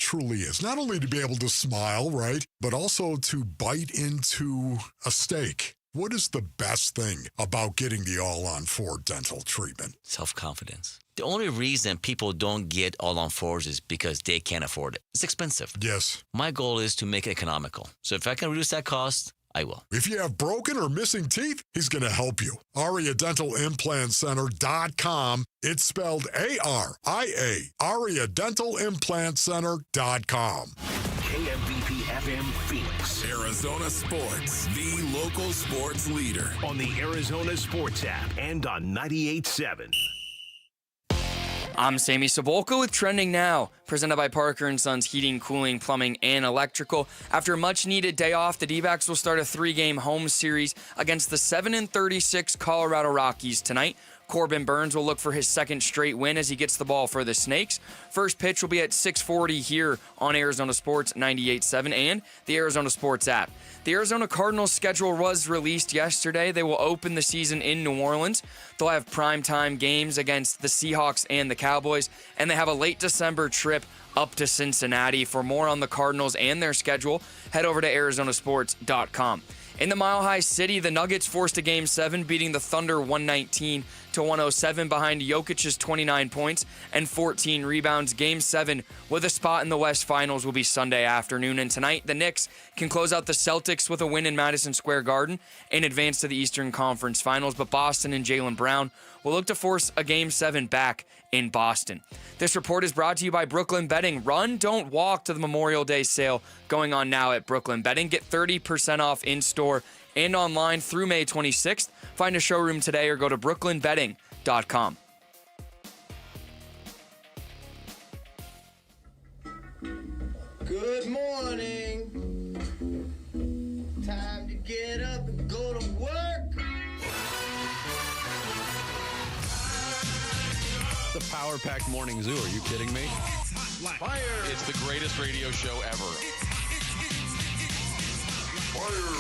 truly is. Not only to be able to smile, right, but also to bite into a steak. What is the best thing about getting the all-on-4 dental treatment? Self-confidence. The only reason people don't get all-on-4s is because they can't afford it. It's expensive. Yes. My goal is to make it economical. So if I can reduce that cost, I will. If you have broken or missing teeth, he's going to help you. AriaDentalImplantCenter.com. It's spelled A-R-I-A. AriaDentalImplantCenter.com. KMVP FM Phoenix. Arizona Sports, the local sports leader. On the Arizona Sports app and on 98.7. I'm Sammy Sabolka with Trending Now, presented by Parker & Sons Heating, Cooling, Plumbing, and Electrical. After a much-needed day off, the D-backs will start a 3-game home series against the 7-36 Colorado Rockies tonight. Corbin Burns will look for his second straight win as he gets the ball for the Snakes. First pitch will be at 6:40 here on Arizona Sports 98.7 and the Arizona Sports app. The Arizona Cardinals schedule was released yesterday. They will open the season in New Orleans. They'll have primetime games against the Seahawks and the Cowboys, and they have a late December trip up to Cincinnati. For more on the Cardinals and their schedule, head over to arizonasports.com. In the Mile High City, the Nuggets forced a Game 7, beating the Thunder 119-107 behind Jokic's 29 points and 14 rebounds. Game 7 with a spot in the West Finals will be Sunday afternoon. And tonight, the Knicks can close out the Celtics with a win in Madison Square Garden and advance to the Eastern Conference Finals. But Boston and Jaylen Brown will look to force a Game 7 back in Boston. This report is brought to you by Brooklyn Betting. Run, don't walk to the Memorial Day sale going on now at Brooklyn Betting. Get 30% off in-store and online through May 26th. Find a showroom today or go to brooklynbetting.com. Good morning. Time to get up and go to work. The power-packed morning zoo. Are you kidding me? Fire. It's the greatest radio show ever.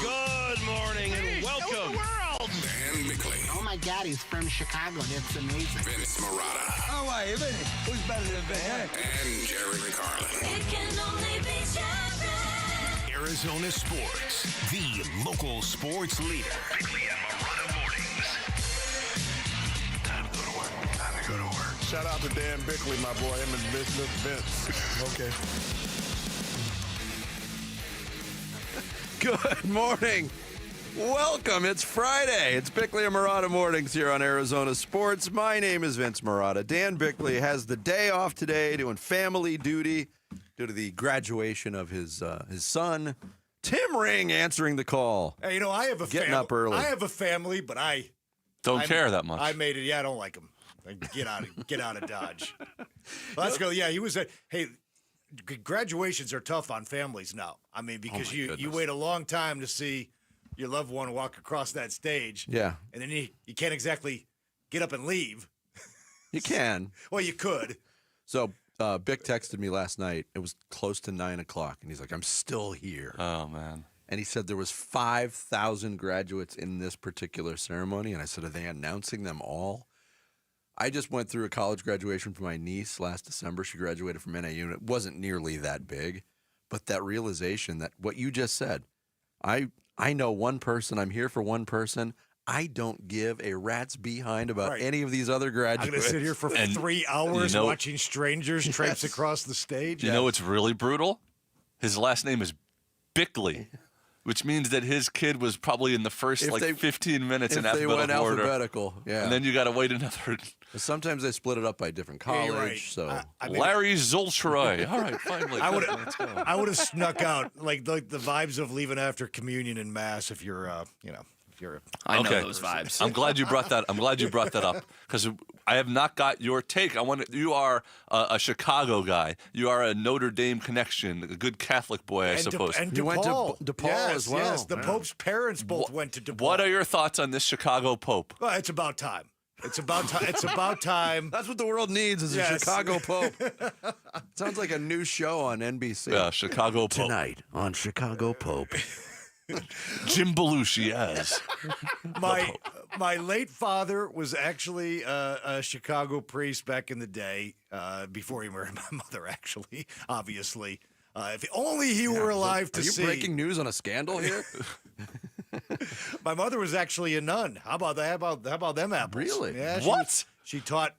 Good morning and welcome. Dan Bickley, Oh my God, he's from Chicago. That's amazing. Vince Marotta, Oh, wait, who's better than Ben? and Jerry Carlin. It can only be Jerry. Arizona Sports, the local sports leader. Bickley and Marotta mornings. Time to go to work. Time to go to work. Shout out to Dan Bickley, my boy. Him and Vince. Okay. Good morning. Welcome. It's Friday. It's Bickley and Marotta mornings here on Arizona Sports. My name is Vince Marotta. Dan Bickley has the day off today doing family duty due to the graduation of his son. Tim Ring answering the call. Hey, you know, I have a Getting up early. I have a family, but I Don't care that much. I made it. Yeah, I don't like him. Get out of Dodge. Well, let's go. Yeah, he was hey, graduations are tough on families now. I mean, because you wait a long time to see your loved one walk across that stage. Yeah. And then you can't exactly get up and leave. You can. Well, you could. So Bick texted me last night. It was close to 9 o'clock, and he's like, I'm still here. Oh, man. And he said there was 5,000 graduates in this particular ceremony. And I said, are they announcing them all? I just went through a college graduation for my niece last December. She graduated from NAU, and it wasn't nearly that big. But that realization that what you just said, I know one person. I'm here for one person. I don't give a rat's behind about any of these other graduates. I'm going to sit here for 3 hours watching strangers traipse across the stage. You know what's really brutal? His last name is Bickley, which means that his kid was probably in the first 15 minutes in alphabetical order. If they went alphabetical, yeah. And then you got to wait another. Sometimes they split it up by different college. Yeah, right. So Larry Zoltroy. All right, finally. Let's go. I would have snuck out like the vibes of leaving after communion in mass if you're, I know those vibes. I'm glad you brought that. Up because I have not got your take. You are a Chicago guy. You are a Notre Dame connection, a good Catholic boy, I suppose. And you went to DePaul as well. Yes, the Pope's parents both went to DePaul. What are your thoughts on this Chicago Pope? Well, it's about time. It's about time. It's about time. That's what the world needs is a Chicago Pope. Sounds like a new show on NBC. Yeah, Chicago Pope. Tonight on Chicago Pope. Jim Belushi, yes. My late father was actually a Chicago priest back in the day, before he married my mother, actually, obviously. If only he were alive to see. Are you breaking news on a scandal here? My mother was actually a nun. How about that? How about them apples? Really? Yeah. She taught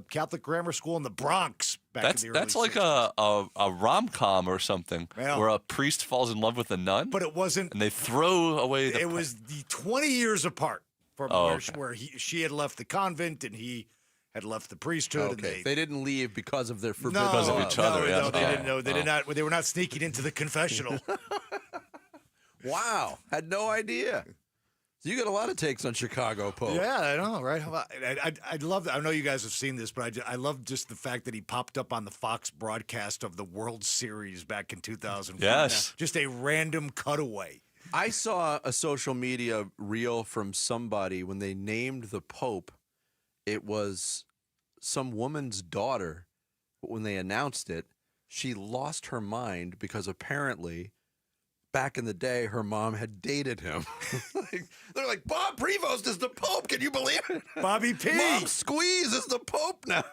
Catholic grammar school in the Bronx back in the early That's like 60s. a rom-com or something where a priest falls in love with a nun. But it wasn't. And they throw away the. It was the 20 years apart from where she had left the convent and he had left the priesthood. Okay. And they didn't leave because of their forbidden because of each other. No, they didn't know. They did not. They were not sneaking into the confessional. Wow, had no idea. So you got a lot of takes on Chicago Pope. Yeah, I know, right? I love that. I know you guys have seen this, but I love just the fact that he popped up on the Fox broadcast of the World Series back in 2004. Yes. Just a random cutaway. I saw a social media reel from somebody when they named the Pope. It was some woman's daughter. But when they announced it, she lost her mind because apparently back in the day, her mom had dated him. They're like, Bob Prevost is the Pope. Can you believe it? Bobby P. Mom Squeeze is the Pope now.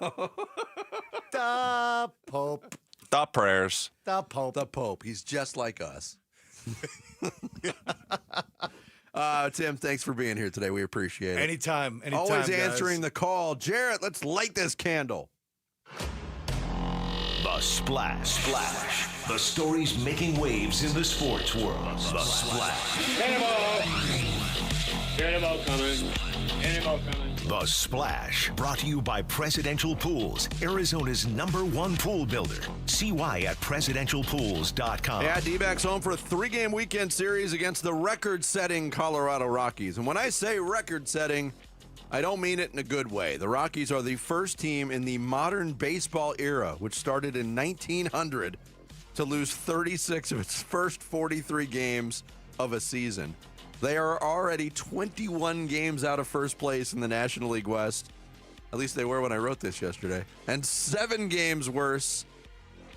The Pope. The prayers. The Pope. The Pope. He's just like us. Tim, thanks for being here today. We appreciate it. Anytime. Always answering guys. the call. Jarrett, let's light this candle. The Splash. The stories making waves in the sports world. The Splash. Cannonball coming. The Splash. Brought to you by Presidential Pools, Arizona's #1 pool builder. See why at presidentialpools.com. Yeah, D-backs home for a 3-game weekend series against the record-setting Colorado Rockies. And when I say record-setting, I don't mean it in a good way. The Rockies are the first team in the modern baseball era, which started in 1900, to lose 36 of its first 43 games of a season. They are already 21 games out of first place in the National League West. At least they were when I wrote this yesterday. And 7 games worse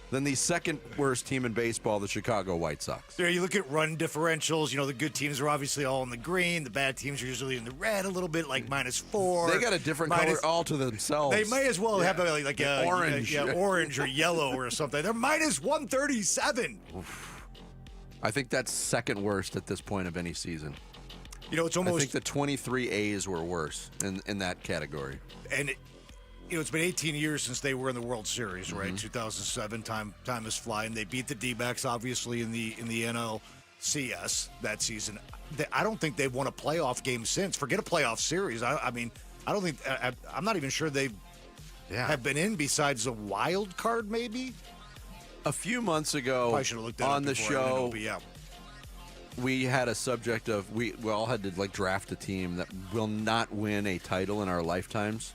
than the second worst team in baseball, the Chicago White Sox. Yeah, you look at run differentials. You know, the good teams are obviously all in the green. The bad teams are usually in the red a little bit, like -4. They got a different color all to themselves. They may as well have like orange. Orange or yellow or something. They're -137. I think that's second worst at this point of any season. You know, it's almost. I think the 23 A's were worse in that category. And it's been 18 years since they were in the World Series, right? 2007. Time is flying. They beat the D-backs, obviously, in the NLCS that season. I don't think they've won a playoff game since. Forget a playoff series. I mean, I don't think. I'm not even sure they have been in besides a wild card, maybe. A few months ago on the show, we had a subject of we all had to draft a team that will not win a title in our lifetimes.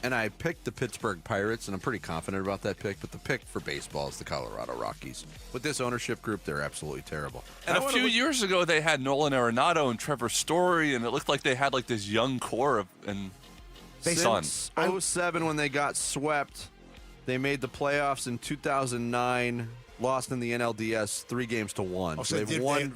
And I picked the Pittsburgh Pirates, and I'm pretty confident about that pick. But the pick for baseball is the Colorado Rockies. With this ownership group, they're absolutely terrible. And a few years ago, they had Nolan Arenado and Trevor Story, and it looked like they had this young core and Since 07 when they got swept, they made the playoffs in 2009. Lost in the NLDS 3-1. Oh, so they've won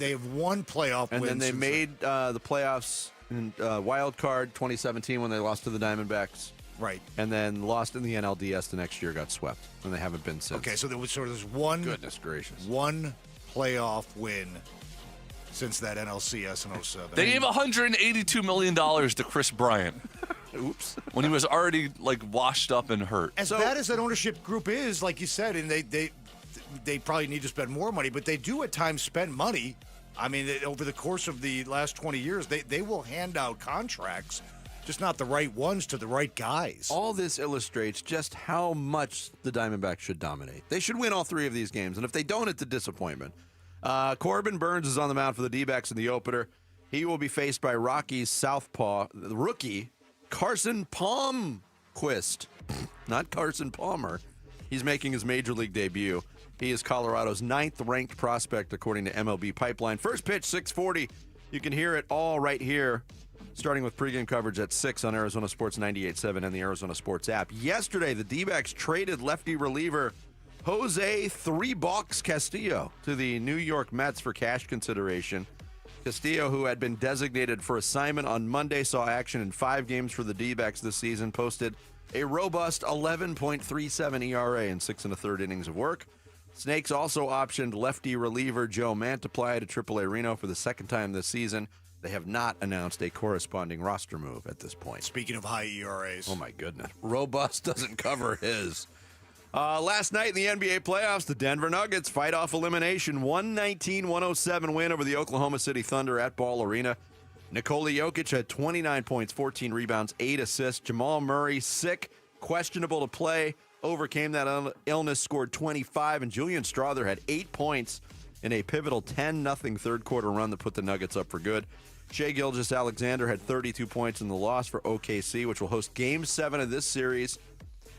playoff and wins. And then they made the playoffs in wild card 2017 when they lost to the Diamondbacks. Right. And then lost in the NLDS the next year, got swept. And they haven't been since. Okay, so there's one. Goodness gracious. One playoff win since that NLCS in 07. They gave $182 million to Chris Bryant. Oops. When he was already washed up and hurt. As bad as that ownership group is, like you said, and they probably need to spend more money, but they do at times spend money. I mean, over the course of the last 20 years, they will hand out contracts, just not the right ones to the right guys. All this illustrates just how much the Diamondbacks should dominate. They should win all 3 of these games, and if they don't, it's a disappointment. Corbin Burns is on the mound for the D-backs in the opener. He will be faced by Rockies southpaw, the rookie, Carson Palmquist. Not Carson Palmer. He's making his major league debut. He is Colorado's 9th-ranked prospect, according to MLB Pipeline. First pitch, 6:40. You can hear it all right here, starting with pregame coverage at 6 on Arizona Sports 98.7 and the Arizona Sports app. Yesterday, the D-backs traded lefty reliever Jose $3 Castillo to the New York Mets for cash consideration. Castillo, who had been designated for assignment on Monday, saw action in 5 games for the D-backs this season, posted a robust 11.37 ERA in 6 1/3 innings of work. Snakes also optioned lefty reliever Joe Mantiply to AAA Reno for the second time this season. They have not announced a corresponding roster move at this point. Speaking of high ERAs. Oh, my goodness. Robust doesn't cover his. Last night in the NBA playoffs, the Denver Nuggets fight off elimination. 119-107 win over the Oklahoma City Thunder at Ball Arena. Nikola Jokic had 29 points, 14 rebounds, 8 assists. Jamal Murray, sick, questionable to play, overcame that illness, scored 25. And Julian Strawther had 8 points in a pivotal 10-0 third-quarter run that put the Nuggets up for good. Shai Gilgeous-Alexander had 32 points in the loss for OKC, which will host Game 7 of this series.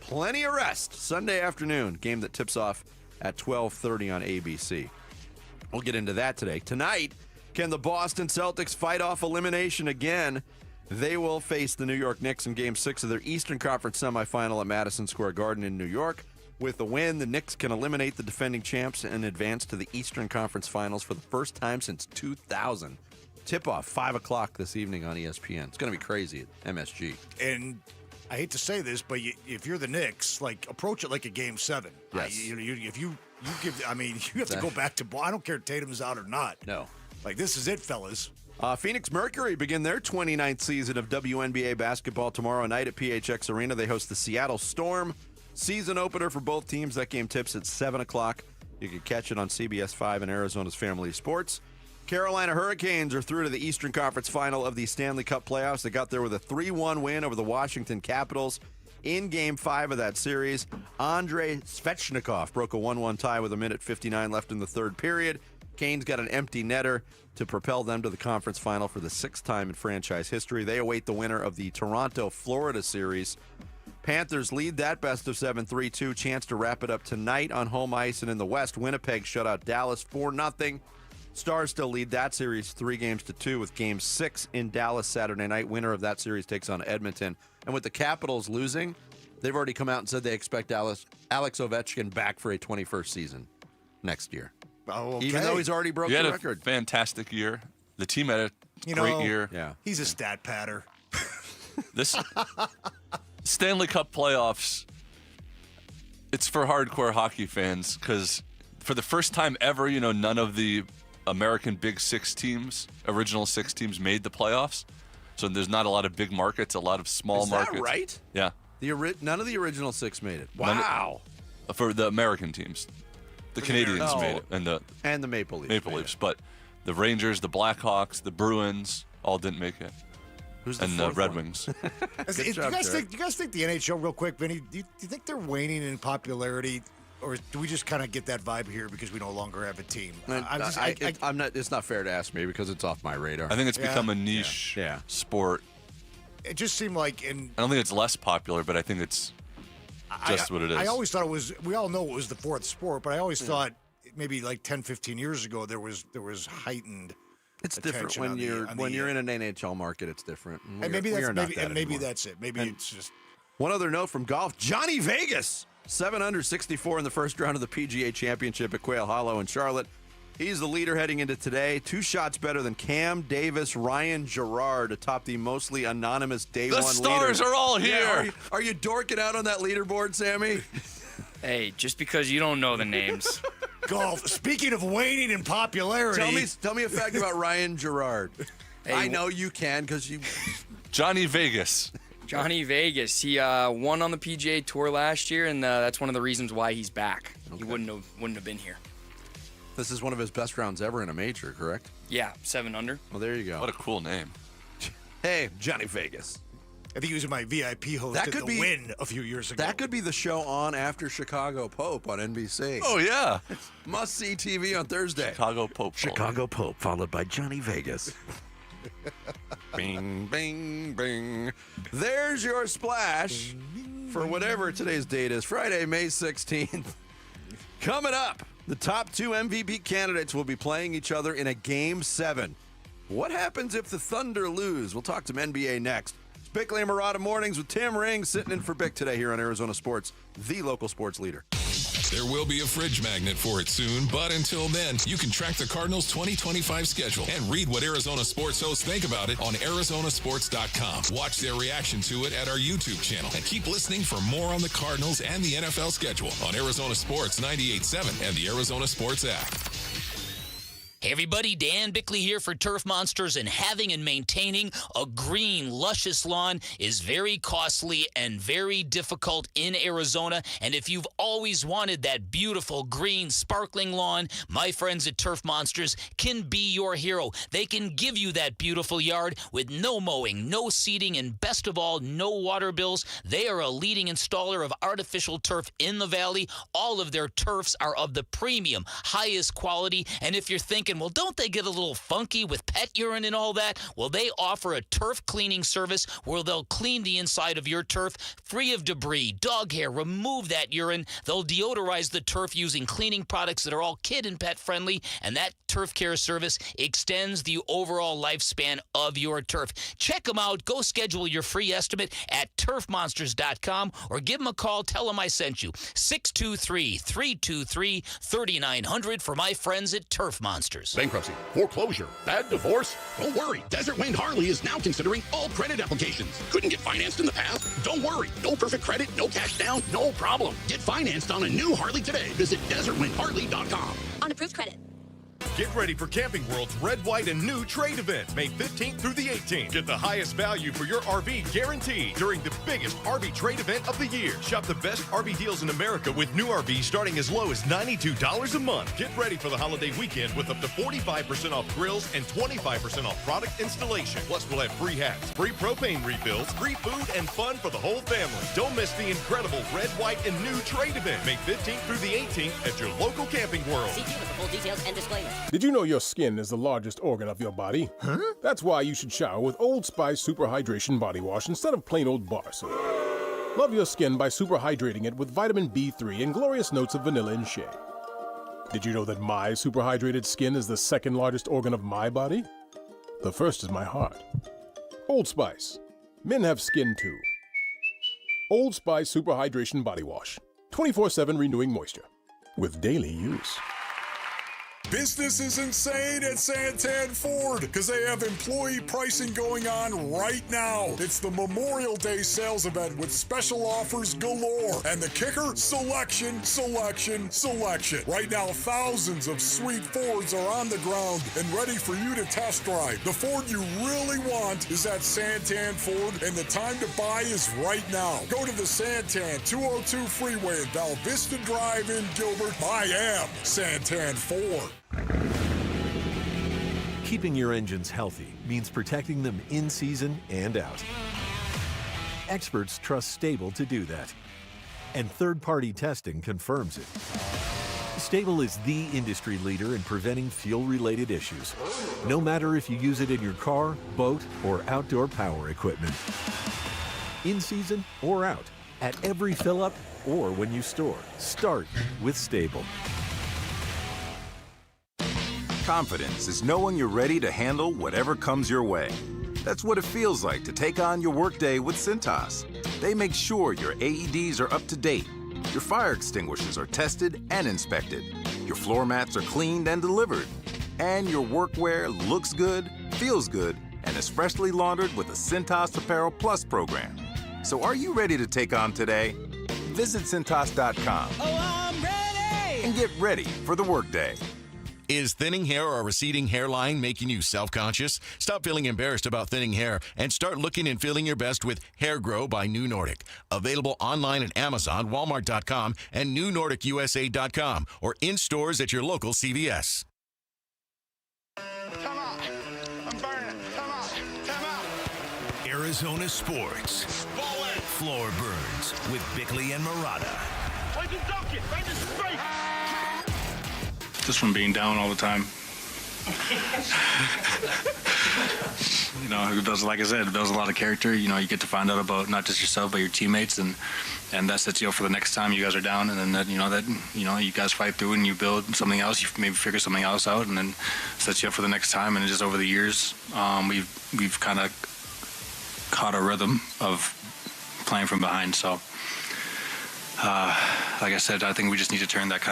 Plenty of rest Sunday afternoon, game that tips off at 12:30 on ABC. We'll get into that today. Tonight, can the Boston Celtics fight off elimination again? They will face the New York Knicks in Game 6 of their Eastern Conference semifinal at Madison Square Garden in New York. With the win, the Knicks can eliminate the defending champs and advance to the Eastern Conference Finals for the first time since 2000. Tip-off, 5 o'clock this evening on ESPN. It's going to be crazy at MSG. And I hate to say this, but if you're the Knicks, approach it like a Game 7. Yes. If you give, you have to go back to ball. I don't care if Tatum's out or not. No. This is it, fellas. Phoenix Mercury begin their 29th season of WNBA basketball tomorrow night at PHX Arena. They host the Seattle Storm. Season opener for both teams. That game tips at 7 o'clock. You can catch it on CBS 5 and Arizona's Family Sports. Carolina Hurricanes are through to the Eastern Conference Final of the Stanley Cup playoffs. They got there with a 3-1 win over the Washington Capitals in Game 5 of that series. Andrei Svechnikov broke a 1-1 tie with 1:59 left in the third period. Canes got an empty netter to propel them to the conference final for the 6th time in franchise history. They await the winner of the Toronto-Florida series. Panthers lead that best-of-7 3-2. Chance to wrap it up tonight on home ice. And in the West, Winnipeg shut out Dallas 4-0. Stars still lead that series 3-2 with Game 6 in Dallas Saturday night. Winner of that series takes on Edmonton. And with the Capitals losing, they've already come out and said they expect Alex Ovechkin back for a 21st season next year. Oh, okay. Even though he's already broke the record. A fantastic year. The team had a great year. Yeah. He's a stat patter. This Stanley Cup playoffs, it's for hardcore hockey fans because for the first time ever, none of the American Big Six teams, original 6 teams, made the playoffs. So there's not a lot of big markets, a lot of small markets. Is that right? Yeah. None of the original 6 made it. Wow. For the American teams. The Canadians made it. And the Maple Leafs. But the Rangers, the Blackhawks, the Bruins all didn't make it. Who's the and fourth the Red one? Wings. Do you guys think the NHL, real quick, Vinny, do you think they're waning in popularity? Or do we just kind of get that vibe here because we no longer have a team? I'm not. It's not fair to ask me because it's off my radar. I think it's become a niche sport. It just seemed like I don't think it's less popular, but I think it's just what it is. I always thought it was. We all know it was the 4th sport, but I always thought maybe 10, 15 years ago there was heightened. It's different when you're in an NHL market. It's different. And maybe that's it. Maybe it's just. One other note from golf: Johnny Vegas. 7 under 64 in the first round of the PGA Championship at Quail Hollow in Charlotte. He's the leader heading into today. 2 shots better than Cam Davis, Ryan Gerard atop the mostly anonymous day 1 leader. The stars are all here. Yeah, are you dorking out on that leaderboard, Sammy? Hey, just because you don't know the names. Golf. Speaking of waning in popularity. Tell me a fact about Ryan Gerard. Hey, I know you can because you... Johnny Vegas. Johnny Vegas. He won on the PGA Tour last year, and that's one of the reasons why he's back. Okay. He wouldn't have been here. This is one of his best rounds ever in a major, correct? Yeah, 7 under. Well, there you go. What a cool name. Hey, Johnny Vegas. I think he was my VIP host at the Win a few years ago. That could be the show on after Chicago Pope on NBC. Oh, yeah. Must-see TV on Thursday. Chicago Pope, followed by Johnny Vegas. Bing, bing, bing. There's your splash for whatever today's date is, Friday, May 16th. Coming up, the top 2 MVP candidates will be playing each other in a Game 7. What happens if the Thunder lose? We'll talk some NBA next. It's Bickley and Murata Mornings with Tim Ring sitting in for Bick today here on Arizona Sports, the local sports leader. There will be a fridge magnet for it soon, but until then, you can track the Cardinals' 2025 schedule and read what Arizona sports hosts think about it on ArizonaSports.com. Watch their reaction to it at our YouTube channel and keep listening for more on the Cardinals and the NFL schedule on Arizona Sports 98.7 and the Arizona Sports app. Hey everybody, Dan Bickley here for Turf Monsters, and having and maintaining a green, luscious lawn is very costly and very difficult in Arizona. And if you've always wanted that beautiful, green, sparkling lawn, my friends at Turf Monsters can be your hero. They can give you that beautiful yard with no mowing, no seeding, and best of all, no water bills. They are a leading installer of artificial turf in the valley. All of their turfs are of the premium, highest quality. And if you're thinking, well, don't they get a little funky with pet urine and all that? Well, they offer a turf cleaning service where they'll clean the inside of your turf free of debris, dog hair, remove that urine. They'll deodorize the turf using cleaning products that are all kid and pet friendly, and that turf care service extends the overall lifespan of your turf. Check them out. Go schedule your free estimate at turfmonsters.com or give them a call. Tell them I sent you. 623-323-3900 for my friends at Turf Monsters. Bankruptcy, foreclosure, bad divorce? Don't worry. Desert Wind Harley is now considering all credit applications. Couldn't get financed in the past? Don't worry. No perfect credit, no cash down, no problem. Get financed on a new Harley today. Visit desertwindharley.com. On approved credit. Get ready for Camping World's Red, White, and New Trade event, May 15th through the 18th. Get the highest value for your RV guaranteed during the biggest RV trade event of the year. Shop the best RV deals in America with new RVs starting as low as $92 a month. Get ready for the holiday weekend with up to 45% off grills and 25% off product installation. Plus, we'll have free hats, free propane refills, free food, and fun for the whole family. Don't miss the incredible Red, White, and New Trade event, May 15th through the 18th at your local Camping World. See dealer for full details and disclaimer. Did you know your skin is the largest organ of your body? Huh? That's why you should shower with Old Spice Super Hydration Body Wash instead of plain old bar soap. Love your skin by super hydrating it with vitamin B3 and glorious notes of vanilla and shea. Did you know that my super hydrated skin is the second largest organ of my body? The first is my heart. Old Spice. Men have skin too. Old Spice Super Hydration Body Wash. 24/7 renewing moisture. With daily use. Business is insane at Santan Ford because they have employee pricing going on right now. It's the Memorial Day sales event with special offers galore. And the kicker? Selection, selection, selection. Right now, thousands of sweet Fords are on the ground and ready for you to test drive. The Ford you really want is at Santan Ford, and the time to buy is right now. Go to the Santan 202 Freeway in Val Vista Drive in Gilbert. I am Santan Ford. Keeping your engines healthy means protecting them in season and out. Experts trust Stable to do that, and third-party testing confirms it. Stable is the industry leader in preventing fuel-related issues, no matter if you use it in your car, boat, or outdoor power equipment. In season or out, at every fill-up or when you store, start with Stable. Confidence is knowing you're ready to handle whatever comes your way. That's what it feels like to take on your workday with Cintas. They make sure your AEDs are up to date, your fire extinguishers are tested and inspected, your floor mats are cleaned and delivered, and your workwear looks good, feels good, and is freshly laundered with a Cintas Apparel Plus program. So are you ready to take on today? Visit Cintas.com. Oh, I'm ready! And get ready for the workday. Is thinning hair or receding hairline making you self-conscious? Stop feeling embarrassed about thinning hair and start looking and feeling your best with Hair Grow by New Nordic. Available online at Amazon, Walmart.com, and NewNordicUSA.com, or in stores at your local CVS. Come on. I'm burning. Come on. Come on. Arizona Sports. Floor Burns with Bickley and Murata. Just from being down all the time. You know, it builds, like I said, it builds a lot of character. You know, you get to find out about not just yourself, but your teammates, and that sets you up for the next time you guys are down, and then that you guys fight through and you build something else. You maybe figure something else out, and then sets you up for the next time. And just over the years, we've kind of caught a rhythm of playing from behind. So like I said, I think we just need to turn that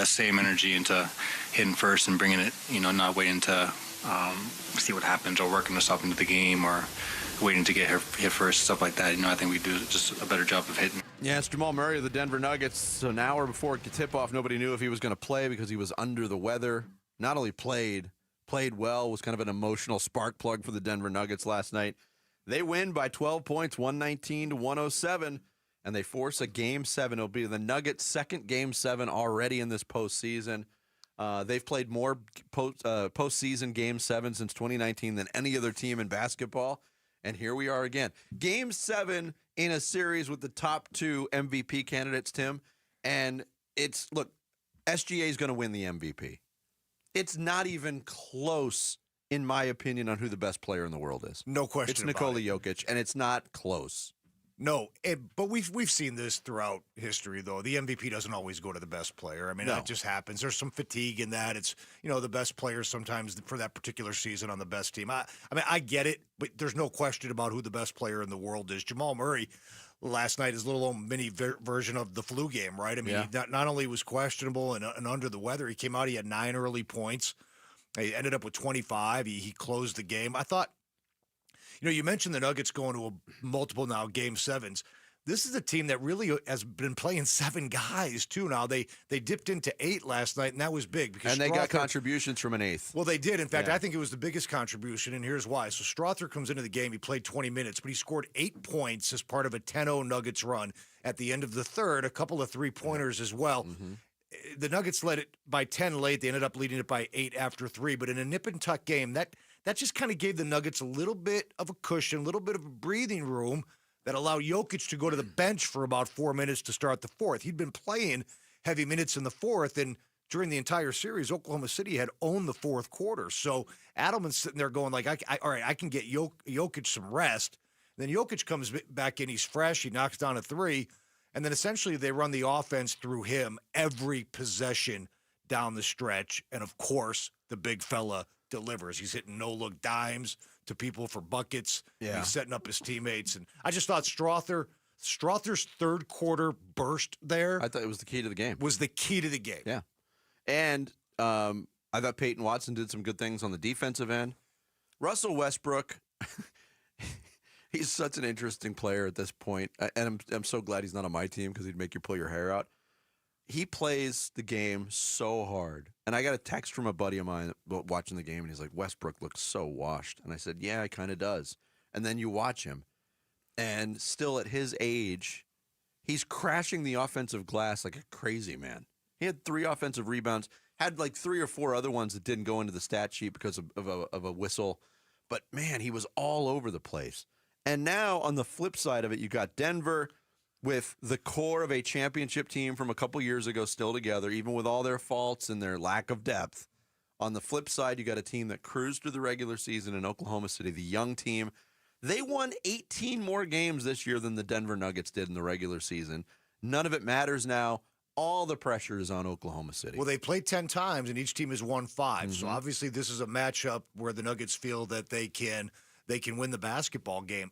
same energy into hitting first and bringing it, not waiting to see what happens or working us up into the game or waiting to get hit first, stuff like that. I think we do just a better job of hitting. Yeah, it's Jamal Murray of the Denver Nuggets. So an hour before tip-off, nobody knew if he was going to play because he was under the weather. Not only played well, was kind of an emotional spark plug for the Denver Nuggets last night. They win by 12 points, 119-107, and they force a Game 7. It'll be the Nuggets' second Game 7 already in this postseason. They've played more postseason Game 7 since 2019 than any other team in basketball. And here we are again. Game 7 in a series with the top 2 MVP candidates, Tim. And SGA is going to win the MVP. It's not even close, in my opinion, on who the best player in the world is. No question. It's Nikola Jokic, and it's not close. No, but we've seen this throughout history, though. The MVP doesn't always go to the best player. I mean, that just happens. There's some fatigue in that. It's, the best players sometimes for that particular season on the best team. I mean, I get it, but there's no question about who the best player in the world is. Jamal Murray last night is a little old mini version of the flu game, right? I mean, he not only was questionable and under the weather, he came out, he had 9 early points. He ended up with 25. He closed the game. I thought, you mentioned the Nuggets going to multiple now Game 7s. This is a team that really has been playing 7 guys, too. Now, they dipped into 8 last night, and that was big. Because they got contributions from an 8th. Well, they did. In fact, I think it was the biggest contribution, and here's why. So Strother comes into the game. He played 20 minutes, but he scored 8 points as part of a 10-0 Nuggets run at the end of the third, a couple of three-pointers as well. Mm-hmm. The Nuggets led it by 10 late. They ended up leading it by 8 after 3. But in a nip-and-tuck game, that just kind of gave the Nuggets a little bit of a cushion, a little bit of a breathing room that allowed Jokic to go to the bench for about 4 minutes to start the fourth. He'd been playing heavy minutes in the fourth, and during the entire series, Oklahoma City had owned the fourth quarter. So Adelman's sitting there going like, all right, I can get Jokic some rest. Then Jokic comes back in. He's fresh. He knocks down a 3. And then essentially they run the offense through him every possession down the stretch. And, of course, the big fella delivers. He's hitting no-look dimes to people for buckets. Yeah. He's setting up his teammates. And I just thought Strother's third quarter burst there. I thought it was the key to the game. Was the key to the game. Yeah. And I thought Peyton Watson did some good things on the defensive end. Russell Westbrook, he's such an interesting player at this point. And I'm so glad he's not on my team because he'd make you pull your hair out. He plays the game so hard. And I got a text from a buddy of mine watching the game, and he's like, Westbrook looks so washed. And I said, yeah, he kind of does. And then you watch him, and still at his age, he's crashing the offensive glass like a crazy man. He had 3 offensive rebounds, had like 3 or 4 other ones that didn't go into the stat sheet because of a whistle. But, man, he was all over the place. And now on the flip side of it, you got Denver with the core of a championship team from a couple years ago still together, even with all their faults and their lack of depth. On the flip side, you got a team that cruised through the regular season in Oklahoma City, the young team. They won 18 more games this year than the Denver Nuggets did in the regular season. None of it matters now. All the pressure is on Oklahoma City. Well, they played 10 times, and each team has won 5. Mm-hmm. So obviously this is a matchup where the Nuggets feel that they can win the basketball game.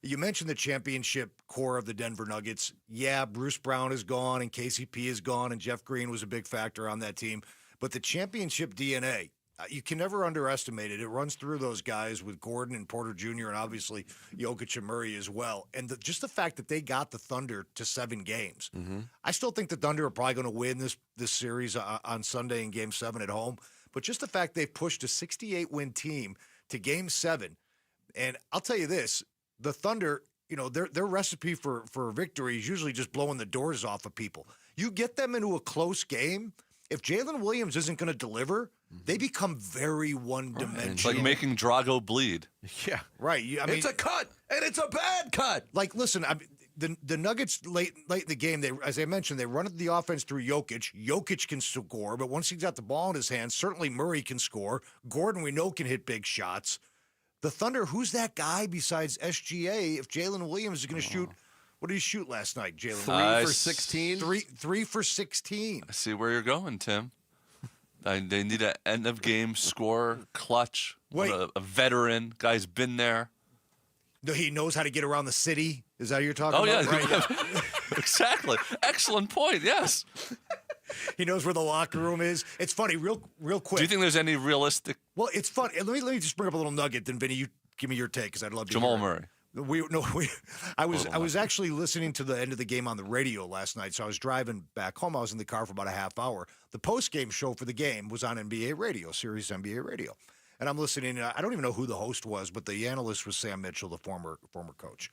You mentioned the championship core of the Denver Nuggets. Yeah, Bruce Brown is gone, and KCP is gone, and Jeff Green was a big factor on that team. But the championship DNA, you can never underestimate it. It runs through those guys with Gordon and Porter Jr. and obviously Jokic and Murray as well. And just the fact that they got the Thunder to 7 games. Mm-hmm. I still think the Thunder are probably going to win this series on Sunday in Game 7 at home. But just the fact they've pushed a 68-win team to Game 7. And I'll tell you this, the Thunder, their recipe for victory is usually just blowing the doors off of people. You get them into a close game, if Jalen Williams isn't going to deliver, they become very one-dimensional. It's like making Drago bleed. Yeah. Right. It's a cut, and it's a bad cut. Like, listen, the Nuggets late in the game, as I mentioned, they run the offense through Jokic. Jokic can score, but once he's got the ball in his hands, certainly Murray can score. Gordon, we know, can hit big shots. The Thunder, who's that guy besides SGA if Jalen Williams is going to shoot? What did he shoot last night, Jalen? 3 for 16? 3 for 16. I see where you're going, Tim. They need an end-of-game scorer, clutch, a veteran. Guy's been there. No, he knows how to get around the city. Is that what you're talking about? Yeah. Right? Exactly. Excellent point. Yes. He knows where the locker room is. It's funny, real quick. Do you think there's any realistic? Well, it's funny. Let me just bring up a little nugget. Then, Vinny, you give me your take because I'd love to. Jamal hear Murray. I was actually listening to the end of the game on the radio last night. So I was driving back home. I was in the car for about a half hour. The post game show for the game was on NBA radio, Sirius NBA radio, and I'm listening. I don't even know who the host was, but the analyst was Sam Mitchell, the former coach.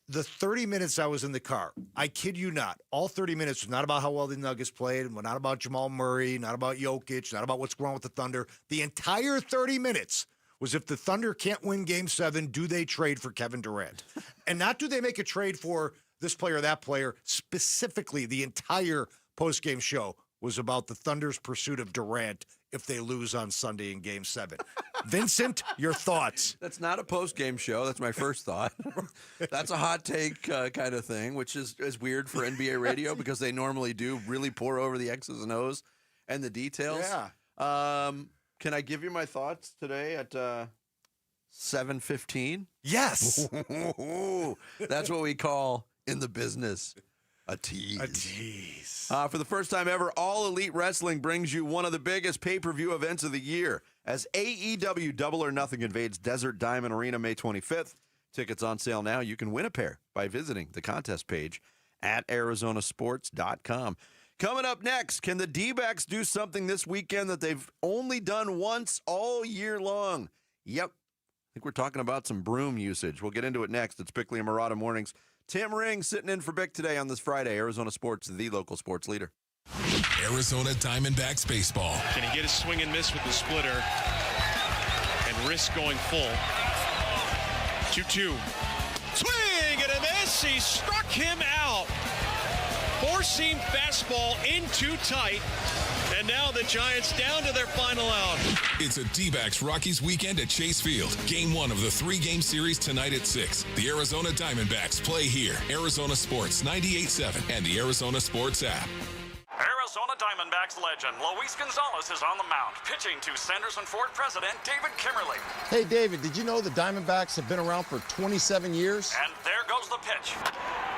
The 30 minutes I was in the car, I kid you not, all 30 minutes was not about how well the Nuggets played, not about Jamal Murray, not about Jokic, not about what's going on with the Thunder. The entire 30 minutes was if the Thunder can't win Game 7, do they trade for Kevin Durant? And not do they make a trade for this player or that player. Specifically, the entire postgame show was about the Thunder's pursuit of Durant if they lose on Sunday in Game 7. Vincent, your thoughts? That's not a post-game show. That's my first thought. That's a hot take kind of thing, which is weird for NBA radio because they normally do really pour over the X's and O's and the details. Yeah. Can I give you my thoughts today at 7:15? Yes. That's what we call in the business a tease. A tease. For the first time ever, All Elite Wrestling brings you one of the biggest pay-per-view events of the year as AEW Double or Nothing invades Desert Diamond Arena May 25th. Tickets on sale now. You can win a pair by visiting the contest page at arizonasports.com. Coming up next, can the D-backs do something this weekend that they've only done once all year long? Yep. I think we're talking about some broom usage. We'll get into it next. It's Bickley and Murata Mornings. Tim Ring sitting in for Bick today on this Friday. Arizona Sports, the local sports leader. Arizona Diamondbacks baseball. Can he get a swing and miss with the splitter and risk going full? 2-2. Swing and a miss. He struck him out. Four-seam fastball in too tight. And now the Giants down to their final out. It's a D-backs Rockies weekend at Chase Field. Game 1 of the 3-game series tonight at 6. The Arizona Diamondbacks play here. Arizona Sports 98.7 and the Arizona Sports app. Arizona Diamondbacks legend Luis Gonzalez is on the mound, pitching to Sanderson Ford president David Kimmerly. Hey, David, did you know the Diamondbacks have been around for 27 years? And there goes the pitch.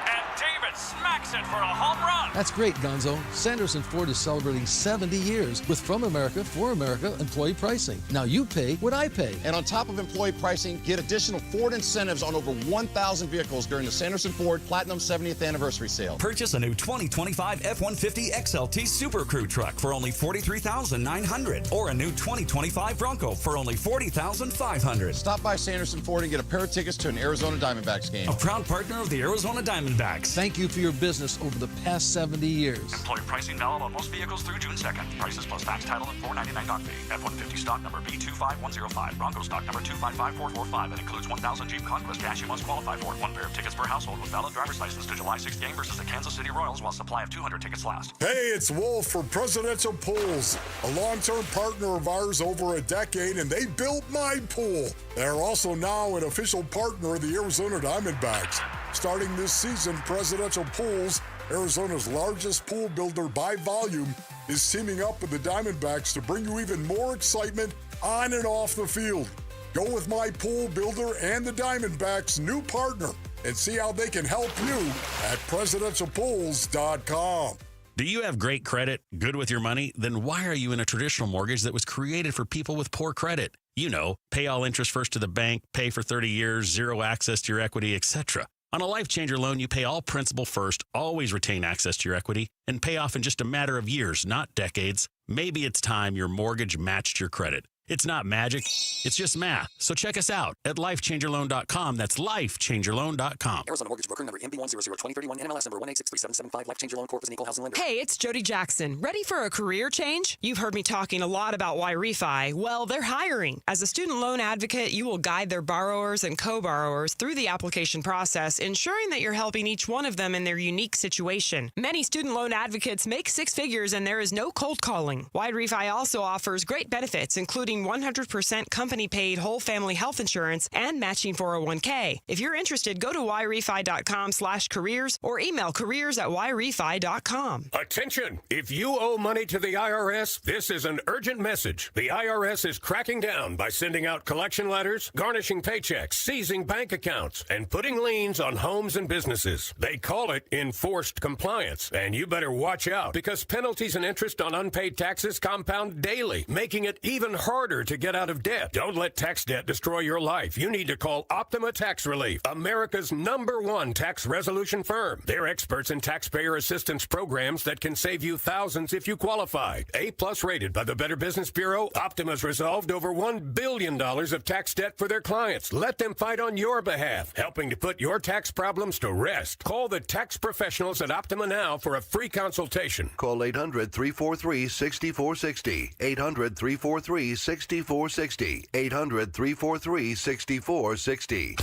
And David smacks it for a home run. That's great, Gonzo. Sanderson Ford is celebrating 70 years with From America, For America employee pricing. Now you pay what I pay. And on top of employee pricing, get additional Ford incentives on over 1,000 vehicles during the Sanderson Ford Platinum 70th Anniversary Sale. Purchase a new 2025 F-150 XLT Super Crew truck for only $43,900 or a new 2025 Bronco for only $40,500. Stop by Sanderson Ford and get a pair of tickets to an Arizona Diamondbacks game. A proud partner of the Arizona Diamondbacks. Thank you for your business over the past 70 years. Employee pricing valid on most vehicles through June 2nd. Prices plus tax, title, and $4.99 dock fee. F-150 stock number B25105. Bronco stock number 255445. It includes 1,000 Jeep Conquest cash you must qualify for. One pair of tickets per household with valid driver's license to July 6th game versus the Kansas City Royals while supply of 200 tickets last. Hey, it's Wolf for Presidential Pools, a long-term partner of ours over a decade, and they built my pool. They're also now an official partner of the Arizona Diamondbacks. Starting this season, Presidential Pools, Arizona's largest pool builder by volume, is teaming up with the Diamondbacks to bring you even more excitement on and off the field. Go with my pool builder and the Diamondbacks' new partner and see how they can help you at presidentialpools.com. Do you have great credit, good with your money? Then why are you in a traditional mortgage that was created for people with poor credit? You know, pay all interest first to the bank, pay for 30 years, zero access to your equity, etc. On a Life Changer loan, you pay all principal first, always retain access to your equity, and pay off in just a matter of years, not decades. Maybe it's time your mortgage matched your credit. It's not magic, it's just math. So check us out at lifechangerloan.com. That's lifechangerloan.com. Arizona Mortgage Broker number MB1002031, NMLS number 1863775. Life Changer Loan Corp is an equal housing lender. Hey, it's Jody Jackson. Ready for a career change? You've heard me talking a lot about why refi. Well, they're hiring. As a student loan advocate, you will guide their borrowers and co-borrowers through the application process, ensuring that you're helping each one of them in their unique situation. Many student loan advocates make six figures, and there is no cold calling. Wide Refi also offers great benefits, including including 100% company-paid whole family health insurance and matching 401k. If you're interested, go to yrefi.com/careers or email careers@yrefi.com. Attention! If you owe money to the IRS, this is an urgent message. The IRS is cracking down by sending out collection letters, garnishing paychecks, seizing bank accounts, and putting liens on homes and businesses. They call it enforced compliance, and you better watch out because penalties and interest on unpaid taxes compound daily, making it even harder to get out of debt. Don't let tax debt destroy your life. You need to call Optima Tax Relief, America's #1 tax resolution firm. They're experts in taxpayer assistance programs that can save you thousands if you qualify. A+ rated by the Better Business Bureau, Optima's resolved over $1 billion of tax debt for their clients. Let them fight on your behalf, helping to put your tax problems to rest. Call the tax professionals at Optima now for a free consultation. Call 800-343-6460. 800-343-6460. 800-343-6460.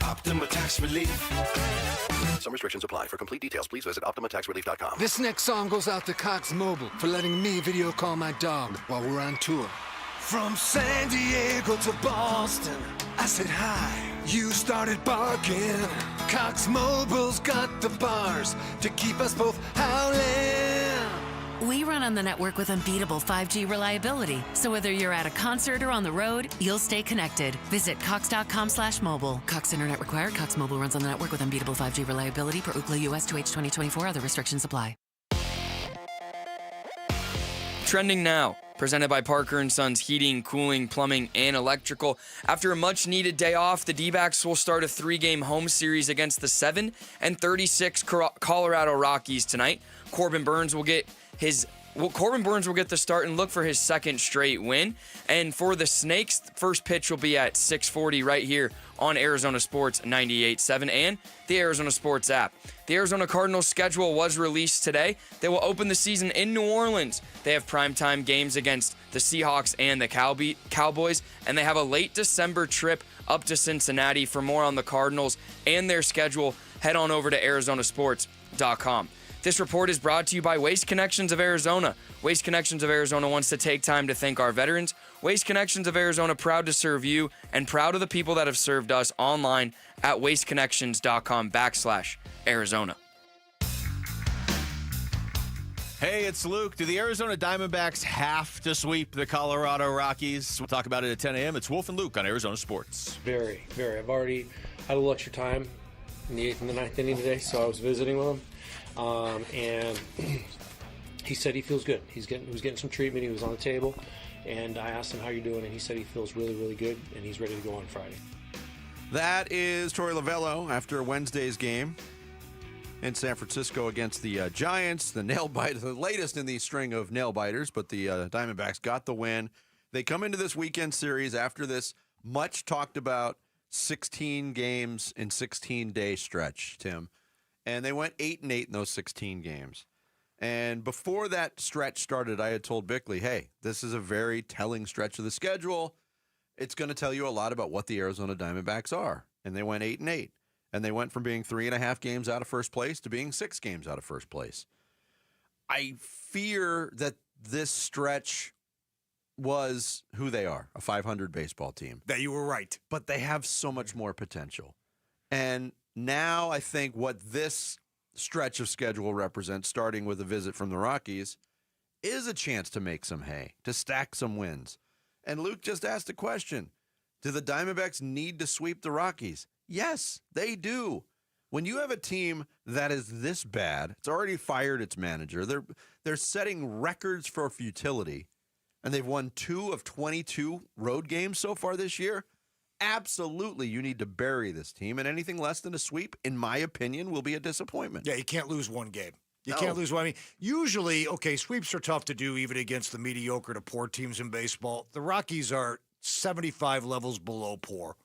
Optima Tax Relief. Some restrictions apply. For complete details, please visit OptimaTaxRelief.com. This next song goes out to Cox Mobile for letting me video call my dog while we're on tour. From San Diego to Boston, I said hi. You started barking. Cox Mobile's got the bars to keep us both howling. We run on the network with unbeatable 5G reliability. So whether you're at a concert or on the road, you'll stay connected. Visit cox.com/mobile. Cox Internet required. Cox Mobile runs on the network with unbeatable 5G reliability per Ookla US 2H 2024. Other restrictions apply. Trending now. Presented by Parker & Sons Heating, Cooling, Plumbing, and Electrical. After a much-needed day off, the D-backs will start a 3-game home series against the 7 and 36 Colorado Rockies tonight. Corbin Burns will get the start and look for his second straight win. And for the Snakes, first pitch will be at 6:40 right here on Arizona Sports 98.7 and the Arizona Sports app. The Arizona Cardinals schedule was released today. They will open the season in New Orleans. They have primetime games against the Seahawks and the Cowboys, and they have a late December trip up to Cincinnati. For more on the Cardinals and their schedule, head on over to arizonasports.com. This report is brought to you by Waste Connections of Arizona. Waste Connections of Arizona wants to take time to thank our veterans. Waste Connections of Arizona, proud to serve you and proud of the people that have served us online at wasteconnections.com/Arizona. Hey, it's Luke. Do the Arizona Diamondbacks have to sweep the Colorado Rockies? We'll talk about it at 10 a.m. It's Wolf and Luke on Arizona Sports. Very, very. I've already had a little extra time in the 8th and the 9th inning today, so I was visiting with him. And he said he feels good. He was getting some treatment. He was on the table, and I asked him how you're doing, and he said he feels really, really good, and he's ready to go on Friday. That is Torey Lovello after Wednesday's game in San Francisco against the Giants. The latest in the string of nail biters, but the Diamondbacks got the win. They come into this weekend series after this much talked about 16 games in 16-day stretch, Tim. And they went 8-8 in those 16 games. And before that stretch started, I had told Bickley, hey, this is a very telling stretch of the schedule. It's going to tell you a lot about what the Arizona Diamondbacks are. And they went 8-8. And they went from being 3.5 games out of first place to being 6 games out of first place. I fear that this stretch was who they are, a 500 baseball team. That you were right. But they have so much more potential. And now I think what this stretch of schedule represents, starting with a visit from the Rockies, is a chance to make some hay, to stack some wins. And Luke just asked a question. Do the Diamondbacks need to sweep the Rockies? Yes, they do. When you have a team that is this bad, it's already fired its manager. They're setting records for futility, and they've won 2 of 22 road games so far this year. Absolutely, you need to bury this team, and anything less than a sweep, in my opinion, will be a disappointment. Yeah, you can't lose one game. You No. can't lose one. I mean, usually, okay, sweeps are tough to do even against the mediocre to poor teams in baseball. The Rockies are 75 levels below poor,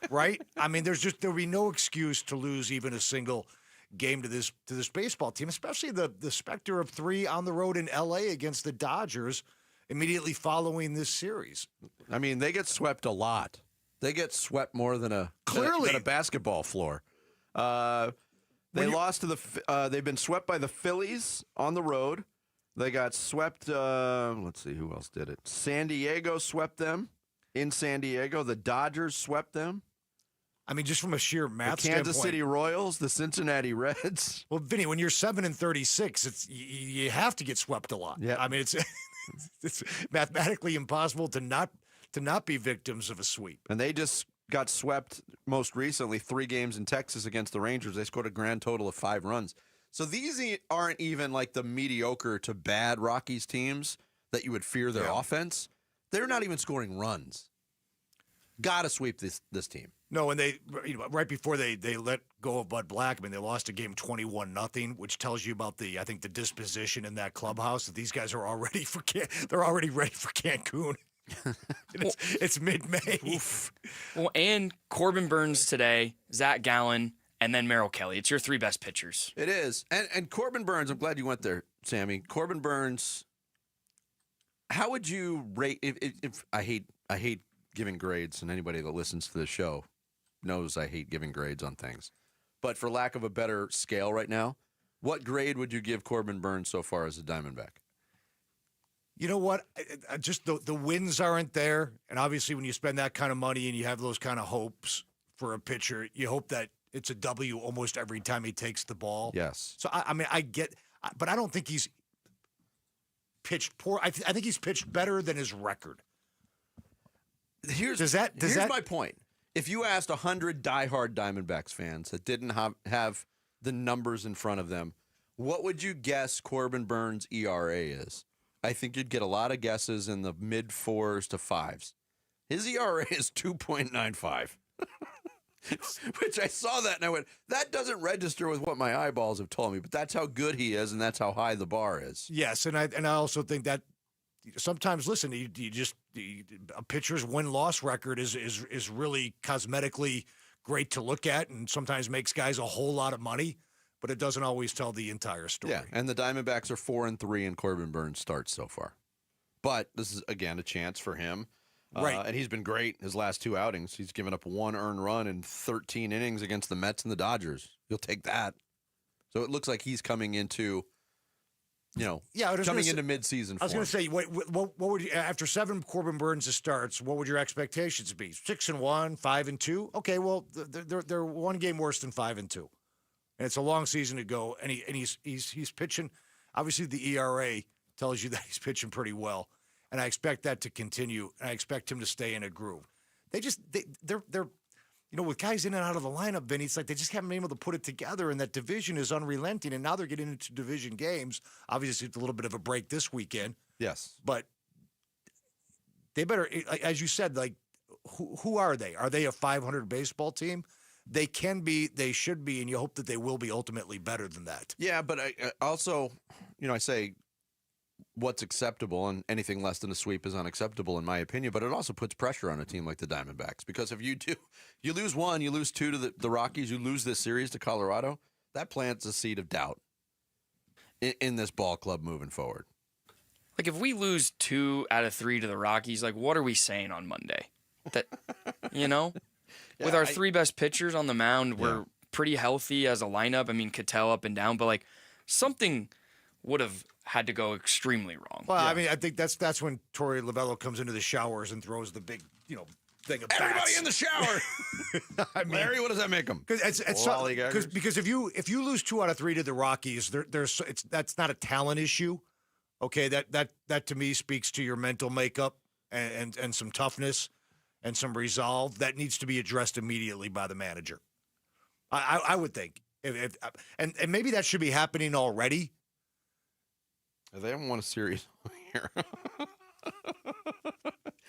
right? I mean, there'll be no excuse to lose even a single game to this baseball team, especially the specter of 3 on the road in L.A. against the Dodgers immediately following this series. I mean, they get swept a lot. They get swept more than a basketball floor. They lost to they've been swept by the Phillies on the road. They got swept. Let's see, who else did it? San Diego swept them in San Diego. The Dodgers swept them. I mean, just from a sheer math the Kansas standpoint. City Royals, the Cincinnati Reds. Well, Vinny, when you're 7-36, it's you have to get swept a lot. Yeah. I mean, it's mathematically impossible to not be victims of a sweep. And they just got swept most recently, 3 games in Texas against the Rangers. They scored a grand total of 5 runs. So these aren't even like the mediocre to bad Rockies teams that you would fear their offense. They're not even scoring runs. Got to sweep this team. No, and they right before they let go of Bud Black, I mean, they lost a game 21-0, which tells you about the disposition in that clubhouse that these guys are already they're already ready for Cancun. It's mid-May. Well, and Corbin Burns today, Zach Gallen, and then Merrill Kelly. It's your 3 best pitchers. It is. And Corbin Burns, I'm glad you went there, Sammy. Corbin Burns, how would you rate if I hate giving grades, and anybody that listens to the show knows I hate giving grades on things. But for lack of a better scale right now, what grade would you give Corbin Burns so far as a Diamondback? You know what? Just the wins aren't there. And obviously when you spend that kind of money and you have those kind of hopes for a pitcher, you hope that it's a W almost every time he takes the ball. Yes. So, I mean, I get – but I don't think he's pitched poor. I think he's pitched better than his record. Here's my point. If you asked 100 diehard Diamondbacks fans that didn't have the numbers in front of them, what would you guess Corbin Burns' ERA is? I think you'd get a lot of guesses in the mid-4s to 5s. His ERA is 2.95, which I saw that and I went, that doesn't register with what my eyeballs have told me, but that's how good he is and that's how high the bar is. Yes, and I also think that sometimes, listen, a pitcher's win-loss record is really cosmetically great to look at and sometimes makes guys a whole lot of money, but it doesn't always tell the entire story. Yeah, and the Diamondbacks are 4-3 in Corbin Burns starts so far. But this is, again, a chance for him. Right. And he's been great his last 2 outings. He's given up 1 earned run in 13 innings against the Mets and the Dodgers. You'll take that. So it looks like he's coming into... coming into midseason. I was going to say, what would you, after 7 Corbin Burns starts, what would your expectations be? 6-1, 5-2. Okay, well, they're 1 game worse than 5-2, and it's a long season to go. And he's pitching. Obviously, the ERA tells you that he's pitching pretty well, and I expect that to continue. And I expect him to stay in a groove. They're with guys in and out of the lineup, Vinny, it's like they just haven't been able to put it together, and that division is unrelenting, and now they're getting into division games. Obviously, it's a little bit of a break this weekend. Yes. But they better, as you said, like, who are they? Are they a 500 baseball team? They can be, they should be, and you hope that they will be ultimately better than that. Yeah, but I also, I say what's acceptable, and anything less than a sweep is unacceptable in my opinion, but it also puts pressure on a team like the Diamondbacks, because if you lose 1, you lose 2 to the Rockies, you lose this series to Colorado, that plants a seed of doubt in this ball club moving forward. Like, if we lose 2 out of 3 to the Rockies, like, what are we saying on Monday? That, with our 3 best pitchers on the mound, we're pretty healthy as a lineup. I mean, Cattell up and down, but like, something would have had to go extremely wrong. Well, I mean, I think that's when Torey Lovello comes into the showers and throws the big, thing of bats. Everybody in the shower. I mean, Larry, what does that make them? Because if you lose 2 out of 3 to the Rockies, that's not a talent issue. Okay, that to me speaks to your mental makeup and some toughness and some resolve that needs to be addressed immediately by the manager. I would think, and maybe that should be happening already. They haven't won a series here.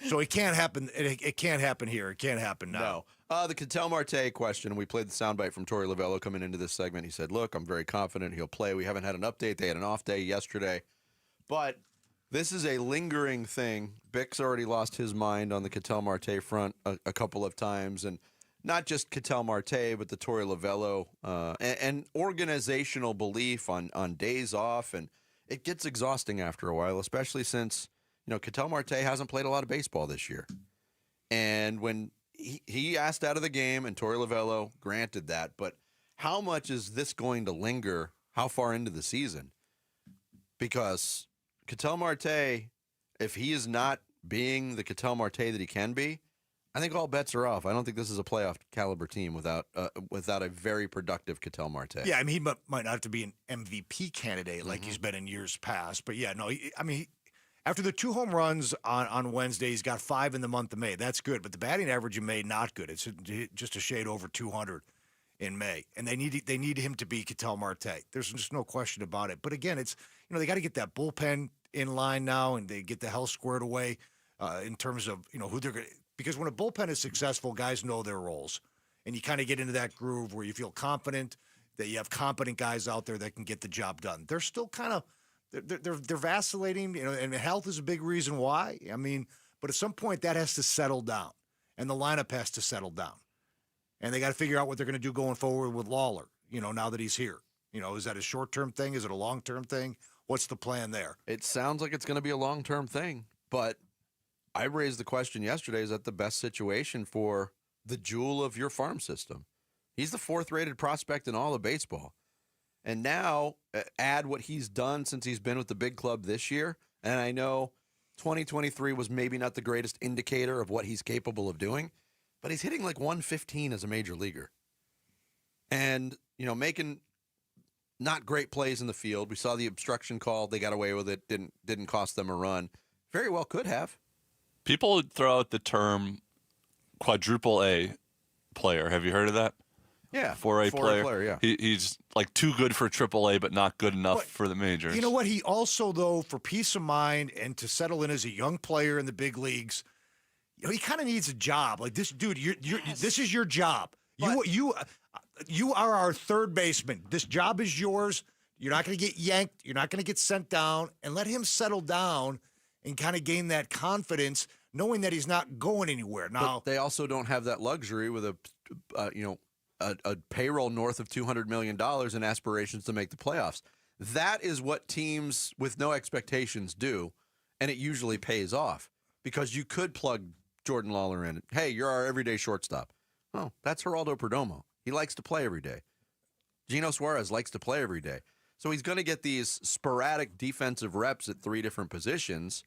So it can't happen. It can't happen here. It can't happen now. No. The Cattell Marte question, we played the soundbite from Torey Lovello coming into this segment. He said, look, I'm very confident he'll play. We haven't had an update. They had an off day yesterday. But this is a lingering thing. Bick's already lost his mind on the Cattell Marte front a couple of times. And not just Cattell Marte, but the Torey Lovello and organizational belief on days off. And it gets exhausting after a while, especially since, Cattell Marte hasn't played a lot of baseball this year. And when he asked out of the game, and Torey Lovello granted that, but how much is this going to linger? How far into the season? Because Ketel Marte, if he is not being the Ketel Marte that he can be, I think all bets are off. I don't think this is a playoff caliber team without a very productive Ketel Marte. Yeah, I mean, he might not have to be an MVP candidate like he's been in years past. But yeah, no, after the 2 home runs on Wednesday, he's got 5 in the month of May. That's good. But the batting average in May, not good. It's just a shade over 200 in May. And they need him to be Ketel Marte. There's just no question about it. But again, it's, they got to get that bullpen in line now, and they get the hell squared away in terms of, who they're going to. Because when a bullpen is successful, guys know their roles. And you kind of get into that groove where you feel confident that you have competent guys out there that can get the job done. They're still kind of they're vacillating, and health is a big reason why. I mean, but at some point that has to settle down, and the lineup has to settle down. And they got to figure out what they're going to do going forward with Lawler, now that he's here. Is that a short-term thing? Is it a long-term thing? What's the plan there? It sounds like it's going to be a long-term thing, but I raised the question yesterday, is that the best situation for the jewel of your farm system? He's the 4th-rated prospect in all of baseball. And now add what he's done since he's been with the big club this year. And I know 2023 was maybe not the greatest indicator of what he's capable of doing, but he's hitting like 115 as a major leaguer. And, making not great plays in the field. We saw the obstruction call. They got away with it. Didn't cost them a run. Very well could have. People would throw out the term quadruple A player. Have you heard of that? Yeah. 4A player. Yeah. He's like too good for triple A, but not good enough for the majors. You know what? He also, though, for peace of mind and to settle in as a young player in the big leagues, he kind of needs a job. Like this, dude. This is your job. You are our third baseman. This job is yours. You're not going to get yanked. You're not going to get sent down. And let him settle down and kind of gain that confidence, knowing that he's not going anywhere. Now, but they also don't have that luxury with a payroll north of $200 million and aspirations to make the playoffs. That is what teams with no expectations do, and it usually pays off because you could plug Jordan Lawler in. Hey, you're our everyday shortstop. Oh, that's Geraldo Perdomo. He likes to play every day. Gino Suarez likes to play every day. So he's going to get these sporadic defensive reps at 3 different positions.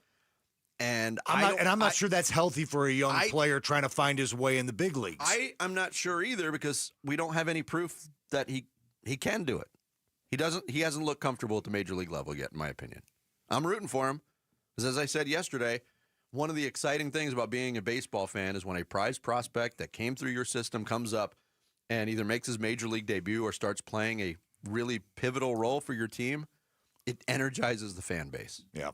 And I'm not sure that's healthy for a young player trying to find his way in the big leagues. I'm not sure either because we don't have any proof that he can do it. He hasn't looked comfortable at the major league level yet, in my opinion. I'm rooting for him because, as I said yesterday, one of the exciting things about being a baseball fan is when a prized prospect that came through your system comes up and either makes his major league debut or starts playing a really pivotal role for your team. It energizes the fan base. Yeah.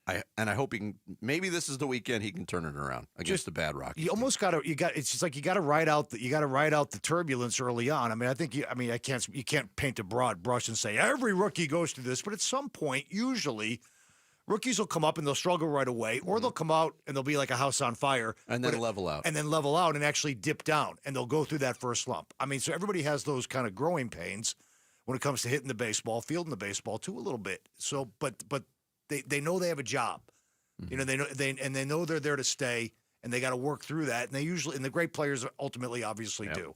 I hope he can. Maybe this is the weekend he can turn it around against the bad Rockies. You almost got to. It's just like you got to ride out the turbulence early on. I mean, I can't. You can't paint a broad brush and say every rookie goes through this, but at some point, usually, rookies will come up and they'll struggle right away, or they'll come out and they'll be like a house on fire, and then level out, and actually dip down, and they'll go through that first slump. I mean, so everybody has those kind of growing pains when it comes to hitting the baseball, fielding the baseball too, a little bit. So, but. They know they have a job, they know they're there to stay, and they got to work through that. And the great players ultimately, obviously, do.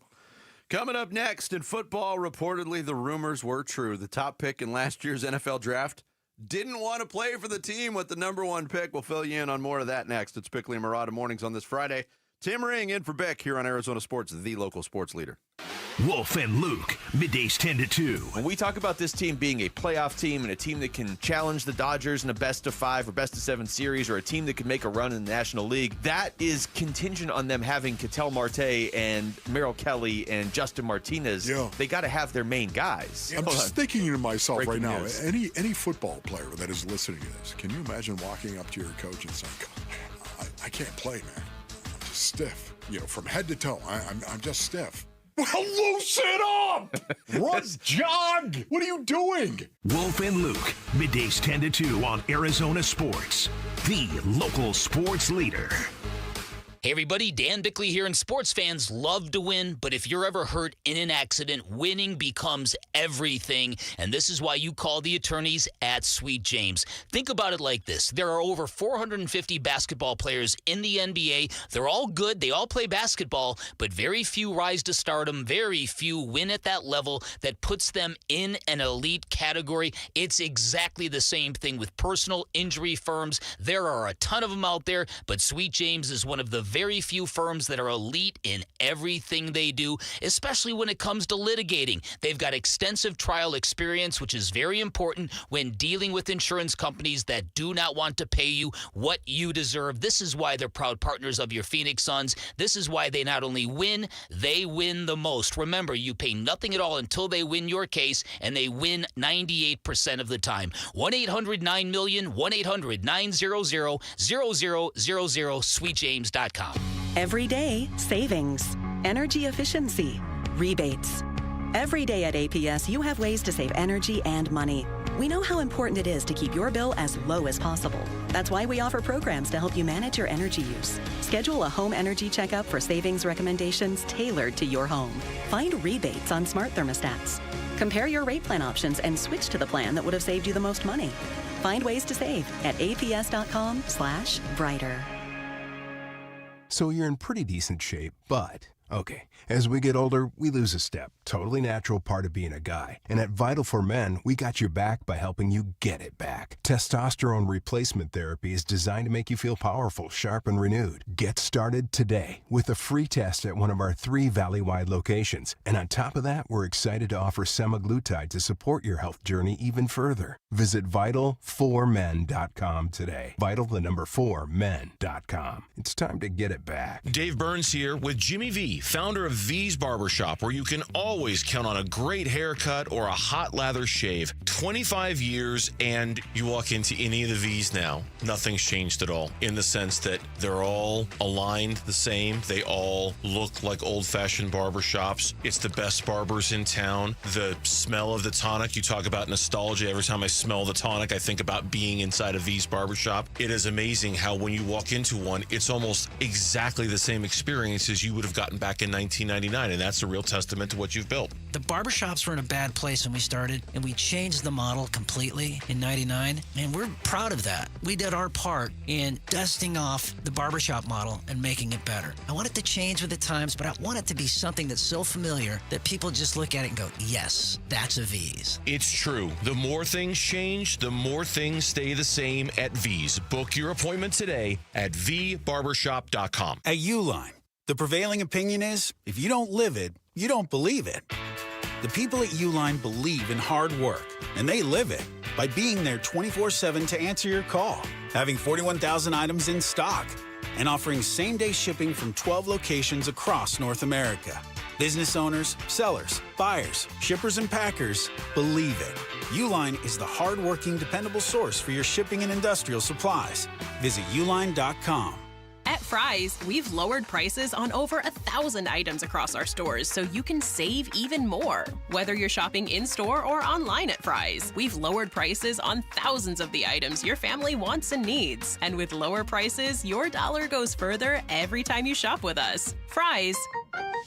Coming up next in football, reportedly the rumors were true. The top pick in last year's NFL draft didn't want to play for the team with the number 1 pick. We'll fill you in on more of that next. It's Bickley and Murata mornings on this Friday. Tim Ring in for Bick here on Arizona Sports, the local sports leader. Wolf and Luke, middays 10 to 2. When we talk about this team being a playoff team and a team that can challenge the Dodgers in a best-of-5 or best-of-7 series, or a team that can make a run in the National League, that is contingent on them having Ketel Marte and Merrill Kelly and Justin Martinez. Yeah. They got to have their main guys. I'm just thinking to myself Breaking right now, news. any football player that is listening to this, can you imagine walking up to your coach and saying, Coach, I can't play, man. I'm just stiff. From head to toe, I'm just stiff. Well, loosen up! Run, jog! What are you doing? Wolf and Luke, middays 10 to 2 on Arizona Sports, the local sports leader. Hey everybody, Dan Bickley here, and sports fans love to win, but if you're ever hurt in an accident, winning becomes everything, and this is why you call the attorneys at Sweet James. Think about it like this. There are over 450 basketball players in the NBA. They're all good, they all play basketball, but very few rise to stardom, very few win at that level that puts them in an elite category. It's exactly the same thing with personal injury firms. There are a ton of them out there, but Sweet James is one of the very few firms that are elite in everything they do, especially when it comes to litigating. They've got extensive trial experience, which is very important when dealing with insurance companies that do not want to pay you what you deserve. This is why they're proud partners of your Phoenix Suns. This is why they not only win, they win the most. Remember, you pay nothing at all until they win your case, and they win 98% of the time. 1-800-9-MILLION, 1-800-900-0000, sweetjames.com. Every day, savings, energy efficiency, rebates. Every day at APS, you have ways to save energy and money. We know how important it is to keep your bill as low as possible. That's why we offer programs to help you manage your energy use. Schedule a home energy checkup for savings recommendations tailored to your home. Find rebates on smart thermostats. Compare your rate plan options and switch to the plan that would have saved you the most money. Find ways to save at aps.com/brighter. So you're in pretty decent shape, but okay, as we get older, we lose a step. Totally natural part of being a guy. And at Vital for Men, we got your back by helping you get it back. Testosterone replacement therapy is designed to make you feel powerful, sharp, and renewed. Get started today with a free test at one of our 3 Valley-wide locations. And on top of that, we're excited to offer semaglutide to support your health journey even further. Visit Vital4Men.com today. Vital4Men.com. It's time to get it back. Dave Burns here with Jimmy V, founder of V's Barbershop, where you can always count on a great haircut or a hot lather shave. 25 years, and you walk into any of the V's now, nothing's changed at all, in the sense that they're all aligned the same. They all look like old-fashioned barbershops. It's the best barbers in town. The smell of the tonic, you talk about nostalgia. Every time I smell the tonic, I think about being inside a V's Barbershop. It is amazing how when you walk into one, it's almost exactly the same experience as you would have gotten back in 1999, and that's a real testament to what you've built. The barbershops were in a bad place when we started, and we changed the model completely in 99, and we're proud of that. We did our part in dusting off the barbershop model and making it better. I want it to change with the times, but I want it to be something that's so familiar that people just look at it and go, yes, that's a V's. It's true. The more things change, the more things stay the same at V's. Book your appointment today at vbarbershop.com. At Uline, the prevailing opinion is, if you don't live it, you don't believe it. The people at Uline believe in hard work, and they live it by being there 24/7 to answer your call, having 41,000 items in stock, and offering same-day shipping from 12 locations across North America. Business owners, sellers, buyers, shippers, and packers believe it. Uline is the hard-working, dependable source for your shipping and industrial supplies. Visit uline.com. At Fry's, we've lowered prices on over 1,000 items across our stores so you can save even more. Whether you're shopping in-store or online at Fry's, we've lowered prices on thousands of the items your family wants and needs. And with lower prices, your dollar goes further every time you shop with us. Fry's,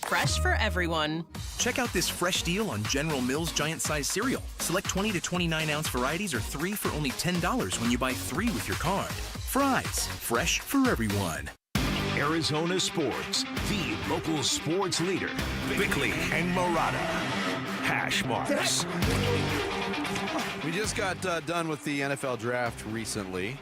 fresh for everyone. Check out this fresh deal on General Mills Giant Size cereal. Select 20 to 29-ounce varieties or 3 for only $10 when you buy 3 with your card. Fry's, fresh for everyone. Arizona Sports, the local sports leader. Bickley and Murata. Hash marks. We just got done with the NFL draft recently.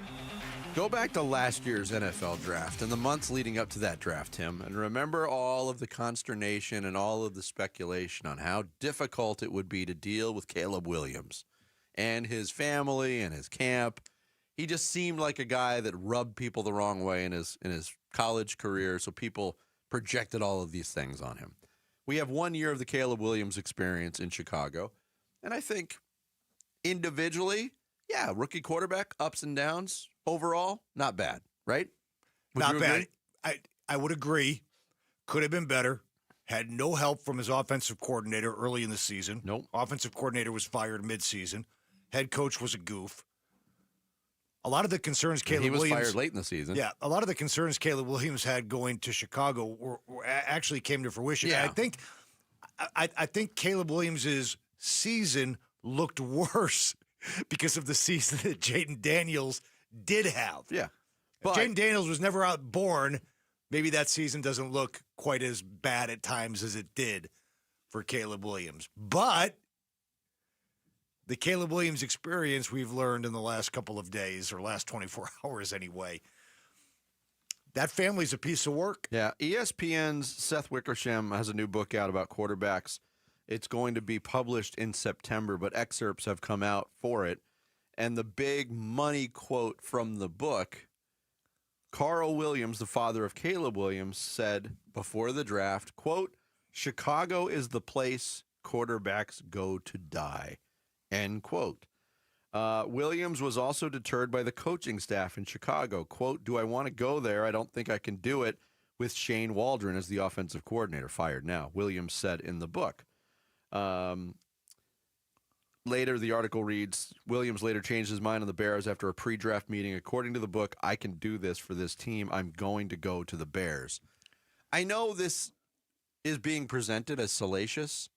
Go back to last year's NFL draft and the months leading up to that draft, Tim, and remember all of the consternation and all of the speculation on how difficult it would be to deal with Caleb Williams and his family and his camp. He just seemed like a guy that rubbed people the wrong way in his college career, so people projected all of these things on him. We have 1 year of the Caleb Williams experience in Chicago, and I think individually, yeah, rookie quarterback, ups and downs. Overall, not bad, right? Not bad. I would agree. Could have been better. Had no help from his offensive coordinator early in the season. Nope. Offensive coordinator was fired midseason. Head coach was a goof. A lot of the concerns Caleb Williams... He was fired late in the season. Yeah, a lot of the concerns Caleb Williams had going to Chicago were actually came to fruition. Yeah. And I think Caleb Williams' season looked worse because of the season that Jaden Daniels did have. Yeah. But Jaden Daniels was never outborn. Maybe that season doesn't look quite as bad at times as it did for Caleb Williams. But the Caleb Williams experience we've learned in the last couple of days, or last 24 hours anyway, that family's a piece of work. Yeah. ESPN's Seth Wickersham has a new book out about quarterbacks. It's going to be published in September, but excerpts have come out for it. And the big money quote from the book, Carl Williams, the father of Caleb Williams, said before the draft, quote, "Chicago is the place quarterbacks go to die," end quote. Williams was also deterred by the coaching staff in Chicago. Quote, "Do I want to go there? I don't think I can do it with Shane Waldron as the offensive coordinator, fired now," Williams said in the book. Later, the article reads, Williams later changed his mind on the Bears after a pre-draft meeting. According to the book, "I can do this for this team. I'm going to go to the Bears." I know this is being presented as salacious.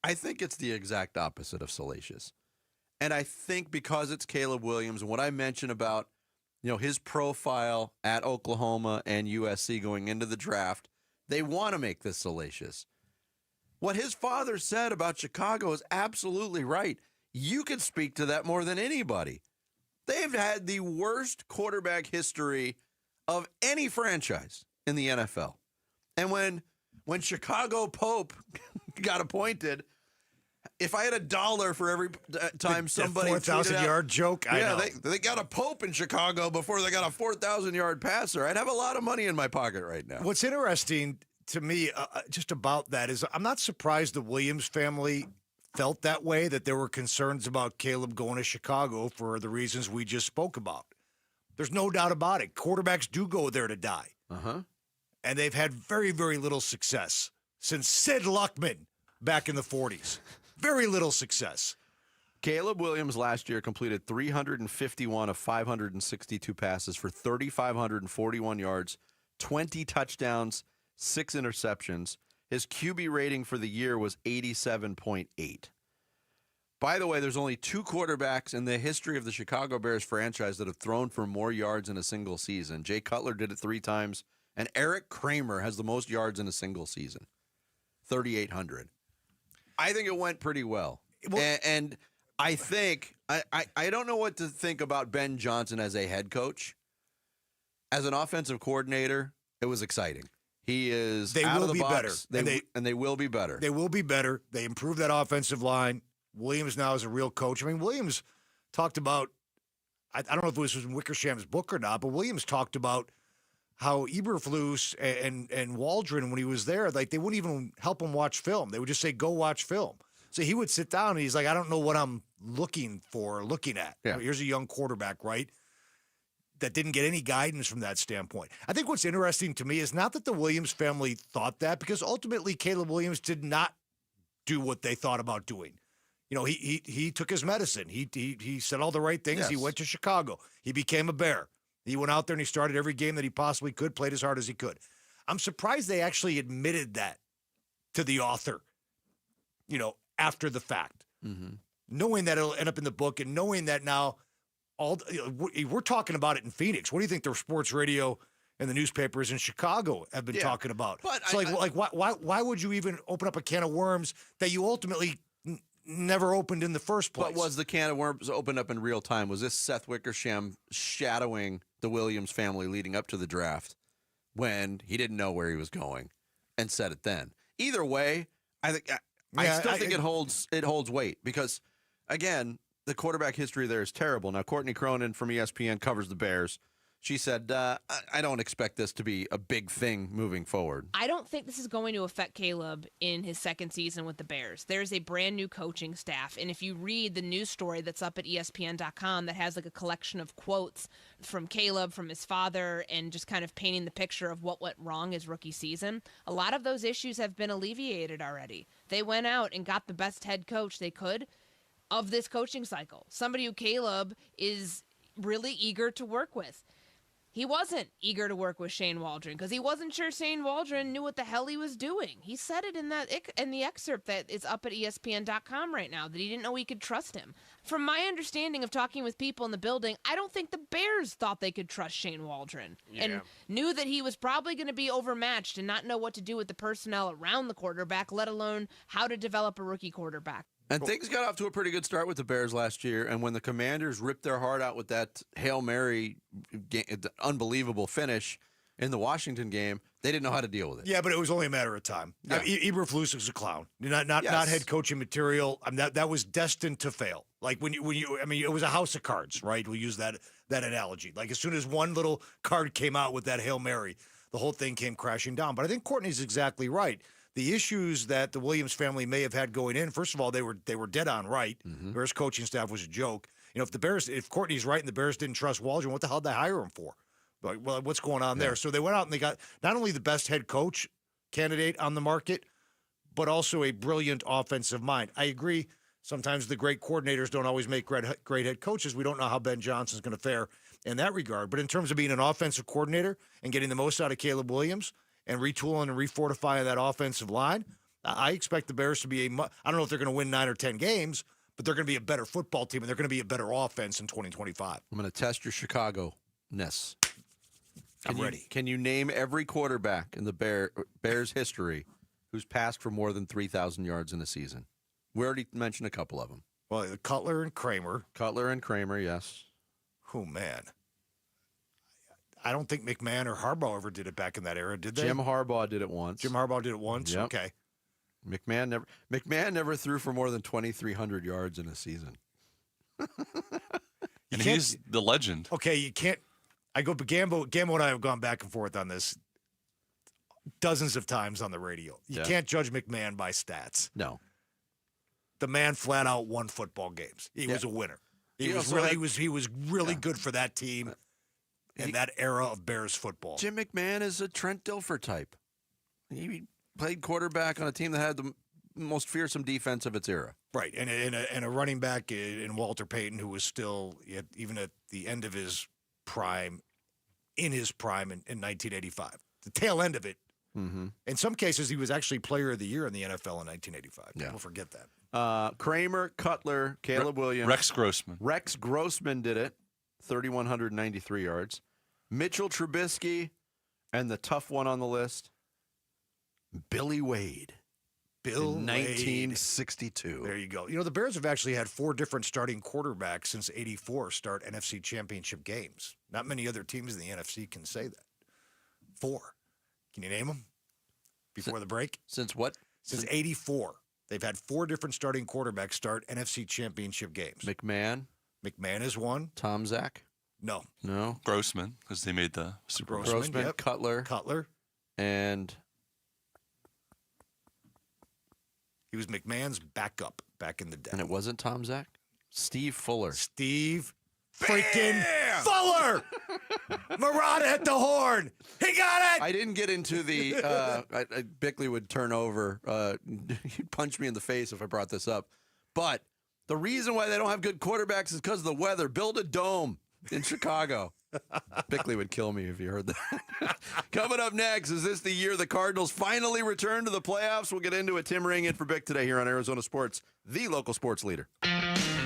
I think it's the exact opposite of salacious. And I think because it's Caleb Williams and what I mentioned about, his profile at Oklahoma and USC going into the draft, they want to make this salacious. What his father said about Chicago is absolutely right. You can speak to that more than anybody. They've had the worst quarterback history of any franchise in the NFL. And when Chicago Pope got appointed, if I had $1 for every time somebody 4,000-yard joke, I know. They got a Pope in Chicago before they got a 4,000-yard passer. I'd have a lot of money in my pocket right now. What's interesting to me just about that is I'm not surprised the Williams family felt that way, that there were concerns about Caleb going to Chicago for the reasons we just spoke about. There's no doubt about it. Quarterbacks do go there to die. Uh-huh. And they've had very, very little success since Sid Luckman back in the 40s. Very little success. Caleb Williams last year completed 351 of 562 passes for 3,541 yards, 20 touchdowns, 6 interceptions. His QB rating for the year was 87.8. By the way, there's only 2 quarterbacks in the history of the Chicago Bears franchise that have thrown for more yards in a single season. Jay Cutler did it 3 times, and Eric Kramer has the most yards in a single season, 3,800. I think it went pretty well. And I think, I don't know what to think about Ben Johnson as a head coach. As an offensive coordinator, it was exciting. He is out of the box. And they will be better. They will be better. They improved that offensive line. Williams now is a real coach. I mean, Williams talked about, I don't know if it was in Wickersham's book or not, but Williams talked about how Eberflus and Waldron, when he was there, like they wouldn't even help him watch film. They would just say, "Go watch film." So he would sit down and he's like, "I don't know what I'm looking at." Yeah. Here's a young quarterback, right? That didn't get any guidance from that standpoint. I think what's interesting to me is not that the Williams family thought that, because ultimately Caleb Williams did not do what they thought about doing. He took his medicine. He said all the right things. Yes. He went to Chicago. He became a Bear. He went out there and he started every game that he possibly could, played as hard as he could. I'm surprised they actually admitted that to the author, after the fact. Mm-hmm. Knowing that it'll end up in the book and knowing that now we're talking about it in Phoenix. What do you think the sports radio and the newspapers in Chicago have been talking about? But so why would you even open up a can of worms that you ultimately never opened in the first place? But was the can of worms opened up in real time? Was this Seth Wickersham shadowing the Williams family leading up to the draft when he didn't know where he was going and said it then? Either way, I think I still think it holds weight because, again, the quarterback history there is terrible. Now, Courtney Cronin from ESPN covers the Bears. She said, I don't expect this to be a big thing moving forward. I don't think this is going to affect Caleb in his second season with the Bears. There's a brand new coaching staff. And if you read the news story that's up at ESPN.com that has like a collection of quotes from Caleb, from his father, and just kind of painting the picture of what went wrong his rookie season, a lot of those issues have been alleviated already. They went out and got the best head coach they could of this coaching cycle. Somebody who Caleb is really eager to work with. He wasn't eager to work with Shane Waldron because he wasn't sure Shane Waldron knew what the hell he was doing. He said it in the excerpt that is up at ESPN.com right now, that he didn't know he could trust him. From my understanding of talking with people in the building, I don't think the Bears thought they could trust Shane Waldron and knew that he was probably going to be overmatched and not know what to do with the personnel around the quarterback, let alone how to develop a rookie quarterback. And things got off to a pretty good start with the Bears last year. And when the Commanders ripped their heart out with that Hail Mary unbelievable finish in the Washington game, they didn't know how to deal with it. Yeah, but it was only a matter of time. Yeah. Eberflus is a clown. Not head coaching material. I mean, that was destined to fail. Like when you it was a house of cards, right? We'll use that analogy. Like as soon as one little card came out with that Hail Mary, the whole thing came crashing down. But I think Courtney's exactly right. The issues that the Williams family may have had going in, first of all, they were dead on right. The Bears coaching staff was a joke. If Courtney's right and the Bears didn't trust Waldron, what the hell did they hire him for? Like, well, what's going on there? So they went out and they got not only the best head coach candidate on the market, but also a brilliant offensive mind. I agree. Sometimes the great coordinators don't always make great head coaches. We don't know how Ben Johnson's going to fare in that regard. But in terms of being an offensive coordinator and getting the most out of Caleb Williams and retooling and refortifying that offensive line, I expect the Bears to be I don't know if they're going to win 9 or 10 games, but they're going to be a better football team and they're going to be a better offense in 2025. I'm going to test your Chicago-ness. I'm ready. Can you name every quarterback in the Bears history who's passed for more than 3,000 yards in a season? We already mentioned a couple of them. Well, Cutler and Kramer. Yes. Oh, man. I don't think McMahon or Harbaugh ever did it back in that era, did they? Jim Harbaugh did it once. Yep. Okay. McMahon never threw for more than 2,300 yards in a season. And he's the legend. Okay, you can't. Gambo and I have gone back and forth on this dozens of times on the radio. You can't judge McMahon by stats. No. The man flat out won football games. He was a winner. He was really good for that team in that era of Bears football. Jim McMahon is a Trent Dilfer type. He played quarterback on a team that had the most fearsome defense of its era. Right, and a running back in Walter Payton, who was still, even at the end of his prime, in 1985. The tail end of it. Mm-hmm. In some cases, he was actually player of the year in the NFL in 1985. People forget that. Kramer, Cutler, Caleb Williams. Rex Grossman. Rex Grossman did it, 3,193 yards. Mitchell Trubisky, and the tough one on the list, Billy Wade. In 1962. There you go. The Bears have actually had 4 different starting quarterbacks since '84 start NFC championship games. Not many other teams in the NFC can say that. 4. Can you name them before the break? Since what? Since '84. They've had 4 different starting quarterbacks start NFC championship games. McMahon is one. Tom Zach? No. Grossman, because they made the Super Bowl. Grossman, yep. Cutler. And he was McMahon's backup back in the day. And it wasn't Tom Zach? Steve Fuller. Steve freaking Fuller! Murata at the horn. He got it! I didn't get into the Bickley would turn over. He'd punch me in the face if I brought this up. But the reason why they don't have good quarterbacks is because of the weather. Build a dome in Chicago. Bickley would kill me if he heard that. Coming up next, is this the year the Cardinals finally return to the playoffs? We'll get into it. Tim Ring in for Bick today here on Arizona Sports, the local sports leader.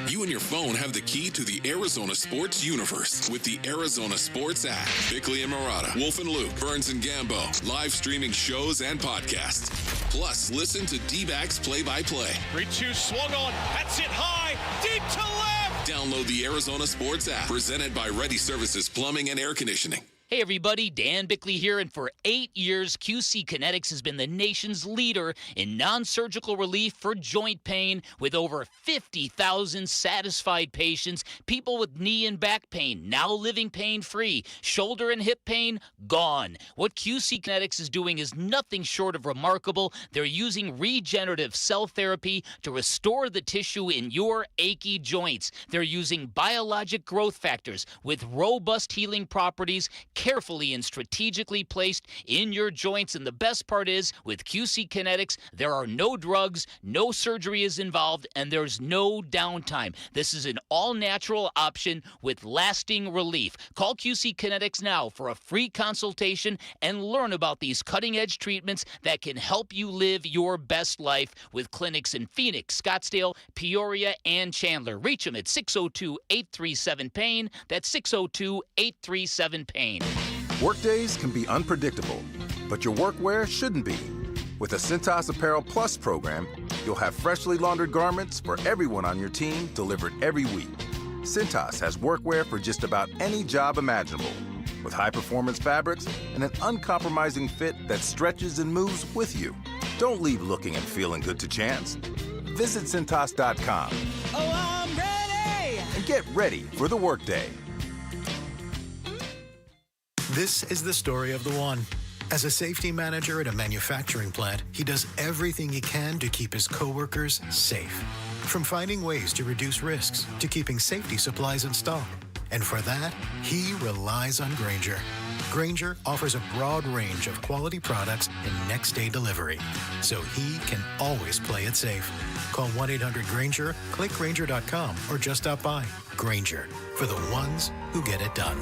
You and your phone have the key to the Arizona sports universe with the Arizona Sports app. Bickley and Murata, Wolf and Luke, Burns and Gambo, live streaming shows and podcasts. Plus, listen to D-backs play-by-play. 3-2 swung on. That's it high. Deep to left. Download the Arizona Sports app, presented by Ready Services Plumbing and Air Conditioning. Hey everybody, Dan Bickley here, and for 8 years, QC Kinetics has been the nation's leader in non-surgical relief for joint pain with over 50,000 satisfied patients, people with knee and back pain now living pain-free, shoulder and hip pain gone. What QC Kinetics is doing is nothing short of remarkable. They're using regenerative cell therapy to restore the tissue in your achy joints. They're using biologic growth factors with robust healing properties, carefully and strategically placed in your joints. And the best part is, with QC Kinetics, there are no drugs, no surgery is involved, and there's no downtime. This is an all-natural option with lasting relief. Call QC Kinetics now for a free consultation and learn about these cutting-edge treatments that can help you live your best life, with clinics in Phoenix, Scottsdale, Peoria, and Chandler. Reach them at 602-837-PAIN. That's 602-837-PAIN. Workdays can be unpredictable, but your workwear shouldn't be. With the Cintas Apparel Plus program, you'll have freshly laundered garments for everyone on your team delivered every week. Cintas has workwear for just about any job imaginable, with high-performance fabrics and an uncompromising fit that stretches and moves with you. Don't leave looking and feeling good to chance. Visit Cintas.com. Oh, I'm ready! And get ready for the workday. This is the story of the one. As a safety manager at a manufacturing plant, he does everything he can to keep his coworkers safe. From finding ways to reduce risks to keeping safety supplies in stock. And for that, he relies on Grainger. Grainger offers a broad range of quality products and next-day delivery, so he can always play it safe. Call 1-800-GRAINGER, click Grainger.com, or just stop by. Grainger, for the ones who get it done.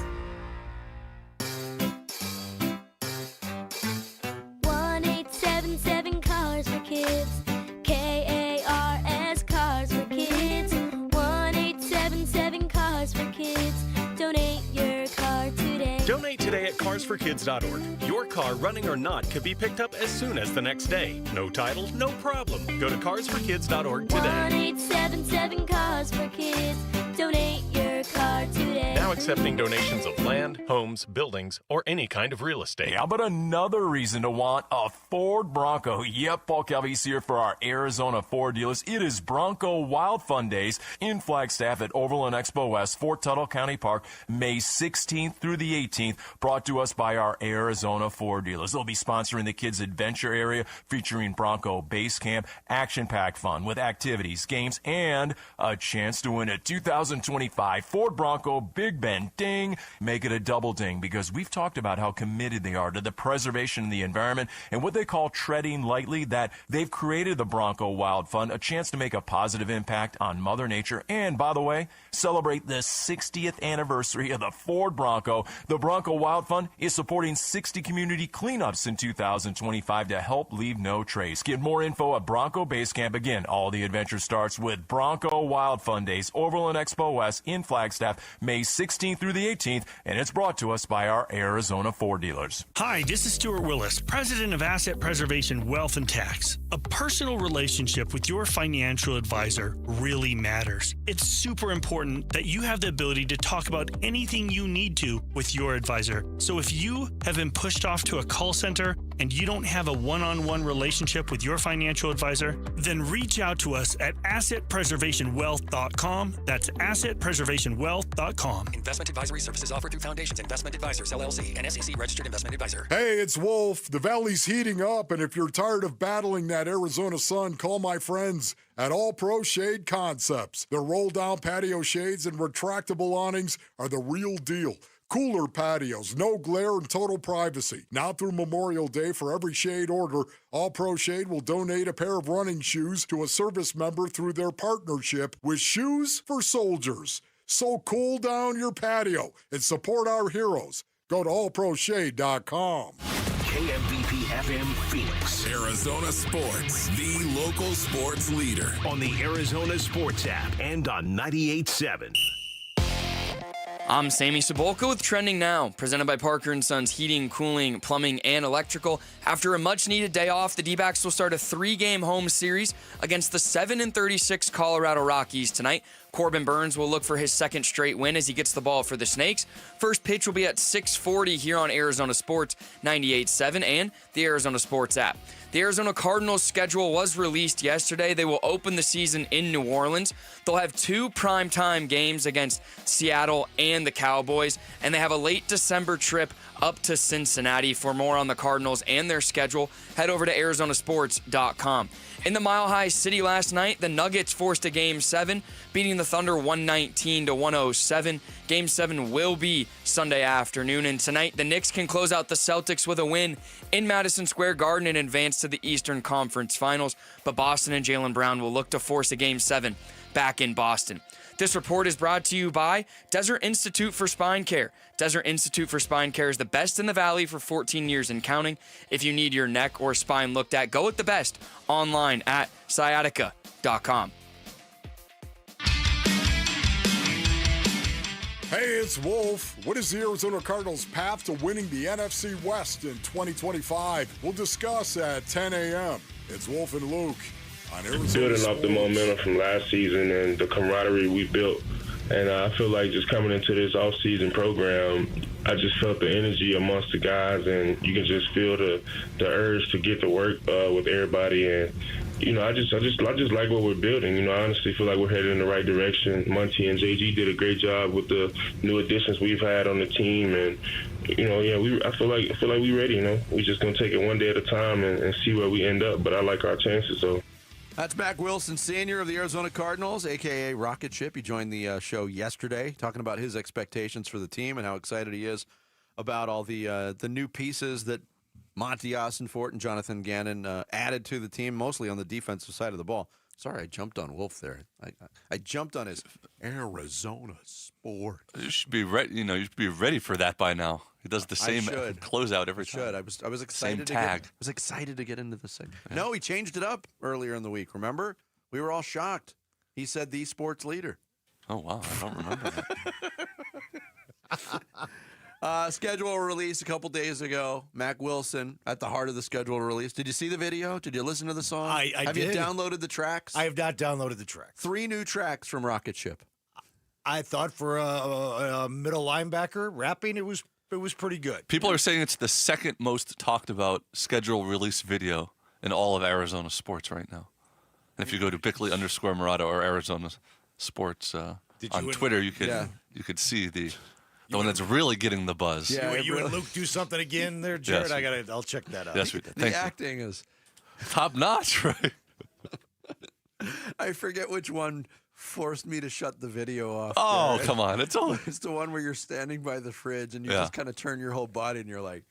1-877-CARS for kids. KARS, Cars for kids. 1-877-CARS for kids. Donate your car today. Donate today at carsforkids.org. Your car, running or not, could be picked up as soon as the next day. No title, no problem. Go to carsforkids.org today. 1-877-CARS for kids. Donate your car today. Now accepting donations of land, homes, buildings, or any kind of real estate. How about another reason to want a Ford Bronco? Yep, Paul Calvese here for our Arizona Ford dealers. It is Bronco Wild Fun Days in Flagstaff at Overland Expo West, Fort Tuttle County Park, May 16th through the 18th, brought to us by our Arizona Ford dealers. They'll be sponsoring the Kids Adventure Area, featuring Bronco Base Camp, action-packed fun with activities, games, and a chance to win a 2025 Ford Bronco Big Bend Ding. Make it a double ding, because we've talked about how committed they are to the preservation of the environment and what they call treading lightly, that they've created the Bronco Wild Fun, a chance to make a positive impact on Mother Nature, and, by the way, celebrate the 60th anniversary of the Ford Bronco. The Bronco Wild Fun is supporting 60 community cleanups in 2025 to help leave no trace. Get more info at Bronco Base Camp. Again, all the adventure starts with Bronco Wild Fun Days, Overland Expo West in Flagstaff, May 16th through the 18th, and it's brought to us by our Arizona Ford dealers. Hi, this is Stuart Willis, President of Asset Preservation Wealth and Tax. A personal relationship with your financial advisor really matters. It's super important that you have the ability to talk about anything you need to with your advisor. So if you have been pushed off to a call center and you don't have a one-on-one relationship with your financial advisor, then reach out to us at assetpreservationwealth.com. That's assetpreservationwealth.com. Investment advisory services offered through Foundations Investment Advisors, LLC, and SEC registered investment advisor. Hey, it's Wolf. The valley's heating up, and if you're tired of battling that Arizona sun, call my friends at All Pro Shade Concepts. Their roll-down patio shades and retractable awnings are the real deal. Cooler patios, no glare, and total privacy. Now through Memorial Day, for every shade order, All Pro Shade will donate a pair of running shoes to a service member through their partnership with Shoes for Soldiers. So cool down your patio and support our heroes. Go to allproshade.com. KMVP FM Phoenix. Arizona Sports, the local sports leader. On the Arizona Sports app and on 98.7. I'm Sammy Cebulka with Trending Now, presented by Parker & Sons Heating, Cooling, Plumbing, and Electrical. After a much-needed day off, the D-backs will start a 3-game home series against the 7-36 Colorado Rockies tonight. Corbin Burns will look for his second straight win as he gets the ball for the Snakes. First pitch will be at 6:40 here on Arizona Sports 98.7 and the Arizona Sports app. The Arizona Cardinals' schedule was released yesterday. They will open the season in New Orleans. They'll have 2 primetime games against Seattle and the Cowboys, and they have a late December trip up to Cincinnati. For more on the Cardinals and their schedule, head over to arizonasports.com. In the Mile High City last night, the Nuggets forced a Game 7, beating the the Thunder 119-107. Game 7 will be Sunday afternoon. And tonight, the Knicks can close out the Celtics with a win in Madison Square Garden and advance to the Eastern Conference Finals. But Boston and Jaylen Brown will look to force a Game 7 back in Boston. This report is brought to you by Desert Institute for Spine Care. Desert Institute for Spine Care is the best in the Valley for 14 years and counting. If you need your neck or spine looked at, go with the best online at sciatica.com. Hey, it's Wolf. What is the Arizona Cardinals' path to winning the NFC West in 2025? We'll discuss at 10 a.m. It's Wolf and Luke on Arizona Building Sports. off the momentum from last season and the camaraderie we built. And I feel like just coming into this off-season program, I just felt the energy amongst the guys, and you can just feel the urge to get to work with everybody. And I just like what we're building. I honestly feel like we're headed in the right direction. Monty and JG did a great job with the new additions we've had on the team, and I feel like we're ready. We're just gonna take it one day at a time and see where we end up. But I like our chances. So. That's Mac Wilson, senior of the Arizona Cardinals, a.k.a. Rocket Ship. He joined the show yesterday, talking about his expectations for the team and how excited he is about all the new pieces that Monty Ossenfort and Jonathan Gannon added to the team, mostly on the defensive side of the ball. Sorry, I jumped on Wolf there. I jumped on his Arizona Sport. You should be ready. You should be ready for that by now. He does the same closeout every time. I was excited. Same tag. I was excited to get into this thing. Yeah. No, he changed it up earlier in the week. Remember, we were all shocked. He said the sports leader. Oh wow, I don't remember that. Schedule release a couple days ago. Mac Wilson at the heart of the schedule release. Did you see the video? Did you listen to the song? I Have did. you downloaded the tracks? I have not downloaded the tracks. 3 new tracks from Rocket Ship. I thought for a middle linebacker rapping, it was pretty good. People are saying it's the second most talked about schedule release video in all of Arizona sports right now. And if you go to Bickley_Murata or Arizona Sports on Twitter, you could see the one that's really getting the buzz. Yeah, you and Luke do something again there, Jared. Yes, I'll check that out. Yes, we did. The acting is top notch, right? I forget which one forced me to shut the video off. Oh, Jared. come on. It's the one where you're standing by the fridge and you just kind of turn your whole body and you're like,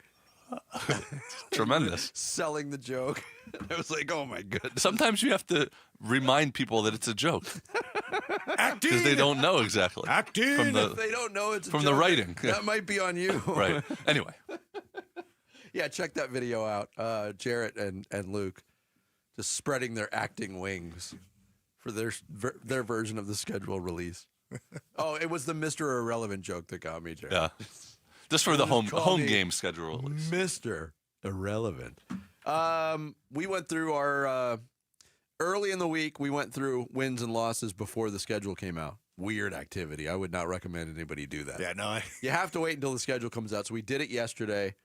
tremendous. Selling the joke. I was like, oh my goodness. Sometimes you have to remind people that it's a joke. Acting. Because they don't know exactly. Acting. If they don't know it's a from joke, the writing. That might be on you. Right. Anyway. Yeah, check that video out. Jarrett and Luke just spreading their acting wings for their version of the schedule release. Oh, it was the Mr. Irrelevant joke that got me, Jarrett. Yeah. Just for the home game schedule release. Mr. Irrelevant. We went through our early in the week. We went through wins and losses before the schedule came out. Weird activity. I would not recommend anybody do that. Yeah, no. You have to wait until the schedule comes out. So we did it yesterday.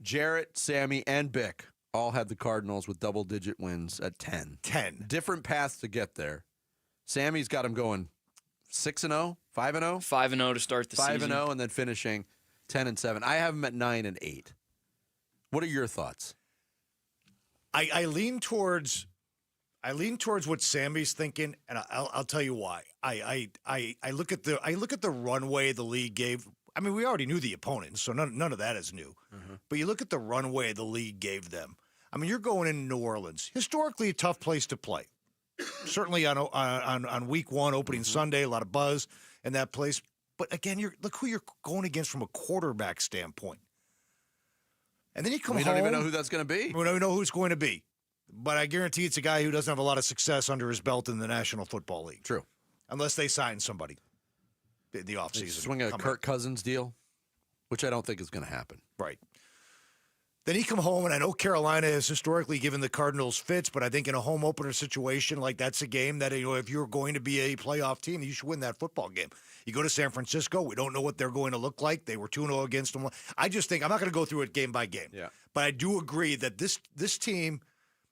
Jarrett, Sammy, and Bick all had the Cardinals with double-digit wins at 10. 10. Different paths to get there. Sammy's got them going 6-0, 5-0? 5-0 to start the season. 5-0 and then finishing 10-7. I have them at 9-8. What are your thoughts? I lean towards what Sammy's thinking, and I'll tell you why. I look at the runway the league gave. I mean, we already knew the opponents, so none of that is new. Mm-hmm. But you look at the runway the league gave them. I mean, you're going in New Orleans, historically a tough place to play. Certainly on week one, opening Sunday, a lot of buzz in that place. But again, look who you're going against from a quarterback standpoint. And then you come home. We don't even know who that's going to be. We don't know who it's going to be. But I guarantee it's a guy who doesn't have a lot of success under his belt in the National Football League. True. Unless they sign somebody in the offseason. Swing a Kirk Cousins deal, which I don't think is going to happen. Right. Then he come home, and I know Carolina has historically given the Cardinals fits, but I think in a home opener situation, like that's a game that, if you're going to be a playoff team, you should win that football game. You go to San Francisco, we don't know what they're going to look like. They were 2-0 against them. I just think, I'm not going to go through it game by game. Yeah. But I do agree that this team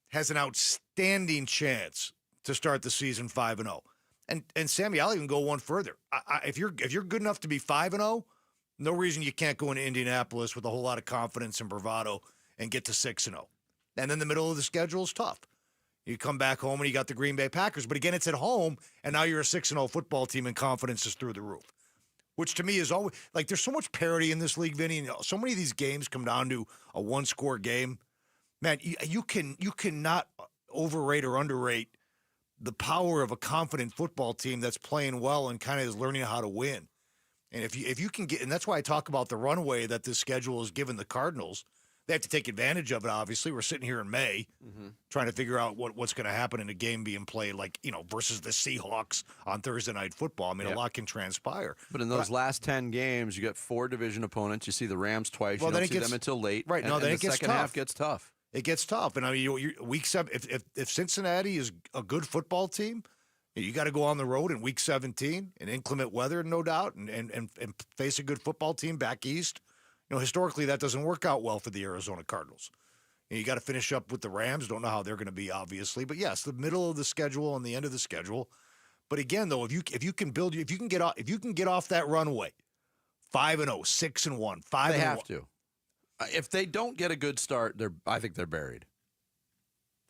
has an outstanding chance to start the season 5-0. And Sammy, I'll even go one further. If you're good enough to be 5-0, no reason you can't go into Indianapolis with a whole lot of confidence and bravado and get to 6-0. And then the middle of the schedule is tough. You come back home and you got the Green Bay Packers. But again, it's at home, and now you're a 6-0 football team, and confidence is through the roof. Which to me is always like there's so much parity in this league, Vinny. And so many of these games come down to a one-score game. Man, you cannot overrate or underrate the power of a confident football team that's playing well and kind of is learning how to win. And if you can get, and that's why I talk about the runway that this schedule has given the Cardinals. They have to take advantage of it, obviously. We're sitting here in May trying to figure out what's going to happen in a game being played, like, versus the Seahawks on Thursday Night Football. I mean, a lot can transpire. But in those last 10 games, you get 4 division opponents. You see the Rams twice. Well, you don't see them until late. Right. And then the second half gets tough. It gets tough. And, I mean, week 7, if Cincinnati is a good football team, you got to go on the road in week 17 in inclement weather, no doubt, and face a good football team back east. Historically, that doesn't work out well for the Arizona Cardinals. You got to finish up with the Rams. Don't know how they're going to be, obviously, but yes, the middle of the schedule and the end of the schedule. But again, though, if you can get off that runway, 5-0, 6-1, 5-1, they have to. If they don't get a good start, I think they're buried.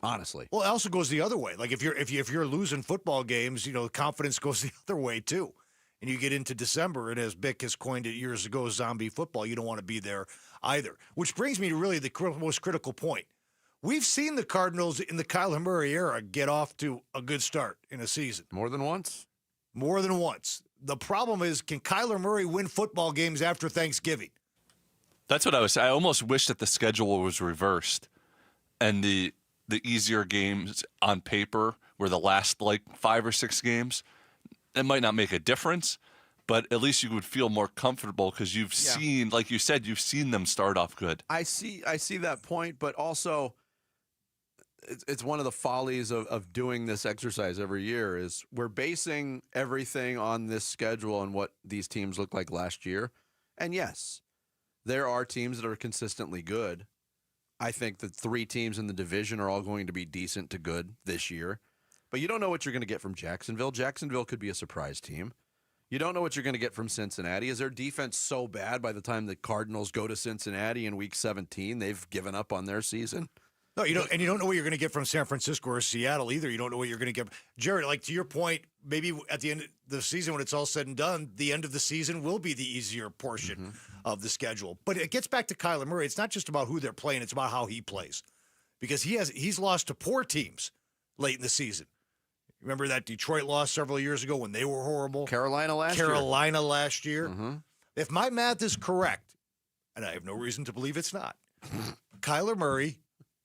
Honestly. Well, it also goes the other way. Like if you're losing football games, confidence goes the other way too. And you get into December, and as Bick has coined it years ago, zombie football, you don't want to be there either. Which brings me to really the most critical point. We've seen the Cardinals in the Kyler Murray era get off to a good start in a season. More than once? More than once. The problem is, can Kyler Murray win football games after Thanksgiving? That's what I was saying. I almost wish that the schedule was reversed and the easier games on paper were the last 5 or 6 games. It might not make a difference, but at least you would feel more comfortable because you've seen, like you said, you've seen them start off good. I see that point, but also it's one of the follies of doing this exercise every year is we're basing everything on this schedule and what these teams look like last year. And yes, there are teams that are consistently good. I think the 3 teams in the division are all going to be decent to good this year. But you don't know what you're going to get from Jacksonville. Jacksonville could be a surprise team. You don't know what you're going to get from Cincinnati. Is their defense so bad by the time the Cardinals go to Cincinnati in Week 17, they've given up on their season? No, you don't, and you don't know what you're going to get from San Francisco or Seattle either. You don't know what you're going to get. Jared, to your point, maybe at the end of the season when it's all said and done, the end of the season will be the easier portion of the schedule. But it gets back to Kyler Murray. It's not just about who they're playing. It's about how he plays. Because he's lost to poor teams late in the season. Remember that Detroit loss several years ago when they were horrible? Carolina last year. If my math is correct, and I have no reason to believe it's not, Kyler Murray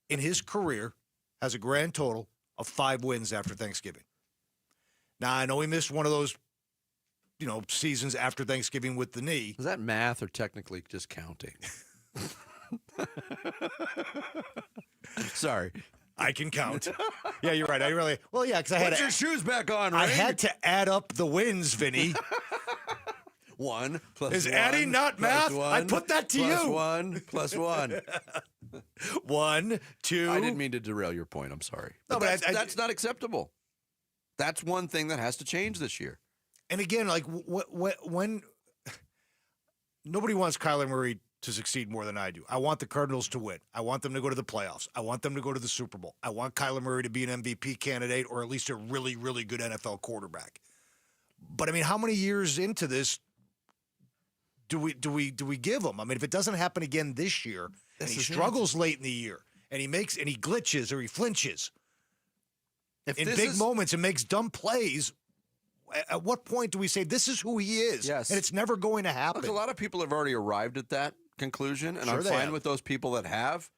in his career has a grand total of 5 wins after Thanksgiving. Now, I know he missed one of those, seasons after Thanksgiving with the knee. Is that math or technically just counting? Sorry. I can count. Yeah, you're right. Because I had your shoes back on, right? I had to add up the wins, Vinny. 1 plus is 1, adding not math? 1, I put that to plus you. 1 plus 1. 1, 2. I didn't mean to derail your point. I'm sorry. No, but that's not acceptable. That's one thing that has to change this year. And again, when nobody wants Kyler Murray to succeed more than I do. I want the Cardinals to win. I want them to go to the playoffs. I want them to go to the Super Bowl. I want Kyler Murray to be an MVP candidate or at least a really, really good NFL quarterback. But I mean, how many years into this do we give him? I mean, if it doesn't happen again this year, and he struggles late in the year, and he glitches or he flinches in big moments and makes dumb plays, at what point do we say this is who he is? Yes. And it's never going to happen. Look, a lot of people have already arrived at that conclusion, and I'm fine with those people that have.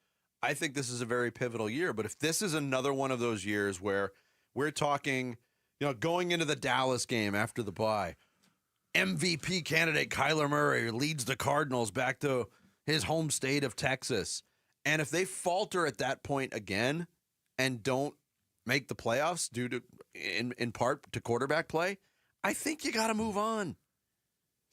I think this is a very pivotal year, but if this is another one of those years where we're talking, going into the Dallas game after the bye, MVP candidate Kyler Murray leads the Cardinals back to his home state of Texas, and if they falter at that point again and don't make the playoffs due to, in part, to quarterback play, I think you got to move on.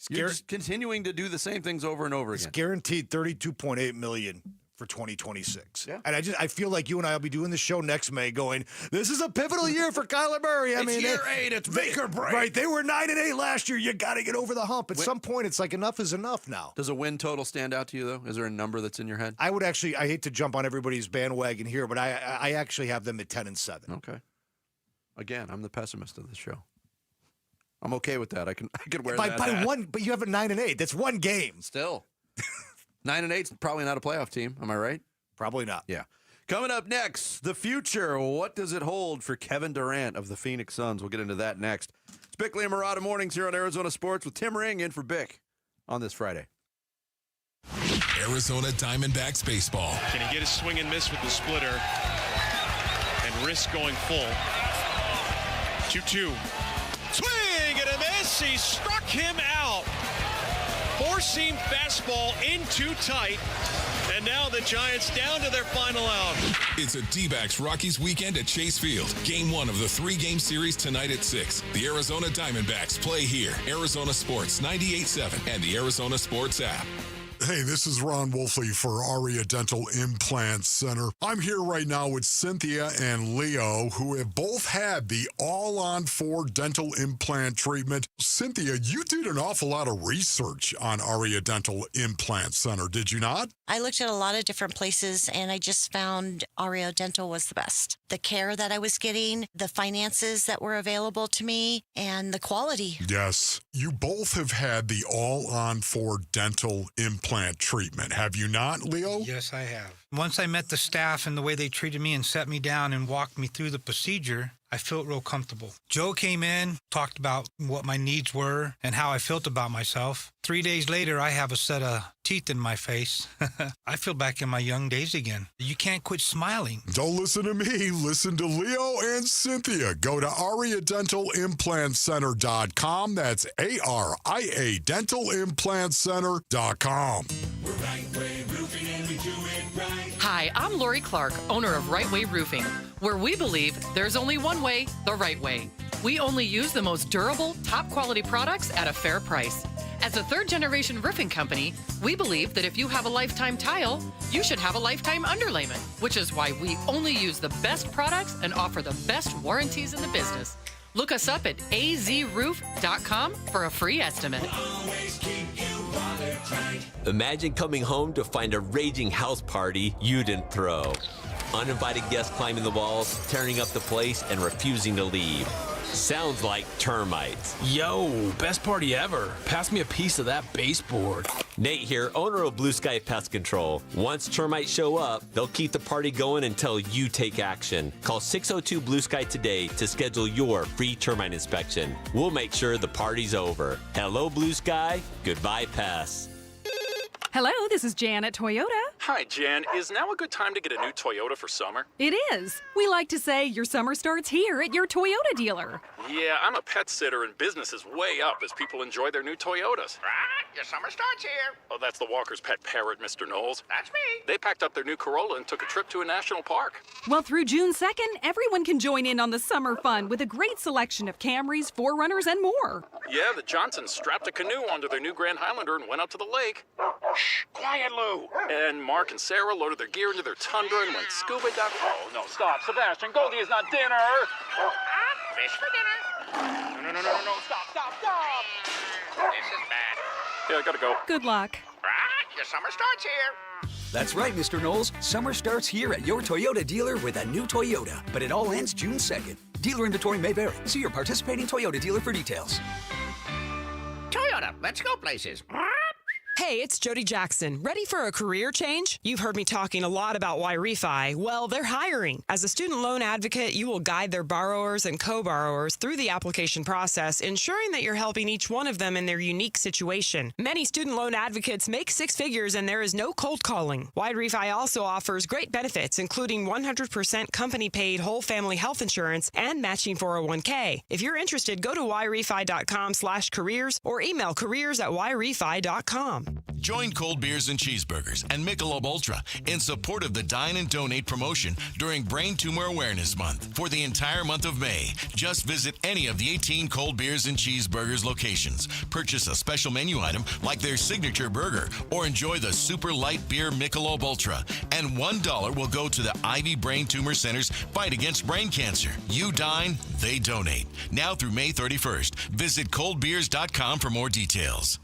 You're just continuing to do the same things over and over again. It's guaranteed $32.8 million for 2026. Yeah. And I feel like you and I will be doing the show next May going, this is a pivotal year for Kyler Murray. It's year 8. It's make or break. Right. They were 9-8 last year. You got to get over the hump. At some point, it's like enough is enough now. Does a win total stand out to you, though? Is there a number that's in your head? I hate to jump on everybody's bandwagon here, but I actually have them at 10-7. Okay. Again, I'm the pessimist of this show. I'm okay with that. I can wear that. By one, but you have a 9-8. That's one game. Still. 9-8 is probably not a playoff team. Am I right? Probably not. Yeah. Coming up next, the future. What does it hold for Kevin Durant of the Phoenix Suns? We'll get into that next. It's Bickley and Marotta Mornings here on Arizona Sports with Tim Ring in for Bick on this Friday. Arizona Diamondbacks baseball. Can he get a swing and miss with the splitter and risk going full? 2-2. Swing and a miss. He struck him out. Four-seam fastball in too tight. And now the Giants down to their final out. It's a D-backs Rockies weekend at Chase Field. Game 1 of the 3-game series tonight at 6. The Arizona Diamondbacks play here. Arizona Sports 98.7 and the Arizona Sports app. Hey, this is Ron Wolfley for Aria Dental Implant Center. I'm here right now with Cynthia and Leo, who have both had the all-on-4 dental implant treatment. Cynthia, you did an awful lot of research on Aria Dental Implant Center, did you not? I looked at a lot of different places, and I just found Aria Dental was the best. The care that I was getting, the finances that were available to me, and the quality. Yes, you both have had the all-on-4 dental implant treatment, have you not, Leo? Yes, I have. Once I met the staff and the way they treated me and set me down and walked me through the procedure, I felt real comfortable. Joe came in, talked about what my needs were and how I felt about myself. 3 days later, I have a set of teeth in my face. I feel back in my young days again. You can't quit smiling. Don't listen to me. Listen to Leo and Cynthia. Go to AriaDentalImplantCenter.com. That's ARIA DentalImplantCenter.com. We're Right Way Roofing and we do it right. Hi, I'm Lori Clark, owner of Right Way Roofing, where we believe there's only one way, the right way. We only use the most durable, top-quality products at a fair price. As a third-generation roofing company, we believe that if you have a lifetime tile, you should have a lifetime underlayment, which is why we only use the best products and offer the best warranties in the business. Look us up at azroof.com for a free estimate. Imagine coming home to find a raging house party you didn't throw. Uninvited guests climbing the walls, tearing up the place, and refusing to leave. Sounds like termites. Yo, best party ever. Pass me a piece of that baseboard. Nate here, owner of Blue Sky Pest Control. Once termites show up, they'll keep the party going until you take action. Call 602 Blue Sky today to schedule your free termite inspection. We'll make sure the party's over. Hello, Blue Sky. Goodbye, pests. Hello, this is Jan at Toyota. Hi, Jan. Is now a good time to get a new Toyota for summer? It is. We like to say your summer starts here at your Toyota dealer. Yeah, I'm a pet sitter and business is way up as people enjoy their new Toyotas. Right, your summer starts here. Oh, that's the Walker's pet parrot, Mr. Knowles. That's me. They packed up their new Corolla and took a trip to a national park. Well, through June 2nd, everyone can join in on the summer fun with a great selection of Camrys, 4Runners, and more. Yeah, the Johnsons strapped a canoe onto their new Grand Highlander and went out to the lake. Shh, quiet, Lou. And Mark and Sarah loaded their gear into their Tundra and went scuba diving. Oh, no, stop. Sebastian, Goldie is not dinner. Fish for dinner. No, stop. This is bad. Yeah, I gotta go. Good luck. Right, your summer starts here. That's right, Mr. Knowles. Summer starts here at your Toyota dealer with a new Toyota. But it all ends June 2nd. Dealer inventory may vary. See your participating Toyota dealer for details. Toyota, let's go places. Hey, it's Jody Jackson. Ready for a career change? You've heard me talking a lot about Y-Refi. Well, they're hiring. As a student loan advocate, you will guide their borrowers and co-borrowers through the application process, ensuring that you're helping each one of them in their unique situation. Many student loan advocates make six figures and there is no cold calling. Y-Refi also offers great benefits, including 100% company-paid whole family health insurance and matching 401k. If you're interested, go to yrefi.com/careers or email careers@yrefi.com. Join Cold Beers and Cheeseburgers and Michelob Ultra in support of the Dine and Donate promotion during Brain Tumor Awareness Month. For the entire month of May, just visit any of the 18 Cold Beers and Cheeseburgers locations. Purchase a special menu item like their signature burger or enjoy the super light beer Michelob Ultra. And $1 will go to the Ivy Brain Tumor Center's fight against brain cancer. You dine, they donate. Now through May 31st. Visit coldbeers.com for more details.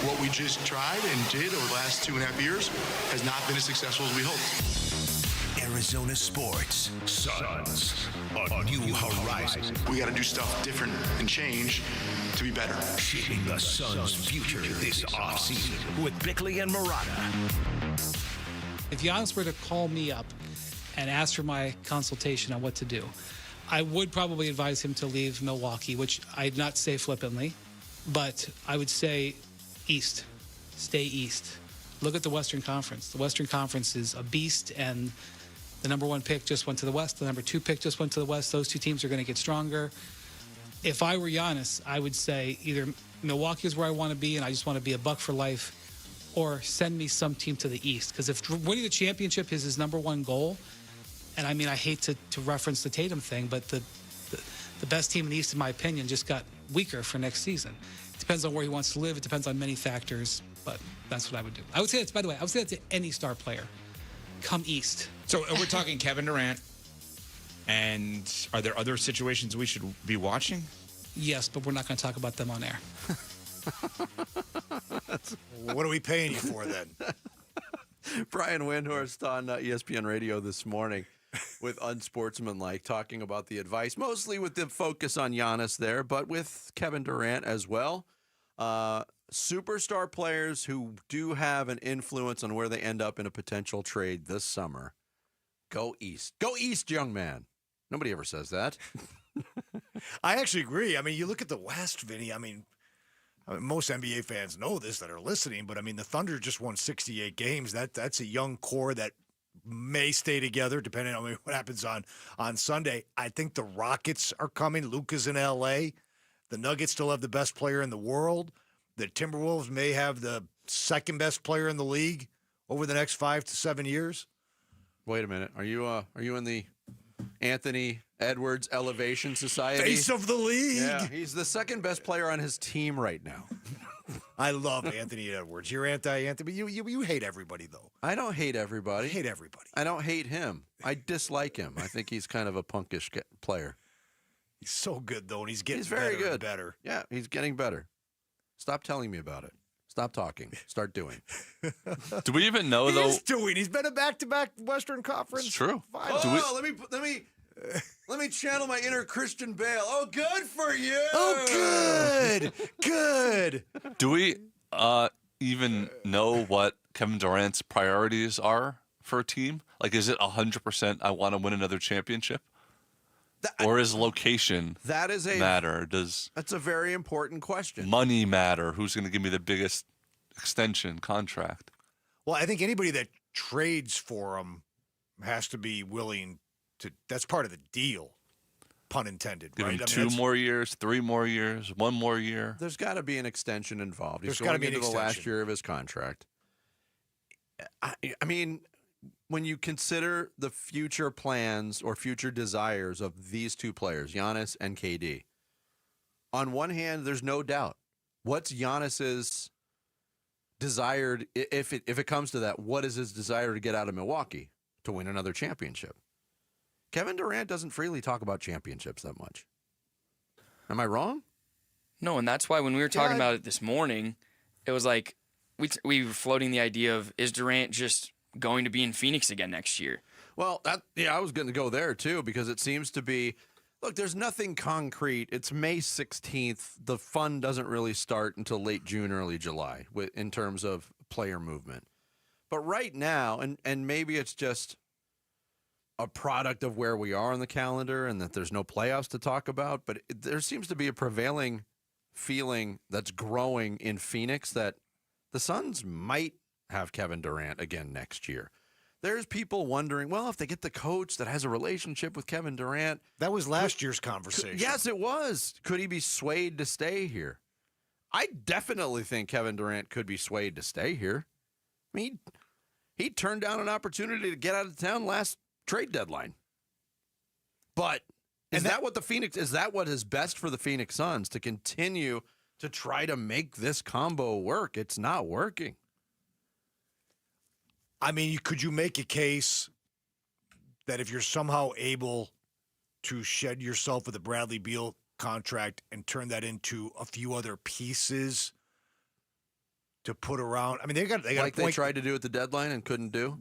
What we just tried and did over the last 2.5 years has not been as successful as we hoped. Arizona sports. Suns. A new horizon. We got to do stuff different and change to be better. Shaping the Suns' future this offseason with Bickley and Murata. If Giannis were to call me up and ask for my consultation on what to do, I would probably advise him to leave Milwaukee, which I'd not say flippantly, but I would say East. Stay East. Look at the Western Conference. The Western Conference is a beast, and the number 1 pick just went to the West. The number 2 pick just went to the West. Those two teams are going to get stronger. If I were Giannis, I would say either Milwaukee is where I want to be, and I just want to be a Buck for life, or send me some team to the East. Because if winning the championship is his number 1 goal, and I mean, I hate to reference the Tatum thing, but the best team in the East, in my opinion, just got weaker for next season. It depends on where he wants to live. It depends on many factors, but that's what I would do. I would say that, by the way, I would say that to any star player. Come East. So we're talking Kevin Durant, and are there other situations we should be watching? Yes, but we're not going to talk about them on air. What are we paying you for then? Brian Windhorst on ESPN Radio this morning with Unsportsmanlike, talking about the advice, mostly with the focus on Giannis there, but with Kevin Durant as well. Superstar players who do have an influence on where they end up in a potential trade this summer. Go East. Go East, young man. Nobody ever says that. I actually agree. I mean, you look at the West, Vinny. I mean, most NBA fans know this that are listening, but I mean, the Thunder just won 68 games. That's a young core that may stay together depending on what happens on Sunday. I think the Rockets are coming. Luka's in L.A. The Nuggets still have the best player in the world. The Timberwolves may have the second best player in the league over the next 5 to 7 years. Wait a minute. Are you in the Anthony Edwards Elevation Society? Face of the league. Yeah, he's the second best player on his team right now. I love Anthony Edwards. You're anti-Anthony. You hate everybody, though. I don't hate everybody. I hate everybody. I don't hate him. I dislike him. I think he's kind of a punkish player. He's so good, though, and he's getting very better good. And better. Yeah, he's getting better. Stop telling me about it. Stop talking. Start doing. Do we even know, though? He's doing. He's been a back-to-back Western Conference. It's true. Let me channel my inner Christian Bale. Oh, good for you. Oh, good. Good. Do we even know what Kevin Durant's priorities are for a team? Like, is it 100% I want to win another championship? Or is location matter? That's a very important question. Money matter? Who's going to give me the biggest extension contract? Well, I think anybody that trades for him has to be willing to. That's part of the deal, pun intended. Give right? him 2 more years, 3 more years, 1 more year. There's got to be an extension involved. He's There's got to be into an the extension. last year of his contract. I mean, when you consider the future plans or future desires of these two players, Giannis and KD, on one hand, there's no doubt. What's Giannis's desired, if it comes to that, what is his desire to get out of Milwaukee? To win another championship. Kevin Durant doesn't freely talk about championships that much. Am I wrong? No, and that's why when we were talking about it this morning, it was like we were floating the idea of, is Durant just going to be in Phoenix again next year? Well, I was going to go there too, because it seems to be, look, there's nothing concrete. It's May 16th. The fun doesn't really start until late June, early July in terms of player movement. But right now, and maybe it's just a product of where we are on the calendar and that there's no playoffs to talk about, but there seems to be a prevailing feeling that's growing in Phoenix that the Suns might have Kevin Durant again next year. There's people wondering, well, if they get the coach that has a relationship with Kevin Durant. That was last year's conversation. Yes, it was. Could he be swayed to stay here? I definitely think Kevin Durant could be swayed to stay here. I mean, he turned down an opportunity to get out of town last trade deadline. But is that what is best for the Phoenix Suns, to continue to try to make this combo work? It's not working. I mean, could you make a case that if you're somehow able to shed yourself with a Bradley Beal contract and turn that into a few other pieces to put around? I mean, they got like they tried to do at the deadline and couldn't do.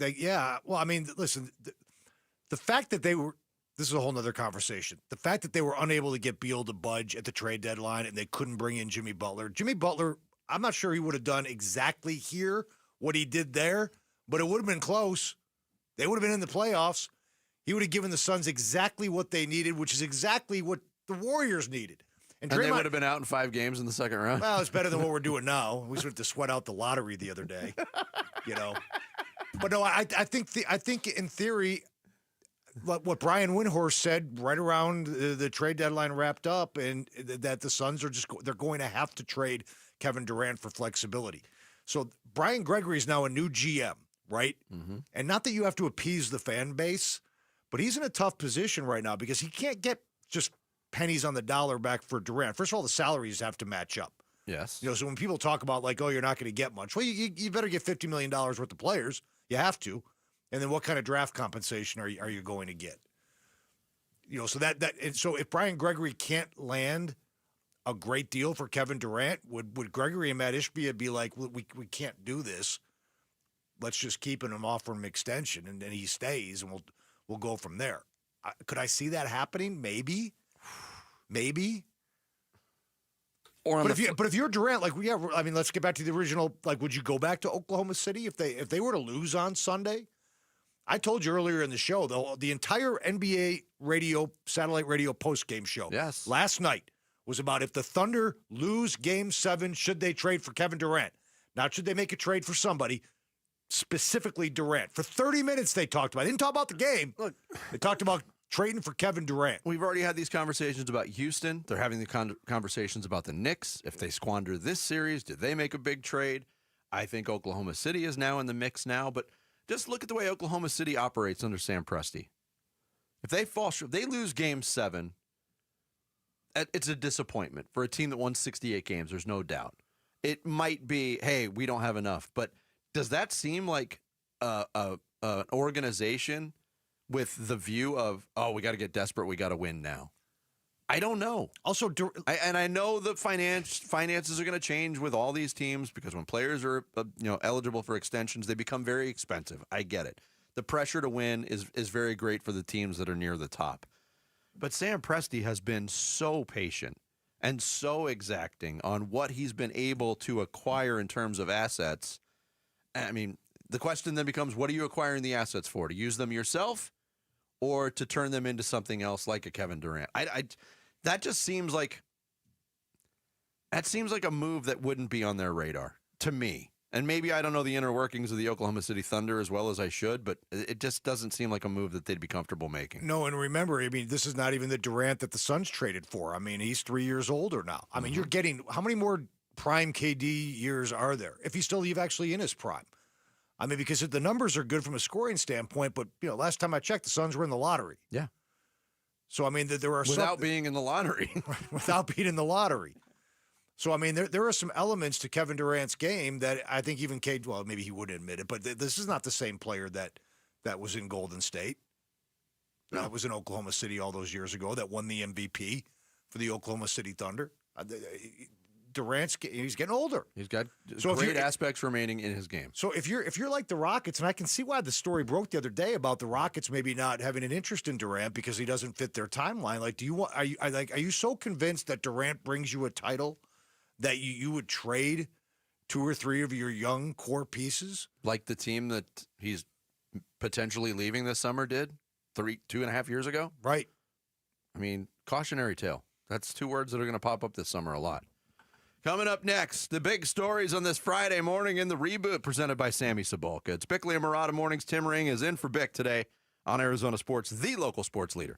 Well, I mean, listen, the fact that they were. This is a whole nother conversation. The fact that they were unable to get Beal to budge at the trade deadline and they couldn't bring in Jimmy Butler. Jimmy Butler, I'm not sure he would have done exactly here what he did there, but it would have been close. They would have been in the playoffs. He would have given the Suns exactly what they needed, which is exactly what the Warriors needed. And they would have been out in 5 games in the second round. Well, it's better than what we're doing now. We sort of have to sweat out the lottery the other day, you know. But no, I think in theory, what Brian Windhorst said right around the trade deadline wrapped up, and that the Suns are they're going to have to trade Kevin Durant for flexibility. So Brian Gregory is now a new GM, right? Mm-hmm. And not that you have to appease the fan base, but he's in a tough position right now because he can't get just pennies on the dollar back for Durant. First of all, the salaries have to match up. Yes. You know, so when people talk about like, oh, you're not going to get much, well, you better get $50 million worth of players. You have to. And then what kind of draft compensation are you going to get? You know, so so if Brian Gregory can't land a great deal for Kevin Durant, would Gregory and Matt Ishbia be like, we can't do this. Let's just keep him, offer him extension, and then he stays, and we'll go from there. Could I see that happening? Maybe. But if you're Durant, like, yeah, I mean, let's get back to the original. Like, would you go back to Oklahoma City if they were to lose on Sunday? I told you earlier in the show, though, the entire NBA satellite radio post-game show last night was about if the Thunder lose Game 7, should they trade for Kevin Durant? Not should they make a trade for somebody, specifically Durant. For 30 minutes they talked about it. They didn't talk about the game. Look, they talked about trading for Kevin Durant. We've already had these conversations about Houston. They're having the conversations about the Knicks. If they squander this series, did they make a big trade? I think Oklahoma City is now in the mix now, but just look at the way Oklahoma City operates under Sam Presti. If they lose Game 7, it's a disappointment for a team that won 68 games. There's no doubt. It might be, hey, we don't have enough. But does that seem like an organization with the view of, oh, we got to get desperate, we got to win now? I don't know. Also, I know the finances are going to change with all these teams because when players are eligible for extensions, they become very expensive. I get it. The pressure to win is very great for the teams that are near the top. But Sam Presti has been so patient and so exacting on what he's been able to acquire in terms of assets. I mean, the question then becomes, what are you acquiring the assets for? To use them yourself or to turn them into something else like a Kevin Durant? That just seems like a move that wouldn't be on their radar to me. And maybe I don't know the inner workings of the Oklahoma City Thunder as well as I should, but it just doesn't seem like a move that they'd be comfortable making. No, and remember, I mean, this is not even the Durant that the Suns traded for. I mean, he's 3 years older now. I mean, you're getting, how many more prime KD years are there? If he's still actually in his prime. I mean, because the numbers are good from a scoring standpoint, but, last time I checked, the Suns were in the lottery. Yeah. So, I mean, there are without being in the lottery. Without being in the lottery. So, I mean, there are some elements to Kevin Durant's game that I think even KD, well, maybe he wouldn't admit it, but this is not the same player that was in Golden State. No. That was in Oklahoma City all those years ago, that won the MVP for the Oklahoma City Thunder. He's getting older. He's got great aspects remaining in his game. So if you're like the Rockets, and I can see why the story broke the other day about the Rockets maybe not having an interest in Durant because he doesn't fit their timeline. Like, are you so convinced that Durant brings you a title that you would trade 2 or 3 of your young core pieces? Like the team that he's potentially leaving this summer did 2.5 years ago? Right. I mean, cautionary tale. That's 2 words that are going to pop up this summer a lot. Coming up next, the big stories on this Friday morning in the Reboot presented by Sammy Sabolka. It's Bickley and Murata Mornings. Tim Ring is in for Bick today on Arizona Sports, the local sports leader.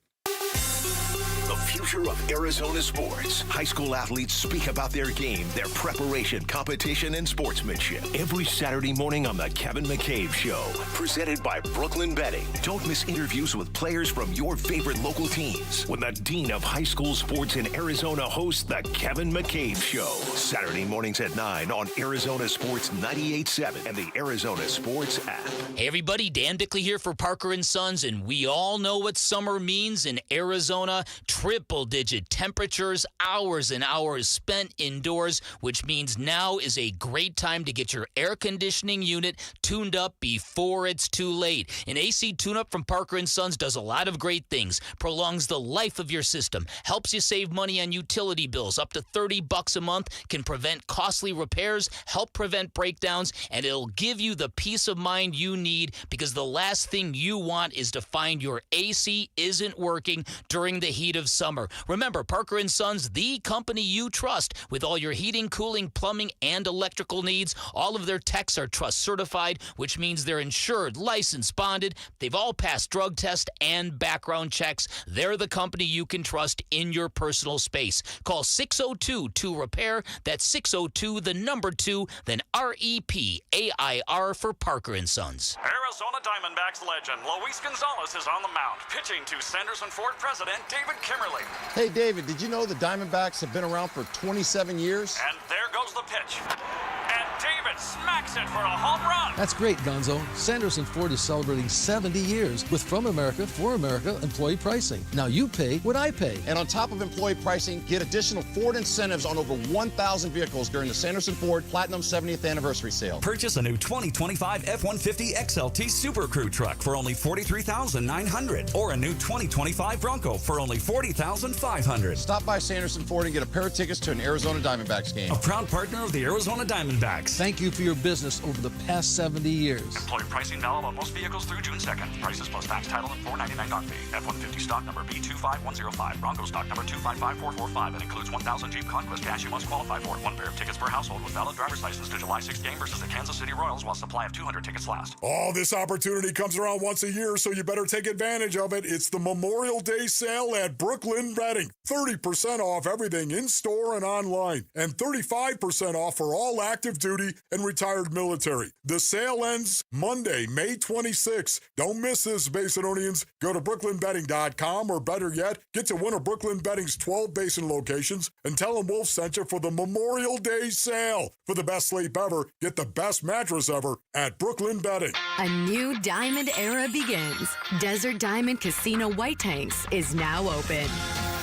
The future of Arizona sports. High school athletes speak about their game, their preparation, competition, and sportsmanship. Every Saturday morning on The Kevin McCabe Show. Presented by Brooklyn Betting. Don't miss interviews with players from your favorite local teams when the Dean of High School Sports in Arizona hosts The Kevin McCabe Show. Saturday mornings at 9 on Arizona Sports 98.7 and the Arizona Sports app. Hey everybody, Dan Bickley here for Parker & Sons, and we all know what summer means in Arizona. Triple-digit temperatures, hours and hours spent indoors, which means now is a great time to get your air conditioning unit tuned up before it's too late. An AC tune-up from Parker & Sons does a lot of great things. Prolongs the life of your system, helps you save money on utility bills up to $30 a month, can prevent costly repairs, help prevent breakdowns, and it'll give you the peace of mind you need, because the last thing you want is to find your AC isn't working during the heat of summer. Remember, Parker & Sons, the company you trust with all your heating, cooling, plumbing, and electrical needs. All of their techs are trust certified, which means they're insured, licensed, bonded. They've all passed drug tests and background checks. They're the company you can trust in your personal space. Call 602-2REPAIR. That's 602-2, then REPAIR for Parker & Sons. Arizona Diamondbacks legend Luis Gonzalez is on the mound, pitching to Sanderson Ford president David Kimmerly. Hey, David, did you know the Diamondbacks have been around for 27 years? And there goes the pitch. And David smacks it for a home run. That's great, Gonzo. Sanderson Ford is celebrating 70 years with From America, For America employee pricing. Now you pay what I pay. And on top of employee pricing, get additional Ford incentives on over 1,000 vehicles during the Sanderson Ford Platinum 70th Anniversary Sale. Purchase a new 2025 F-150 XLT Super Crew truck for only $43,900, or a new 2025 Bronco for only $40,500. Stop by Sanderson Ford and get a pair of tickets to an Arizona Diamondbacks game. A proud partner of the Arizona Diamondbacks. Thank you for your business over the past 70 years. Employee pricing valid on most vehicles through June 2nd. Prices plus tax, title, and $4.99 dock fee. F-150 stock number B25105. Bronco stock number 255445. It includes 1,000 Jeep Conquest cash you must qualify for. One pair of tickets per household with valid driver's license to July 6th game versus the Kansas City Royals while supply of 200 tickets last. Oh, this opportunity comes around once a year, so you better take advantage of it. It's the Memorial Day sale at Brooklyn Betting. 30% off everything in-store and online, and 35% off for all active duty and retired military. The sale ends Monday, May 26th. Don't miss this, Basinonians. Go to brooklynbetting.com, or better yet, get to one of Brooklyn Betting's 12 Basin locations and tell them Wolf sent you for the Memorial Day sale. For the best sleep ever, get the best mattress ever at Brooklyn Betting. A new diamond era begins. Desert Diamond Casino White Tanks is now open.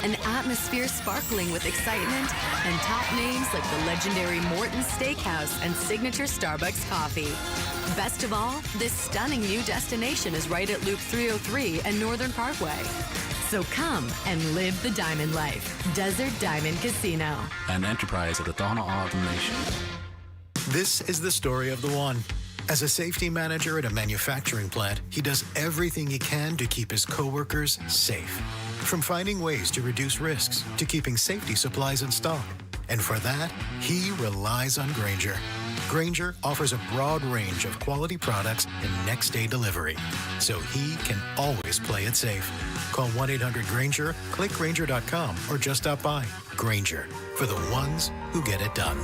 An atmosphere sparkling with excitement and top names like the legendary Morton's Steakhouse and signature Starbucks coffee. Best of all, this stunning new destination is right at Loop 303 and Northern Parkway. So come and live the diamond life. Desert Diamond Casino. An enterprise of the Donna Autumn Nation. This is the story of the one. As a safety manager at a manufacturing plant, he does everything he can to keep his coworkers safe. From finding ways to reduce risks to keeping safety supplies in stock. And for that, he relies on Grainger. Grainger offers a broad range of quality products and next-day delivery, so he can always play it safe. Call 1-800-GRAINGER, click Grainger.com, or just stop by. Grainger, for the ones who get it done.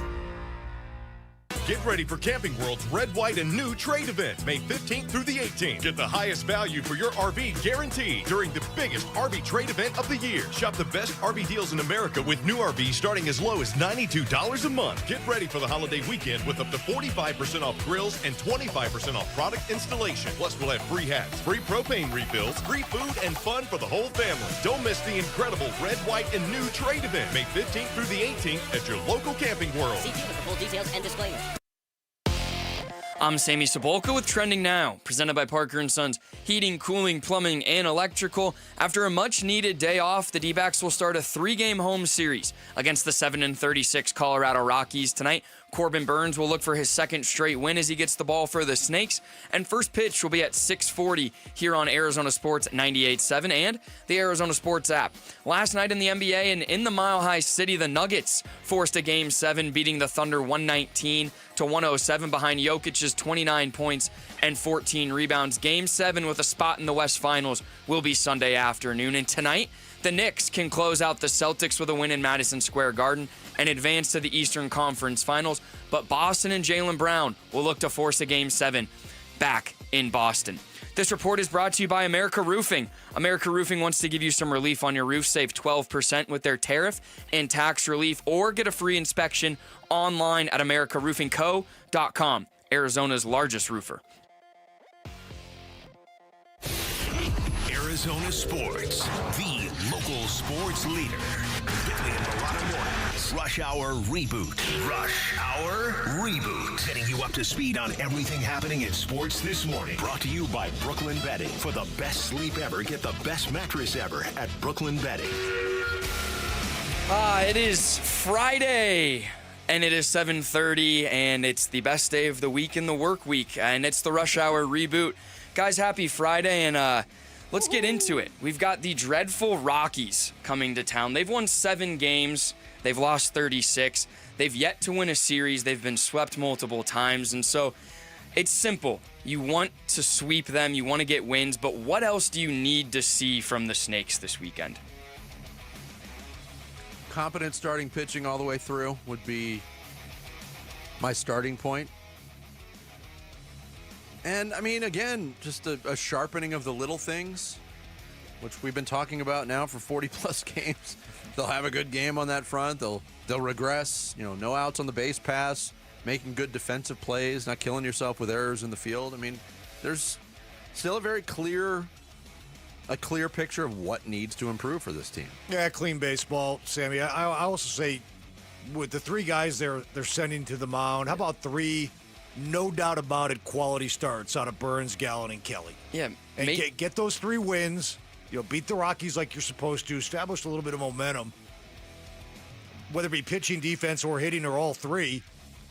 Get ready for Camping World's Red, White, and New Trade event, May 15th through the 18th. Get the highest value for your RV guaranteed during the biggest RV trade event of the year. Shop the best RV deals in America with new RVs starting as low as $92 a month. Get ready for the holiday weekend with up to 45% off grills and 25% off product installation. Plus, we'll have free hats, free propane refills, free food, and fun for the whole family. Don't miss the incredible Red, White, and New Trade event, May 15th through the 18th at your local Camping World. See dealer for full details and disclaimers. I'm Sammy Sabolka with Trending Now, presented by Parker & Sons Heating, Cooling, Plumbing, and Electrical. After a much-needed day off, the D-backs will start a 3-game home series against the 7-36 Colorado Rockies tonight. Corbin Burns will look for his second straight win as he gets the ball for the Snakes. And first pitch will be at 6:40 here on Arizona Sports 98.7 and the Arizona Sports app. Last night in the NBA and in the Mile High City, the Nuggets forced a Game 7, beating the Thunder 119-107 behind Jokic's 29 points and 14 rebounds. Game 7 with a spot in the West Finals will be Sunday afternoon. And tonight, the Knicks can close out the Celtics with a win in Madison Square Garden and advance to the Eastern Conference Finals. But Boston and Jaylen Brown will look to force a Game 7 back in Boston. This report is brought to you by America Roofing. America Roofing wants to give you some relief on your roof. Save 12% with their tariff and tax relief, or get a free inspection online at americaroofingco.com, Arizona's largest roofer. Arizona Sports, the local sports leader. Bentley and Mulatto Mornings. Rush Hour Reboot. Rush Hour Reboot. Getting you up to speed on everything happening in sports this morning. Brought to you by Brooklyn Bedding. For the best sleep ever, get the best mattress ever at Brooklyn Bedding. It is Friday, and it is 7:30, and it's the best day of the week in the work week, and it's the Rush Hour Reboot. Guys, happy Friday, and let's get into it. We've got the dreadful Rockies coming to town. They've won 7 games. They've lost 36. They've yet to win a series. They've been swept multiple times. And so it's simple. You want to sweep them. You want to get wins. But what else do you need to see from the Snakes this weekend? Competent starting pitching all the way through would be my starting point. And, I mean, again, just a sharpening of the little things, which we've been talking about now for 40-plus games. They'll have a good game on that front. They'll regress, no outs on the base pass, making good defensive plays, not killing yourself with errors in the field. I mean, there's still a very clear picture of what needs to improve for this team. Yeah, clean baseball, Sammy. I also say with the 3 guys they're sending to the mound, how about 3 no doubt about it quality starts out of Burns, Gallen, and Kelly? Yeah. And get those 3 wins, beat the Rockies like you're supposed to, establish a little bit of momentum, whether it be pitching, defense, or hitting, or all 3,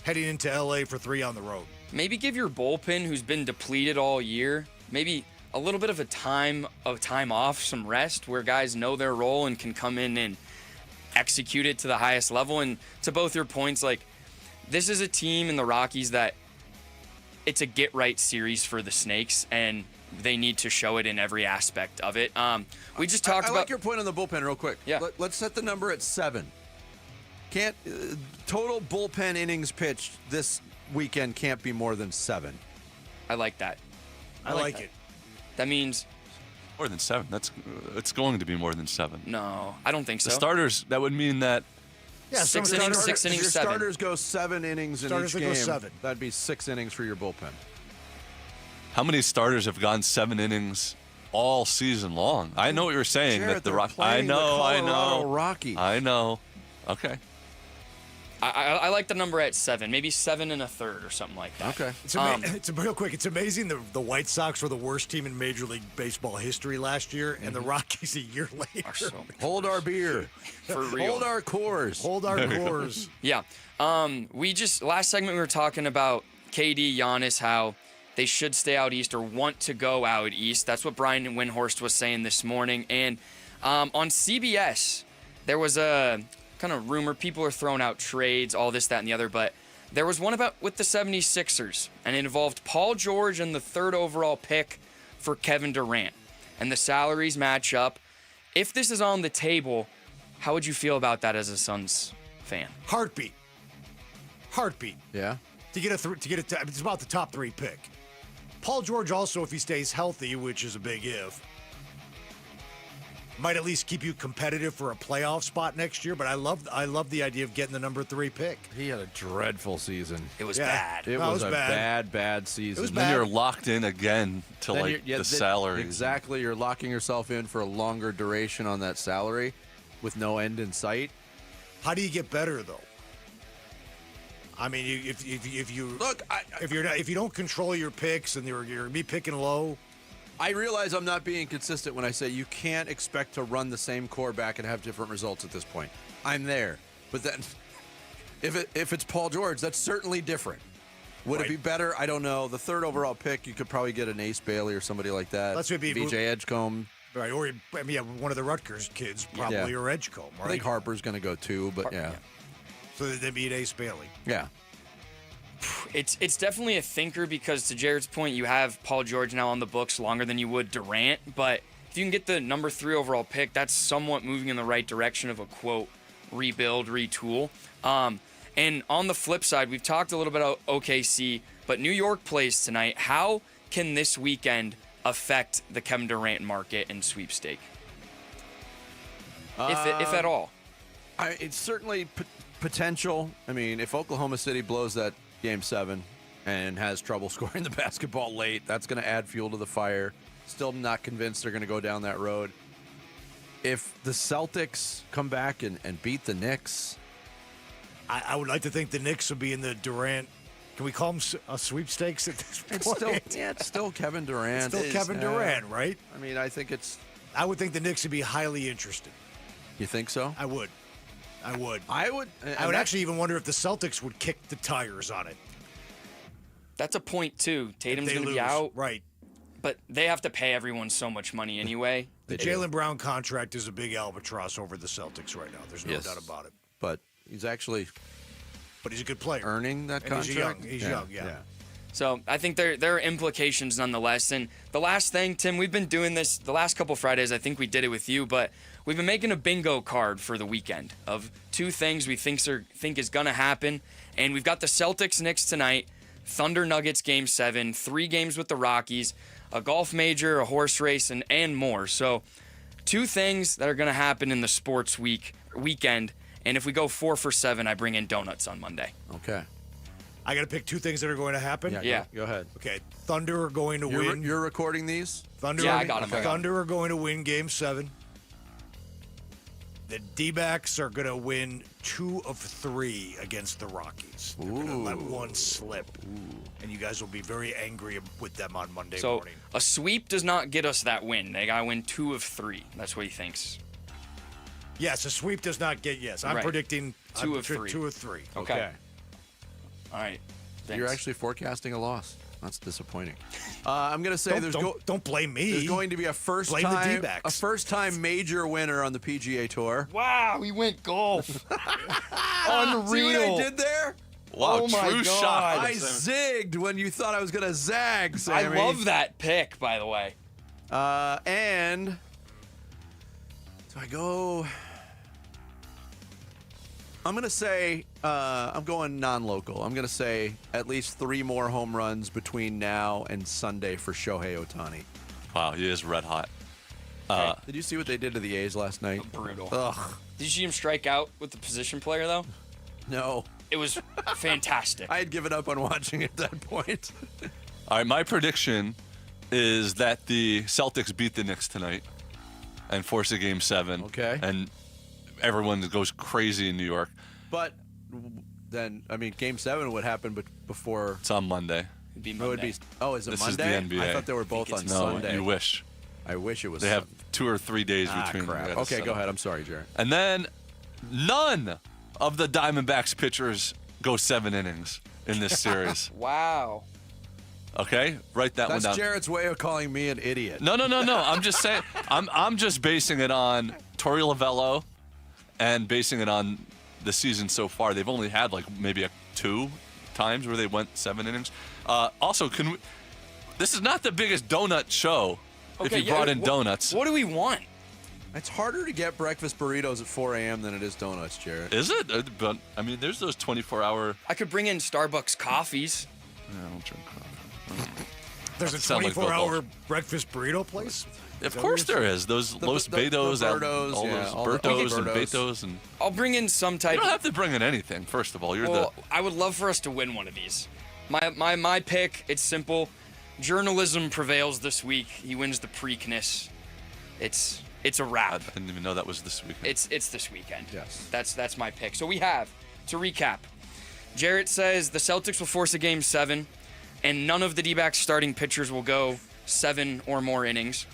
heading into L.A. for 3 on the road. Maybe give your bullpen, who's been depleted all year, maybe a little bit of a time off, some rest, where guys know their role and can come in and execute it to the highest level. And to both your points, this is a team in the Rockies that it's a get-right series for the Snakes, and they need to show it in every aspect of it. We just talked about... I like your point on the bullpen real quick. Yeah. Let's set the number at 7. Total bullpen innings pitched this weekend can't be more than 7. I like that. I like it. That means... More than 7. It's going to be more than 7. No, I don't think so. The starters, that would mean that... Yeah, 6 innings, 7. Your starters go 7 innings in each game. Go 7. That'd be 6 innings for your bullpen. How many starters have gone 7 innings all season long? I know what you're saying. Jared, that the I know. Rockies. I know. Okay. I like the number at 7, maybe 7 1/3 or something like that. Okay. It's real quick. It's amazing the White Sox were the worst team in Major League Baseball history last year, and the Rockies a year later. Hold our beer. For real. Hold our cores. Hold our cores. Yeah. Last segment we were talking about KD, Giannis, how they should stay out east or want to go out east. That's what Brian Windhorst was saying this morning. And on CBS, there was a kind of rumor. People are throwing out trades, all this, that, and the other. But there was one about with the 76ers, and it involved Paul George and the 3rd overall pick for Kevin Durant. And the salaries match up. If this is on the table, how would you feel about that as a Suns fan? Heartbeat. Yeah. It's about the top 3 pick. Paul George also, if he stays healthy, which is a big if, might at least keep you competitive for a playoff spot next year. But I love the idea of getting the number 3 pick. He had a dreadful season. It was bad. It was a bad season. It was Then bad. you're locked in again to the salary. Exactly. You're locking yourself in for a longer duration on that salary with no end in sight. How do you get better though? I mean, if you don't control your picks and you're gonna be picking low. I realize I'm not being consistent when I say you can't expect to run the same core back and have different results at this point. I'm there, but then If it's Paul George, that's certainly different. Would it be better? I don't know. The third overall pick, you could probably get an Ace Bailey or somebody like that. Let's maybe VJ Edgecombe. Right, or one of the Rutgers kids, probably, or Edgecombe, right? I think Harper's going to go too, but yeah. So they'd be an Ace Bailey. Yeah. It's definitely a thinker because, to Jared's point, you have Paul George now on the books longer than you would Durant, but if you can get the number 3 overall pick, that's somewhat moving in the right direction of a, quote, rebuild, retool. And on the flip side, we've talked a little bit about OKC, but New York plays tonight. How can this weekend affect the Kevin Durant market and sweepstake, if at all? It's certainly potential. I mean, if Oklahoma City blows that Game 7 and has trouble scoring the basketball late, that's going to add fuel to the fire. Still not convinced they're going to go down that road. If the Celtics come back and beat the Knicks, I would like to think the Knicks will be in the Durant. Can we call them a sweepstakes at this point? It's still Kevin Durant. It's still Kevin Durant, right? I mean, I think I would think the Knicks would be highly interested. You think so? I would. I would actually even wonder if the Celtics would kick the tires on it. That's a point, too. Tatum's going to be out. Right. But they have to pay everyone so much money anyway. The Jaylen Brown contract is a big albatross over the Celtics right now. There's no doubt about it. But he's actually he's a good player. Earning that contract. He's young. Yeah. So I think there are implications nonetheless. And the last thing, Tim, we've been doing this the last couple Fridays. I think we did it with you, but we've been making a bingo card for the weekend of 2 things we think is going to happen. And we've got the Celtics Knicks tonight, Thunder Nuggets Game 7, 3 games with the Rockies, a golf major, a horse race, and more. So 2 things that are going to happen in the sports weekend. And if we go 4 for 7, I bring in donuts on Monday. Okay. I got to pick 2 things that are going to happen? Yeah. Go ahead. Okay. Thunder are going to win. You're recording these? Thunder. I got them. Thunder are going to win Game 7. The D-backs are going to win 2 of 3 against the Rockies. They're going to let one slip. And you guys will be very angry with them on Monday morning. So a sweep does not get us that win. They got to win 2 of 3. That's what he thinks. Yes, a sweep does not get I'm predicting 2 of 3. 2 of 3. Okay. All right. Thanks. You're actually forecasting a loss. That's disappointing. I'm going to say don't blame me. There's going to be a first time major winner on the PGA Tour. Wow, we went golf. Unreal. See what I did there? Wow, oh my true God. shot. I zigged when you thought I was going to zag, Sammy. I love that pick, by the way. And do I go? I'm going to say I'm going non-local. I'm going to say at least 3 more home runs between now and Sunday for Shohei Ohtani. Wow, he is red hot. Did you see what they did to the A's last night? Brutal. Ugh. Did you see him strike out with the position player, though? No. It was fantastic. I had given up on watching at that point. All right, my prediction is that the Celtics beat the Knicks tonight and force a Game 7. Okay. And everyone goes crazy in New York. But then, I mean, Game 7 would happen before. It's on Monday. It'd be Monday. Is it this Monday? Is the NBA. I thought they were both on Sunday. No, you wish. I wish it was. They have 2 or 3 days between. Crap. Okay, go ahead. I'm sorry, Jared. And then none of the Diamondbacks pitchers go 7 innings in this series. Wow. Okay, write that one down. That's Jared's way of calling me an idiot. No. I'm just saying. I'm just basing it on Torey Lovello, and basing it on the season so far. They've only had maybe 2 times where they went 7 innings. Also, this is not the biggest donut show. Okay, if you brought in donuts. What do we want? It's harder to get breakfast burritos at 4 a.m. than it is donuts, Jared. Is it? But I mean, there's those 24-hour. I could bring in Starbucks coffees. I don't drink coffee. There's a 24-hour breakfast burrito place? Of course there is. Those Los Betos, Bertos, all those Bertos and Betos. And I'll bring in some type. You don't have to bring in anything, first of all. I would love for us to win one of these. My pick, it's simple. Journalism prevails this week. He wins the Preakness. It's a wrap. I didn't even know that was this weekend. It's this weekend. Yes. That's my pick. So we have, to recap, Jarrett says the Celtics will force a Game 7, and none of the D-backs starting pitchers will go 7 or more innings.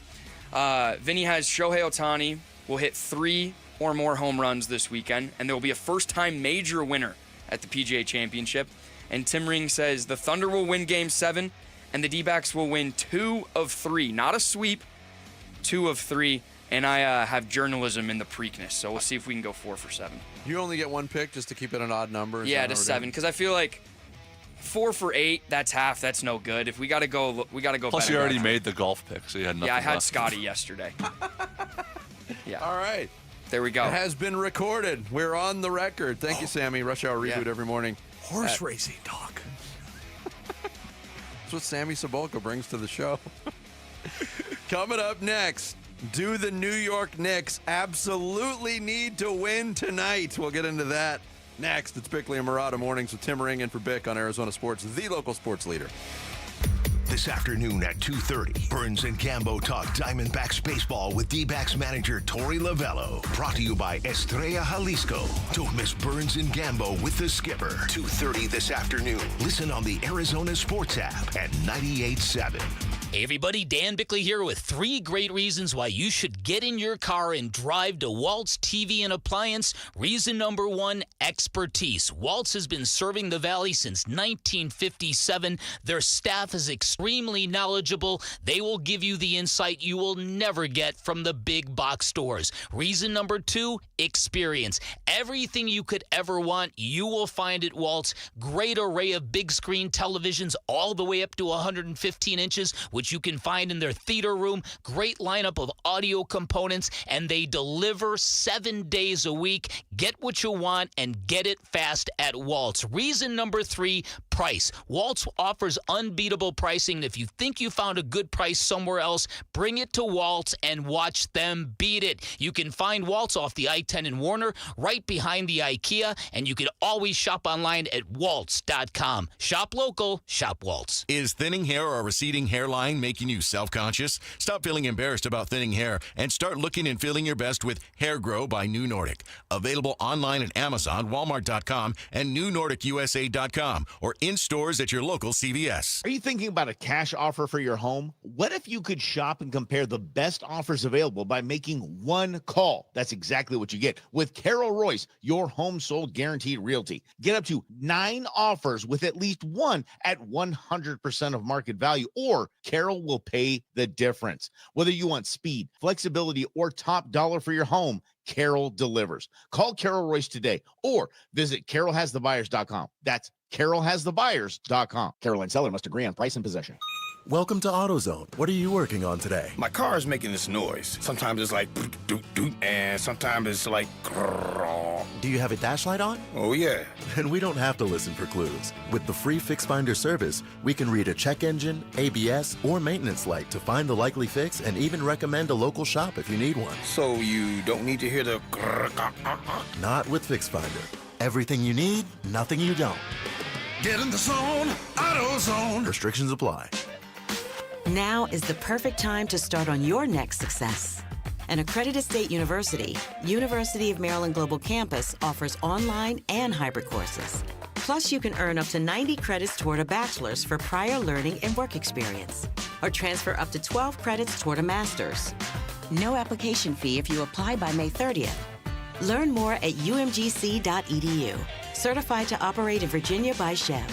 Vinny has Shohei Ohtani will hit 3 or more home runs this weekend, and there will be a first-time major winner at the PGA Championship. And Tim Ring says the Thunder will win Game 7 and the D-backs will win 2 of 3. Not a sweep, 2 of 3. And I have journalism in the Preakness, so we'll see if we can go 4 for 7. You only get one pick just to keep it an odd number? Yeah, to 7, because I feel like 4 for 8, that's half. That's no good. If we got to go, we got to go. Plus, you already made the golf pick, so you had nothing. Yeah, I had left. Scotty yesterday. Yeah. All right. There we go. It has been recorded. We're on the record. Thank you, Sammy. Rush Hour Reboot every morning. Horse racing talk. That's what Sammy Cebulka brings to the show. Coming up next, do the New York Knicks absolutely need to win tonight? We'll get into that next. It's Bickley and Murata Mornings with Tim Ring and for Bick on Arizona Sports, the local sports leader. This afternoon at 2:30, Burns and Gambo talk Diamondbacks baseball with D-backs manager Torey Lovello. Brought to you by Estrella Jalisco. Don't miss Burns and Gambo with the skipper. 2:30 this afternoon. Listen on the Arizona Sports app at 98.7. Hey everybody, Dan Bickley here with 3 great reasons why you should get in your car and drive to Waltz TV and Appliance. Reason number 1, expertise. Waltz has been serving the Valley since 1957. Their staff is extremely knowledgeable. They will give you the insight you will never get from the big box stores. Reason number 2, experience. Everything you could ever want, you will find at Waltz. Great array of big screen televisions all the way up to 115 inches, which you can find in their theater room. Great lineup of audio components, and they deliver 7 days a week. Get what you want and get it fast at Waltz. Reason number 3, price. Waltz offers unbeatable pricing. If you think you found a good price somewhere else, bring it to Waltz and watch them beat it. You can find Waltz off the I-10 in Warner, right behind the IKEA, and you can always shop online at waltz.com. Shop local, shop Waltz. Is thinning hair or receding hairline making you self-conscious? Stop feeling embarrassed about thinning hair and start looking and feeling your best with Hair Grow by New Nordic. Available online at Amazon, Walmart.com, and NewNordicUSA.com, or in stores at your local CVS. Are you thinking about a cash offer for your home? What if you could shop and compare the best offers available by making one call? That's exactly what you get with Carol Royce, your home sold guaranteed realty. Get up to 9 offers with at least one at 100% of market value, or Carol will pay the difference. Whether you want speed, flexibility, or top dollar for your home, Carol delivers. Call Carol Royce today or visit carolhasthebuyers.com. That's carolhasthebuyers.com. Carol and seller must agree on price and possession. Welcome to AutoZone. What are you working on today? My car is making this noise. Sometimes it's like doot doot, and sometimes it's like grrr. Do you have a dash light on? Oh yeah. Then we don't have to listen for clues. With the free Fix Finder service, we can read a check engine, ABS, or maintenance light to find the likely fix and even recommend a local shop if you need one. So you don't need to hear the grrr. Not with Fix Finder. Everything you need, nothing you don't. Get in the zone, AutoZone. Restrictions apply. Now is the perfect time to start on your next success. An accredited state university, University of Maryland Global Campus offers online and hybrid courses. Plus, you can earn up to 90 credits toward a bachelor's for prior learning and work experience, or transfer up to 12 credits toward a master's. No application fee if you apply by May 30th. Learn more at umgc.edu. Certified to operate in Virginia by Chev.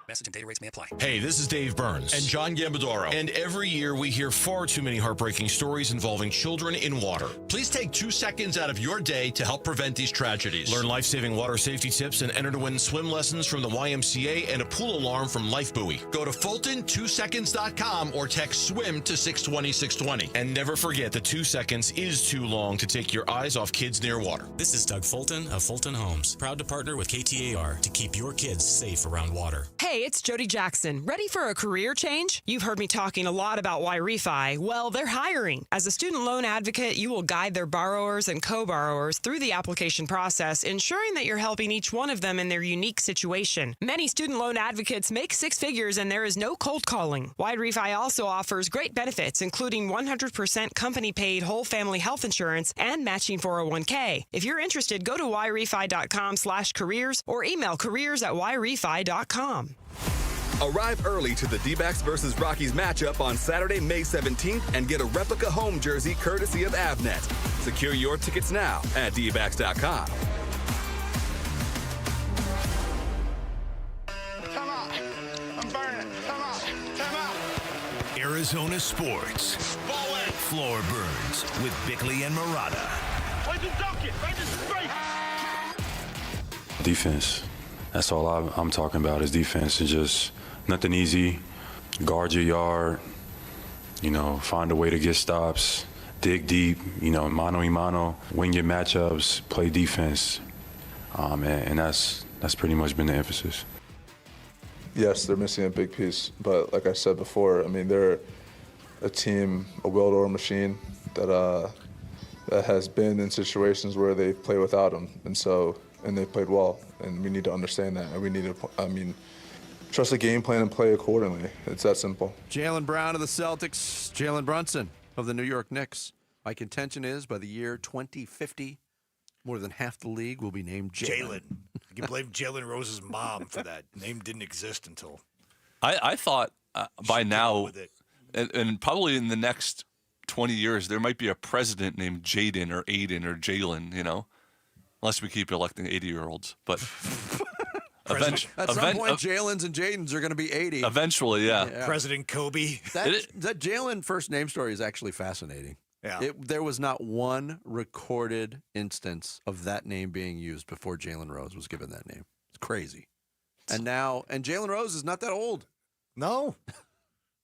Message and data rates may apply. Hey, this is Dave Burns. And John Gambadoro. And every year we hear far too many heartbreaking stories involving children in water. Please take 2 seconds out of your day to help prevent these tragedies. Learn life-saving water safety tips and enter to win swim lessons from the YMCA and a pool alarm from Life Buoy. Go to Fulton2seconds.com or text SWIM to 620-620. And never forget that 2 seconds is too long to take your eyes off kids near water. This is Doug Fulton of Fulton Homes, proud to partner with KTAR to keep your kids safe around water. Hey, it's Jody Jackson. Ready for a career change? You've heard me talking a lot about Y-Refi. Well, they're hiring. As a student loan advocate, you will guide their borrowers and co-borrowers through the application process, ensuring that you're helping each one of them in their unique situation. Many student loan advocates make 6 figures and there is no cold calling. Y-Refi also offers great benefits, including 100% company-paid whole family health insurance and matching 401k. If you're interested, go to yrefi.com/careers or email careers@yrefi.com. Arrive early to the D-backs versus Rockies matchup on Saturday, May 17th and get a replica home jersey courtesy of Avnet. Secure your tickets now at dbacks.com. Arizona sports. Floor Burns with Bickley and Murata. Defense. That's all I'm talking about is defense. It's just nothing easy. Guard your yard. Find a way to get stops. Dig deep. Mano a mano. Win your matchups. Play defense. And that's pretty much been the emphasis. Yes, they're missing a big piece, but like I said before, they're a team, a well-oiled machine that has been in situations where they play without him, and they played well, and we need to understand that, and we need to, trust the game plan and play accordingly. It's that simple. Jaylen Brown of the Celtics, Jalen Brunson of the New York Knicks. My contention is by the year 2050, more than half the league will be named Jalen. You can blame Jalen Rose's mom for that. Name didn't exist until. I thought by now, and probably in the next 20 years, there might be a president named Jaden or Aiden or Jalen, unless we keep electing 80-year-olds. But at some point, Jalen's and Jadens are going to be 80. Eventually, yeah. President Kobe. That Jalen first name story is actually fascinating. Yeah. There was not one recorded instance of that name being used before Jalen Rose was given that name. It's crazy. And Jalen Rose is not that old. No.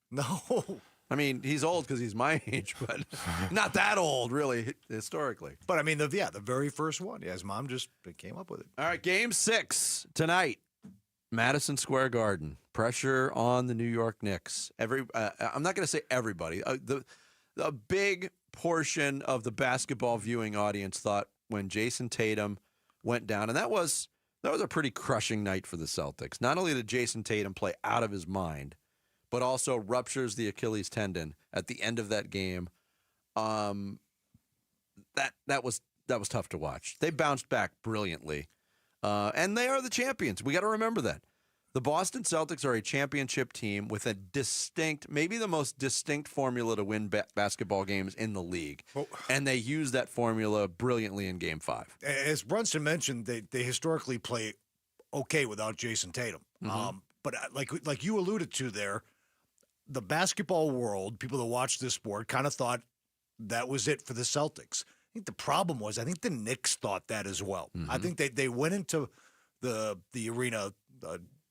He's old because he's my age, but not that old, really, historically. But the very first one. Yeah, his mom just came up with it. All right, Game 6 tonight, Madison Square Garden. Pressure on the New York Knicks. I'm not going to say everybody. The big portion of the basketball viewing audience thought when Jason Tatum went down, and that was a pretty crushing night for the Celtics. Not only did Jason Tatum play out of his mind, but also ruptures the Achilles tendon at the end of that game. That was tough to watch. They bounced back brilliantly, and they are the champions. We got to remember that. The Boston Celtics are a championship team with a distinct, maybe the most distinct formula to win basketball games in the league. And they use that formula brilliantly in Game 5. As Brunson mentioned, they historically play okay without Jason Tatum. Mm-hmm. But like you alluded to there, the basketball world, people that watch this sport, kind of thought that was it for the Celtics. I think the problem was, I think the Knicks thought that as well. Mm-hmm. I think they went into the arena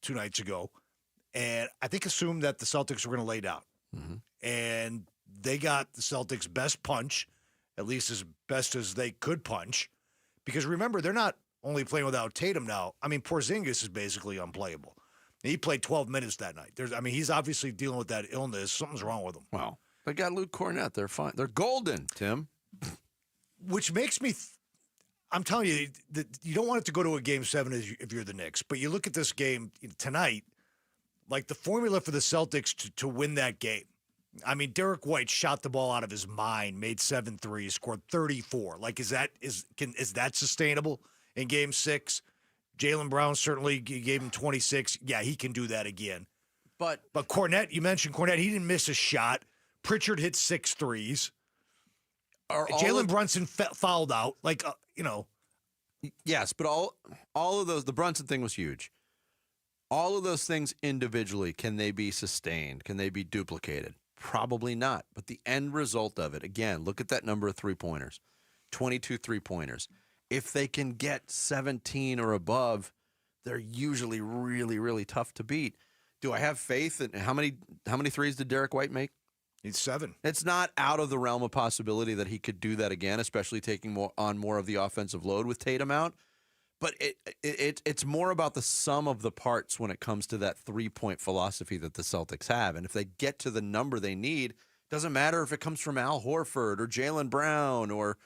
2 nights ago, and I think assumed that the Celtics were going to lay down. Mm-hmm. And they got the Celtics' best punch, at least as best as they could punch, because remember, they're not only playing without Tatum now. Porzingis is basically unplayable. He played 12 minutes that night. He's obviously dealing with that illness. Something's wrong with him. Wow. They got Luke Cornett. They're fine. They're golden, Tim. Which makes me I'm telling you, that you don't want it to go to a Game 7 if you're the Knicks. But you look at this game tonight, like the formula for the Celtics to win that game. Derek White shot the ball out of his mind, made 7 threes, scored 34. Like, is that sustainable in Game 6? Jaylen Brown certainly gave him 26. Yeah, he can do that again. But Cornette, you mentioned Cornette, he didn't miss a shot. Pritchard hit 6 threes. Jalen Brunson fouled out. Yes, but all of those, the Brunson thing was huge. All of those things individually, can they be sustained? Can they be duplicated? Probably not. But the end result of it, again, look at that number of three-pointers. 22 three-pointers. If they can get 17 or above, they're usually really, really tough to beat. Do I have faith in how many threes did Derek White make? He's 7. It's not out of the realm of possibility that he could do that again, especially taking more of the offensive load with Tatum out. But it's more about the sum of the parts when it comes to that three-point philosophy that the Celtics have. And if they get to the number they need, doesn't matter if it comes from Al Horford or Jaylen Brown or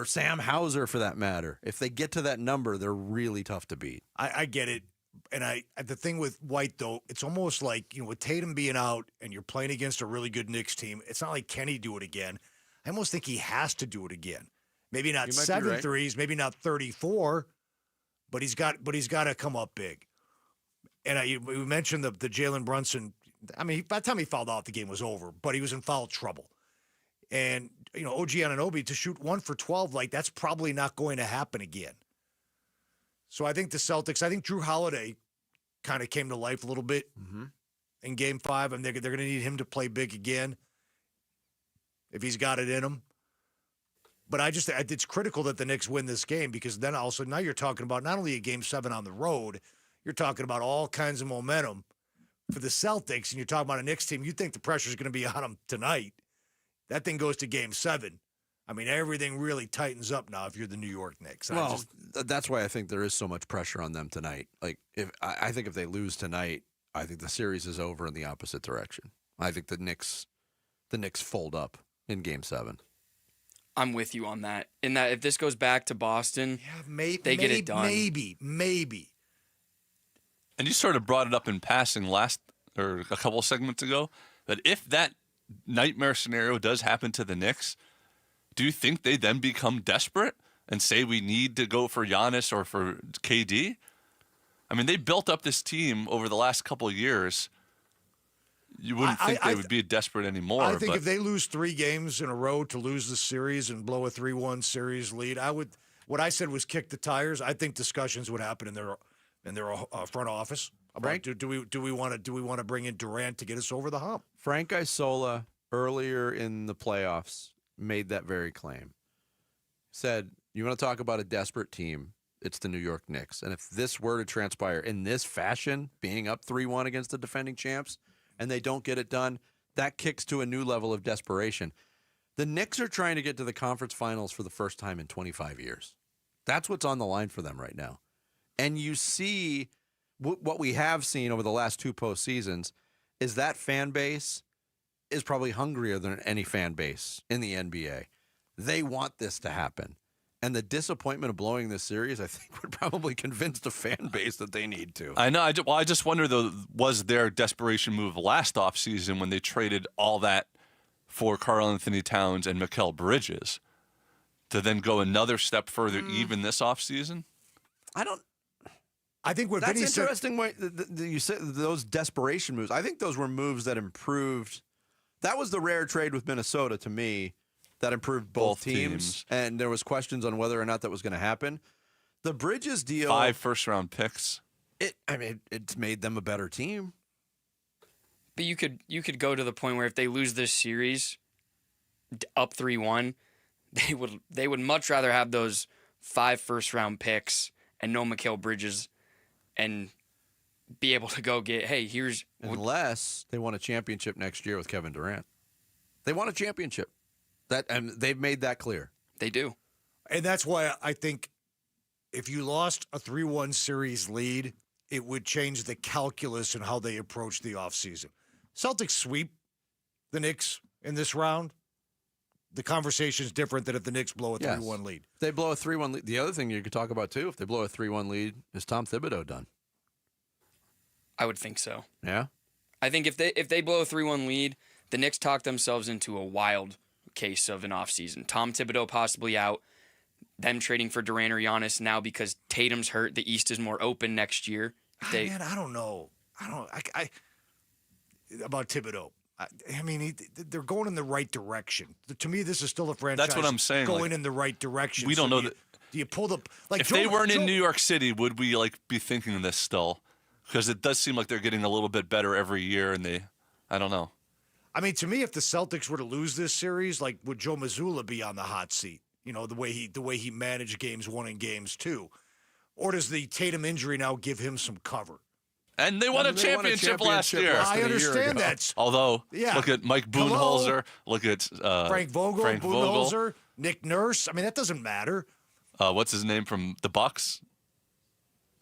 Sam Hauser for that matter. If they get to that number, they're really tough to beat. I get it. And the thing with White, though, it's almost like, with Tatum being out and you're playing against a really good Knicks team, it's not like, can he do it again? I almost think he has to do it again. Maybe not 7 threes, maybe not 34, but he's got to come up big. And we mentioned the Jalen Brunson. By the time he fouled out, the game was over, but he was in foul trouble. And, OG Anunoby to shoot 1 for 12, that's probably not going to happen again. So I think the Celtics, Drew Holiday kind of came to life a little bit. Mm-hmm. in Game 5. And they're going to need him to play big again if he's got it in him. But it's critical that the Knicks win this game because then also now you're talking about not only a Game 7 on the road, you're talking about all kinds of momentum for the Celtics, and you're talking about a Knicks team. You think the pressure's going to be on them tonight. That thing goes to Game 7. I mean, everything really tightens up now if you're the New York Knicks. Well, that's why I think there is so much pressure on them tonight. Like, I think if they lose tonight, I think the series is over in the opposite direction. I think the Knicks fold up in Game 7. I'm with you on that. In that, if this goes back to Boston, they get it done. Maybe. And you sort of brought it up in passing a couple of segments ago, that if that nightmare scenario does happen to the Knicks, do you think they then become desperate and say we need to go for Giannis or for KD? I mean, they built up this team over the last couple of years. You wouldn't think they would be desperate anymore. I think if they lose 3 games in a row to lose the series and blow a 3-1 series lead, what I said was kick the tires. I think discussions would happen in their front office about do we want to bring in Durant to get us over the hump. Frank Isola earlier in the playoffs made that very claim. Said, you want to talk about a desperate team, it's the New York Knicks. And if this were to transpire in this fashion, being up 3-1 against the defending champs, and they don't get it done, that kicks to a new level of desperation. The Knicks are trying to get to the conference finals for the first time in 25 years. That's what's on the line for them right now. And you see what we have seen over the last 2 postseasons is that fan base is probably hungrier than any fan base in the NBA. They want this to happen. And the disappointment of blowing this series, I think, would probably convince the fan base that they need to. I know. I just wonder, though, was their desperation move last offseason when they traded all that for Karl-Anthony Towns and Mikal Bridges to then go another step further even this offseason? I think what that's Vinny interesting. You said those desperation moves. I think those were moves that improved. That was the rare trade with Minnesota to me that improved both teams. And there was questions on whether or not that was going to happen. The Bridges deal, 5 first-round picks. It's made them a better team. But you could go to the point where if they lose this series up 3-1, they would much rather have those 5 first-round picks and no Mikal Bridges and be able to go get, hey, here's... Unless they won a championship next year with Kevin Durant. They won a championship. And they've made that clear. They do. And that's why I think if you lost a 3-1 series lead, it would change the calculus and how they approach the offseason. Celtics sweep the Knicks in this round. The conversation is different than if the Knicks blow a 3-1 lead. If they blow a 3-1 lead. The other thing you could talk about, too, if they blow a 3-1 lead, is Tom Thibodeau done? I would think so. Yeah? I think if they blow a 3-1 lead, the Knicks talk themselves into a wild case of an offseason. Tom Thibodeau possibly out, them trading for Durant or Giannis now because Tatum's hurt. The East is more open next year. Man, I don't know. I about Thibodeau. I mean, they're going in the right direction. To me, this is still a franchise. That's what I'm saying. Going in the right direction. We don't know that. Do you pull the if they weren't in New York City, would we be thinking this still? Because it does seem like they're getting a little bit better every year, and I don't know. I mean, to me, if the Celtics were to lose this series, like would Joe Mazzulla be on the hot seat? You know, the way he managed games 1 and games 2, or does the Tatum injury now give him some cover? And they won a championship last year. I understand that. Although, look at Mike Budenholzer, look at Frank Vogel, Budenholzer, Nick Nurse. I mean, that doesn't matter. What's his name from the Bucks?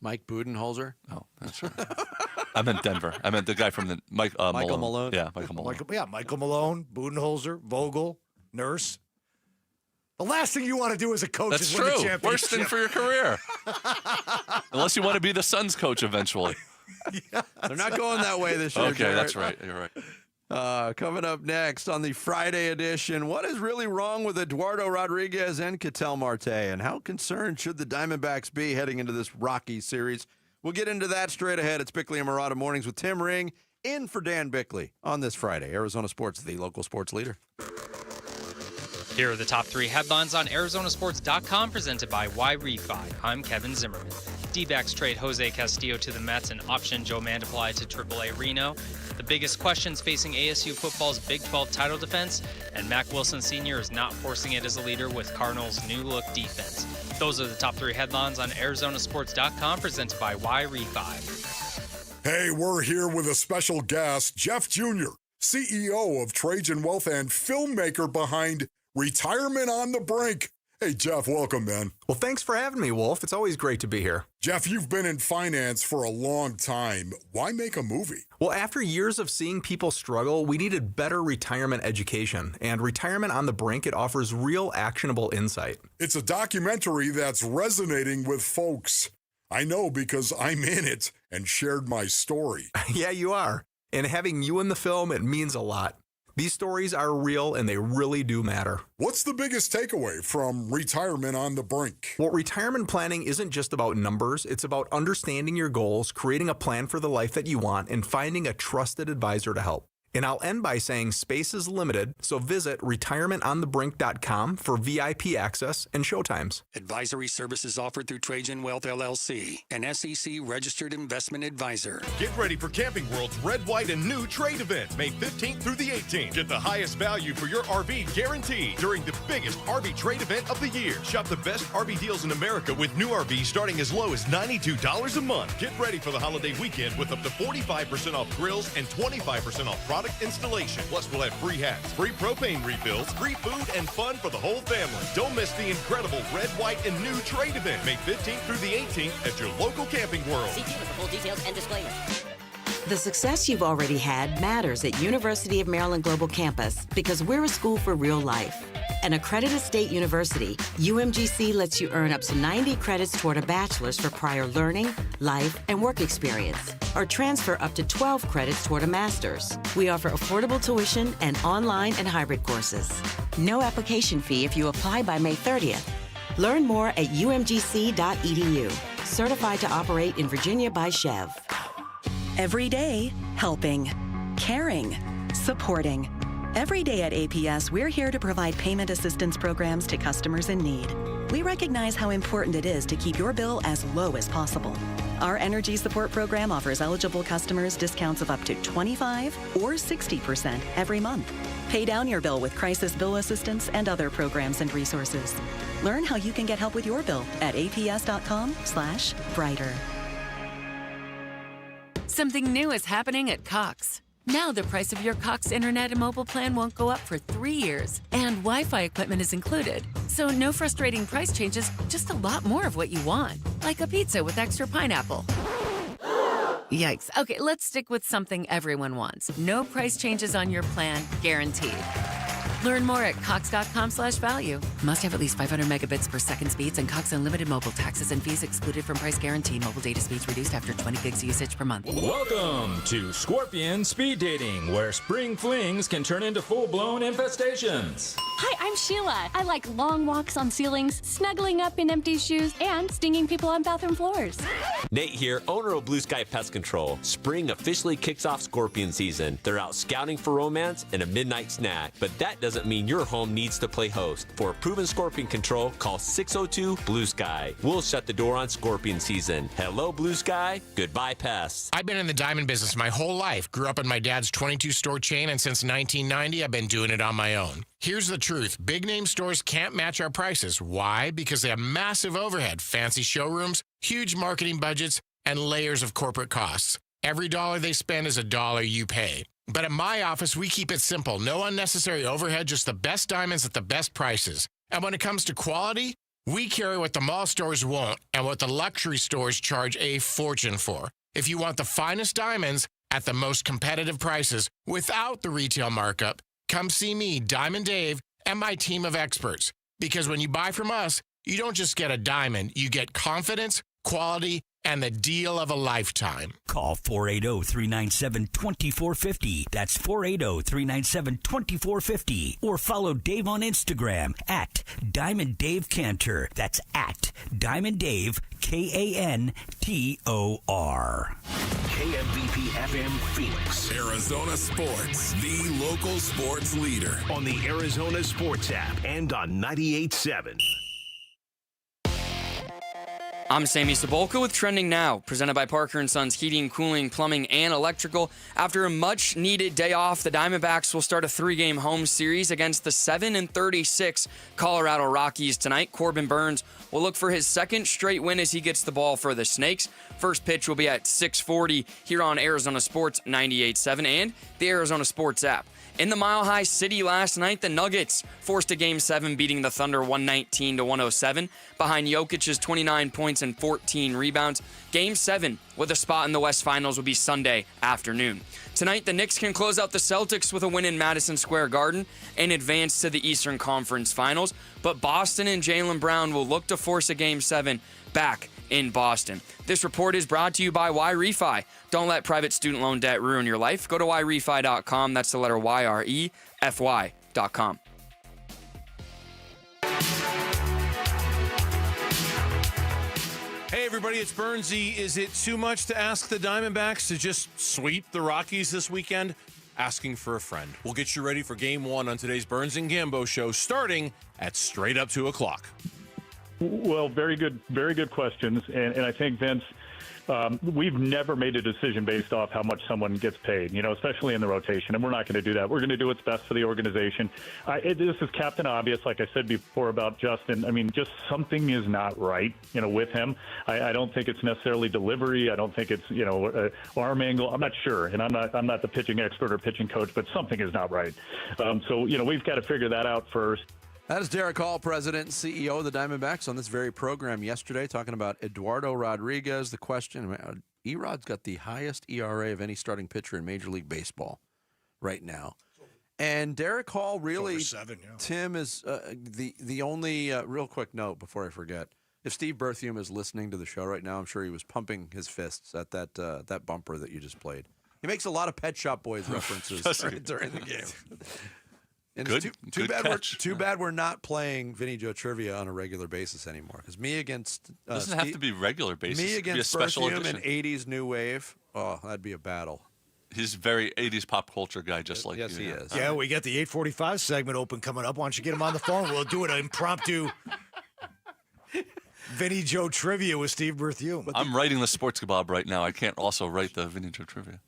Mike Budenholzer? Oh, that's right. I meant Denver. I meant the guy from the Michael Malone. Yeah, Michael Malone. Michael Malone, Budenholzer, Vogel, Nurse. The last thing you want to do as a coach is win the championship. Worst thing for your career. Unless you want to be the Suns coach eventually. Yeah, they're not going that way this year. Okay, Jared. that's right. You're right. Coming up next on the Friday edition, what is really wrong with Eduardo Rodriguez and Ketel Marte, and how concerned should the Diamondbacks be heading into this Rockies series? We'll get into that straight ahead. It's Bickley and Murata Mornings with Tim Ring in for Dan Bickley on this Friday. Arizona Sports, the local sports leader. Here are the top 3 headlines on ArizonaSports.com presented by Y-Refi. I'm Kevin Zimmerman. D-backs trade Jose Castillo to the Mets and option Joe Mandiply to AAA Reno. The biggest questions facing ASU football's Big 12 title defense, and Mac Wilson Sr. is not forcing it as a leader with Cardinals' new-look defense. Those are the top 3 headlines on ArizonaSports.com, presented by Y-Refi. Hey, we're here with a special guest, Jeff Jr., CEO of Trajan Wealth and filmmaker behind Retirement on the Brink. Hey, Jeff, welcome, man. Well, thanks for having me, Wolf. It's always great to be here. Jeff, you've been in finance for a long time. Why make a movie? Well, after years of seeing people struggle, we needed better retirement education. And Retirement on the Brink, it offers real actionable insight. It's a documentary that's resonating with folks. I know because I'm in it and shared my story. Yeah, you are. And having you in the film, it means a lot. These stories are real and they really do matter. What's the biggest takeaway from Retirement on the Brink? Well, retirement planning isn't just about numbers. It's about understanding your goals, creating a plan for the life that you want, and finding a trusted advisor to help. And I'll end by saying space is limited, so visit retirementonthebrink.com for VIP access and showtimes. Advisory services offered through Trajan Wealth LLC, an SEC-registered investment advisor. Get ready for Camping World's Red, White, and New trade event, May 15th through the 18th. Get the highest value for your RV guaranteed during the biggest RV trade event of the year. Shop the best RV deals in America with new RVs starting as low as $92 a month. Get ready for the holiday weekend with up to 45% off grills and 25% off product installation. Plus, we'll have free hats, free propane refills, free food, and fun for the whole family. Don't miss the incredible Red, White, and New trade event, May 15th through the 18th at your local Camping World. See dealer for full details and disclaimer. The success you've already had matters at University of Maryland Global Campus because we're a school for real life. An accredited state university, UMGC lets you earn up to 90 credits toward a bachelor's for prior learning, life, and work experience, or transfer up to 12 credits toward a master's. We offer affordable tuition and online and hybrid courses. No application fee if you apply by May 30th. Learn more at umgc.edu. Certified to operate in Virginia by Chev. Every day, helping, caring, supporting. Every day at APS, we're here to provide payment assistance programs to customers in need. We recognize how important it is to keep your bill as low as possible. Our Energy Support Program offers eligible customers discounts of up to 25 or 60% every month. Pay down your bill with crisis bill assistance and other programs and resources. Learn how you can get help with your bill at aps.com/brighter. Something new is happening at Cox. Now the price of your Cox internet and mobile plan won't go up for 3 years, and Wi-Fi equipment is included. So no frustrating price changes, just a lot more of what you want, like a pizza with extra pineapple. Yikes. Okay, let's stick with something everyone wants. No price changes on your plan, guaranteed. Learn more at cox.com/value. Must have at least 500 megabits per second speeds and Cox Unlimited mobile taxes and fees excluded from price guarantee. Mobile data speeds reduced after 20 gigs usage per month. Welcome to Scorpion Speed Dating, where spring flings can turn into full-blown infestations. Hi, I'm Sheila. I like long walks on ceilings, snuggling up in empty shoes, and stinging people on bathroom floors. Nate here, owner of Blue Sky Pest Control. Spring officially kicks off scorpion season. They're out scouting for romance and a midnight snack, but that doesn't mean your home needs to play host. For proven scorpion control, call 602-BLUE-SKY. We'll shut the door on scorpion season. Hello, Blue Sky. Goodbye, pests. I've been in the diamond business my whole life. Grew up in my dad's 22-store chain, and since 1990, I've been doing it on my own. Here's the truth. Big-name stores can't match our prices. Why? Because they have massive overhead, fancy showrooms, huge marketing budgets, and layers of corporate costs. Every dollar they spend is a dollar you pay. But at my office, we keep it simple. No unnecessary overhead, just the best diamonds at the best prices. And when it comes to quality, we carry what the mall stores won't and what the luxury stores charge a fortune for. If you want the finest diamonds at the most competitive prices without the retail markup, come see me, Diamond Dave, and my team of experts. Because when you buy from us, you don't just get a diamond, you get confidence, quality, and the deal of a lifetime. Call 480-397-2450. That's 480-397-2450. Or follow Dave on Instagram at Diamond Dave Cantor. That's at Diamond Dave, Kantor. KMVP FM Phoenix. Arizona Sports, the local sports leader. On the Arizona Sports app and on 98.7. I'm Sammy Sabolka with Trending Now, presented by Parker & Sons Heating, Cooling, Plumbing, and Electrical. After a much-needed day off, the Diamondbacks will start a 3-game home series against the 7-36 Colorado Rockies tonight. Corbin Burnes will look for his second straight win as he gets the ball for the Snakes. First pitch will be at 6:40 here on Arizona Sports 98.7 and the Arizona Sports app. In the Mile High City last night, the Nuggets forced a Game 7, beating the Thunder 119-107. Behind Jokic's 29 points and 14 rebounds, Game 7 with a spot in the West Finals will be Sunday afternoon. Tonight, the Knicks can close out the Celtics with a win in Madison Square Garden and advance to the Eastern Conference Finals. But Boston and Jaylen Brown will look to force a Game 7 back in Boston. This report is brought to you by YRefi. Don't let private student loan debt ruin your life. Go to YRefi.com. That's the letter YREFY.com. Hey, everybody, it's Bernsey. Is it too much to ask the Diamondbacks to just sweep the Rockies this weekend? Asking for a friend. We'll get you ready for Game 1 on today's Burns and Gambo show, starting at straight up 2 o'clock. Well, very good questions. And I think, Vince, we've never made a decision based off how much someone gets paid, especially in the rotation. And we're not going to do that. We're going to do what's best for the organization. This is Captain Obvious, like I said before about Justin. I mean, just something is not right, with him. I don't think it's necessarily delivery. I don't think it's, arm angle. I'm not sure. And I'm not the pitching expert or pitching coach, but something is not right. So, we've got to figure that out first. That is Derek Hall, President and CEO of the Diamondbacks, on this very program yesterday, talking about Eduardo Rodriguez. The question, Erod's got the highest ERA of any starting pitcher in Major League Baseball right now. And Derek Hall really, It's over 7, yeah. Tim, is the only, real quick note before I forget, if Steve Berthium is listening to the show right now, I'm sure he was pumping his fists at that bumper that you just played. He makes a lot of Pet Shop Boys references during the game. And Good, it's too good bad catch. too bad we're not playing Vinny Joe trivia on a regular basis anymore. Because me against Doesn't have to be regular basis. me It could be a against special Berthium edition. and 80s new wave. Oh, that'd be a battle. He's a very 80s pop culture guy, just like Yes, you. he is. Yeah, we got the 845 segment open coming up. Why don't you get him on the phone? We'll do an impromptu Vinny Joe trivia with Steve Berthium. I'm writing the sports kebab right now. I can't also write the Vinny Joe trivia.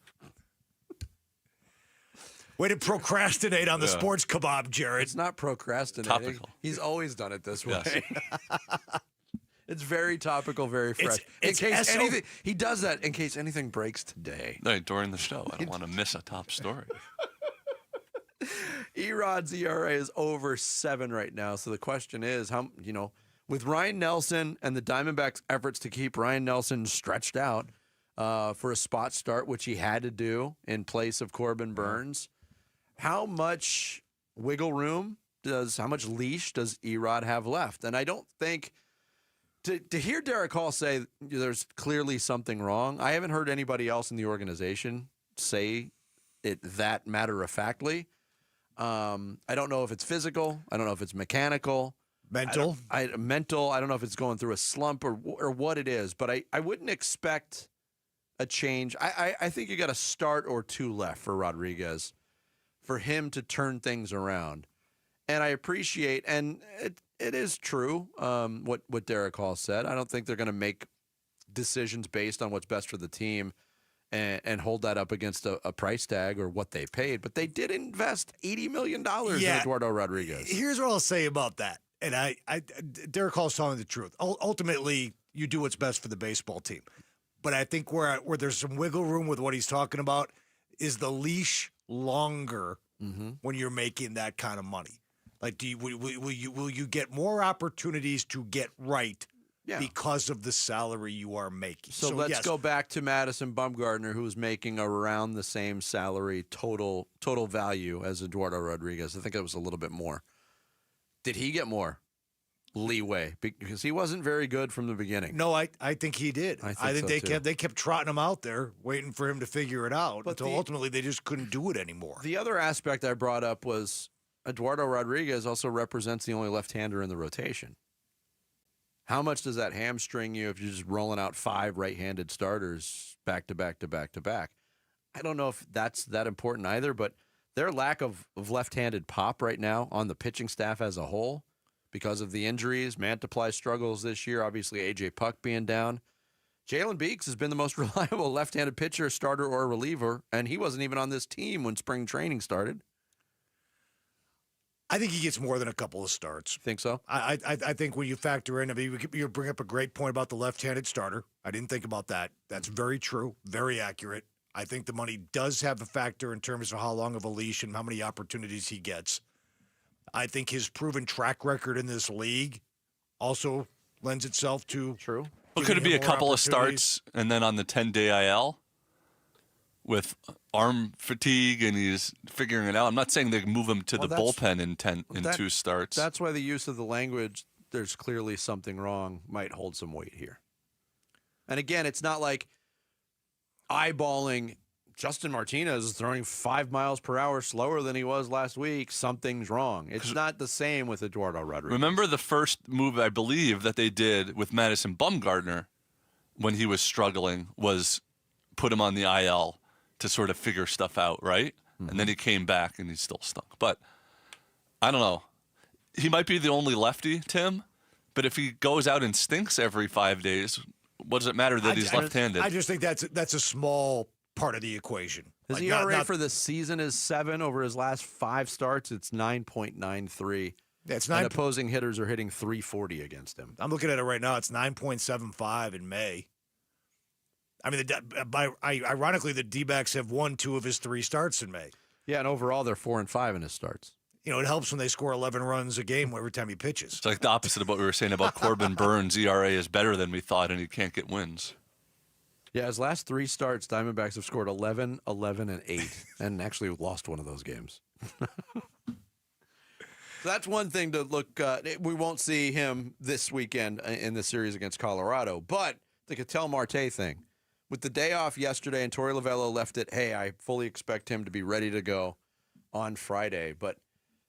Way to procrastinate on the Yeah. sports kebab, Jared. It's not procrastinating. Topical. He's always done it this way. Yes. It's very topical, very fresh. It's in case SO anything, he does that in case anything breaks today. No, during the show. I don't want to miss a top story. Erod's ERA is over 7 right now. So the question is, how with Ryan Nelson and the Diamondbacks' efforts to keep Ryan Nelson stretched out for a spot start, which he had to do in place of Corbin Burnes, how much wiggle room how much leash does Erod have left? And I don't think to hear Derek Hall say there's clearly something wrong. I haven't heard anybody else in the organization say it that matter-of-factly. I don't know if it's physical. I don't know if it's mechanical. Mental. Mental. I don't know if it's going through a slump or what it is. But I wouldn't expect a change. I think you got a start or two left for Rodriguez for him to turn things around. And I appreciate, and it is true what Derek Hall said. I don't think they're going to make decisions based on what's best for the team and hold that up against a price tag or what they paid. But they did invest $80 million in Eduardo Rodriguez. Here's what I'll say about that. And Derek Hall's telling the truth. Ultimately, you do what's best for the baseball team. But I think where there's some wiggle room with what he's talking about is the leash longer when you're making that kind of money. Like, will you get more opportunities to get right because of the salary you are making? So let's go back to Madison Bumgarner, who was making around the same salary total value as Eduardo Rodriguez. I think it was a little bit more. Did he get more leeway? Because he wasn't very good from the beginning. No, I think he did. I think so, they kept trotting him out there, waiting for him to figure it out. But until ultimately they just couldn't do it anymore. The other aspect I brought up was Eduardo Rodriguez also represents the only left-hander in the rotation. How much does that hamstring you if you're just rolling out 5 right-handed starters back to back to back to back? I don't know if that's that important either, but their lack of left-handed pop right now on the pitching staff as a whole because of the injuries. Mantiply struggles this year. Obviously, A.J. Puck being down. Jalen Beeks has been the most reliable left-handed pitcher, starter, or reliever, and he wasn't even on this team when spring training started. I think he gets more than a couple of starts. Think so? I think when you factor in, I mean, you bring up a great point about the left-handed starter. I didn't think about that. That's very true, very accurate. I think the money does have a factor in terms of how long of a leash and how many opportunities he gets. I think his proven track record in this league also lends itself to true. Well, could it be a couple of starts and then on the 10-day IL with arm fatigue and he's figuring it out? I'm not saying they can move him to the bullpen in 2 starts. That's why the use of the language, there's clearly something wrong, might hold some weight here. And again, it's not like eyeballing Justin Martinez is throwing 5 miles per hour slower than he was last week. Something's wrong. It's not the same with Eduardo Rodriguez. Remember the first move, I believe, that they did with Madison Bumgarner when he was struggling was put him on the IL to sort of figure stuff out, right? Mm-hmm. And then he came back and he still stunk. But I don't know. He might be the only lefty, Tim, but if he goes out and stinks every 5 days, what does it matter that he's left-handed? I just think that's a small part of the equation. His ERA for the season is 7. Over his last 5 starts, it's 9.93. It's and opposing hitters are hitting 340 against him. I'm looking at it right now. It's 9.75 in May. I mean, ironically, the D-backs have won 2 of his 3 starts in May. Yeah, and overall, they're 4-5 in his starts. You know, it helps when they score 11 runs a game every time he pitches. It's like the opposite of what we were saying about Corbin Burns. ERA is better than we thought, and he can't get wins. Yeah, his last 3 starts, Diamondbacks have scored 11, 11, and 8, and actually lost one of those games. So that's one thing to look. We won't see him this weekend in the series against Colorado, but the Ketel Marte thing. With the day off yesterday and Torey Lovello left it, hey, I fully expect him to be ready to go on Friday, but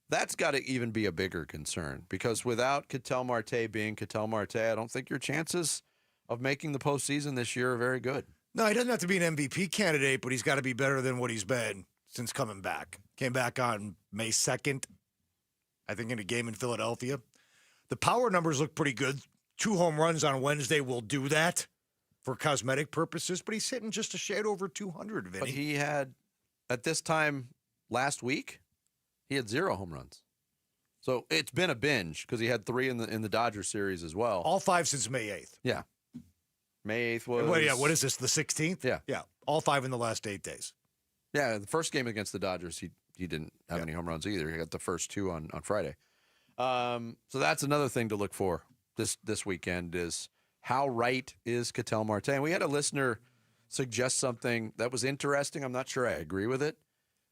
that's got to even be a bigger concern because without Ketel Marte being Ketel Marte, I don't think your chances of making the postseason this year are very good. No, he doesn't have to be an MVP candidate, but he's got to be better than what he's been since coming back. Came back on May 2nd, I think, in a game in Philadelphia. The power numbers look pretty good. 2 home runs on Wednesday will do that for cosmetic purposes, but he's hitting just a shade over 200, Vinny. But he had, at this time last week, he had 0 home runs. So it's been a binge because he had 3 in the Dodgers series as well. All 5 since May 8th. Yeah. May 8th was... Well, yeah, what is this, the 16th? Yeah. Yeah, all 5 in the last 8 days. Yeah, the first game against the Dodgers, he didn't have any home runs either. He got the first 2 on Friday. So that's another thing to look for this weekend is how right is Ketel Marte? And we had a listener suggest something that was interesting. I'm not sure I agree with it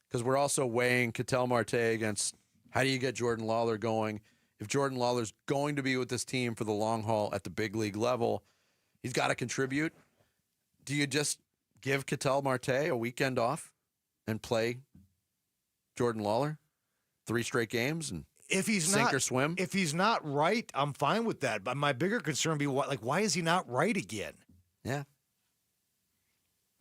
because we're also weighing Ketel Marte against how do you get Jordan Lawler going. If Jordan Lawler's going to be with this team for the long haul at the big league level, he's got to contribute. Do you just give Ketel Marte a weekend off and play Jordan Lawler 3 straight games and sink or swim? If he's not right, I'm fine with that. But my bigger concern would be why is he not right again? Yeah.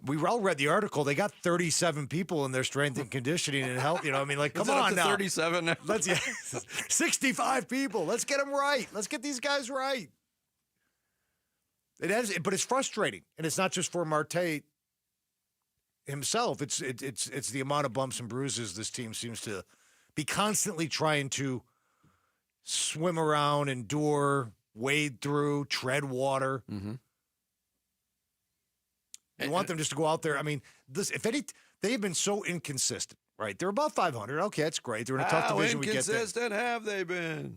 We all read the article. They got 37 people in their strength and conditioning and health. You know, I mean, like, come on now. 37. Let's 65 people. Let's get them right. Let's get these guys right. It is, but it's frustrating, and it's not just for Marte himself. It's the amount of bumps and bruises this team seems to be constantly trying to swim around, endure, wade through, tread water. Mm-hmm. You want them just to go out there. I mean, they've been so inconsistent, right? They're about 500. Okay, that's great. They're in a tough division. How inconsistent have they been?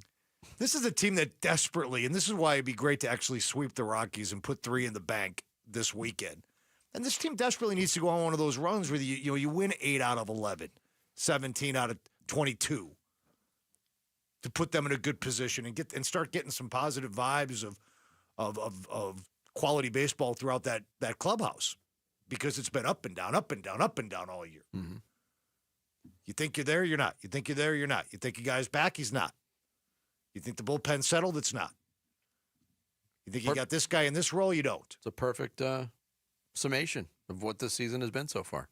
This is a team that desperately, and this is why it'd be great to actually sweep the Rockies and put 3 in the bank this weekend. And this team desperately needs to go on one of those runs where you win 8 out of 11, 17 out of 22 to put them in a good position and start getting some positive vibes of quality baseball throughout that clubhouse because it's been up and down, up and down, up and down all year. Mm-hmm. You think you're there, you're not. You think you're there, you're not. You think your guy's back, he's not. You think the bullpen settled, it's not. You think you got this guy in this role, you don't. It's a perfect summation of what this season has been so far.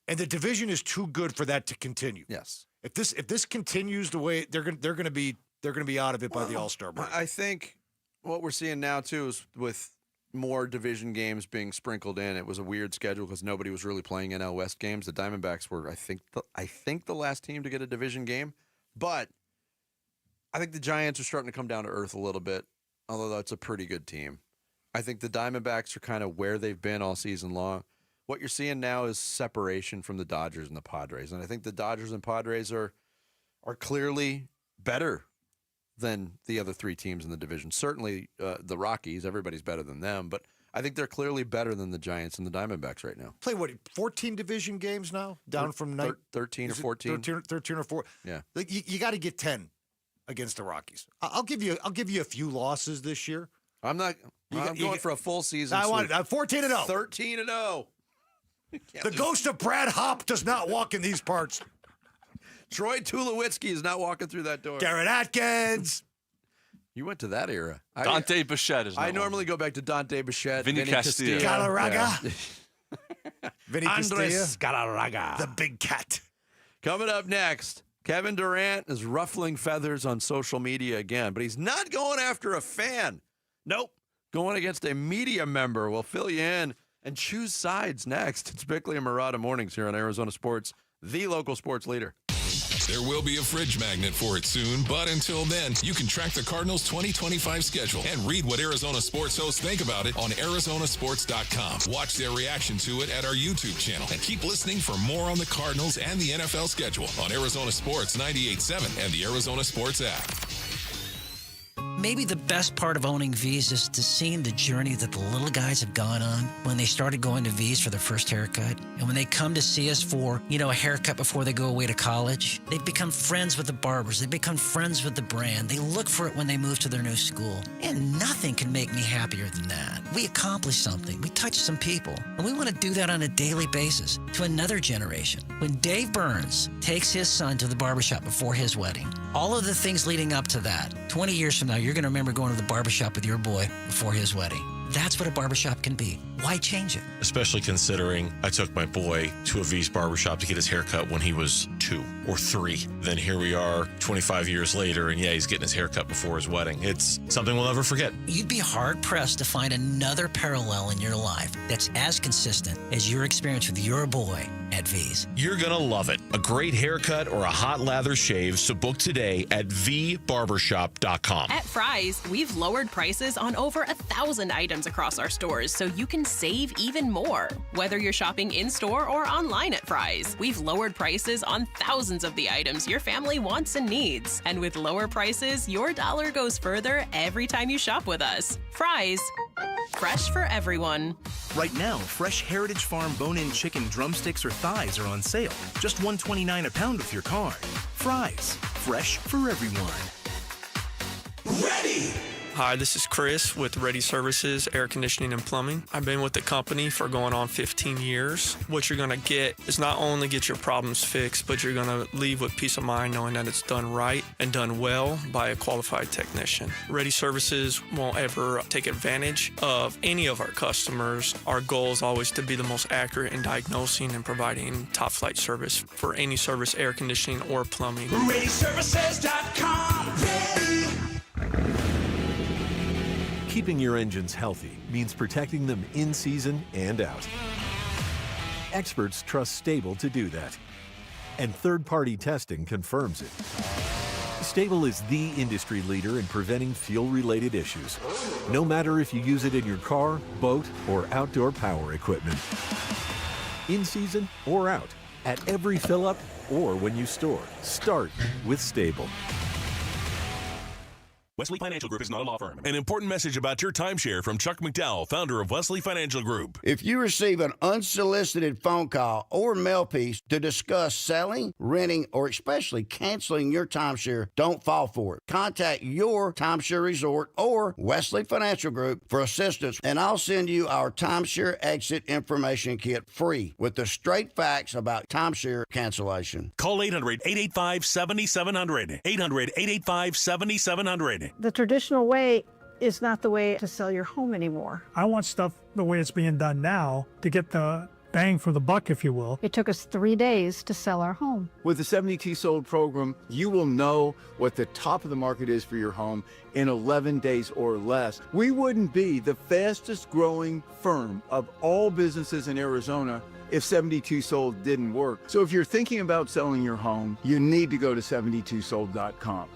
And the division is too good for that to continue. Yes. If this continues the way they're going to be they're going to be out of it by the All-Star break. I think what we're seeing now, too, is with more division games being sprinkled in. It was a weird schedule because nobody was really playing NL West games. The Diamondbacks were, I think the last team to get a division game. But I think the Giants are starting to come down to earth a little bit, although that's a pretty good team. I think the Diamondbacks are kind of where they've been all season long. What you're seeing now is separation from the Dodgers and the Padres. And I think the Dodgers and Padres are clearly better than the other three teams in the division. Certainly the Rockies, everybody's better than them, but I think they're clearly better than the Giants and the Diamondbacks right now. Play what, 14 division games now? Down from 13 or 14. 13 or 14. Yeah. Like, you got to get 10 against the Rockies. I'll give you a few losses this year. I'm going for a full season. I'm 14-0. 13-0. The ghost of Brad Hopp does not walk in these parts. Troy Tulowitzki is not walking through that door. Garrett Atkins. You went to that era. Dante Bichette is. I normally go back to Dante Bichette, Vinny Castillo, Galarraga, Vinny Andres Galarraga, the big cat. Coming up next, Kevin Durant is ruffling feathers on social media again, but he's not going after a fan. Nope, going against a media member. We'll fill you in and choose sides next. It's Bickley and Murata Mornings here on Arizona Sports, the local sports leader. There will be a fridge magnet for it soon, but until then, you can track the Cardinals' 2025 schedule and read what Arizona sports hosts think about it on Arizonasports.com. Watch their reaction to it at our YouTube channel and keep listening for more on the Cardinals and the NFL schedule on Arizona Sports 98.7 and the Arizona Sports app. Maybe the best part of owning V's is to seeing the journey that the little guys have gone on when they started going to V's for their first haircut. And when they come to see us for, a haircut before they go away to college, they become friends with the barbers. They become friends with the brand. They look for it when they move to their new school. And nothing can make me happier than that. We accomplished something. We touched some people. And we want to do that on a daily basis to another generation. When Dave Burns takes his son to the barbershop before his wedding, all of the things leading up to that, 20 years from now, you're going to remember going to the barbershop with your boy before his wedding. That's what a barbershop can be. Why change it? Especially considering I took my boy to a V's barbershop to get his haircut when he was 2 or 3. Then here we are 25 years later, and he's getting his haircut before his wedding. It's something we'll never forget. You'd be hard-pressed to find another parallel in your life that's as consistent as your experience with your boy at V's. You're going to love it. A great haircut or a hot lather shave, so book today at vbarbershop.com. At Fry's, we've lowered prices on over 1,000 items across our stores so you can save even more. Whether you're shopping in-store or online at Fry's, we've lowered prices on thousands of the items your family wants and needs. And with lower prices, your dollar goes further every time you shop with us. Fry's, fresh for everyone. Right now, fresh Heritage Farm bone-in chicken drumsticks or thighs are on sale. Just $1.29 a pound with your card. Fry's, fresh for everyone. Ready! Hi, this is Chris with Ready Services, Air Conditioning and Plumbing. I've been with the company for going on 15 years. What you're going to get is not only get your problems fixed, but you're going to leave with peace of mind knowing that it's done right and done well by a qualified technician. Ready Services won't ever take advantage of any of our customers. Our goal is always to be the most accurate in diagnosing and providing top-flight service for any service, air conditioning or plumbing. ReadyServices.com. Ready. Keeping your engines healthy means protecting them in season and out. Experts trust Stable to do that. And third-party testing confirms it. Stable is the industry leader in preventing fuel-related issues, no matter if you use it in your car, boat, or outdoor power equipment. In season or out, at every fill-up or when you store, start with Stable. Wesley Financial Group is not a law firm. An important message about your timeshare from Chuck McDowell, founder of Wesley Financial Group. If you receive an unsolicited phone call or mail piece to discuss selling, renting, or especially canceling your timeshare, don't fall for it. Contact your timeshare resort or Wesley Financial Group for assistance, and I'll send you our timeshare exit information kit free with the straight facts about timeshare cancellation. Call 800-885-7700. 800-885-7700. The traditional way is not the way to sell your home anymore. I want stuff the way it's being done now to get the bang for the buck, if you will. It took us 3 days to sell our home. With the 72 Sold program, you will know what the top of the market is for your home in 11 days or less. We wouldn't be the fastest growing firm of all businesses in Arizona if 72 Sold didn't work. So if you're thinking about selling your home, you need to go to 72sold.com.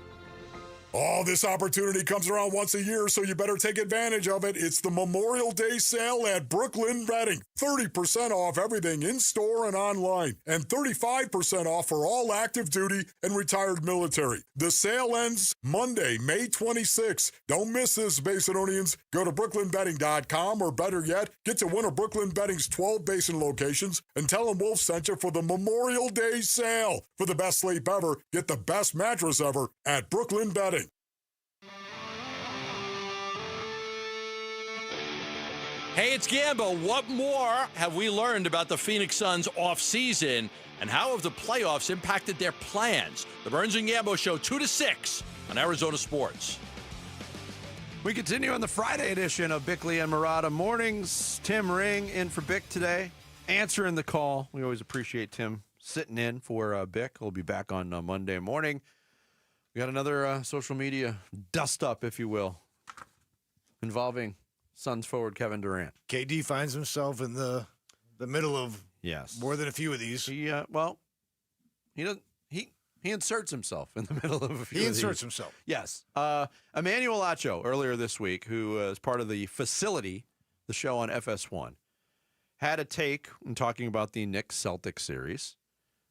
Oh, this opportunity comes around once a year, so you better take advantage of it. It's the Memorial Day sale at Brooklyn Bedding. 30% off everything in-store and online, and 35% off for all active duty and retired military. The sale ends Monday, May 26th. Don't miss this, Basinonians. Go to brooklynbedding.com, or better yet, get to one of Brooklyn Bedding's 12 Basin locations and tell them Wolf sent you for the Memorial Day sale. For the best sleep ever, get the best mattress ever at Brooklyn Bedding. Hey, it's Gambo. What more have we learned about the Phoenix Suns offseason, and how have the playoffs impacted their plans? The Burns and Gambo Show, 2 to 6 on Arizona Sports. We continue on the Friday edition of Bickley and Murata Mornings. Tim Ring in for Bick today, answering the call. We always appreciate Tim sitting in for Bick. He'll be back on Monday morning. We got another social media dust-up, if you will, involving Suns forward Kevin Durant. KD finds himself in the middle of more than a few of these. He doesn't. He inserts himself in the middle of a few. He of inserts these. himself. Yes. Emmanuel Acho earlier this week, who is part of the Facility, the show on FS1, had a take in talking about the Knicks-Celtics series,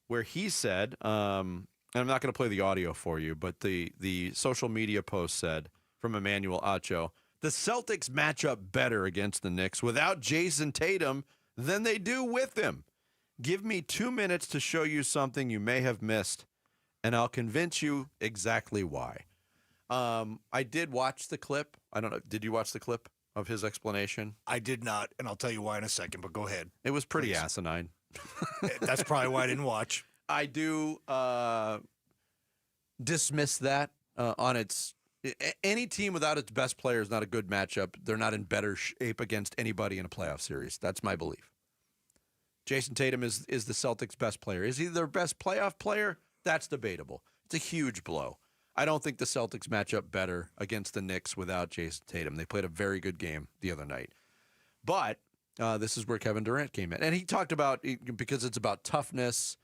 where he said, and I'm not going to play the audio for you, but the social media post said from Emmanuel Acho, the Celtics match up better against the Knicks without Jason Tatum than they do with him. Give me 2 minutes to show you something you may have missed, and I'll convince you exactly why. I did watch the clip. I don't know. Did you watch the clip of his explanation? I did not, and I'll tell you why in a second, but go ahead. It was pretty asinine. That's probably why I didn't watch. I do dismiss that on its... Any team without its best player is not a good matchup. They're not in better shape against anybody in a playoff series. That's my belief. Jason Tatum is the Celtics' best player. Is he their best playoff player? That's debatable. It's a huge blow. I don't think the Celtics match up better against the Knicks without Jason Tatum. They played a very good game the other night. But this is where Kevin Durant came in. And he talked about, because it's about toughness,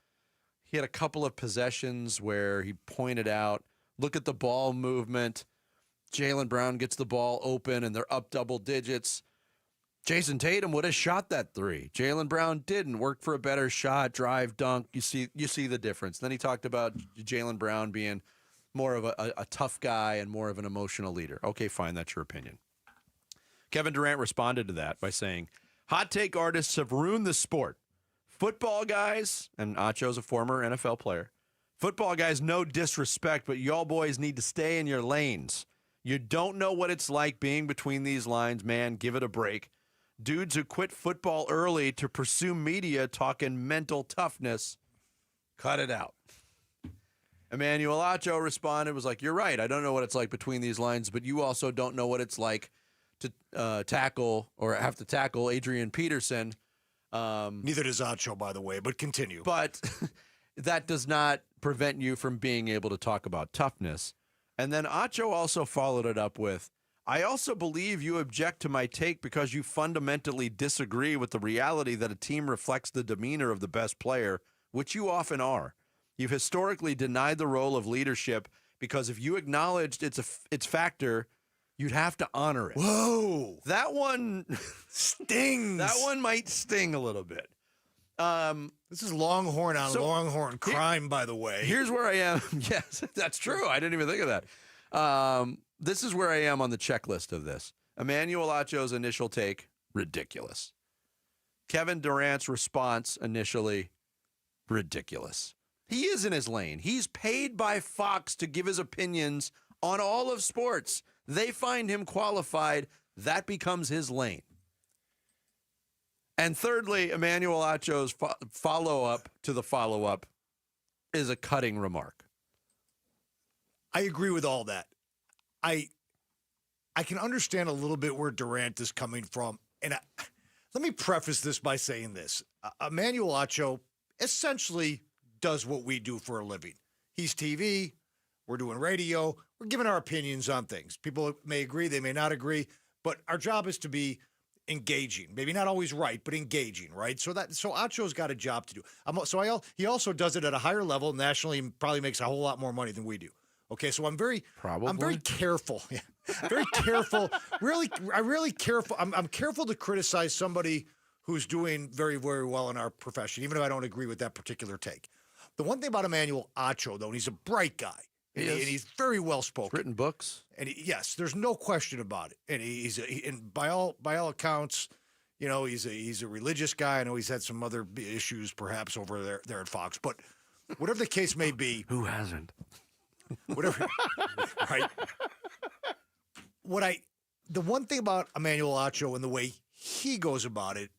he had a couple of possessions where he pointed out, look at the ball movement. Jaylen Brown gets the ball open, and they're up double digits. Jason Tatum would have shot that three. Jaylen Brown didn't. Work for a better shot, drive, dunk. You see the difference. Then he talked about Jaylen Brown being more of a tough guy and more of an emotional leader. Okay, fine. That's your opinion. Kevin Durant responded to that by saying, hot take artists have ruined the sport. Football guys, and Acho's a former NFL player, football guys, no disrespect, but y'all boys need to stay in your lanes. You don't know what it's like being between these lines, man. Give it a break. Dudes who quit football early to pursue media talking mental toughness, cut it out. Emmanuel Acho responded, was like, you're right. I don't know what it's like between these lines, but you also don't know what it's like to tackle or have to tackle Adrian Peterson. Neither does Acho, by the way, but continue. But that does not prevent you from being able to talk about toughness. And then Acho also followed it up with, I also believe you object to my take because you fundamentally disagree with the reality that a team reflects the demeanor of the best player, which you often are. You've historically denied the role of leadership because if you acknowledged its factor, you'd have to honor it. Whoa. That one stings. That one might sting a little bit. This is Longhorn on Longhorn crime, by the way. Here's where I am. Yes, that's true. I didn't even think of that. This is where I am on the checklist of this. Emmanuel Acho's initial take, ridiculous. Kevin Durant's response initially, ridiculous. He is in his lane. He's paid by Fox to give his opinions on all of sports. They find him qualified. That becomes his lane. And thirdly, Emmanuel Acho's follow-up to the follow-up is a cutting remark. I agree with all that. I can understand a little bit where Durant is coming from. And Let me preface this by saying this. Emmanuel Acho essentially does what we do for a living. He's TV. We're doing radio. We're giving our opinions on things. People may agree. They may not agree. But our job is to be engaging. Maybe not always right, but engaging, right? So Acho's got a job to do. He also does it at a higher level nationally and probably makes a whole lot more money than we do. Okay, so I'm very careful. Yeah. Very careful. Really careful. I'm careful to criticize somebody who's doing very, very well in our profession, even if I don't agree with that particular take. The one thing about Emmanuel Acho, though, and he's a bright guy, and he's very well spoken. Written books, and yes, there's no question about it. And and by all accounts, he's a religious guy. I know he's had some other issues, perhaps over there at Fox, but whatever the case may be, who hasn't? Whatever, right? The one thing about Emmanuel Acho and the way he goes about it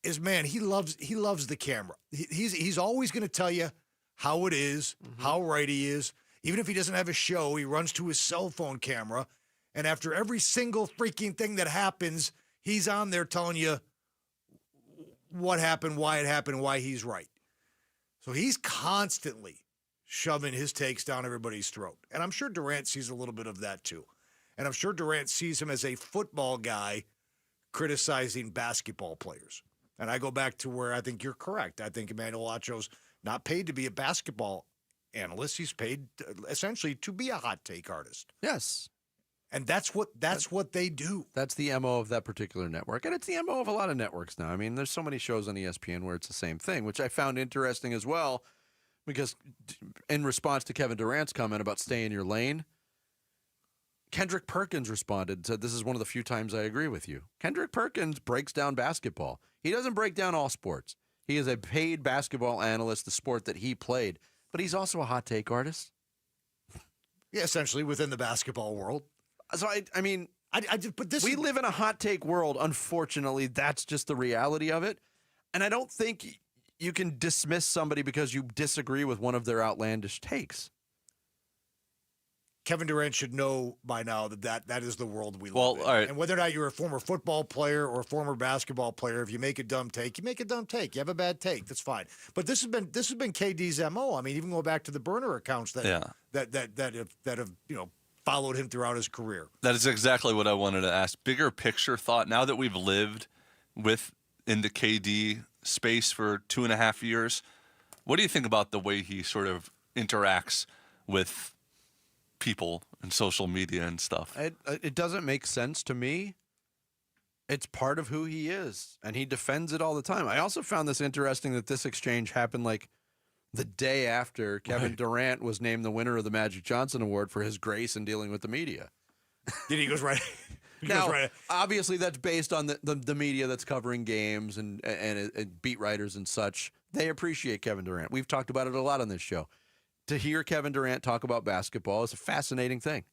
is, man, he loves the camera. He's always going to tell you how it is, how right he is. Even if he doesn't have a show, he runs to his cell phone camera, and after every single freaking thing that happens, he's on there telling you what happened, why it happened, why he's right. So he's constantly shoving his takes down everybody's throat. And I'm sure Durant sees a little bit of that too. And I'm sure Durant sees him as a football guy criticizing basketball players. And I go back to where I think you're correct. I think Emmanuel Acho's not paid to be a basketball analyst. He's paid essentially to be a hot take artist. Yes. And that's what they do. That's the MO of that particular network. And it's the MO of a lot of networks now. I mean, there's so many shows on ESPN where it's the same thing, which I found interesting as well, because in response to Kevin Durant's comment about stay in your lane, Kendrick Perkins responded, said, this is one of the few times I agree with you. Kendrick Perkins breaks down basketball. He doesn't break down all sports. He is a paid basketball analyst, the sport that he played, but he's also a hot take artist. Yeah, essentially within the basketball world. So, I mean, but this we live in a hot take world. Unfortunately, that's just the reality of it. And I don't think you can dismiss somebody because you disagree with one of their outlandish takes. Kevin Durant should know by now that is the world we live in. All right. And whether or not you're a former football player or a former basketball player, if you make a dumb take, you make a dumb take. You have a bad take, that's fine. But this has been KD's MO. I mean, even go back to the burner accounts that have followed him throughout his career. That is exactly what I wanted to ask. Bigger picture thought. Now that we've lived in the KD space for 2.5 years, what do you think about the way he sort of interacts with people and social media and stuff? It doesn't make sense to me. It's part of who he is, and he defends it all the time. I also found this interesting that this exchange happened like the day after Kevin Durant was named the winner of the Magic Johnson Award for his grace in dealing with the media. He goes right. Obviously, that's based on the media that's covering games and beat writers and such. They appreciate Kevin Durant. We've talked about it a lot on this show. To hear Kevin Durant talk about basketball is a fascinating thing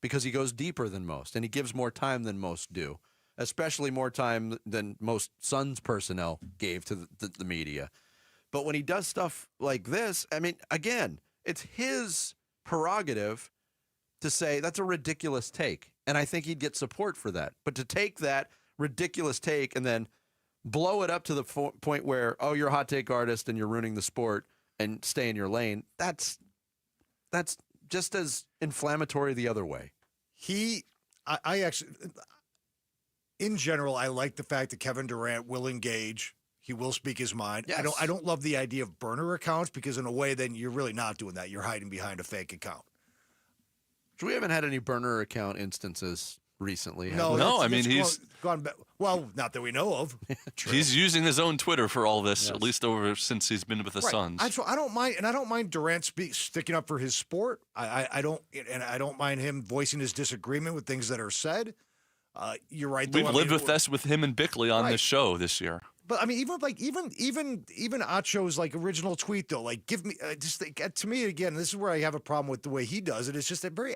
because he goes deeper than most and he gives more time than most do, especially more time than most Suns personnel gave to the media. But when he does stuff like this, I mean, again, it's his prerogative to say that's a ridiculous take. And I think he'd get support for that. But to take that ridiculous take and then blow it up to the point where, oh, you're a hot take artist and you're ruining the sport and stay in your lane, that's just as inflammatory the other way. I actually, in general, I like the fact that Kevin Durant will engage. He will speak his mind. Yes. I don't love the idea of burner accounts because in a way, then you're really not doing that. You're hiding behind a fake account. So we haven't had any burner account instances recently. No, I mean, he's gone back. Well, not that we know of. He's using his own Twitter for all this, at least since he's been with the Suns. I don't mind Durant sticking up for his sport. I don't mind him voicing his disagreement with things that are said. You're right. We've lived with this with him and Bickley on this show this year. But I mean, even Acho's like original tweet though, like give me to me again. This is where I have a problem with the way he does it. It's just a very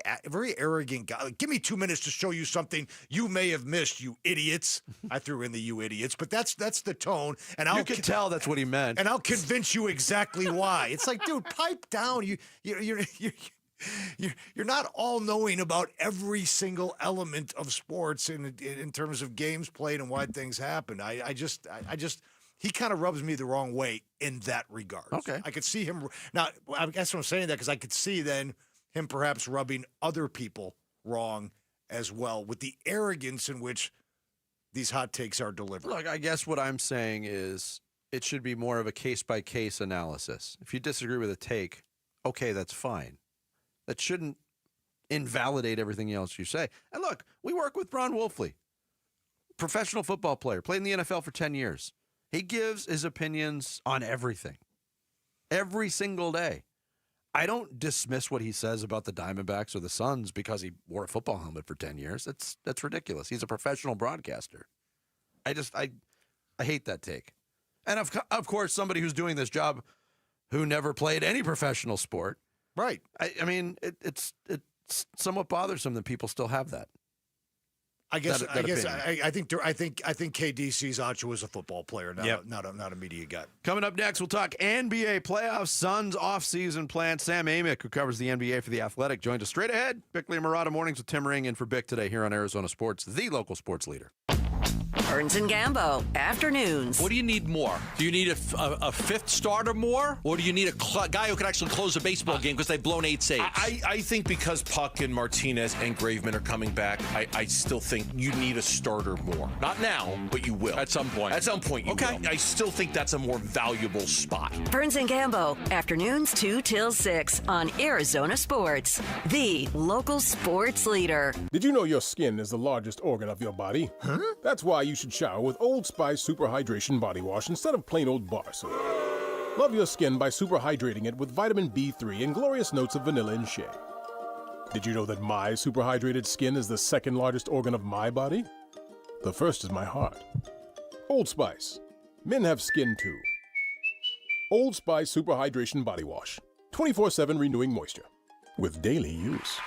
arrogant guy. Like, give me 2 minutes to show you something you may have missed, you idiots. I threw in the "you idiots," but that's the tone. And you can tell that's what he meant. And I'll convince you exactly why. It's like, dude, pipe down. you're not all knowing about every single element of sports in terms of games played and why things happen. I just he kind of rubs me the wrong way in that regard. Okay. I could see him now. I guess I'm saying that because I could see then him perhaps rubbing other people wrong as well with the arrogance in which these hot takes are delivered. Look, I guess what I'm saying is it should be more of a case-by-case analysis. If you disagree with a take, okay, that's fine. That shouldn't invalidate everything else you say. And look, we work with Ron Wolfley, professional football player, played in the NFL for 10 years. He gives his opinions on everything, every single day. I don't dismiss what he says about the Diamondbacks or the Suns because he wore a football helmet for 10 years. That's ridiculous. He's a professional broadcaster. I hate that take. And of course, somebody who's doing this job who never played any professional sport. Right. I mean, it's somewhat bothersome that people still have that. I think KD sees Acho as a football player, not a media guy. Coming up next, we'll talk NBA playoffs, Suns off-season plans. Sam Amick, who covers the NBA for The Athletic, joins us straight ahead. Bickley and Murata mornings with Tim Ring in for Bick today here on Arizona Sports, the local sports leader. Burns and Gambo, afternoons. What do you need more? Do you need a fifth starter more? Or do you need a guy who can actually close a baseball game because they've blown 8 saves? I think because Puck and Martinez and Graveman are coming back, I still think you need a starter more. Not now, but you will. At some point. At some point you will. I still think that's a more valuable spot. Burns and Gambo, afternoons 2 till 6 on Arizona Sports, the local sports leader. Did you know your skin is the largest organ of your body? Huh? That's why you should shower with Old Spice Super Hydration Body Wash instead of plain old bar soap. Love your skin by super hydrating it with vitamin B3 and glorious notes of vanilla and shea. Did you know that my super hydrated skin is the second largest organ of my body? The first is my heart. Old Spice. Men have skin too. Old Spice Super Hydration Body Wash. 24/7 renewing moisture. With daily use.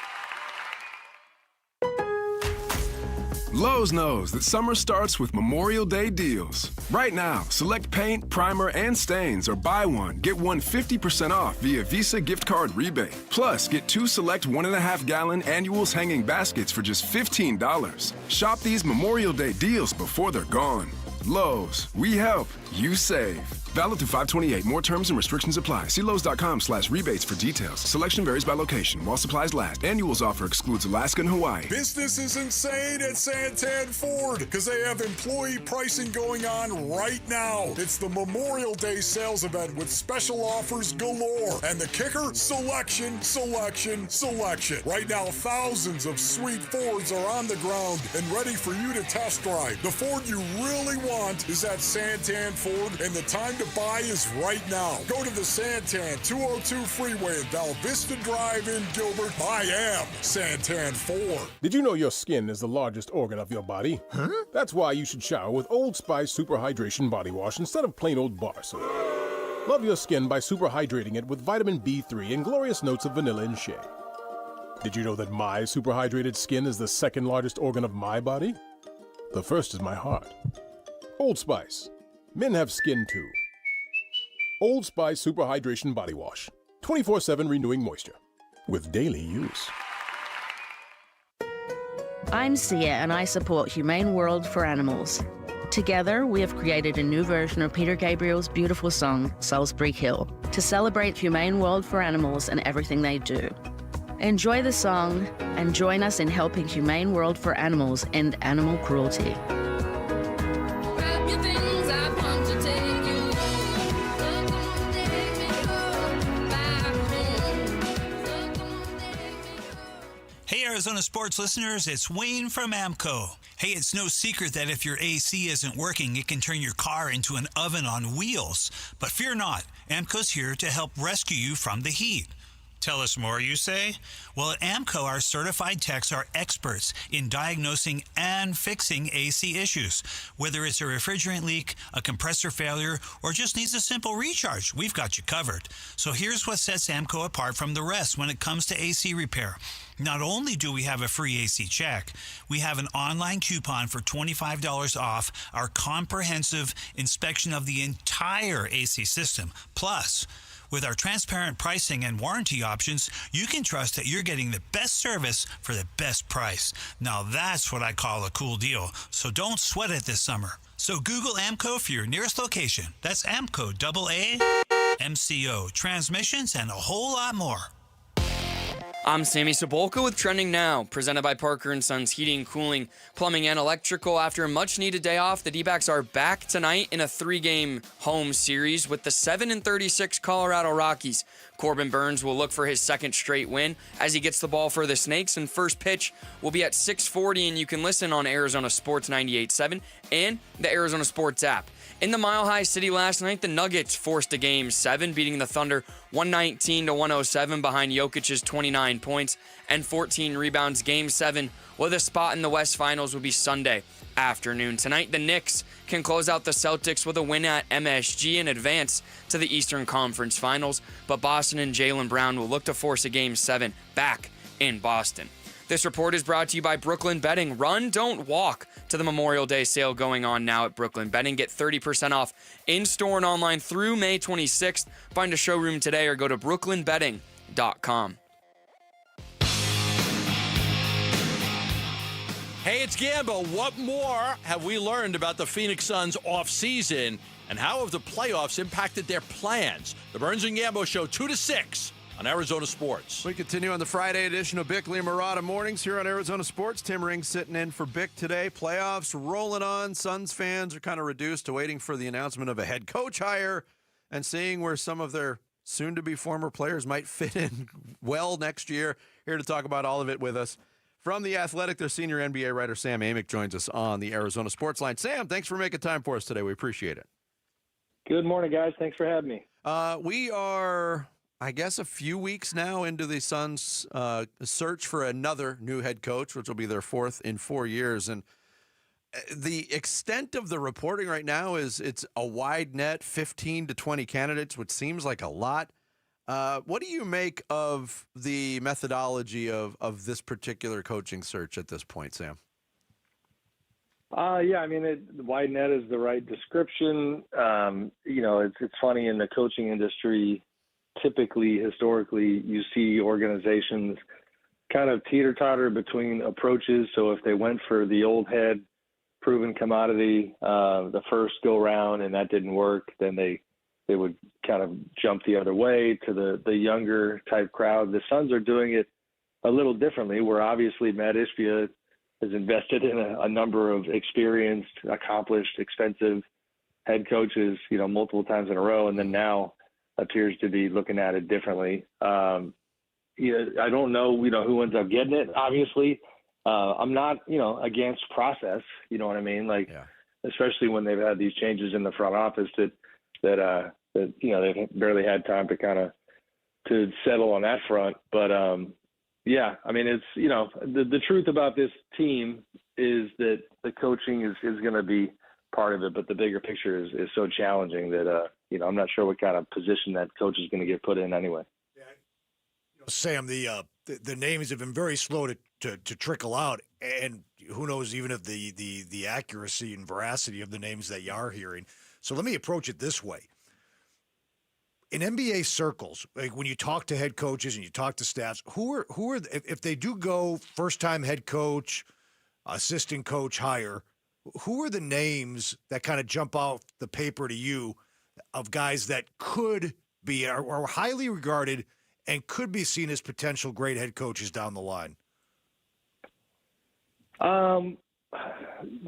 Lowe's knows that summer starts with Memorial Day deals. Right now, select paint, primer, and stains, or buy one, get one 50% off via Visa gift card rebate. Plus, get 2 select 1.5-gallon annuals hanging baskets for just $15. Shop these Memorial Day deals before they're gone. Lowe's, we help, you save. Valid through 5/28. More terms and restrictions apply. See Lowe's.com/rebates for details. Selection varies by location. While supplies last. Annuals offer excludes Alaska and Hawaii. Business is insane at Santan Ford because they have employee pricing going on right now. It's the Memorial Day sales event with special offers galore. And the kicker? Selection, selection, selection. Right now, thousands of sweet Fords are on the ground and ready for you to test drive. The Ford you really want is at Santan Ford, and the time to buy is right now. Go to the Santan 202 freeway in Val Vista Drive in Gilbert. I am Santan Ford. Did you know your skin is the largest organ of your body? Huh? That's why you should shower with Old Spice Super Hydration Body Wash instead of plain old bar soap. Love your skin by super hydrating it with vitamin B3 and glorious notes of vanilla and shea. Did you know that my super hydrated skin is the second largest organ of my body? The first is my heart. Old Spice. Men have skin too. Old Spice Super Hydration Body Wash. 24/7 renewing moisture. With daily use. I'm Sia and I support Humane World for Animals. Together, we have created a new version of Peter Gabriel's beautiful song, Salisbury Hill, to celebrate Humane World for Animals and everything they do. Enjoy the song and join us in helping Humane World for Animals end animal cruelty. Hey Arizona sports listeners, it's Wayne from AMCO. Hey, it's no secret that if your AC isn't working, it can turn your car into an oven on wheels. But fear not, AMCO's here to help rescue you from the heat. Tell us more, you say? Well, at AMCO, our certified techs are experts in diagnosing and fixing AC issues. Whether it's a refrigerant leak, a compressor failure, or just needs a simple recharge, we've got you covered. So here's what sets AMCO apart from the rest when it comes to AC repair. Not only do we have a free AC check, we have an online coupon for $25 off our comprehensive inspection of the entire AC system. Plus, With our transparent pricing and warranty options, you can trust that you're getting the best service for the best price. Now that's what I call a cool deal. So don't sweat it this summer. So Google AMCO for your nearest location. That's AMCO, AAMCO, transmissions, and a whole lot more. I'm Sammy Sabolka with Trending Now, presented by Parker & Sons Heating, Cooling, Plumbing, and Electrical. After a much-needed day off, the D-backs are back tonight in a 3-game home series with the 7-36 Colorado Rockies. Corbin Burns will look for his second straight win as he gets the ball for the Snakes, and first pitch will be at 6:40, and you can listen on Arizona Sports 98.7 and the Arizona Sports app. In the Mile High City last night, the Nuggets forced a Game 7, beating the Thunder 119-107 behind Jokic's 29 points and 14 rebounds. Game 7 with a spot in the West Finals will be Sunday afternoon. Tonight, the Knicks can close out the Celtics with a win at MSG and advance to the Eastern Conference Finals, but Boston and Jaylen Brown will look to force a Game 7 back in Boston. This report is brought to you by Brooklyn Betting. Run, don't walk to the Memorial Day sale going on now at Brooklyn Betting. Get 30% off in-store and online through May 26th. Find a showroom today or go to brooklynbetting.com. Hey, it's Gambo. What more have we learned about the Phoenix Suns offseason, and how have the playoffs impacted their plans? The Burns and Gambo Show, 2 to 6 on Arizona Sports. We continue on the Friday edition of Bickley and Murata Mornings here on Arizona Sports. Tim Ring sitting in for Bick today. Playoffs rolling on. Suns fans are kind of reduced to waiting for the announcement of a head coach hire and seeing where some of their soon-to-be former players might fit in well next year. Here to talk about all of it with us from The Athletic, their senior NBA writer Sam Amick joins us on the Arizona Sports Line. Sam, thanks for making time for us today. We appreciate it. Good morning, guys. Thanks for having me. We are, I guess, a few weeks now into the Suns' search for another new head coach, which will be their fourth in 4 years. And the extent of the reporting right now is it's a wide net, 15 to 20 candidates, which seems like a lot. What do you make of the methodology of this particular coaching search at this point, Sam? Yeah, I mean, wide net is the right description. It's funny in the coaching industry. Typically, historically, you see organizations kind of teeter-totter between approaches. So if they went for the old head, proven commodity, the first go-round, and that didn't work, then they would kind of jump the other way to the younger type crowd. The Suns are doing it a little differently, where obviously Matt Ishbia has invested in a number of experienced, accomplished, expensive head coaches, multiple times in a row, and then now appears to be looking at it differently. I don't know, who ends up getting it, obviously. I'm not, against process, you know what I mean? Especially when they've had these changes in the front office that they've barely had time to settle on that front. But yeah, I mean, it's, the truth about this team is that the coaching is going to be part of it, but the bigger picture is so challenging that I'm not sure what kind of position that coach is going to get put in anyway. Sam, the names have been very slow to trickle out, and who knows even if the accuracy and veracity of the names that you are hearing. So let me approach it this way. In NBA circles, like when you talk to head coaches and you talk to staffs, who are if they do go first-time head coach, assistant coach hire, who are the names that kind of jump off the paper to you of guys that could be or highly regarded and could be seen as potential great head coaches down the line?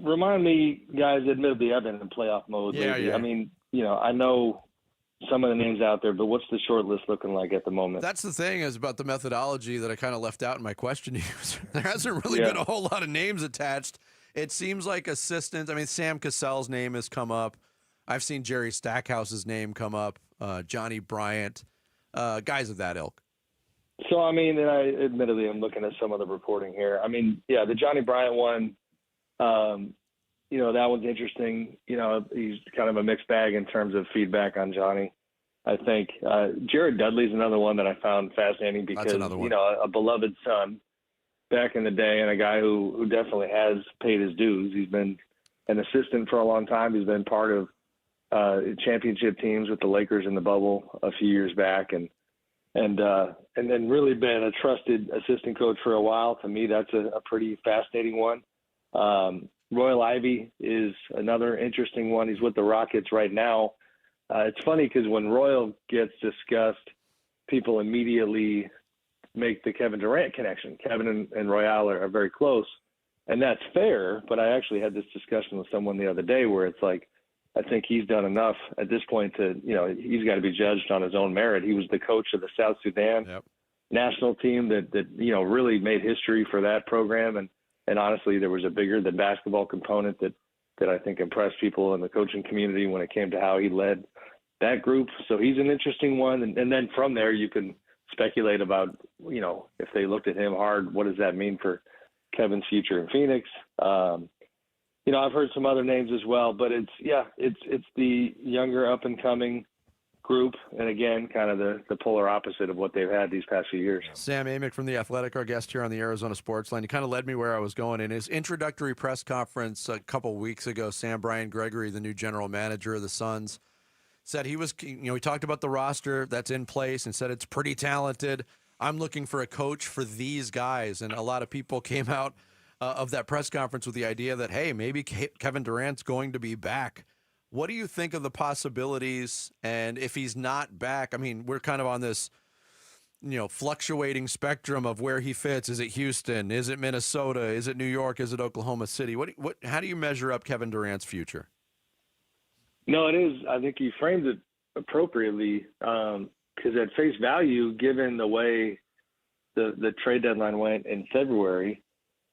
Remind me, guys, admittedly, I've been in playoff mode lately. Yeah. I mean, I know some of the names out there, but what's the short list looking like at the moment? That's the thing is about the methodology that I kind of left out in my question to you. There hasn't really been a whole lot of names attached. It seems like assistants. I mean, Sam Cassell's name has come up. I've seen Jerry Stackhouse's name come up, Johnny Bryant, guys of that ilk. So, I mean, and admittedly, I'm looking at some of the reporting here. I mean, yeah, the Johnny Bryant one, that one's interesting. He's kind of a mixed bag in terms of feedback on Johnny. I think Jared Dudley's another one that I found fascinating because, a beloved son back in the day and a guy who definitely has paid his dues. He's been an assistant for a long time. He's been part of championship teams with the Lakers in the bubble a few years back, and then really been a trusted assistant coach for a while. To me, that's a pretty fascinating one. Royal Ivey is another interesting one. He's with the Rockets right now. It's funny because when Royal gets discussed, people immediately make the Kevin Durant connection. Kevin and Royal are very close, and that's fair. But I actually had this discussion with someone the other day where it's like, I think he's done enough at this point to, he's got to be judged on his own merit. He was the coach of the South Sudan national team that really made history for that program. And honestly, there was a bigger than basketball component that I think impressed people in the coaching community when it came to how he led that group. So he's an interesting one. And then from there, you can speculate about, if they looked at him hard, what does that mean for Kevin's future in Phoenix? I've heard some other names as well, but it's the younger up and coming group. And again, kind of the polar opposite of what they've had these past few years. Sam Amick from The Athletic, our guest here on the Arizona Sports Line. You kind of led me where I was going. In his introductory press conference a couple weeks ago, Brian Gregory, the new general manager of the Suns, said he was, he talked about the roster that's in place and said it's pretty talented. I'm looking for a coach for these guys. And a lot of people came out of that press conference with the idea that, hey, maybe Kevin Durant's going to be back. What do you think of the possibilities? And if he's not back, I mean, we're kind of on this, fluctuating spectrum of where he fits. Is it Houston? Is it Minnesota? Is it New York? Is it Oklahoma City? How do you measure up Kevin Durant's future? No, it is. I think you framed it appropriately because at face value, given the way the trade deadline went in February,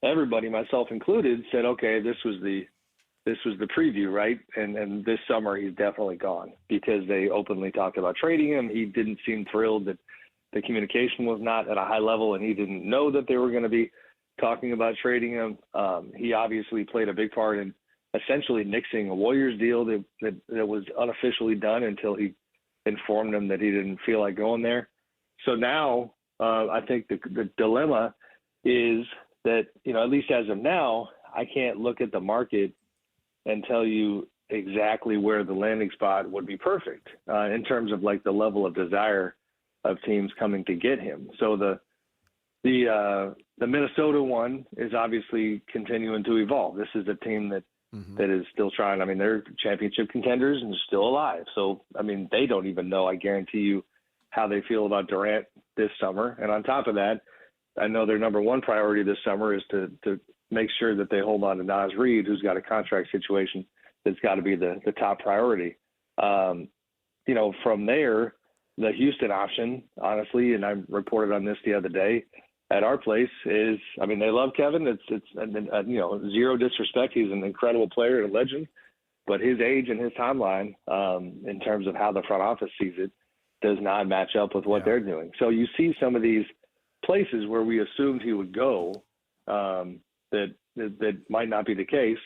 everybody, myself included, said, okay, this was the preview, right? And this summer he's definitely gone because they openly talked about trading him. He didn't seem thrilled that the communication was not at a high level, and he didn't know that they were going to be talking about trading him. He obviously played a big part in essentially nixing a Warriors deal that was unofficially done until he informed them that he didn't feel like going there. So now I think the dilemma is that, at least as of now, I can't look at the market and tell you exactly where the landing spot would be perfect in terms of like the level of desire of teams coming to get him. So the Minnesota one is obviously continuing to evolve. This is a team that is still trying. I mean, they're championship contenders and still alive. So, I mean, they don't even know, I guarantee you, how they feel about Durant this summer. And on top of that, I know their number one priority this summer is to make sure that they hold on to Naz Reid, who's got a contract situation that's got to be the top priority. From there, the Houston option, honestly, and I reported on this the other day at our place, is, I mean, they love Kevin. It's zero disrespect. He's an incredible player and a legend, but his age and his timeline, in terms of how the front office sees it, does not match up with what they're doing. So you see some of these places where we assumed he would go, that might not be the case.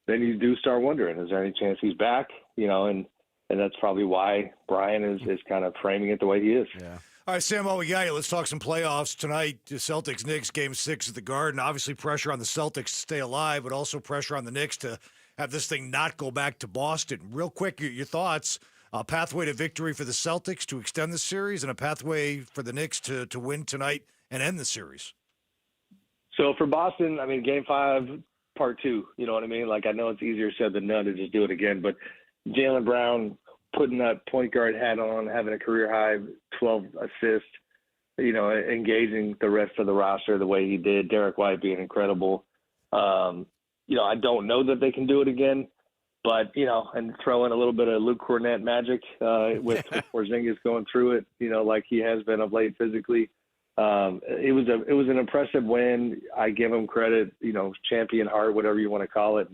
Then you do start wondering, is there any chance he's back? And that's probably why Brian is kind of framing it the way he is. Yeah. All right, Sam, while we got you, let's talk some playoffs. Tonight, the Celtics-Knicks, Game 6 at the Garden. Obviously pressure on the Celtics to stay alive, but also pressure on the Knicks to have this thing not go back to Boston. Real quick, your thoughts. A pathway to victory for the Celtics to extend the series and a pathway for the Knicks to win tonight and end the series. So for Boston, I mean, Game 5, Part 2, you know what I mean? Like, I know it's easier said than done to just do it again, but Jaylen Brown putting that point guard hat on, having a career-high 12 assists, engaging the rest of the roster the way he did, Derek White being incredible. I don't know that they can do it again, but, and throw in a little bit of Luke Cornett magic with Porzingis going through it, like he has been of late physically. It was an impressive win. I give him credit, champion heart, whatever you want to call it.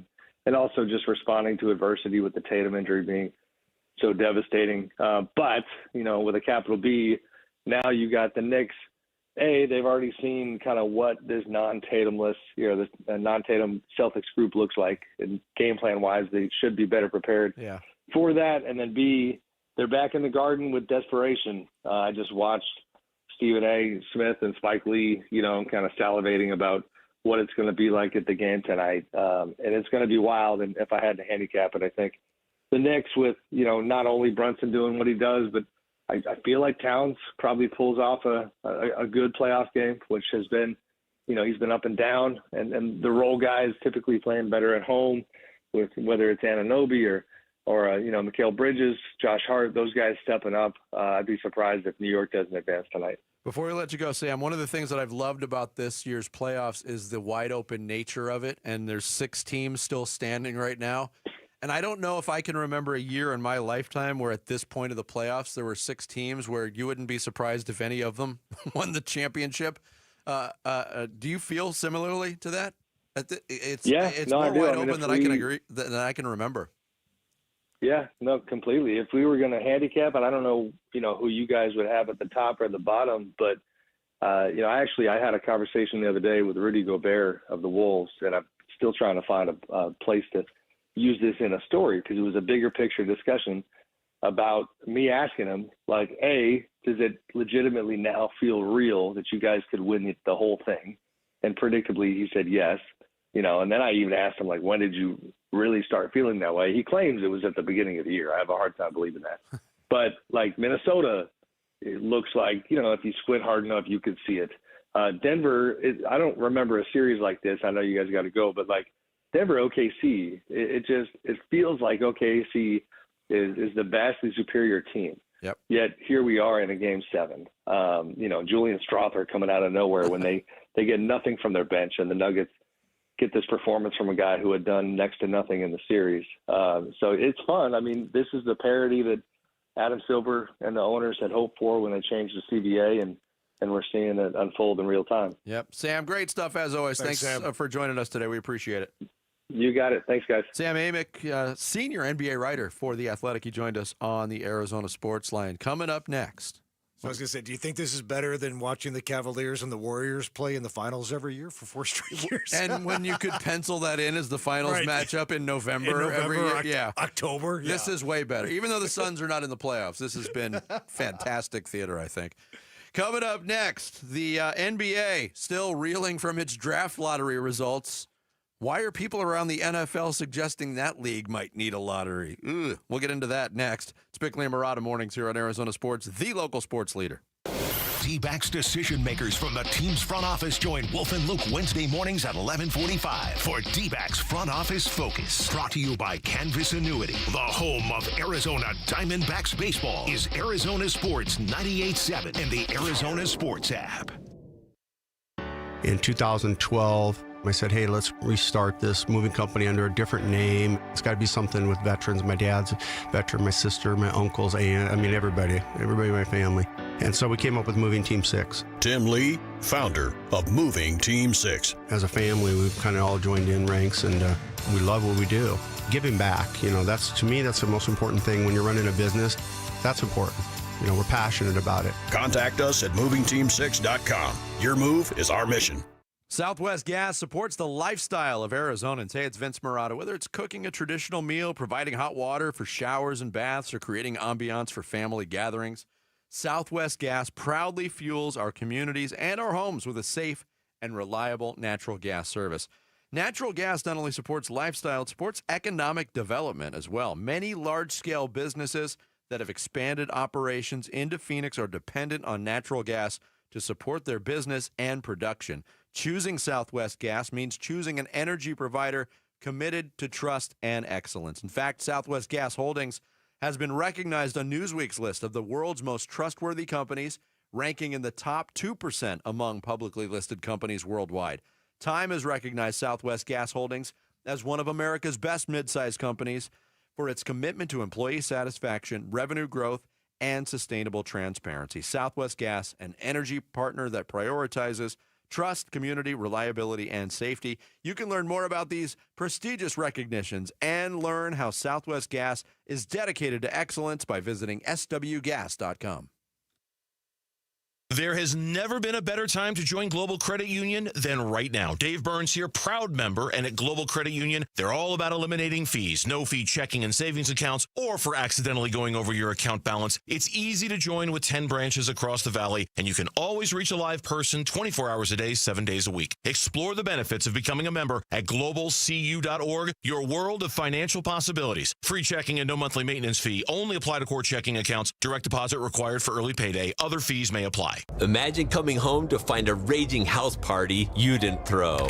And also just responding to adversity with the Tatum injury being so devastating. But, with a capital B, now you got the Knicks. They've already seen kind of what this non-Tatumless, this non-Tatum Celtics group looks like. And game plan-wise, they should be better prepared for that. And then B, they're back in the Garden with desperation. I just watched Stephen A. Smith and Spike Lee, kind of salivating about what it's going to be like at the game tonight. And it's going to be wild. And if I had to handicap it, I think the Knicks with, not only Brunson doing what he does, but I feel like Towns probably pulls off a good playoff game, which has been, he's been up and down, and the role guys typically playing better at home, with whether it's Anunoby or Mikal Bridges, Josh Hart, those guys stepping up. I'd be surprised if New York doesn't advance tonight. Before we let you go, Sam, one of the things that I've loved about this year's playoffs is the wide open nature of it, and there's 6 teams still standing right now. And I don't know if I can remember a year in my lifetime where at this point of the playoffs there were 6 teams where you wouldn't be surprised if any of them won the championship. Do you feel similarly to that? It's more wide open than I can remember. Yeah, no, completely. If we were going to handicap, and I don't know, who you guys would have at the top or the bottom, but I had a conversation the other day with Rudy Gobert of the Wolves, and I'm still trying to find a place to use this in a story because it was a bigger picture discussion about me asking him, like, A, does it legitimately now feel real that you guys could win the whole thing? And predictably, he said yes. And then I even asked him, like, when did you really start feeling that way? He claims it was at the beginning of the year. I have a hard time believing that. But, like, Minnesota, it looks like, if you squint hard enough, you could see it. Denver, I don't remember a series like this. I know you guys got to go, but, like, Denver, OKC, it feels like OKC is the vastly superior team. Yep. Yet here we are in a game 7. Julian Strother coming out of nowhere when they get nothing from their bench, and the Nuggets get this performance from a guy who had done next to nothing in the series. So it's fun. I mean, this is the parity that Adam Silver and the owners had hoped for when they changed the CBA, and we're seeing it unfold in real time. Yep. Sam, great stuff as always. Thanks for joining us today. We appreciate it. You got it. Thanks, guys. Sam Amick, senior NBA writer for The Athletic. He joined us on the Arizona Sports Line. Coming up next. So I was going to say, do you think this is better than watching the Cavaliers and the Warriors play in the finals every year for 4 straight years? And when you could pencil that in as the finals matchup in November every year. October. Yeah. This is way better. Even though the Suns are not in the playoffs, this has been fantastic theater, I think. Coming up next, the NBA still reeling from its draft lottery results. Why are people around the NFL suggesting that league might need a lottery? Ugh. We'll get into that next. It's Bickley and Murata mornings here on Arizona Sports, the local sports leader. D-backs decision makers from the team's front office join Wolf and Luke Wednesday mornings at 11:45 for D-backs Front Office Focus. Brought to you by Canvas Annuity. The home of Arizona Diamondbacks baseball is Arizona Sports 98.7 and the Arizona Sports app. In 2012, I said, hey, let's restart this moving company under a different name. It's got to be something with veterans. My dad's a veteran, my sister, my uncles, everybody in my family. And so we came up with Moving Team 6. Tim Lee, founder of Moving Team 6. As a family, we've kind of all joined in ranks, and we love what we do. Giving back, that's, to me, that's the most important thing when you're running a business. That's important. We're passionate about it. Contact us at movingteam6.com. Your move is our mission. Southwest Gas supports the lifestyle of Arizonans. Hey, it's Vince Murata. Whether it's cooking a traditional meal, providing hot water for showers and baths, or creating ambiance for family gatherings, Southwest Gas proudly fuels our communities and our homes with a safe and reliable natural gas service. Natural gas not only supports lifestyle, it supports economic development as well. Many large-scale businesses that have expanded operations into Phoenix are dependent on natural gas to support their business and production. Choosing Southwest Gas means choosing an energy provider committed to trust and excellence. In fact, Southwest Gas Holdings has been recognized on Newsweek's list of the world's most trustworthy companies, ranking in the top 2% among publicly listed companies worldwide. Time has recognized Southwest Gas Holdings as one of America's best mid-sized companies for its commitment to employee satisfaction, revenue growth, and sustainable transparency. Southwest Gas, an energy partner that prioritizes trust, community, reliability, and safety. You can learn more about these prestigious recognitions and learn how Southwest Gas is dedicated to excellence by visiting swgas.com. There has never been a better time to join Global Credit Union than right now. Dave Burns here, proud member, and at Global Credit Union, they're all about eliminating fees, no-fee checking and savings accounts, or for accidentally going over your account balance. It's easy to join with 10 branches across the valley, and you can always reach a live person 24 hours a day, 7 days a week. Explore the benefits of becoming a member at globalcu.org, your world of financial possibilities. Free checking and no monthly maintenance fee. Only apply to core checking accounts. Direct deposit required for early payday. Other fees may apply. Imagine coming home to find a raging house party you didn't throw.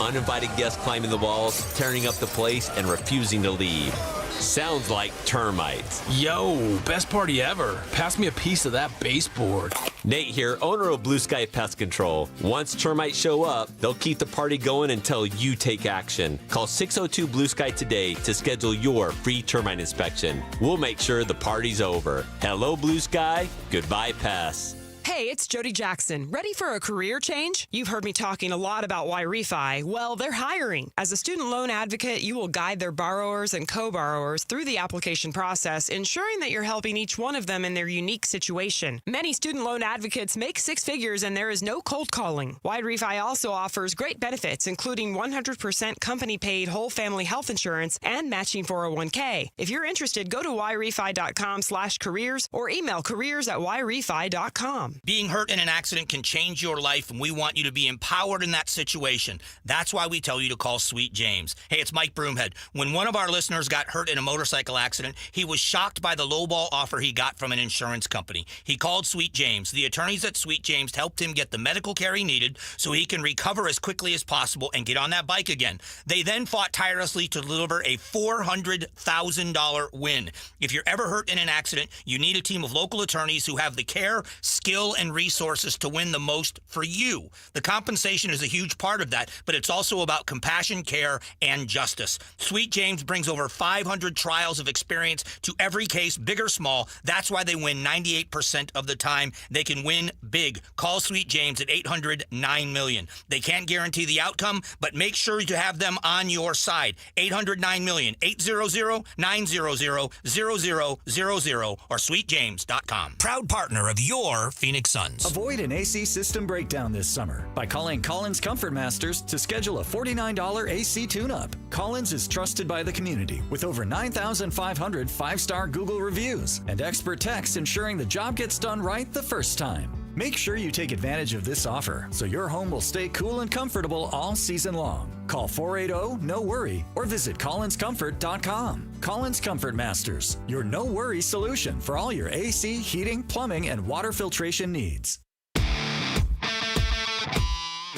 Uninvited guests climbing the walls, tearing up the place, and refusing to leave. Sounds like termites. Yo, best party ever. Pass me a piece of that baseboard. Nate here, owner of Blue Sky Pest Control. Once termites show up, they'll keep the party going until you take action. Call 602 Blue Sky today to schedule your free termite inspection. We'll make sure the party's over. Hello, Blue Sky. Goodbye, pests. Hey, it's Jody Jackson. Ready for a career change? You've heard me talking a lot about Y-Refi. Well, they're hiring. As a student loan advocate, you will guide their borrowers and co-borrowers through the application process, ensuring that you're helping each one of them in their unique situation. Many student loan advocates make six figures, and there is no cold calling. Y-Refi also offers great benefits, including 100% company-paid whole family health insurance and matching 401k. If you're interested, go to yrefi.com/careers or email careers@yrefi.com. Being hurt in an accident can change your life, and we want you to be empowered in that situation. That's why we tell you to call Sweet James. Hey, it's Mike Broomhead. When one of our listeners got hurt in a motorcycle accident, he was shocked by the lowball offer he got from an insurance company. He called Sweet James. The attorneys at Sweet James helped him get the medical care he needed so he can recover as quickly as possible and get on that bike again. They then fought tirelessly to deliver a $400,000 win. If you're ever hurt in an accident, you need a team of local attorneys who have the care, skill, and resources to win the most for you. The compensation is a huge part of that, but it's also about compassion, care, and justice. Sweet James brings over 500 trials of experience to every case, big or small. That's why they win 98% of the time. They can win big. Call Sweet James at 800-9-million. They can't guarantee the outcome, but make sure to have them on your side. 800-9-million, 800-900-0000 or sweetjames.com. Proud partner of your Phoenix Suns. Avoid an AC system breakdown this summer by calling Collins Comfort Masters to schedule a $49 AC tune-up. Collins is trusted by the community with over 9,500 five-star Google reviews and expert techs ensuring the job gets done right the first time. Make sure you take advantage of this offer so your home will stay cool and comfortable all season long. Call 480-NO-WORRY or visit collinscomfort.com. Collins Comfort Masters, your no-worry solution for all your AC, heating, plumbing, and water filtration needs.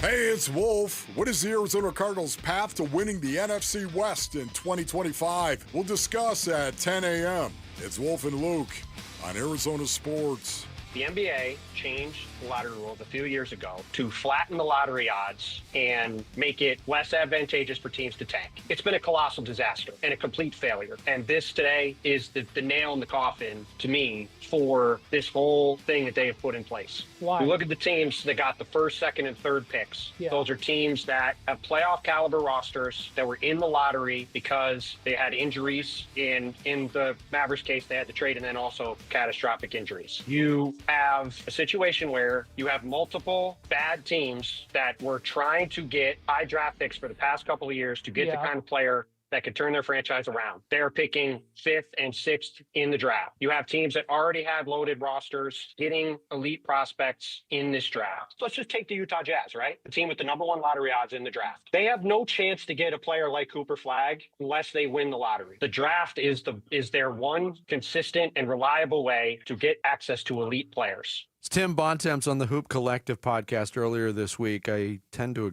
Hey, it's Wolf. What is the Arizona Cardinals' path to winning the NFC West in 2025? We'll discuss at 10 a.m. It's Wolf and Luke on Arizona Sports. The NBA changed the lottery rules a few years ago to flatten the lottery odds and make it less advantageous for teams to tank. It's been a colossal disaster and a complete failure. And this today is the nail in the coffin, to me, for this whole thing that they have put in place. Why? You look at the teams that got the first, second, and third picks. Yeah. Those are teams that have playoff caliber rosters that were in the lottery because they had injuries. In the Mavericks case, they had to trade, and then also catastrophic injuries. You have a situation where you have multiple bad teams that were trying to get high draft picks for the past couple of years to get the kind of player that could turn their franchise around. They're picking 5th and 6th in the draft. You have teams that already have loaded rosters getting elite prospects in this draft. So let's just take the Utah Jazz, right? The team with the number 1 lottery odds in the draft. They have no chance to get a player like Cooper Flagg unless they win the lottery. The draft is their one consistent and reliable way to get access to elite players. It's Tim Bontemps on the Hoop Collective podcast earlier this week. I tend to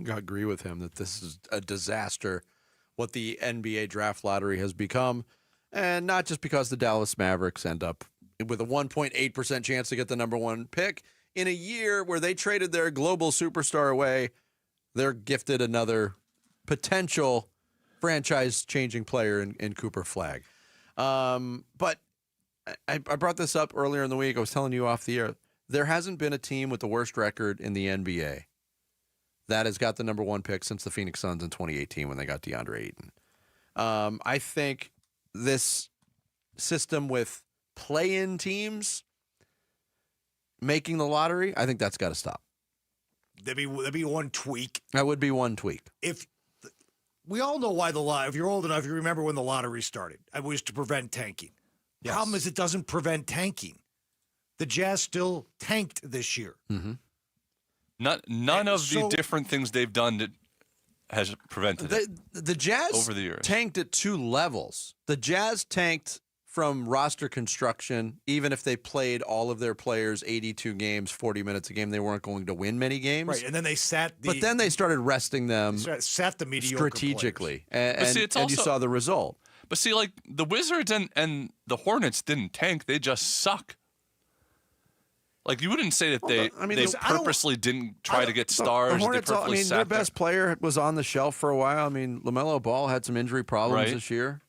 agree with him that this is a disaster, what the NBA draft lottery has become, and not just because the Dallas Mavericks end up with a 1.8% chance to get the number 1 pick. In a year where they traded their global superstar away, they're gifted another potential franchise-changing player in Cooper Flagg. But I brought this up earlier in the week. I was telling you off the air. There hasn't been a team with the worst record in the NBA that has got the number 1 pick since the Phoenix Suns in 2018 when they got DeAndre Ayton. I think this system with play-in teams making the lottery, I think that's got to stop. That'd be one tweak. That would be one tweak. If we all know why if you're old enough, you remember when the lottery started. It was to prevent tanking. Yes. Problem is, it doesn't prevent tanking. The Jazz still tanked this year. Mm-hmm. None of the different things they've done has prevented it. The Jazz over the years tanked at two levels. The Jazz tanked from roster construction. Even if they played all of their players 82 games, 40 minutes a game, they weren't going to win many games. Right, and then they but then they started resting them sat the mediocre strategically, and also, you saw the result. But see, like the Wizards and the Hornets didn't tank; they just suck. Like you wouldn't say that they purposely didn't try to get stars. The Hornets, their best player was on the shelf for a while. I mean, LaMelo Ball had some injury problems this year.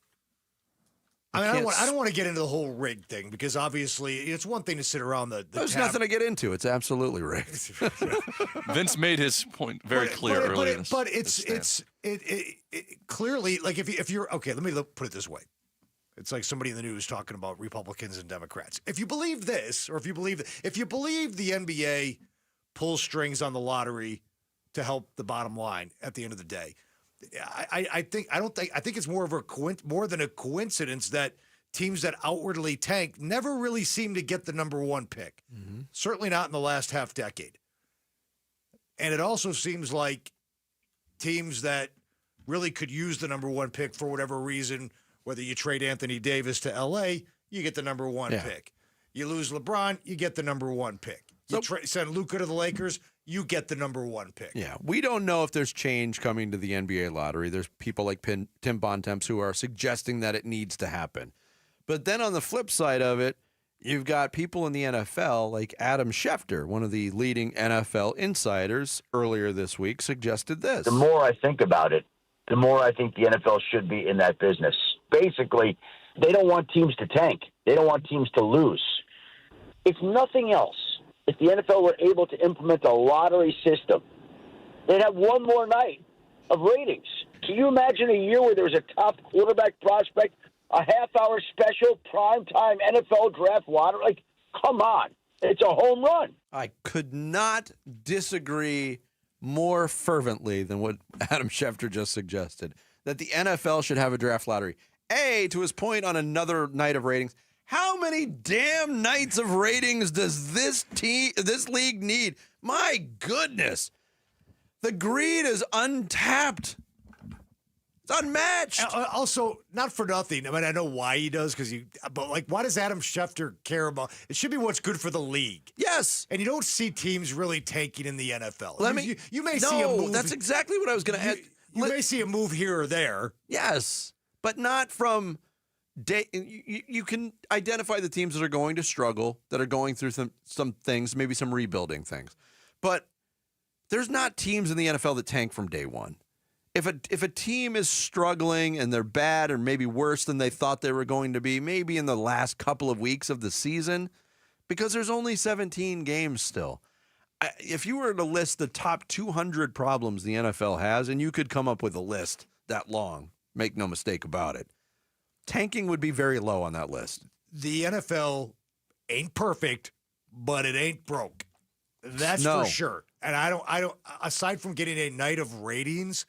I don't want to get into the whole rig thing because obviously it's one thing to sit around There's nothing to get into. It's absolutely rigged. Vince made his point very clear earlier. But it's clearly like if you're okay. Let me put it this way. It's like somebody in the news talking about Republicans and Democrats. If you believe this, or if you believe the NBA pulls strings on the lottery to help the bottom line at the end of the day, I think it's more than a coincidence that teams that outwardly tank never really seem to get the number one pick. Mm-hmm. Certainly not in the last half decade. And it also seems like teams that really could use the number one pick for whatever reason, whether you trade Anthony Davis to L.A., you get the number one pick. You lose LeBron, you get the number one pick. You send Luka to the Lakers, you get the number one pick. Yeah, we don't know if there's change coming to the NBA lottery. There's people like Tim Bontemps who are suggesting that it needs to happen. But then on the flip side of it, you've got people in the NFL like Adam Schefter, one of the leading NFL insiders, earlier this week suggested this. The more I think about it, the more I think the NFL should be in that business. Basically, they don't want teams to tank. They don't want teams to lose. If nothing else, if the NFL were able to implement a lottery system, they'd have one more night of ratings. Can you imagine a year where there was a top quarterback prospect, a half-hour special, primetime NFL draft lottery? Like, come on. It's a home run. I could not disagree more fervently than what Adam Schefter just suggested, that the NFL should have a draft lottery. To his point on another night of ratings, how many damn nights of ratings does this league need? My goodness. The greed is untapped. It's unmatched. Also, not for nothing. I mean, I know why he does, but like, why does Adam Schefter care about? It should be what's good for the league. Yes. And you don't see teams really tanking in the NFL. You may see a move. That's exactly what I was going to add. You may see a move here or there. Yes, but not from day. You can identify the teams that are going to struggle, that are going through some things, maybe some rebuilding things. But there's not teams in the NFL that tank from day one. If a team is struggling and they're bad or maybe worse than they thought they were going to be, maybe in the last couple of weeks of the season, because there's only 17 games still. If you were to list the top 200 problems the NFL has, and you could come up with a list that long, make no mistake about it, tanking would be very low on that list. The NFL ain't perfect, but it ain't broke. That's for sure. And I don't. Aside from getting a night of ratings,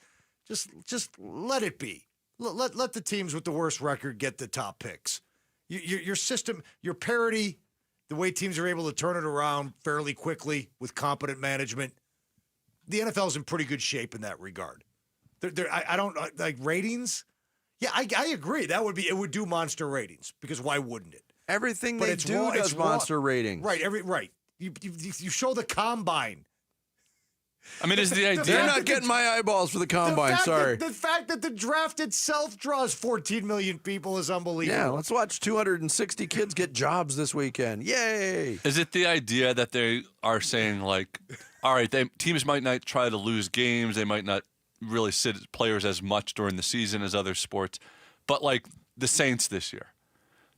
just let it be. Let the teams with the worst record get the top picks. Your system, your parity, the way teams are able to turn it around fairly quickly with competent management, the NFL's in pretty good shape in that regard. I don't like ratings. Yeah, I agree. It would do monster ratings, because why wouldn't it? Everything they do does monster ratings. Right. You show the combine. I mean, is the idea... They're not getting my eyeballs for the combine, sorry. The fact that the draft itself draws 14 million people is unbelievable. Yeah, let's watch 260 kids get jobs this weekend. Yay! Is it the idea that they are saying, like, all right, teams might not try to lose games, they might not really sit players as much during the season as other sports, but like the Saints this year.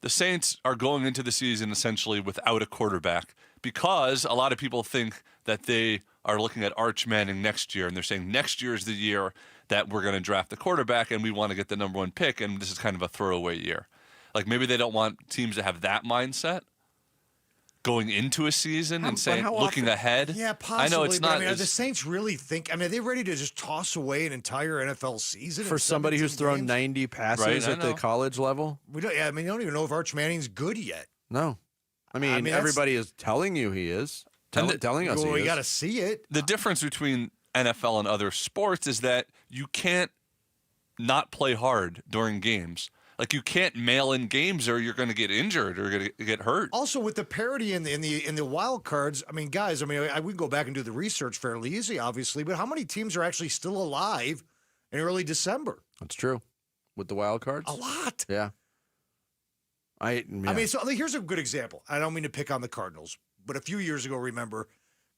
The Saints are going into the season essentially without a quarterback because a lot of people think that they are looking at Arch Manning next year, and they're saying next year is the year that we're going to draft the quarterback and we want to get the number one pick, and this is kind of a throwaway year. Like maybe they don't want teams to have that mindset. going into a season and saying, looking ahead. Yeah, possibly. I know it's not. Are the Saints really are they ready to just toss away an entire NFL season for somebody who's thrown 90 passes at the college level? We don't. Yeah, I mean, you don't even know if Arch Manning's good yet. No, I mean everybody is telling you he is. Telling us he is. We got to see it. The difference between NFL and other sports is that you can't not play hard during games. Like you can't mail in games or you're going to get injured or going to get hurt. Also, with the parity in the wild cards, I mean, guys, we can go back and do the research fairly easy, obviously, but how many teams are actually still alive in early December? That's true. With the wild cards, a lot. Yeah. I mean, so here's a good example. I don't mean to pick on the Cardinals, but a few years ago, remember,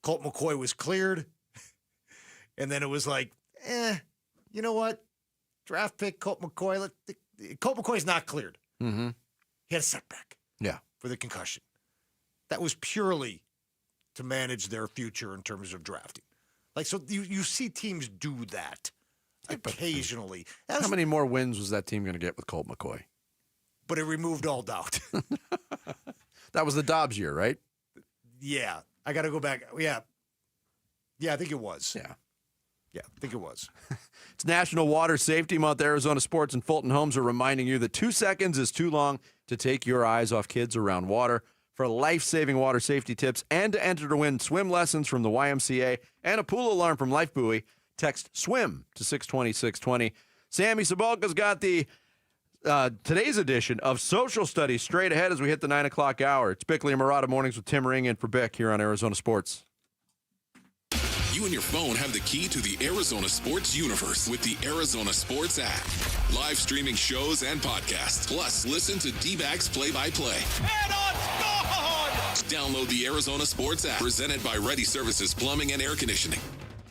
Colt McCoy was cleared, and then it was like, you know what? Draft pick Colt McCoy. Colt McCoy's not cleared. Mm-hmm. He had a setback. Yeah. For the concussion. That was purely to manage their future in terms of drafting. Like, so you see teams do that occasionally. How many more wins was that team going to get with Colt McCoy? But it removed all doubt. That was the Dobbs year, right? Yeah. I got to go back. Yeah. Yeah, I think it was. Yeah. Yeah, I think it was. It's National Water Safety Month. Arizona Sports and Fulton Homes are reminding you that 2 seconds is too long to take your eyes off kids around water. For life-saving water safety tips and to enter to win swim lessons from the YMCA and a pool alarm from Life Buoy, text SWIM to 620-620. Sammy Sabalka's got the today's edition of Social Studies straight ahead as we hit the 9 o'clock hour. It's Bickley and Murata Mornings with Tim Ring in for Bick here on Arizona Sports. You and your phone have the key to the Arizona sports universe with the Arizona Sports app. Live streaming shows and podcasts. Plus, listen to D-backs play-by-play. And on scored! Download the Arizona Sports app, presented by Ready Services Plumbing and Air Conditioning.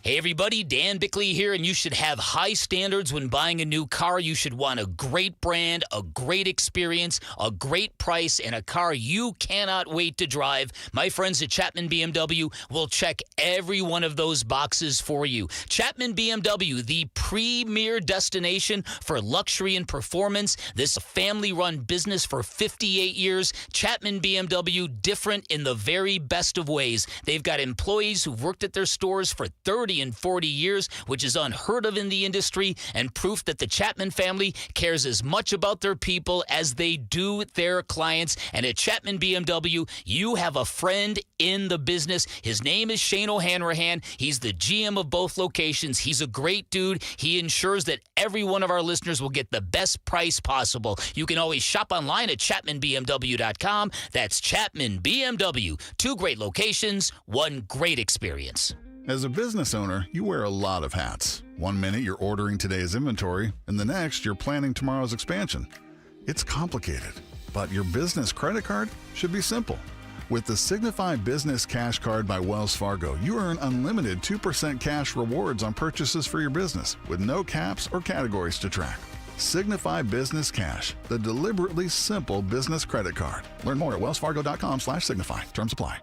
Hey everybody, Dan Bickley here, and you should have high standards when buying a new car. You should want a great brand, a great experience, a great price, and a car you cannot wait to drive. My friends at Chapman BMW will check every one of those boxes for you. Chapman BMW, the premier destination for luxury and performance. This family-run business for 58 years. Chapman BMW, different in the very best of ways. They've got employees who've worked at their stores for 30 and 40 years, which is unheard of in the industry, and proof that the Chapman family cares as much about their people as they do their clients. And at Chapman BMW, you have a friend in the business. His name is Shane O'Hanrahan. He's the GM of both locations. He's a great dude. He ensures that every one of our listeners will get the best price possible. You can always shop online at ChapmanBMW.com. That's Chapman BMW. 2 great locations, 1 great experience. As a business owner, you wear a lot of hats. One minute you're ordering today's inventory, and the next you're planning tomorrow's expansion. It's complicated, but your business credit card should be simple. With the Signify Business Cash Card by Wells Fargo, you earn unlimited 2% cash rewards on purchases for your business, with no caps or categories to track. Signify Business Cash, the deliberately simple business credit card. Learn more at wellsfargo.com/signify. Terms apply.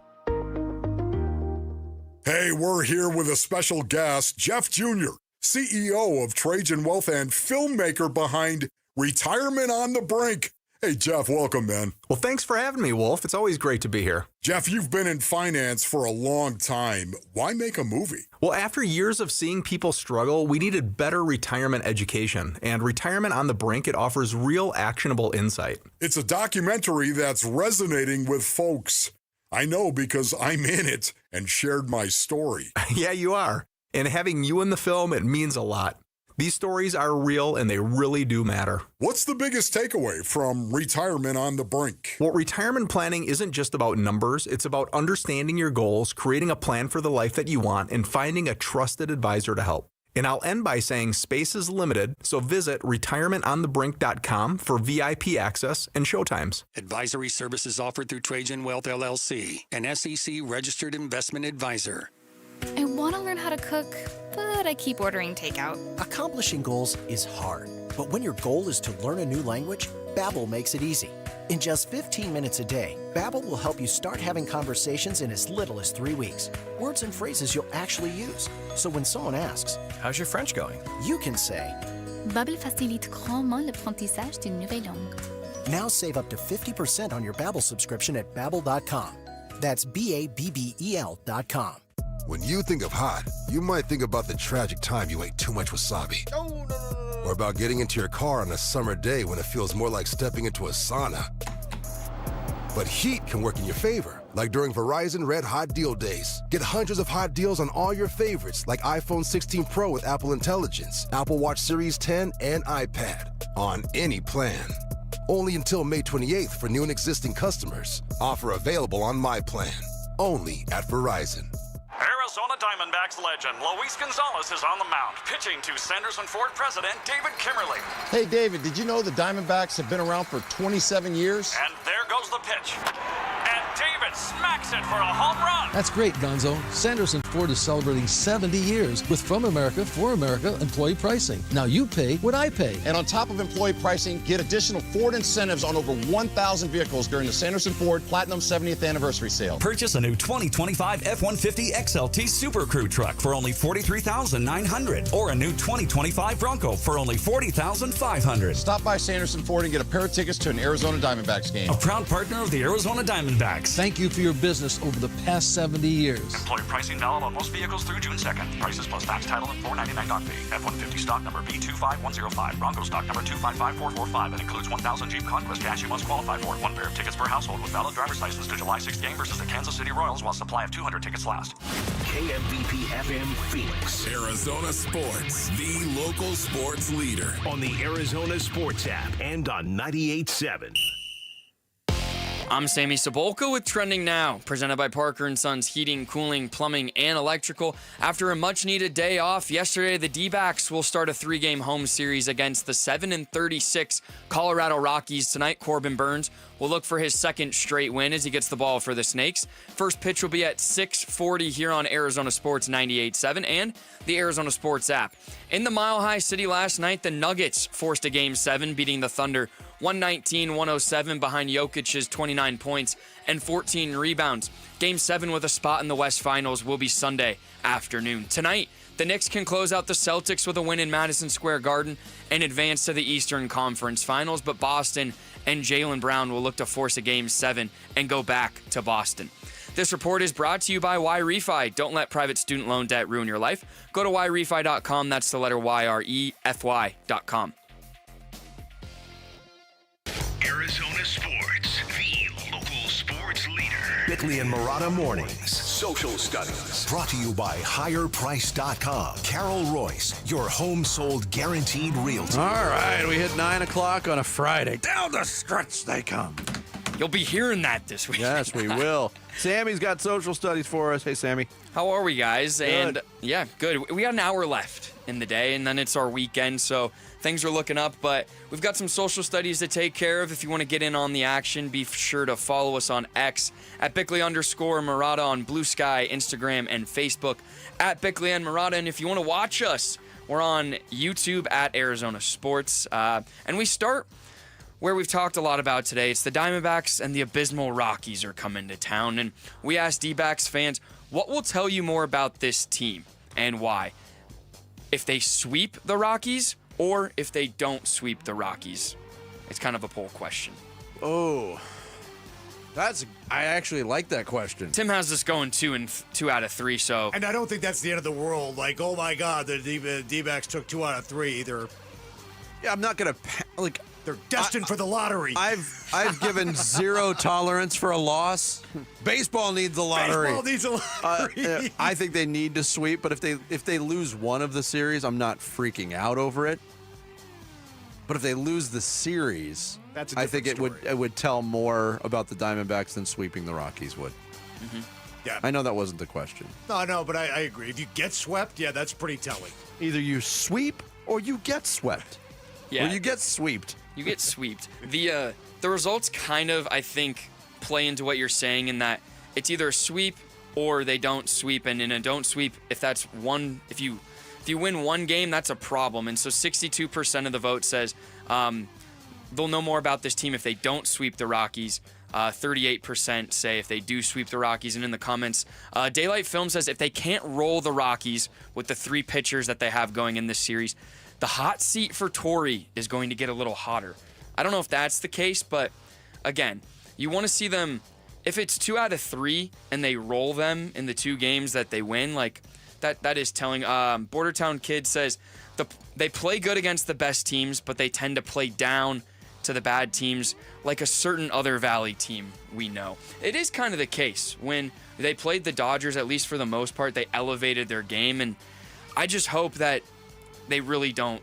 Hey, we're here with a special guest, Jeff Jr., CEO of Trajan Wealth and filmmaker behind Retirement on the Brink. Hey, Jeff, welcome, man. Well, thanks for having me, Wolf. It's always great to be here. Jeff, you've been in finance for a long time. Why make a movie? Well, after years of seeing people struggle, we needed better retirement education. And Retirement on the Brink, it offers real actionable insight. It's a documentary that's resonating with folks. I know because I'm in it and shared my story. Yeah, you are. And having you in the film, it means a lot. These stories are real and they really do matter. What's the biggest takeaway from Retirement on the Brink? Well, retirement planning isn't just about numbers. It's about understanding your goals, creating a plan for the life that you want, and finding a trusted advisor to help. And I'll end by saying space is limited, so visit retirementonthebrink.com for VIP access and showtimes. Advisory services offered through Trajan Wealth, LLC, an SEC-registered investment advisor. I want to learn how to cook, but I keep ordering takeout. Accomplishing goals is hard, but when your goal is to learn a new language, Babbel makes it easy. In just 15 minutes a day, Babbel will help you start having conversations in as little as 3 weeks. Words and phrases you'll actually use. So when someone asks, "How's your French going?" you can say, Babbel facilite grandement l'apprentissage d'une nouvelle langue. Now save up to 50% on your Babbel subscription at Babbel.com. That's BABBEL.com. When you think of hot, you might think about the tragic time you ate too much wasabi. Or about getting into your car on a summer day when it feels more like stepping into a sauna. But heat can work in your favor, like during Verizon Red Hot Deal Days. Get hundreds of hot deals on all your favorites, like iPhone 16 Pro with Apple Intelligence, Apple Watch Series 10, and iPad, on any plan. Only until May 28th for new and existing customers. Offer available on My Plan. Only at Verizon. Arizona Diamondbacks legend Luis Gonzalez is on the mound, pitching to Sanderson Ford president David Kimmerly. Hey, David, did you know the Diamondbacks have been around for 27 years? And there goes the pitch. And David smacks it for a home run. That's great, Gonzo. Sanderson Ford is celebrating 70 years with From America, For America employee pricing. Now you pay what I pay. And on top of employee pricing, get additional Ford incentives on over 1,000 vehicles during the Sanderson Ford Platinum 70th Anniversary Sale. Purchase a new 2025 F-150 XLT Super Crew truck for only $43,900 or a new 2025 Bronco for only $40,500. Stop by Sanderson Ford and get a pair of tickets to an Arizona Diamondbacks game. A proud partner of the Arizona Diamondbacks. Thank you for your business over the past 70 years. Employee pricing valid on most vehicles through June 2nd. Prices plus tax, title, and $4.99 dock fee. F-150 stock number B25105. Bronco stock number 255445 and includes 1,000 Jeep Conquest cash you must qualify for. One pair of tickets per household with valid driver's license to July 6th game versus the Kansas City Royals while supply of 200 tickets last. KMVP FM Phoenix. Arizona Sports, the local sports leader. On the Arizona Sports app and on 98.7. I'm Sammy Sabolka with Trending Now, presented by Parker & Sons Heating, Cooling, Plumbing, and Electrical. After a much-needed day off yesterday, the D-backs will start a 3-game home series against the 7-36 Colorado Rockies. Tonight, Corbin Burns will look for his second straight win as he gets the ball for the Snakes. First pitch will be at 6:40 here on Arizona Sports 98.7 and the Arizona Sports app. In the Mile High City last night, the Nuggets forced a Game 7, beating the Thunder 119-107 behind Jokic's 29 points and 14 rebounds. Game 7 with a spot in the West Finals will be Sunday afternoon. Tonight, the Knicks can close out the Celtics with a win in Madison Square Garden and advance to the Eastern Conference Finals, but Boston and Jaylen Brown will look to force a Game 7 and go back to Boston. This report is brought to you by YRefi. Don't let private student loan debt ruin your life. Go to YRefi.com. That's the letter YREFY.com. Arizona Sports, the local sports leader. Bickley and Murata Mornings. Social Studies. Brought to you by HigherPrice.com. Carol Royce, your home sold guaranteed realty. All right, we hit 9 o'clock on a Friday. Down the stretch they come. You'll be hearing that this week. Yes, we will. Sammy's got social studies for us. Hey, Sammy. How are we, guys? Good. And yeah, good. We got an hour left in the day, and then it's our weekend, so things are looking up. But we've got some social studies to take care of. If you want to get in on the action, be sure to follow us on X at Bickley_Murata, on Blue Sky, Instagram, and Facebook at Bickley and Murata. And if you want to watch us, we're on YouTube at Arizona Sports. And we start where we've talked a lot about today. It's the Diamondbacks and the abysmal Rockies are coming to town. And we asked D-backs fans, what will tell you more about this team and why? If they sweep the Rockies or if they don't sweep the Rockies? It's kind of a poll question. Oh, I actually like that question. Tim has this going 2 out of 3, so. And I don't think that's the end of the world. Like, oh my God, the D-backs took 2 out of 3 either. Yeah, I'm not going to, like. They're destined for the lottery. I've given zero tolerance for a loss. Baseball needs a lottery. Baseball needs a lottery. I think they need to sweep, but if they lose one of the series, I'm not freaking out over it. But if they lose the series, I think it would tell more about the Diamondbacks than sweeping the Rockies would. Mm-hmm. Yeah, I know that wasn't the question. No, but I agree. If you get swept, yeah, that's pretty telling. Either you sweep or you get swept. Yeah. Or you get sweeped. You get sweeped. The results kind of, I think, play into what you're saying in that it's either a sweep or they don't sweep. And in a don't sweep, if you win one game, that's a problem. And so 62% of the vote says they'll know more about this team if they don't sweep the Rockies. 38% say if they do sweep the Rockies. And in the comments, Daylight Film says if they can't roll the Rockies with the 3 pitchers that they have going in this series, the hot seat for Torrey is going to get a little hotter. I don't know if that's the case, but again, you want to see them if it's 2 out of 3 and they roll them in the 2 games that they win, like that is telling. Bordertown Kid says they play good against the best teams, but they tend to play down to the bad teams like a certain other Valley team we know. It is kind of the case. When they played the Dodgers, at least for the most part, they elevated their game, and I just hope that they really don't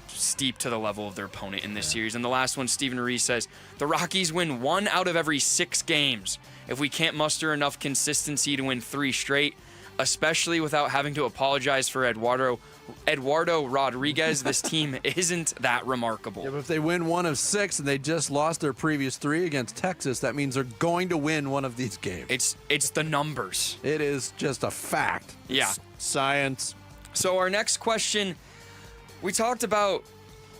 steep to the level of their opponent in this series. And the last one, Stephen Reese says, the Rockies win 1 out of every 6 games. If we can't muster enough consistency to win 3 straight, especially without having to apologize for Eduardo Rodriguez, this team isn't that remarkable. Yeah, but if they win 1 of 6 and they just lost their previous 3 against Texas, that means they're going to win one of these games. It's the numbers. It is just a fact. Yeah. It's science. So our next question, we talked about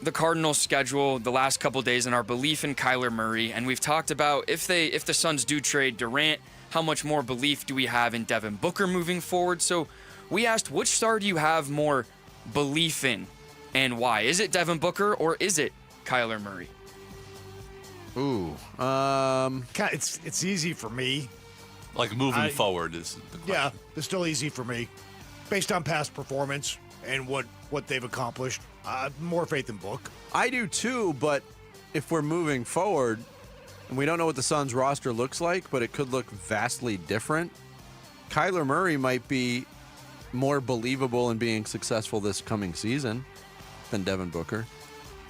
the Cardinals' schedule the last couple days and our belief in Kyler Murray, and we've talked about if the Suns do trade Durant, how much more belief do we have in Devin Booker moving forward? So we asked, which star do you have more belief in and why? Is it Devin Booker or is it Kyler Murray? Ooh. It's easy for me. Like moving forward is the question. Yeah, it's still easy for me. Based on past performance and what they've accomplished, more faith in Book. I do too, but if we're moving forward, and we don't know what the Suns roster looks like, but it could look vastly different, Kyler Murray might be more believable in being successful this coming season than Devin Booker.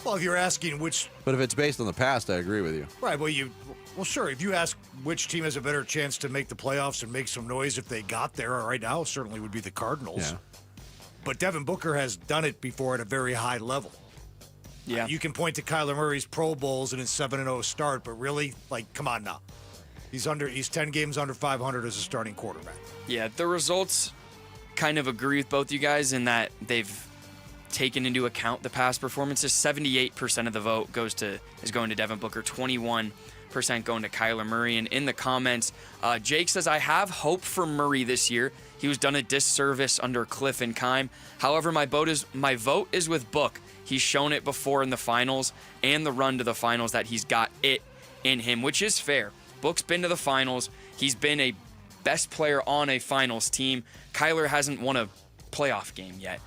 Well, if you're asking which... But if it's based on the past, I agree with you. Right, well, sure. If you ask which team has a better chance to make the playoffs and make some noise if they got there right now, certainly would be the Cardinals. Yeah. But Devin Booker has done it before at a very high level. Yeah. You can point to Kyler Murray's Pro Bowls and his 7-0 start, but really, come on now. He's 10 games under 500 as a starting quarterback. Yeah, the results kind of agree with both you guys in that they've taken into account the past performances. 78% of the vote is going to Devin Booker, 21% going to Kyler Murray. And in the comments, Jake says, I have hope for Murray this year. He was done a disservice under Cliff and Keim. However, my vote is with Book. He's shown it before in the finals and the run to the finals that he's got it in him, which is fair. Book's been to the finals. He's been a best player on a finals team. Kyler hasn't won a playoff game yet.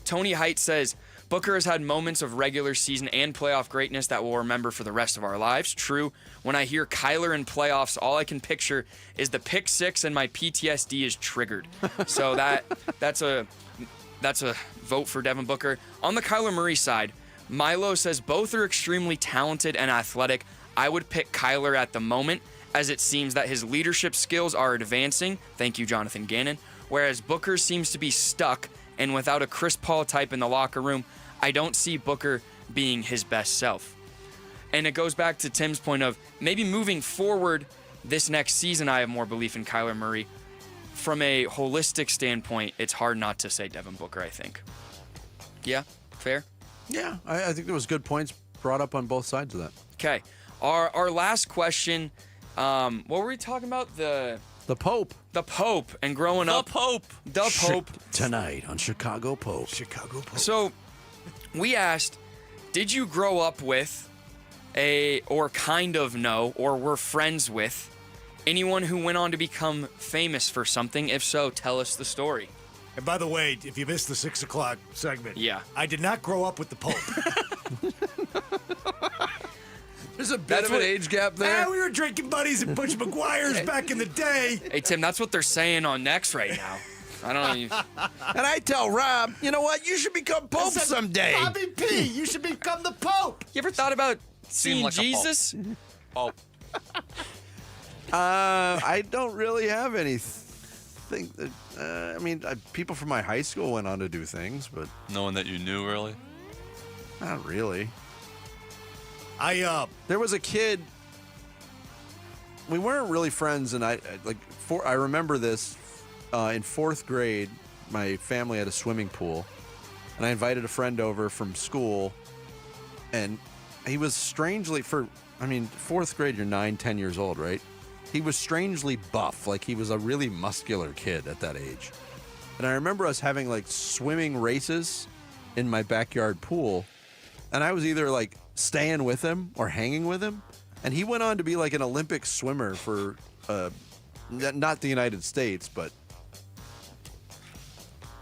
Tony Height says, Booker has had moments of regular season and playoff greatness that we'll remember for the rest of our lives. True, when I hear Kyler in playoffs, all I can picture is the pick 6 and my PTSD is triggered. So that's a vote for Devin Booker. On the Kyler Murray side, Milo says both are extremely talented and athletic. I would pick Kyler at the moment, as it seems that his leadership skills are advancing. Thank you, Jonathan Gannon. Whereas Booker seems to be stuck, and without a Chris Paul type in the locker room, I don't see Booker being his best self. And it goes back to Tim's point of maybe moving forward this next season, I have more belief in Kyler Murray. From a holistic standpoint, it's hard not to say Devin Booker, I think. Yeah? Fair? Yeah, I think there was good points brought up on both sides of that. Okay. Our last question, what were we talking about? The Pope. The Pope and growing up. The Pope. Tonight on Chicago Pope. Chicago Pope. So we asked, did you grow up with or kind of know, or were friends with anyone who went on to become famous for something? If so, tell us the story. And by the way, if you missed the 6 o'clock segment, yeah, I did not grow up with the Pope. There's a bit of an age gap there. We were drinking buddies at Butch McGuire's back in the day. Hey, Tim, that's what they're saying on Next right now. I don't know. And I tell Rob, you know what? You should become Pope someday. Bobby P, you should become the Pope. You ever thought about seeing like Jesus? Pope. I don't really have anything. People from my high school went on to do things, but no one that you knew, really? Not really. There was a kid. We weren't really friends, and I remember this. In 4th grade, my family had a swimming pool, and I invited a friend over from school, and he was strangely 4th grade, you're 9-10 years old, right? He was strangely buff, like he was a really muscular kid at that age. And I remember us having like swimming races in my backyard pool, and I was either like staying with him or hanging with him, And he went on to be like an Olympic swimmer for not the United States, but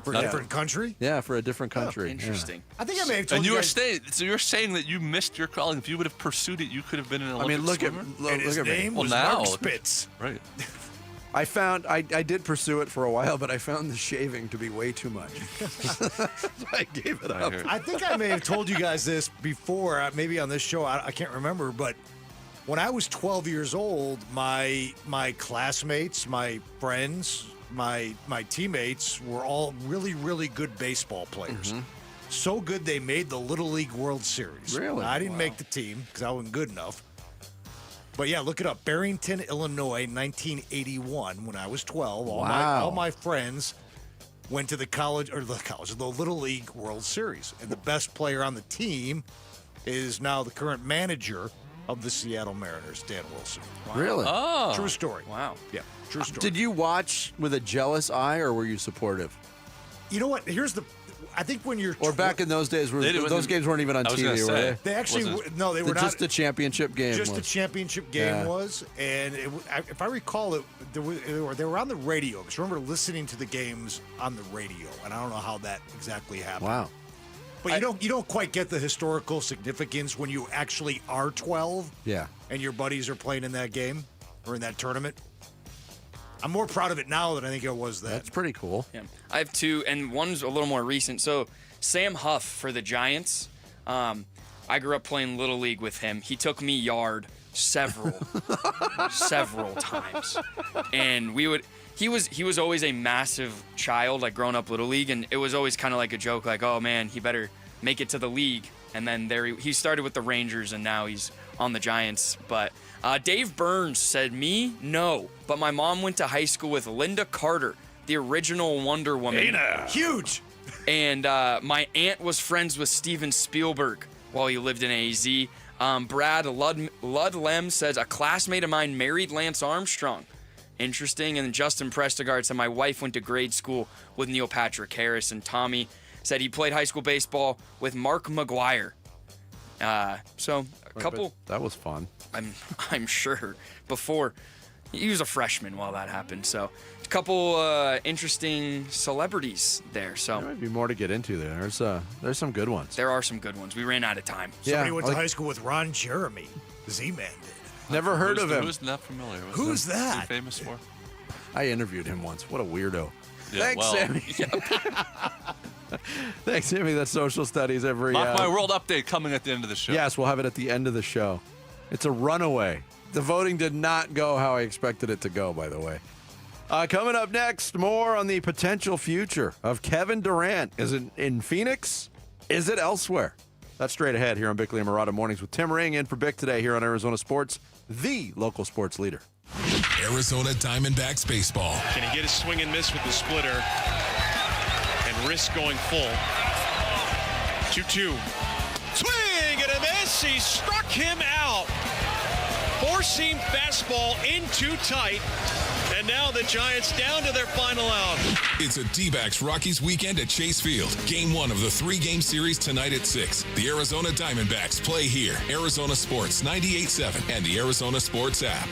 for a different country. Yeah, for a different country. Interesting. I think I may have told And you you guys. so you're saying that you missed your calling. If you would have pursued it, you could have been an Olympic look swimmer? And his name was Mark Spitz. Right. I did pursue it for a while, but I found the shaving to be way too much. So I gave it up. I think I may have told you guys this before, maybe on this show. I can't remember, but when I was 12 years old, my classmates, my friends, my teammates were all really, really good baseball players. Mm-hmm. So good they made the Little League World Series. Really? I didn't make the team because I wasn't good enough. But yeah, look it up. Barrington, Illinois, 1981. When I was 12, all my friends went to the Little League World Series, and the best player on the team is now the current manager of the Seattle Mariners, Dan Wilson. Wow. Really? Oh, true story. Wow. Yeah, true story. Did you watch with a jealous eye, or were you supportive? You know what? I think when you're back in those days, those games weren't even on TV, were they? They actually they were not. Just the championship game. Just the championship game was, and if I recall, they were on the radio. Because I remember listening to the games on the radio, and I don't know how that exactly happened. Wow. But you don't quite get the historical significance when you actually are 12. Yeah. And your buddies are playing in that game or in that tournament. I'm more proud of it now than I think I was then. That's pretty cool. Yeah. I have two, and one's a little more recent. So Sam Huff for the Giants. I grew up playing Little League with him. He took me yard several times, and he was always a massive child, like growing up Little League, and it was always kind of like a joke, like, oh man, he better make it to the league. And then he started with the Rangers, and now he's on the Giants. But Dave Burns said, me, no. But my mom went to high school with Linda Carter, the original Wonder Woman. Huge. And my aunt was friends with Steven Spielberg while he lived in AZ. Brad Ludlem says, a classmate of mine married Lance Armstrong. Interesting. And Justin Prestegard said, my wife went to grade school with Neil Patrick Harris. And Tommy said he played high school baseball with Mark McGuire. So a couple. That was fun. I'm sure. Before he was a freshman while that happened. So a couple interesting celebrities there. So there might be more to get into there. There's some good ones. There are some good ones. We ran out of time. Somebody went to high school with Ron Jeremy. Z-Man did. Never heard of him. Who's not familiar with Who's him? that? What's he famous for? I interviewed him once. What a weirdo. Yeah, Thanks, Sammy. Thanks, Sammy. That's Social Studies every... Mock My World update coming at the end of the show. Yes, we'll have it at the end of the show. It's a runaway. The voting did not go how I expected it to go, by the way. Coming up next, more on the potential future of Kevin Durant. Is it in Phoenix? Is it elsewhere? That's straight ahead here on Bickley and Murata Mornings with Tim Ring in for Bick today here on Arizona Sports, the local sports leader. Arizona Diamondbacks baseball. Can he get a swing and miss with the splitter and risk going full? 2-2. Swing and a miss. He struck him out. Four-seam fastball in too tight. And now the Giants down to their final out. It's a D-backs Rockies weekend at Chase Field. Game 1 of the 3-game series tonight at 6. The Arizona Diamondbacks play here. Arizona Sports 98.7 and the Arizona Sports app.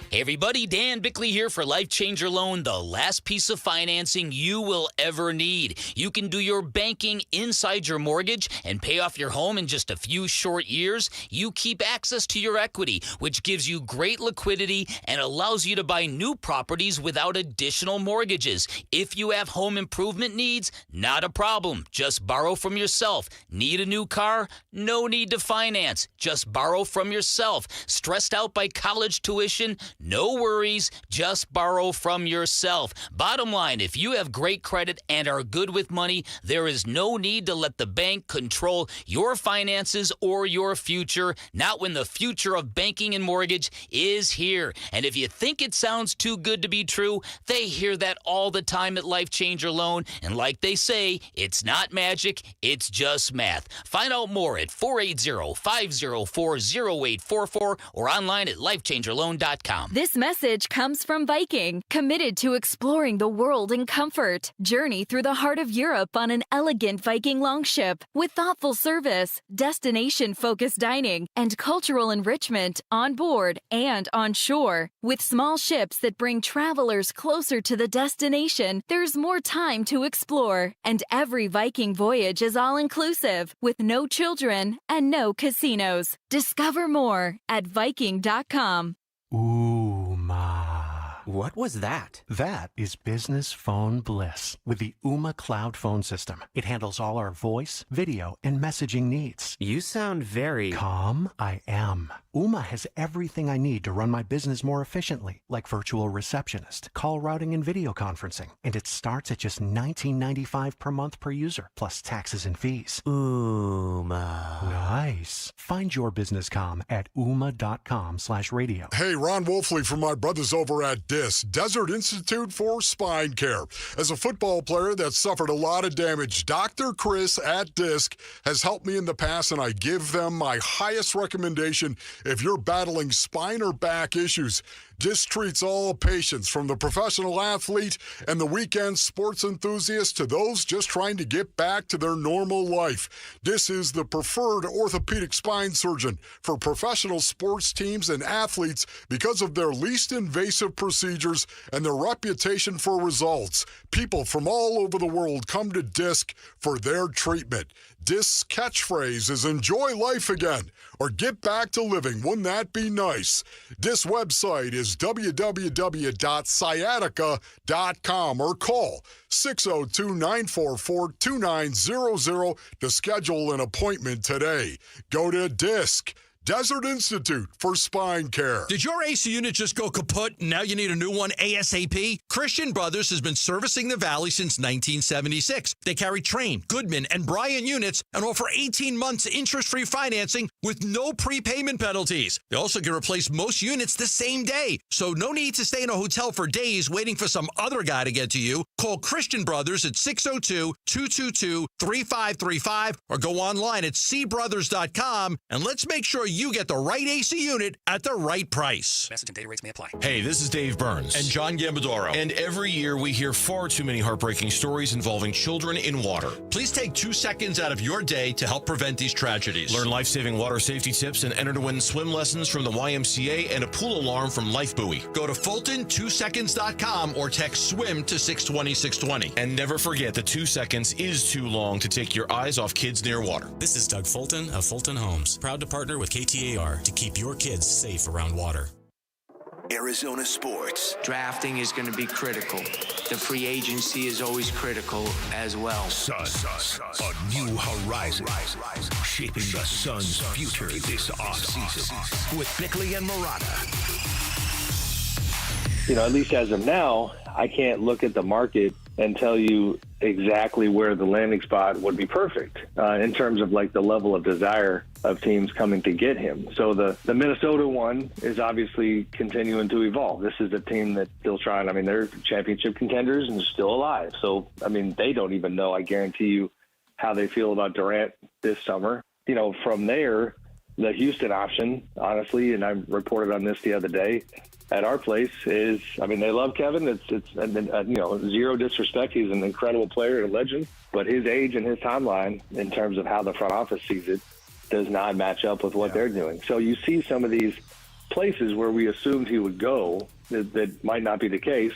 Hey everybody, Dan Bickley here for Life Changer Loan, the last piece of financing you will ever need. You can do your banking inside your mortgage and pay off your home in just a few short years. You keep access to your equity, which gives you great liquidity and allows you to buy new properties without additional mortgages. If you have home improvement needs, not a problem. Just borrow from yourself. Need a new car? No need to finance. Just borrow from yourself. Stressed out by college tuition? No worries, just borrow from yourself. Bottom line, if you have great credit and are good with money, there is no need to let the bank control your finances or your future, not when the future of banking and mortgage is here. And if you think it sounds too good to be true, they hear that all the time at Life Changer Loan. And like they say, it's not magic, it's just math. Find out more at 480-504-0844 or online at lifechangerloan.com. This message comes from Viking, committed to exploring the world in comfort. Journey through the heart of Europe on an elegant Viking longship with thoughtful service, destination-focused dining, and cultural enrichment on board and on shore. With small ships that bring travelers closer to the destination, there's more time to explore. And every Viking voyage is all-inclusive, with no children and no casinos. Discover more at Viking.com. What was that? That is business phone bliss with the Ooma Cloud Phone System. It handles all our voice, video, and messaging needs. You sound very... Calm. I am. Ooma has everything I need to run my business more efficiently, like virtual receptionist, call routing, and video conferencing. And it starts at just $19.95 per month per user, plus taxes and fees. Ooma. Nice. Find your business calm at ooma.com/radio. Hey, Ron Wolfley from my brothers over at DISC, Desert Institute for Spine Care. As a football player that suffered a lot of damage, Dr. Chris at DISC has helped me in the past, and I give them my highest recommendation if you're battling spine or back issues. DISC treats all patients, from the professional athlete and the weekend sports enthusiast to those just trying to get back to their normal life. DISC is the preferred orthopedic spine surgeon for professional sports teams and athletes because of their least invasive procedures and their reputation for results. People from all over the world come to DISC for their treatment. DISC's catchphrase is "enjoy life again" or "get back to living. Wouldn't that be nice?" DISC website is www.sciatica.com or call 602-944-2900 to schedule an appointment today. Go to DISC, Desert Institute for Spine Care. Did your AC unit just go kaput and now you need a new one ASAP? Christian Brothers has been servicing the Valley since 1976. They carry Trane, Goodman, and Bryant units and offer 18 months interest-free financing with no prepayment penalties. They also can replace most units the same day, so no need to stay in a hotel for days waiting for some other guy to get to you. Call Christian Brothers at 602-222-3535 or go online at cbrothers.com, and let's make sure you get the right AC unit at the right price. Message and data rates may apply. Hey, this is Dave Burns. And John Gambadoro. And every year we hear far too many heartbreaking stories involving children in water. Please take 2 seconds out of your day to help prevent these tragedies. Learn life-saving water safety tips and enter to win swim lessons from the YMCA and a pool alarm from Life Buoy. Go to Fulton2seconds.com or text SWIM to 620-620. And never forget that 2 seconds is too long to take your eyes off kids near water. This is Doug Fulton of Fulton Homes, proud to partner with KTAR to keep your kids safe around water. Arizona sports. Drafting is going to be critical. The free agency is always critical as well. Suns, a new horizon, shaping the Suns' future this offseason with Bickley and Murata. You know, at least as of now, I can't look at the market and tell you exactly where the landing spot would be perfect in terms of like the level of desire of teams coming to get him. So the Minnesota one is obviously continuing to evolve. This is a team that's still trying. I mean, they're championship contenders and still alive. So, I mean, they don't even know, I guarantee you, how they feel about Durant this summer. You know, from there, the Houston option, honestly, and I reported on this the other day, at our place is, I mean, they love Kevin. It's you know, zero disrespect. He's an incredible player, a legend, but his age and his timeline in terms of how the front office sees it does not match up with what they're doing. So you see some of these places where we assumed he would go that might not be the case.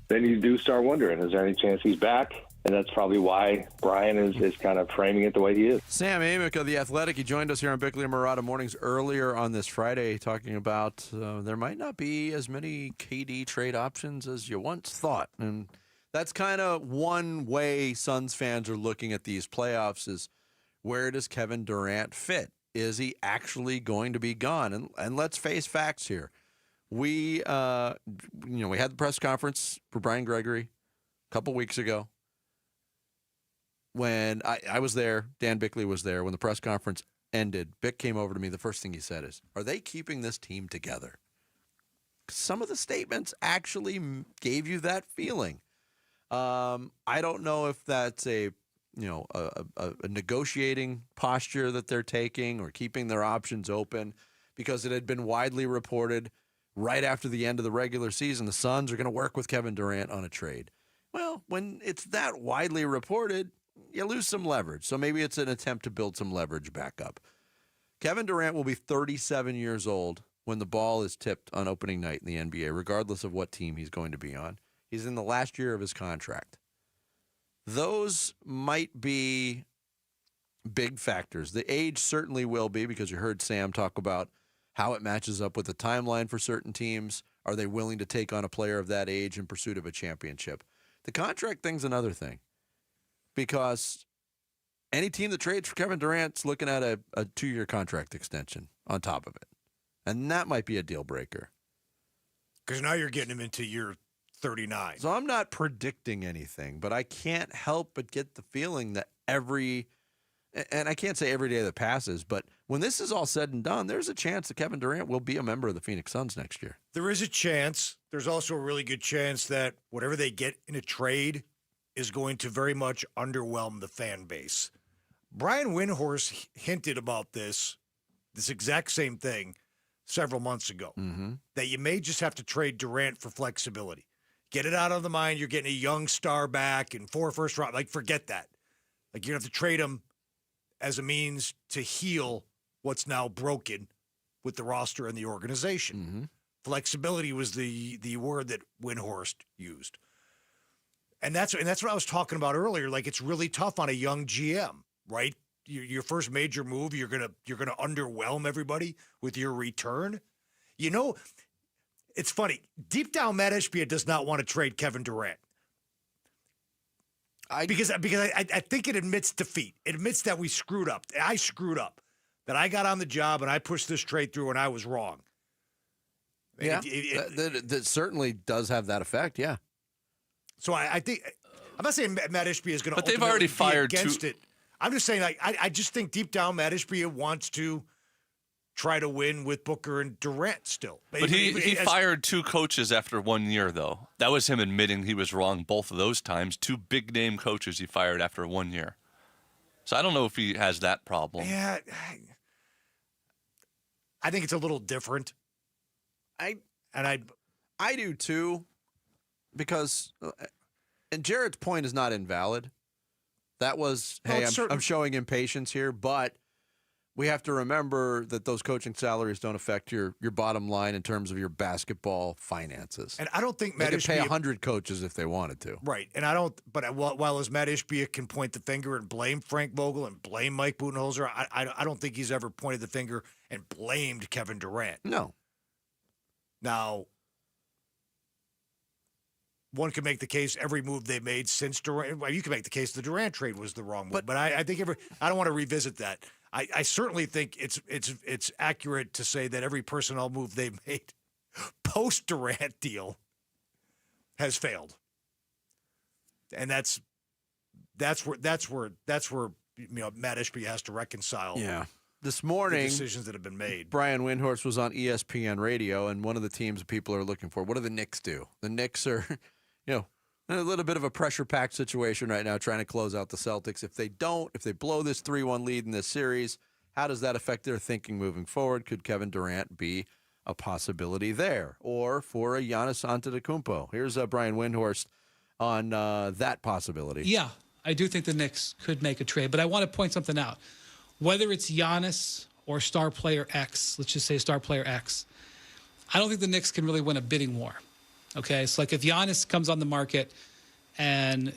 Then you do start wondering, is there any chance he's back? And that's probably why Brian is kind of framing it the way he is. Sam Amick of The Athletic, he joined us here on Bickley and Murata Mornings earlier on this Friday talking about there might not be as many KD trade options as you once thought. And that's kind of one way Suns fans are looking at these playoffs is, where does Kevin Durant fit? Is he actually going to be gone? And let's face facts here. We had the press conference for Brian Gregory a couple weeks ago. When I was there, Dan Bickley was there. When the press conference ended, Bick came over to me. The first thing he said is, "Are they keeping this team together?" Some of the statements actually gave you that feeling. I don't know if that's a negotiating posture that they're taking or keeping their options open, because it had been widely reported right after the end of the regular season, the Suns are going to work with Kevin Durant on a trade. Well, when it's that widely reported, you lose some leverage. So maybe it's an attempt to build some leverage back up. Kevin Durant will be 37 years old when the ball is tipped on opening night in the NBA, regardless of what team he's going to be on. He's in the last year of his contract. Those might be big factors. The age certainly will be, because you heard Sam talk about how it matches up with the timeline for certain teams. Are they willing to take on a player of that age in pursuit of a championship? The contract thing's another thing, because any team that trades for Kevin Durant's looking at a 2-year contract extension on top of it. And that might be a deal breaker. Because now you're getting him into year 39. So I'm not predicting anything, but I can't help but get the feeling that and I can't say every day that passes, but when this is all said and done, there's a chance that Kevin Durant will be a member of the Phoenix Suns next year. There is a chance. There's also a really good chance that whatever they get in a trade is going to very much underwhelm the fan base. Brian Windhorst hinted about this exact same thing several months ago, that you may just have to trade Durant for flexibility. Get it out of the mind. You're getting a young star back and 4 first round. Like, forget that. Like, you have to trade him as a means to heal what's now broken with the roster and the organization. Flexibility was the word that Windhorst used. And that's what I was talking about earlier. Like, it's really tough on a young GM, right? Your first major move, you're gonna underwhelm everybody with your return. You know, it's funny. Deep down, Matt Ishbia does not want to trade Kevin Durant. Because I think it admits defeat. It admits that we screwed up. I screwed up. That I got on the job and I pushed this trade through and I was wrong. Yeah, that certainly does have that effect, yeah. So I think, I'm not saying Matt Ishbia is going to But they've already fired against it. I'm just saying, I just think deep down Matt Ishbia wants to try to win with Booker and Durant still. But he fired 2 coaches after 1 year, though. That was him admitting he was wrong both of those times. 2 big-name coaches he fired after 1 year. So I don't know if he has that problem. Yeah, I think it's a little different. I do too, because and Jared's point is not invalid. That was, hey, I'm showing impatience here, but we have to remember that those coaching salaries don't affect your bottom line in terms of your basketball finances. And I don't think Matt Ishbia could pay Ishbia 100 coaches if they wanted to. Right. And I don't, but while as Matt Ishbia can point the finger and blame Frank Vogel and blame Mike Budenholzer, I don't think he's ever pointed the finger and blamed Kevin Durant. No. Now, one could make the case every move they made since Durant. Well, you can make the case the Durant trade was the wrong move, but I think I don't want to revisit that. I certainly think it's accurate to say that every personnel move they made post Durant deal has failed, and that's where Matt Ishbia has to reconcile. Yeah. This morning, the decisions that have been made. Brian Windhorst was on ESPN Radio, and one of the teams people are looking for. What do the Knicks do? The Knicks are, in a little bit of a pressure-packed situation right now, trying to close out the Celtics. If they blow this 3-1 lead in this series, how does that affect their thinking moving forward? Could Kevin Durant be a possibility there? Or for a Giannis Antetokounmpo? Here's Brian Windhorst on that possibility. Yeah, I do think the Knicks could make a trade, but I want to point something out. Whether it's Giannis or star player X, let's just say star player X, I don't think the Knicks can really win a bidding war. Okay, so like if Giannis comes on the market, and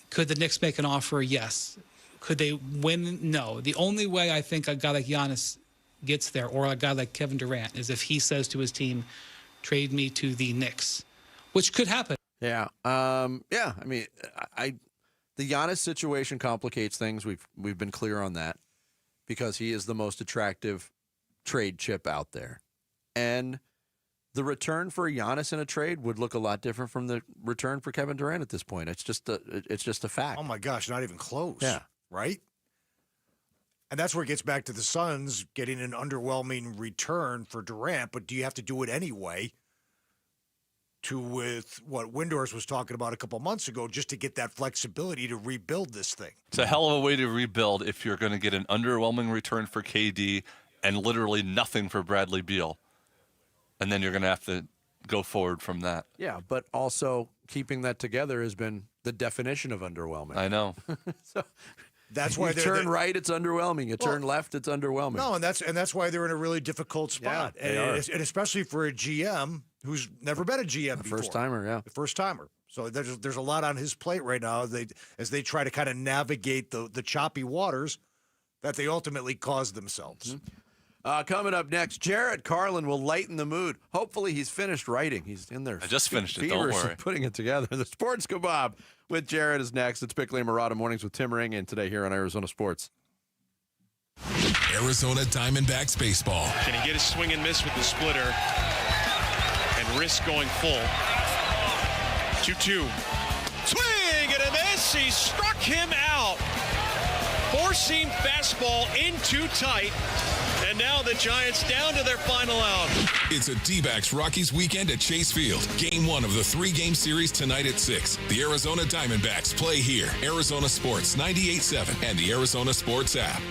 could the Knicks make an offer? Yes. Could they win? No. The only way I think a guy like Giannis gets there, or a guy like Kevin Durant, is if he says to his team, trade me to the Knicks, which could happen. Yeah. I mean, the Giannis situation complicates things. We've been clear on that, because he is the most attractive trade chip out there. And the return for Giannis in a trade would look a lot different from the return for Kevin Durant at this point. It's just a fact. Oh, my gosh, not even close. Yeah. Right? And that's where it gets back to the Suns getting an underwhelming return for Durant, but do you have to do it anyway with what Windhorst was talking about a couple months ago, just to get that flexibility to rebuild this thing? It's a hell of a way to rebuild if you're going to get an underwhelming return for KD and literally nothing for Bradley Beal. and then you're going to have to go forward from that. Yeah, but also keeping that together has been the definition of underwhelming. I know. So that's why you turn right, it's underwhelming. You turn left, it's underwhelming. No, and that's why they're in a really difficult spot, Yeah, they are. And especially for a GM who's never been a GM before. First timer, yeah. The first timer. So there's a lot on his plate right now as they try to kind of navigate the choppy waters that they ultimately caused themselves. Coming up next, Jared Carlin will lighten the mood. Hopefully he's finished writing. He's in there. I just finished it, don't worry. Putting it together. The Sports Kebab with Jared is next. It's Bickley and Murata Mornings with Tim Ring, and today here on Arizona Sports. Arizona Diamondbacks baseball. Can he get a swing and miss with the splitter and risk going full? 2-2. Swing and a miss. He struck him out. Four-seam fastball in too tight. And now the Giants down to their final out. It's a D-backs Rockies weekend at Chase Field. Game 1 of the 3-game series tonight at 6. The Arizona Diamondbacks play here. Arizona Sports 98.7 and the Arizona Sports app.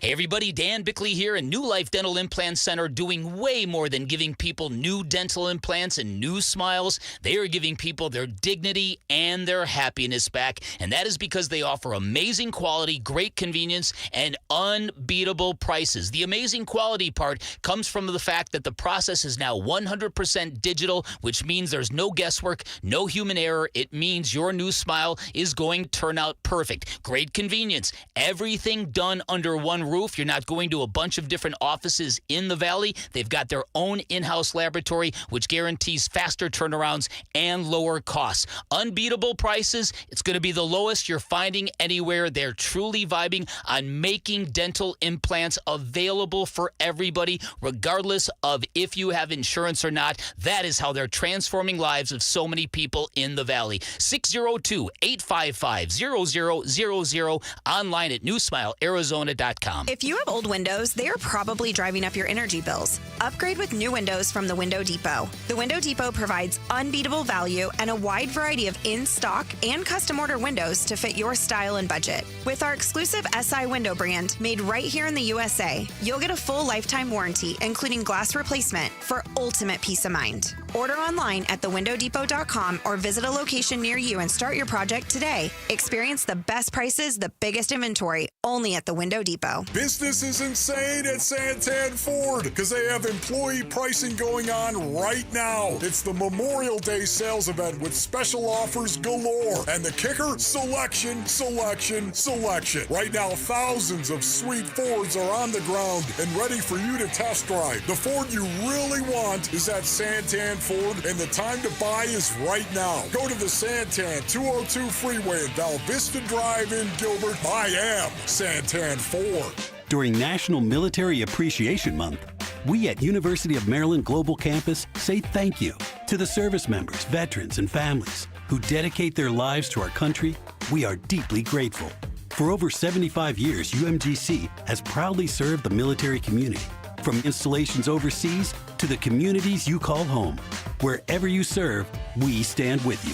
Hey everybody, Dan Bickley here, and New Life Dental Implant Center doing way more than giving people new dental implants and new smiles. They are giving people their dignity and their happiness back, and that is because they offer amazing quality, great convenience, and unbeatable prices. The amazing quality part comes from the fact that the process is now 100% digital, which means there's no guesswork, no human error. It means your new smile is going to turn out perfect. Great convenience. Everything done under one roof. You're not going to a bunch of different offices in the Valley. They've got their own in-house laboratory, which guarantees faster turnarounds and lower costs. Unbeatable prices. It's going to be the lowest you're finding anywhere. They're truly vibing on making dental implants available for everybody, regardless of if you have insurance or not. That is how they're transforming lives of so many people in the Valley. 602-855-0000, online at newsmilearizona.com. If you have old windows, they are probably driving up your energy bills. Upgrade with new windows from the Window Depot. The Window Depot provides unbeatable value and a wide variety of in-stock and custom order windows to fit your style and budget. With our exclusive SI window brand made right here in the USA, you'll get a full lifetime warranty, including glass replacement, for ultimate peace of mind. Order online at thewindowdepot.com or visit a location near you and start your project today. Experience the best prices, the biggest inventory, only at the Window Depot. Business is insane at Santan Ford because they have employee pricing going on right now. It's the Memorial Day sales event with special offers galore. And the kicker? Selection, selection, selection. Right now, thousands of sweet Fords are on the ground and ready for you to test drive. The Ford you really want is at Santan Ford, and the time to buy is right now. Go to the Santan 202 Freeway in Val Vista Drive in Gilbert. I am Santan Ford. During National Military Appreciation Month, we at University of Maryland Global Campus say thank you to the service members, veterans, and families who dedicate their lives to our country. We are deeply grateful. For over 75 years, UMGC has proudly served the military community, from installations overseas to the communities you call home. Wherever you serve, we stand with you.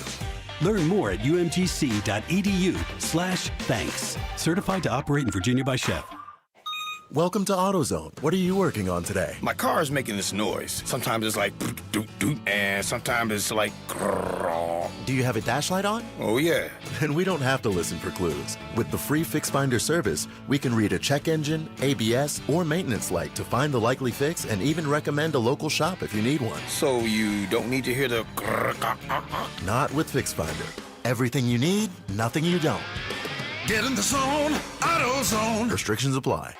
Learn more at umgc.edu/thanks. Certified to operate in Virginia by Chef. Welcome to AutoZone. What are you working on today? My car is making this noise. Sometimes it's like doot doot, and sometimes it's like grrr. Do you have a dash light on? Oh yeah. Then we don't have to listen for clues. With the free Fix Finder service, we can read a check engine, ABS, or maintenance light to find the likely fix and even recommend a local shop if you need one. So you don't need to hear the grrr. Not with Fix Finder. Everything you need, nothing you don't. Get in the zone, AutoZone. Restrictions apply.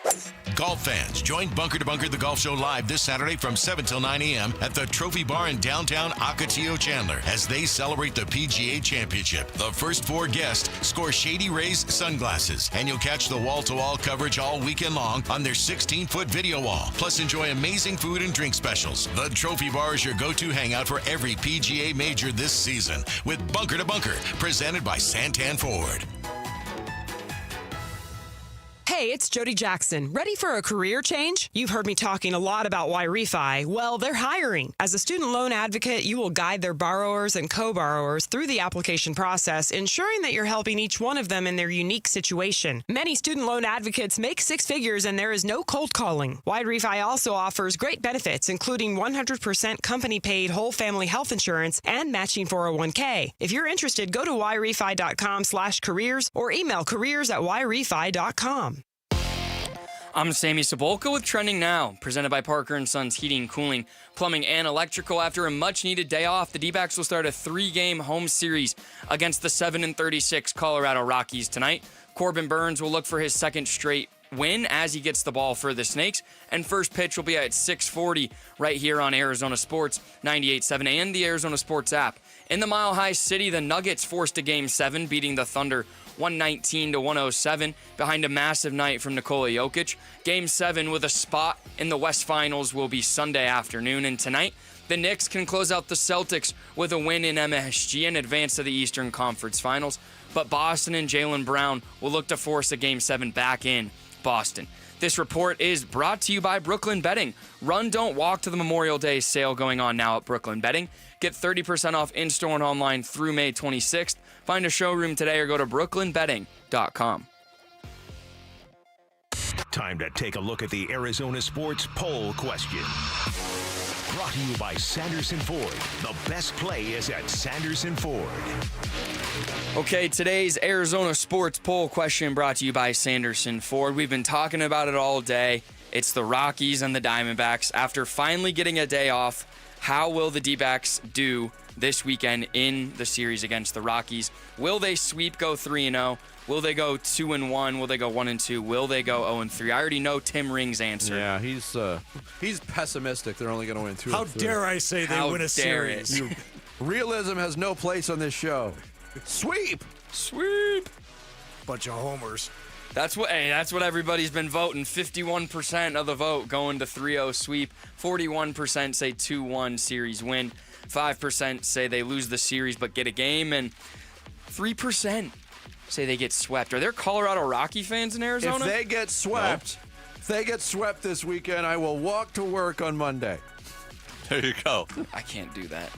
Golf fans, join Bunker to Bunker the Golf Show live this Saturday from 7 till 9 a.m. at the Trophy Bar in downtown Ocotillo, Chandler, as they celebrate the PGA Championship. The first 4 guests score Shady Rays sunglasses, and you'll catch the wall-to-wall coverage all weekend long on their 16-foot video wall. Plus, enjoy amazing food and drink specials. The Trophy Bar is your go-to hangout for every PGA major this season, with Bunker to Bunker, presented by Santan Ford. Hey, Hey, it's Jody Jackson. Ready for a career change? You've heard me talking a lot about Y-Refi. Well, they're hiring. As a student loan advocate, you will guide their borrowers and co-borrowers through the application process, ensuring that you're helping each one of them in their unique situation. Many student loan advocates make six figures, and there is no cold calling. Y-Refi also offers great benefits, including 100% company-paid whole family health insurance and matching 401k. If you're interested, go to yrefi.com/careers or email careers@yrefi.com. I'm Sammy Sabolka with Trending Now, presented by Parker & Sons Heating, Cooling, Plumbing, and Electrical. After a much-needed day off, the D-backs will start a 3-game home series against the 7-36 Colorado Rockies tonight. Corbin Burns will look for his second straight win as he gets the ball for the Snakes, and first pitch will be at 6:40 right here on Arizona Sports 98.7 and the Arizona Sports app. In the Mile High City, the Nuggets forced a Game 7, beating the Thunder 119-107 behind a massive night from Nikola Jokic. Game 7 with a spot in the West Finals will be Sunday afternoon, and tonight the Knicks can close out the Celtics with a win in MSG and advance to the Eastern Conference Finals. But Boston and Jaylen Brown will look to force a Game 7 back in Boston. This report is brought to you by Brooklyn Betting. Run, don't walk to the Memorial Day sale going on now at Brooklyn Betting. Get 30% off in-store and online through May 26th. Find a showroom today or go to brooklynbetting.com. Time to take a look at the Arizona Sports Poll Question. Brought to you by Sanderson Ford. The best play is at Sanderson Ford. Okay, today's Arizona Sports Poll Question brought to you by Sanderson Ford. We've been talking about it all day. It's the Rockies and the Diamondbacks. After finally getting a day off, how will the D-backs do this weekend in the series against the Rockies? Will they sweep, go 3-0? Will they go 2-1? Will they go 1-2? Will they go 0-3? I already know Tim Ring's answer. Yeah, he's pessimistic. They're only going to win 2-3. How dare I say they win a series? Realism has no place on this show. Sweep! Bunch of homers. That's what everybody's been voting. 51% of the vote going to 3-0 sweep. 41% say 2-1 series win. 5% say they lose the series but get a game, and 3% say they get swept. Are there Colorado Rocky fans in Arizona? If they get swept, this weekend, I will walk to work on Monday. There you go. I can't do that.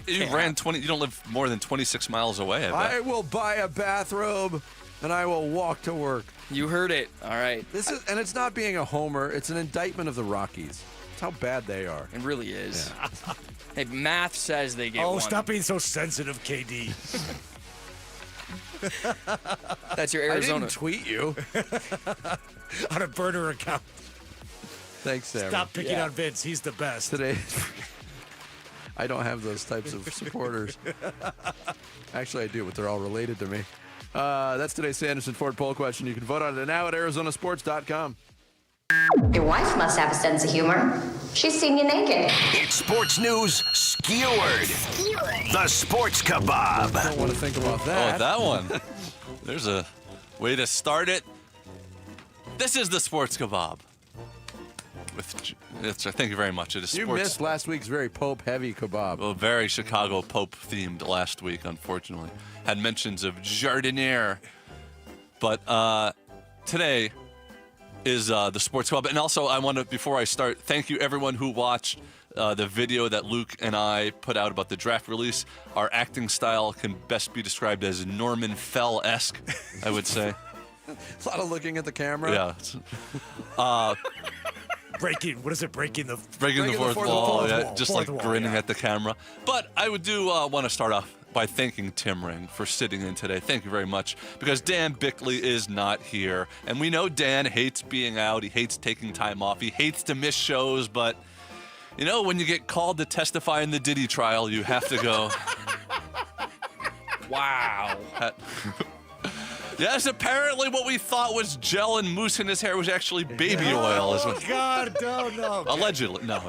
You don't live more than 26 miles away. I will buy a bathrobe and I will walk to work. You heard it. All right. And it's not being a homer. It's an indictment of the Rockies. It's how bad they are. It really is. Yeah. Hey, math says they get one. Stop being so sensitive, KD. That's your Arizona. I didn't tweet you. On a burner account. Thanks, Sam. Stop picking on Vince. He's the best. Today, I don't have those types of supporters. Actually, I do, but they're all related to me. That's today's Sanderson Ford poll question. You can vote on it now at arizonasports.com. Your wife must have a sense of humor. She's seen you naked. It's sports news skewered. The Sports Kebab. I don't want to think about that. Oh, that one. There's a way to start it. This is the Sports Kebab. Thank you very much. It is you sports. missed last week's very Pope-heavy kebab. Well, very Chicago Pope-themed last week, unfortunately. Had mentions of Jardiniere. But today is the Sports Kebab. And also, I want to, before I start, thank you everyone who watched the video that Luke and I put out about the draft release. Our acting style can best be described as Norman Fell-esque, I would say. A lot of looking at the camera. Yeah. Breaking the fourth wall. Wall. Just like grinning at the camera. But I do want to start off by thanking Tim Ring for sitting in today. Thank you very much, because Dan Bickley is not here. And we know Dan hates being out. He hates taking time off. He hates to miss shows. But, you know, when you get called to testify in the Diddy trial, you have to go. Wow. Yes, apparently what we thought was gel and mousse in his hair was actually baby oil. Oh, God, no. Allegedly. No.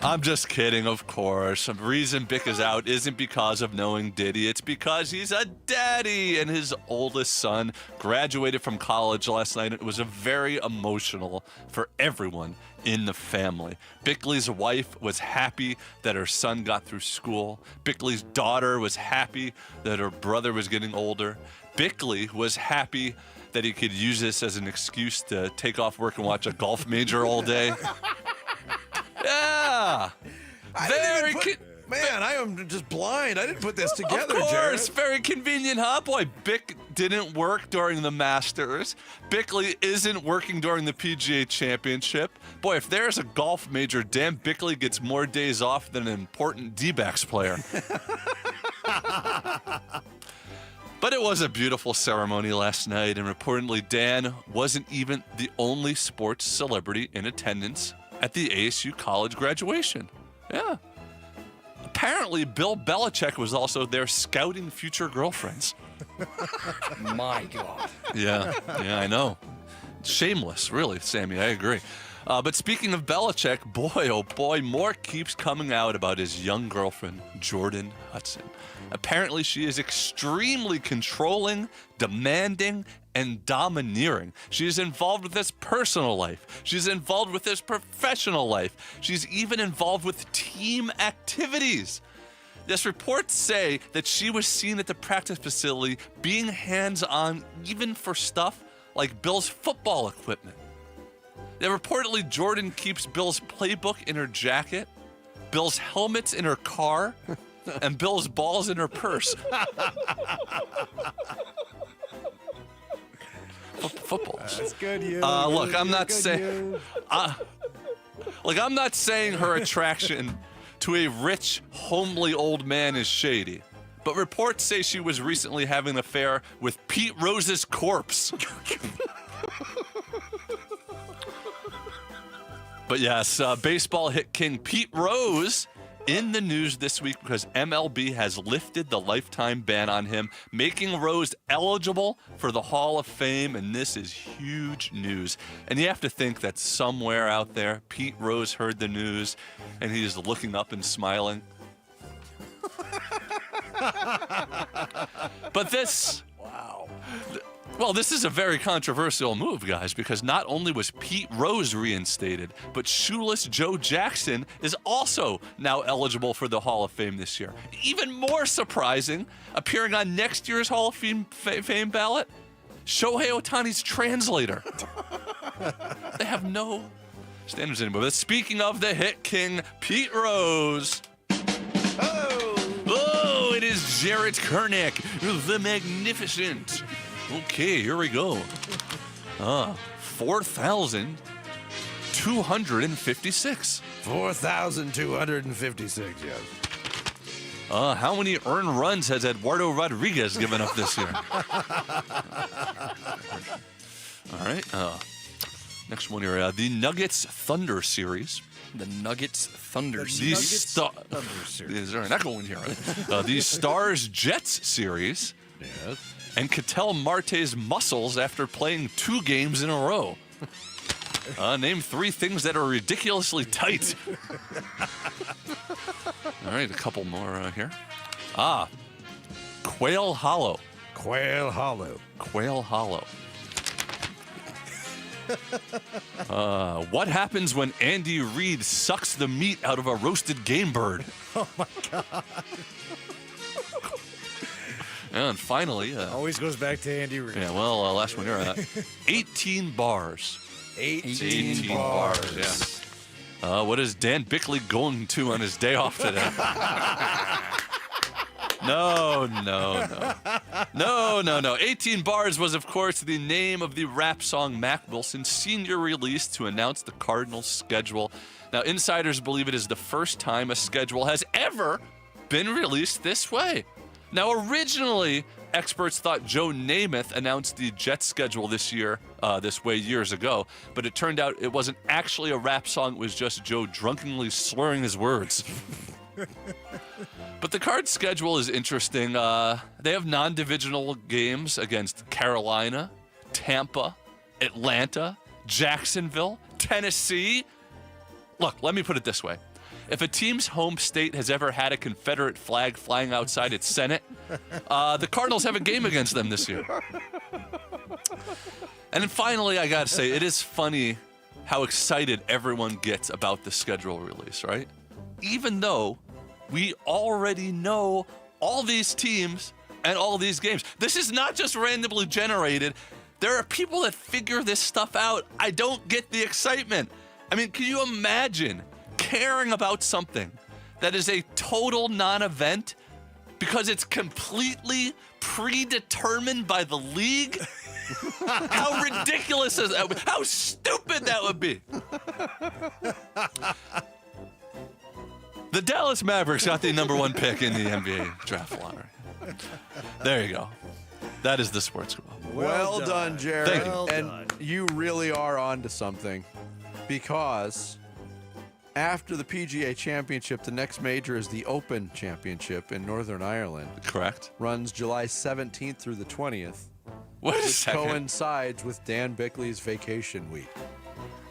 I'm just kidding, of course. The reason Bick is out isn't because of knowing Diddy. It's because he's a daddy, and his oldest son graduated from college last night. It was very emotional for everyone in the family. Bickley's wife was happy that her son got through school. Bickley's daughter was happy that her brother was getting older. Bickley was happy that he could use this as an excuse to take off work and watch a golf major all day. Yeah. Man, I am just blind. I didn't put this together, Of course, Jared. very convenient, huh? Boy, Bick didn't work during the Masters. Bickley isn't working during the PGA Championship. Boy, if there's a golf major, Dan Bickley gets more days off than an important D-backs player. But it was a beautiful ceremony last night, and reportedly Dan wasn't even the only sports celebrity in attendance at the ASU college graduation. Yeah. Apparently, Bill Belichick was also there scouting future girlfriends. My God. Yeah, I know. Shameless, really, Sammy, I agree. But speaking of Belichick, boy, oh boy, more keeps coming out about his young girlfriend, Jordan Hudson. Apparently, she is extremely controlling, demanding, and domineering. She is involved with his personal life. She's involved with his professional life. She's even involved with team activities. Yes, reports say that she was seen at the practice facility being hands-on even for stuff like Bill's football equipment. Reportedly, Jordan keeps Bill's playbook in her jacket, Bill's helmets in her car, and Bill's balls in her purse. Footballs. That's good, you. Look, I'm not saying. I'm not saying her attraction to a rich, homely old man is shady, but reports say she was recently having an affair with Pete Rose's corpse. But yes, baseball hit king Pete Rose in the news this week because MLB has lifted the lifetime ban on him, making Rose eligible for the Hall of Fame, and this is huge news. And you have to think that somewhere out there, Pete Rose heard the news, and he's looking up and smiling. But this... Wow. Well, this is a very controversial move, guys, because not only was Pete Rose reinstated, but shoeless Joe Jackson is also now eligible for the Hall of Fame this year. Even more surprising, appearing on next year's Hall of Fame ballot, Shohei Ohtani's translator. They have no standards anymore. But speaking of the hit king, Pete Rose. Oh, it is Jarrett Kernick, the Magnificent. Okay, here we go. 4,256. 4,256, yes. How many earned runs has Eduardo Rodriguez given up this year? All right. Next one here. The Nuggets Thunder series. The Nuggets Thunder series. Is there an echo in here? The Stars Jets series. Yes. And Ketel Marte's muscles after playing 2 games in a row. Name 3 things that are ridiculously tight. All right, a couple more here. Quail Hollow. Quail Hollow. Quail Hollow. What happens when Andy Reid sucks the meat out of a roasted game bird? Oh, my God. And finally... always goes back to Andy Reid. Yeah, well, last one here. 18 bars. 18 bars. Yeah. What is Dan Bickley going to on his day off today? No. 18 Bars was, of course, the name of the rap song Mac Wilson Sr. released to announce the Cardinals' schedule. Now, insiders believe it is the first time a schedule has ever been released this way. Now, originally, experts thought Joe Namath announced the Jets schedule this way years ago, but it turned out it wasn't actually a rap song. It was just Joe drunkenly slurring his words. But the Cards' schedule is interesting. They have non-divisional games against Carolina, Tampa, Atlanta, Jacksonville, Tennessee. Look, let me put it this way. If a team's home state has ever had a Confederate flag flying outside its Senate, the Cardinals have a game against them this year. And then finally, I got to say, it is funny how excited everyone gets about the schedule release, right? Even though we already know all these teams and all these games. This is not just randomly generated. There are people that figure this stuff out. I don't get the excitement. I mean, can you imagine caring about something that is a total non-event because it's completely predetermined by the league? How ridiculous is that? How stupid that would be. The Dallas Mavericks got the number 1 pick in the NBA draft lottery. There you go. That is the Sports Squad. Well done, Jared. Thank you. And you really are on to something, because after the PGA Championship, the next major is the Open Championship in Northern Ireland. Correct. Runs July 17th through the 20th. Wait a which second. coincides with Dan Bickley's vacation week.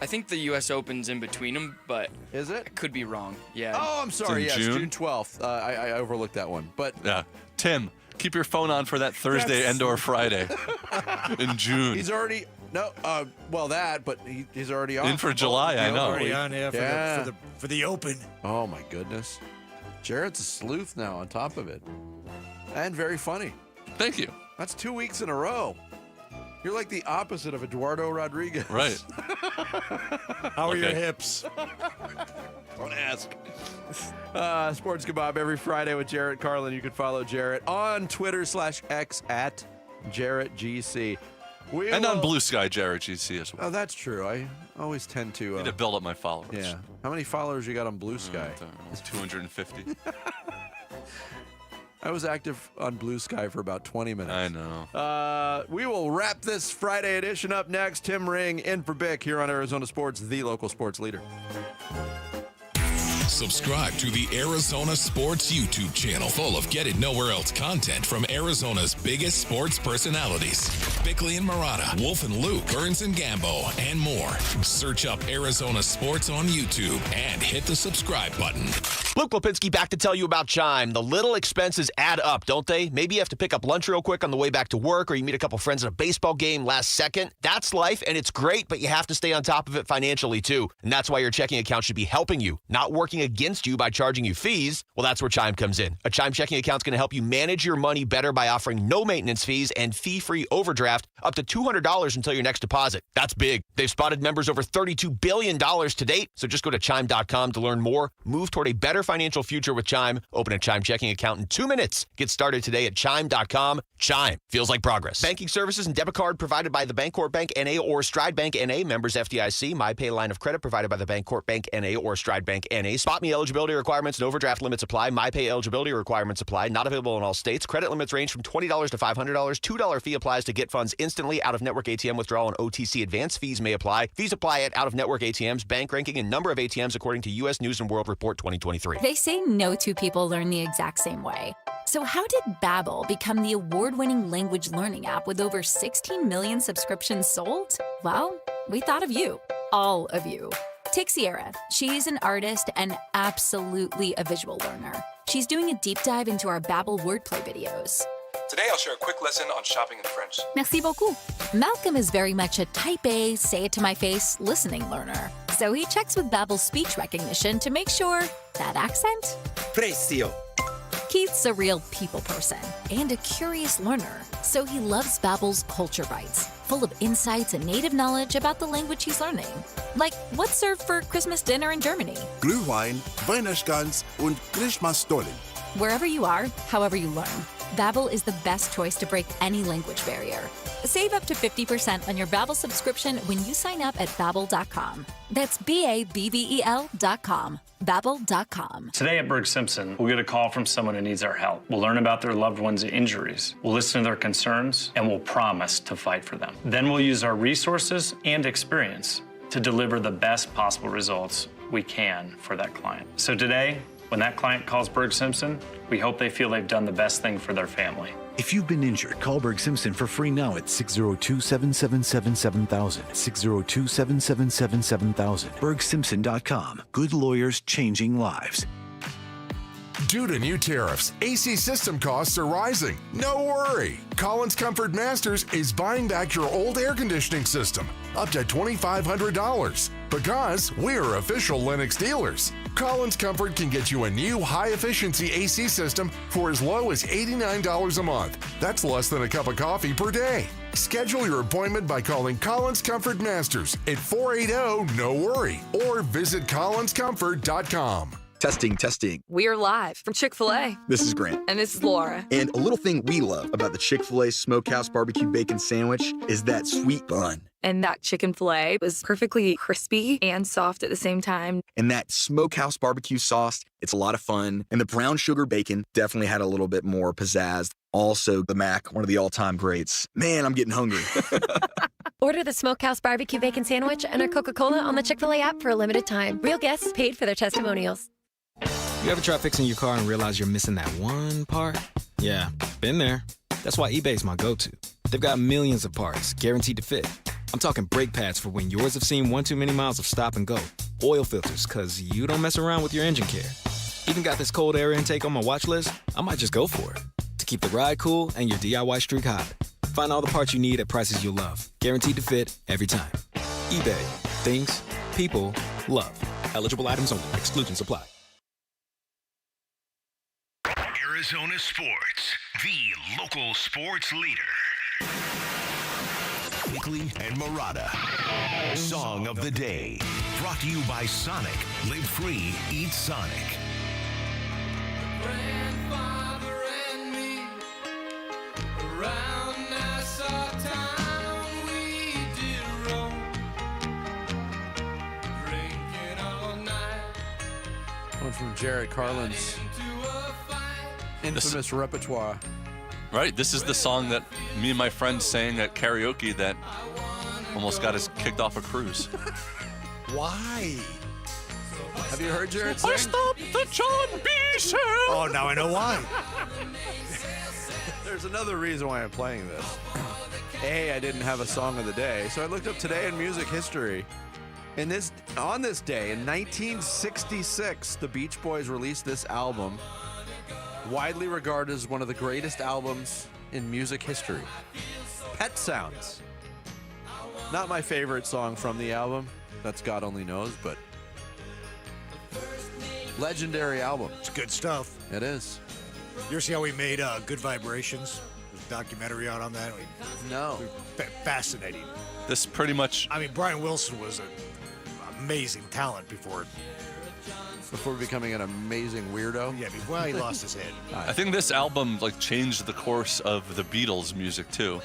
I think the U.S. Open's in between them, but is it? I could be wrong. Yeah. Oh, I'm sorry. It's Yes, in June 12th. I overlooked that one. But yeah, Tim, keep your phone on for that Thursday and/or Friday in June. He's already but he's already on. In for July, I know. Already on, for the Open. Oh my goodness, Jared's a sleuth now. On top of it, and very funny. Thank you. That's 2 weeks in a row. You're like the opposite of Eduardo Rodriguez. Right. How are your hips? Don't ask. Sports Kebab every Friday with Jarrett Carlin. You can follow Jarrett on Twitter/X at JarrettGC. And on Blue Sky, Jarrett GC as well. Oh, that's true. I always tend to. Need to build up my followers. Yeah. How many followers you got on Blue Sky? 250. I was active on Blue Sky for about 20 minutes. I know. We will wrap this Friday edition up next. Tim Ring in for Bick here on Arizona Sports, the local sports leader. Subscribe to the Arizona Sports YouTube channel, full of Get It Nowhere Else content from Arizona's biggest sports personalities. Bickley and Murata, Wolf and Luke, Burns and Gambo, and more. Search up Arizona Sports on YouTube and hit the subscribe button. Luke Lipinski back to tell you about Chime. The little expenses add up, don't they? Maybe you have to pick up lunch real quick on the way back to work, or you meet a couple friends at a baseball game last second. That's life, and it's great, but you have to stay on top of it financially, too. And that's why your checking account should be helping you, not working against you by charging you fees. Well, that's where Chime comes in. A Chime checking account is going to help you manage your money better by offering no maintenance fees and fee-free overdraft up to $200 until your next deposit. That's big. They've spotted members over $32 billion to date, so just go to Chime.com to learn more. Move toward a better financial future with Chime. Open a Chime checking account in 2 minutes. Get started today at Chime.com. Chime. Feels like progress. Banking services and debit card provided by the Bancorp Bank N.A. or Stride Bank N.A. Members FDIC. MyPay line of credit provided by the Bancorp Bank N.A. or Stride Bank N.A. Spot Me eligibility requirements and overdraft limits apply. MyPay eligibility requirements apply. Not available in all states. Credit limits range from $20 to $500. $2 fee applies to get funds instantly. Out-of-network ATM withdrawal and OTC advance fees may apply. Fees apply at out-of-network ATMs. Bank ranking and number of ATMs according to U.S. News & World Report 2023. They say no two people learn the exact same way. So how did Babbel become the award-winning language learning app with over 16 million subscriptions sold? Well, we thought of you. All of you. Take Sierra. She's an artist and absolutely a visual learner. She's doing a deep dive into our Babbel wordplay videos. Today I'll share a quick lesson on shopping in French. Merci beaucoup. Malcolm is very much a type A, say it to my face, listening learner. So he checks with Babbel's speech recognition to make sure that accent? Precio. Keith's a real people person and a curious learner, so he loves Babbel's Culture Bites, full of insights and native knowledge about the language he's learning. Like, what's served for Christmas dinner in Germany? Glühwein, Weihnachtsgans und Christmasstollen. Wherever you are, however you learn, Babbel is the best choice to break any language barrier. Save up to 50% on your Babbel subscription when you sign up at Babbel.com. That's BABBEL.com. Babbel.com. Today at Berg Simpson, we'll get a call from someone who needs our help. We'll learn about their loved one's injuries. We'll listen to their concerns, and we'll promise to fight for them. Then we'll use our resources and experience to deliver the best possible results we can for that client. So today, When that client calls Berg Simpson, we hope they feel they've done the best thing for their family. If you've been injured, call Berg Simpson for free now at 602-777-7000. 602-777-7000. BergSimpson.com. Good lawyers changing lives. Due to new tariffs, AC system costs are rising. No worry. Collins Comfort Masters is buying back your old air conditioning system up to $2,500 because we're official Lennox dealers. Collins Comfort can get you a new high-efficiency AC system for as low as $89 a month. That's less than a cup of coffee per day. Schedule your appointment by calling Collins Comfort Masters at 480-NO-WORRY or visit collinscomfort.com. Testing. We're live from Chick-fil-A. This is Grant. And this is Laura. And a little thing we love about the Chick-fil-A Smokehouse Barbecue Bacon Sandwich is that sweet bun. And that chicken filet was perfectly crispy and soft at the same time. And that Smokehouse Barbecue sauce, it's a lot of fun. And the brown sugar bacon definitely had a little bit more pizzazz. Also, the Mac, one of the all-time greats. Man, I'm getting hungry. Order the Smokehouse Barbecue Bacon Sandwich and our Coca-Cola on the Chick-fil-A app for a limited time. Real guests paid for their testimonials. You ever try fixing your car and realize you're missing that one part? Yeah, been there. That's why eBay's my go-to. They've got millions of parts, guaranteed to fit. I'm talking brake pads for when yours have seen one too many miles of stop and go. Oil filters, because you don't mess around with your engine care. Even got this cold air intake on my watch list. I might just go for it. To keep the ride cool and your DIY streak hot. Find all the parts you need at prices you'll love. Guaranteed to fit every time. eBay. Things people love. Eligible items only. Exclusions apply. Arizona Sports, the local sports leader. Bickley and Murata. Song of the Day. Brought to you by Sonic. Live free, eat Sonic. Grandfather and me around Nassau town we did roam, drinking all night. One from Jared Carlin's infamous repertoire. Right, this is the song that me and my friends sang at karaoke that almost got us kicked off a cruise. Why? Have you heard Jared sing? I stopped the John B. Show. Oh, now I know why. There's another reason why I'm playing this. A, I didn't have a song of the day, so I looked up today in music history. On this day, in 1966, the Beach Boys released this album, widely regarded as one of the greatest albums in music history. Pet Sounds. Not my favorite song from the album. That's God only knows, but legendary album. It's good stuff. It is. You ever see how we made Good Vibrations? There's a documentary out on that. No. Fascinating. This pretty much... I mean, Brian Wilson was an amazing talent before becoming an amazing weirdo. Yeah, before he lost his head. I think this album changed the course of the Beatles' music too.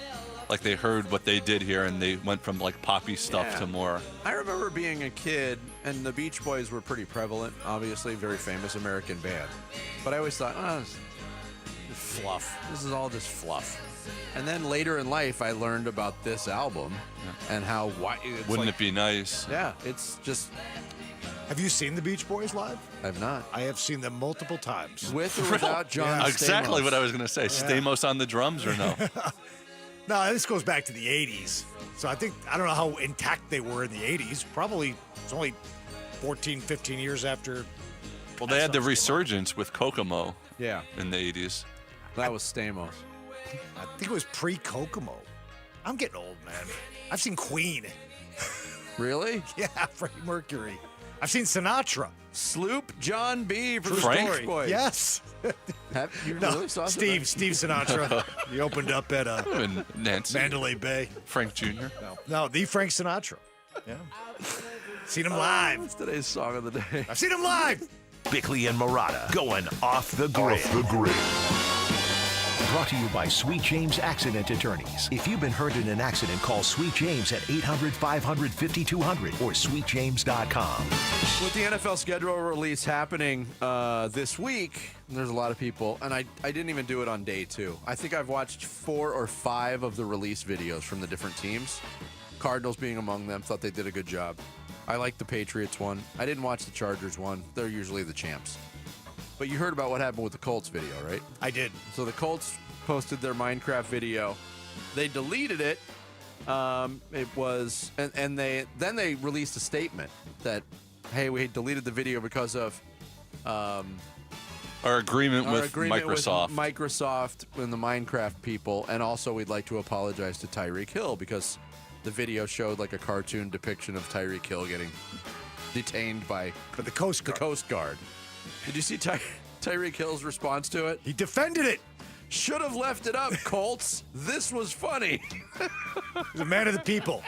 Like they heard what they did here and they went from poppy stuff to more. I remember being a kid and the Beach Boys were pretty prevalent, obviously, very famous American band. But I always thought, it's fluff. This is all just fluff. And then later in life, I learned about this album and how wouldn't it be nice? Yeah, it's just. Have you seen the Beach Boys live? I've not. I have seen them multiple times. With or without John Stamos? Exactly what I was going to say. Yeah. Stamos on the drums or no? No, this goes back to the 80s. So I don't know how intact they were in the 80s. Probably it's only 14, 15 years after. Well, they had the resurgence with Kokomo in the 80s. That was Stamos. I think it was pre-Kokomo. I'm getting old, man. I've seen Queen. Really? Yeah, Freddie Mercury. I've seen Sinatra. Sloop John B. for Frank? the Beach Boys. Yes. You No, really saw Steve Sinatra. He opened up at Nancy. Mandalay Bay. Frank Jr. No, the Frank Sinatra. Yeah. Seen him live. What's today's song of the day? I've seen him live. Bickley and Murata going off the grid. Brought to you by Sweet James Accident Attorneys. If you've been hurt in an accident, call Sweet James at 800-500-5200 or sweetjames.com. With the NFL schedule release happening this week, there's a lot of people, and I didn't even do it on day 2. I think I've watched 4 or 5 of the release videos from the different teams. Cardinals being among them, thought they did a good job. I like the Patriots one. I didn't watch the Chargers one. They're usually the champs. But you heard about what happened with the Colts video, right? I did. So the Colts posted their Minecraft video. They deleted it. It was, and then they released a statement that, hey, we deleted the video because of our agreement with Microsoft. Microsoft and the Minecraft people, and also we'd like to apologize to Tyreek Hill because the video showed like a cartoon depiction of Tyreek Hill getting detained by the Coast Guard. Did you see Tyreek Hill's response to it? He defended it. Should have left it up, Colts. This was funny. He's a man of the people.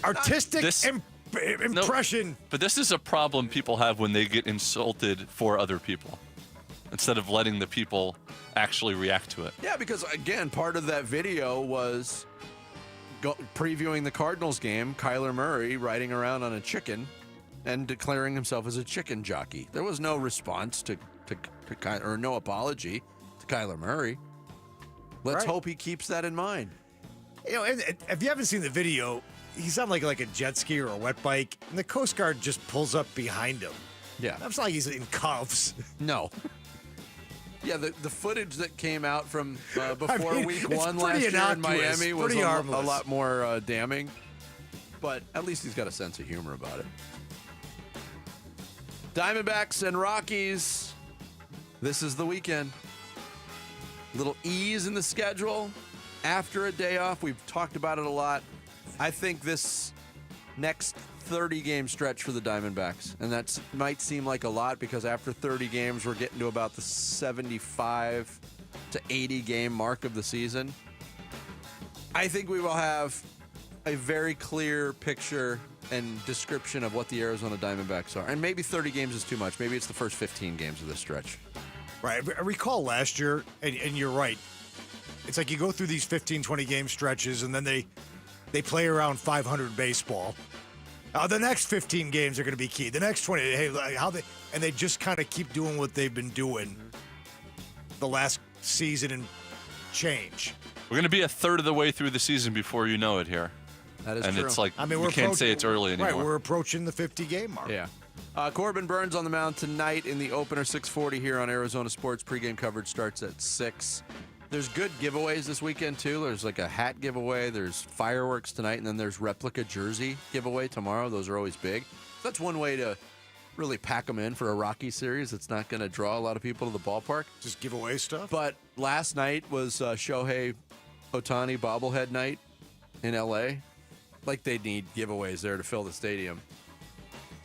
Artistic impression. No, but this is a problem people have when they get insulted for other people instead of letting the people actually react to it. Yeah, because, again, part of that video was previewing the Cardinals game, Kyler Murray riding around on a chicken and declaring himself as a chicken jockey. There was no response to or no apology to Kyler Murray. Let's hope he keeps that in mind. You know, and if you haven't seen the video, he's on like a jet ski or a wet bike, and the Coast Guard just pulls up behind him. Yeah. It's not like he's in cuffs. No. Yeah, the footage that came out from before week one last year in Miami was a lot more damning. But at least he's got a sense of humor about it. Diamondbacks and Rockies. This is the weekend. Little ease in the schedule after a day off. We've talked about it a lot. I think this next 30-game stretch for the Diamondbacks, and that might seem like a lot because after 30 games, we're getting to about the 75 to 80-game mark of the season. I think we will have a very clear picture and description of what the Arizona Diamondbacks are. And maybe 30 games is too much. Maybe it's the first 15 games of this stretch. Right. I recall last year, and you're right, it's like you go through these 15, 20-game stretches, and then they play around 500 baseball. The next 15 games are going to be key. The next 20, and they just kind of keep doing what they've been doing the last season and change. We're going to be a third of the way through the season before you know it here. That is and true. It's like, I mean, we can't say it's early anymore. Right, we're approaching the 50-game mark. Yeah. Corbin Burns on the mound tonight in the opener, 6:40 here on Arizona Sports. Pregame coverage starts at 6. There's good giveaways this weekend, too. There's like a hat giveaway. There's fireworks tonight, and then there's replica jersey giveaway tomorrow. Those are always big. That's one way to really pack them in for a Rocky series. It's not going to draw a lot of people to the ballpark. Just give away stuff? But last night was Shohei Ohtani bobblehead night in L.A. Like they need giveaways there to fill the stadium.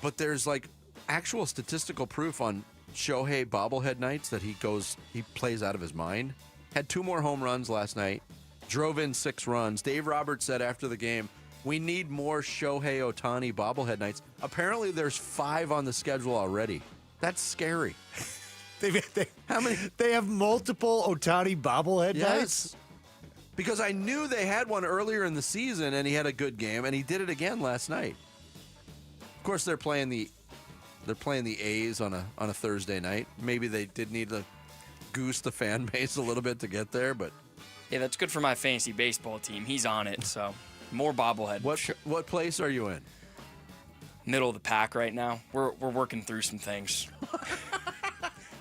But there's like actual statistical proof on Shohei bobblehead nights that he plays out of his mind. Had 2 more home runs last night. Drove in 6 runs. Dave Roberts said after the game, we need more Shohei Ohtani bobblehead nights. Apparently there's 5 on the schedule already. That's scary. How many? They have multiple Ohtani bobblehead nights? Because I knew they had one earlier in the season, and he had a good game, and he did it again last night. Of course, they're playing the A's on a Thursday night. Maybe they did need to goose the fan base a little bit to get there, but yeah, that's good for my fantasy baseball team. He's on it, so more bobblehead. What place are you in? Middle of the pack right now. We're working through some things.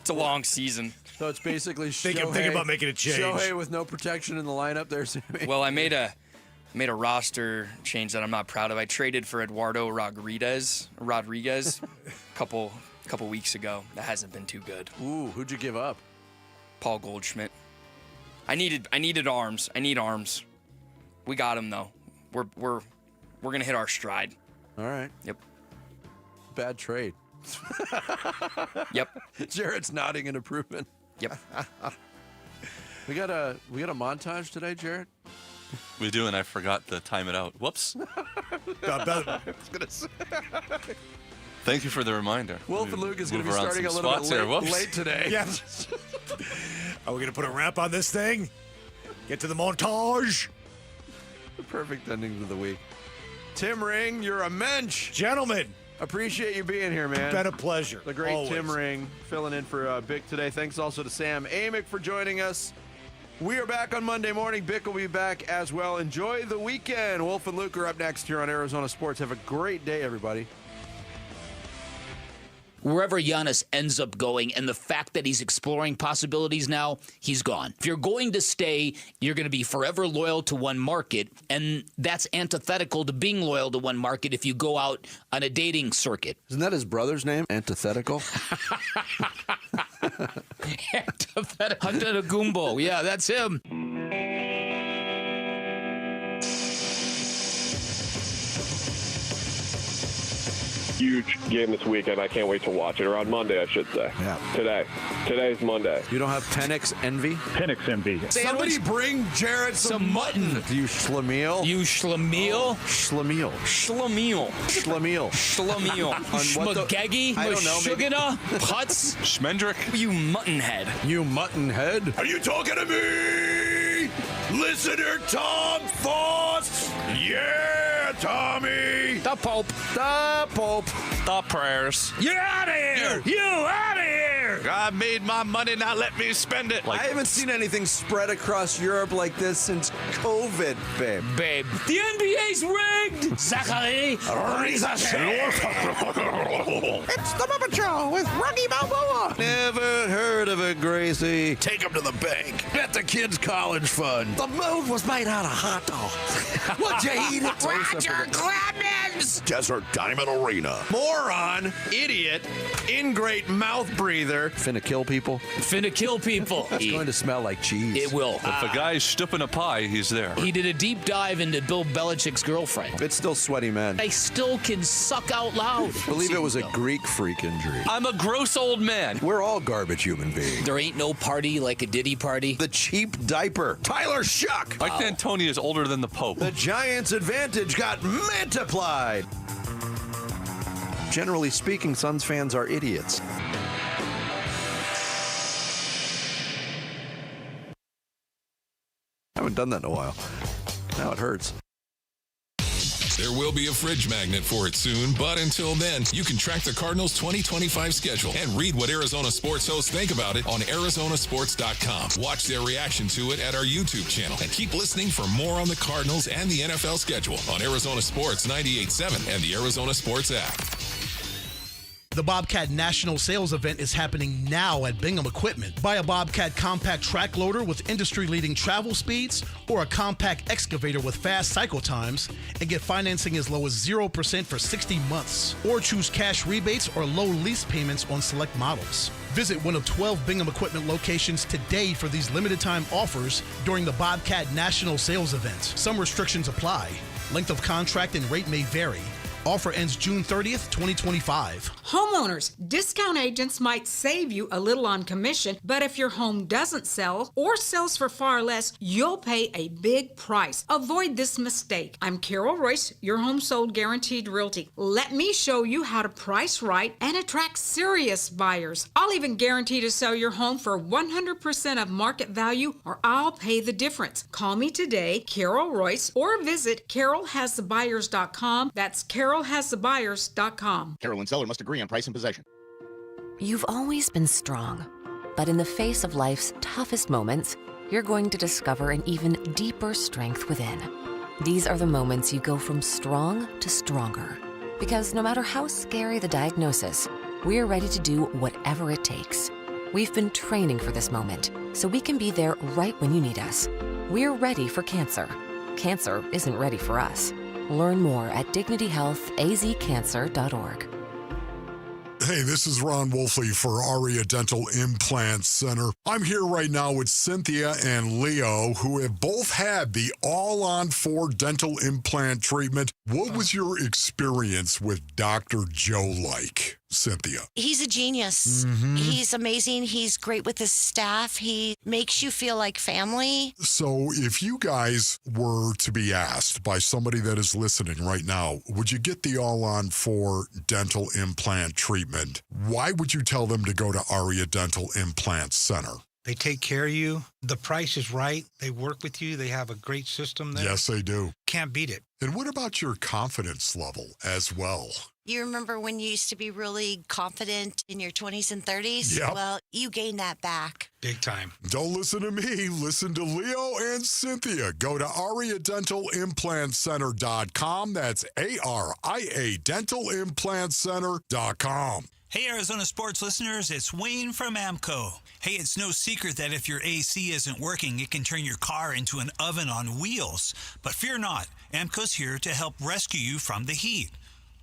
It's a long season. So it's basically thinking about making a change. Shohei with no protection in the lineup there, Sammy. Well, I made a roster change that I'm not proud of. I traded for Eduardo Rodriguez a couple weeks ago. That hasn't been too good. Ooh, who'd you give up? Paul Goldschmidt. I needed arms. I need arms. We got him though. We're gonna hit our stride. All right. Yep. Bad trade. Yep. Jared's nodding in approval. Yep. We got a montage today, Jared. We do, and I forgot to time it out. Whoops. Thank you for the reminder. Wolf and Luke is going to be starting a little bit late today. Yeah. Are we going to put a wrap on this thing? Get to the montage. The perfect ending to the week. Tim Ring, you're a mensch. Gentlemen. Appreciate you being here, man. Been a pleasure. The great always. Tim Ring filling in for Bick today. Thanks also to Sam Amick for joining us. We are back on Monday morning. Bick will be back as well. Enjoy the weekend. Wolf and Luke are up next here on Arizona Sports. Have a great day, everybody. wherever Giannis ends up going, and the fact that he's exploring possibilities now, he's gone. If you're going to stay, you're going to be forever loyal to one market, and that's antithetical to being loyal to one market if you go out on a dating circuit. Isn't that his brother's name? Antithetical? Antithetical. Yeah, that's him. Huge game this weekend. I can't wait to watch it. Or on Monday, I should say. Yeah. Today. Today's Monday. You don't have Penix Envy? Penix Envy. Somebody bring Jared some mutton. You schlemiel? You schlemiel? Schlemiel. Schlemiel. Schlemiel. Schlemiel. Schmageggy? I don't know. Sugarna? Putz? Schmendrick? You muttonhead. You muttonhead? Are you talking to me? Listener Tom Foss? Yeah, Tommy. The Pope. The Pope. The prayers. You're out of here. You out of here. I made my money, now let me spend it. I haven't seen anything spread across Europe like this since COVID, babe. Babe. The NBA's rigged. Zachary. It's the Muppet Show with Rocky Balboa. Never heard of it, Gracie. Take him to the bank. Bet the kids' college fund. The moon was made out of hot dogs. What'd you eat it? Roger Clemens. Desert Diamond Arena. Moron, idiot, ingrate mouth breather. Finna kill people. Finna kill people. It's going to smell like cheese. It will. If a guy's stooping a pie, he's there. He did a deep dive into Bill Belichick's girlfriend. It's still sweaty men. They still can suck out loud. I believe it was a Greek freak injury. I'm a gross old man. We're all garbage human beings. There ain't no party like a Diddy party. The cheap diaper. Tyler Shuck. Mike D'Antoni is older than the Pope. The Giants' advantage got multiplied. Generally speaking, Suns fans are idiots. I haven't done that in a while. Now it hurts. There will be a fridge magnet for it soon, but until then, you can track the Cardinals' 2025 schedule and read what Arizona sports hosts think about it on Arizonasports.com. Watch their reaction to it at our YouTube channel and keep listening for more on the Cardinals and the NFL schedule on Arizona Sports 98.7 and the Arizona Sports app. The Bobcat National Sales Event is happening now at Bingham Equipment. Buy a Bobcat compact track loader with industry-leading travel speeds or a compact excavator with fast cycle times and get financing as low as 0% for 60 months. Or choose cash rebates or low lease payments on select models. Visit one of 12 Bingham Equipment locations today for these limited-time offers during the Bobcat National Sales Event. Some restrictions apply. Length of contract and rate may vary. Offer ends June 30th, 2025. Homeowners, discount agents might save you a little on commission, but if your home doesn't sell or sells for far less, you'll pay a big price. Avoid this mistake. I'm Carol Royce, your home sold guaranteed realty. Let me show you how to price right and attract serious buyers. I'll even guarantee to sell your home for 100% of market value, or I'll pay the difference. Call me today, Carol Royce, or visit carolhasthebuyers.com. That's carolhasthebuyers.com. Carolyn seller must agree on price and possession. You've always been strong, but in the face of life's toughest moments, you're going to discover an even deeper strength within. These are the moments you go from strong to stronger. Because no matter how scary the diagnosis, we're ready to do whatever it takes. We've been training for this moment, so we can be there right when you need us. We're ready for cancer. Cancer isn't ready for us. Learn more at dignityhealthazcancer.org. Hey, this is Ron Wolfley for Aria Dental Implant Center. I'm here right now with Cynthia and Leo, who have both had the all-on-4 dental implant treatment. What was your experience with Dr. Joe like, Cynthia? He's a genius. He's amazing. He's great with his staff. He makes you feel like family. So if you guys were to be asked by somebody that is listening right now, would you get the all-on-4 dental implant treatment? Why would you tell them to go to Aria Dental Implant Center? They take care of you. The price is right. They work with you. They have a great system there. Yes, they do. Can't beat it. And what about your confidence level as well? You remember when you used to be really confident in your 20s and 30s? Yep. Well, you gained that back. Big time. Don't listen to me. Listen to Leo and Cynthia. Go to AriaDentalImplantCenter.com. That's ARIA Dental Implant Center.com. Hey, Arizona sports listeners, it's Wayne from AMCO. Hey, it's no secret that if your AC isn't working, it can turn your car into an oven on wheels. But fear not, AMCO's here to help rescue you from the heat.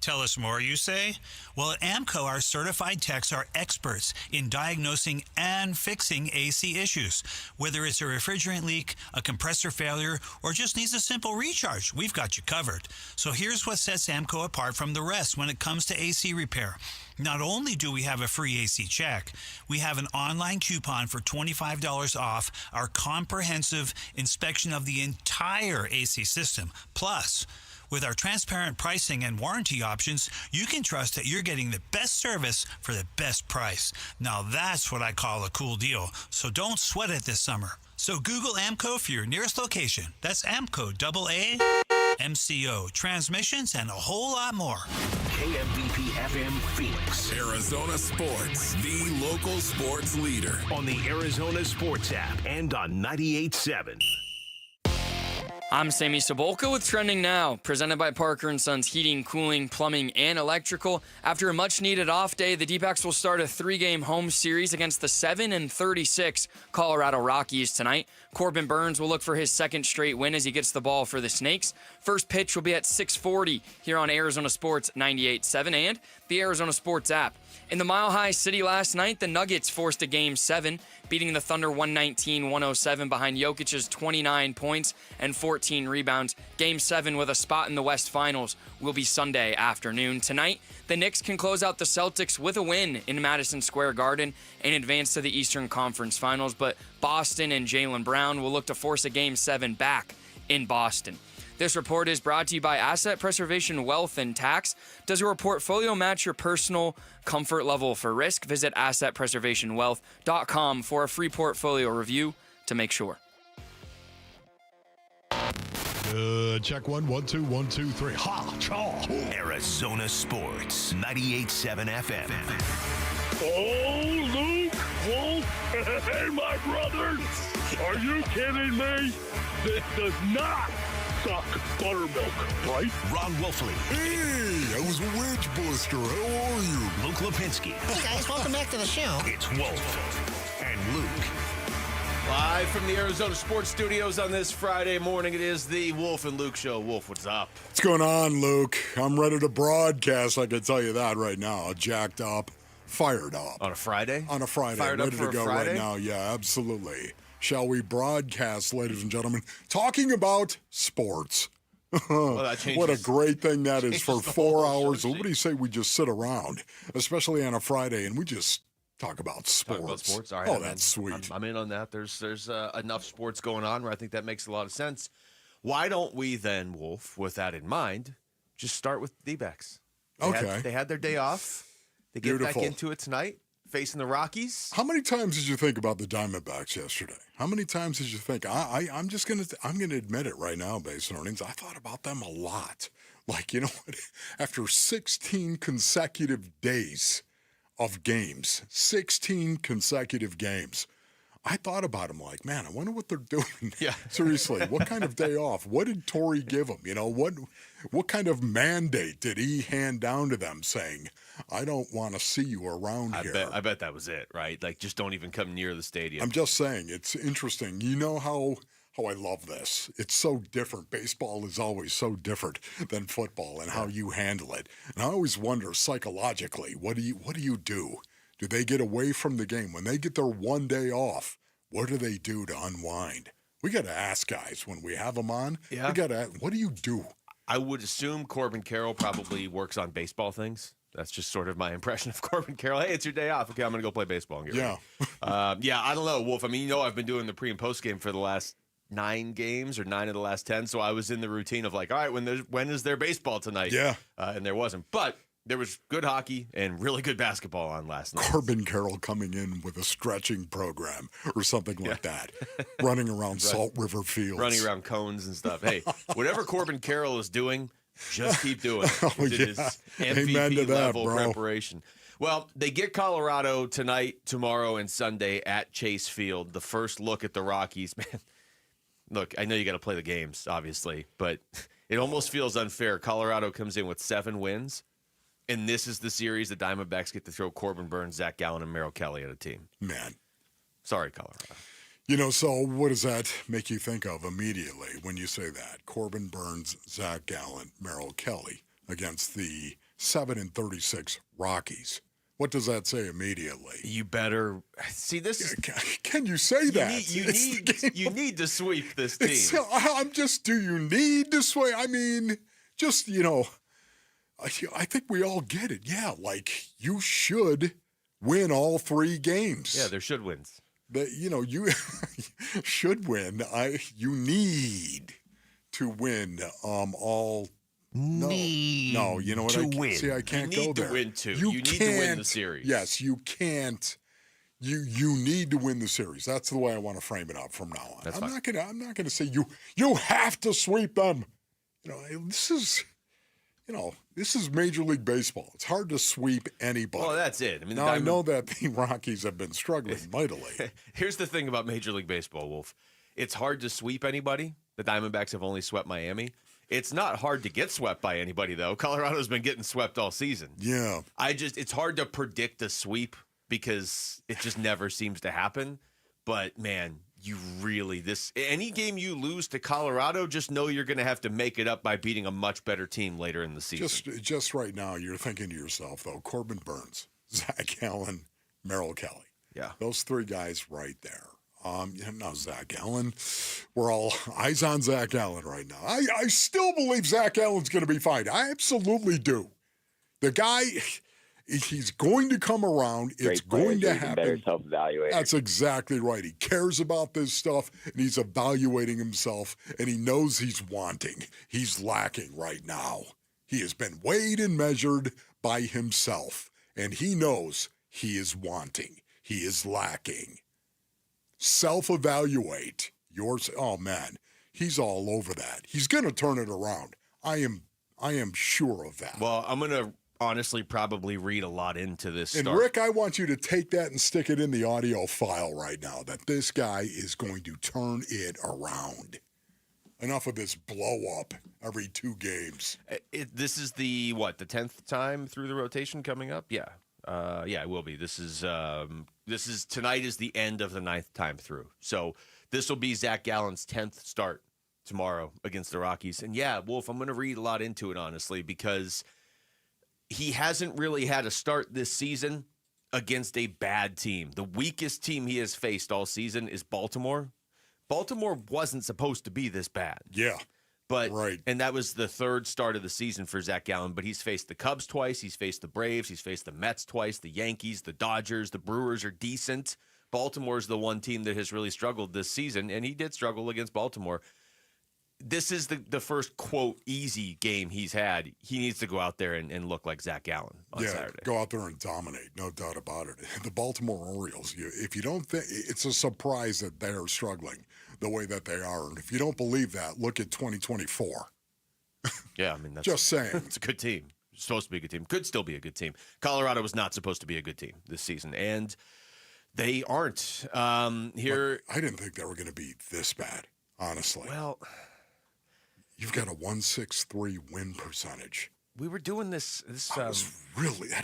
Tell us more, you say? Well, at AMCO, our certified techs are experts in diagnosing and fixing AC issues. Whether it's a refrigerant leak, a compressor failure, or just needs a simple recharge, we've got you covered. So here's what sets AMCO apart from the rest when it comes to AC repair. Not only do we have a free AC check, we have an online coupon for $25 off our comprehensive inspection of the entire AC system. Plus, with our transparent pricing and warranty options, you can trust that you're getting the best service for the best price. Now that's what I call a cool deal. So don't sweat it this summer. So Google AMCO for your nearest location. That's AMCO, AAMCO, transmissions, and a whole lot more. KMVP FM Phoenix. Arizona Sports, the local sports leader. On the Arizona Sports app and on 98.7. I'm Sammy Sabolka with Trending Now, presented by Parker & Sons Heating, Cooling, Plumbing, and Electrical. After a much-needed off day, the D-backs will start a 3-game home series against the 7-36 Colorado Rockies tonight. Corbin Burns will look for his second straight win as he gets the ball for the Snakes. First pitch will be at 6:40 here on Arizona Sports 98.7 and the Arizona Sports app. In the Mile High City last night, the Nuggets forced a Game 7, beating the Thunder 119-107 behind Jokic's 29 points and 14 rebounds. Game 7 with a spot in the West Finals will be Sunday afternoon. Tonight, the Knicks can close out the Celtics with a win in Madison Square Garden and advance to the Eastern Conference Finals, but Boston and Jaylen Brown will look to force a Game 7 back in Boston. This report is brought to you by Asset Preservation Wealth and Tax. Does your portfolio match your personal comfort level for risk? Visit assetpreservationwealth.com for a free portfolio review to make sure. Check 1, 1, 2, 1, 2, 3. Ha, chaw. Arizona Sports, 98.7 FM. Oh, Luke, Wolf, hey, my brothers. Are you kidding me? This does not suck buttermilk, right? Ron Wolfley. Hey, I was a wedge buster. How are you? Luke Lipinski. Hey, guys, welcome back to the show. It's Wolf and Luke. Live from the Arizona Sports Studios on this Friday morning, it is the Wolf and Luke Show. Wolf, what's up? What's going on, Luke? I'm ready to broadcast, I can tell you that right now. Jacked up, fired up. On a Friday? On a Friday. Fired ready up for to go a Friday? right now. Yeah, absolutely. Shall we broadcast, ladies and gentlemen, talking about sports? Well, that changes, what a great thing that is for 4 hours. show What do you say we just sit around, especially on a Friday, and we just talk about sports? Talk about sports? All right, oh, that's sweet. I'm in on that. There's enough sports going on where I think that makes a lot of sense. Why don't we then, Wolf, with that in mind, just start with D-backs? They had their day off. They get Beautiful. back into it tonight, facing the Rockies. How many times did you think about the Diamondbacks yesterday? How many times did you think? I'm gonna admit it right now, based on earnings. I thought about them a lot. Like, you know what? After 16 consecutive days of games, 16 consecutive games, I thought about them like, man, I wonder what they're doing. Yeah. Seriously, what kind of day off? What did Torrey give them? You know, what kind of mandate did he hand down to them saying, I don't want to see you around here? I bet that was it, right? Like, just don't even come near the stadium. I'm just saying, it's interesting. You know how I love this. It's so different. Baseball is always so different than football and how you handle it. And I always wonder psychologically, what do you do? Do they get away from the game? When they get their one day off, what do they do to unwind? We got to ask guys when we have them on. Yeah. We got to ask, what do you do? I would assume Corbin Carroll probably works on baseball things. That's just sort of my impression of Corbin Carroll. Hey, it's your day off. Okay, I'm going to go play baseball and get ready. Yeah, I don't know, Wolf. I mean, I've been doing the pre and post game for the last 9 games or 9 of the last 10. So I was in the routine of like, all right, when is there baseball tonight? Yeah. And there wasn't. But there was good hockey and really good basketball on last night. Corbin Carroll coming in with a stretching program or something like that, running around Salt River Fields. Running around cones and stuff. Hey, whatever Corbin Carroll is doing, just keep doing it. It is MVP level preparation. Well, they get Colorado tonight, tomorrow, and Sunday at Chase Field. The first look at the Rockies. Man, look, I know you got to play the games, obviously, but it almost feels unfair. Colorado comes in with 7 wins. And this is the series the Diamondbacks get to throw Corbin Burns, Zach Gallen, and Merrill Kelly at a team. Man. Sorry, Colorado. So what does that make you think of immediately when you say that? Corbin Burns, Zach Gallen, Merrill Kelly against the 7-36 Rockies. What does that say immediately? You better see this. Can you say that? You need to sweep this team. Do you need to sweep? I mean, just, I think we all get it. Yeah, like you should win all 3 games. Yeah, they're should wins. You should win. You need to win all. No, you know what? Win. See, I can't go there. You need to win too. You need to win the series. Yes, you can't. You need to win the series. That's the way I want to frame it up from now on. That's I'm fine. not gonna say you have to sweep them. This is Major League Baseball. It's hard to sweep anybody. Well, that's it. I mean, I know that the Rockies have been struggling mightily. Here's the thing about Major League Baseball, Wolf. It's hard to sweep anybody. The Diamondbacks have only swept Miami. It's not hard to get swept by anybody, though. Colorado's been getting swept all season. Yeah. It's hard to predict a sweep because it just never seems to happen. But, man, any game you lose to Colorado, just know you're going to have to make it up by beating a much better team later in the season. Just right now, you're thinking to yourself, though, Corbin Burns, Zach Gallen, Merrill Kelly. Yeah. Those 3 guys right there. Now Zach Gallen, we're all eyes on Zach Gallen right now. I still believe Zach Gallen's going to be fine. I absolutely do. The guy, he's going to come around. It's going to happen. Better self-evaluating. That's exactly right. He cares about this stuff, and he's evaluating himself, and he knows he's wanting. He's lacking right now. He has been weighed and measured by himself, and he knows he is wanting. He is lacking. Self-evaluate yours. Oh man, he's all over that. He's going to turn it around. I am sure of that. Well, I'm going to honestly probably read a lot into this. And Rick, I want you to take that and stick it in the audio file right now. That this guy is going to turn it around. Enough of this blow up every 2 games. This is the 10th time through the rotation coming up? Yeah. It will be. This is tonight is the end of the 9th time through. So this will be Zach Gallen's 10th start tomorrow against the Rockies. And yeah, Wolf, I'm going to read a lot into it, honestly, because he hasn't really had a start this season against a bad team. The weakest team he has faced all season is Baltimore. Baltimore wasn't supposed to be this bad. Yeah. But right. And that was the 3rd start of the season for Zach Gallen. But he's faced the Cubs twice. He's faced the Braves. He's faced the Mets twice. The Yankees, the Dodgers, the Brewers are decent. Baltimore's the one team that has really struggled this season, and he did struggle against Baltimore. This is the first, quote, easy game he's had. He needs to go out there and look like Zach Gallen on Saturday. Go out there and dominate, no doubt about it. The Baltimore Orioles, if you don't think, it's a surprise that they are struggling the way that they are. And if you don't believe that, look at 2024. Yeah, I mean, that's just saying. It's a good team. It's supposed to be a good team. Could still be a good team. Colorado was not supposed to be a good team this season, and they aren't. Here, I didn't think they were going to be this bad, honestly. Well, you've got a 163 win percentage. We were doing this. That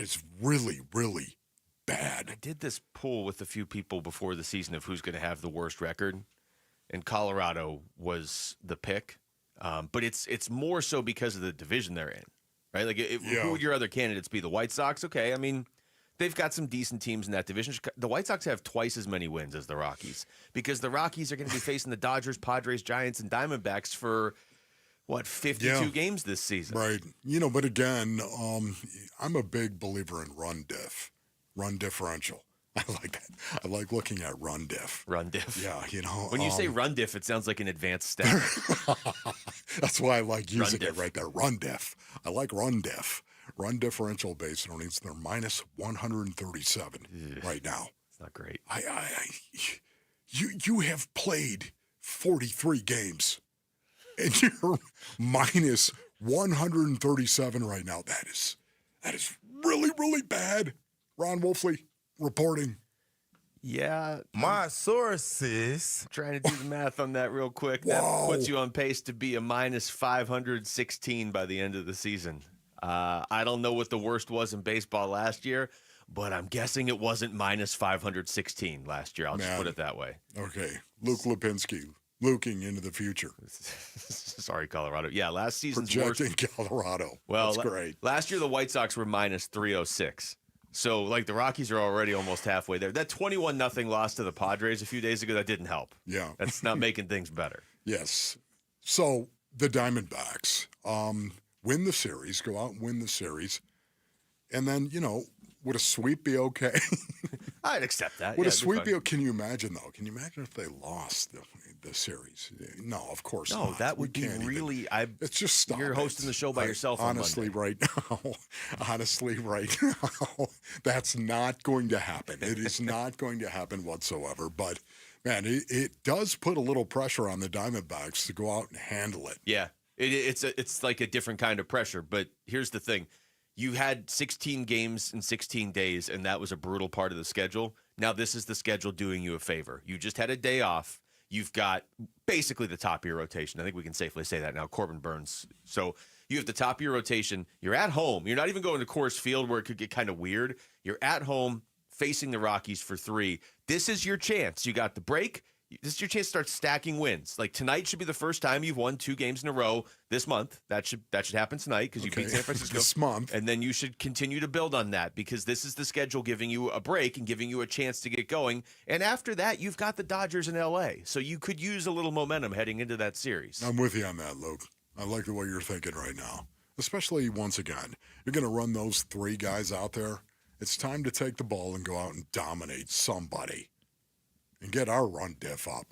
is really, really bad. I did this poll with a few people before the season of who's going to have the worst record, and Colorado was the pick. But it's more so because of the division they're in, right? Like, who would your other candidates be? The White Sox? Okay, I mean, they've got some decent teams in that division. The White Sox have twice as many wins as the Rockies because the Rockies are going to be facing the Dodgers, Padres, Giants, and Diamondbacks for 52 games this season. Right. But again, I'm a big believer in run differential. I like that. I like looking at run diff. Run diff. Yeah, When you say run diff, it sounds like an advanced stat. That's why I like using it right there. Run diff. I like run diff. Run differential base earnings, they're minus 137 right now. It's not great. You have played 43 games, and you're minus 137 right now. That is really, really bad. Ron Wolfley reporting. Yeah. My sources. Trying to do the math on that real quick. Whoa. That puts you on pace to be a minus 516 by the end of the season. I don't know what the worst was in baseball last year, but I'm guessing it wasn't minus 516 last year. I'll just put it that way. Okay. Luke Lipinski, looking into the future. Sorry, Colorado. Yeah, last season's projecting Colorado. Well, that's great. Last year, the White Sox were minus 306. So, like, the Rockies are already almost halfway there. That 21-0 loss to the Padres a few days ago, that didn't help. Yeah. That's not making things better. Yes. So, the Diamondbacks win the series, go out and win the series, and then, would a sweep be okay? I'd accept that. Would a sweep be okay? Can you imagine, though? Can you imagine if they lost the series? No, of course not. No, that would be really... It's just stop. You're hosting the show by yourself on Honestly, Monday. right now, that's not going to happen. It is not going to happen whatsoever. But, man, it does put a little pressure on the Diamondbacks to go out and handle it. Yeah, it's like a different kind of pressure. But here's the thing. You had 16 games in 16 days, and that was a brutal part of the schedule. Now this is the schedule doing you a favor. You just had a day off. You've got basically the top of your rotation. I think we can safely say that now. Corbin Burns. So you have the top of your rotation. You're at home. You're not even going to Coors Field where it could get kind of weird. You're at home facing the Rockies for 3. This is your chance. You got the break. This is your chance to start stacking wins. Like tonight should be the first time you've won 2 games in a row this month. That should happen tonight because you beat San Francisco this month. And then you should continue to build on that because this is the schedule giving you a break and giving you a chance to get going. And after that, you've got the Dodgers in L.A. So you could use a little momentum heading into that series. I'm with you on that, Luke. I like the way you're thinking right now. Especially once again, you're going to run those 3 guys out there. It's time to take the ball and go out and dominate somebody. And get our run diff up.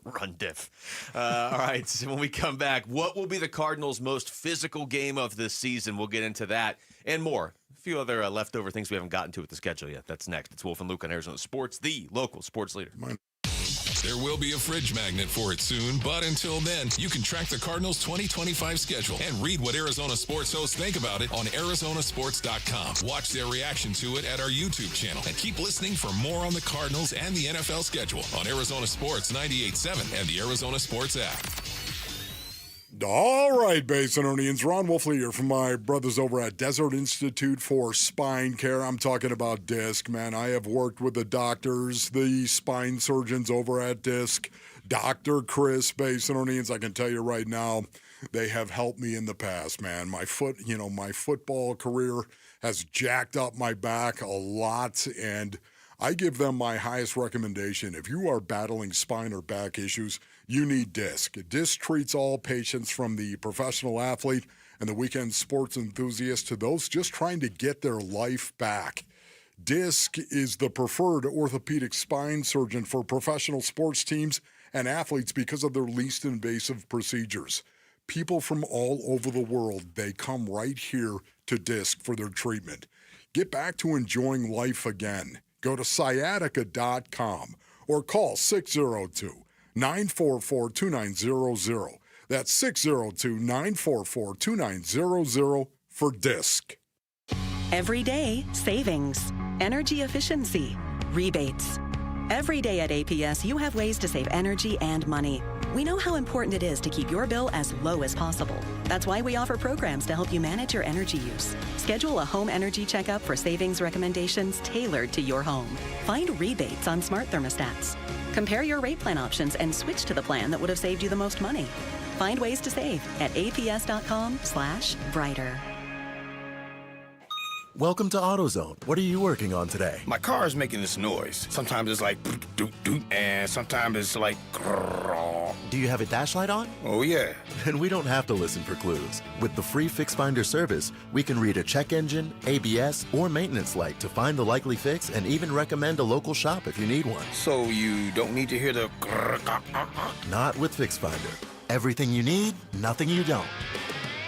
Run diff. All right, so when we come back, what will be the Cardinals' most physical game of this season? We'll get into that and more. A few other leftover things we haven't gotten to with the schedule yet. That's next. It's Wolf and Luke on Arizona Sports, the local sports leader. There will be a fridge magnet for it soon, but until then, you can track the Cardinals' 2025 schedule and read what Arizona sports hosts think about it on Arizonasports.com. Watch their reaction to it at our YouTube channel and keep listening for more on the Cardinals and the NFL schedule on Arizona Sports 98.7 and the Arizona Sports app. All right, Basinonians. Ron Wolfley here from my brothers over at Desert Institute for Spine Care. I'm talking about DISC, man. I have worked with the doctors, the spine surgeons over at DISC. Dr. Chris, Basinonians, I can tell you right now, they have helped me in the past, man. My football career has jacked up my back a lot, and I give them my highest recommendation. If you are battling spine or back issues, you need DISC. DISC treats all patients from the professional athlete and the weekend sports enthusiast to those just trying to get their life back. DISC is the preferred orthopedic spine surgeon for professional sports teams and athletes because of their least invasive procedures. People from all over the world, they come right here to DISC for their treatment. Get back to enjoying life again. Go to sciatica.com or call 602-944-2900. That's 602-944-2900 for DISC. Every day, savings, energy efficiency, rebates. Every day at APS, you have ways to save energy and money. We know how important it is to keep your bill as low as possible. That's why we offer programs to help you manage your energy use. Schedule a home energy checkup for savings recommendations tailored to your home. Find rebates on smart thermostats. Compare your rate plan options and switch to the plan that would have saved you the most money. Find ways to save at aps.com/brighter. Welcome to AutoZone. What are you working on today? My car is making this noise. Sometimes it's like doot doot, and sometimes it's like grrr. Do you have a dash light on? Oh yeah. Then we don't have to listen for clues. With the free Fix Finder service, we can read a check engine, ABS, or maintenance light to find the likely fix and even recommend a local shop if you need one. So you don't need to hear the grrr. Not with Fix Finder. Everything you need, nothing you don't.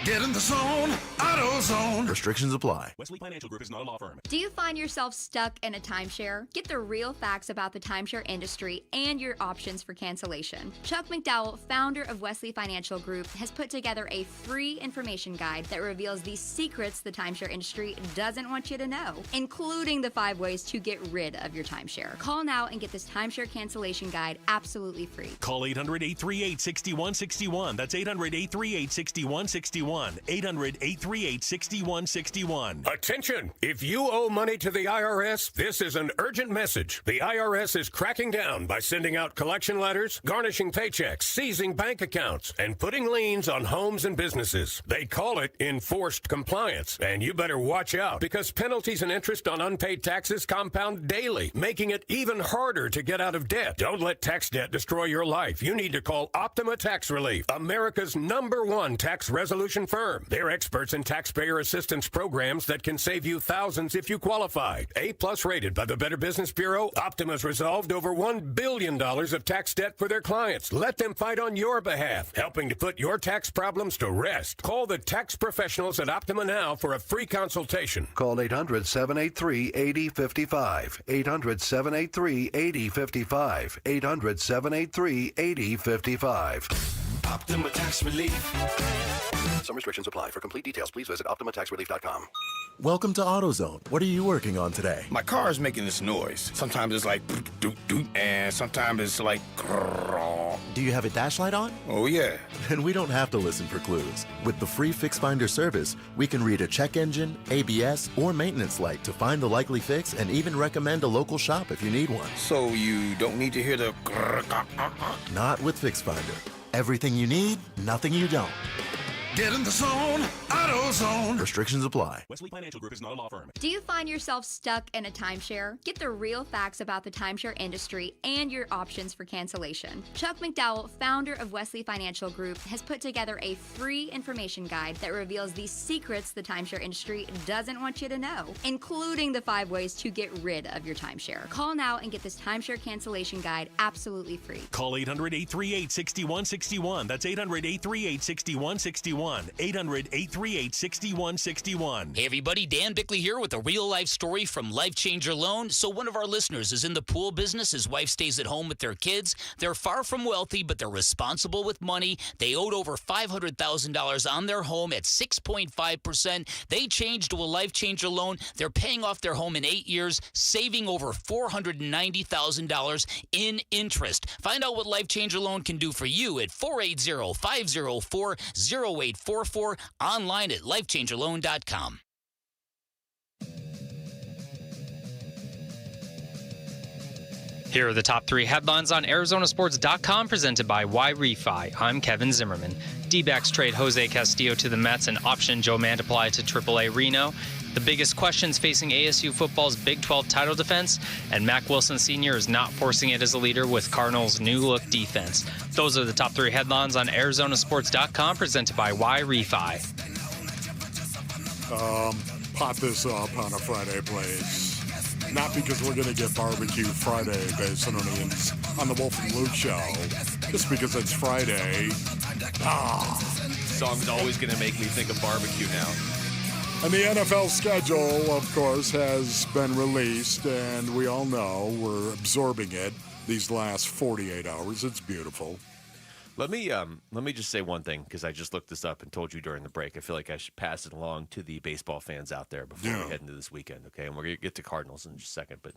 Get in the zone, AutoZone. Restrictions apply. Wesley Financial Group is not a law firm. Do you find yourself stuck in a timeshare? Get the real facts about the timeshare industry and your options for cancellation. Chuck McDowell, founder of Wesley Financial Group, has put together a free information guide that reveals the secrets the timeshare industry doesn't want you to know, including the 5 ways to get rid of your timeshare. Call now and get this timeshare cancellation guide absolutely free. Call 800-838-6161. That's 800-838-6161. 6161. 800-838-6161. Attention! If you owe money to the IRS, this is an urgent message. The IRS is cracking down by sending out collection letters, garnishing paychecks, seizing bank accounts, and putting liens on homes and businesses. They call it enforced compliance, and you better watch out because penalties and interest on unpaid taxes compound daily, making it even harder to get out of debt. Don't let tax debt destroy your life. You need to call Optima Tax Relief, America's #1 tax resolution firm. They're experts in taxpayer assistance programs that can save you thousands if you qualify. A+ rated by the Better Business Bureau, Optima's resolved over $1 billion of tax debt for their clients. Let them fight on your behalf, helping to put your tax problems to rest. Call the tax professionals at Optima now for a free consultation. Call 800-783-8055. 800-783-8055. 800-783-8055. Optima Tax Relief. Some restrictions apply. For complete details, please visit OptimaTaxRelief.com. Welcome to AutoZone. What are you working on today? My car is making this noise. Sometimes it's like doot doot, and sometimes it's like grrr. Do you have a dash light on? Oh yeah. Then we don't have to listen for clues. With the free Fix Finder service, we can read a check engine, ABS, or maintenance light to find the likely fix and even recommend a local shop if you need one. So you don't need to hear the grrr. Not with Fix Finder. Everything you need, nothing you don't. Get in the zone, AutoZone. Restrictions apply. Wesley Financial Group is not a law firm. Do you find yourself stuck in a timeshare? Get the real facts about the timeshare industry and your options for cancellation. Chuck McDowell, founder of Wesley Financial Group, has put together a free information guide that reveals the secrets the timeshare industry doesn't want you to know, including the 5 ways to get rid of your timeshare. Call now and get this timeshare cancellation guide absolutely free. Call 800-838-6161. That's 800-838-6161. 800-838-6161. Hey everybody, Dan Bickley here with a real-life story from Life Changer Loan. So one of our listeners is in the pool business. His wife stays at home with their kids. They're far from wealthy, but they're responsible with money. They owed over $500,000 on their home at 6.5%. They changed to a Life Changer Loan. They're paying off their home in 8 years, saving over $490,000 in interest. Find out what Life Changer Loan can do for you at 480-504-0844, online at lifechangerloan.com. Here are the top 3 headlines on Arizonasports.com, presented by Y-Refi. I'm Kevin Zimmerman. D-backs trade Jose Castillo to the Mets and option Joe Mantiply to AAA Reno. The biggest questions facing ASU football's Big 12 title defense, and Mack Wilson Sr. is not forcing it as a leader with Cardinals' new-look defense. Those are the top 3 headlines on Arizonasports.com, presented by Y-Refi. Pot this up on a Friday, please. Not because we're going to get barbecue Friday based on the Wolf and Luke show, just because it's Friday. Song's always going to make me think of barbecue now. And the NFL schedule, of course, has been released, and we all know we're absorbing it these last 48 hours. It's beautiful. Let me just say one thing, because I just looked this up and told you during the break. I feel like I should pass it along to the baseball fans out there before we head into this weekend, okay? And we're going to get to Cardinals in just a second. But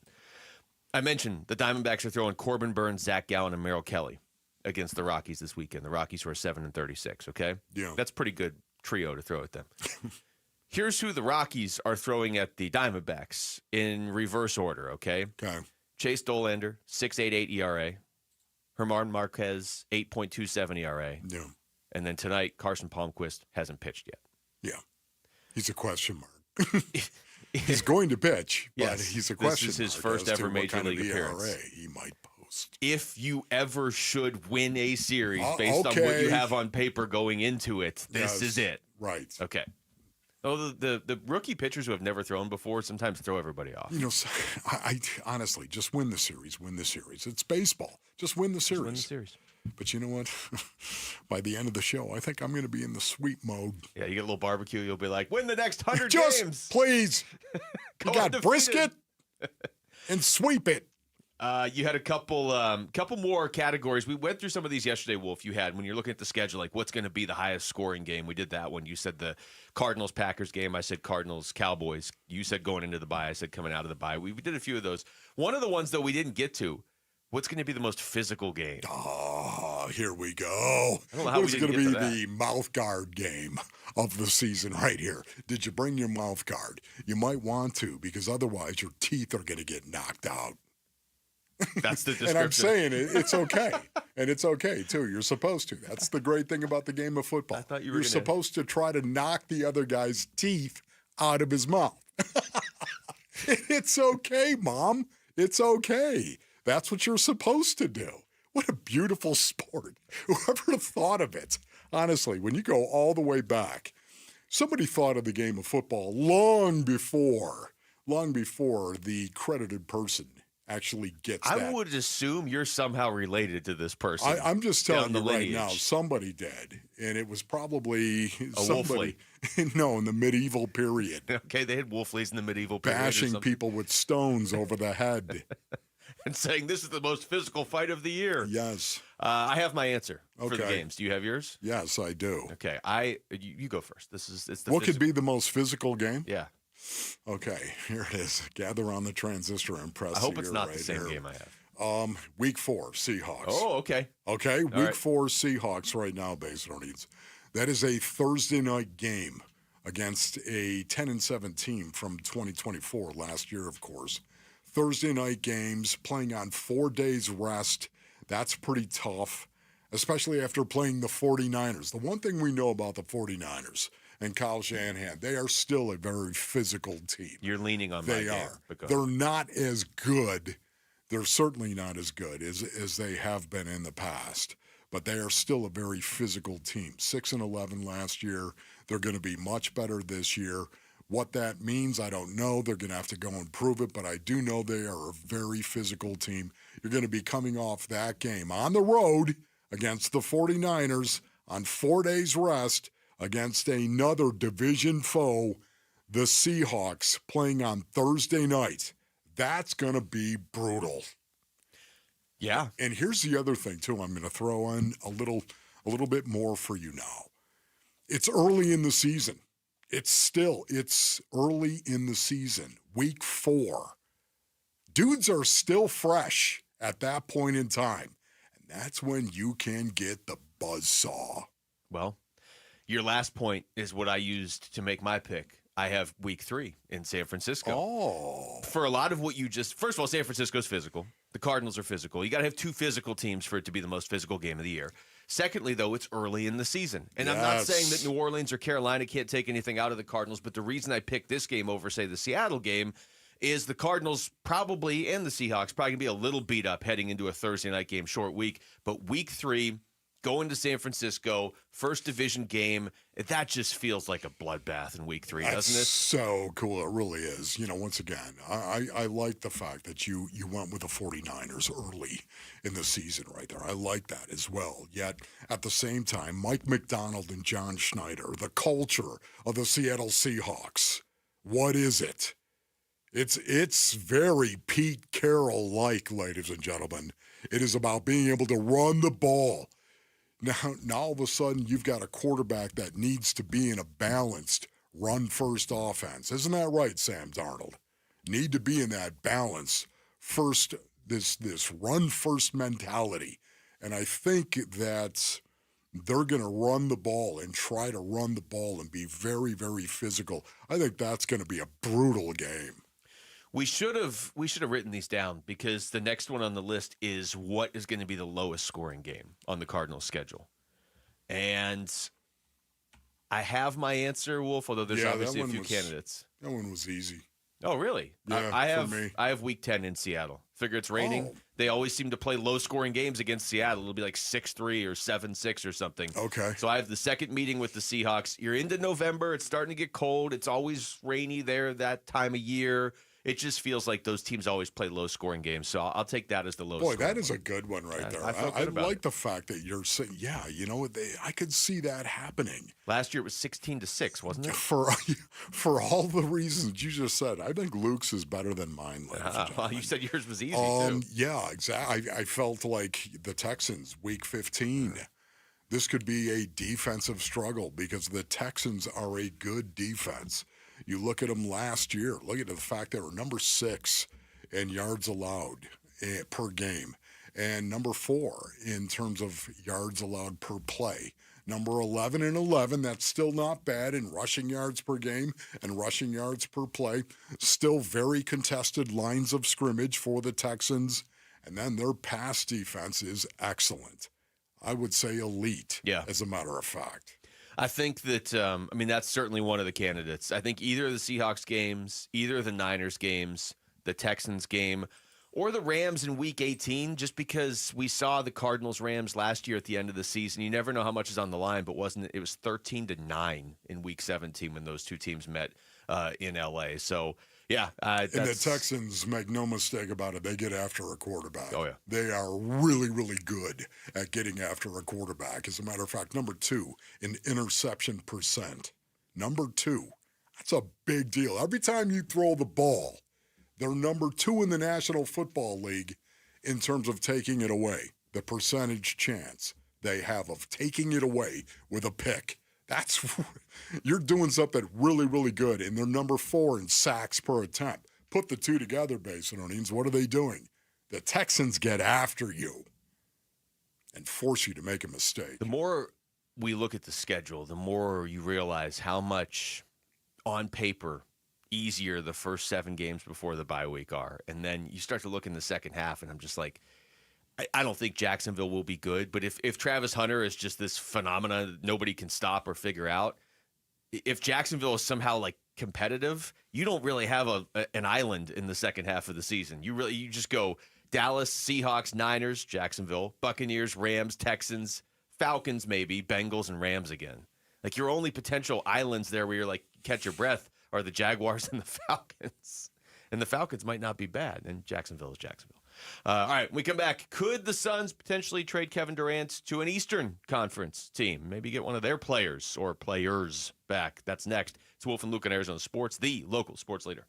I mentioned the Diamondbacks are throwing Corbin Burns, Zach Gallen, and Merrill Kelly against the Rockies this weekend. The Rockies who are 7-36, okay? Yeah. That's a pretty good trio to throw at them. Here's who the Rockies are throwing at the Diamondbacks in reverse order, okay? Okay. Chase Dollander, 6.88 ERA. Germán Marquez, 8.27 ERA. Yeah. And then tonight, Carson Palmquist hasn't pitched yet. Yeah. He's a question mark. He's going to pitch, but he's a question mark. This is his first ever Major League appearance. ERA he might post. If you ever should win a series based on what you have on paper going into it, this is it. Right. Okay. Oh, the rookie pitchers who have never thrown before sometimes throw everybody off. You know, I honestly, just win the series. Win the series. It's baseball. Just win the series. Just win the series. But you know what? By the end of the show, I think I'm going to be in the sweep mode. Yeah, you get a little barbecue. You'll be like, win the next 100 just, games. Please. You got undefeated. brisket and sweep it. You had a couple more categories. We went through some of these yesterday, Wolf. You had, when you're looking at the schedule, like what's going to be the highest scoring game. We did that one. You said the Cardinals-Packers game. I said Cardinals-Cowboys. You said going into the bye. I said coming out of the bye. We did a few of those. One of the ones, though, we didn't get to, what's going to be the most physical game? Oh, here we go. I don't know how It's we going didn't to get be to the mouth guard game of the season right here. Did you bring your mouth guard? You might want to, because otherwise your teeth are going to get knocked out. That's the description. And I'm saying it's okay. And it's okay, too. You're supposed to. That's the great thing about the game of football. I thought you were You're supposed to try to knock the other guy's teeth out of his mouth. It's okay, Mom. It's okay. That's what you're supposed to do. What a beautiful sport. Whoever thought of it? Honestly, when you go all the way back, somebody thought of the game of football long before the credited person actually gets that. I would assume you're somehow related to this person. I'm just telling you right lineage. now, somebody did, and it was probably Wolfley. No, in the medieval period. Okay, they had Wolfleys in the medieval period. Bashing people with stones over the head. And saying this is the most physical fight of the year. Yes. I have my answer for the Okay. games. Do you have yours? Yes, I do. Okay, you go first. It's the What could be the most physical game? Yeah. Okay, here it is. Gather on the transistor and press. I hope it's here, not right the same here. game I have. Week 4, Seahawks. Oh, okay. Okay, All week right. 4 Seahawks right now, Basinonians. That is a Thursday night game against a 10-7 team from 2024, last year, of course. Thursday night games, playing on 4 days rest. That's pretty tough, especially after playing the 49ers. The one thing we know about the 49ers and Kyle Shanahan, they are still a very physical team. You're leaning on They my game. are. but go They're ahead. not as good. They're certainly not as good as they have been in the past. But they are still a very physical team. 6-11 last year. They're going to be much better this year. What that means, I don't know. They're going to have to go and prove it, but I do know they are a very physical team. You're going to be coming off that game on the road against the 49ers on 4 days rest against another division foe, the Seahawks, playing on Thursday night. That's going to be brutal. Yeah. And here's the other thing, too. I'm going to throw in a little bit more for you now. It's early in the season. It's early in the season, week 4. Dudes are still fresh at that point in time. And that's when you can get the buzzsaw. Well, your last point is what I used to make my pick. I have week 3 in San Francisco. Oh. For a lot of what you just... First of all, San Francisco's physical. The Cardinals are physical. You got to have 2 physical teams for it to be the most physical game of the year. Secondly, though, it's early in the season. And I'm not saying that New Orleans or Carolina can't take anything out of the Cardinals, but the reason I picked this game over, say, the Seattle game is the Cardinals probably, and the Seahawks, probably going to be a little beat up heading into a Thursday night game, short week. But week 3, going to San Francisco, first division game, that just feels like a bloodbath in week 3, doesn't it? So cool. It really is. Once again, I like the fact that you went with the 49ers early in the season right there. I like that as well. Yet, at the same time, Mike McDonald and John Schneider, the culture of the Seattle Seahawks, what is it? It's very Pete Carroll-like, ladies and gentlemen. It is about being able to run the ball. Now all of a sudden, you've got a quarterback that needs to be in a balanced run-first offense. Isn't that right, Sam Darnold? Need to be in that balance first, this run-first mentality. And I think that they're going to run the ball and try to run the ball and be very, very physical. I think that's going to be a brutal game. We should have written these down because the next one on the list is what is going to be the lowest scoring game on the Cardinals schedule. And I have my answer, Wolf, although there's obviously a few candidates. That one was easy. Oh, really? Yeah, I have week 10 in Seattle. Figure it's raining. Oh. They always seem to play low-scoring games against Seattle. It'll be like 6-3 or 7-6 or something. Okay. So I have the second meeting with the Seahawks. You're into November. It's starting to get cold. It's always rainy there that time of year. It just feels like those teams always play low-scoring games. So I'll take that as the lowest. Boy, that is a good one right there. I like the fact that you're saying, I could see that happening. Last year it was 16-6, wasn't it? For all the reasons you just said, I think Luke's is better than mine. Well, you said yours was easy too. Yeah, exactly. I felt like the Texans, week 15. This could be a defensive struggle because the Texans are a good defense. You look at them last year. Look at the fact they were number 6 in yards allowed per game. and number 4 in terms of yards allowed per play. Number 11 and 11, that's still not bad in rushing yards per game and rushing yards per play. Still very contested lines of scrimmage for the Texans. And then their pass defense is excellent. I would say elite, as a matter of fact. I think that, that's certainly one of the candidates. I think either of the Seahawks games, either of the Niners games, the Texans game, or the Rams in Week 18, just because we saw the Cardinals-Rams last year at the end of the season. You never know how much is on the line, but it was 13-9 in Week 17 when those two teams met in L.A. So, yeah. And the Texans, make no mistake about it, they get after a quarterback. Oh, yeah. They are really, really good at getting after a quarterback. As a matter of fact, number 2 in interception percent. Number 2. That's a big deal. Every time you throw the ball, they're number 2 in the National Football League in terms of taking it away, the percentage chance they have of taking it away with a pick. You're doing something really, really good, and they're number 4 in sacks per attempt. Put the two together, Basinonians. What are they doing? The Texans get after you and force you to make a mistake. The more we look at the schedule, the more you realize how much on paper easier the first 7 games before the bye week are. And then you start to look in the second half, and I'm just like, I don't think Jacksonville will be good. But if Travis Hunter is just this phenomenon nobody can stop or figure out, if Jacksonville is somehow like competitive, you don't really have an island in the second half of the season. You just go Dallas, Seahawks, Niners, Jacksonville, Buccaneers, Rams, Texans, Falcons maybe, Bengals, and Rams again. Like your only potential islands there where you're like catch your breath are the Jaguars and the Falcons. And the Falcons might not be bad, and Jacksonville is Jacksonville. All right, when we come back, could the Suns potentially trade Kevin Durant to an Eastern Conference team? Maybe get one of their players or players back. That's next. It's Wolf and Luke on Arizona Sports, the local sports leader.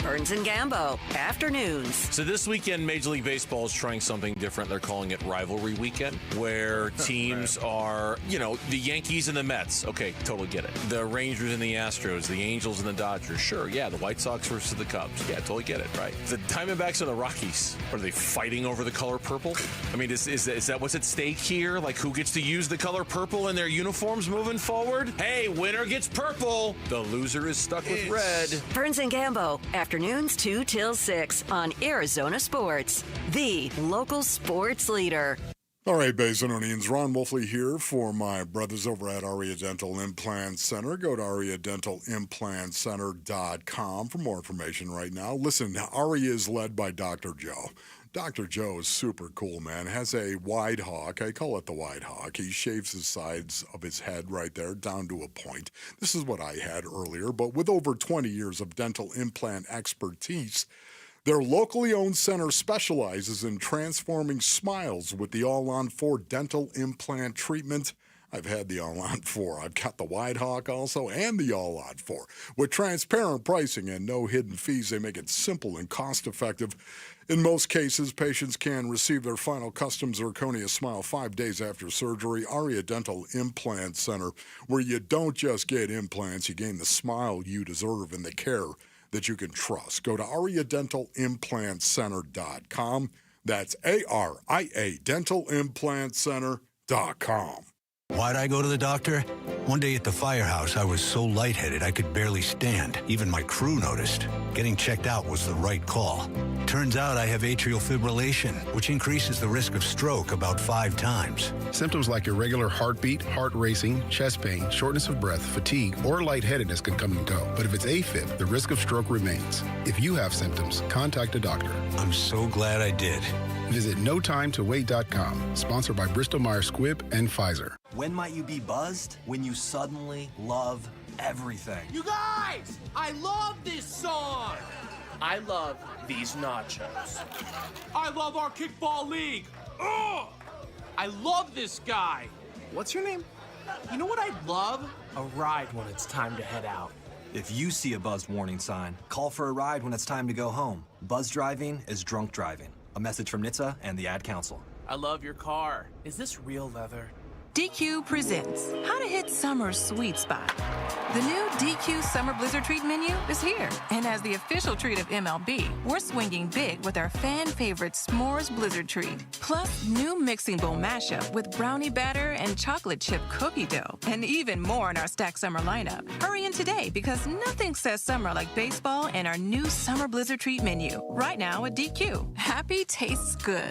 Burns and Gambo, afternoons. So this weekend, Major League Baseball is trying something different. They're calling it Rivalry Weekend, where teams are, the Yankees and the Mets. Okay, totally get it. The Rangers and the Astros, the Angels and the Dodgers. Sure, yeah, the White Sox versus the Cubs. Yeah, totally get it, right? The Diamondbacks and the Rockies. Are they fighting over the color purple? I mean, is that what's at stake here? Like, who gets to use the color purple in their uniforms moving forward? Hey, winner gets purple. The loser is stuck with red. Burns and Gambo, afternoons 2 till 6 on Arizona Sports, the local sports leader. All right, Basinonians, Ron Wolfley here for my brothers over at Aria Dental Implant Center. Go to ariadentalimplantcenter.com for more information right now. Listen, Aria is led by Dr. Joe. Dr. Joe is super cool, man. Has a wide hawk. I call it the wide hawk. He shaves the sides of his head right there down to a point. This is what I had earlier, but with over 20 years of dental implant expertise, their locally owned center specializes in transforming smiles with the all-on-4 dental implant treatment. I've had the all-on-4. I've got the wide hawk also and the all-on-4. With transparent pricing and no hidden fees, they make it simple and cost-effective. In most cases, patients can receive their final custom zirconia smile 5 days after surgery. Aria Dental Implant Center, where you don't just get implants, you gain the smile you deserve and the care that you can trust. Go to ariadentalimplantcenter.com. That's ARIA dentalimplantcenter.com. Why'd I go to the doctor? One day at the firehouse, I was so lightheaded I could barely stand. Even my crew noticed. Getting checked out was the right call. Turns out I have atrial fibrillation, which increases the risk of stroke about 5 times. Symptoms like irregular heartbeat, heart racing, chest pain, shortness of breath, fatigue, or lightheadedness can come and go. But if it's AFib, the risk of stroke remains. If you have symptoms, contact a doctor. I'm so glad I did. Visit NoTimeToWait.com, sponsored by Bristol-Myers Squibb and Pfizer. When might you be buzzed? When you suddenly love everything. You guys, I love this song. I love these nachos. I love our kickball league. Ugh! I love this guy. What's your name? You know what I'd love? A ride when it's time to head out. If you see a buzzed warning sign, call for a ride when it's time to go home. Buzz driving is drunk driving. A message from NHTSA and the Ad Council. I love your car. Is this real leather? DQ presents how to hit summer's sweet spot. The new DQ Summer Blizzard Treat menu is here. And as the official treat of MLB, we're swinging big with our fan favorite S'mores Blizzard Treat. Plus, new mixing bowl mashup with brownie batter and chocolate chip cookie dough. And even more in our Stack Summer lineup. Hurry in today because nothing says summer like baseball and our new Summer Blizzard Treat menu. Right now at DQ. Happy tastes good.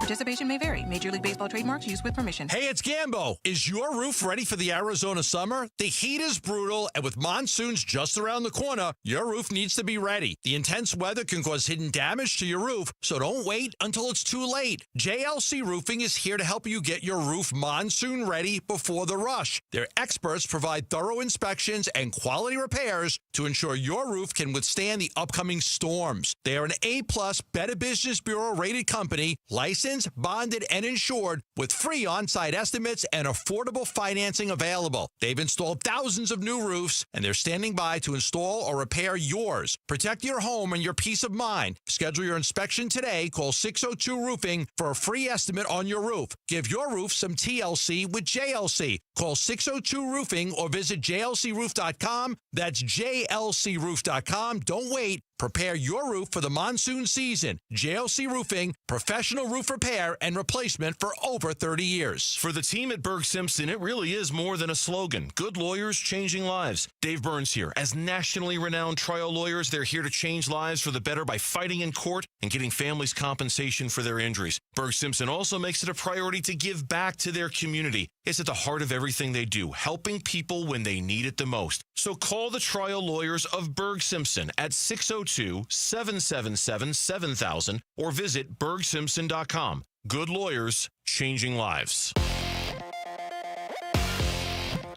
Participation may vary. Major League Baseball trademarks used with permission. Hey, it's Gambo. Is your roof ready for the Arizona summer? The heat is brutal, and with monsoons just around the corner, your roof needs to be ready. The intense weather can cause hidden damage to your roof, so don't wait until it's too late. JLC Roofing is here to help you get your roof monsoon ready before the rush. Their experts provide thorough inspections and quality repairs to ensure your roof can withstand the upcoming storms. They are an A-plus Better Business Bureau rated company, licensed, bonded, and insured with free on-site estimates and affordable financing available. They've installed thousands of new roofs, and they're standing by to install or repair yours. Protect your home and your peace of mind. Schedule your inspection today. Call 602-ROOFING for a free estimate on your roof. Give your roof some TLC with JLC. Call 602-ROOFING or visit jlcroof.com. That's jlcroof.com. Don't wait. Prepare your roof for the monsoon season. JLC Roofing, professional roof repair and replacement for over 30 years. For the team at Berg Simpson, it really is more than a slogan. Good lawyers changing lives. Dave Burns here. As nationally renowned trial lawyers, they're here to change lives for the better by fighting in court and getting families compensation for their injuries. Berg Simpson also makes it a priority to give back to their community. It's at the heart of everything they do, helping people when they need it the most. So call the trial lawyers of Berg Simpson at 602-777-7000 or visit bergsimpson.com. Good lawyers, changing lives.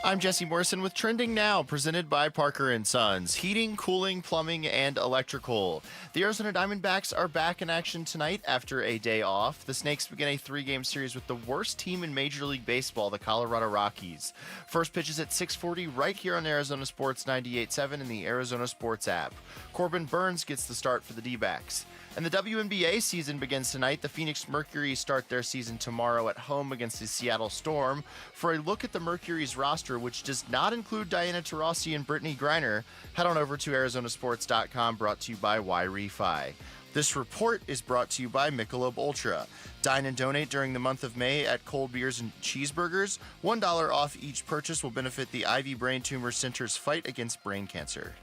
I'm Jesse Morrison with Trending Now, presented by Parker & Sons. Heating, cooling, plumbing, and electrical. The Arizona Diamondbacks are back in action tonight after a day off. The Snakes begin a 3-game series with the worst team in Major League Baseball, the Colorado Rockies. First pitch is at 6:40 right here on Arizona Sports 98.7 and the Arizona Sports app. Corbin Burns gets the start for the D-backs. And the WNBA season begins tonight. The Phoenix Mercury start their season tomorrow at home against the Seattle Storm. For a look at the Mercury's roster, which does not include Diana Taurasi and Brittany Griner, head on over to Arizonasports.com, brought to you by Y-Refi. This report is brought to you by Michelob Ultra. Dine and donate during the month of May at Cold Beers and Cheeseburgers. $1 off each purchase will benefit the Ivy Brain Tumor Center's fight against brain cancer.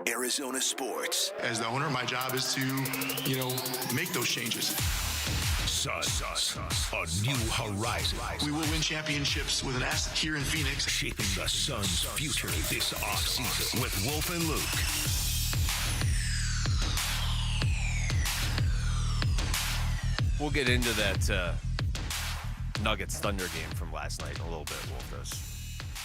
Arizona Sports. As the owner, my job is to, make those changes. Suns, a new horizon. We will win championships with an asset here in Phoenix. Shaping the Suns' future this offseason with Wolf and Luke. We'll get into that Nuggets-Thunder game from last night in a little bit, Wolf. That was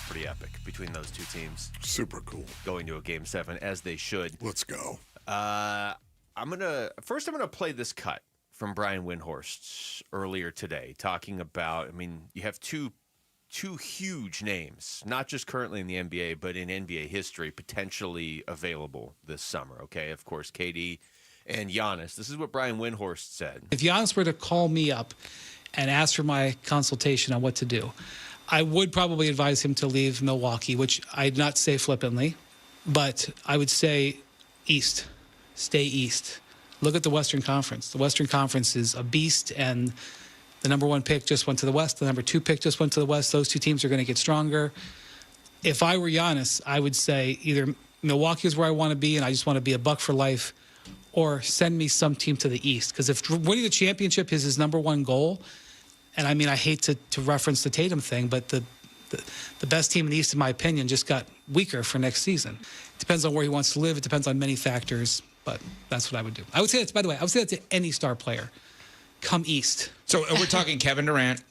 pretty epic between those two teams. Super cool. Going to a Game 7, as they should. Let's go. I'm gonna play this cut from Brian Windhorst earlier today, talking about, you have two huge names, not just currently in the NBA, but in NBA history, potentially available this summer, okay? Of course, KD and Giannis. This is what Brian Windhorst said. If Giannis were to call me up and ask for my consultation on what to do, I would probably advise him to leave Milwaukee, which I'd not say flippantly, but I would say East. Stay East. Look at the Western Conference. The Western Conference is a beast, and the number 1 pick just went to the West. The number 2 pick just went to the West. Those two teams are going to get stronger. If I were Giannis, I would say either Milwaukee is where I want to be, and I just want to be a Buck for life, or send me some team to the East. Because if winning the championship is his number 1 goal, and I hate to reference the Tatum thing, but the best team in the East, in my opinion, just got weaker for next season. It depends on where he wants to live. It depends on many factors, but that's what I would do. I would say that, by the way, I would say that to any star player. Come East. So we're talking Kevin Durant,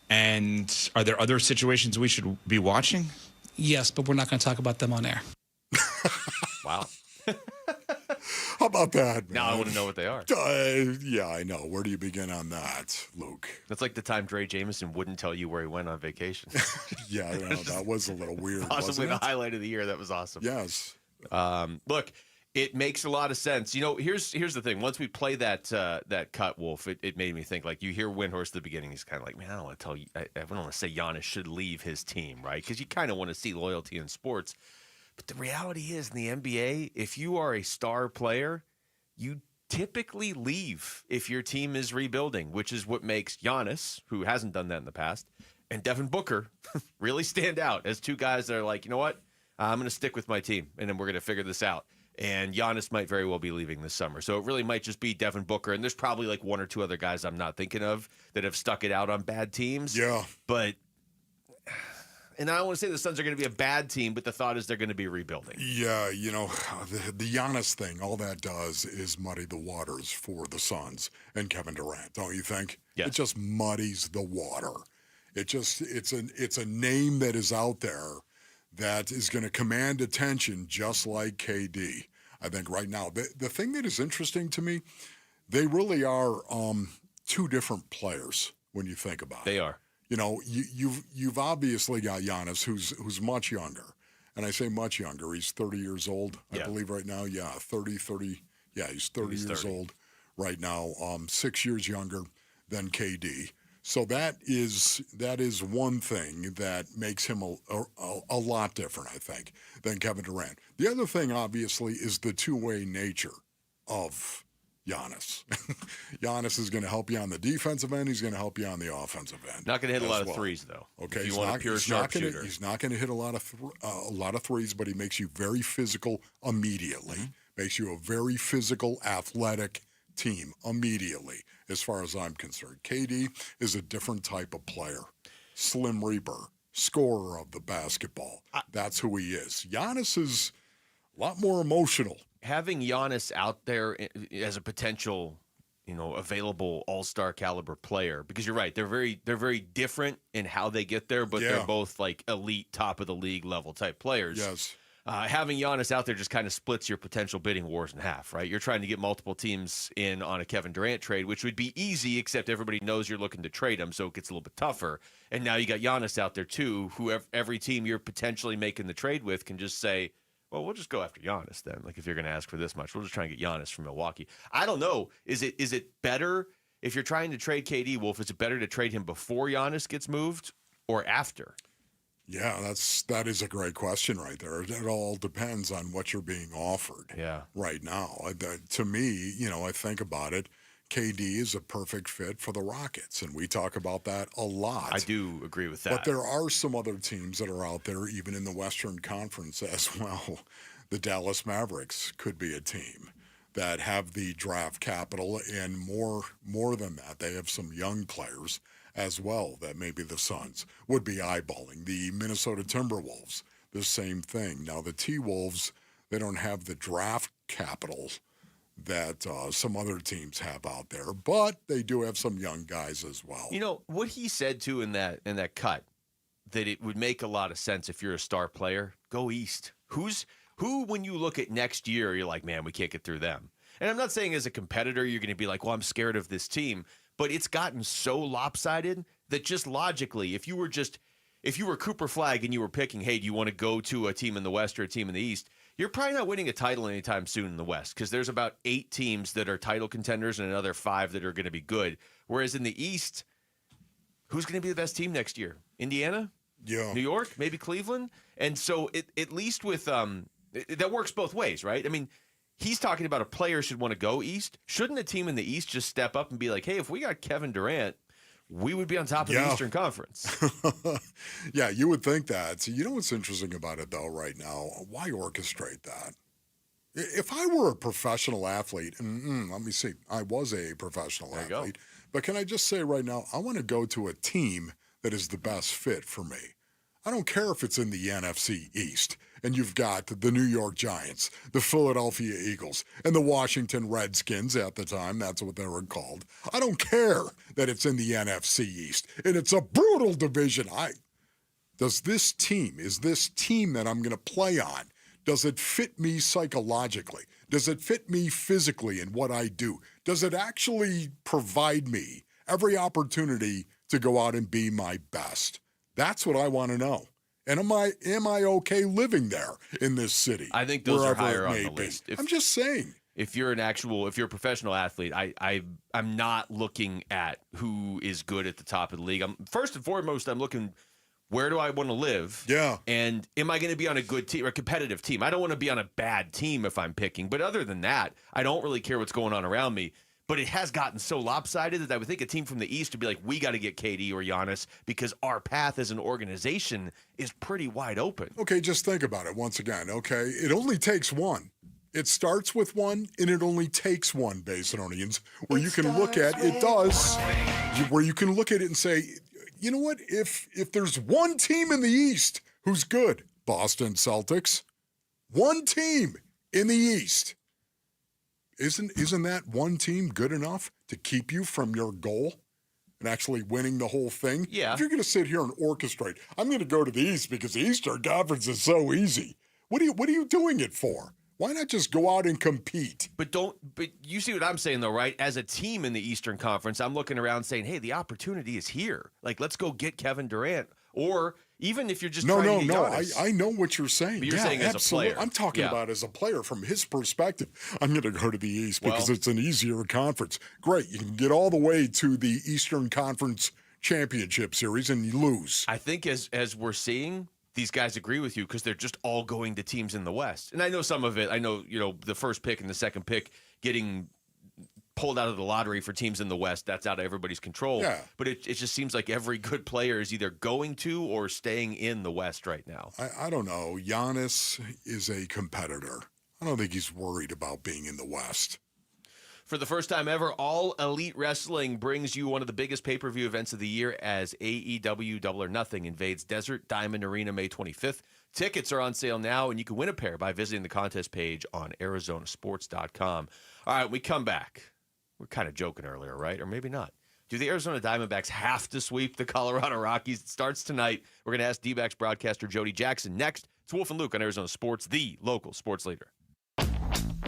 and are there other situations we should be watching? Yes, but we're not going to talk about them on air. Wow. How about that, man? Now I want to know what they are. Yeah, I know. Where do you begin on that, Luke? That's like the time Dre Jameson wouldn't tell you where he went on vacation. Yeah, I know, that was a little weird. Possibly the highlight of the year. That was awesome. Yes. Look, It makes a lot of sense. Here's the thing. Once we play that cut, Wolf, it made me think, like, you hear Windhorst at the beginning. He's kind of like, man, I don't want to tell you. I don't want to say Giannis should leave his team, right? Because you kind of want to see loyalty in sports. But the reality is, in the NBA, if you are a star player, you typically leave if your team is rebuilding, which is what makes Giannis, who hasn't done that in the past, and Devin Booker really stand out as two guys that are like, you know what? I'm going to stick with my team, and then we're going to figure this out. And Giannis might very well be leaving this summer. So it really might just be Devin Booker. And there's probably like one or two other guys I'm not thinking of that have stuck it out on bad teams. Yeah. And I don't want to say the Suns are going to be a bad team, but the thought is they're going to be rebuilding. Yeah, the Giannis thing, all that does is muddy the waters for the Suns and Kevin Durant, don't you think? Yeah. It just muddies the water. It's a name that is out there that is going to command attention just like KD. I think right now, the thing that is interesting to me, they really are two different players when you think about it. They are. You've obviously got Giannis, who's much younger, and I say much younger. He's 30 years old, I believe, right now. Yeah, 30. Yeah, he's 30 years old right now. 6 years younger than KD. So that is one thing that makes him a lot different, I think, than Kevin Durant. The other thing, obviously, is the two-way nature of Giannis. Giannis is going to help you on the defensive end. He's going to help you on the offensive end. Not going to hit a lot of threes, though. Okay, he's not going to hit a lot of threes, but he makes you very physical immediately. Mm-hmm. Makes you a very physical, athletic team immediately, as far as I'm concerned. KD is a different type of player. Slim Reaper, scorer of the basketball. That's who he is. Giannis is a lot more emotional. Having Giannis out there as a potential, available all-star caliber player, because you're right, they're very different in how they get there, but they're both like elite, top of the league level type players. Yes. Having Giannis out there just kind of splits your potential bidding wars in half, right? You're trying to get multiple teams in on a Kevin Durant trade, which would be easy, except everybody knows you're looking to trade him, so it gets a little bit tougher. And now you got Giannis out there too, who every team you're potentially making the trade with can just say, well, we'll just go after Giannis then. Like, if you're going to ask for this much, we'll just try and get Giannis from Milwaukee. I don't know. Is it better if you're trying to trade KD, Wolf? Is it better to trade him before Giannis gets moved or after? Yeah, that is a great question right there. It all depends on what you're being offered right now. To me, I think about it, KD is a perfect fit for the Rockets, and we talk about that a lot. I do agree with that. But there are some other teams that are out there, even in the Western Conference as well. The Dallas Mavericks could be a team that have the draft capital, and more than that, they have some young players as well that maybe the Suns would be eyeballing. The Minnesota Timberwolves, the same thing. Now, the T-Wolves, they don't have the draft capital that some other teams have out there, but they do have some young guys as well. What he said, too, in that cut, that it would make a lot of sense if you're a star player, go east. Who, when you look at next year, you're like, man, we can't get through them. And I'm not saying as a competitor you're going to be like, well, I'm scared of this team. But it's gotten so lopsided that just logically, if you were Cooper Flagg and you were picking, hey, do you want to go to a team in the West or a team in the East? You're probably not winning a title anytime soon in the West, because there's about 8 teams that are title contenders and another 5 that are going to be good. Whereas in the East, who's going to be the best team next year? Indiana? Yeah. New York? Maybe Cleveland? And so at least with that works both ways, right? I mean, he's talking about a player should want to go East. Shouldn't a team in the East just step up and be like, hey, if we got Kevin Durant, we would be on top of the Eastern Conference? Yeah, you would think that. So, what's interesting about it, though, right now? Why orchestrate that? If I were a professional athlete, and let me see, I was a professional athlete, but can I just say right now, I want to go to a team that is the best fit for me. I don't care if it's in the NFC East and you've got the New York Giants, the Philadelphia Eagles, and the Washington Redskins at the time. That's what they were called. I don't care that it's in the NFC East and it's a brutal division. Is this team that I'm going to play on, does it fit me psychologically? Does it fit me physically in what I do? Does it actually provide me every opportunity to go out and be my best? That's what I want to know. And am I okay living there in this city? I think those are wherever higher it on may the be? list. I'm just saying. If you're a professional athlete, I'm not looking at who is good at the top of the league. First and foremost, I'm looking, where do I want to live? Yeah. And am I going to be on a good team or a competitive team? I don't want to be on a bad team if I'm picking. But other than that, I don't really care what's going on around me. But it has gotten so lopsided that I would think a team from the East would be like, we got to get KD or Giannis because our path as an organization is pretty wide open. Okay, just think about it once again, okay? It only takes one. It starts with one, and it only takes one, Basinonians, where you can look at it does, where you can look at it and say, you know what? If there's one team in the East who's good, Boston Celtics, one team in the East. Isn't that one team good enough to keep you from your goal and actually winning the whole thing? Yeah. If you're going to sit here and orchestrate, I'm going to go to the East because the Eastern Conference is so easy. What are you doing it for? Why not just go out and compete? But you see what I'm saying, though, right? As a team in the Eastern Conference, I'm looking around saying, hey, the opportunity is here. Like, let's go get Kevin Durant. Or even if you're just trying to get Giannis. I know what you're saying. But you're saying as absolutely. a player. I'm talking about as a player from his perspective. I'm going to go to the East because it's an easier conference. Great. You can get all the way to the Eastern Conference Championship Series and you lose. I think as we're seeing, these guys agree with you because they're just all going to teams in the West. And I know some of it. I know, the first pick and the second pick getting pulled out of the lottery for teams in the West, that's out of everybody's control. Yeah. But it just seems like every good player is either going to or staying in the West right now. I don't know. Giannis is a competitor. I don't think he's worried about being in the West. For the first time ever, All Elite Wrestling brings you one of the biggest pay-per-view events of the year as AEW Double or Nothing invades Desert Diamond Arena May 25th. Tickets are on sale now, and you can win a pair by visiting the contest page on ArizonaSports.com. All right, we come back. We're kind of joking earlier, right? Or maybe not. Do the Arizona Diamondbacks have to sweep the Colorado Rockies? It starts tonight. We're going to ask D-backs broadcaster Jody Jackson next. It's Wolf and Luke on Arizona Sports, the local sports leader.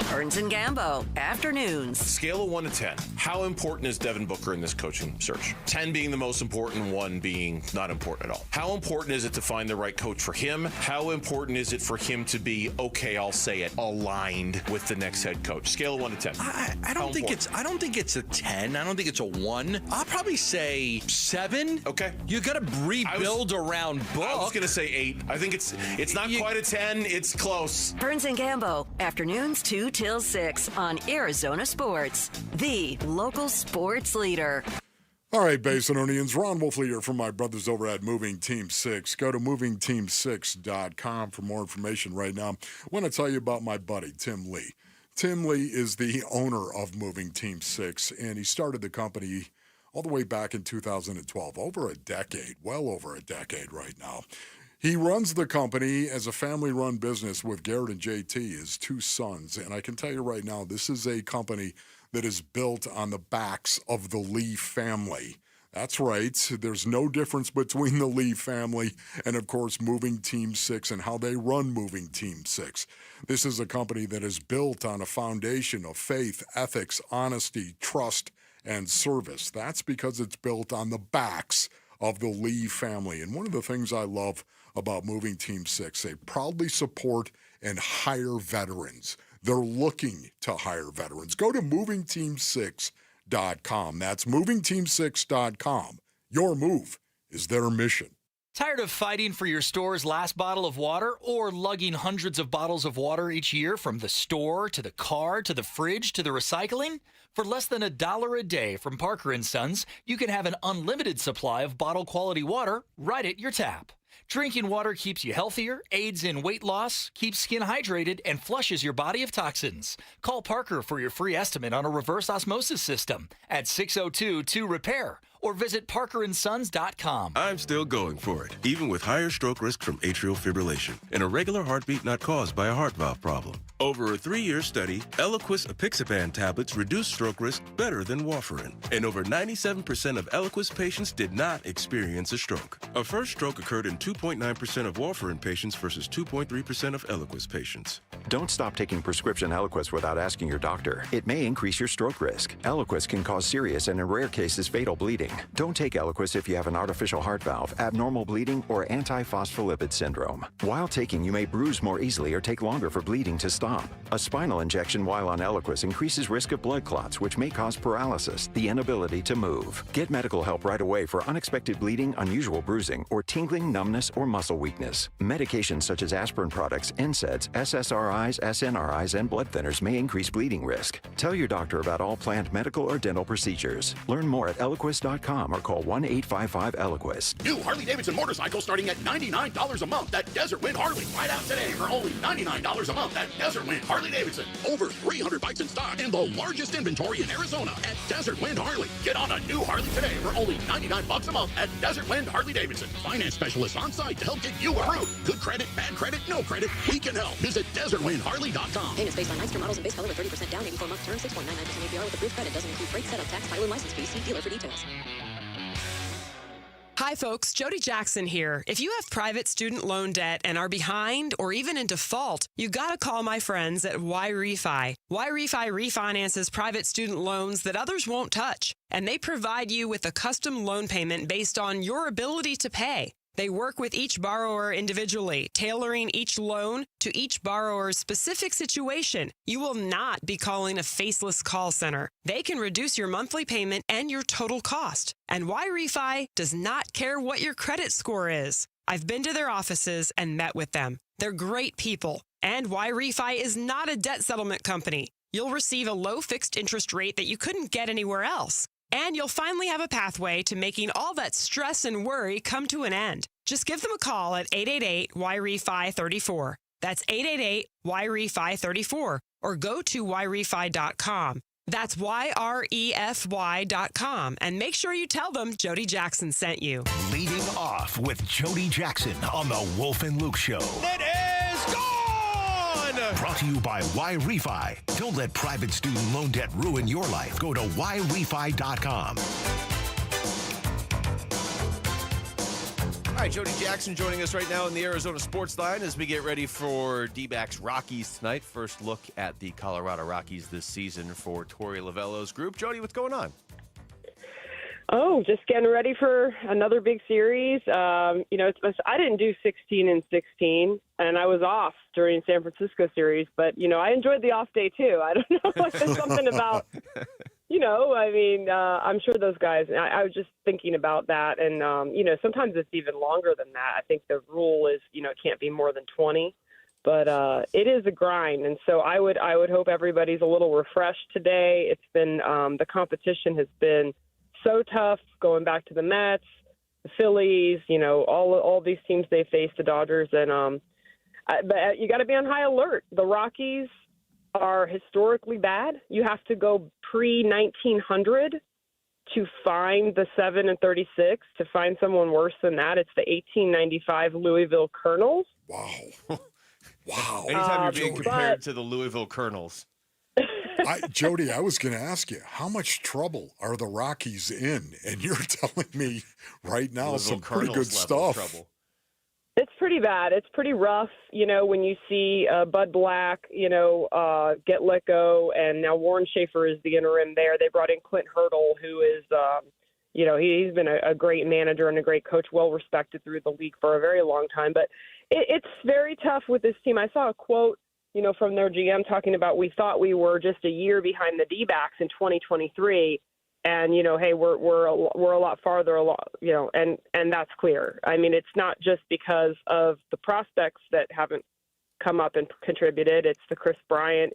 Burns and Gambo, afternoons. Scale of 1 to 10. How important is Devin Booker in this coaching search? 10 being the most important, 1 being not important at all. How important is it to find the right coach for him? How important is it for him to be, okay, I'll say it, aligned with the next head coach? Scale of 1 to 10. I don't think it's a 10. I don't think it's a 1. I'll probably say 7. Okay. You got to rebuild around Book. I was going to say 8. I think it's not quite a 10. It's close. Burns and Gambo, afternoons 2 till 6 on Arizona Sports, the local sports leader. All right, Basinonians, Ron Wolfley here from my brothers over at Moving Team 6. Go to movingteam6.com for more information right now. I want to tell you about my buddy, Tim Lee. Tim Lee is the owner of Moving Team 6, and he started the company all the way back in 2012, over a decade, well over a decade right now. He runs the company as a family-run business with Garrett and JT, his 2 sons. And I can tell you right now, this is a company that is built on the backs of the Lee family. That's right. There's no difference between the Lee family and, of course, Moving Team 6 and how they run Moving Team 6. This is a company that is built on a foundation of faith, ethics, honesty, trust, and service. That's because it's built on the backs of the Lee family. And one of the things I love about Moving Team 6, they proudly support and hire veterans. They're looking to hire veterans. Go to movingteam6.com. That's movingteam6.com. Your move is their mission. Tired of fighting for your store's last bottle of water or lugging hundreds of bottles of water each year from the store to the car to the fridge to the recycling? For less than $1 a day from Parker & Sons, you can have an unlimited supply of bottle quality water right at your tap. Drinking water keeps you healthier, aids in weight loss, keeps skin hydrated, and flushes your body of toxins. Call Parker for your free estimate on a reverse osmosis system at 602-2-REPAIR or visit parkerandsons.com. I'm still going for it, even with higher stroke risk from atrial fibrillation, an irregular heartbeat not caused by a heart valve problem. Over a 3-year study, Eliquis apixaban tablets reduce stroke risk better than warfarin, and over 97% of Eliquis patients did not experience a stroke. A first stroke occurred in 2.9% of warfarin patients versus 2.3% of Eliquis patients. Don't stop taking prescription Eliquis without asking your doctor. It may increase your stroke risk. Eliquis can cause serious and, in rare cases, fatal bleeding. bleeding. Don't take Eliquis if you have an artificial heart valve, abnormal bleeding, or antiphospholipid syndrome. While taking, you may bruise more easily or take longer for bleeding to stop. A spinal injection while on Eliquis increases risk of blood clots, which may cause paralysis, the inability to move. Get medical help right away for unexpected bleeding, unusual bruising, or tingling, numbness, or muscle weakness. Medications such as aspirin products, NSAIDs, SSRIs, SNRIs, and blood thinners may increase bleeding risk. Tell your doctor about all planned medical or dental procedures. Learn more at Eliquis.com or call 1-855-ELIQUIS. New Harley-Davidson motorcycle starting at $99 a month. That Desert Wind Harley. Right out today for only $99 a month. That Desert Wind Harley-Davidson. Over 300 bikes in stock and the largest inventory in Arizona at Desert Wind Harley. Get on a new Harley today for only $99 a month at Desert Wind Harley-Davidson. Finance specialists on site to help get you approved. Good credit, bad credit, no credit. We can help. Visit DesertWindHarley.com. Payments based on Meister models and base color with 30% down, 84-month term, 6.99% APR with approved credit. Doesn't include freight, setup, tax, title, and license fees. See dealer for details. Hi, folks. Jody Jackson here. If you have private student loan debt and are behind or even in default, you got to call my friends at YRefi. YRefi refinances private student loans that others won't touch, and they provide you with a custom loan payment based on your ability to pay. They work with each borrower individually, tailoring each loan to each borrower's specific situation. You will not be calling a faceless call center. They can reduce your monthly payment and your total cost. And YRefi does not care what your credit score is. I've been to their offices and met with them. They're great people. And YRefi is not a debt settlement company. You'll receive a low fixed interest rate that you couldn't get anywhere else. And you'll finally have a pathway to making all that stress and worry come to an end. Just give them a call at 888-YRefi-34. That's 888-YRefi-34. Or go to YRefi.com. That's YREFY.com. And make sure you tell them Jody Jackson sent you. Leading off with Jody Jackson on the Wolf and Luke Show. It is gone! Brought to you by YRefi. Don't let private student loan debt ruin your life. Go to YRefi.com. All right, Jody Jackson joining us right now in the Arizona Sports Line as we get ready for D-backs Rockies tonight. First look at the Colorado Rockies this season for Torey Lovello's group. Jody, what's going on? Oh, just getting ready for another big series. I didn't do 16 and 16, and I was off during San Francisco series, but, I enjoyed the off day too. I don't know if there's something about, I'm sure those guys, I was just thinking about that. And, sometimes it's even longer than that. I think the rule is, it can't be more than 20, but it is a grind. And so I would hope everybody's a little refreshed today. It's been, the competition has been so tough going back to the Mets, the Phillies, all these teams they face, the Dodgers. And, but you got to be on high alert. The Rockies are historically bad. You have to go pre-1900 to find the 7-36, to find someone worse than that. It's the 1895 Louisville Colonels. Wow. Wow. Anytime you're being compared to the Louisville Colonels. Jody, I was going to ask you, how much trouble are the Rockies in? And you're telling me right now some pretty good stuff. Trouble. It's pretty bad. It's pretty rough, when you see Bud Black, get let go, and now Warren Schaefer is the interim there. They brought in Clint Hurdle, who is, he's been a great manager and a great coach, well-respected through the league for a very long time. But it's very tough with this team. I saw a quote, from their GM talking about, we thought we were just a year behind the D-backs in 2023. And, hey, we're a lot farther along, and that's clear. I mean, it's not just because of the prospects that haven't come up and contributed. It's the Chris Bryant,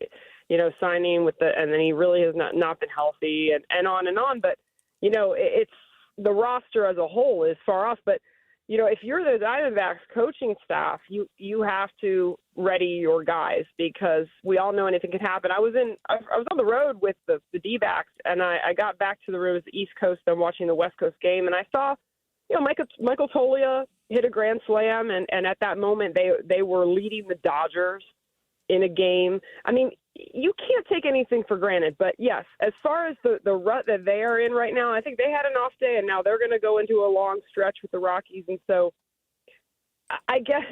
signing and then he really has not been healthy and on and on. But, it's the roster as a whole is far off. But, if you're the Diamondbacks coaching staff, you have to ready your guys, because we all know anything can happen. I was on the road with the D-backs, and I got back to the room. It was the East Coast. I'm watching the West Coast game, and I saw, Michael Toglia hit a grand slam, and at that moment they were leading the Dodgers in a game. I mean, you can't take anything for granted. But yes, as far as the rut that they are in right now, I think they had an off day, and now they're going to go into a long stretch with the Rockies. And so I guess,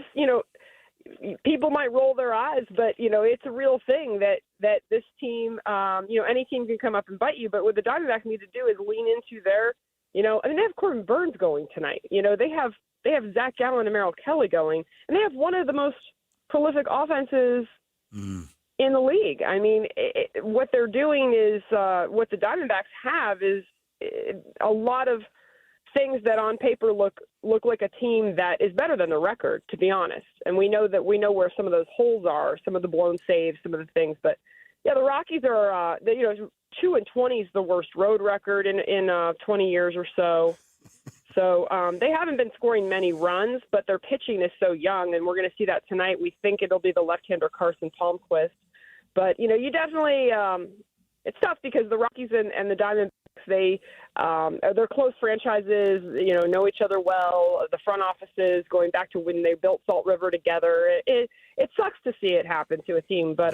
people might roll their eyes, but, it's a real thing that this team, any team can come up and bite you. But what the Diamondbacks need to do is lean into their I mean, they have Corbin Burns going tonight. They have Zach Gallen and Merrill Kelly going, and they have one of the most prolific offenses in the league. I mean, what they're doing is what the Diamondbacks have is a lot of things that on paper look like a team that is better than the record, to be honest. And we know where some of those holes are, some of the blown saves, some of the things. But yeah, the Rockies are 2-20 is the worst road record in 20 years or so. So they haven't been scoring many runs, but their pitching is so young, and we're going to see that tonight. We think it'll be the left-hander Carson Palmquist. But, you definitely it's tough because the Rockies and the Diamondbacks, they're close franchises, know each other well. The front offices, going back to when they built Salt River together, it sucks to see it happen to a team. But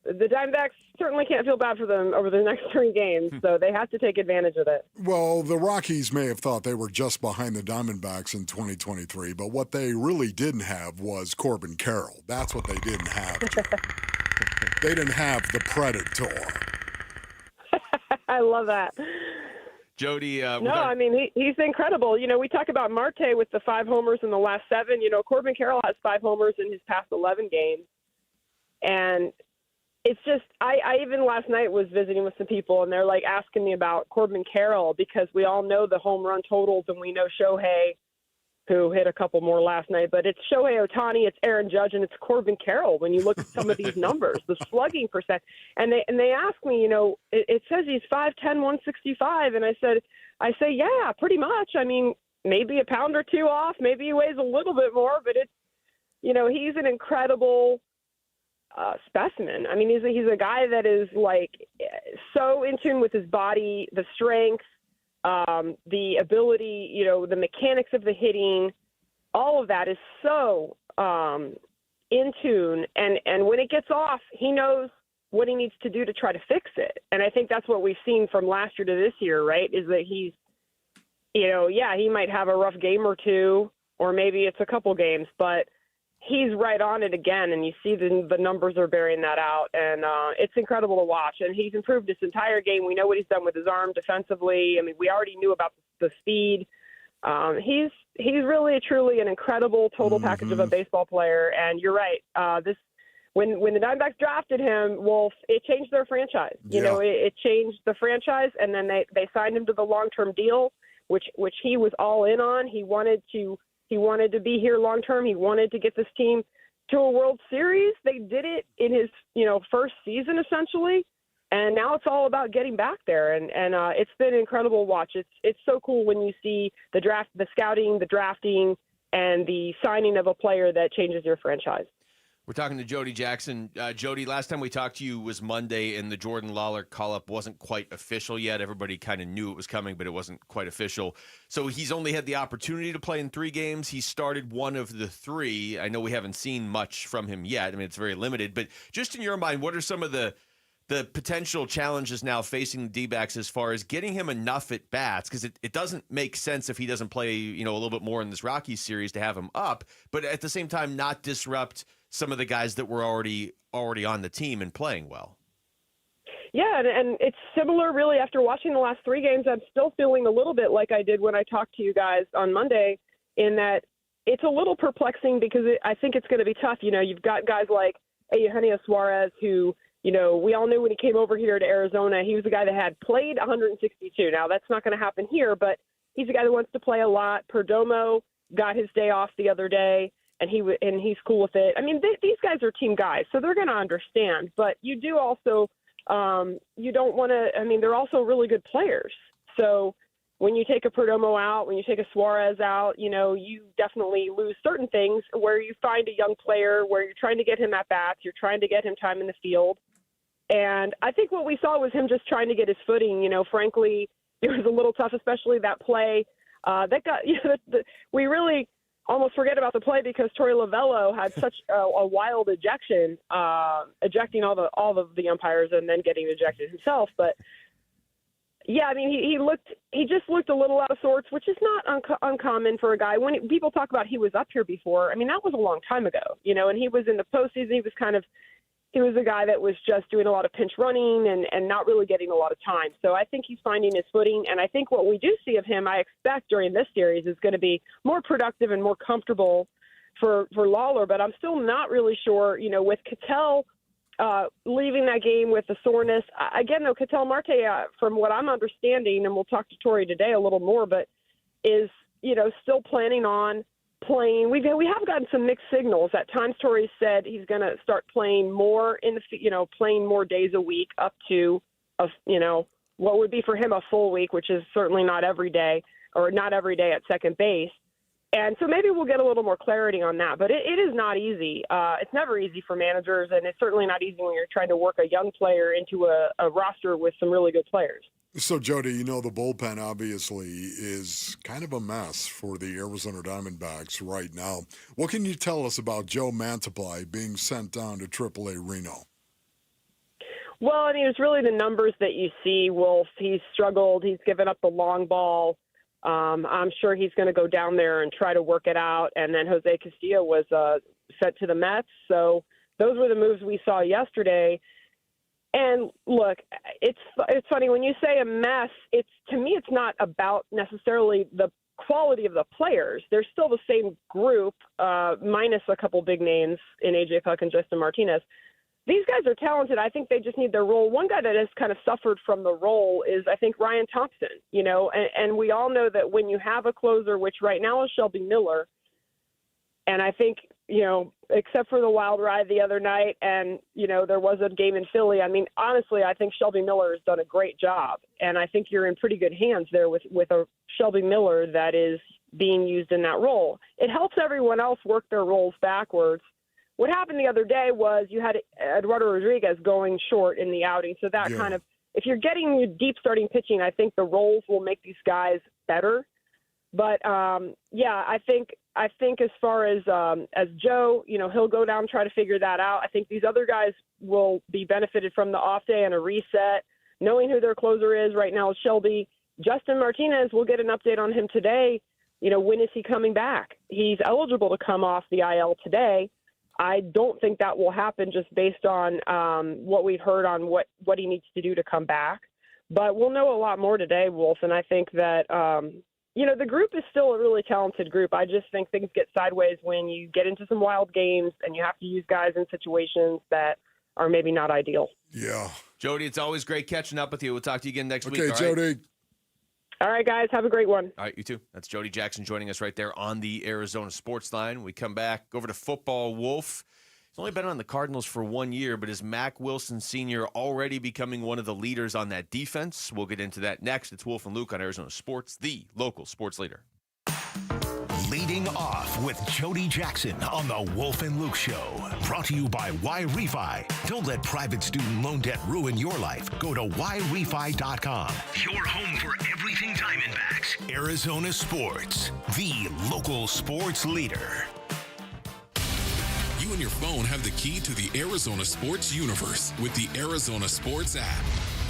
the Diamondbacks certainly can't feel bad for them over the next 3 games, so they have to take advantage of it. Well, the Rockies may have thought they were just behind the Diamondbacks in 2023, but what they really didn't have was Corbin Carroll. That's what they didn't have. They didn't have the Predator. I love that. Jody. I mean, he's incredible. We talk about Marte with the 5 homers in the last 7. Corbin Carroll has 5 homers in his past 11 games. And it's just, I even last night was visiting with some people, and they're like asking me about Corbin Carroll because we all know the home run totals, and we know Shohei, who hit a couple more last night, but it's Shohei Ohtani, it's Aaron Judge, and it's Corbin Carroll when you look at some of these numbers, the slugging percent. And they ask me, it says he's 5'10", 165, and I say, yeah, pretty much. I mean, maybe a pound or 2 off, maybe he weighs a little bit more, but it's, he's an incredible specimen. I mean, he's a guy that is like so in tune with his body, the strength, the ability, the mechanics of the hitting, all of that is so in tune. And when it gets off, he knows what he needs to do to try to fix it. And I think that's what we've seen from last year to this year, right? Is that he's, he might have a rough game or 2, or maybe it's a couple games, but he's right on it again, and you see the numbers are bearing that out, and it's incredible to watch. And he's improved his entire game. We know what he's done with his arm defensively. I mean, we already knew about the speed. He's really, truly an incredible total package of a baseball player. And you're right. When the Diamondbacks drafted him, Wolf, it changed their franchise. It changed the franchise, and then they signed him to the long-term deal, which he was all in on. He wanted to be here long term. He wanted to get this team to a World Series. They did it in his, first season essentially, and now it's all about getting back there. And it's been incredible to watch. It's so cool when you see the draft, the scouting, the drafting, and the signing of a player that changes your franchise. We're talking to Jody Jackson. Jody, last time we talked to you was Monday, and the Jordan Lawler call-up wasn't quite official yet. Everybody kind of knew it was coming, but it wasn't quite official. So he's only had the opportunity to play in 3 games. He started 1 of the 3. I know we haven't seen much from him yet. I mean, it's very limited. But just in your mind, what are some of the potential challenges now facing the D-backs as far as getting him enough at bats? Because it doesn't make sense if he doesn't play, a little bit more in this Rockies series to have him up, but at the same time not disrupt some of the guys that were already on the team and playing well. Yeah, and it's similar really after watching the last 3 games. I'm still feeling a little bit like I did when I talked to you guys on Monday, in that it's a little perplexing because I think it's going to be tough. You've got guys like Eugenio Suarez who, we all knew when he came over here to Arizona, he was the guy that had played 162. Now, that's not going to happen here, but he's a guy that wants to play a lot. Perdomo got his day off the other day, and he's cool with it. I mean, these guys are team guys, so they're going to understand. But you do also you don't want to – I mean, they're also really good players. So when you take a Perdomo out, when you take a Suarez out, you definitely lose certain things where you find a young player where you're trying to get him at bats, you're trying to get him time in the field. And I think what we saw was him just trying to get his footing. Frankly, it was a little tough, especially that play that got we really – almost forget about the play because Torey Lovello had such a wild ejection, ejecting all of the umpires and then getting ejected himself. But yeah, I mean, he just looked a little out of sorts, which is not uncommon for a guy. When people talk about he was up here before, I mean, that was a long time ago, and he was in the postseason. He was kind of he was a guy that was just doing a lot of pinch running and not really getting a lot of time. So I think he's finding his footing, and I think what we do see of him, I expect during this series, is going to be more productive and more comfortable for Lawler. But I'm still not really sure, with Cattell leaving that game with the soreness. Again, though, Cattell Marte, from what I'm understanding, and we'll talk to Tori today a little more, but is, still planning on playing. We have gotten some mixed signals. At times, Tori said he's going to start playing more playing more days a week, up to what would be for him a full week, which is certainly not every day, or not every day at second base. And so maybe we'll get a little more clarity on that. But it is not easy. It's never easy for managers, and it's certainly not easy when you're trying to work a young player into a roster with some really good players. So, Jody, the bullpen obviously is kind of a mess for the Arizona Diamondbacks right now. What can you tell us about Joe Mantiply being sent down to AAA Reno? Well, it's really the numbers that you see, Wolf. He's struggled. He's given up the long ball. I'm sure he's going to go down there and try to work it out. And then Jose Castillo was sent to the Mets. So those were the moves we saw yesterday. And look, it's funny when you say a mess. To me, it's not about necessarily the quality of the players. They're still the same group, minus a couple big names in AJ Puck and Justin Martinez. These guys are talented. I think they just need their role. One guy that has kind of suffered from the role is, I think, Ryan Thompson. And we all know that when you have a closer, which right now is Shelby Miller, and I think, except for the wild ride the other night and, there was a game in Philly. Honestly, I think Shelby Miller has done a great job. And I think you're in pretty good hands there with a Shelby Miller that is being used in that role. It helps everyone else work their roles backwards. What happened the other day was you had Eduardo Rodriguez going short in the outing. So that kind of, if you're getting deep starting pitching, I think the roles will make these guys better. But, I think as far as Joe, he'll go down and try to figure that out. I think these other guys will be benefited from the off day and a reset, knowing who their closer is right now is Shelby. Justin Martinez, we'll get an update on him today. When is he coming back? He's eligible to come off the IL today. I don't think that will happen just based on what we've heard on what he needs to do to come back. But we'll know a lot more today, Wolf, and I think that the group is still a really talented group. I just think things get sideways when you get into some wild games and you have to use guys in situations that are maybe not ideal. Yeah. Jody, it's always great catching up with you. We'll talk to you again next week. Okay, Jody. All right, guys. Have a great one. All right, you too. That's Jody Jackson joining us right there on the Arizona Sports Line. We come back over to football. Wolf. He's only been on the Cardinals for 1 year, but is Mack Wilson Sr. already becoming one of the leaders on that defense? We'll get into that next. It's Wolf and Luke on Arizona Sports, the local sports leader. Leading off with Jody Jackson on the Wolf and Luke Show. Brought to you by Y-Refi. Don't let private student loan debt ruin your life. Go to YRefi.com. Your home for everything Diamondbacks. Arizona Sports, the local sports leader. You and your phone have the key to the Arizona sports universe with the Arizona Sports app.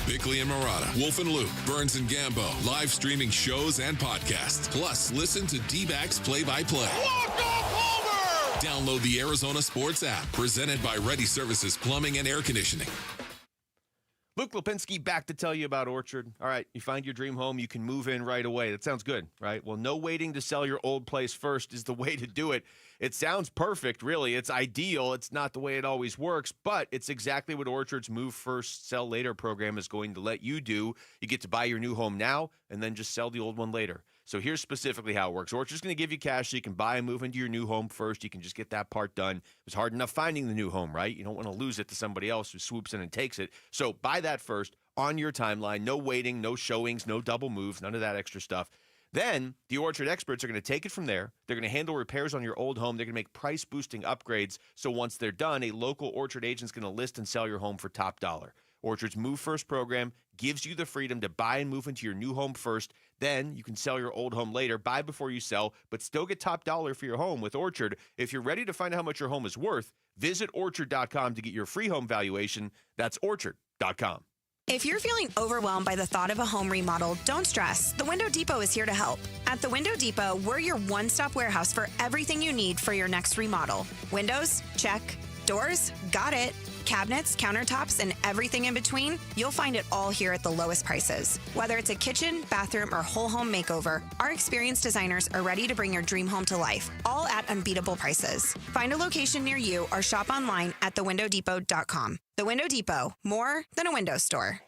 Bickley and Murata, Wolf and Luke, Burns and Gambo, live streaming shows and podcasts. Plus, listen to D-backs play-by-play. Download the Arizona Sports app, presented by Ready Services Plumbing and Air Conditioning. Luke Lipinski back to tell you about Orchard. All right, you find your dream home, you can move in right away. That sounds good, right? Well, no waiting to sell your old place first is the way to do it. It sounds perfect, really. It's ideal. It's not the way it always works, but it's exactly what Orchard's Move First, Sell Later program is going to let you do. You get to buy your new home now and then just sell the old one later. So here's specifically how it works. Orchard's going to give you cash so you can buy and move into your new home first. You can just get that part done. It was hard enough finding the new home, right? You don't want to lose it to somebody else who swoops in and takes it. So buy that first on your timeline. No waiting, no showings, no double moves, none of that extra stuff. Then the Orchard experts are going to take it from there. They're going to handle repairs on your old home. They're going to make price-boosting upgrades. So once they're done, a local Orchard agent is going to list and sell your home for top dollar. Orchard's Move First program gives you the freedom to buy and move into your new home first. Then you can sell your old home later, buy before you sell, but still get top dollar for your home with Orchard. If you're ready to find out how much your home is worth, visit Orchard.com to get your free home valuation. That's Orchard.com. If you're feeling overwhelmed by the thought of a home remodel, don't stress. The Window Depot is here to help. At the Window Depot, we're your one-stop warehouse for everything you need for your next remodel. Windows? Check. Doors? Got it. Cabinets, countertops, and everything in between, you'll find it all here at the lowest prices. Whether it's a kitchen, bathroom, or whole home makeover, our experienced designers are ready to bring your dream home to life, all at unbeatable prices. Find a location near you or shop online at thewindowdepot.com. The Window Depot, more than a window store.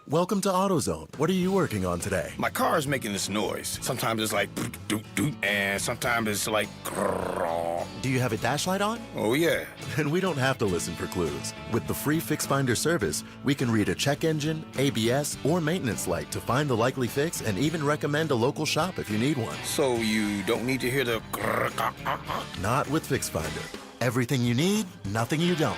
Welcome to AutoZone. What are you working on today? My car is making this noise. Sometimes it's like doot doot, and sometimes it's like grrr. Do you have a dash light on? Oh yeah. Then we don't have to listen for clues. With the free Fix Finder service, we can read a check engine, ABS, or maintenance light to find the likely fix and even recommend a local shop if you need one. So you don't need to hear the grrr. Not with Fix Finder. Everything you need, nothing you don't.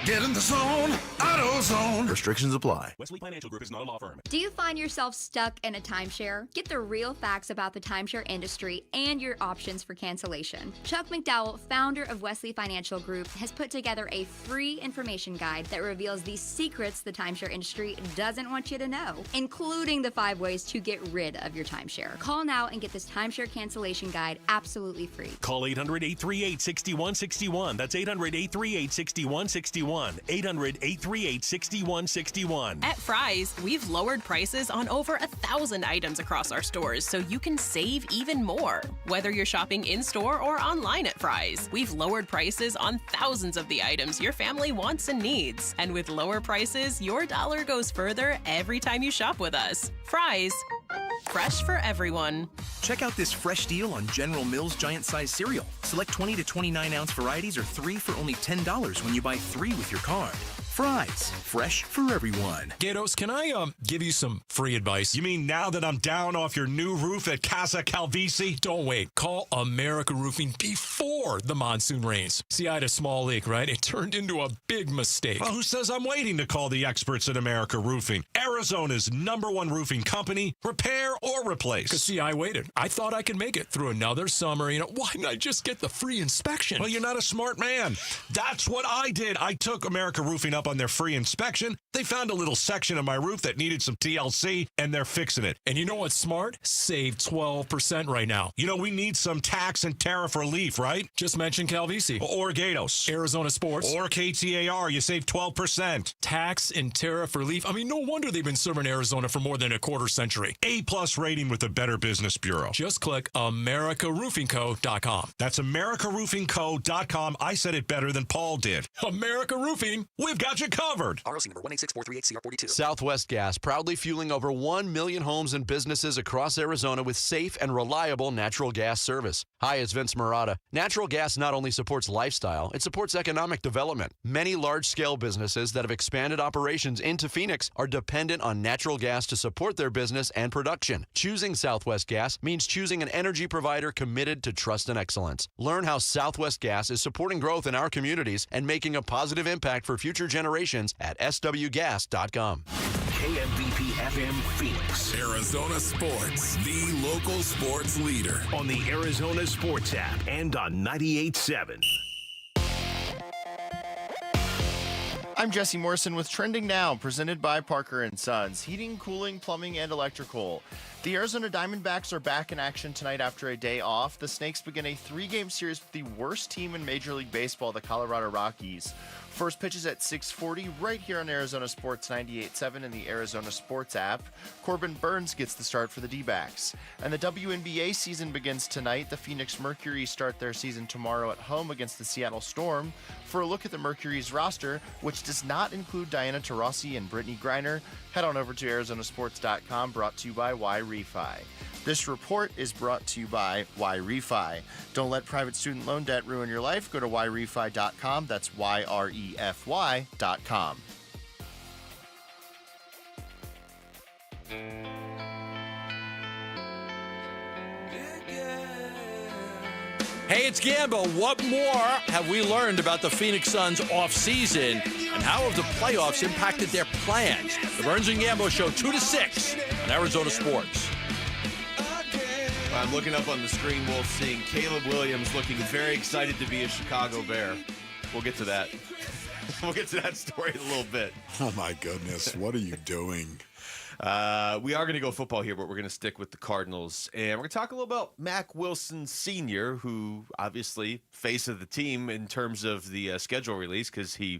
Get in the zone, AutoZone. Restrictions apply. Wesley Financial Group is not a law firm. Do you find yourself stuck in a timeshare? Get the real facts about the timeshare industry and your options for cancellation. Chuck McDowell, founder of Wesley Financial Group, has put together a free information guide that reveals the secrets the timeshare industry doesn't want you to know, including the 5 ways to get rid of your timeshare. Call now and get this timeshare cancellation guide absolutely free. Call 800-838-6161. That's 800-838-6161. 800-838-6161. At Fry's, we've lowered prices on over 1,000 items across our stores so you can save even more. Whether you're shopping in-store or online at Fry's, we've lowered prices on thousands of the items your family wants and needs. And with lower prices, your dollar goes further every time you shop with us. Fry's, fresh for everyone. Check out this fresh deal on General Mills Giant Size cereal. Select 20 to 29 ounce varieties or 3 for only $10 when you buy 3 with your card. Fry's, fresh for everyone. Gatos, can I give you some free advice? You mean now that I'm down off your new roof at Casa Calvisi? Don't wait. Call America Roofing before the monsoon rains. See, I had a small leak, right? It turned into a big mistake. Well, who says I'm waiting to call the experts at America Roofing? Arizona's #1 roofing company. Repair or replace. Because, see, I waited. I thought I could make it through another summer. Why didn't I just get the free inspection? Well, you're not a smart man. That's what I did. I took America Roofing up on their free inspection. They found a little section of my roof that needed some TLC, and they're fixing it. And you know what's smart? Save 12% right now. We need some tax and tariff relief, right? Just mention Calvisi. Or Gatos. Arizona Sports. Or KTAR. You save 12%. Tax and tariff relief. No wonder they've been serving Arizona for more than a quarter century. A+ rating with the Better Business Bureau. Just click AmericaRoofingCo.com. That's AmericaRoofingCo.com. I said it better than Paul did. America Roofing. We've got you covered. ROC number 18643HCR42. Southwest Gas, proudly fueling over 1 million homes and businesses across Arizona with safe and reliable natural gas service. Hi, it's Vince Marotta. Natural gas not only supports lifestyle, it supports economic development. Many large-scale businesses that have expanded operations into Phoenix are dependent on natural gas to support their business and production. Choosing Southwest Gas means choosing an energy provider committed to trust and excellence. Learn how Southwest Gas is supporting growth in our communities and making a positive impact for future generations at swgas.com. KMVP FM Phoenix. Arizona Sports, the local sports leader. On the Arizona Sports app and on 98.7. I'm Jesse Morrison with Trending Now, presented by Parker & Sons. Heating, cooling, plumbing, and electrical. The Arizona Diamondbacks are back in action tonight after a day off. The Snakes begin a 3-game series with the worst team in Major League Baseball, the Colorado Rockies. First pitch is at 6:40 right here on Arizona Sports 98.7 and the Arizona Sports app. Corbin Burns gets the start for the D-backs. And the WNBA season begins tonight. The Phoenix Mercury start their season tomorrow at home against the Seattle Storm. For a look at the Mercury's roster, which does not include Diana Taurasi and Brittany Griner, head on over to arizonasports.com, brought to you by Y-Refi. This report is brought to you by Y-Refi. Don't let private student loan debt ruin your life. Go to yrefi.com. That's YREFY.com. Hey, it's Gambo. What more have we learned about the Phoenix Suns offseason, and how have the playoffs impacted their plans? The Burns and Gambo Show, 2 to 6 on Arizona Sports. I'm looking up on the screen, Wolf, seeing Caleb Williams looking very excited to be a Chicago Bear. We'll get to that. We'll get to that story in a little bit. Oh, my goodness. What are you doing? We are going to go football here, but we're going to stick with the Cardinals. And we're going to talk a little about Mack Wilson Sr., who obviously face of the team in terms of the schedule release, because he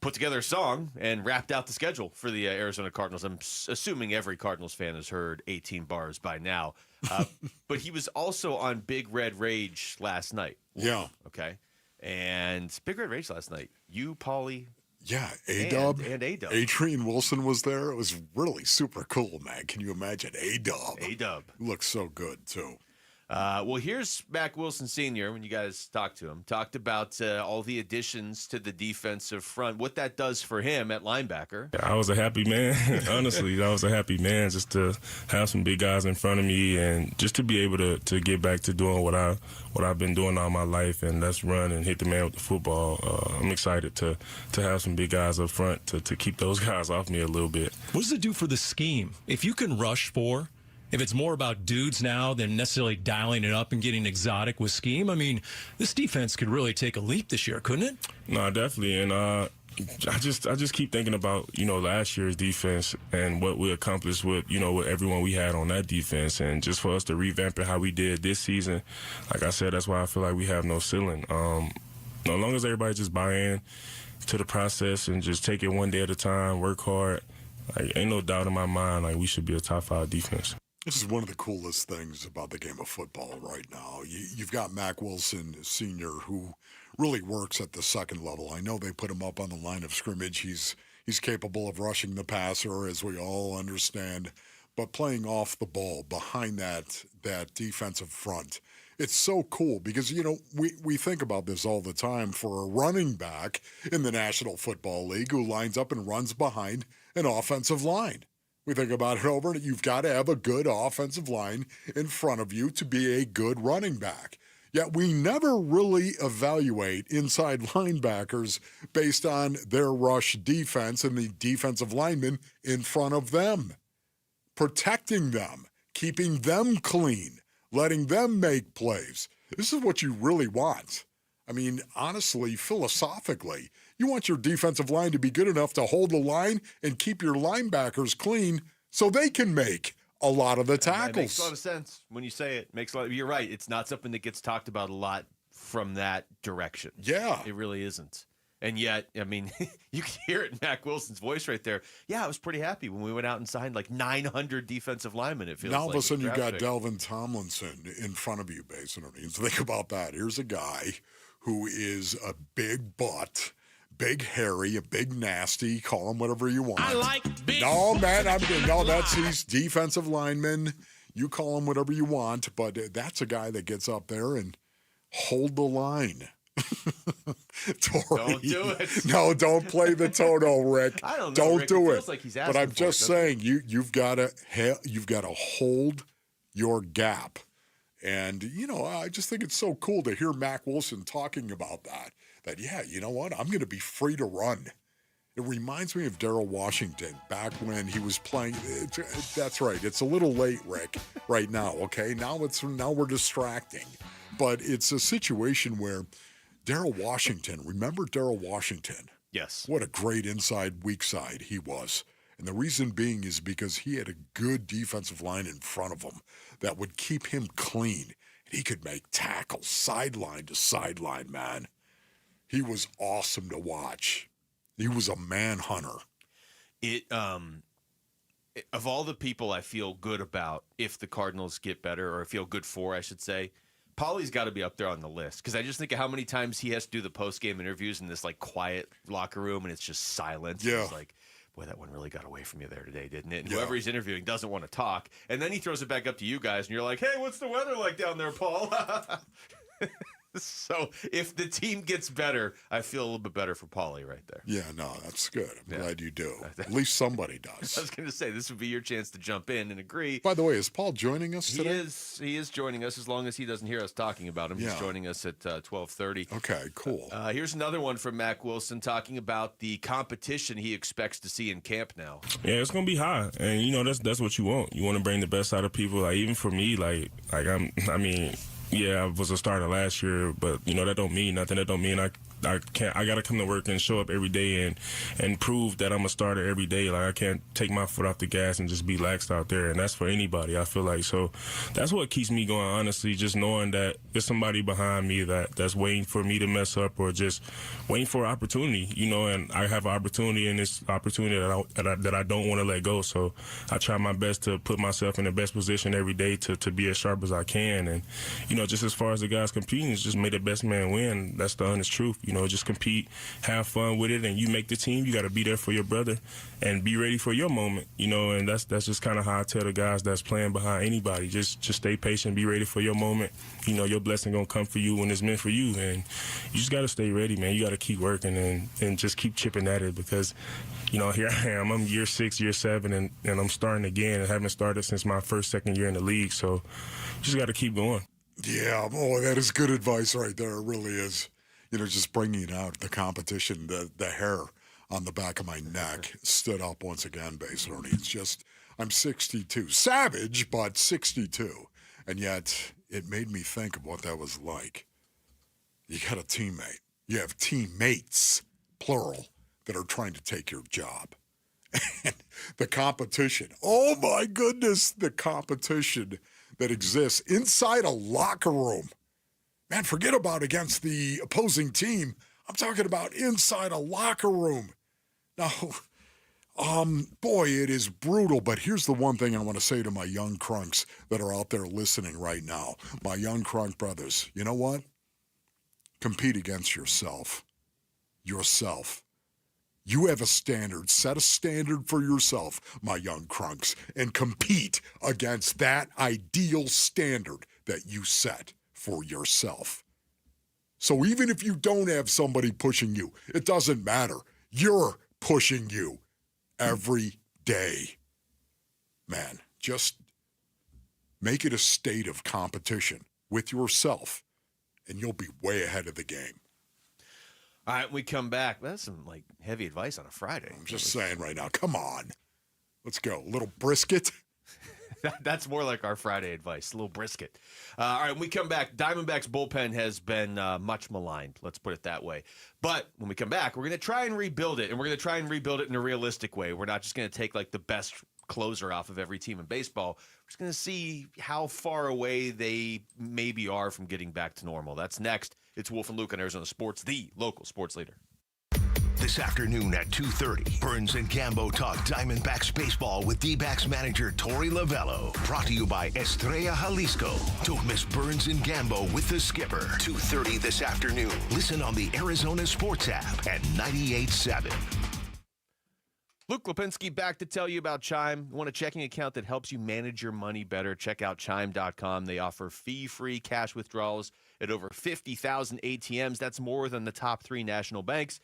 put together a song and rapped out the schedule for the Arizona Cardinals. I'm assuming every Cardinals fan has heard 18 bars by now. But he was also on Big Red Rage last night. Yeah. Okay. And Big Red Rage last night. You, Paulie. Yeah, A-Dub. And A-Dub. Adrian Wilson was there. It was really super cool, man. Can you imagine? A-Dub. A-Dub. Looks so good, too. Well, here's Mac Wilson Sr., when you guys talked to him, talked about all the additions to the defensive front, what that does for him at linebacker. I was a happy man. Honestly, I was a happy man just to have some big guys in front of me and just to be able to get back to doing what I've been doing all my life, and that's run and hit the man with the football. I'm excited to have some big guys up front to keep those guys off me a little bit. What does it do for the scheme? If you can rush four, if it's more about dudes now than necessarily dialing it up and getting exotic with scheme, I mean, this defense could really take a leap this year, couldn't it? No, definitely. And I just keep thinking about, last year's defense and what we accomplished with, with everyone we had on that defense. And just for us to revamp it how we did this season, like I said, that's why I feel like we have no ceiling. As long as everybody just buy in to the process and just take it one day at a time, work hard, like, ain't no doubt in my mind, like, we should be a top 5 defense. This is one of the coolest things about the game of football right now. You've got Mac Wilson Sr., who really works at the second level. I know they put him up on the line of scrimmage. He's capable of rushing the passer, as we all understand, but playing off the ball behind that defensive front. It's so cool because, we think about this all the time for a running back in the National Football League who lines up and runs behind an offensive line. We think about it over, and you've got to have a good offensive line in front of you to be a good running back. Yet we never really evaluate inside linebackers based on their rush defense and the defensive linemen in front of them. Protecting them, keeping them clean, letting them make plays. This is what you really want. I mean, honestly, philosophically, you want your defensive line to be good enough to hold the line and keep your linebackers clean so they can make a lot of the tackles. It makes a lot of sense when you say it. You're right. It's not something that gets talked about a lot from that direction. Yeah. It really isn't. And yet, I mean, you can hear it in Mac Wilson's voice right there. Yeah, I was pretty happy when we went out and signed like 900 defensive linemen. It feels now like all of a sudden you got pick. Delvin Tomlinson in front of you, basically. So think about that. Here's a guy who is a big butt, big hairy, a big nasty, call him whatever you want. I like big. No, man, he's defensive lineman. You call him whatever you want, but that's a guy that gets up there and hold the line. Tori. Don't do it. No, don't play the Toto, Rick. I don't know. Don't Rick. do it it. Feels like he's But I'm just for saying, you've got to hold your gap. And, I just think it's so cool to hear Mac Wilson talking about that. That, yeah, you know what? I'm going to be free to run. It reminds me of Darryl Washington back when he was playing. That's right. It's a little late, Rick, right now, okay? Now we're distracting. But it's a situation where Darryl Washington, remember Darryl Washington? Yes. What a great inside, weak side he was. And the reason being is because he had a good defensive line in front of him that would keep him clean. And he could make tackles sideline to sideline, man. He was awesome to watch. He was a manhunter. Of all the people I feel good about if the Cardinals get better, or feel good for, I should say, Paulie's got to be up there on the list because I just think of how many times he has to do the post-game interviews in this like quiet locker room and it's just silence. Yeah. It's like, boy, that one really got away from you there today, didn't it? And whoever he's interviewing doesn't want to talk. And then he throws it back up to you guys and you're like, hey, what's the weather like down there, Paul? So if the team gets better, I feel a little bit better for Paulie right there. Yeah, no, that's good. I'm glad you do. At least somebody does. I was going to say, this would be your chance to jump in and agree. By the way, is Paul joining us today? He is joining us as long as he doesn't hear us talking about him. Yeah. He's joining us at 12:30. Okay, cool. Here's another one from Mac Wilson talking about the competition he expects to see in camp now. Yeah, it's gonna be high, and that's what you want. You want to bring the best out of people. Like even for me, yeah, I was a starter last year, but that don't mean nothing. That don't mean I I got to come to work and show up every day and prove that I'm a starter every day. Like, I can't take my foot off the gas and just be laxed out there, and that's for anybody, I feel like. So that's what keeps me going, honestly, just knowing that there's somebody behind me that's waiting for me to mess up or just waiting for an opportunity, and I have an opportunity, and this opportunity that I don't want to let go. So I try my best to put myself in the best position every day to be as sharp as I can. And, just as far as the guys competing, it's just make the best man win. That's the honest truth. Just compete, have fun with it, and you make the team. You got to be there for your brother and be ready for your moment, and that's just kind of how I tell the guys that's playing behind anybody. Just stay patient, be ready for your moment. Your blessing going to come for you when it's meant for you, and you just got to stay ready, man. You got to keep working and just keep chipping at it because, here I am. I'm year 6, year 7, and I'm starting again and haven't started since my second year in the league, so you just got to keep going. Yeah, that is good advice right there. It really is. Just bringing out the competition, the hair on the back of my neck stood up once again, Base Ernie. It's just, I'm 62. Savage, but 62. And yet, it made me think of what that was like. You got a teammate. You have teammates, plural, that are trying to take your job. And the competition, oh my goodness, the competition that exists inside a locker room. Man, forget about against the opposing team. I'm talking about inside a locker room. Now, boy, it is brutal, but here's the one thing I want to say to my young crunks that are out there listening right now. My young crunk brothers, you know what? Compete against yourself. Yourself. You have a standard. Set a standard for yourself, my young crunks, and compete against that ideal standard that you set for yourself. So even if you don't have somebody pushing you, it doesn't matter. You're pushing you every day. Man, just make it a state of competition with yourself, and you'll be way ahead of the game. All right, we come back. That's some heavy advice on a Friday. I'm just saying right now, come on. Let's go. A little brisket. That's more like our Friday advice, a little brisket. All right, when we come back, Diamondbacks bullpen has been much maligned, let's put it that way. But when we come back, we're going to try and rebuild it, and we're going to try and rebuild it in a realistic way. We're not just going to take the best closer off of every team in baseball. We're just going to see how far away they maybe are from getting back to normal. That's next. It's Wolf and Luke on Arizona Sports, the local sports leader. This afternoon at 2:30, Burns and Gambo talk Diamondbacks baseball with D-backs manager Torey Lovello. Brought to you by Estrella Jalisco. Don't miss Burns and Gambo with the skipper. 2:30 this afternoon. Listen on the Arizona Sports app at 98.7. Luke Lipinski back to tell you about Chime. You want a checking account that helps you manage your money better? Check out Chime.com. They offer fee-free cash withdrawals at over 50,000 ATMs. That's more than the top 3 national banks.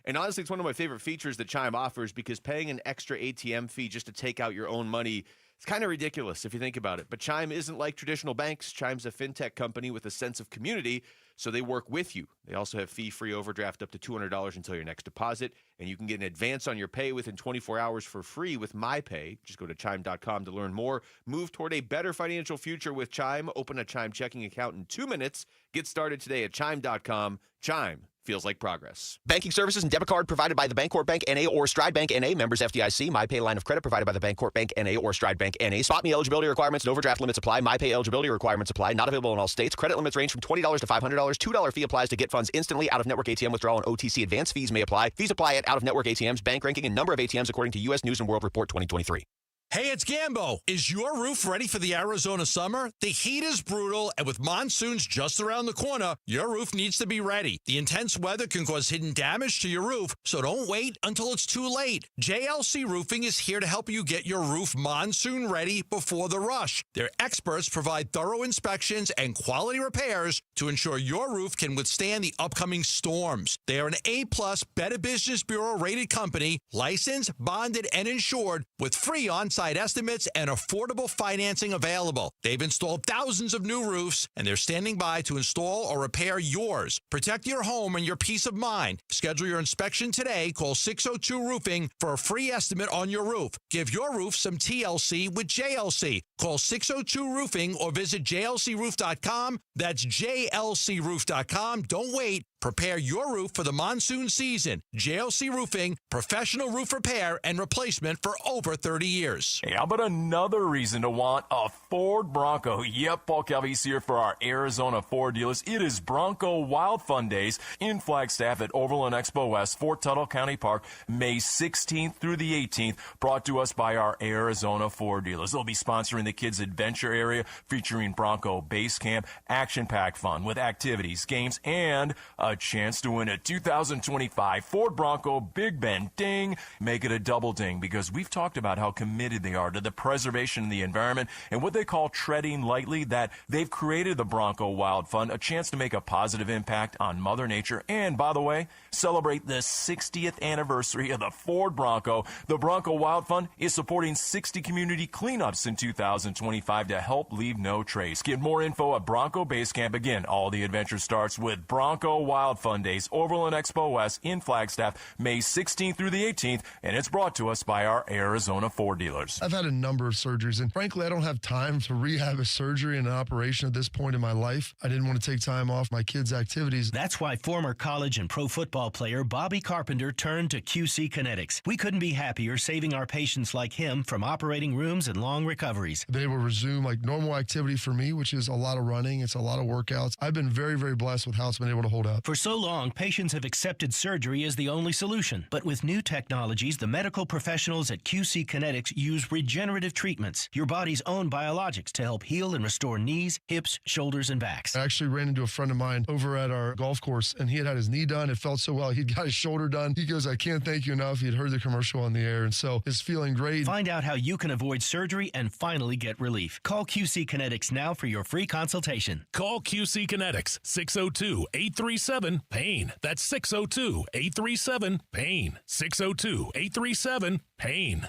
And honestly, it's one of my favorite features that Chime offers because paying an extra ATM fee just to take out your own money, it's kind of ridiculous if you think about it. But Chime isn't like traditional banks. Chime's a fintech company with a sense of community, so they work with you. They also have fee-free overdraft up to $200 until your next deposit, and you can get an advance on your pay within 24 hours for free with MyPay. Just go to Chime.com to learn more. Move toward a better financial future with Chime. Open a Chime checking account in 2 minutes. Get started today at Chime.com. Chime feels like progress. Banking services and debit card provided by the Bancorp Bank N.A. or Stride Bank N.A. Members FDIC. MyPay line of credit provided by the Bancorp Bank N.A. or Stride Bank N.A. Spot me eligibility requirements and overdraft limits apply. MyPay eligibility requirements apply. Not available in all states. Credit limits range from $20 to $500. $2 fee applies to get funds instantly. Out-of-network ATM withdrawal and OTC advance fees may apply. Fees apply at out-of-network ATMs. Bank ranking and number of ATMs according to U.S. News & World Report 2023. Hey, it's Gambo. Is your roof ready for the Arizona summer? The heat is brutal, and with monsoons just around the corner, your roof needs to be ready. The intense weather can cause hidden damage to your roof, so don't wait until it's too late. JLC Roofing is here to help you get your roof monsoon ready before the rush. Their experts provide thorough inspections and quality repairs to ensure your roof can withstand the upcoming storms. They are an A-plus Better Business Bureau rated company, licensed, bonded, and insured with free on-site estimates and affordable financing available. They've installed thousands of new roofs, and they're standing by to install or repair yours. Protect your home and your peace of mind. Schedule your inspection today. Call 602-ROOFING for a free estimate on your roof. Give your roof some TLC with JLC. Call 602-ROOFING or visit jlcroof.com. That's jlcroof.com. Don't wait. Prepare your roof for the monsoon season. JLC Roofing, professional roof repair and replacement for over 30 years. Hey, how about another reason to want a Ford Bronco? Yep, Paul Calvi's here for our Arizona Ford dealers. It is Bronco Wild Fun Days in Flagstaff at Overland Expo West, Fort Tuttle County Park, May 16th through the 18th, brought to us by our Arizona Ford dealers. They'll be sponsoring the Kids Adventure Area, featuring Bronco Base Camp, action-packed fun with activities, games, and a chance to win a 2025 Ford Bronco Big Bend Ding. Make it a double ding, because we've talked about how committed they are to the preservation of the environment and what they call treading lightly, that they've created the Bronco Wild Fund, a chance to make a positive impact on Mother Nature. And, by the way, celebrate the 60th anniversary of the Ford Bronco. The Bronco Wild Fund is supporting 60 community cleanups in 2025 to help leave no trace. Get more info at Bronco Base Camp. Again, all the adventure starts with Bronco Wild Fun Days, Overland Expo West in Flagstaff, May 16th through the 18th, and it's brought to us by our Arizona Ford dealers. I've had a number of surgeries, and frankly, I don't have time to rehab a surgery and an operation at this point in my life. I didn't want to take time off my kids' activities. That's why former college and pro football player Bobby Carpenter turned to QC Kinetics. We couldn't be happier saving our patients like him from operating rooms and long recoveries. They will resume like normal activity for me, which is a lot of running. It's a lot of workouts. I've been very, very blessed with how it's been able to hold up. For so long, patients have accepted surgery as the only solution. But with new technologies, the medical professionals at QC Kinetics use regenerative treatments, your body's own biologics, to help heal and restore knees, hips, shoulders, and backs. I actually ran into a friend of mine over at our golf course, and he had his knee done. It felt so well. He'd got his shoulder done. He goes, I can't thank you enough. He'd heard the commercial on the air, and so it's feeling great. Find out how you can avoid surgery and finally get relief. Call QC Kinetics now for your free consultation. Call QC Kinetics, 602-837-PAIN. That's 602-837-PAIN. 602-837-PAIN.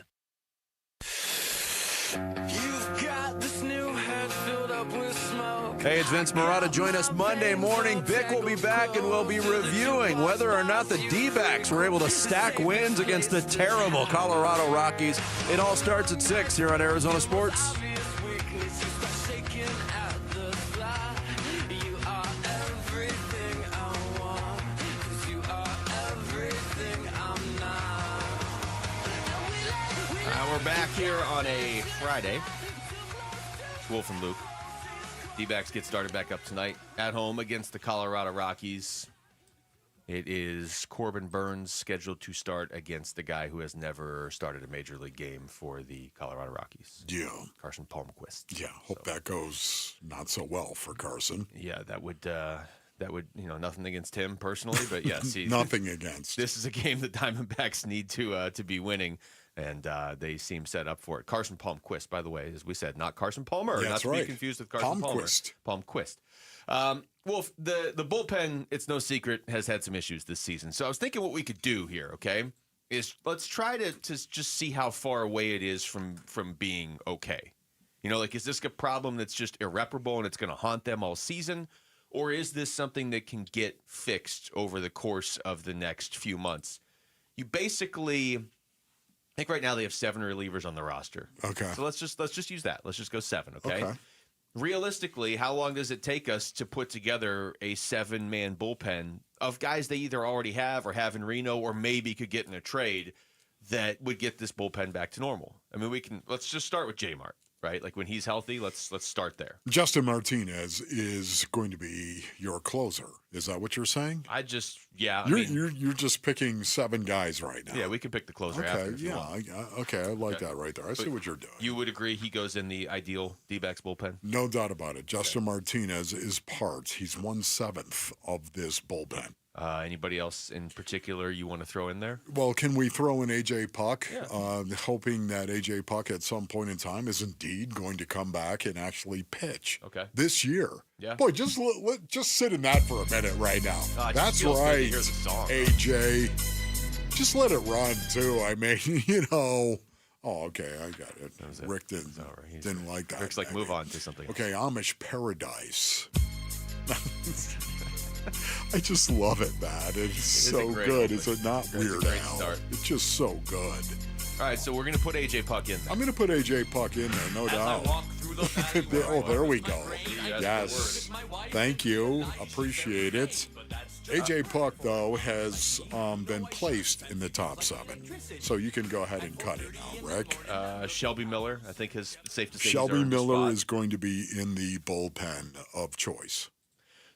Hey, it's Vince Marotta. Join us Monday morning. Vic will be back, and we'll be reviewing whether or not the D-backs were able to stack wins against the terrible Colorado Rockies. It all starts at 6 here on Arizona Sports. We're back here on a Friday. It's Wolf and Luke. D-backs get started back up tonight at home against the Colorado Rockies. It is Corbin Burns scheduled to start against the guy who has never started a major league game for the Colorado Rockies. Yeah. Carson Palmquist. Yeah, hope that goes not so well for Carson. Yeah, that would, nothing against him personally, but yes. Nothing against. This is a game that Diamondbacks need to be winning. And they seem set up for it. Carson Palmquist, by the way, as we said, not Carson Palmer. That's not to right. be confused with Carson Palmquist. Palmer. Palmquist. Wolf, the bullpen, it's no secret, has had some issues this season. So I was thinking what we could do here, okay, is let's try to just see how far away it is from being okay. You know, like, is this a problem that's just irreparable and it's going to haunt them all season? Or is this something that can get fixed over the course of the next few months? You basically... I think right now they have 7 relievers on the roster. Okay. So let's just use that. Let's just go 7, okay? Realistically, how long does it take us to put together a 7-man bullpen of guys they either already have or have in Reno or maybe could get in a trade that would get this bullpen back to normal? I mean, let's just start with J-Mart, right? Like, when he's healthy, let's start there. Justin Martinez is going to be your closer. Is that what you're saying? You're just picking 7 guys right now. Yeah, we can pick the closer after. I like that right there. I see what you're doing. You would agree he goes in the ideal D-backs bullpen? No doubt about it. Justin Martinez is part. He's 1/7 of this bullpen. Anybody else in particular you want to throw in there? Well, can we throw in A.J. Puck, Yeah. hoping that A.J. Puck at some point in time is indeed going to come back and actually pitch this year? Yeah. Boy, just sit in that for a minute right now. That's right, A.J. Just let it run, too. I mean, Oh, okay, I got it. Rick didn't like that. Rick's like, move on to something else. Okay, Amish Paradise. I just love it, man. It's so good. It's not weird now. It's just so good. All right, so we're going to put A.J. Puck in there. I'm going to put A.J. Puck in there, no doubt. There we go. Yes. Thank you. Appreciate it. A.J. Puck, though, has been placed in the top 7. So you can go ahead and cut it now, Rick. Shelby Miller, I think, is safe to say. Shelby Miller is going to be in the bullpen of choice.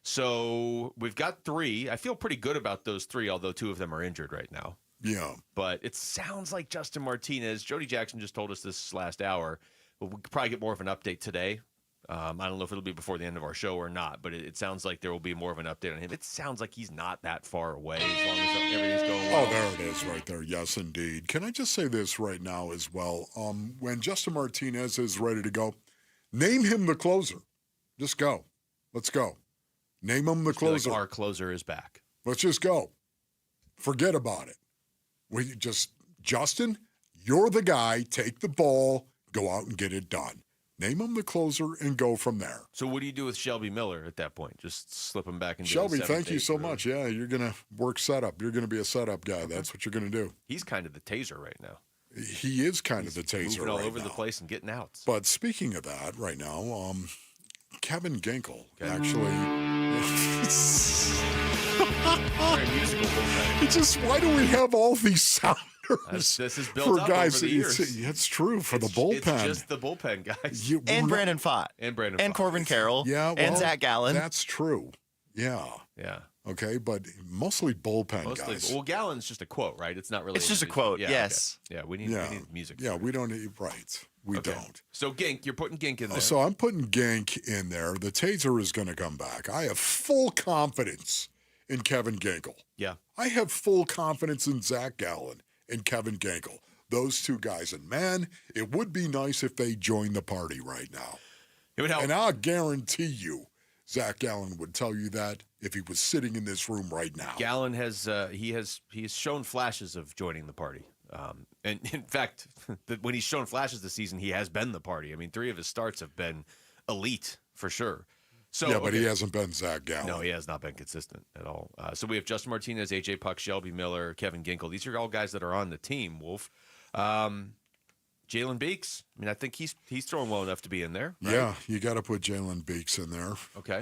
So we've got 3. I feel pretty good about those 3, although 2 of them are injured right now. Yeah. But it sounds like Justin Martinez. Jody Jackson just told us this last hour. But we could probably get more of an update today. I don't know if it'll be before the end of our show or not, but it sounds like there will be more of an update on him. It sounds like he's not that far away as long as everything's going well. Oh, there it is right there. Yes, indeed. Can I just say this right now as well? When Justin Martinez is ready to go, name him the closer. Just go. Let's go. Name him the closer. Like our closer is back. Let's just go. Forget about it. Justin, you're the guy. Take the ball. Go out and get it done. Name him the closer and go from there. So what do you do with Shelby Miller at that point? Just slip him back into Shelby, the thank you so much. Yeah, you're going to work setup. You're going to be a setup guy. That's what you're going to do. He's kind of the taser right now. He is kind of the taser moving all right over now. the place and getting outs. But speaking of that right now, Kevin Ginkle actually... why do we have all these sounders? This is built for up guys, over the years. It's true for the bullpen. It's just the bullpen guys. And Brandon Pfaadt. And Corbin Carroll. Yeah, and Zach Gallen. That's true. Yeah. Yeah. Okay, but mostly bullpen guys. Well, Gallen's just a quote, right? It's not really. It's just a quote. Yeah, yes. Okay. Yeah, we need music. Yeah, we don't need right. We don't. So Gink, you're putting Gink in there. So I'm putting Gink in there. The taser is going to come back. I have full confidence in Kevin Ginkle. Yeah. I have full confidence in Zach Gallen and Kevin Ginkle. Those 2 guys. And man, it would be nice if they joined the party right now. It would help. And I'll guarantee you, Zach Gallen would tell you that if he was sitting in this room right now. Gallen has he's shown flashes of joining the party. And in fact, when he's shown flashes this season, he has been the party. I mean, 3 of his starts have been elite for sure. So, yeah, but he hasn't been Zach Gallen. No, he has not been consistent at all. So we have Justin Martinez, A.J. Puck, Shelby Miller, Kevin Ginkle. These are all guys that are on the team, Wolf. Jalen Beeks, I mean, I think he's throwing well enough to be in there. Right? Yeah, you got to put Jalen Beeks in there. Okay.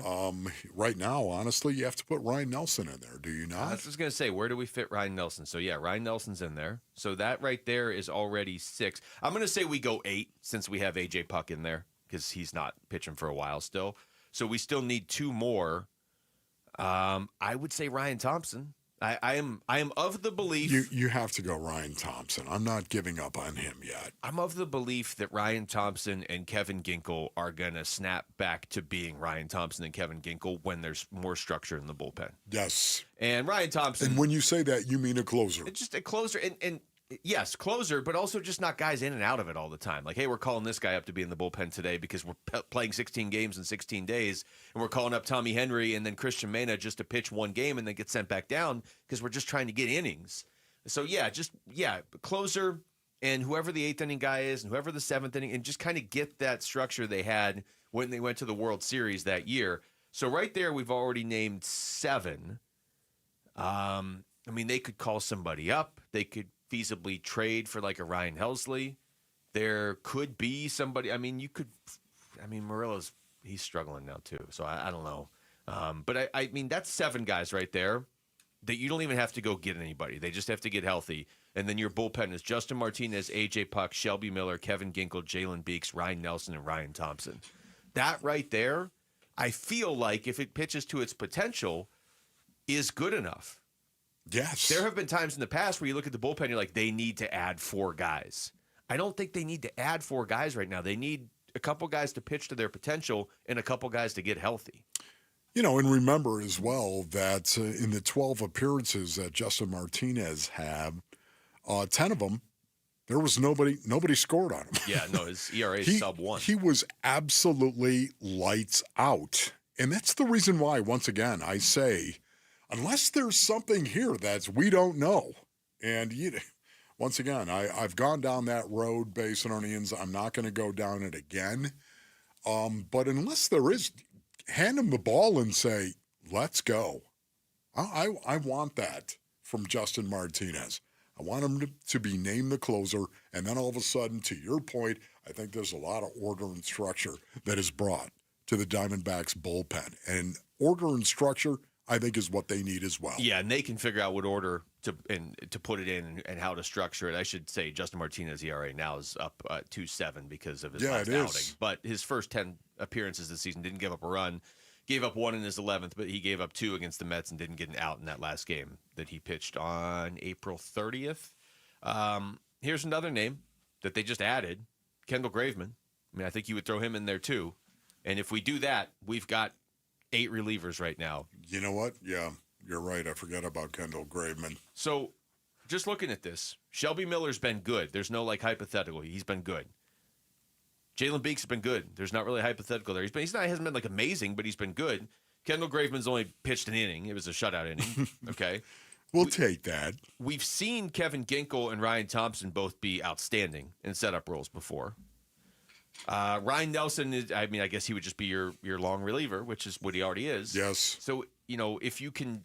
Right now, honestly, you have to put Ryan Nelson in there, do you not? I was just going to say, where do we fit Ryan Nelson? So, yeah, Ryan Nelson's in there. So that right there is already 6. I'm going to say we go 8 since we have A.J. Puck in there because he's not pitching for a while still. So we still need 2 more. I would say Ryan Thompson. I am of the belief you have to go Ryan Thompson. I'm not giving up on him yet. I'm of the belief that Ryan Thompson and Kevin Ginkle are gonna snap back to being Ryan Thompson and Kevin Ginkle when there's more structure in the bullpen. Yes. And Ryan Thompson. And when you say that, you mean a closer. It's just a closer, and yes, closer, but also just not guys in and out of it all the time. Like, hey, we're calling this guy up to be in the bullpen today because we're playing 16 games in 16 days, and we're calling up Tommy Henry and then Christian Mena just to pitch 1 game and then get sent back down because we're just trying to get innings. So, closer and whoever the 8th inning guy is and whoever the 7th inning, and just kind of get that structure they had when they went to the World Series that year. So right there, we've already named 7. I mean, they could call somebody up. They could feasibly trade for like a Ryan Helsley. There could be somebody. I mean, Murillo's, he's struggling now too. So I don't know. But I mean, that's 7 guys right there that you don't even have to go get anybody. They just have to get healthy. And then your bullpen is Justin Martinez, A.J. Puck, Shelby Miller, Kevin Ginkle, Jalen Beeks, Ryan Nelson, and Ryan Thompson. That right there, I feel like if it pitches to its potential, is good enough. Yes. There have been times in the past where you look at the bullpen, you're like, they need to add 4 guys. I don't think they need to add 4 guys right now. They need a couple guys to pitch to their potential and a couple guys to get healthy. You know, and remember as well that in the 12 appearances that Justin Martinez had, 10 of them, there was nobody scored on him. Yeah, no, his ERA is sub-1. He was absolutely lights out. And that's the reason why, once again, I say, unless there's something here that we don't know. And once again, I've gone down that road, Basinonians. I'm not going to go down it again. But unless there is, hand him the ball and say, let's go. I want that from Justin Martinez. I want him to be named the closer. And then all of a sudden, to your point, I think there's a lot of order and structure that is brought to the Diamondbacks bullpen. And order and structure, I think is what they need as well. Yeah, and they can figure out what order to put it in and how to structure it. I should say Justin Martinez ERA now is up 2.7 because of his last outing. But his first 10 appearances this season didn't give up a run. Gave up 1 in his 11th, but he gave up 2 against the Mets and didn't get an out in that last game that he pitched on April 30th. Here's another name that they just added, Kendall Graveman. I mean, I think you would throw him in there too. And if we do that, we've got 8 relievers right now. You know what? Yeah, you're right. I forgot about Kendall Graveman. So just looking at this, Shelby Miller's been good. There's no hypothetical. He's been good. Jalen Beeks has been good. There's not really a hypothetical there. He hasn't been amazing, but he's been good. Kendall Graveman's only pitched an inning. It was a shutout inning. Okay. We'll take that. We've seen Kevin Ginkel and Ryan Thompson both be outstanding in setup roles before. Ryan Nelson I guess he would just be your long reliever, which is what he already is. Yes. So, if you can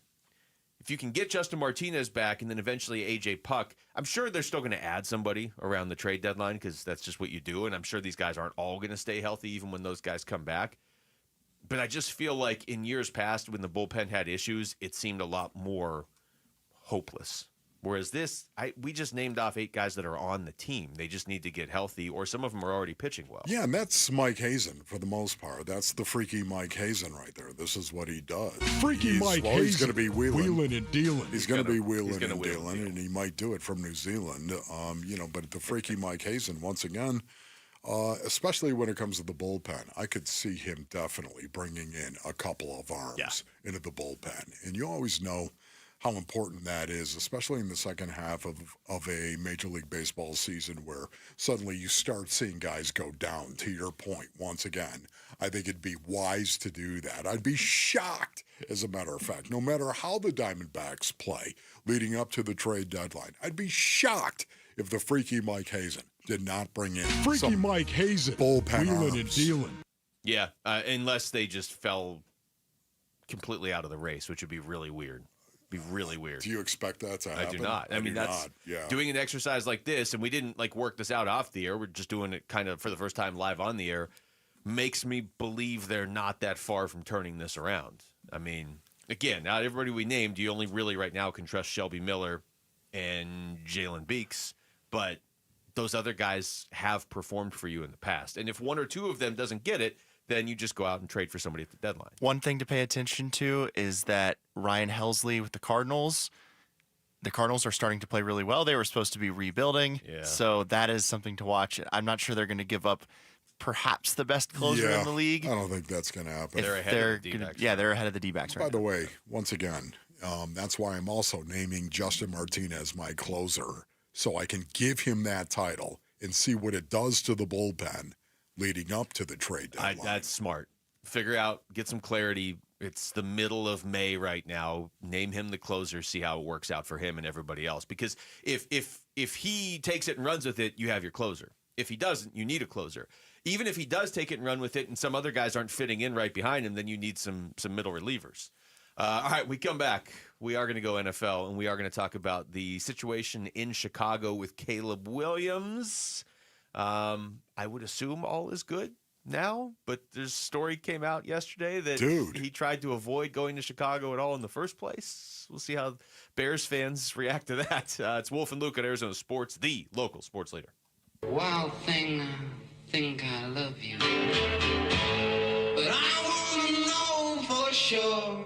get Justin Martinez back and then eventually AJ Puck, I'm sure they're still going to add somebody around the trade deadline because that's just what you do. And I'm sure these guys aren't all going to stay healthy even when those guys come back. But I just feel like in years past when the bullpen had issues, it seemed a lot more hopeless. Whereas we just named off 8 guys that are on the team. They just need to get healthy, or some of them are already pitching well. Yeah, and that's Mike Hazen for the most part. That's the freaky Mike Hazen right there. This is what he does. Mike Hazen. He's going to be wheeling and dealing. He's going to be wheeling and dealing, and he might do it from New Zealand. But the freaky Mike Hazen, once again, especially when it comes to the bullpen, I could see him definitely bringing in a couple of arms into the bullpen. And you always know how important that is, especially in the second half of a Major League Baseball season where suddenly you start seeing guys go down, to your point, once again. I think it'd be wise to do that. I'd be shocked, as a matter of fact, no matter how the Diamondbacks play leading up to the trade deadline, I'd be shocked if the freaky Mike Hazen did not bring in Mike Hazen bullpen arms. and dealing. Yeah, unless they just fell completely out of the race, which would be really weird. Be really weird. Do you expect that to happen? I do not. I mean, that's doing an exercise like this, and we didn't work this out off the air. We're just doing it kind of for the first time live on the air. Makes me believe they're not that far from turning this around. I mean, again, not everybody we named, you only really right now can trust Shelby Miller and Jalen Beeks, but those other guys have performed for you in the past. And if 1 or 2 of them doesn't get it, then you just go out and trade for somebody at the deadline. One thing to pay attention to is that Ryan Helsley with the Cardinals are starting to play really well. They were supposed to be rebuilding, so that is something to watch. I'm not sure they're going to give up perhaps the best closer in the league. I don't think that's going to happen. They're ahead of the D-backs. They're ahead of the D-backs right now. By the way, once again, that's why I'm also naming Justin Martinez my closer, so I can give him that title and see what it does to the bullpen leading up to the trade deadline. That's smart. Figure out, get some clarity. It's the middle of May right now. Name him the closer, see how it works out for him and everybody else. Because if he takes it and runs with it, you have your closer. If he doesn't, you need a closer. Even if he does take it and run with it and some other guys aren't fitting in right behind him, then you need some middle relievers. All right, we come back. We are going to go NFL, and we are going to talk about the situation in Chicago with Caleb Williams. I would assume all is good now, but there's a story came out yesterday that he tried to avoid going to Chicago at all in the first place. We'll see how Bears fans react to that. It's Wolf and Luke at Arizona Sports, the local sports leader. Wild thing, I think I love you, but I want to know for sure.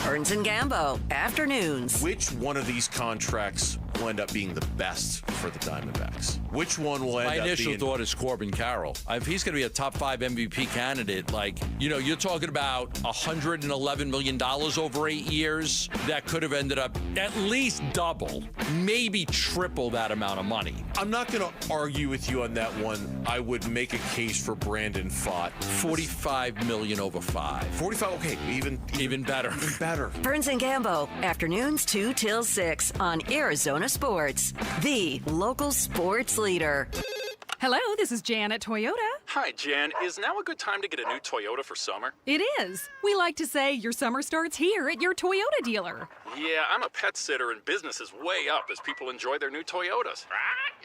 Burns and Gambo, afternoons. Which one of these contracts will end up being the best for the Diamondbacks? Which one will end up being... My initial thought is Corbin Carroll. If he's going to be a top 5 MVP candidate, you're talking about $111 million over 8 years. That could have ended up at least double, maybe triple that amount of money. I'm not going to argue with you on that one. I would make a case for Brandon Pfaadt. $45 million over 5. 45, okay, even better. Even better. Burns and Gambo, afternoons 2 till 6 on Arizona Sports, the local sports leader. Hello, this is Jan at Toyota. Hi, Jan. Is now a good time to get a new Toyota for summer? It is. We like to say your summer starts here at your Toyota dealer. Yeah, I'm a pet sitter and business is way up as people enjoy their new Toyotas.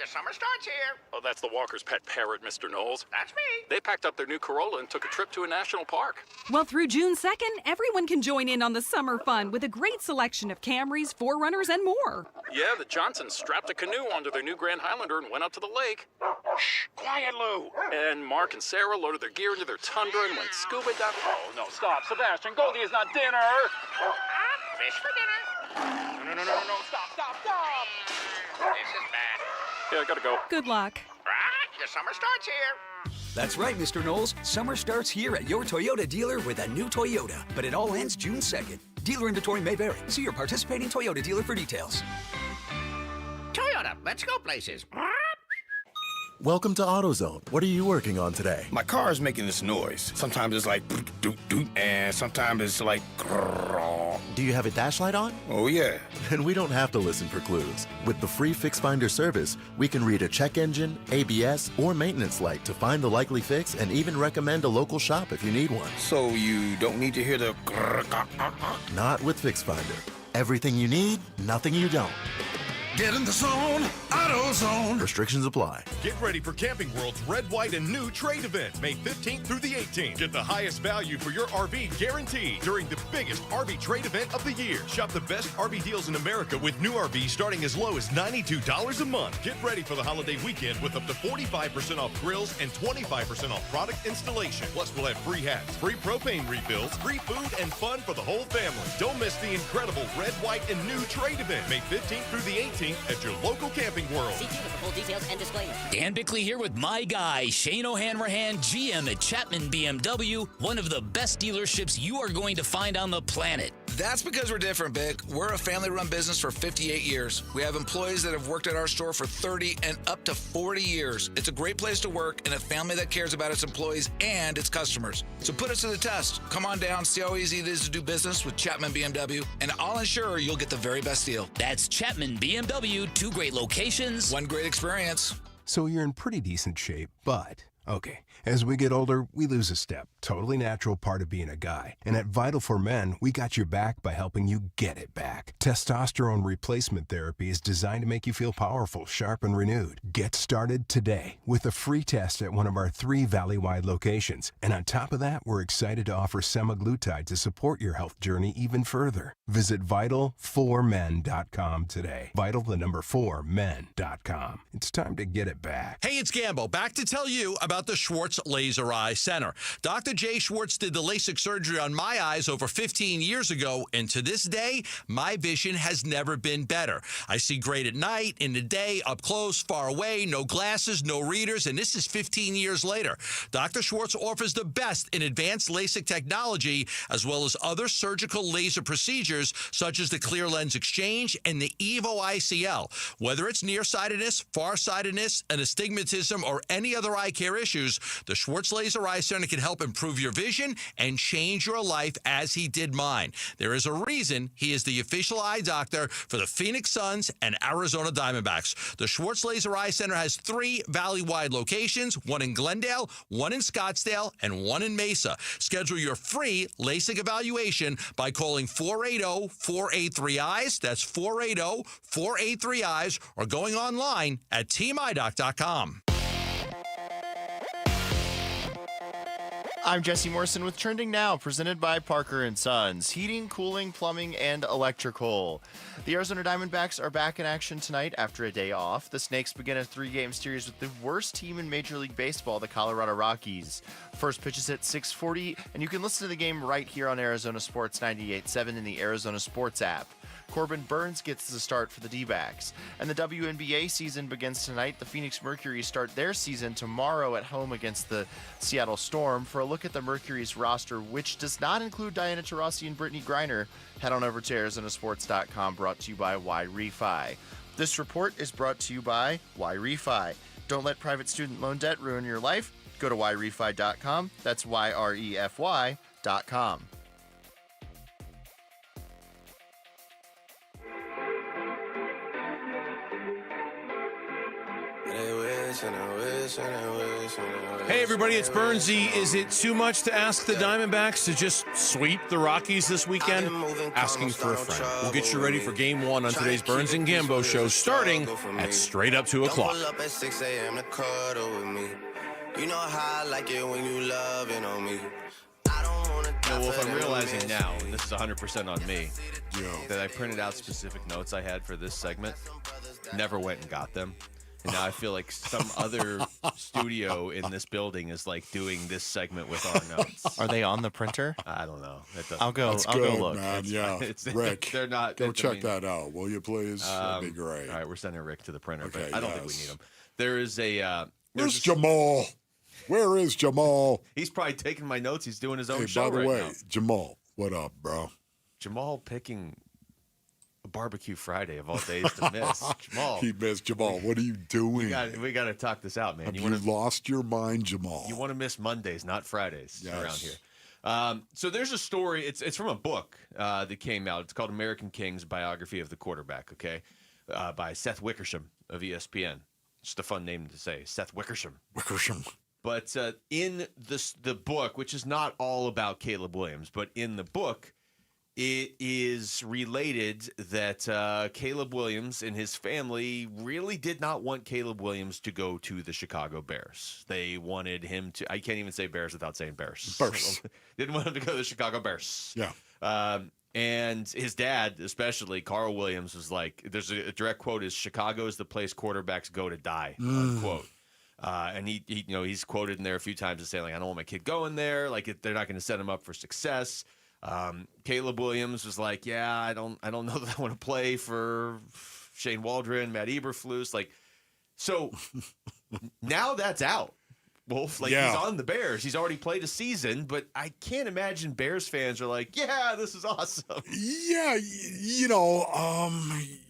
Your summer starts here. Oh, that's the Walker's pet parrot, Mr. Knowles. That's me. They packed up their new Corolla and took a trip to a national park. Well, through June 2nd, everyone can join in on the summer fun with a great selection of Camrys, 4Runners, and more. Yeah, the Johnsons strapped a canoe onto their new Grand Highlander and went out to the lake. Shh, quiet, Lou. And Mark and Sarah loaded their gear into their Tundra and went scuba diving. Oh, no, stop, Sebastian. Goldie is not dinner. Fish for dinner. No, stop. This is bad. Yeah, I gotta go. Good luck. Your summer starts here. That's right, Mr. Knowles. Summer starts here at your Toyota dealer with a new Toyota, but it all ends June 2nd. Dealer inventory may vary. See your participating Toyota dealer for details. Toyota, let's go places. Welcome to AutoZone. What are you working on today? My car is making this noise. Sometimes it's like doot doot, and sometimes it's like. Do you have a dash light on? Oh yeah. Then we don't have to listen for clues. With the free Fix Finder service, we can read a check engine, ABS, or maintenance light to find the likely fix and even recommend a local shop if you need one. So you don't need to hear the. Not with Fix Finder. Everything you need, nothing you don't. Get in the zone, AutoZone. Restrictions apply. Get ready for Camping World's Red, White, and New Trade event, May 15th through the 18th. Get the highest value for your RV guaranteed during the biggest RV trade event of the year. Shop the best RV deals in America with new RVs starting as low as $92 a month. Get ready for the holiday weekend with up to 45% off grills and 25% off product installation. Plus, we'll have free hats, free propane refills, free food, and fun for the whole family. Don't miss the incredible Red, White, and New Trade event, May 15th through the 18th at your local Camping World. See for full details and disclaimer. Dan Bickley here with my guy, Shane O'Hanrahan, GM at Chapman BMW, one of the best dealerships you are going to find on the planet. That's because we're different, Bick. We're a family-run business for 58 years. We have employees that have worked at our store for 30 and up to 40 years. It's a great place to work and a family that cares about its employees and its customers. So put us to the test. Come on down, see how easy it is to do business with Chapman BMW, and I'll ensure you'll get the very best deal. That's Chapman BMW, 2 great locations, 1 great experience. So you're in pretty decent shape, but, okay, as we get older, we lose a step. Totally natural part of being a guy. And at Vital for Men, we got your back by helping you get it back. Testosterone replacement therapy is designed to make you feel powerful, sharp, and renewed. Get started today with a free test at one of our 3 valley-wide locations. And on top of that, we're excited to offer semaglutide to support your health journey even further. Visit Vital4Men.com today. Vital, the number 4men.com. It's time to get it back. Hey, it's Gambo, back to tell you about the Schwartz Laser Eye Center. Dr. Jay Schwartz did the LASIK surgery on my eyes over 15 years ago, and to this day, my vision has never been better. I see great at night, in the day, up close, far away, no glasses, no readers, and this is 15 years later. Dr. Schwartz offers the best in advanced LASIK technology, as well as other surgical laser procedures, such as the clear lens exchange and the EVO ICL. Whether it's nearsightedness, farsightedness, an astigmatism, or any other eye care issues, the Schwartz Laser Eye Center can help improve your vision and change your life as he did mine. There is a reason he is the official eye doctor for the Phoenix Suns and Arizona Diamondbacks. The Schwartz Laser Eye Center has 3 valley-wide locations, 1 in Glendale, 1 in Scottsdale, and 1 in Mesa. Schedule your free LASIK evaluation by calling 480-483-EYES. That's 480-483-EYES, or going online at teamidoc.com. I'm Jesse Morrison with Trending Now, presented by Parker & Sons. Heating, cooling, plumbing, and electrical. The Arizona Diamondbacks are back in action tonight after a day off. The Snakes begin a 3-game series with the worst team in Major League Baseball, the Colorado Rockies. First pitch is at 6:40, and you can listen to the game right here on Arizona Sports 98.7 in the Arizona Sports app. Corbin Burns gets the start for the D-backs. And the WNBA season begins tonight. The Phoenix Mercury start their season tomorrow at home against the Seattle Storm. For a look at the Mercury's roster, which does not include Diana Taurasi and Brittany Griner, head on over to ArizonaSports.com, brought to you by Y-Refi. This report is brought to you by Y-Refi. Don't let private student loan debt ruin your life. Go to YRefi.com. That's YREFY.com. They wishing Hey, everybody, it's Bernsey. Is it too much to ask the Diamondbacks to just sweep the Rockies this weekend? Asking for a friend. We'll get you ready for Game 1 on today's Burns and Gambo show, starting at straight up 2 o'clock. Pull up at 6 a.m. to cuddle with me. You know how I like it when you loving on me. Wolf, I'm realizing now, and this is 100% on me, that I printed out specific notes I had for this segment, never went and got them. And now I feel like some other studio in this building is like doing this segment with our notes. Are they on the printer? I don't know. I'll go look. Man. It's, Rick, they're not. go check that out, will you please? That'd be great. All right, we're sending Rick to the printer, Okay, but I don't think we need him. There is a. Where's Jamal? Where is Jamal? He's probably taking my notes. He's doing his own Hey, show by the right way, now. Jamal, what up, bro? Jamal picking a barbecue Friday of all days to miss. Jamal. He missed Jamal. What are you doing? We got to talk this out, man. Have you lost your mind, Jamal? You want to miss Mondays, not Fridays Yes. around here. So there's a story. It's from a book that came out. It's called American Kings: Biography of the Quarterback. Okay, by Seth Wickersham of ESPN. Just a fun name to say, Seth Wickersham. Wickersham. But in the book, which is not all about Caleb Williams, but in the book, it is related that Caleb Williams and his family really did not want Caleb Williams to go to the Chicago Bears. They wanted him to. I can't even say Bears without saying Bears. Bears. Didn't want him to go to the Chicago Bears. Yeah. And his dad, especially Carl Williams, was like, "There's a direct quote: is Chicago is the place quarterbacks go to die." Unquote. And he's quoted in there a few times as saying, like, I don't want my kid going there. Like, they're not going to set him up for success. Caleb Williams was like, yeah, I don't know that I want to play for Shane Waldron, Matt Eberflus. Like, so now that's out. Wolf, like, he's on the Bears. He's already played a season, but I can't imagine Bears fans are like, yeah, this is awesome. Yeah,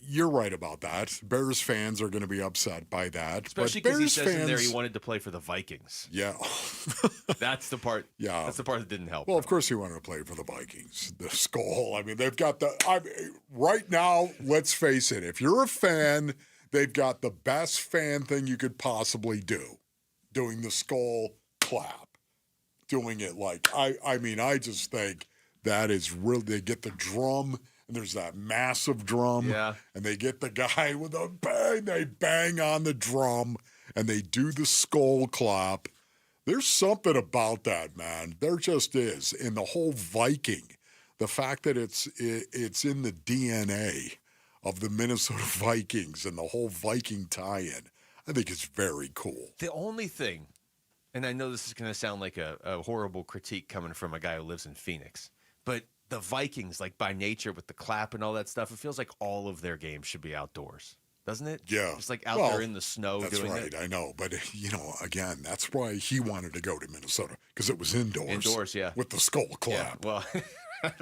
you're right about that. Bears fans are going to be upset by that. Especially but because he Bears says fans, in there he wanted to play for the Vikings. Yeah. That's the part. Yeah. That's the part that didn't help. Well, of course he wanted to play for the Vikings. The skull. I mean, they've got right now, let's face it, if you're a fan, they've got the best fan thing you could possibly do. Doing the skull clap. Doing it like, I just think that is really, they get the drum, and there's that massive drum. Yeah. And they get the guy with a bang, they bang on the drum, and they do the skull clap. There's something about that, man. There just is. And the whole Viking, the fact that it's in the DNA of the Minnesota Vikings and the whole Viking tie-in, I think it's very cool. The only thing, and I know this is going to sound like a horrible critique coming from a guy who lives in Phoenix, but the Vikings, like by nature with the clap and all that stuff, it feels like all of their games should be outdoors, doesn't it? Yeah. Just like out there in the snow doing it. That's right, I know. But, again, that's why he wanted to go to Minnesota, because it was indoors. Indoors, yeah. With the skull clap. Yeah, well,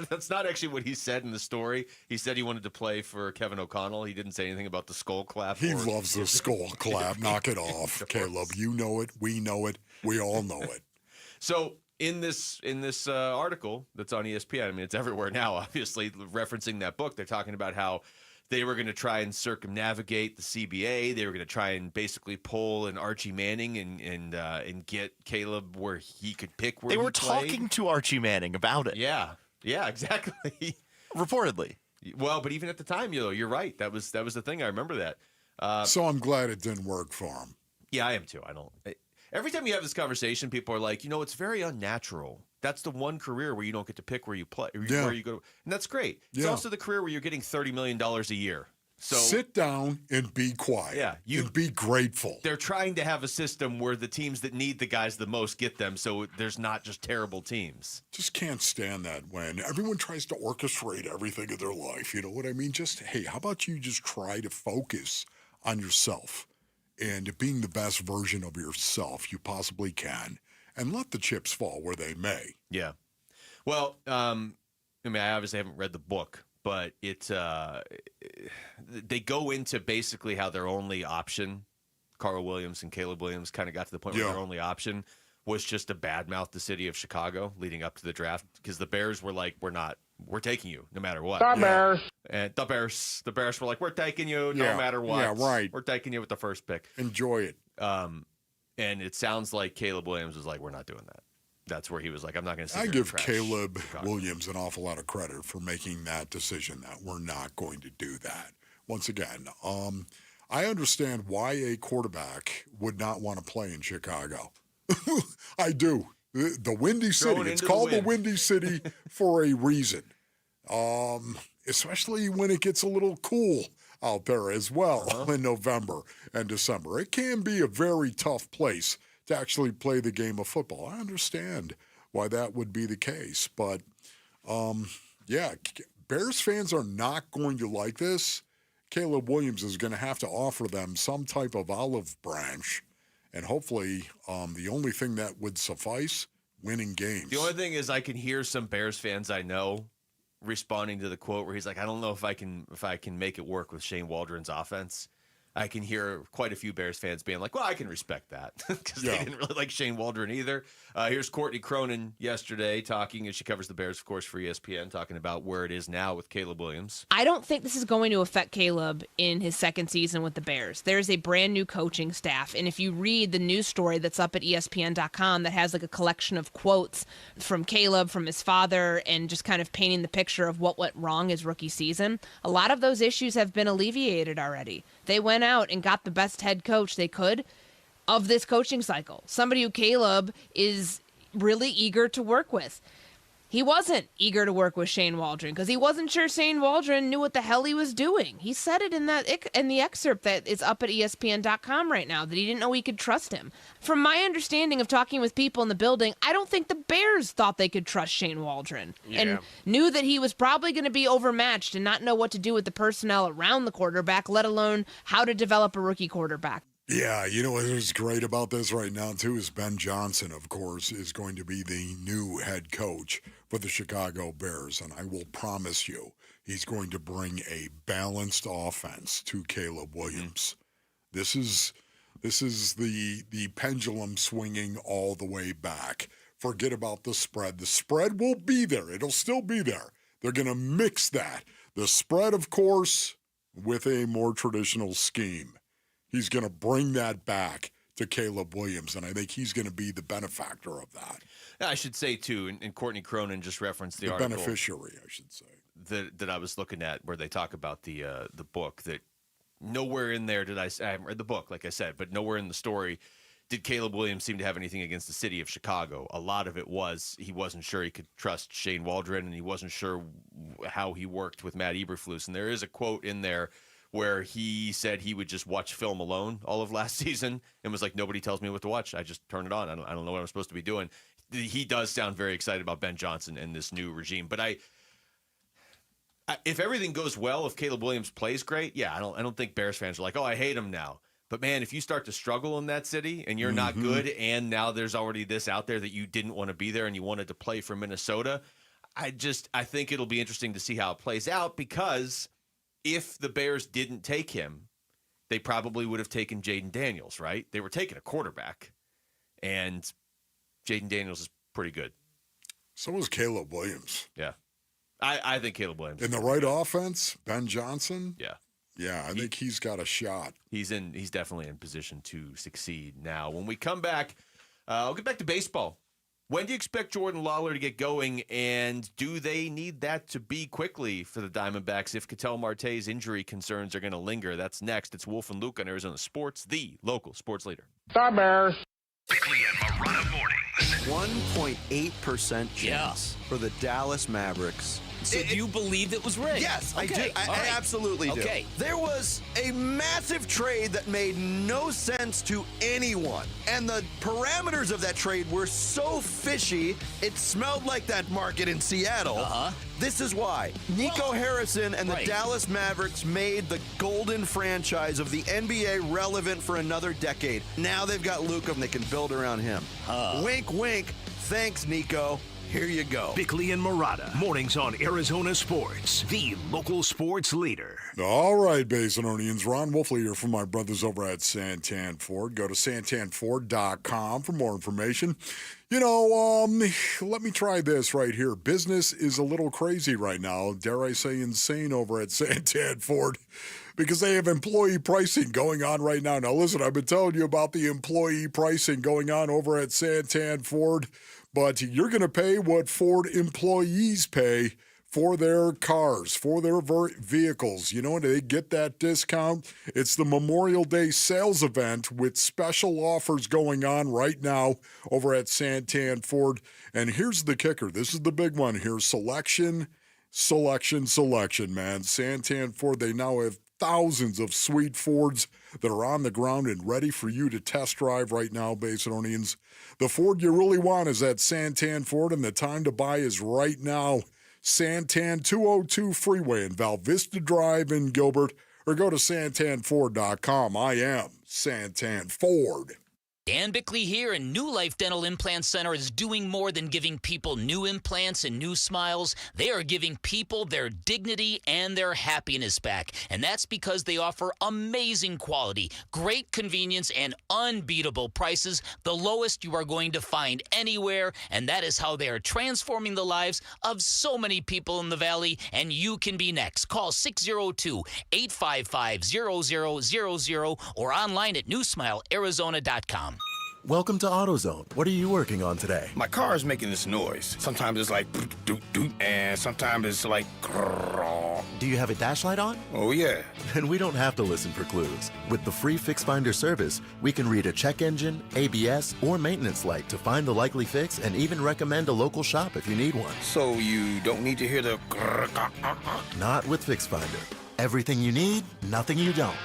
that's not actually what he said in the story. He said he wanted to play for Kevin O'Connell. He didn't say anything about the skull clap. He loves the skull clap. Knock it off, Caleb. You know it. We know it. We all know it. So in this article that's on ESPN, I mean, it's everywhere now, obviously, referencing that book, they're talking about how they were going to try and circumnavigate the CBA. They were going to try and basically pull an Archie Manning and get Caleb where he could pick where They he were played. talking to Archie Manning about it. Yeah, exactly. Reportedly. Well, but even at the time, you're right. That was the thing. I remember that. So I'm glad it didn't work for him. Yeah, I am too. Every time you have this conversation, people are like, it's very unnatural. That's the one career where you don't get to pick where you play, where you go, and that's great. It's also the career where you're getting $30 million a year. So sit down and be quiet. Yeah, and be grateful. They're trying to have a system where the teams that need the guys the most get them, so there's not just terrible teams. Just can't stand that when everyone tries to orchestrate everything in their life. You know what I mean? Just, hey, how about you just try to focus on yourself and being the best version of yourself you possibly can, and let the chips fall where they may. Yeah. Well, I obviously haven't read the book, but they go into basically how their only option, Carl Williams and Caleb Williams, kind of got to the point where their only option was just to badmouth the city of Chicago leading up to the draft, because the Bears were like, we're taking you no matter what. The Bears. And the Bears were like, we're taking you no matter what. Yeah, right. We're taking you with the first pick. Enjoy it. And it sounds like Caleb Williams was like, we're not doing that. That's where he was like, I'm not going to I give Caleb Williams an awful lot of credit for making that decision that we're not going to do that. Once again, I understand why a quarterback would not want to play in Chicago. I do. The Windy City. It's called the Windy City for a reason. Especially when it gets a little cool out there as well in November and December. It can be a very tough place to actually play the game of football. I understand why that would be the case. But, yeah, Bears fans are not going to like this. Caleb Williams is going to have to offer them some type of olive branch. And hopefully the only thing that would suffice, winning games. The only thing is I can hear some Bears fans I know responding to the quote where he's like, I don't know if I can make it work with Shane Waldron's offense. I can hear quite a few Bears fans being like, well, I can respect that because they didn't really like Shane Waldron either. Here's Courtney Cronin yesterday talking, as she covers the Bears, of course, for ESPN, talking about where it is now with Caleb Williams. I don't think this is going to affect Caleb in his second season with the Bears. There's a brand new coaching staff, and if you read the news story that's up at ESPN.com that has like a collection of quotes from Caleb, from his father, and just kind of painting the picture of what went wrong his rookie season, a lot of those issues have been alleviated already. They went out and got the best head coach they could of this coaching cycle. Somebody who Caleb is really eager to work with. He wasn't eager to work with Shane Waldron because he wasn't sure Shane Waldron knew what the hell he was doing. He said it in the excerpt that is up at ESPN.com right now, that he didn't know he could trust him. From my understanding of talking with people in the building, I don't think the Bears thought they could trust Shane Waldron and knew that he was probably going to be overmatched and not know what to do with the personnel around the quarterback, let alone how to develop a rookie quarterback. Yeah, you know what is great about this right now, too, is Ben Johnson, of course, is going to be the new head coach for the Chicago Bears. And I will promise you, he's going to bring a balanced offense to Caleb Williams. This is the pendulum swinging all the way back. Forget about the spread. The spread will be there. It'll still be there. They're going to mix that. The spread, of course, with a more traditional scheme. He's going to bring that back to Caleb Williams, and I think he's going to be the benefactor of that. I should say, too, and Courtney Cronin just referenced the article. Beneficiary, I should say. That I was looking at where they talk about the book, that nowhere in there I haven't read the book, like I said, but nowhere in the story did Caleb Williams seem to have anything against the city of Chicago. A lot of it was he wasn't sure he could trust Shane Waldron, and he wasn't sure how he worked with Matt Eberflus. And there is a quote in there where he said he would just watch film alone all of last season and was like, nobody tells me what to watch. I just turn it on. I don't know what I'm supposed to be doing. He does sound very excited about Ben Johnson and this new regime. But if everything goes well, if Caleb Williams plays great, yeah, I don't think Bears fans are like, oh, I hate him now. But, man, if you start to struggle in that city and you're not good, and now there's already this out there that you didn't want to be there and you wanted to play for Minnesota, I think it'll be interesting to see how it plays out, because if the Bears didn't take him, they probably would have taken Jaden Daniels, right? They were taking a quarterback, and Jaden Daniels is pretty good. So is Caleb Williams. Yeah. I think Caleb Williams. In the right offense, Ben Johnson. Yeah. Yeah, I think he's got a shot. He's definitely in position to succeed now. When we come back, I'll get back to baseball. When do you expect Jordan Lawler to get going, and do they need that to be quickly for the Diamondbacks if Ketel Marte's injury concerns are going to linger? That's next. It's Wolf and Luke on Arizona Sports, the local sports leader. Star Bears. Bickley and Marotta mornings. 1.8% chance for the Dallas Mavericks. So do you believe it was rigged? Yes, okay. I do. I absolutely do. Okay. There was a massive trade that made no sense to anyone. And the parameters of that trade were so fishy, it smelled like that market in Seattle. This is why. Nico Harrison and the Dallas Mavericks made the golden franchise of the NBA relevant for another decade. Now they've got Luka and they can build around him. Wink, wink. Thanks, Nico. Here you go. Bickley and Marotta, mornings on Arizona Sports, the local sports leader. All right, Basinonians. Ron Wolfley here from my brothers over at Santan Ford. Go to santanford.com for more information. You know, let me try this right here. Business is a little crazy right now. Dare I say insane over at Santan Ford. because they have employee pricing going on right now. Now, listen, I've been telling you about the employee pricing going on over at Santan Ford, but you're going to pay what Ford employees pay for their cars, for their vehicles. You know, they get that discount. It's the Memorial Day sales event with special offers going on right now over at Santan Ford. And here's the kicker. This is the big one here. Selection, man. Santan Ford, they now have thousands of sweet Fords that are on the ground and ready for you to test drive right now, Basinonians. The Ford you really want is at Santan Ford, and the time to buy is right now. Santan 202 Freeway in Val Vista Drive in Gilbert, or go to santanford.com. I am Santan Ford. Dan Bickley here, and New Life Dental Implant Center is doing more than giving people new implants and new smiles. They are giving people their dignity and their happiness back, and that's because they offer amazing quality, great convenience, and unbeatable prices, the lowest you are going to find anywhere, and that is how they are transforming the lives of so many people in the Valley, and you can be next. Call 602-855-0000 or online at newsmilearizona.com. Welcome to AutoZone. What are you working on today? My car is making this noise. Sometimes it's like doot doot, and sometimes it's like grrr. Do you have a dash light on? Oh yeah. Then we don't have to listen for clues. With the free Fix Finder service, we can read a check engine, ABS, or maintenance light to find the likely fix and even recommend a local shop if you need one. So you don't need to hear the grrr. Not with Fix Finder. Everything you need, nothing you don't.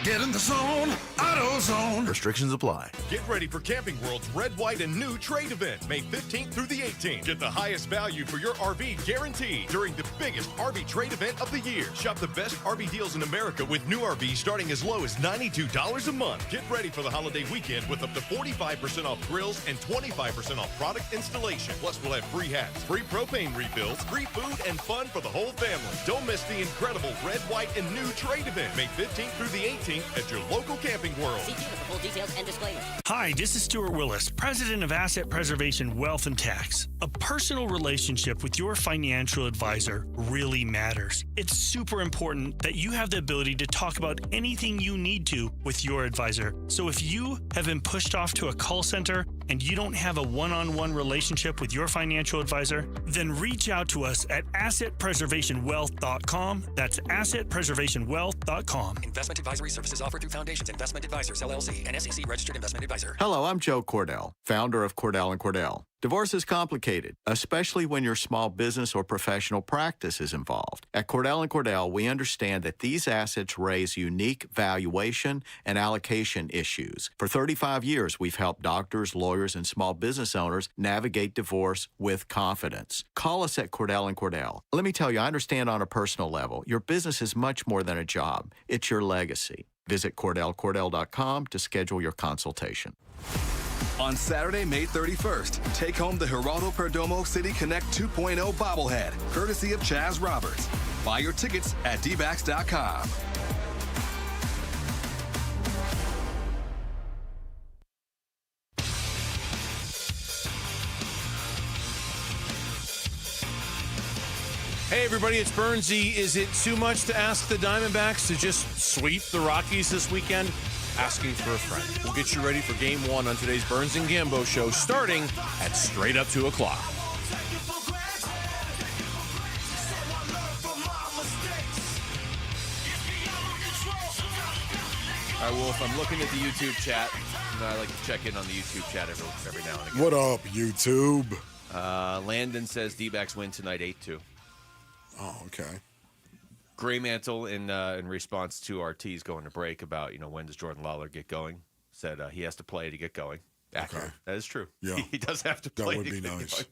Get in the zone, AutoZone. Restrictions apply. Get ready for Camping World's Red, White, and New Trade Event, May 15th through the 18th. Get the highest value for your RV guaranteed during the biggest RV trade event of the year. Shop the best RV deals in America with new RVs starting as low as $92 a month. Get ready for the holiday weekend with up to 45% off grills and 25% off product installation. Plus, we'll have free hats, free propane refills, free food, and fun for the whole family. Don't miss the incredible Red, White, and New Trade Event, May 15th through the 18th. At your local Camping World. See dealer for full details and disclaimers. Hi, this is Stuart Willis, President of Asset Preservation Wealth and Tax. A personal relationship with your financial advisor really matters. It's super important that you have the ability to talk about anything you need to with your advisor. So if you have been pushed off to a call center and you don't have a one-on-one relationship with your financial advisor, then reach out to us at assetpreservationwealth.com. That's assetpreservationwealth.com. Investment advisory services offered through Foundations Investment Advisors, LLC, an SEC registered investment advisor. Hello, I'm Joe Cordell, founder of Cordell & Cordell. Divorce is complicated, especially when your small business or professional practice is involved. At Cordell & Cordell, we understand that these assets raise unique valuation and allocation issues. For 35 years, we've helped doctors, lawyers, and small business owners navigate divorce with confidence. Call us at Cordell & Cordell. Let me tell you, I understand on a personal level, your business is much more than a job. It's your legacy. Visit CordellCordell.com to schedule your consultation. On Saturday, May 31st, take home the Geraldo Perdomo City Connect 2.0 bobblehead, courtesy of Chaz Roberts. Buy your tickets at dbacks.com. Hey, everybody, it's Bernsey. Is it too much to ask the Diamondbacks to just sweep the Rockies this weekend? Asking for a friend. We'll get you ready for Game 1 on today's Burns and Gambo show, starting at straight up 2 o'clock. All right, Wolf, I'm looking at the YouTube chat. I like to check in on the YouTube chat every now and again. What up, YouTube? Landon says D-backs win tonight 8-2. Oh, okay. Gray Mantle, in response to our tease going to break about, when does Jordan Lawler get going, said he has to play to get going. Accurate. Okay. That is true. Yeah. He does have to play. That would be nice.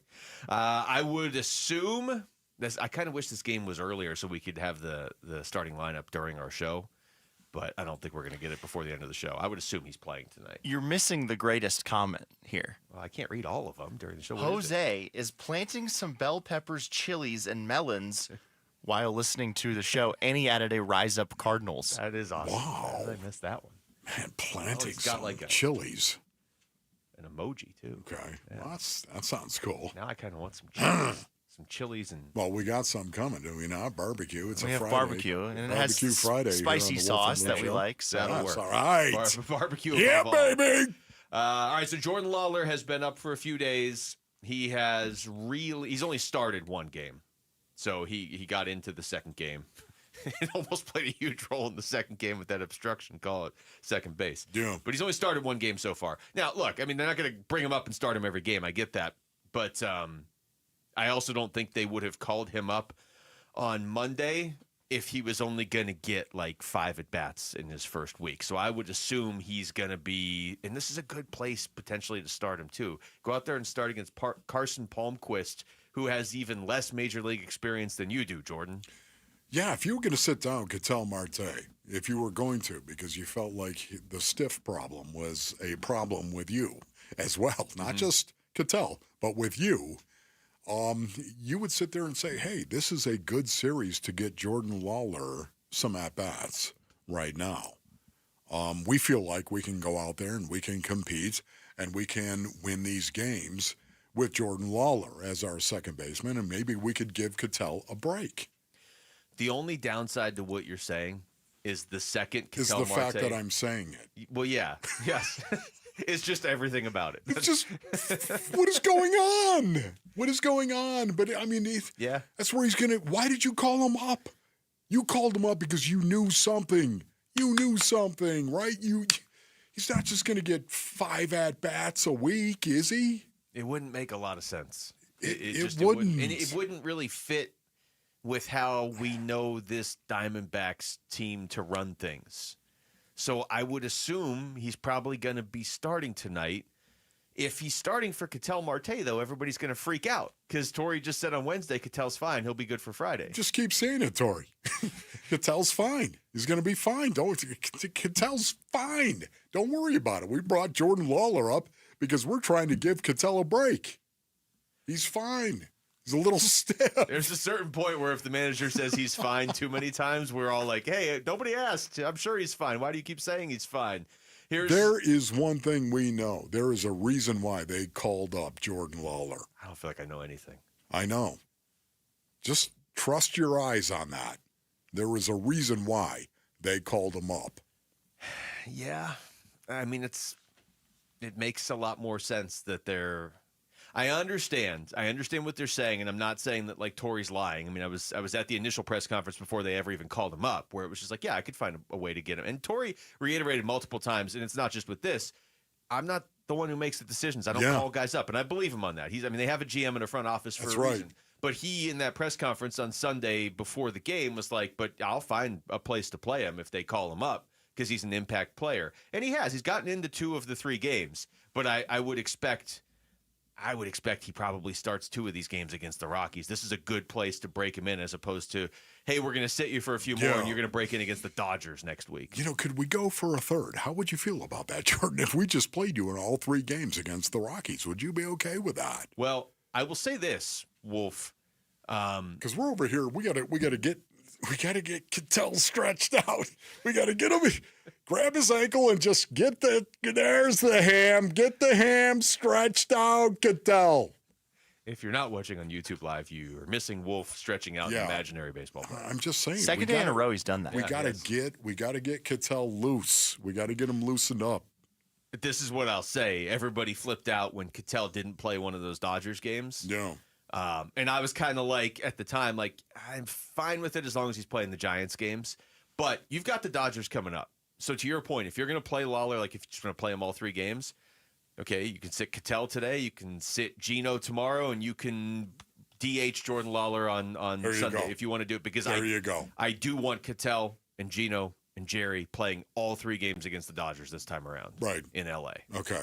I would assume this. I kind of wish this game was earlier so we could have the starting lineup during our show, but I don't think we're going to get it before the end of the show. I would assume he's playing tonight. You're missing the greatest comment here. Well, I can't read all of them during the show. Jose is planting some bell peppers, chilies, and melons while listening to the show, and he added a Rise Up Cardinals. That is awesome. Wow. I missed that one. Man, planting got some like chilies. An emoji, too. Okay. Yeah. Well, that sounds cool. Now I kind of want some chilies. some chilies and. Well, we got some coming, do we not? Barbecue. It's we a have Friday. barbecue, and it has Friday spicy sauce that we show. like. So That'll that's work. all right. Barbecue. Yeah, above all. baby. All right, so Jordan Lawler has been up for a few days. He's only started one game. So he got into the second game. It almost played a huge role in the second game with that obstruction call at second base. Yeah. But he's only started one game so far. Now, look, I mean, they're not going to bring him up and start him every game. I get that. But I also don't think they would have called him up on Monday if he was only going to get like 5 at-bats in his first week. So I would assume he's going to be, and this is a good place potentially to start him too. Go out there and start against Carson Palmquist, who has even less major league experience than you do, Jordan. Yeah, if you were going to sit down Ketel Marte, if you were going to, because you felt like the stiff problem was a problem with you as well, not just Ketel, but with you, you would sit there and say, hey, this is a good series to get Jordan Lawler some at-bats right now. We feel like we can go out there and we can compete and we can win these games with Jordan Lawler as our second baseman, and maybe we could give Ketel a break. The only downside to what you're saying is the second Ketel Is the Marte. fact that I'm saying it. Well, yeah. Yes. It's just everything about it. It's just, what is going on? What is going on? But, I mean, yeah, that's where he's going to, why did you call him up? You called him up because you knew something. You knew something, right? He's not just going to get 5 at-bats a week, is he? It wouldn't make a lot of sense. It wouldn't. And it wouldn't really fit with how we know this Diamondbacks team to run things. So I would assume he's probably going to be starting tonight. If he's starting for Ketel Marte, though, everybody's going to freak out because Torey just said on Wednesday, Ketel's fine. He'll be good for Friday. Just keep saying it, Torey. Ketel's fine. He's going to be fine. Ketel's fine. Don't worry about it. We brought Jordan Lawler up because we're trying to give Ketel a break. He's fine. He's a little stiff. There's a certain point where if the manager says he's fine too many times, we're all like, hey, nobody asked. I'm sure he's fine. Why do you keep saying he's fine? There is one thing we know. There is a reason why they called up Jordan Lawler. I don't feel like I know anything. I know. Just trust your eyes on that. There is a reason why they called him up. Yeah. I mean, it makes a lot more sense that they're... I understand what they're saying, and I'm not saying that like Torey's lying. I mean, I was at the initial press conference before they ever even called him up, where it was just like, yeah, I could find a way to get him. And Torey reiterated multiple times, and it's not just with this. I'm not the one who makes the decisions. I don't call guys up, and I believe him on that. They have a GM in a front office for a reason. But he, in that press conference on Sunday before the game, was like, but I'll find a place to play him if they call him up because he's an impact player. And he has. He's gotten into 2 of the 3 games. But I would expect he probably starts 2 of these games against the Rockies. This is a good place to break him in as opposed to, hey, we're going to sit you for a few more and you're going to break in against the Dodgers next week. Could we go for a third? How would you feel about that, Jordan? If we just played you in all 3 games against the Rockies, would you be okay with that? Well, I will say this, Wolf. Because we're over here, we gotta get Ketel stretched out. We gotta get him, grab his ankle and just there's the ham. Get the ham stretched out, Ketel. If you're not watching on YouTube Live, you are missing Wolf stretching out an imaginary baseball player. I'm just saying. Second day in a row he's done that. We gotta get Ketel loose. We gotta get him loosened up. This is what I'll say. Everybody flipped out when Ketel didn't play one of those Dodgers games. No. And I was kind of like, at the time, like, I'm fine with it as long as he's playing the Giants games. But you've got the Dodgers coming up. So to your point, if you're going to play Lawler, like if you're just going to play him all 3 games, okay, you can sit Ketel today, you can sit Gino tomorrow, and you can DH Jordan Lawler on Sunday if you want to do it. Because I do want Ketel and Gino and Jerry playing all 3 games against the Dodgers this time around. Right. In L.A. Okay.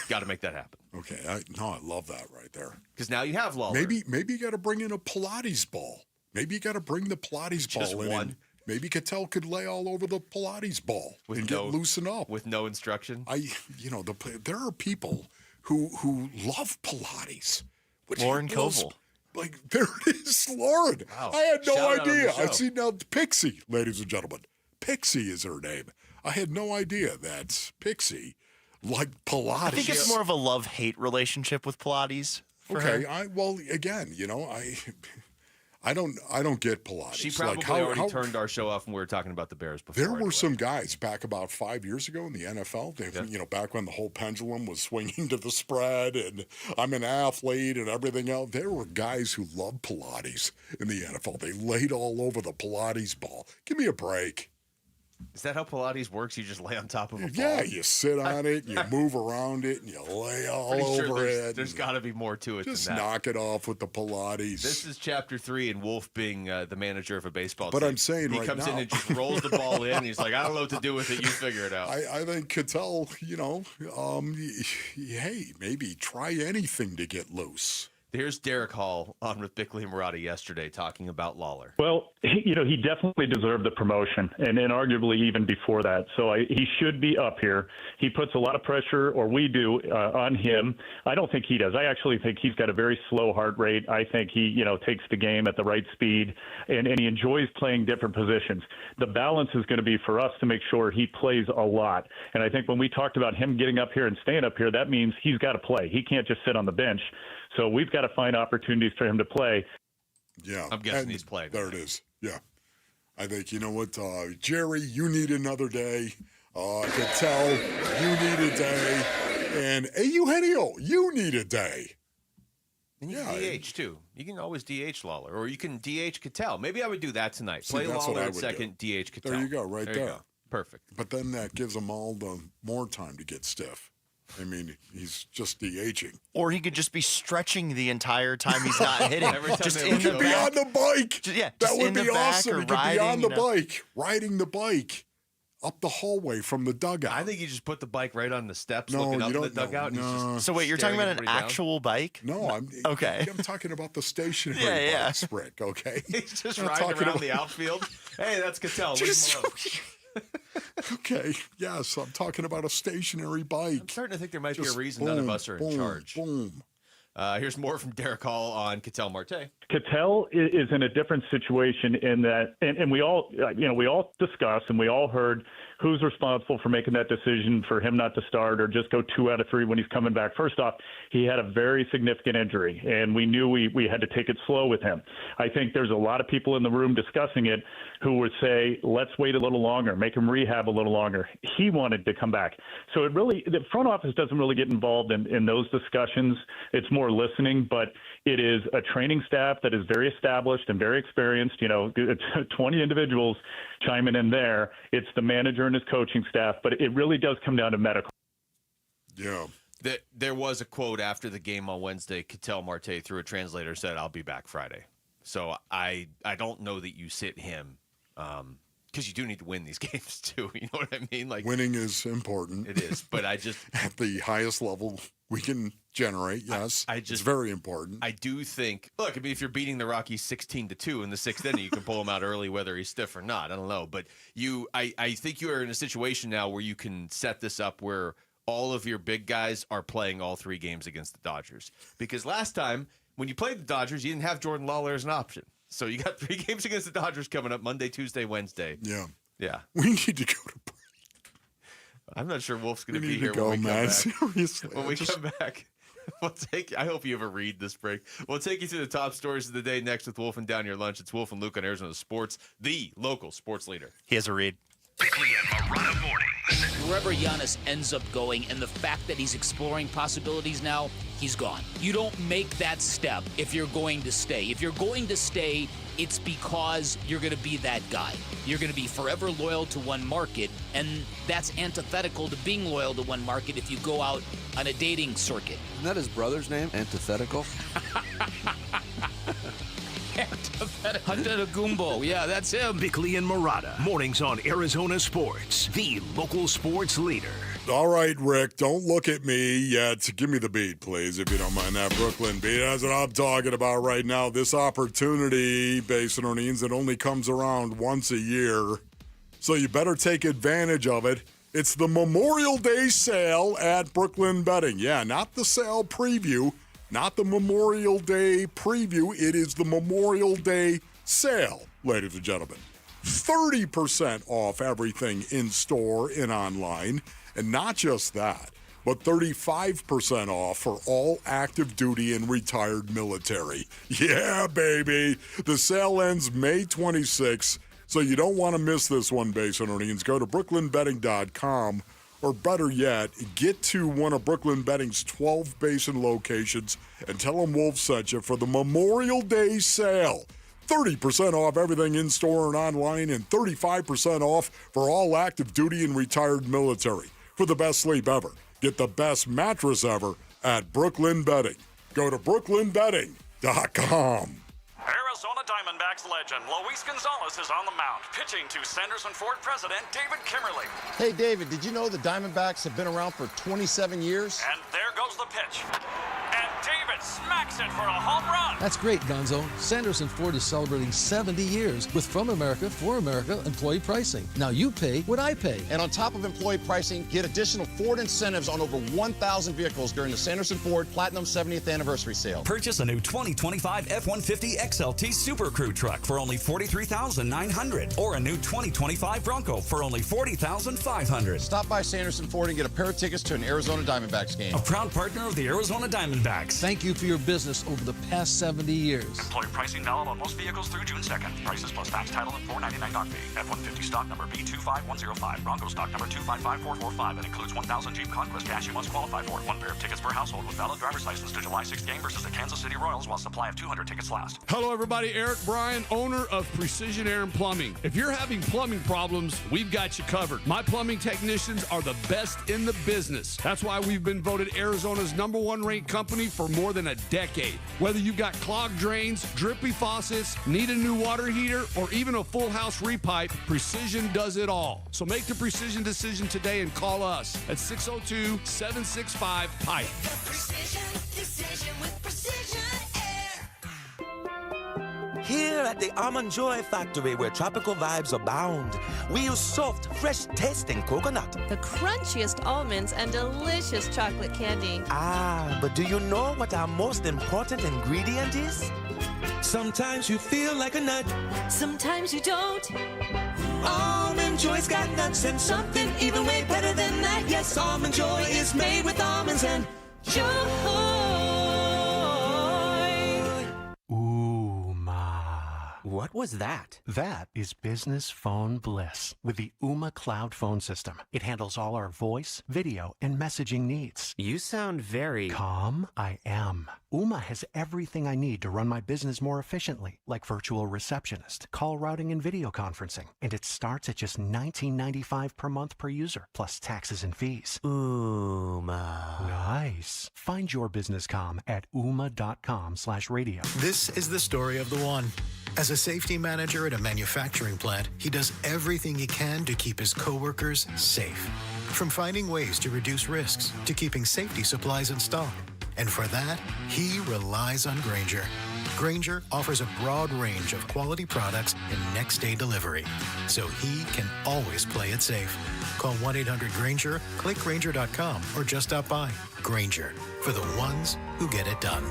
Got to make that happen. Okay. I love that right there. Because now you have Lawler. Maybe you got to bring in a Pilates ball. Maybe you got to bring the Pilates ball in. One. Maybe Ketel could lay all over the Pilates ball and get loosened up. With no instruction? There are people who love Pilates. Lauren Koval. Like, there it is, Lauren. Wow. I had no Shout out on idea. the show. I see now Pixie, ladies and gentlemen. Pixie is her name. I had no idea that Pixie liked Pilates. I think it's more of a love-hate relationship with Pilates. for Okay, her? Again, I don't get Pilates. She probably already turned our show off when we were talking about the Bears before. There were some guys back about 5 years ago in the NFL, back when the whole pendulum was swinging to the spread and I'm an athlete and everything else. There were guys who loved Pilates in the NFL. They laid all over the Pilates ball. Give me a break. Is that how Pilates works? You just lay on top of a ball? Yeah, you sit on it, you move around it, and you lay all over it. There's got to be more to it Just than that. knock it off with the Pilates. This is chapter 3, and Wolf being the manager of a baseball But team. I'm saying he right comes now- in and just rolls the ball in. And he's like, I don't know what to do with it. You figure it out. I think Cattell, hey, maybe try anything to get loose. Here's Derek Hall on with Bickley and Murata yesterday talking about Lawler. Well, he definitely deserved the promotion, and arguably even before that. So he should be up here. He puts a lot of pressure, or we do, on him. I don't think he does. I actually think he's got a very slow heart rate. I think he, takes the game at the right speed, and he enjoys playing different positions. The balance is going to be for us to make sure he plays a lot. And I think when we talked about him getting up here and staying up here, that means he's got to play. He can't just sit on the bench. So we've got to find opportunities for him to play. Yeah. I'm guessing he's playing. There it is. Yeah. I think, Jerry, you need another day. Cattell, you need a day. And Eugenio, you need a day. And you can DH, too. You can always DH Lawler, or you can DH Cattell. Maybe I would do that tonight. Play Lawler at second, DH Cattell. There you go, right there. You go. Perfect. But then that gives him all the more time to get stiff. I mean, he's just DHing. Or he could just be stretching the entire time he's not hitting. Just he could be on the bike. That would be awesome. He could be on the bike, riding the bike up the hallway from the dugout. I think you just put the bike right on the steps, No, looking up you in the don't- dugout. no. And he's just So wait, you're talking staring about an everybody down? actual bike? No, I'm okay. I'm talking about the stationary Yeah. bikes, Rick, okay? He's just I'm not riding talking around about- the outfield. Hey, that's Cattell. Leave Just- him alone. Okay, yes, I'm talking about a stationary bike. I'm starting to think there might be Just a reason none of us are in boom, charge. Boom. Here's more from Derek Hall on Cattell Marte. Cattell is in a different situation in that, and we all, we all discussed and we all heard who's responsible for making that decision for him not to start or just go 2 out of 3 when he's coming back. First off, he had a very significant injury, and we knew we had to take it slow with him. I think there's a lot of people in the room discussing it who would say, let's wait a little longer, make him rehab a little longer. He wanted to come back. So the front office doesn't really get involved in those discussions. It's more listening, but it is a training staff that is very established and very experienced. 20 individuals chiming in there. It's the manager and his coaching staff, but it really does come down to medical. Yeah. There was a quote after the game on Wednesday. Cattell Marte, through a translator, said, I'll be back Friday. So I don't know that you sit him because you do need to win these games too. You know what I mean? Like Winning is important. It is, but I just at the highest level we can generate. Yes, it's very important. I do think. Look, I mean, if you're beating the Rockies 16-2 in the 6th inning, you can pull him out early, whether he's stiff or not. I don't know, but I think you are in a situation now where you can set this up where all of your big guys are playing all 3 games against the Dodgers. Because last time when you played the Dodgers, you didn't have Jordan Lawler as an option. So you got 3 games against the Dodgers coming up Monday, Tuesday, Wednesday. Yeah. Yeah. We need to go to break. I'm not sure Wolf's going We to be need here to go, when we man. come back. Seriously. When we come back, I hope you have a read this break. We'll take you through the top stories of the day next with Wolf and Down Your Lunch. It's Wolf and Luke on Arizona Sports, the local sports leader. He has a read. Bickley and Murata mornings. Wherever Giannis ends up going, and the fact that he's exploring possibilities now, he's gone. You don't make that step if you're going to stay. If you're going to stay, it's because you're going to be that guy. You're going to be forever loyal to one market, and that's antithetical to being loyal to one market if you go out on a dating circuit. Isn't that his brother's name? Antithetical? Antithetical. Yeah, that's him. Bickley and Murata mornings on Arizona Sports, the local sports leader. All right, Rick, don't look at me yet. Give me the beat, please, if you don't mind that Brooklyn beat. That's what I'm talking about right now. This opportunity, Basinonians, it only comes around once a year, so you better take advantage of it. It's the Memorial Day sale at Brooklyn Betting. Yeah, not the sale preview, not the Memorial Day preview. It is the Memorial Day sale, ladies and gentlemen. 30% off everything in store and online. And not just that, but 35% off for all active duty and retired military. Yeah, baby. The sale ends May 26th, so you don't want to miss this one, Basinonians. Go to brooklynbetting.com, or better yet, get to one of Brooklyn Betting's 12 Basin locations and tell them Wolf sent you for the Memorial Day sale. 30% off everything in-store and online, and 35% off for all active duty and retired military. For the best sleep ever, get the best mattress ever at Brooklyn Betting. Go to brooklynbetting.com. Arizona Diamondbacks legend Luis Gonzalez is on the mound, pitching to Sanderson Ford president David Kimmerly. Hey, David, did you know the Diamondbacks have been around for 27 years? And there goes the pitch. And David smacks it for a home run. That's great, Gonzo. Sanderson Ford is celebrating 70 years with From America, For America employee pricing. Now you pay what I pay. And on top of employee pricing, get additional Ford incentives on over 1,000 vehicles during the Sanderson Ford Platinum 70th Anniversary Sale. Purchase a new 2025 F-150 XLT Super Crew truck for only $43,900, or a new 2025 Bronco for only $40,500. Stop by Sanderson Ford and get a pair of tickets to an Arizona Diamondbacks game. A proud partner of the Arizona Diamondbacks. Thank you for your business over the past 70 years. Employee pricing valid on most vehicles through June 2nd. Prices plus tax, title, and $4.99 dock fee. F-150 stock number B25105. Bronco stock number 255445. And includes 1,000 Jeep Conquest cash you must qualify for. One pair of tickets per household with valid driver's license to July 6th game versus the Kansas City Royals while supply of 200 tickets last. Hello, everybody. Eric Bryan, owner of Precision Air and Plumbing. If you're having plumbing problems, we've got you covered. My plumbing technicians are the best in the business. That's why we've been voted Arizona's #1 ranked company for more than a decade. Whether you've got clogged drains, drippy faucets, need a new water heater, or even a full house repipe, Precision does it all. So make the Precision decision today and call us at 602-765-PIPE. Decision with Precision Air. Here at the Almond Joy Factory, where tropical vibes abound, we use soft, fresh-tasting coconut. The crunchiest almonds and delicious chocolate candy. Ah, but do you know what our most important ingredient is? Sometimes you feel like a nut. Sometimes you don't. Almond Joy's got nuts and something even way better than that. Yes, Almond Joy is made with almonds and joy. What was that? That is business phone bliss with the Ooma Cloud phone system. It handles all our voice, video, and messaging needs. You sound very calm. I am. Ooma has everything I need to run my business more efficiently, like virtual receptionist, call routing, and video conferencing. And it starts at just $19.95 per month per user, plus taxes and fees. Ooma. Nice. Find your business comm at ooma.com/radio. This is the story of the one. As a safety manager at a manufacturing plant, he does everything he can to keep his coworkers safe. From finding ways to reduce risks to keeping safety supplies in stock. And for that, he relies on Grainger. Grainger offers a broad range of quality products and next-day delivery, so he can always play it safe. Call 1-800-GRAINGER, click Grainger.com, or just stop by. Grainger, for the ones who get it done.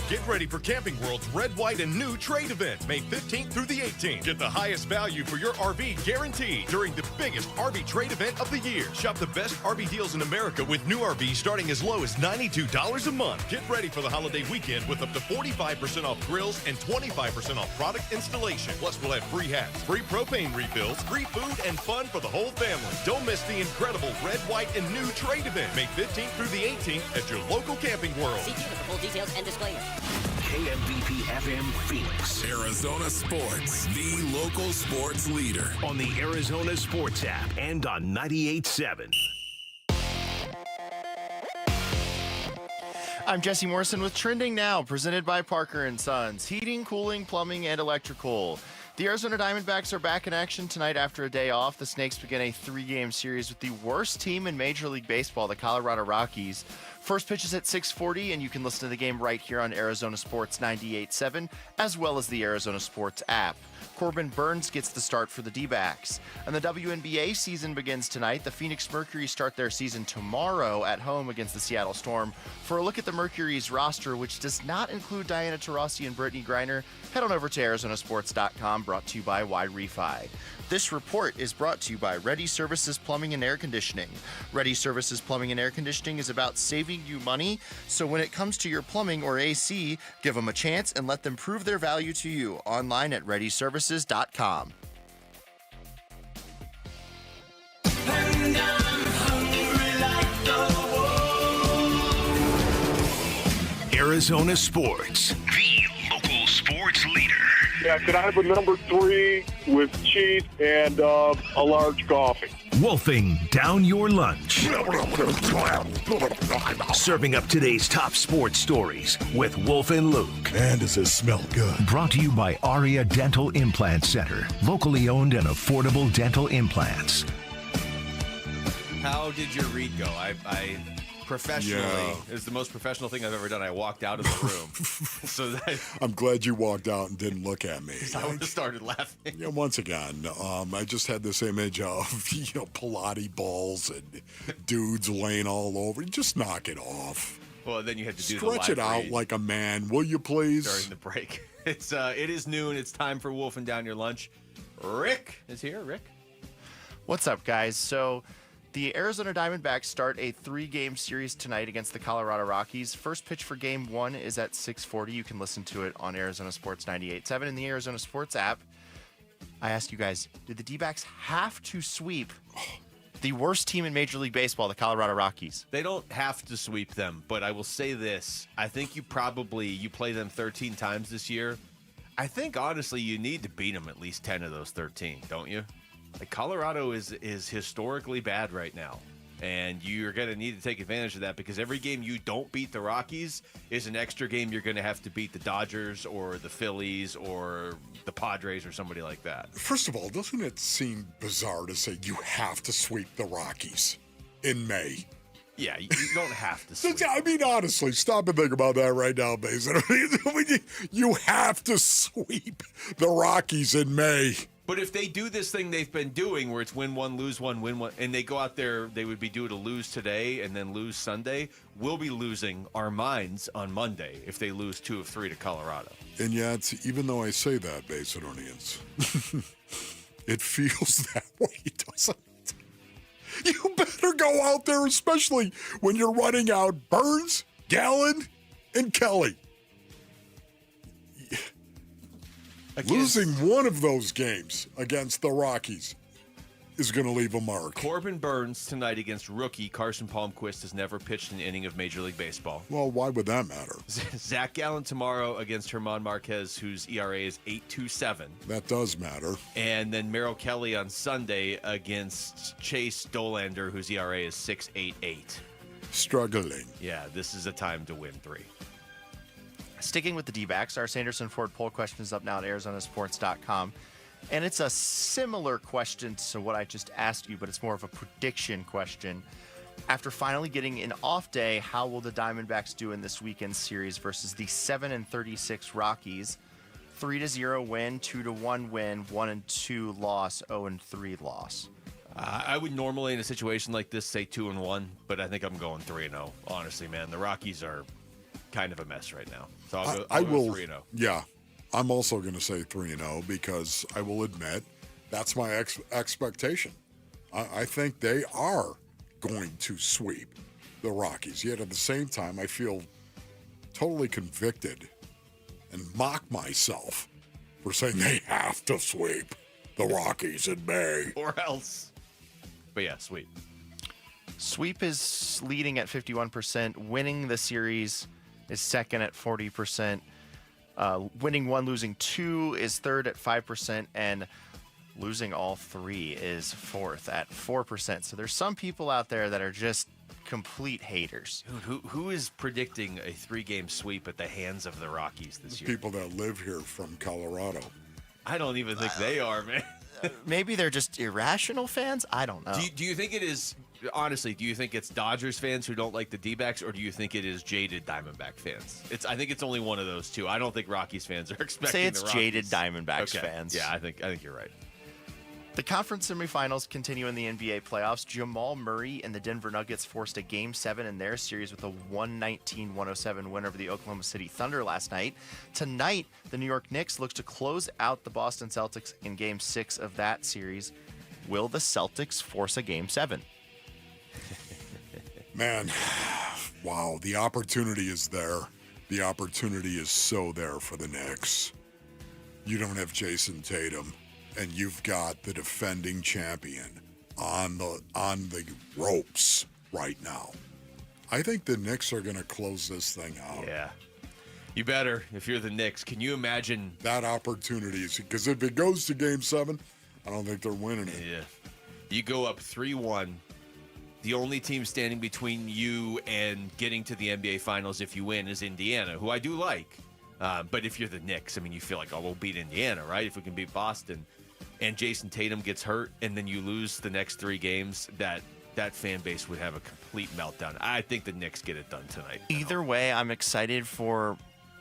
Get ready for Camping World's Red, White, and New trade event, May 15th through the 18th. Get the highest value for your RV guaranteed during the biggest RV trade event of the year. Shop the best RV deals in America with new RVs starting as low as $92 a month. Get ready for the holiday weekend with up to 45% off grills and 25% off product installation. Plus, we'll have free hats, free propane refills, free food, and fun for the whole family. Don't miss the incredible Red, White, and New trade event, May 15th through the 18th at your local Camping World. See dealer for full details and disclaimers. KMBP FM Phoenix. Arizona Sports, the local sports leader. On the Arizona Sports app and on 98.7. I'm Jesse Morrison with Trending Now, presented by Parker & Sons. Heating, cooling, plumbing, and electrical. The Arizona Diamondbacks are back in action tonight after a day off. The Snakes begin a 3-game series with the worst team in Major League Baseball, the Colorado Rockies. First pitch is at 6:40, and you can listen to the game right here on Arizona Sports 98.7, as well as the Arizona Sports app. Corbin Burns gets the start for the D-backs. And the WNBA season begins tonight. The Phoenix Mercury start their season tomorrow at home against the Seattle Storm. For a look at the Mercury's roster, which does not include Diana Taurasi and Brittany Griner, head on over to ArizonaSports.com, brought to you by Wide Refi. This report is brought to you by Ready Services Plumbing and Air Conditioning. Ready Services Plumbing and Air Conditioning is about saving you money. So when it comes to your plumbing or AC, give them a chance and let them prove their value to you online at ReadyServices.com. Arizona Sports, the local sports leader. Yeah, can I have a number 3 with cheese and a large coffee? Wolfing down your lunch. Serving up today's top sports stories with Wolf and Luke. Man, does this smell good. Brought to you by Aria Dental Implant Center. Locally owned and affordable dental implants. How did your read go? I professionally, it was the most professional thing I've ever done. I walked out of the room. So I'm glad you walked out and didn't look at me. I would have started laughing. Yeah, once again, I just had this image of, Pilates balls and dudes laying all over. Just knock it off. Well, then you had to do Stretch the it live out read like a man, will you please? during the break. It is noon. It's time for Wolfing Down Your Lunch. Rick is here. Rick? What's up, guys? So the Arizona Diamondbacks start a 3-game series tonight against the Colorado Rockies. First pitch for Game 1 is at 6:40. You can listen to it on Arizona Sports 98.7 in the Arizona Sports app. I ask you guys, did the D-backs have to sweep the worst team in Major League Baseball, the Colorado Rockies? They don't have to sweep them, but I will say this. I think you play them 13 times this year. I think, honestly, you need to beat them at least 10 of those 13, don't you? Like, Colorado is historically bad right now, and you're going to need to take advantage of that because every game you don't beat the Rockies is an extra game you're going to have to beat the Dodgers or the Phillies or the Padres or somebody like that. First of all, doesn't it seem bizarre to say you have to sweep the Rockies in May? Yeah, you don't have to sweep. I mean, honestly, stop and think about that right now, Mason. You have to sweep the Rockies in May. But if they do this thing they've been doing where it's win one, lose one, win one, and they go out there, they would be due to lose today and then lose Sunday, we'll be losing our minds on Monday if they lose 2 of 3 to Colorado. And yet, even though I say that, Macedonians, it feels that way, doesn't it? You better go out there, especially when you're running out Burns, Gallen, and Kelly. Losing one of those games against the Rockies is going to leave a mark. Corbin Burns tonight against rookie Carson Palmquist has never pitched an inning of Major League Baseball. Well, why would that matter? Zach Gallen tomorrow against German Marquez, whose ERA is 8.27. That does matter. And then Merrill Kelly on Sunday against Chase Dolander, whose ERA is 6.88. Struggling. Yeah, this is a time to win 3. Sticking with the D-backs, our Sanderson Ford poll question is up now at ArizonaSports.com. And it's a similar question to what I just asked you, but it's more of a prediction question. After finally getting an off day, how will the Diamondbacks do in this weekend series versus the 7-36 Rockies? 3-0 win, 2-1 win, 1-2 loss, 0-3 loss. I would normally in a situation like this say 2-1, but I think I'm going 3-0. Honestly, man, the Rockies are kind of a mess right now. So I'll go 3-0. Yeah, I'm also going to say 3-0 because I will admit that's my expectation. I think they are going to sweep the Rockies. Yet at the same time, I feel totally convicted and mock myself for saying they have to sweep the Rockies in May. Or else. But yeah, sweep. Sweep is leading at 51%. Winning the series is second at 40%. Winning 1, losing 2 is third at 5%. And losing all 3 is fourth at 4%. So there's some people out there that are just complete haters. Dude, who is predicting a 3-game sweep at the hands of the Rockies this year? People that live here from Colorado. I don't even think they are, man. Maybe they're just irrational fans? I don't know. Do you think it is, honestly, do you think it's Dodgers fans who don't like the D-backs, or do you think it is jaded Diamondback fans? I think it's only one of those two. I don't think Rockies fans are expecting Say it's the Rockies. jaded Diamondbacks fans. Yeah, I think you're right. The conference semifinals continue in the NBA playoffs. Jamal Murray and the Denver Nuggets forced a Game 7 in their series with a 119-107 win over the Oklahoma City Thunder last night. Tonight, the New York Knicks looks to close out the Boston Celtics in Game 6 of that series. Will the Celtics force a Game 7? Man, wow, the opportunity is there. The opportunity is so there for the Knicks. You don't have Jason Tatum, and you've got the defending champion on the ropes right now. I think the Knicks are going to close this thing out. Yeah. You better, if you're the Knicks. Can you imagine that opportunity? Because if it goes to Game 7, I don't think they're winning it. Yeah. You go up 3-1. The only team standing between you and getting to the NBA Finals if you win is Indiana, who I do like. But if you're the Knicks, I mean, you feel like, oh, we'll beat Indiana, right? If we can beat Boston. And Jason Tatum gets hurt, and then you lose the next 3 games, that fan base would have a complete meltdown. I think the Knicks get it done tonight. Either way, I'm excited for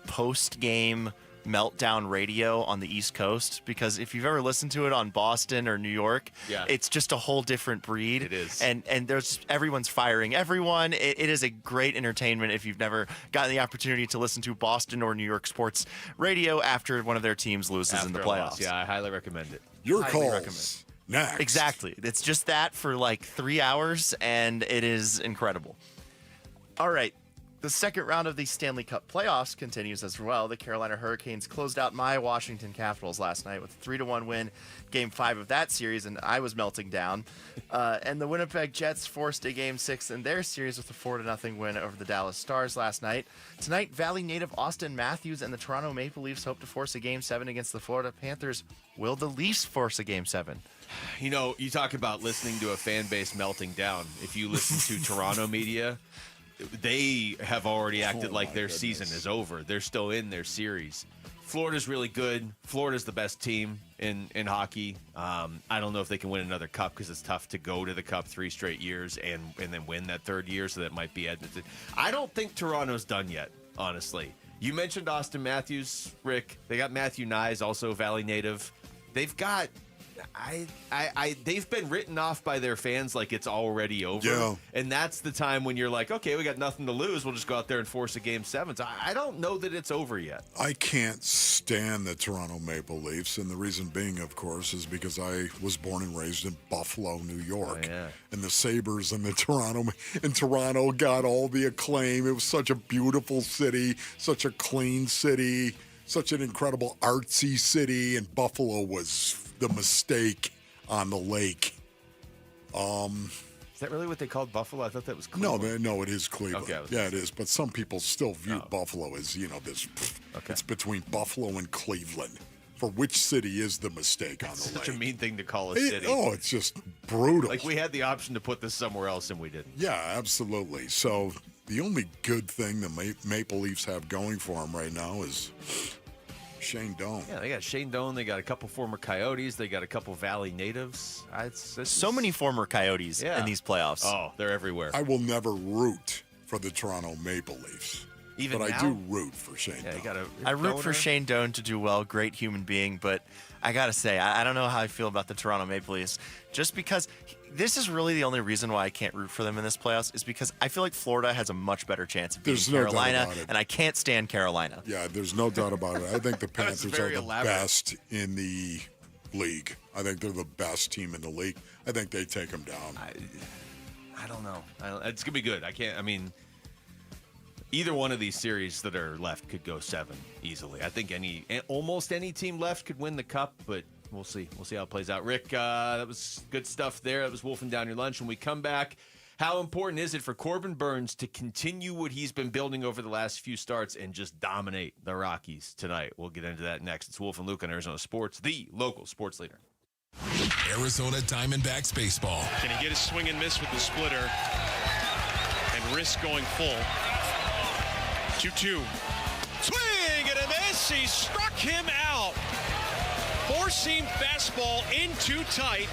post-game meltdown radio on the East Coast, because if you've ever listened to it on Boston or New York, it's just a whole different breed. It is. And there's everyone's firing everyone. It is a great entertainment if you've never gotten the opportunity to listen to Boston or New York sports radio after one of their teams loses in the playoffs. Yeah, I highly recommend it. Your highly calls next. Exactly. It's just that for like 3 hours, and it is incredible. All right. The second round of the Stanley Cup playoffs continues as well. The Carolina Hurricanes closed out my Washington Capitals last night with a 3-1 win, Game 5 of that series, and I was melting down. And the Winnipeg Jets forced a Game 6 in their series with a 4-0 win over the Dallas Stars last night. Tonight, Valley native Austin Matthews and the Toronto Maple Leafs hope to force a Game 7 against the Florida Panthers. Will the Leafs force a Game 7? You know, you talk about listening to a fan base melting down. If you listen to Toronto media, they have already acted like their season is over. They're still in their series. Florida's really good. Florida's the best team in hockey. I don't know if they can win another cup because it's tough to go to the cup 3 straight years and then win that 3rd year, so that might be Edmonton. I don't think Toronto's done yet, honestly. You mentioned Austin Matthews, Rick. They got Matthew Nyes, also Valley native. They've got... they've been written off by their fans like it's already over. Yeah. And that's the time when you're like, okay, we got nothing to lose. We'll just go out there and force a Game 7. So I don't know that it's over yet. I can't stand the Toronto Maple Leafs, and the reason being, of course, is because I was born and raised in Buffalo, New York. Oh, yeah. And the Sabres and Toronto got all the acclaim. It was such a beautiful city, such a clean city, such an incredible artsy city, and Buffalo was the mistake on the lake. Is that really what they called Buffalo? I thought that was Cleveland. No, it is Cleveland. Okay, yeah, it is. But some people still view Buffalo as, this. Okay. It's between Buffalo and Cleveland. For which city is the mistake on the lake? Such a mean thing to call a city. It's just brutal. Like we had the option to put this somewhere else and we didn't. Yeah, absolutely. So the only good thing the Maple Leafs have going for them right now is Shane Doan. Yeah, they got Shane Doan. They got a couple former Coyotes. They got a couple Valley natives. So many former Coyotes in these playoffs. Oh, they're everywhere. I will never root for the Toronto Maple Leafs. But I do root for Shane Doan. I root for Shane Doan to do well. Great human being. But I got to say, I don't know how I feel about the Toronto Maple Leafs. Just because this is really the only reason why I can't root for them in this playoffs is because I feel like Florida has a much better chance of beating Carolina, and I can't stand Carolina. Yeah, there's no doubt about it. I think the Panthers are the best in the league. I think they're the best team in the league. I think they take them down. I don't know. It's going to be good. Either one of these series that are left could go 7 easily. I think almost any team left could win the cup, but we'll see. We'll see how it plays out. Rick, that was good stuff there. That was wolfing down your lunch. When we come back, how important is it for Corbin Burns to continue what he's been building over the last few starts and just dominate the Rockies tonight? We'll get into that next. It's Wolf and Luke on Arizona Sports, the local sports leader. Arizona Diamondbacks baseball. Can he get a swing and miss with the splitter and risk going full? 2-2. Swing and a miss. He struck him out. 4-seam fastball in too tight.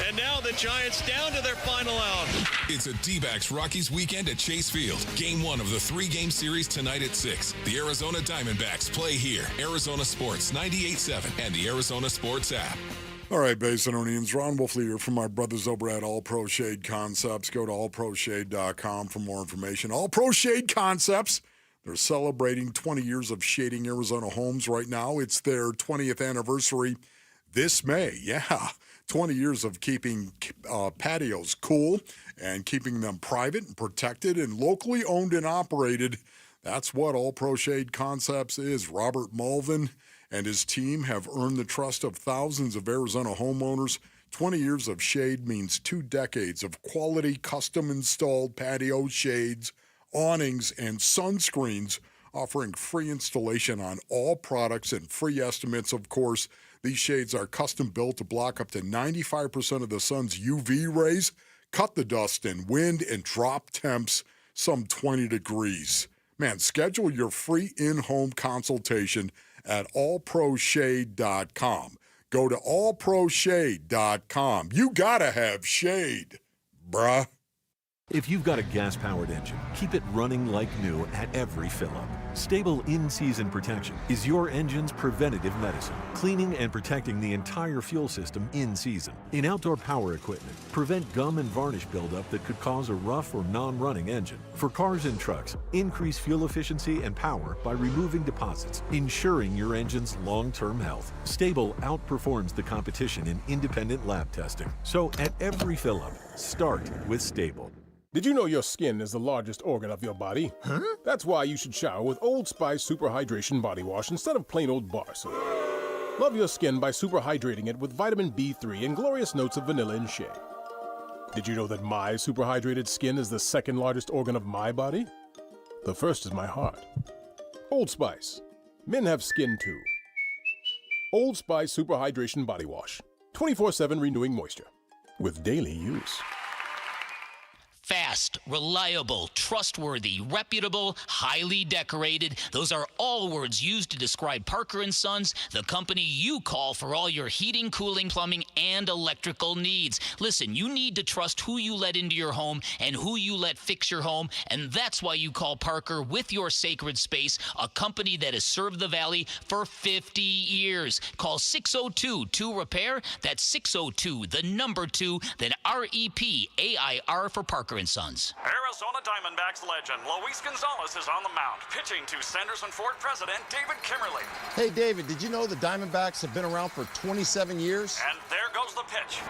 And now the Giants down to their final out. It's a D-backs Rockies weekend at Chase Field. Game 1 of the 3-game series tonight at 6. The Arizona Diamondbacks play here. Arizona Sports 98.7 and the Arizona Sports app. All right, Basinonians, Ron Wolfley here from my brothers over at All Pro Shade Concepts. Go to allproshade.com for more information. All Pro Shade Concepts, they're celebrating 20 years of shading Arizona homes right now. It's their 20th anniversary this May. Yeah, 20 years of keeping patios cool and keeping them private and protected and locally owned and operated. That's what All Pro Shade Concepts is. Robert Mulvin and his team have earned the trust of thousands of Arizona homeowners. 20 years of shade means 2 decades of quality custom-installed patio shades, awnings, and sunscreens, offering free installation on all products and free estimates, of course. These shades are custom-built to block up to 95% of the sun's UV rays, cut the dust and wind, and drop temps some 20 degrees. Man, schedule your free in-home consultation at allproshade.com. Go to allproshade.com. You gotta have shade, bruh. If you've got a gas-powered engine, keep it running like new at every fill-up. Stable in-season protection is your engine's preventative medicine, cleaning and protecting the entire fuel system in season. In outdoor power equipment, prevent gum and varnish buildup that could cause a rough or non-running engine. For cars and trucks, increase fuel efficiency and power by removing deposits, ensuring your engine's long-term health. Stable outperforms the competition in independent lab testing. So at every fill-up, start with Stable. Did you know your skin is the largest organ of your body? Huh? That's why you should shower with Old Spice Super Hydration Body Wash instead of plain old bar soap. Love your skin by super hydrating it with vitamin B3 and glorious notes of vanilla and shea. Did you know that my super hydrated skin is the second largest organ of my body? The first is my heart. Old Spice. Men have skin too. Old Spice Super Hydration Body Wash. 24/7 renewing moisture. With daily use. Fast, reliable, trustworthy, reputable, highly decorated. Those are all words used to describe Parker & Sons, the company you call for all your heating, cooling, plumbing, and electrical needs. Listen, you need to trust who you let into your home and who you let fix your home, and that's why you call Parker with your sacred space, a company that has served the Valley for 50 years. Call 602-2-REPAIR. That's 602-2, then REPAIR for Parker & Sons. Arizona Diamondbacks legend Luis Gonzalez is on the mound, pitching to Sanderson Ford president David Kimmerly. Hey, David, did you know the Diamondbacks have been around for 27 years? And there goes the pitch.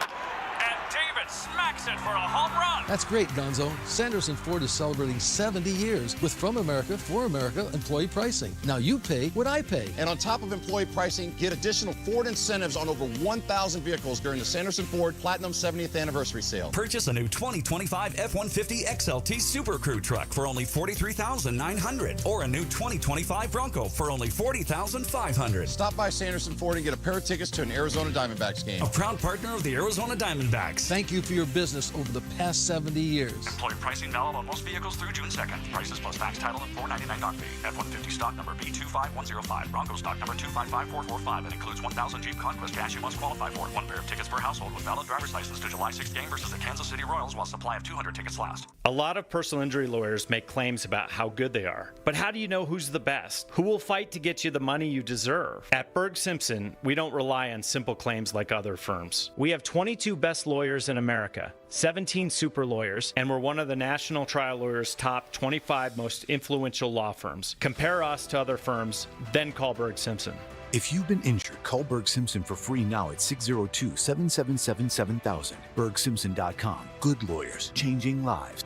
And David smacks it for a home run. That's great, Gonzo. Sanderson Ford is celebrating 70 years with From America, for America employee pricing. Now you pay what I pay. And on top of employee pricing, get additional Ford incentives on over 1,000 vehicles during the Sanderson Ford Platinum 70th Anniversary Sale. Purchase a new 2025 F-150 XLT Super Crew truck for only $43,900 or a new 2025 Bronco for only $40,500. Stop by Sanderson Ford and get a pair of tickets to an Arizona Diamondbacks game. A proud partner of the Arizona Diamondbacks. Thank you for your business over the past 70 years. Employee pricing valid on most vehicles through June 2nd. Prices plus tax, title, and $4.99 dock fee. F-150 stock number B25105. Bronco stock number 255445. It includes 1,000 Jeep Conquest cash you must qualify for. 1 pair of tickets per household with valid driver's license to July 6th game versus the Kansas City Royals while supply of 200 tickets last. A lot of personal injury lawyers make claims about how good they are. But how do you know who's the best? Who will fight to get you the money you deserve? At Berg Simpson, we don't rely on simple claims like other firms. We have 22 best lawyers in America, 17 super lawyers, and we're one of the National Trial Lawyers' top 25 most influential law firms. Compare us to other firms, then call Berg Simpson. If you've been injured, call Berg Simpson for free now at 602-777-7000. BergSimpson.com. Good lawyers, changing lives.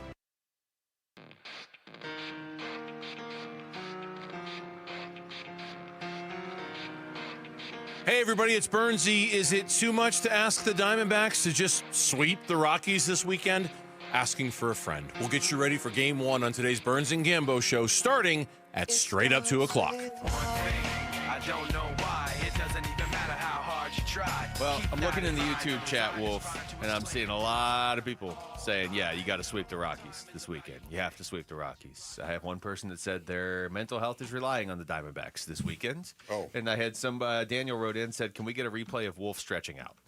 Hey, everybody, it's Bernsey. Is it too much to ask the Diamondbacks to just sweep the Rockies this weekend? Asking for a friend. We'll get you ready for Game 1 on today's Burns and Gambo show, starting at straight up 2 o'clock. I don't know why. It doesn't even matter how hard you try. Well, I'm looking in the YouTube chat, Wolf, and I'm seeing a lot of people saying, yeah, you got to sweep the Rockies this weekend. You have to sweep the Rockies. I have one person that said their mental health is relying on the Diamondbacks this weekend. Oh. And I had some, Daniel wrote in, said, can we get a replay of Wolf stretching out?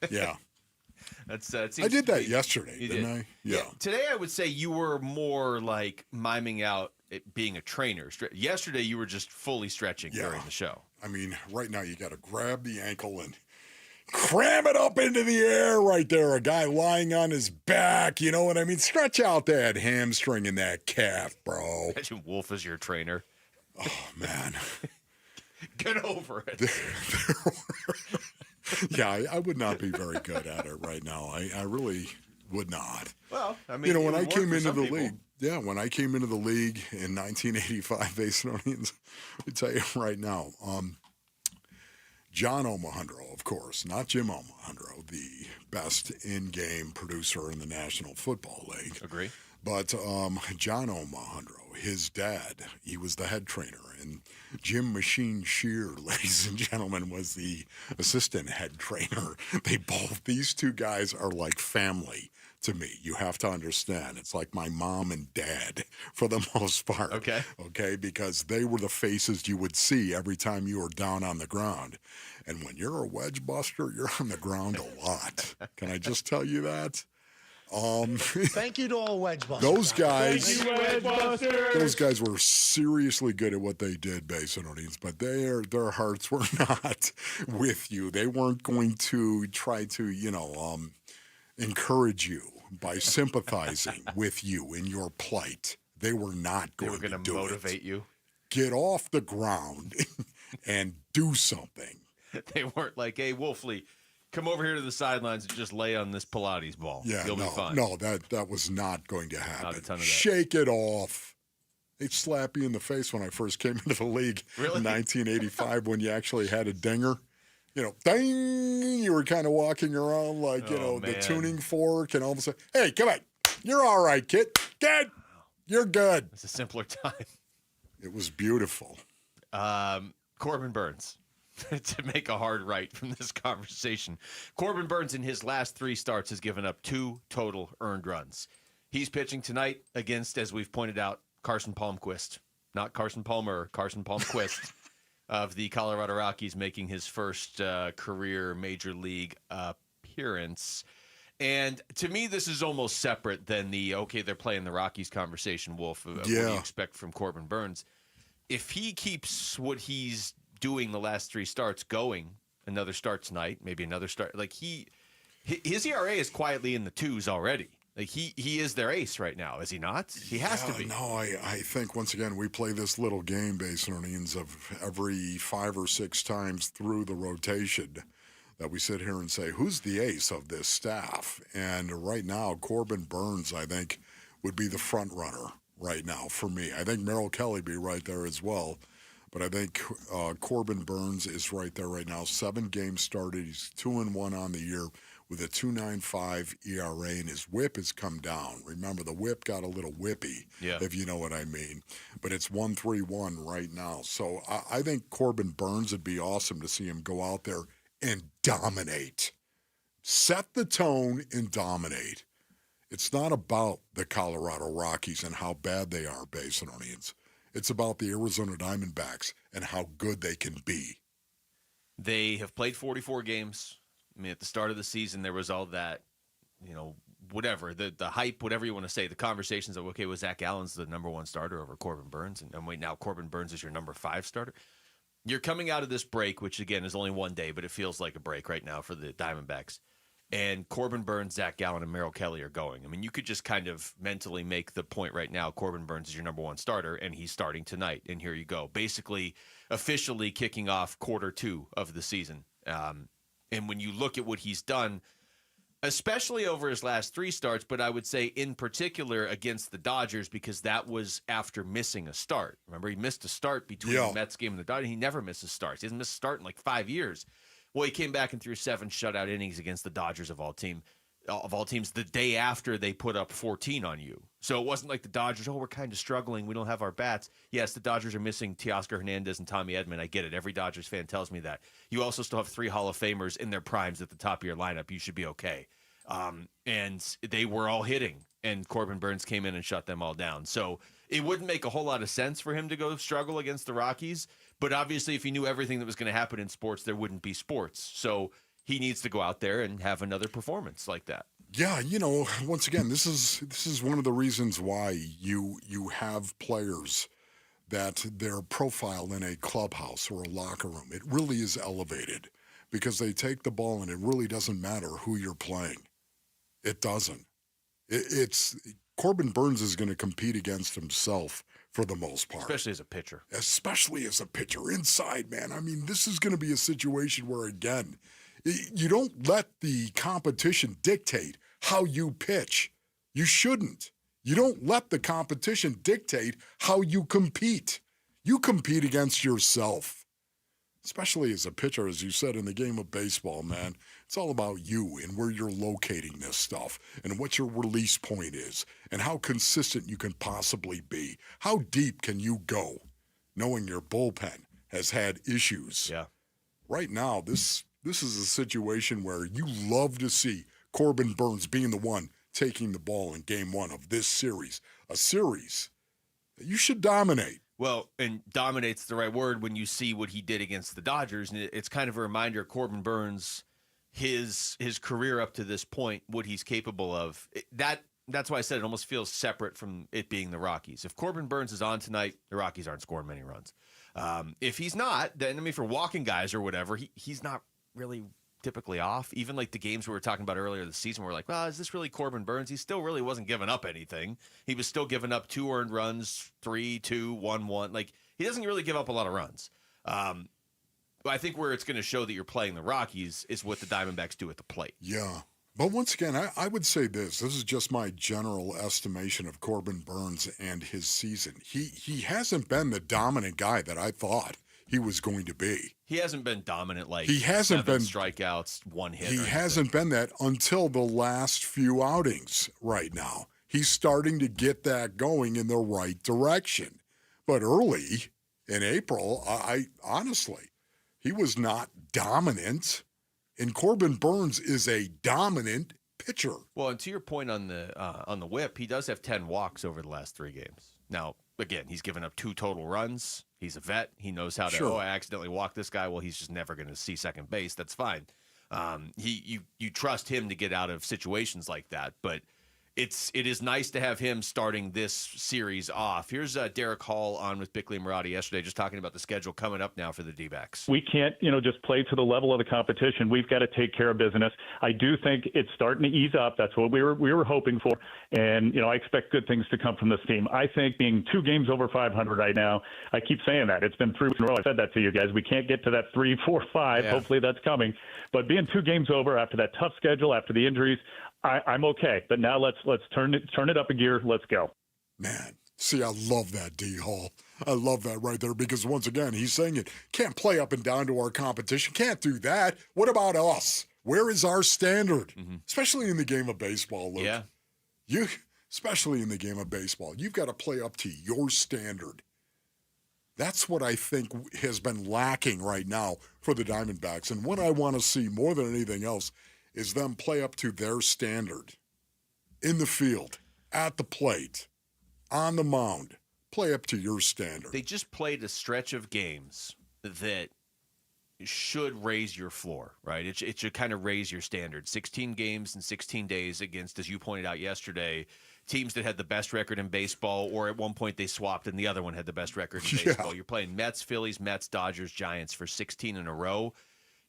Yeah. That's I did that yesterday, didn't I? Yeah. Today, I would say you were more like miming out it being a trainer. Yesterday, you were just fully stretching during the show. I mean, right now you got to grab the ankle and Cram it up into the air right there. A guy lying on his back. You know what I mean? Stretch out that hamstring and that calf, bro. Imagine Wolf as your trainer. Oh, man. Get over it. Yeah, I would not be very good at it right now. I really would not. Well, I mean, you know, when I it would came work for into some the people. league, when I came into the league in 1985, Basinonians, let me tell you right now, John Omohundro, of course, not Jim Omohundro, the best in-game producer in the National Football League. Agree. But John Omohundro, his dad, he was the head trainer, and Jim Machine Shear, ladies and gentlemen, was the assistant head trainer. These two guys are like family to me. You have to understand. It's like my mom and dad for the most part. Okay, because they were the faces you would see every time you were down on the ground. And when you're a wedge buster, you're on the ground a lot. Can I just tell you that? Thank you to all wedge busters. Those guys, Thank you, wedge busters. those guys were seriously good at what they did, Basinonians, but their hearts were not with you. They weren't going to try to, encourage you by sympathizing with you in your plight. They were not going to do it. Motivate you. Get off the ground and do something. They weren't like, hey, Wolfley, come over here to the sidelines and just lay on this Pilates ball. Yeah, You'll be fine. No, that was not going to happen. Not a ton of that. Shake it off. They'd slap you in the face when I first came into the league in 1985 when you actually had a dinger. Ding! You were kind of walking around like, the tuning fork, and all of a sudden, hey, come on. You're all right, kid. Good. You're good. It's a simpler time. It was beautiful. Corbin Burns. To make a hard right from this conversation. Corbin Burns in his last 3 starts has given up 2 total earned runs. He's pitching tonight against, as we've pointed out, Carson Palmquist. Not Carson Palmer, Carson Palmquist of the Colorado Rockies, making his first career major league appearance. And to me, this is almost separate than they're playing the Rockies conversation, Wolf. What do you expect from Corbin Burns? If he keeps what he's doing the last 3 starts going, another start tonight, maybe another start, like his ERA is quietly in the 2s already. Like he is their ace right now, is he not? He has to be. No, I think once again we play this little game, Basinonians, of every 5 or 6 times through the rotation that we sit here and say, who's the ace of this staff? And right now, Corbin Burns, I think, would be the front runner right now for me. I think Merrill Kelly be right there as well. But I think Corbin Burns is right there right now. 7 games started. He's 2-1 on the year with a 2.95 ERA, and his whip has come down. Remember, the whip got a little whippy, if you know what I mean. But it's 1.31 right now. So I think Corbin Burns would be awesome to see him go out there and dominate. Set the tone and dominate. It's not about the Colorado Rockies and how bad they are, Basinonians. It's about the Arizona Diamondbacks and how good they can be. They have played 44 games. I mean, at the start of the season, there was all that, whatever, the hype, whatever you want to say, the conversations of, okay, well, Zach Allen's the number 1 starter over Corbin Burns, and wait, now Corbin Burns is your number 5 starter. You're coming out of this break, which, again, is only 1 day, but it feels like a break right now for the Diamondbacks. And Corbin Burns, Zach Gallen, and Merrill Kelly are going. I mean, you could just kind of mentally make the point right now, Corbin Burns is your number 1 starter, and he's starting tonight, and here you go. Basically, officially kicking off quarter 2 of the season. And when you look at what he's done, especially over his last 3 starts, but I would say in particular against the Dodgers, because that was after missing a start. Remember, he missed a start between the Mets game and the Dodgers. He never misses starts. He hasn't missed a start in like 5 years. Well, he came back and threw 7 shutout innings against the Dodgers of all teams the day after they put up 14 on you. So it wasn't like the Dodgers, we're kind of struggling. We don't have our bats. Yes, the Dodgers are missing Teoscar Hernandez and Tommy Edman. I get it. Every Dodgers fan tells me that. You also still have 3 Hall of Famers in their primes at the top of your lineup. You should be okay. And they were all hitting, and Corbin Burns came in and shut them all down. So it wouldn't make a whole lot of sense for him to go struggle against the Rockies. But obviously, if he knew everything that was going to happen in sports, there wouldn't be sports. So he needs to go out there and have another performance like that. Yeah, once again, this is one of the reasons why you have players that their profile in a clubhouse or a locker room, it really is elevated because they take the ball and it really doesn't matter who you're playing. It doesn't. It's Corbin Burns is going to compete against himself for the most part. Especially as a pitcher. Especially as a pitcher. Inside, man. I mean, this is going to be a situation where, again, you don't let the competition dictate how you pitch. You shouldn't. You don't let the competition dictate how you compete. You compete against yourself. Especially as a pitcher, as you said, in the game of baseball, man. It's all about you and where you're locating this stuff and what your release point is and how consistent you can possibly be. How deep can you go knowing your bullpen has had issues? Yeah. Right now, this is a situation where you love to see Corbin Burns being the one taking the ball in game one of this series. A series that you should dominate. Well, and dominate's the right word when you see what he did against the Dodgers. And it's kind of a reminder, Corbin Burns, his career up to this point, what he's capable of. That's why I said it almost feels separate from it being the Rockies. If Corbin Burns is on tonight, the Rockies aren't scoring many runs. If he's not, then, I mean, for walking guys or whatever, he's not really typically off. Even like the games we were talking about earlier this season, we're like, well, is this really Corbin Burns? He still really wasn't giving up anything. He was still giving up 2 earned runs, 3, 2, 1, 1. Like, he doesn't really give up a lot of runs. I think where it's going to show that you're playing the Rockies is what the Diamondbacks do at the plate. Yeah. But once again, I would say this is just my general estimation of Corbin Burns and his season. He hasn't been the dominant guy that I thought he was going to be. He hasn't been dominant like he hasn't 7 been strikeouts, 1 hit. He hasn't been that until the last few outings right now. He's starting to get that going in the right direction. But early in April, I honestly, he was not dominant. And Corbin Burns is a dominant pitcher. Well, and to your point on the whip, he does have 10 walks over the last 3 games. Now, again, he's given up 2 total runs. He's a vet. He knows how to, Sure. I accidentally walked this guy. Well, he's just never going to see second base. That's fine. You trust him to get out of situations like that. But it is nice to have him starting this series off. Here's Derek Hall on with Bickley and Marotti yesterday, just talking about the schedule coming up now for the D-backs. We can't, just play to the level of the competition. We've got to take care of business. I do think it's starting to ease up. That's what we were hoping for. And, I expect good things to come from this team. I think being 2 games over 500 right now, I keep saying that. It's been 3 weeks in a row. I said that to you guys. We can't get to that 3, 4, 5. Yeah. Hopefully that's coming. But being 2 games over after that tough schedule, after the injuries, I'm okay. But now let's turn it up a gear. Let's go. Man, see, I love that, D. Hall. I love that right there because, once again, he's saying it. Can't play up and down to our competition. Can't do that. What about us? Where is our standard? Mm-hmm. Especially in the game of baseball, Luke. Yeah. Especially in the game of baseball, you've got to play up to your standard. That's what I think has been lacking right now for the Diamondbacks. And what I want to see more than anything else is them play up to their standard in the field, at the plate, on the mound. Play up to your standard. They just played a stretch of games that should raise your floor, right? It should kind of raise your standard. 16 games in 16 days against, as you pointed out yesterday, teams that had the best record in baseball, or at one point they swapped and the other one had the best record in baseball. Yeah. You're playing Mets, Phillies, Mets, Dodgers, Giants for 16 in a row.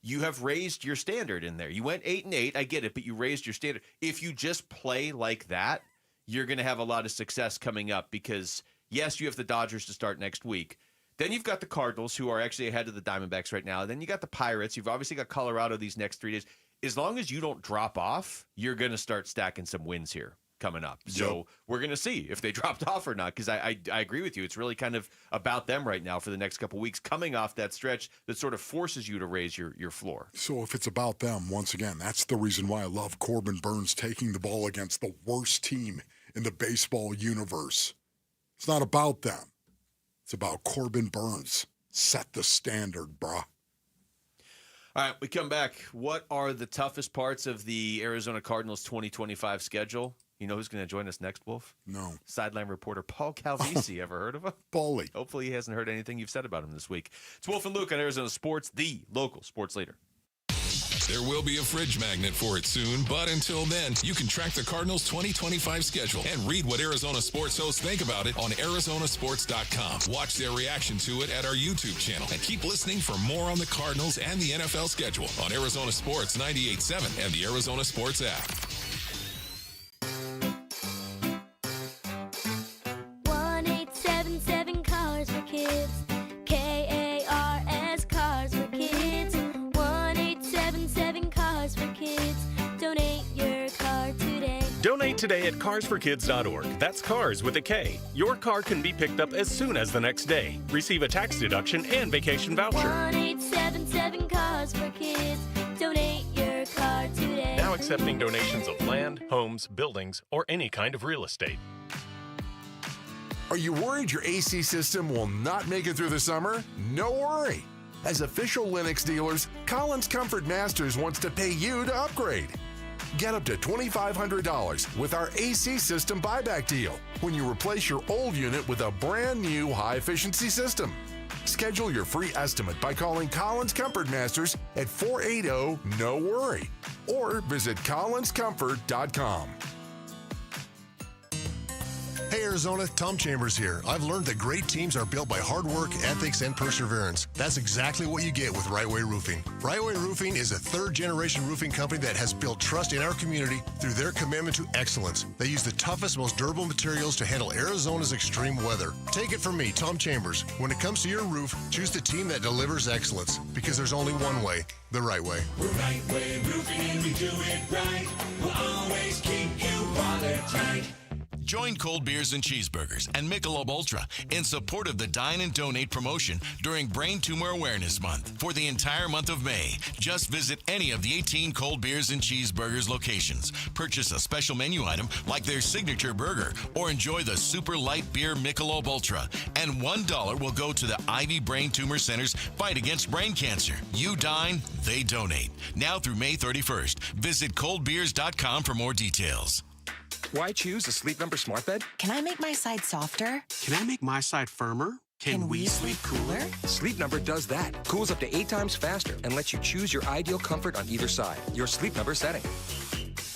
You have raised your standard in there. You went 8-8, I get it, but you raised your standard. If you just play like that, you're going to have a lot of success coming up because, yes, you have the Dodgers to start next week. Then you've got the Cardinals, who are actually ahead of the Diamondbacks right now. Then you got the Pirates. You've obviously got Colorado these next 3 days. As long as you don't drop off, you're going to start stacking some wins here coming up. So we're going to see if they dropped off or not, because I agree with you. It's really kind of about them right now for the next couple of weeks, coming off that stretch that sort of forces you to raise your floor. So if it's about them, once again, that's the reason why I love Corbin Burns taking the ball against the worst team in the baseball universe. It's not about them. It's about Corbin Burns. Set the standard, brah. All right, we come back. What are the toughest parts of the Arizona Cardinals 2025 schedule? You know who's going to join us next, Wolf? No. Sideline reporter Paul Calvisi. Ever heard of him? Paulie. Hopefully he hasn't heard anything you've said about him this week. It's Wolf and Luke on Arizona Sports, the local sports leader. Cardinals. There will be a fridge magnet for it soon, but until then, you can track the Cardinals' 2025 schedule and read what Arizona sports hosts think about it on Arizonasports.com. Watch their reaction to it at our YouTube channel and keep listening for more on the Cardinals and the NFL schedule on Arizona Sports 98.7 and the Arizona Sports app. 1-877 Cars for Kids. KARS Cars for Kids. 1-877 Cars for Kids. Donate your car today. Donate today at carsforkids.org. That's cars with a K. Your car can be picked up as soon as the next day. Receive a tax deduction and vacation voucher. 1-877 Cars for Kids. Donate your car today. Now accepting donations of land, homes, buildings, or any kind of real estate. Are you worried your AC system will not make it through the summer? No worry. As official Lennox dealers, Collins Comfort Masters wants to pay you to upgrade. Get up to $2,500 with our AC system buyback deal when you replace your old unit with a brand new high-efficiency system. Schedule your free estimate by calling Collins Comfort Masters at 480-NO-WORRY or visit collinscomfort.com. Hey Arizona, Tom Chambers here. I've learned that great teams are built by hard work, ethics, and perseverance. That's exactly what you get with Right Way Roofing. Right Way Roofing is a third-generation roofing company that has built trust in our community through their commitment to excellence. They use the toughest, most durable materials to handle Arizona's extreme weather. Take it from me, Tom Chambers. When it comes to your roof, choose the team that delivers excellence, because there's only one way, the right way. We're Right Way Roofing and we do it right. We'll always keep you watertight. Join Cold Beers and Cheeseburgers and Michelob Ultra in support of the Dine and Donate promotion during Brain Tumor Awareness Month. For the entire month of May, just visit any of the 18 Cold Beers and Cheeseburgers locations. Purchase a special menu item like their signature burger or enjoy the super light beer Michelob Ultra. And $1 will go to the Ivy Brain Tumor Center's fight against brain cancer. You dine, they donate. Now through May 31st. Visit coldbeers.com for more details. Why choose a Sleep Number smart bed? Can I make my side softer? Can I make my side firmer? Can we sleep cooler? Sleep Number does that. Cools up to 8 times faster and lets you choose your ideal comfort on either side. Your Sleep Number setting.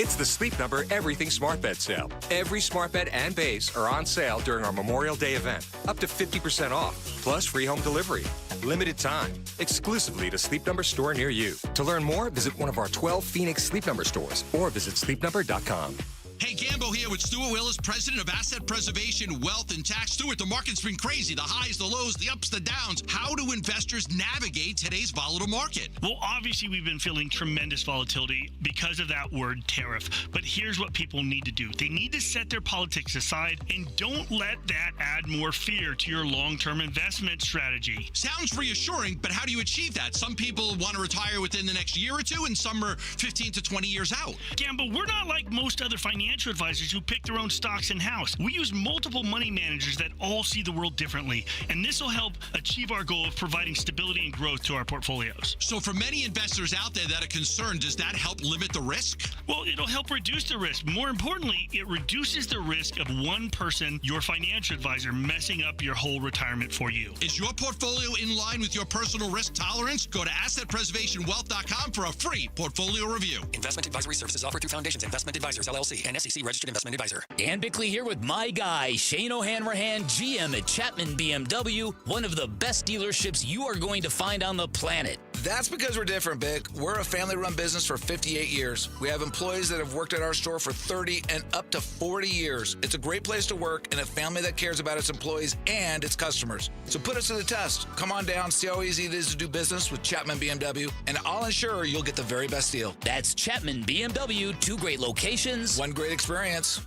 It's the Sleep Number Everything Smart Bed sale. Every smart bed and base are on sale during our Memorial Day event. Up to 50% off, plus free home delivery. Limited time, exclusively to Sleep Number store near you. To learn more, visit one of our 12 Phoenix Sleep Number stores or visit sleepnumber.com. Hey, Gambo here with Stuart Willis, president of Asset Preservation, Wealth, and Tax. Stuart, the market's been crazy. The highs, the lows, the ups, the downs. How do investors navigate today's volatile market? Well, obviously, we've been feeling tremendous volatility because of that word tariff. But here's what people need to do. They need to set their politics aside and don't let that add more fear to your long-term investment strategy. Sounds reassuring, but how do you achieve that? Some people want to retire within the next year or two, and some are 15 to 20 years out. Gambo, we're not like most other financial advisors who pick their own stocks in-house. We use multiple money managers that all see the world differently, and this will help achieve our goal of providing stability and growth to our portfolios. So for many investors out there that are concerned, does that help limit the risk? Well, it'll help reduce the risk. More importantly, it reduces the risk of one person, your financial advisor, messing up your whole retirement for you. Is your portfolio in line with your personal risk tolerance? Go to AssetPreservationWealth.com for a free portfolio review. Investment advisory services offered through Foundations Investment Advisors, LLC, and SEC Registered Investment Advisor. Dan Bickley here with my guy, Shane O'Hanrahan, GM at Chapman BMW, one of the best dealerships you are going to find on the planet. That's because we're different, Bick. We're a family-run business for 58 years. We have employees that have worked at our store for 30 and up to 40 years. It's a great place to work and a family that cares about its employees and its customers. So put us to the test. Come on down, see how easy it is to do business with Chapman BMW, and I'll ensure you'll get the very best deal. That's Chapman BMW, 2 great locations, 1 great experience.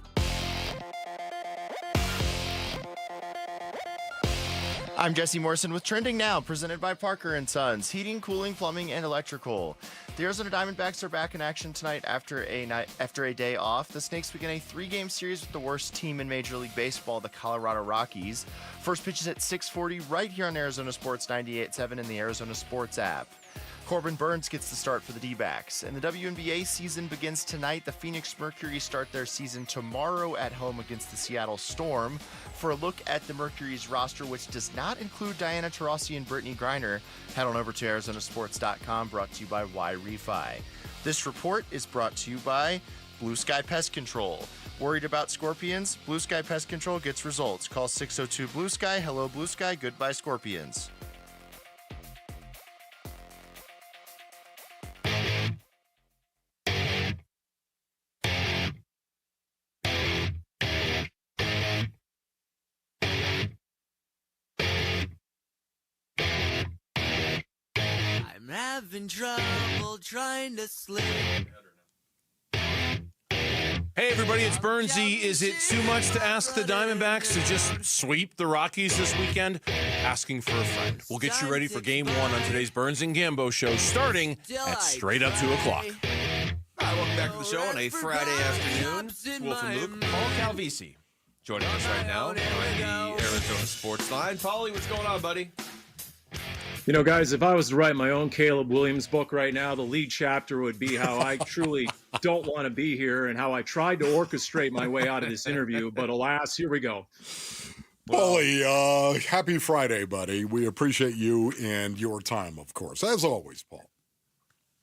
I'm Jesse Morrison with Trending Now, presented by Parker & Sons, heating, cooling, plumbing, and electrical. The Arizona Diamondbacks are back in action tonight after a day off. The Snakes begin a 3-game series with the worst team in Major League Baseball, the Colorado Rockies. First pitch is at 6:40 right here on Arizona Sports 98.7 and the Arizona Sports app. Corbin Burns gets the start for the D-backs. And the WNBA season begins tonight. The Phoenix Mercury start their season tomorrow at home against the Seattle Storm. For a look at the Mercury's roster, which does not include Diana Taurasi and Brittany Griner, head on over to ArizonaSports.com, brought to you by Y-Refi. This report is brought to you by Blue Sky Pest Control. Worried about scorpions? Blue Sky Pest Control gets results. Call 602-BLUE-SKY. Hello, Blue Sky. Goodbye, scorpions. I'm having trouble trying to sleep. Hey, everybody, it's Bernsey. Is it too much to ask the Diamondbacks to just sweep the Rockies this weekend? Asking for a friend. We'll get you ready for Game 1 on today's Burns and Gambo show, starting at straight up 2 o'clock. All right, welcome back to the show on a Friday afternoon. It's Wolf and Luke. Paul Calvisi joining us right now on the Arizona Sports Line. Paulie, what's going on, buddy? You know, guys, if I was to write my own Caleb Williams book right now, the lead chapter would be how I truly don't want to be here and how I tried to orchestrate my way out of this interview. But alas, here we go. Paulie, happy Friday, buddy. We appreciate you and your time, of course, as always, Paul.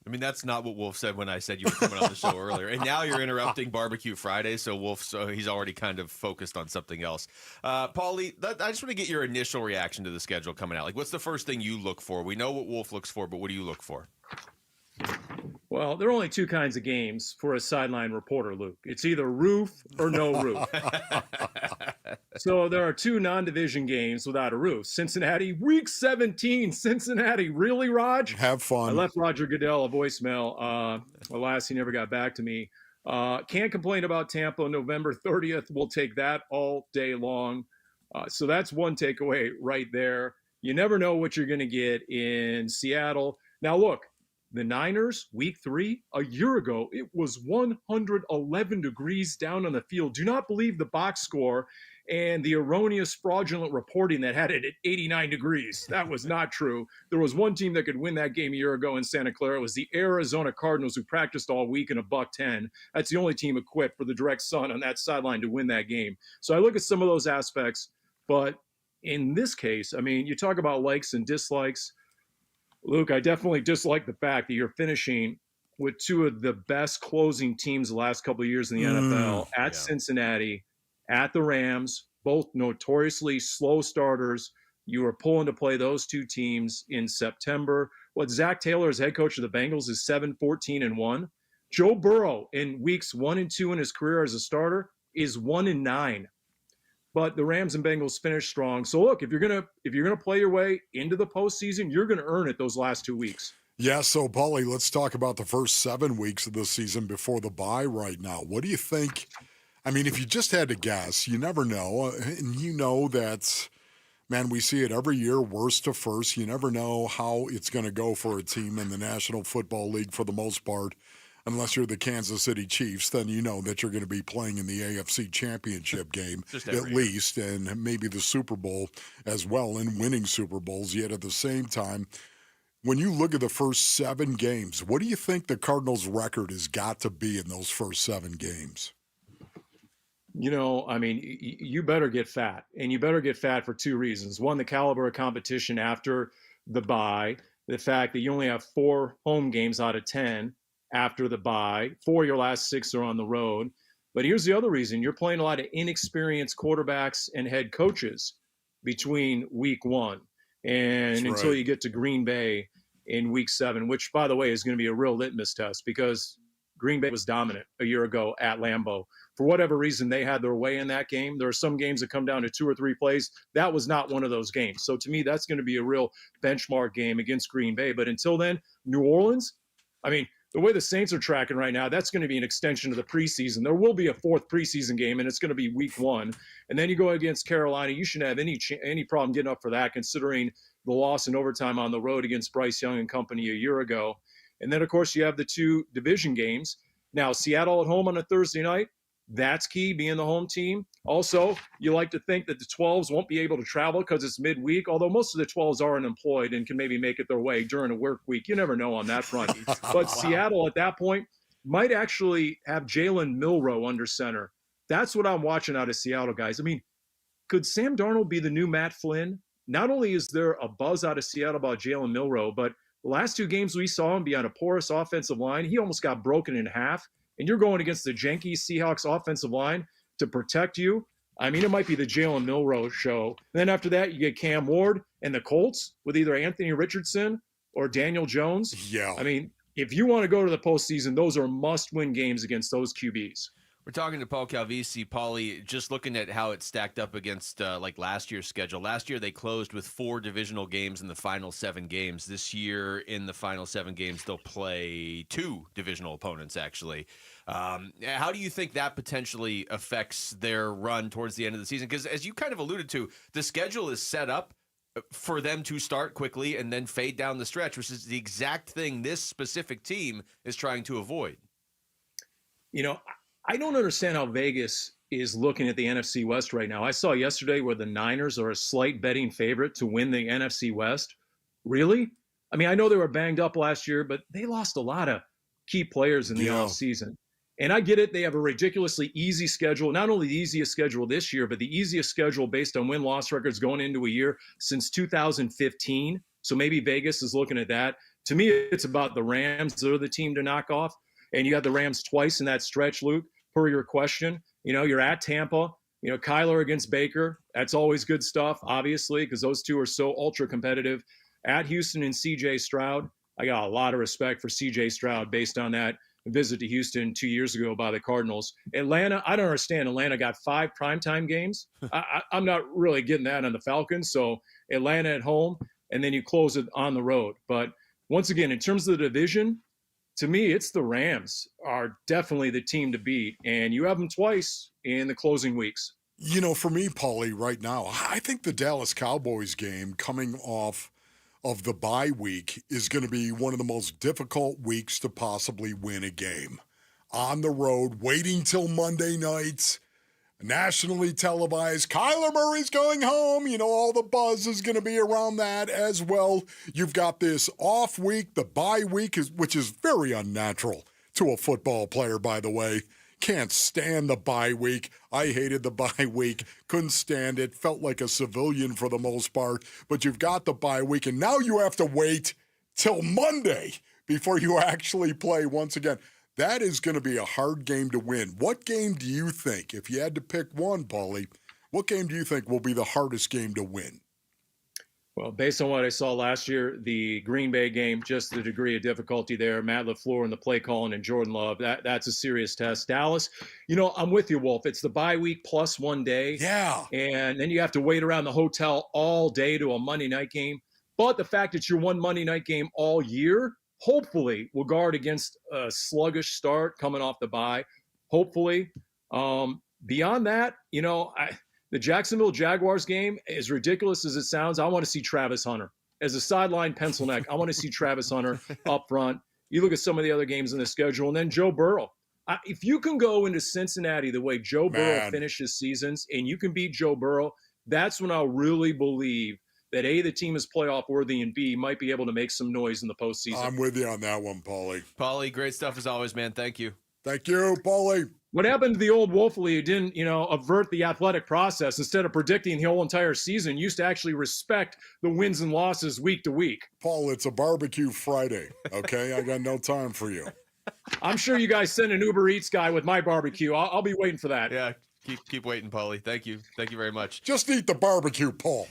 I mean, that's not what Wolf said when I said you were coming on the show earlier. And now you're interrupting Barbecue Friday, so he's already kind of focused on something else. Paulie, I just want to get your initial reaction to the schedule coming out. Like, what's the first thing you look for? We know what Wolf looks for, but what do you look for? Well, there are only two kinds of games for a sideline reporter, Luke. It's either roof or no roof. So there are two non-division games without a roof. Cincinnati, Week 17. Cincinnati, really, Raj? Have fun. I left Roger Goodell a voicemail. Alas, he never got back to me. Can't complain about Tampa. November 30th. We'll take that all day long. So that's one takeaway right there. You never know what you're going to get in Seattle. Now, look. The Niners, Week 3, a year ago, it was 111 degrees down on the field. Do not believe the box score and the erroneous fraudulent reporting that had it at 89 degrees. That was not true. There was one team that could win that game a year ago in Santa Clara. It was the Arizona Cardinals, who practiced all week in a $110. That's the only team equipped for the direct sun on that sideline to win that game. So I look at some of those aspects, but in this case, I mean, you talk about likes and dislikes. Luke, I definitely dislike the fact that you're finishing with two of the best closing teams the last couple of years in the NFL at Cincinnati, at the Rams, both notoriously slow starters. You are pulling to play those two teams in September. What Zach Taylor, as head coach of the Bengals, is 7-14-1. Joe Burrow in weeks 1 and 2 in his career as a starter is 1-9. But the Rams and Bengals finished strong. So look, if you're gonna play your way into the postseason, you're gonna earn it those last 2 weeks. Yeah, so Paulie, let's talk about the first 7 weeks of the season before the bye right now. What do you think? I mean, if you just had to guess, you never know. And you know that, man, we see it every year, worst to first. You never know how it's going to go for a team in the National Football League for the most part. Unless you're the Kansas City Chiefs, then you know that you're going to be playing in the AFC Championship game at least, and maybe the Super Bowl as well, and winning Super Bowls. Yet at the same time, when you look at the first 7 games, what do you think the Cardinals' record has got to be in those first 7 games? You know, I mean, you better get fat, and you better get fat for 2 reasons. One, the caliber of competition after the bye, the fact that you only have 4 home games out of 10 after the bye. 4 of your last 6 are on the road. But here's the other reason. You're playing a lot of inexperienced quarterbacks and head coaches between week 1 and until you get to Green Bay in week 7, which, by the way, is going to be a real litmus test because Green Bay was dominant a year ago at Lambeau. For whatever reason, they had their way in that game. There are some games that come down to 2 or 3 plays. That was not one of those games. So to me, that's going to be a real benchmark game against Green Bay. But until then, New Orleans, I mean, the way the Saints are tracking right now, that's going to be an extension of the preseason. There will be a 4th preseason game, and it's going to be week 1. And then you go against Carolina. You shouldn't have any problem getting up for that, considering the loss in overtime on the road against Bryce Young and company a year ago. And then, of course, you have the 2 division games. Now, Seattle at home on a Thursday night, That's key, being the home team. Also, you like to think that the 12s won't be able to travel because it's midweek, although most of the 12s are unemployed and can maybe make it their way during a work week. You never know on that front. But Seattle at that point might actually have Jalen Milroe under center. That's what I'm watching out of Seattle, guys. I mean, could Sam Darnold be the new Matt Flynn? Not only is there a buzz out of Seattle about Jalen Milroe, but the last 2 games we saw him be on a porous offensive line, he almost got broken in half. And you're going against the janky Seahawks offensive line to protect you. I mean, it might be the Jalen Milroe show. And then after that, you get Cam Ward and the Colts with either Anthony Richardson or Daniel Jones. Yeah. I mean, if you want to go to the postseason, those are must-win games against those QBs. We're talking to Paul Calvisi. Paulie, just looking at how it stacked up against like last year's schedule. Last year, they closed with 4 divisional games in the final 7 games. This year, in the final 7 games, they'll play 2 divisional opponents, actually. How do you think that potentially affects their run towards the end of the season? Because as you kind of alluded to, the schedule is set up for them to start quickly and then fade down the stretch, which is the exact thing this specific team is trying to avoid. You know, I don't understand how Vegas is looking at the NFC West right now. I saw yesterday where the Niners are a slight betting favorite to win the NFC West. Really? I mean, I know they were banged up last year, but they lost a lot of key players in the offseason. And I get it. They have a ridiculously easy schedule, not only the easiest schedule this year, but the easiest schedule based on win-loss records going into a year since 2015. So maybe Vegas is looking at that. To me, it's about the Rams. They're the team to knock off. And you got the Rams twice in that stretch, Luke, per your question. You know, you're at Tampa. You know, Kyler against Baker. That's always good stuff, obviously, because those two are so ultra competitive. At Houston and C.J. Stroud. I got a lot of respect for C.J. Stroud based on that visit to Houston 2 years ago by the Cardinals. Atlanta, I don't understand. Atlanta got 5 primetime games. I'm not really getting that on the Falcons. So Atlanta at home, and then you close it on the road. But once again, in terms of the division, to me, it's the Rams are definitely the team to beat. And you have them twice in the closing weeks. You know, for me, Paulie, right now, I think the Dallas Cowboys game coming off of the bye week is going to be one of the most difficult weeks to possibly win a game. On the road, waiting till Monday nights, nationally televised. Kyler Murray's going home. You know, all the buzz is going to be around that as well. You've got this off week, the bye week, which is very unnatural to a football player, by the way. Can't stand the bye week. I hated the bye week. Couldn't stand it. Felt like a civilian for the most part. But you've got the bye week, and now you have to wait till Monday before you actually play once again. That is going to be a hard game to win. What game do you think, if you had to pick one, Paulie, what game do you think will be the hardest game to win? Well, based on what I saw last year, the Green Bay game, just the degree of difficulty there, Matt LaFleur and the play calling and Jordan Love, that's a serious test. Dallas, you know, I'm with you, Wolf. It's the bye week plus 1 day. Yeah. And then you have to wait around the hotel all day to a Monday night game. But the fact that you're one Monday night game all year, hopefully will guard against a sluggish start coming off the bye. Hopefully. Beyond that, you know, the Jacksonville Jaguars game, as ridiculous as it sounds, I want to see Travis Hunter. As a sideline pencil neck, I want to see Travis Hunter up front. You look at some of the other games in the schedule, and then Joe Burrow. If you can go into Cincinnati the way Joe Burrow finishes seasons, and you can beat Joe Burrow, that's when I'll really believe that A, the team is playoff worthy, and B, might be able to make some noise in the postseason. I'm with you on that one, Paulie. Paulie, great stuff as always, man. Thank you. Thank you, Paulie. What happened to the old Wolfley who didn't, you know, avert the athletic process instead of predicting the whole entire season, used to actually respect the wins and losses week to week? Paul, it's a barbecue Friday, okay? I got no time for you. I'm sure you guys send an Uber Eats guy with my barbecue. I'll be waiting for that. Yeah, keep waiting, Paulie. Thank you very much. Just eat the barbecue, Paul.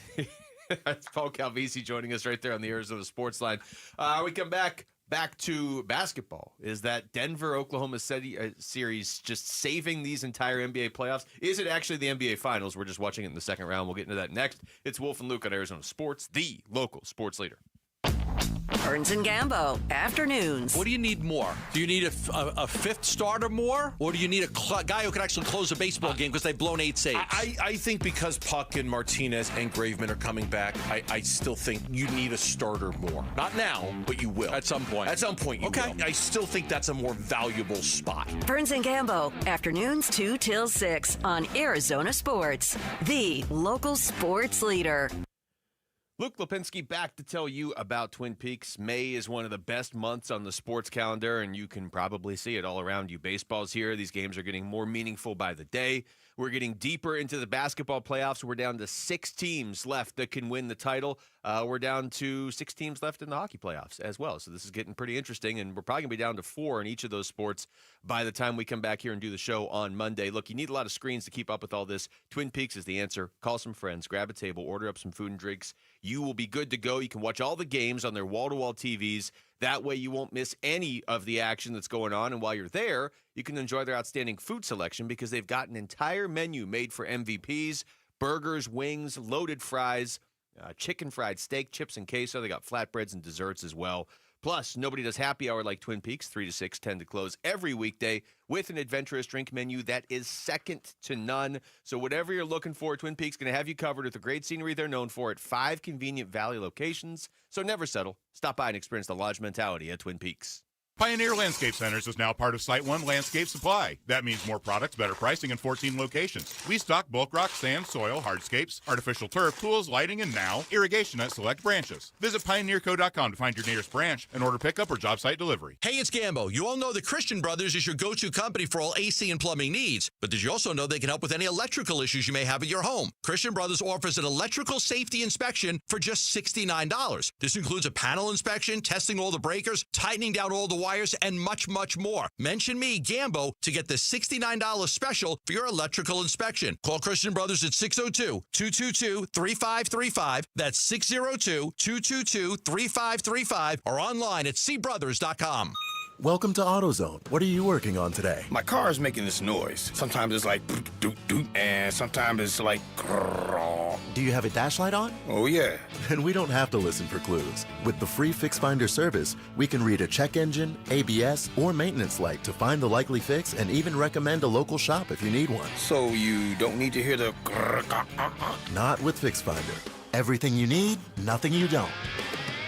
That's Paul Calvisi joining us right there on the Arizona Sports Line. We come back to basketball. Is that Denver-Oklahoma series just saving these entire NBA playoffs? Is it actually the NBA Finals? We're just watching it in the second round. We'll get into that next. It's Wolf and Luke on Arizona Sports, the local sports leader. Burns and Gambo, afternoons. What do you need more? Do you need a fifth starter more? Or do you need a guy who can actually close a baseball game because they've blown 8 saves? I think because Puck and Martinez and Graveman are coming back, I still think you need a starter more. Not now, but you will. At some point. At some point you will. I still think that's a more valuable spot. Burns and Gambo, afternoons 2 till 6 on Arizona Sports, the local sports leader. Luke Lipinski back to tell you about Twin Peaks. May is one of the best months on the sports calendar, and you can probably see it all around you. Baseball's here. These games are getting more meaningful by the day. We're getting deeper into the basketball playoffs. We're down to 6 teams left that can win the title. We're down to 6 teams left in the hockey playoffs as well. So this is getting pretty interesting, and we're probably going to be down to 4 in each of those sports by the time we come back here and do the show on Monday. Look, you need a lot of screens to keep up with all this. Twin Peaks is the answer. Call some friends, grab a table, order up some food and drinks. You will be good to go. You can watch all the games on their wall-to-wall TVs. That way you won't miss any of the action that's going on. And while you're there, you can enjoy their outstanding food selection because they've got an entire menu made for MVPs, burgers, wings, loaded fries, chicken fried steak, chips and queso. They got flatbreads and desserts as well. Plus, nobody does happy hour like Twin Peaks, 3 to 6, 10 to close every weekday with an adventurous drink menu that is second to none. So whatever you're looking for, Twin Peaks going to have you covered with the great scenery they're known for at 5 convenient Valley locations. So never settle. Stop by and experience the lodge mentality at Twin Peaks. Pioneer Landscape Centers is now part of Site One Landscape Supply. That means more products, better pricing, and 14 locations. We stock bulk rock, sand, soil, hardscapes, artificial turf, tools, lighting, and now irrigation at select branches. Visit pioneerco.com to find your nearest branch and order pickup or job site delivery. Hey, it's Gambo. You all know that Christian Brothers is your go-to company for all AC and plumbing needs. But did you also know they can help with any electrical issues you may have at your home? Christian Brothers offers an electrical safety inspection for just $69. This includes a panel inspection, testing all the breakers, tightening down all the wires, and much, much more. Mention me, Gambo, to get the $69 special for your electrical inspection. Call Christian Brothers at 602-222-3535. That's 602-222-3535 or online at cbrothers.com. Welcome to AutoZone. What are you working on today? My car is making this noise. Sometimes it's like doot, doot, doot, and sometimes it's like grrr. Do you have a dash light on? Oh, yeah. Then we don't have to listen for clues. With the free Fix Finder service, we can read a check engine, ABS, or maintenance light to find the likely fix and even recommend a local shop if you need one. So you don't need to hear the grrr. Not with Fix Finder. Everything you need, nothing you don't.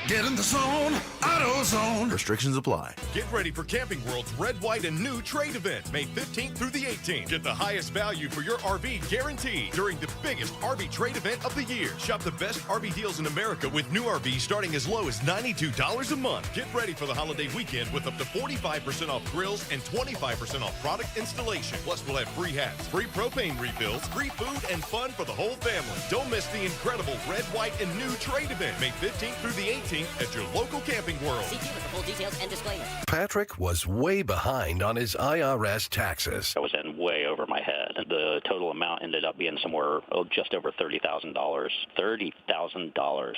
Get in the zone, AutoZone. Restrictions apply. Get ready for Camping World's Red, White, and New trade event, May 15th through the 18th. Get the highest value for your RV guaranteed during the biggest RV trade event of the year. Shop the best RV deals in America with new RVs starting as low as $92 a month. Get ready for the holiday weekend with up to 45% off grills and 25% off product installation. Plus, we'll have free hats, free propane refills, free food, and fun for the whole family. Don't miss the incredible Red, White, and New trade event, May 15th through the 18th. At your local Camping World. See for full details and disclaimer. Patrick was way behind on his IRS taxes. I was in way over my head. The total amount ended up being somewhere just over $30,000. $30,000.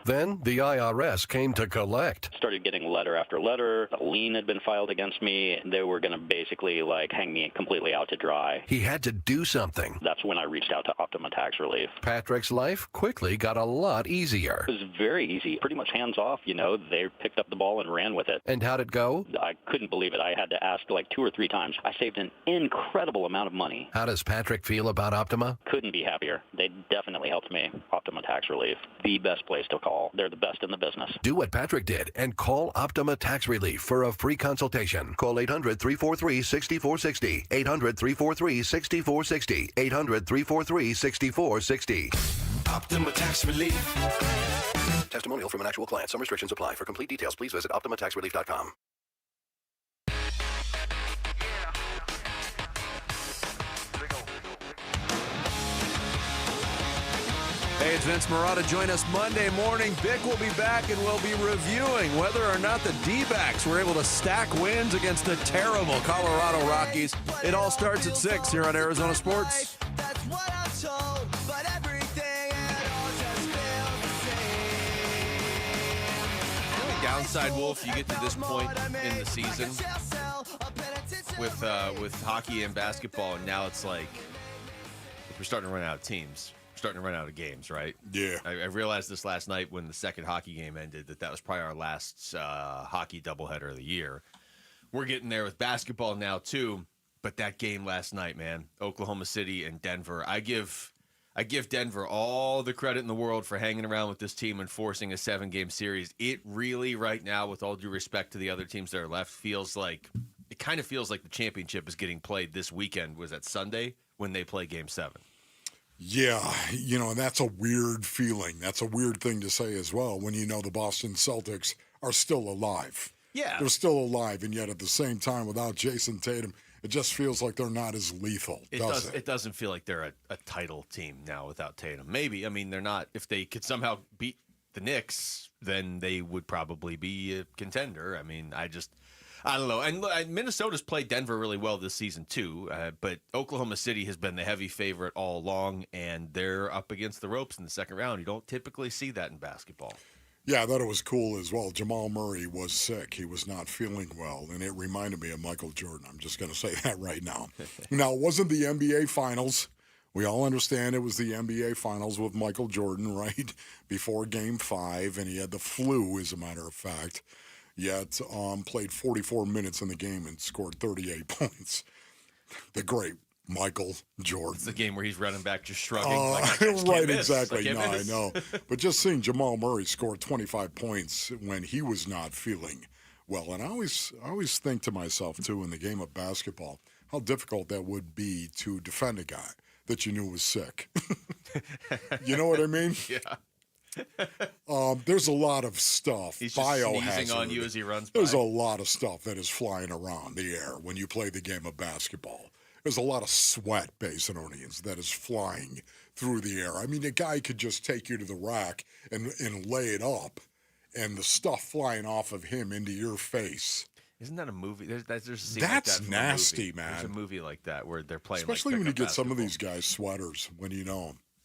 Then the IRS came to collect. Started getting letter after letter. A lien had been filed against me. They were going to basically hang me completely out to dry. He had to do something. That's when I reached out to Optima Tax Relief. Patrick's life quickly got a lot easier. It was very easy. Pretty much hands off, they picked up the ball and ran with it. And how'd it go? I couldn't believe it. I had to ask 2 or 3 times. I saved an incredible amount of money. How does Patrick feel about Optima? Couldn't be happier. They definitely helped me. Optima Tax Relief, the best place to call. They're the best in the business. Do what Patrick did and call Optima Tax Relief for a free consultation. Call 800-343-6460. 800-343-6460. 800-343-6460. Optima Tax Relief. Testimonial from an actual client. Some restrictions apply. For complete details, please visit OptimaTaxRelief.com. Hey, it's Vince Marotta. Join us Monday morning. Bick will be back and we'll be reviewing whether or not the D-backs were able to stack wins against the terrible Colorado Rockies. It all starts at 6 here on Arizona Sports. Downside, Wolf, you get to this point in the season with hockey and basketball, and now it's like we're starting to run out of teams. starting to run out of games, right? Yeah. I realized this last night when the second hockey game ended that was probably our last hockey doubleheader of the year. We're getting there with basketball now, too. But that game last night, man, Oklahoma City and Denver, I give Denver all the credit in the world for hanging around with this team and forcing a 7-game series. It really, right now, with all due respect to the other teams that are left, kind of feels like the championship is getting played this weekend. Was that Sunday when they play Game 7? Yeah, and that's a weird feeling. That's a weird thing to say as well when the Boston Celtics are still alive. Yeah. They're still alive, and yet at the same time, without Jason Tatum, it just feels like they're not as lethal, does it? It doesn't feel like they're a title team now without Tatum. Maybe. I mean, they're not. If they could somehow beat the Knicks, then they would probably be a contender. I mean, I don't know. And Minnesota's played Denver really well this season, too. But Oklahoma City has been the heavy favorite all along, and they're up against the ropes in the second round. You don't typically see that in basketball. Yeah, I thought it was cool as well. Jamal Murray was sick. He was not feeling well, and it reminded me of Michael Jordan. I'm just going to say that right now. Now, it wasn't the NBA Finals. We all understand it was the NBA Finals with Michael Jordan, right, before Game 5, and he had the flu, as a matter of fact, yet played 44 minutes in the game and scored 38 points. The great Michael Jordan. It's the game where he's running back just shrugging. Right, exactly. No, I know. But just seeing Jamal Murray score 25 points when he was not feeling well. And I always think to myself, too, in the game of basketball, how difficult that would be to defend a guy that you knew was sick. You know what I mean? Yeah. There's a lot of stuff. He's just sneezing on you as he runs by. There's a lot of stuff that is flying around the air when you play the game of basketball. There's a lot of sweat, Basinonians, that is flying through the air. I mean, a guy could just take you to the rack and lay it up, and the stuff flying off of him into your face. Isn't that a movie? There's a scene That's like that nasty, man. There's a movie like that where they're playing. Especially when you get some of these guys sweaters,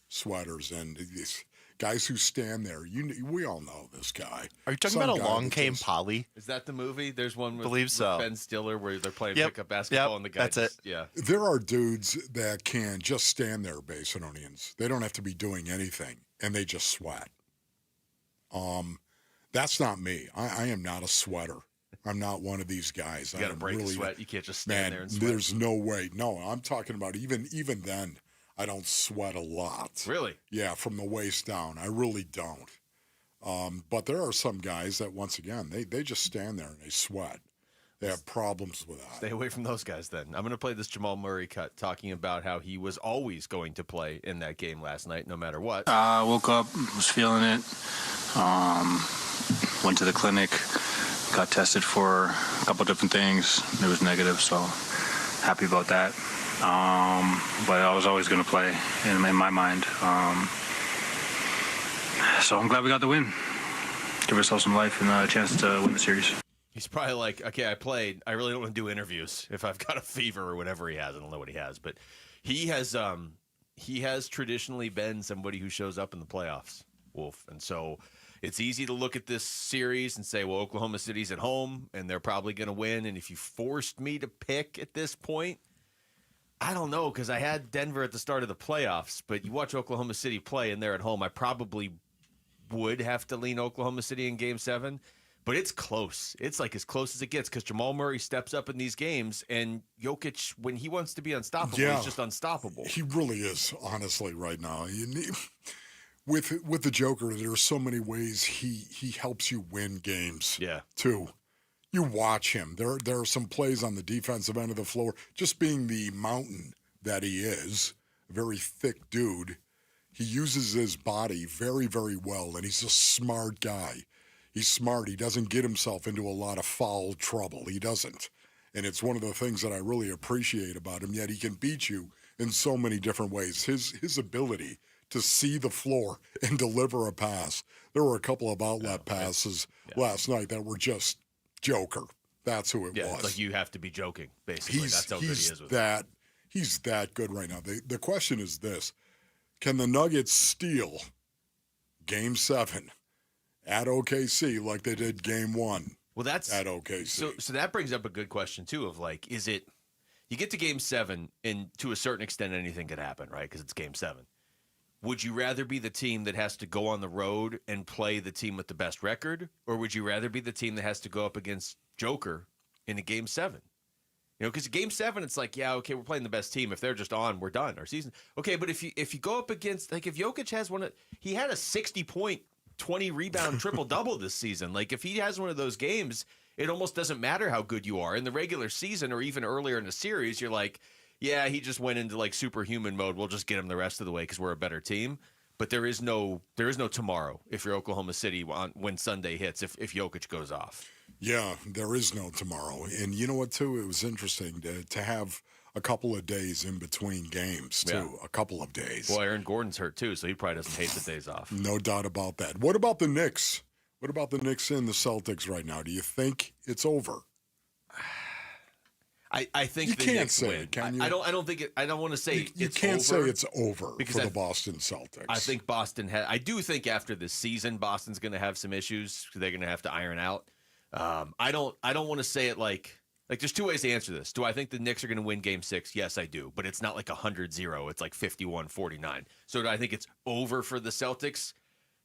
sweaters, and these guys who stand there. We all know this guy. Are you talking about Along Came Polly? Is that the movie? There's one with, Believe so. with Ben Stiller where they're playing pickup basketball and the guy. That's it. Yeah. There are dudes that can just stand there, Basinonians. They don't have to be doing anything, and they just sweat. That's not me. I am not a sweater. I'm not one of these guys. You got to break a sweat. You can't just stand there and sweat. There's no way. No, I'm talking about even then, I don't sweat a lot. Really? Yeah, from the waist down. I really don't. But there are some guys that, once again, they just stand there and they sweat. They have problems with that. Stay away from those guys then. I'm going to play this Jamal Murray cut talking about how he was always going to play in that game last night, no matter what. Woke up, was feeling it. Went to the clinic, got tested for a couple different things. It was negative, so happy about that. But I was always going to play in my mind. So I'm glad we got the win. Give ourselves some life and a chance to win the series. He's probably like, okay, I played. I really don't want to do interviews if I've got a fever or whatever he has. I don't know what he has, but he has traditionally been somebody who shows up in the playoffs, Wolf. And so it's easy to look at this series and say, well, Oklahoma City's at home and they're probably going to win. And if you forced me to pick at this point, I don't know, because I had Denver at the start of the playoffs, but you watch Oklahoma City play and they're at home, I probably would have to lean Oklahoma City in Game 7. But it's close. It's like as close as it gets because Jamal Murray steps up in these games, and Jokic, when he wants to be unstoppable, he's just unstoppable. He really is, honestly, right now. With the Joker, there are so many ways he helps you win games. Yeah. Too. You watch him. There are some plays on the defensive end of the floor, just being the mountain that he is, a very thick dude. He uses his body very, very well, and he's a smart guy. He's smart. He doesn't get himself into a lot of foul trouble. He doesn't. And it's one of the things that I really appreciate about him, yet he can beat you in so many different ways. His ability to see the floor and deliver a pass. There were a couple of outlet passes last night that were just Joker. That's who it was. It's like you have to be joking, basically. That's how good he is with it. He's that good right now. The question is this. Can the Nuggets steal Game 7 at OKC like they did Game 1 at OKC? So that brings up a good question, too, of like, is it – you get to Game 7, and to a certain extent anything could happen, right, because it's Game 7. would you rather be the team that has to go on the road and play the team with the best record, or would you rather be the team that has to go up against Joker in a Game 7? Because Game 7, it's like, yeah, okay, we're playing the best team. If they're just on, we're done. Our season. Okay, but if you go up against, like, if Jokic has he had a 60-point, 20-rebound triple-double this season. Like, if he has one of those games, it almost doesn't matter how good you are. In the regular season or even earlier in the series, you're like, yeah, he just went into, like, superhuman mode. We'll just get him the rest of the way because we're a better team. But there is no tomorrow if you're Oklahoma City when Sunday hits, if Jokic goes off. Yeah, there is no tomorrow. And you know what, too? It was interesting to have a couple of days in between games, too. Yeah. A couple of days. Well, Aaron Gordon's hurt, too, so he probably doesn't hate the days off. No doubt about that. What about the Knicks? What about the Knicks and the Celtics right now? Do you think it's over? I think you the can't Knicks say win. it, can you? I don't think it. I don't want to say you it's can't over say it's over because for the Boston Celtics. I think Boston I do think after this season, Boston's going to have some issues they're going to have to iron out. I don't want to say it like there's two ways to answer this. Do I think the Knicks are going to win Game 6? Yes, I do. But it's not like 100-0. It's like 51-49. So do I think it's over for the Celtics?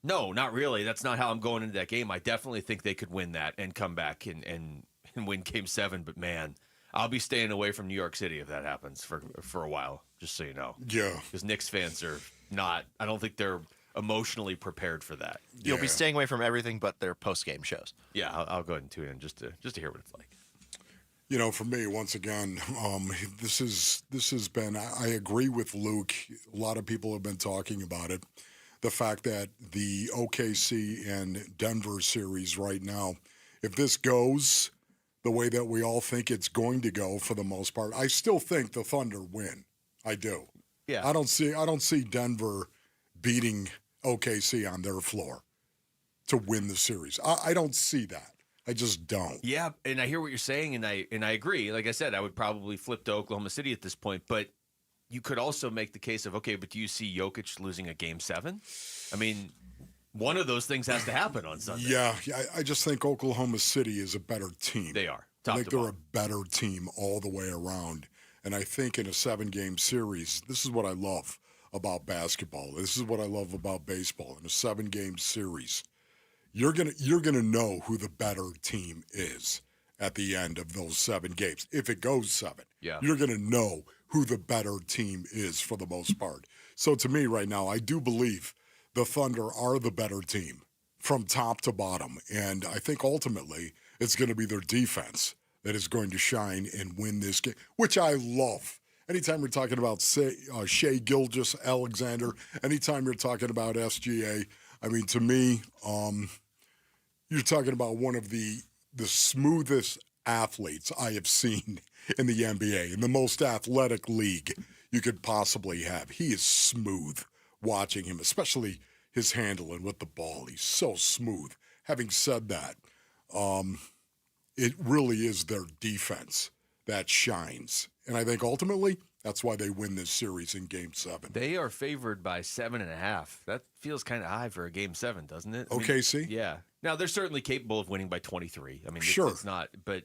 No, not really. That's not how I'm going into that game. I definitely think they could win that and come back and win Game 7. But, man, I'll be staying away from New York City if that happens for a while, just so you know. Yeah. Because Knicks fans are not – I don't think they're emotionally prepared for that. You'll be staying away from everything but their post-game shows. Yeah, I'll go ahead and tune in just to hear what it's like. For me, once again, this has been – I agree with Luke. A lot of people have been talking about it. The fact that the OKC and Denver series right now, if this goes the way that we all think it's going to go for the most part, I still think the Thunder win. I do. Yeah. I don't see Denver beating OKC on their floor to win the series. I don't see that. I just don't. Yeah, and I hear what you're saying, and I agree. Like I said, I would probably flip to Oklahoma City at this point, but you could also make the case of, okay, but do you see Jokic losing a Game 7? I mean, one of those things has to happen on Sunday. Yeah, I just think Oklahoma City is a better team. They are. I think they're a better team all the way around. And I think in a 7-game series, this is what I love about basketball. This is what I love about baseball. In a 7-game series, you're gonna know who the better team is at the end of those 7 games. If it goes 7, you're gonna know who the better team is for the most part. So to me right now, I do believe the Thunder are the better team from top to bottom. And I think ultimately it's going to be their defense that is going to shine and win this game, which I love. Anytime you're talking about Shai Gilgeous-Alexander, anytime you're talking about SGA, I mean, to me, you're talking about one of the smoothest athletes I have seen in the NBA, in the most athletic league you could possibly have. He is smooth watching him, especially his handling with the ball. He's so smooth. Having said that, it really is their defense that shines. And I think ultimately that's why they win this series in Game 7. They are favored by 7.5. That feels kind of high for a Game 7, doesn't it? OKC? Yeah. Now, they're certainly capable of winning by 23. I mean, sure. It's not, but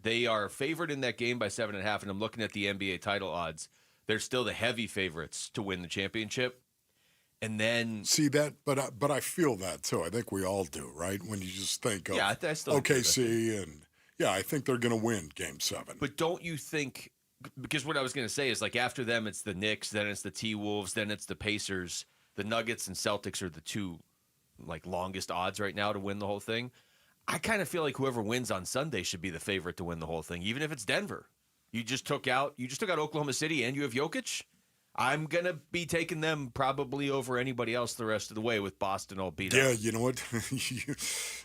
they are favored in that game by 7.5, and I'm looking at the NBA title odds. They're still the heavy favorites to win the championship. And then see that, but I feel that too. I think we all do, right? When you just think of I still OKC and I think they're going to win Game 7. But don't you think? Because what I was going to say is like after them, it's the Knicks, then it's the T-Wolves, then it's the Pacers. The Nuggets and Celtics are the two like longest odds right now to win the whole thing. I kind of feel like whoever wins on Sunday should be the favorite to win the whole thing, even if it's Denver. You just took out Oklahoma City and you have Jokic. I'm going to be taking them probably over anybody else the rest of the way with Boston all beat up. Yeah, you know what?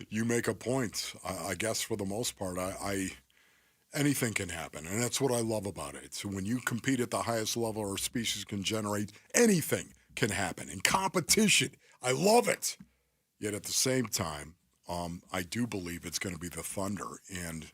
you make a point. I guess for the most part, anything can happen, and that's what I love about it. So when you compete at the highest level our species can generate, anything can happen. In competition, I love it. Yet at the same time, I do believe it's going to be the Thunder, and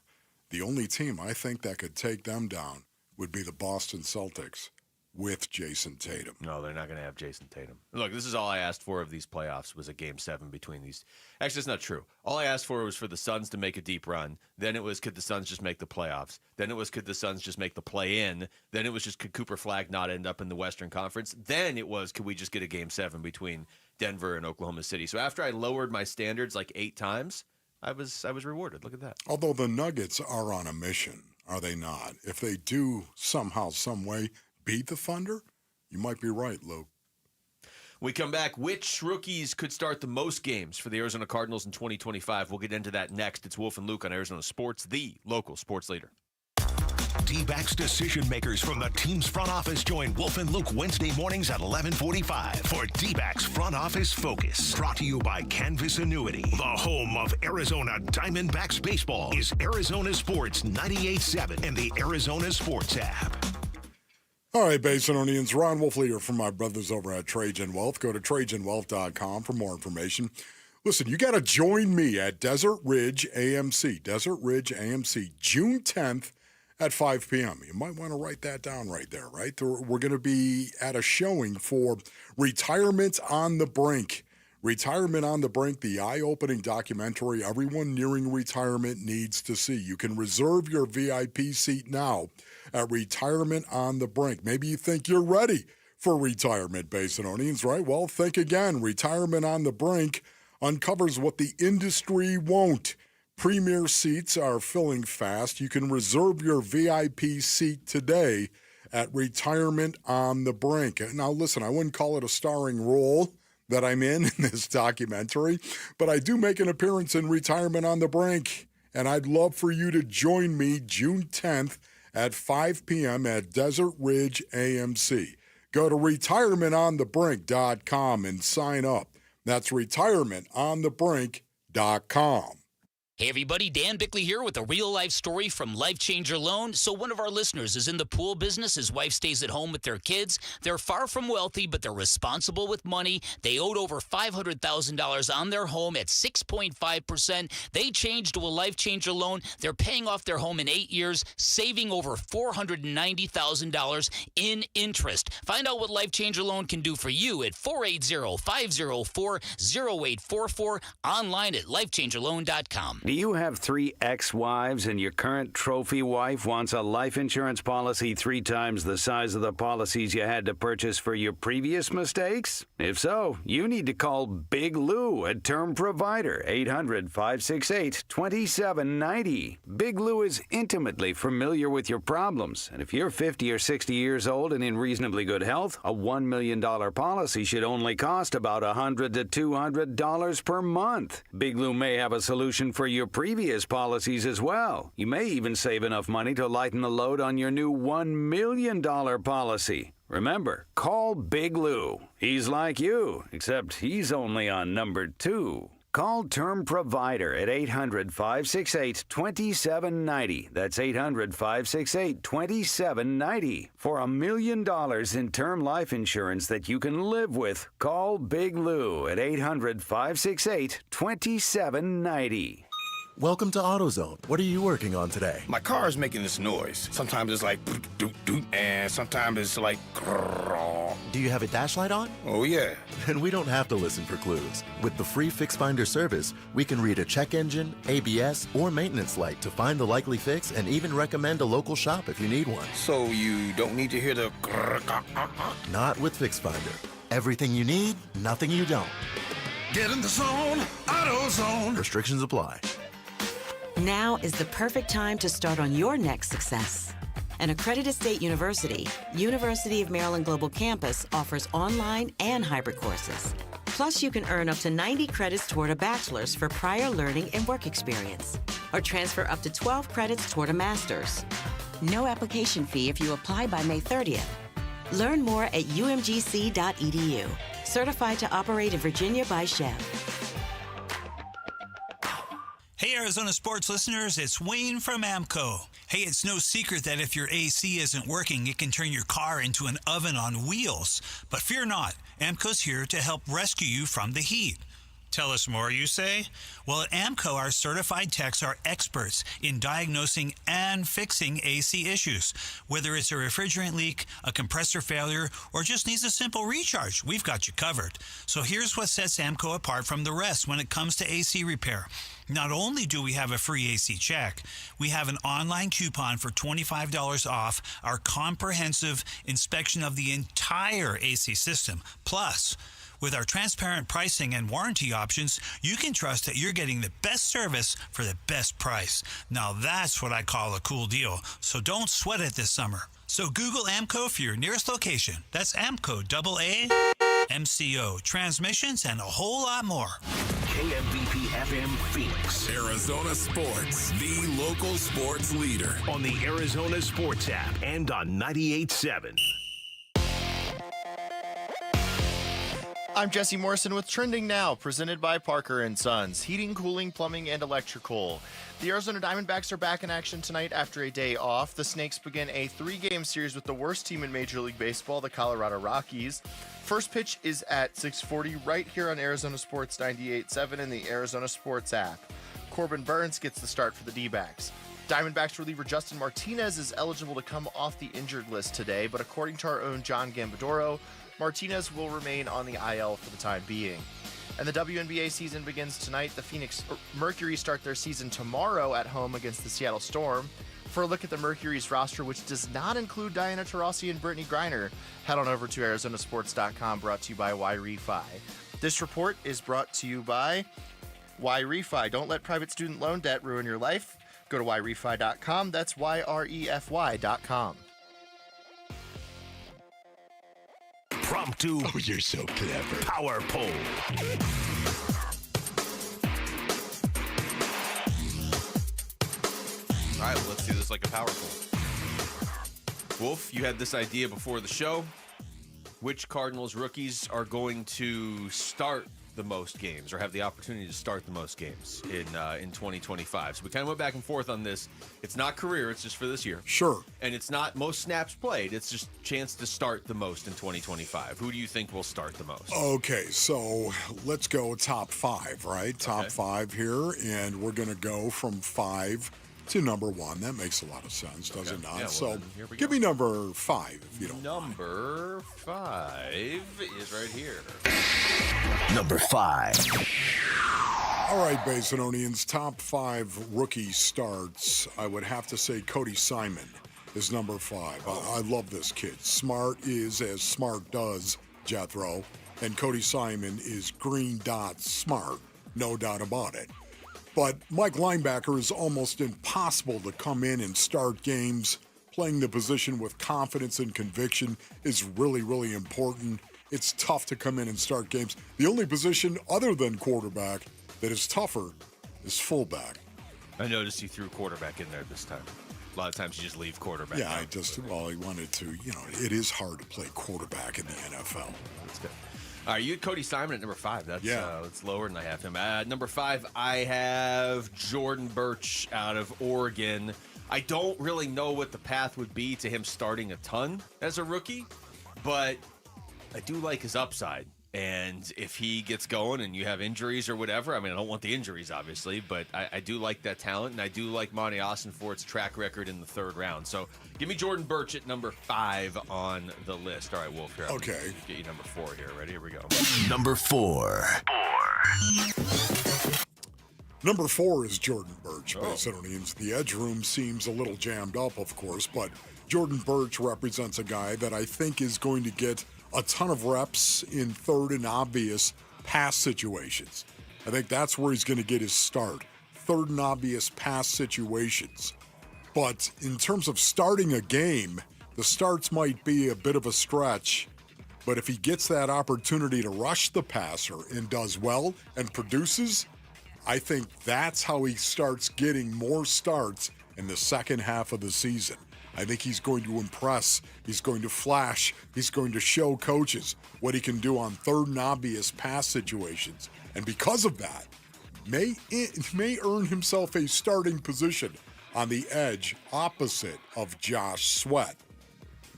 the only team I think that could take them down would be the Boston Celtics with Jason Tatum. No, they're not going to have Jason Tatum. Look, this is all I asked for of these playoffs was a Game 7 between these. Actually, it's not true. All I asked for was for the Suns to make a deep run. Then it was, could the Suns just make the playoffs? Then it was, could the Suns just make the play-in? Then it was just, could Cooper Flagg not end up in the Western Conference? Then it was, could we just get a Game 7 between Denver and Oklahoma City? So after I lowered my standards like 8 times, I was rewarded. Look at that. Although the Nuggets are on a mission, are they not? If they do somehow, some way beat the Thunder, you might be right, Luke. We come back. Which rookies could start the most games for the Arizona Cardinals in 2025? We'll get into that next. It's Wolf and Luke on Arizona Sports, the local sports leader. D-backs decision makers from the team's front office join Wolf and Luke Wednesday mornings at 11:45 for D-backs Front Office Focus. Brought to you by Canvas Annuity. The home of Arizona Diamondbacks baseball is Arizona Sports 98.7 and the Arizona Sports app. All right, Basinonians, Ron Wolf here from my brothers over at Trajan Wealth. Go to TrajanWealth.com for more information. Listen, you got to join me at Desert Ridge AMC, June 10th at 5 p.m. You might want to write that down right there, right? We're going to be at a showing for Retirement on the Brink. Retirement on the Brink, the eye-opening documentary everyone nearing retirement needs to see. You can reserve your VIP seat now at Retirement on the Brink. Maybe you think you're ready for retirement, Basinonians, right? Well, think again. Retirement on the Brink uncovers what the industry won't. Premier seats are filling fast. You can reserve your VIP seat today at Retirement on the Brink. Now, listen, I wouldn't call it a starring role that I'm in this documentary, but I do make an appearance in Retirement on the Brink, and I'd love for you to join me June 10th at 5 p.m. at Desert Ridge AMC. Go to retirementonthebrink.com and sign up. That's retirementonthebrink.com. Hey everybody, Dan Bickley here with a real-life story from Life Changer Loan. So one of our listeners is in the pool business. His wife stays at home with their kids. They're far from wealthy, but they're responsible with money. They owed over $500,000 on their home at 6.5%. They changed to a Life Changer Loan. They're paying off their home in 8 years, saving over $490,000 in interest. Find out what Life Changer Loan can do for you at 480-504-0844, online at lifechangerloan.com. Do you have 3 ex-wives and your current trophy wife wants a life insurance policy 3 times the size of the policies you had to purchase for your previous mistakes? If so, you need to call Big Lou at Term Provider, 800-568-2790. Big Lou is intimately familiar with your problems, and if you're 50 or 60 years old and in reasonably good health, a $1 million policy should only cost about $100 to $200 per month. Big Lou may have a solution for your previous policies as well. You may even save enough money to lighten the load on your new $1 million policy. Remember, call Big Lou. He's like you, except he's only on number 2. Call Term Provider at 800-568-2790. That's 800-568-2790. For $1 million in term life insurance that you can live with, call Big Lou at 800-568-2790. Welcome to AutoZone. What are you working on today? My car is making this noise. Sometimes it's like doot doot, and sometimes it's like grrr. Do you have a dash light on? Oh yeah. Then we don't have to listen for clues. With the free Fix Finder service, we can read a check engine, ABS, or maintenance light to find the likely fix and even recommend a local shop if you need one. So you don't need to hear the grrr. Not with Fix Finder. Everything you need, nothing you don't. Get in the zone, AutoZone. Restrictions apply. Now is the perfect time to start on your next success. An accredited state university, University of Maryland Global Campus offers online and hybrid courses. Plus, you can earn up to 90 credits toward a bachelor's for prior learning and work experience, or transfer up to 12 credits toward a master's. No application fee if you apply by May 30th. Learn more at umgc.edu. Certified to operate in Virginia by Chev. Hey, Arizona sports listeners, it's Wayne from AMCO. Hey, it's no secret that if your AC isn't working, it can turn your car into an oven on wheels. But fear not, AMCO's here to help rescue you from the heat. Tell us more, you say? Well, at AMCO, our certified techs are experts in diagnosing and fixing AC issues. Whether it's a refrigerant leak, a compressor failure, or just needs a simple recharge, we've got you covered. So here's what sets AMCO apart from the rest when it comes to AC repair. Not only do we have a free AC check, we have an online coupon for $25 off our comprehensive inspection of the entire AC system. Plus, with our transparent pricing and warranty options, you can trust that you're getting the best service for the best price. Now that's what I call a cool deal. So don't sweat it this summer. So Google AMCO for your nearest location. That's AMCO, AAMCO, transmissions, and a whole lot more. KMVP FM Phoenix. Arizona Sports, the local sports leader. On the Arizona Sports app and on 98.7. I'm Jesse Morrison with Trending Now, presented by Parker & Sons, heating, cooling, plumbing, and electrical. The Arizona Diamondbacks are back in action tonight after a day off. The Snakes begin a 3-game series with the worst team in Major League Baseball, the Colorado Rockies. First pitch is at 6:40 right here on Arizona Sports 98.7 and the Arizona Sports app. Corbin Burns gets the start for the D-backs. Diamondbacks reliever Justin Martinez is eligible to come off the injured list today, but according to our own John Gambadoro, Martinez will remain on the IL for the time being. And the WNBA season begins tonight. The Phoenix Mercury start their season tomorrow at home against the Seattle Storm. For a look at the Mercury's roster, which does not include Diana Taurasi and Brittany Griner, head on over to ArizonaSports.com, brought to you by Y-Refi. This report is brought to you by Y-Refi. Don't let private student loan debt ruin your life. Go to YRefi.com. That's YREFY.com. Promptu. Oh, you're so clever. Power poll. All right, let's do this like a power poll. Wolf, you had this idea before the show. Which Cardinals rookies are going to start the most games or have the opportunity to start the most games in 2025? So we kind of went back and forth on this. It's not career, it's just for this year. Sure. And it's not most snaps played, it's just chance to start the most in 2025. Who do you think will start the most? Okay, so let's go top 5, right? Top 5 here, and we're going to go from 5 to number 1. That makes a lot of sense, does it not? Yeah, well, so give me number 5, if you don't Number 5 is right here. Number 5. All right, Basinonians, top 5 rookie starts. I would have to say Cody Simon is number 5. I love this kid. Smart is as smart does, Jethro. And Cody Simon is green dot smart, no doubt about it. But Mike linebacker is almost impossible to come in and start games. Playing the position with confidence and conviction is really, really important. It's tough to come in and start games. The only position other than quarterback that is tougher is fullback. I noticed you threw quarterback in there this time. A lot of times you just leave quarterback. Yeah, I wanted to, it is hard to play quarterback in the NFL. That's good. All right, you had Cody Simon at number 5. That's lower than I have him. Number 5, I have Jordan Birch out of Oregon. I don't really know what the path would be to him starting a ton as a rookie, but I do like his upside. And if he gets going and you have injuries or whatever, I mean, I don't want the injuries, obviously, but I do like that talent, and I do like Monty Austinfort's track record in the 3rd round. So give me Jordan Birch at number 5 on the list. All right, Wolf, here. Okay. Get you number 4 here. Ready? Here we go. Number 4. Number 4 is Jordan Birch, Basinonians. The edge room seems a little jammed up, of course, but Jordan Birch represents a guy that I think is going to get a ton of reps in 3rd and obvious pass situations. I think that's where he's going to get his start. 3rd and obvious pass situations. But in terms of starting a game, the starts might be a bit of a stretch. But if he gets that opportunity to rush the passer and does well and produces, I think that's how he starts getting more starts in the second half of the season. I think he's going to impress. He's going to flash. He's going to show coaches what he can do on 3rd and obvious pass situations. And because of that, may earn himself a starting position on the edge opposite of Josh Sweat.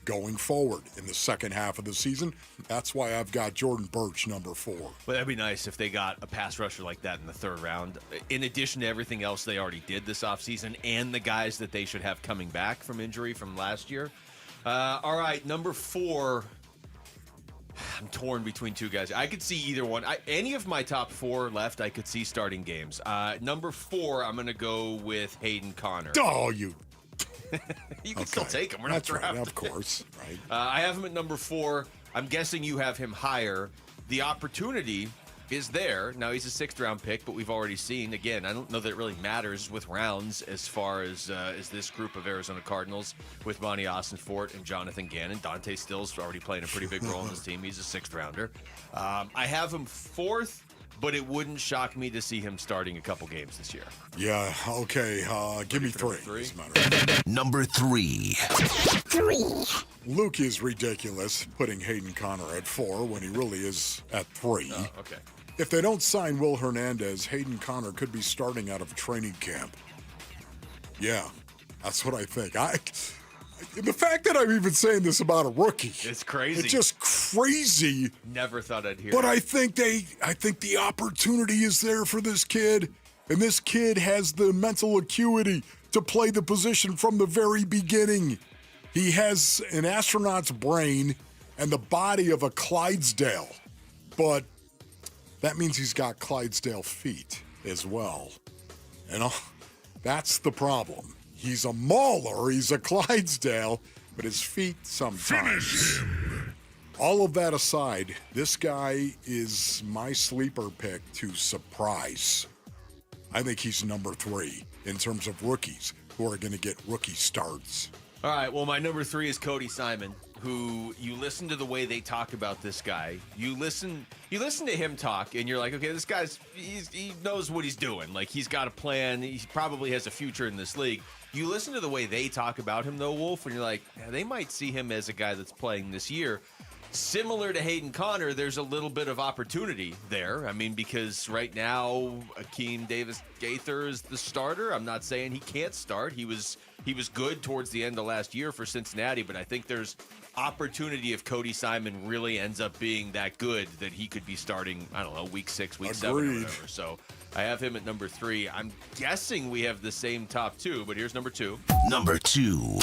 going forward in the second half of the season. That's why I've got Jordan Birch number 4. Well, that'd be nice if they got a pass rusher like that in the third round, in addition to everything else they already did this offseason and the guys that they should have coming back from injury from last year. All right, number 4. I'm torn between two guys. I could see either one. Any of my top 4 left, I could see starting games. Number 4, I'm going to go with Hayden Conner. Oh, you can still take him. We're not drafting. Right, of course. Right. I have him at number 4. I'm guessing you have him higher. The opportunity is there. Now, he's a 6th-round pick, but we've already seen, again, I don't know that it really matters with rounds as far as this group of Arizona Cardinals with Monty Ossenfort and Jonathan Gannon. Dante Still's already playing a pretty big role in this team. He's a 6th-rounder. I have him 4th, but it wouldn't shock me to see him starting a couple games this year. Yeah, okay. Give me 3. Number 3. Luke is ridiculous putting Hayden Conner at 4 when he really is at 3. Oh, okay. If they don't sign Will Hernandez, Hayden Conner could be starting out of training camp. Yeah, that's what I think. The fact that I'm even saying this about a rookie. It's crazy. It's just crazy. Never thought I'd hear But that. I think the opportunity is there for this kid. And this kid has the mental acuity to play the position from the very beginning. He has an astronaut's brain and the body of a Clydesdale. But that means he's got Clydesdale feet as well. And that's the problem. He's a mauler, he's a Clydesdale, but his feet sometimes. All of that aside, this guy is my sleeper pick to surprise. I think he's number 3 in terms of rookies who are going to get rookie starts. All right, well, my number 3 is Cody Simon, who you listen to the way they talk about this guy. You listen to him talk, and you're like, okay, this guy's he knows what he's doing. Like, he's got a plan. He probably has a future in this league. You listen to the way they talk about him, though, Wolf, and you're like, yeah, they might see him as a guy that's playing this year. Similar to Hayden Conner, there's a little bit of opportunity there. I mean, because right now, Akeem Davis-Gaither is the starter. I'm not saying he can't start. He was good towards the end of last year for Cincinnati, but I think there's opportunity if Cody Simon really ends up being that good that he could be starting, I don't know, week 6, week 7 or whatever. So I have him at number 3. I'm guessing we have the same top 2, but here's number 2. Number 2.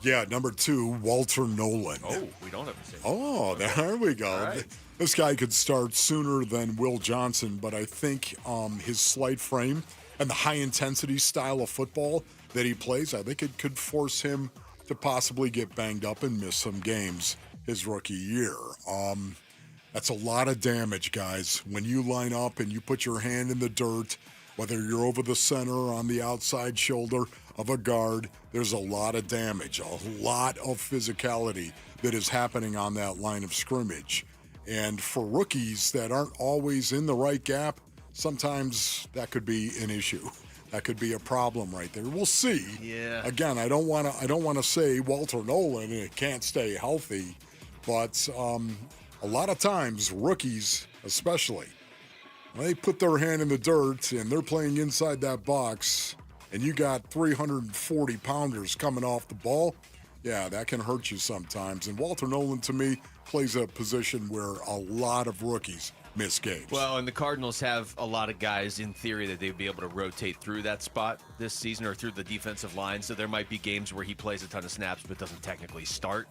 Yeah, number 2, Walter Nolan. Oh, we don't have the same. Oh, there we go. Right. This guy could start sooner than Will Johnson, but I think his slight frame and the high-intensity style of football that he plays, I think it could force him to possibly get banged up and miss some games his rookie year. That's a lot of damage, guys. When you line up and you put your hand in the dirt, whether you're over the center or on the outside shoulder of a guard, there's a lot of damage, a lot of physicality that is happening on that line of scrimmage. And for rookies that aren't always in the right gap, sometimes that could be an issue. That could be a problem right there. We'll see. Yeah. Again, I don't want to say Walter Nolan can't stay healthy, but a lot of times rookies, especially, they put their hand in the dirt and they're playing inside that box, and you got 340 pounders coming off the ball. Yeah, that can hurt you sometimes. And Walter Nolan, to me, plays a position where a lot of rookies miss games. Well, and the Cardinals have a lot of guys, in theory, that they'd be able to rotate through that spot this season or through the defensive line. So there might be games where he plays a ton of snaps but doesn't technically start.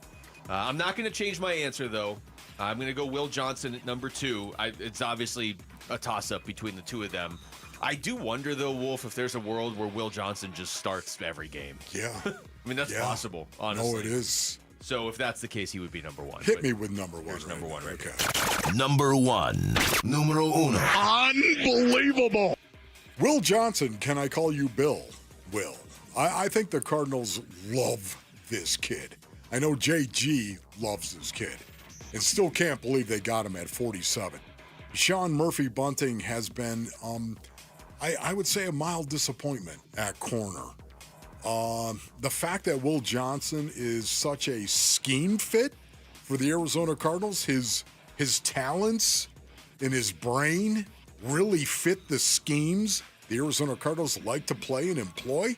I'm not going to change my answer, though. I'm going to go Will Johnson at number 2. It's obviously a toss-up between the two of them. I do wonder, though, Wolf, if there's a world where Will Johnson just starts every game. Yeah. I mean, that's possible, honestly. No, it is. So if that's the case, he would be number 1. Hit me with number 1. Here's number 1 right here. Number 1. Numero uno. Unbelievable. Will Johnson, can I call you Bill? Will. I think the Cardinals love this kid. I know JG loves this kid and still can't believe they got him at 47. Sean Murphy-Bunting has been, I would say, a mild disappointment at corner. The fact that Will Johnson is such a scheme fit for the Arizona Cardinals, his talents and his brain really fit the schemes the Arizona Cardinals like to play and employ.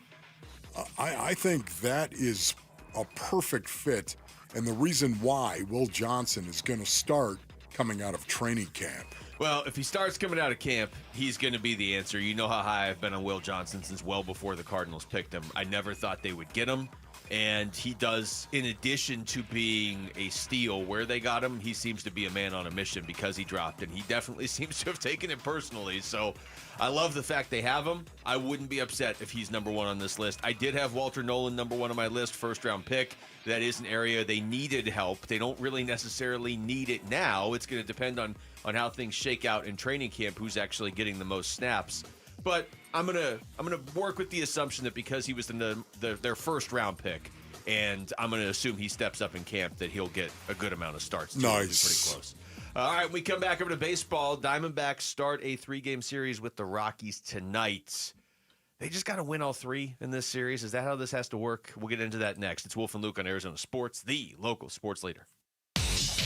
I think that is a perfect fit and the reason why Will Johnson is going to start coming out of training camp. Well, if he starts coming out of camp, he's going to be the answer. You know how high I've been on Will Johnson since well before the Cardinals picked him. I never thought they would get him. And he does, in addition to being a steal where they got him, he seems to be a man on a mission because he dropped, and he definitely seems to have taken it personally. So I love the fact they have him. I wouldn't be upset if he's number one on this list. I did have Walter Nolan number one on my list, first-round pick. That is an area they needed help. They don't really necessarily need it now. It's going to depend on how things shake out in training camp, who's actually getting the most snaps. But I'm gonna work with the assumption that because he was in their first round pick, and I'm gonna assume he steps up in camp, that he'll get a good amount of starts. Nice, pretty close. All right, when we come back over to baseball, Diamondbacks start a 3-game series with the Rockies tonight. They just got to win all 3 in this series. Is that how this has to work? We'll get into that next. It's Wolf and Luke on Arizona Sports, the local sports leader.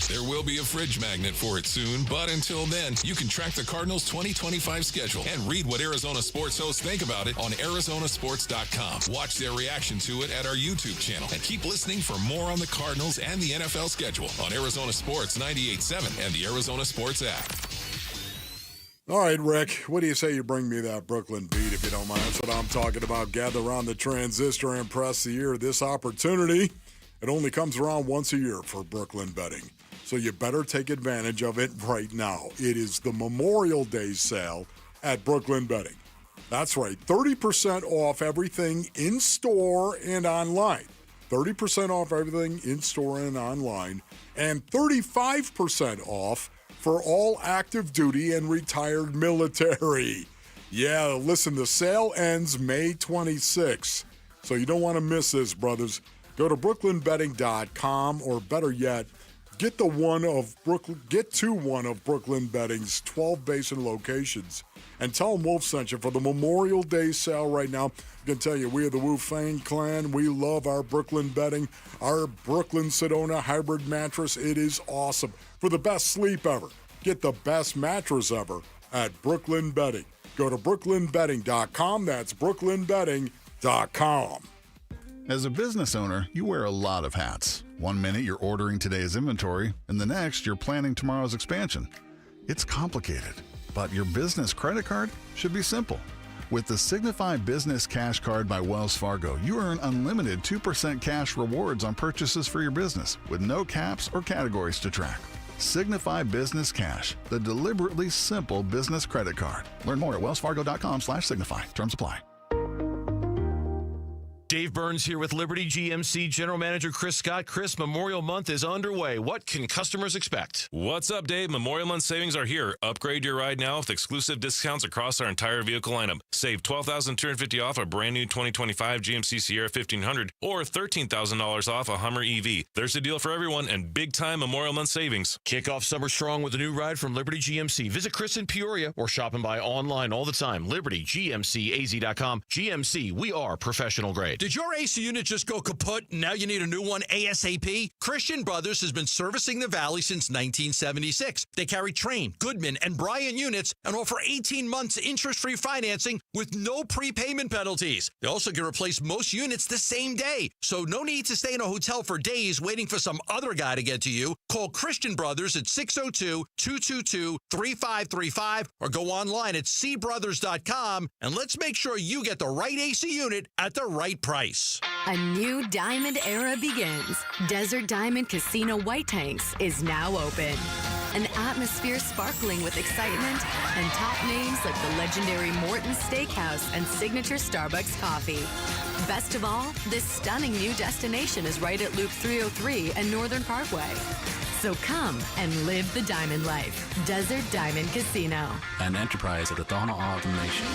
There will be a fridge magnet for it soon, but until then, you can track the Cardinals' 2025 schedule and read what Arizona sports hosts think about it on Arizonasports.com. Watch their reaction to it at our YouTube channel and keep listening for more on the Cardinals and the NFL schedule on Arizona Sports 98.7 and the Arizona Sports app. All right, Rick, what do you say you bring me that Brooklyn beat, if you don't mind? That's what I'm talking about. Gather around the transistor and press the ear. This opportunity, it only comes around once a year for Brooklyn betting. So you better take advantage of it right now. It is the Memorial Day sale at Brooklyn Betting. That's right, 30% off everything in store and online. 30% off everything in store and online, and 35% off for all active duty and retired military. Yeah, listen, the sale ends May 26th, so you don't want to miss this, brothers. Go to brooklynbetting.com, or better yet, get to one of Brooklyn Betting's 12 basin locations and tell them Wolf sent you for the Memorial Day sale right now. I can tell you, we are the Wu Fang clan. We love our Brooklyn Betting, our Brooklyn Sedona hybrid mattress. It is awesome. For the best sleep ever, get the best mattress ever at Brooklyn Betting. Go to brooklynbetting.com. That's brooklynbetting.com. As a business owner, you wear a lot of hats. One minute you're ordering today's inventory, and the next you're planning tomorrow's expansion. It's complicated, but your business credit card should be simple. With the Signify Business Cash Card by Wells Fargo, you earn unlimited 2% cash rewards on purchases for your business with no caps or categories to track. Signify Business Cash, the deliberately simple business credit card. Learn more at wellsfargo.com/signify. Terms apply. Dave Burns here with Liberty GMC General Manager Chris Scott. Chris, Memorial Month is underway. What can customers expect? What's up, Dave? Memorial Month savings are here. Upgrade your ride now with exclusive discounts across our entire vehicle lineup. Save $12,250 off a brand new 2025 GMC Sierra 1500 or $13,000 off a Hummer EV. There's a deal for everyone and big-time Memorial Month savings. Kick off summer strong with a new ride from Liberty GMC. Visit Chris in Peoria or shop and buy online all the time. LibertyGMCAZ.com. GMC, we are professional grade. Did your AC unit just go kaput and now you need a new one ASAP? Christian Brothers has been servicing the Valley since 1976. They carry Train, Goodman, and Bryant units and offer 18 months interest-free financing with no prepayment penalties. They also can replace most units the same day. So no need to stay in a hotel for days waiting for some other guy to get to you. Call Christian Brothers at 602-222-3535 or go online at cbrothers.com and let's make sure you get the right AC unit at the right price. A new diamond era begins. Desert Diamond Casino White Tanks is now open. An atmosphere sparkling with excitement and top names like the legendary Morton's Steakhouse and signature Starbucks coffee. Best of all, this stunning new destination is right at Loop 303 and Northern Parkway. So come and live the diamond life. Desert Diamond Casino. An enterprise of the Tohono O'odham Nation.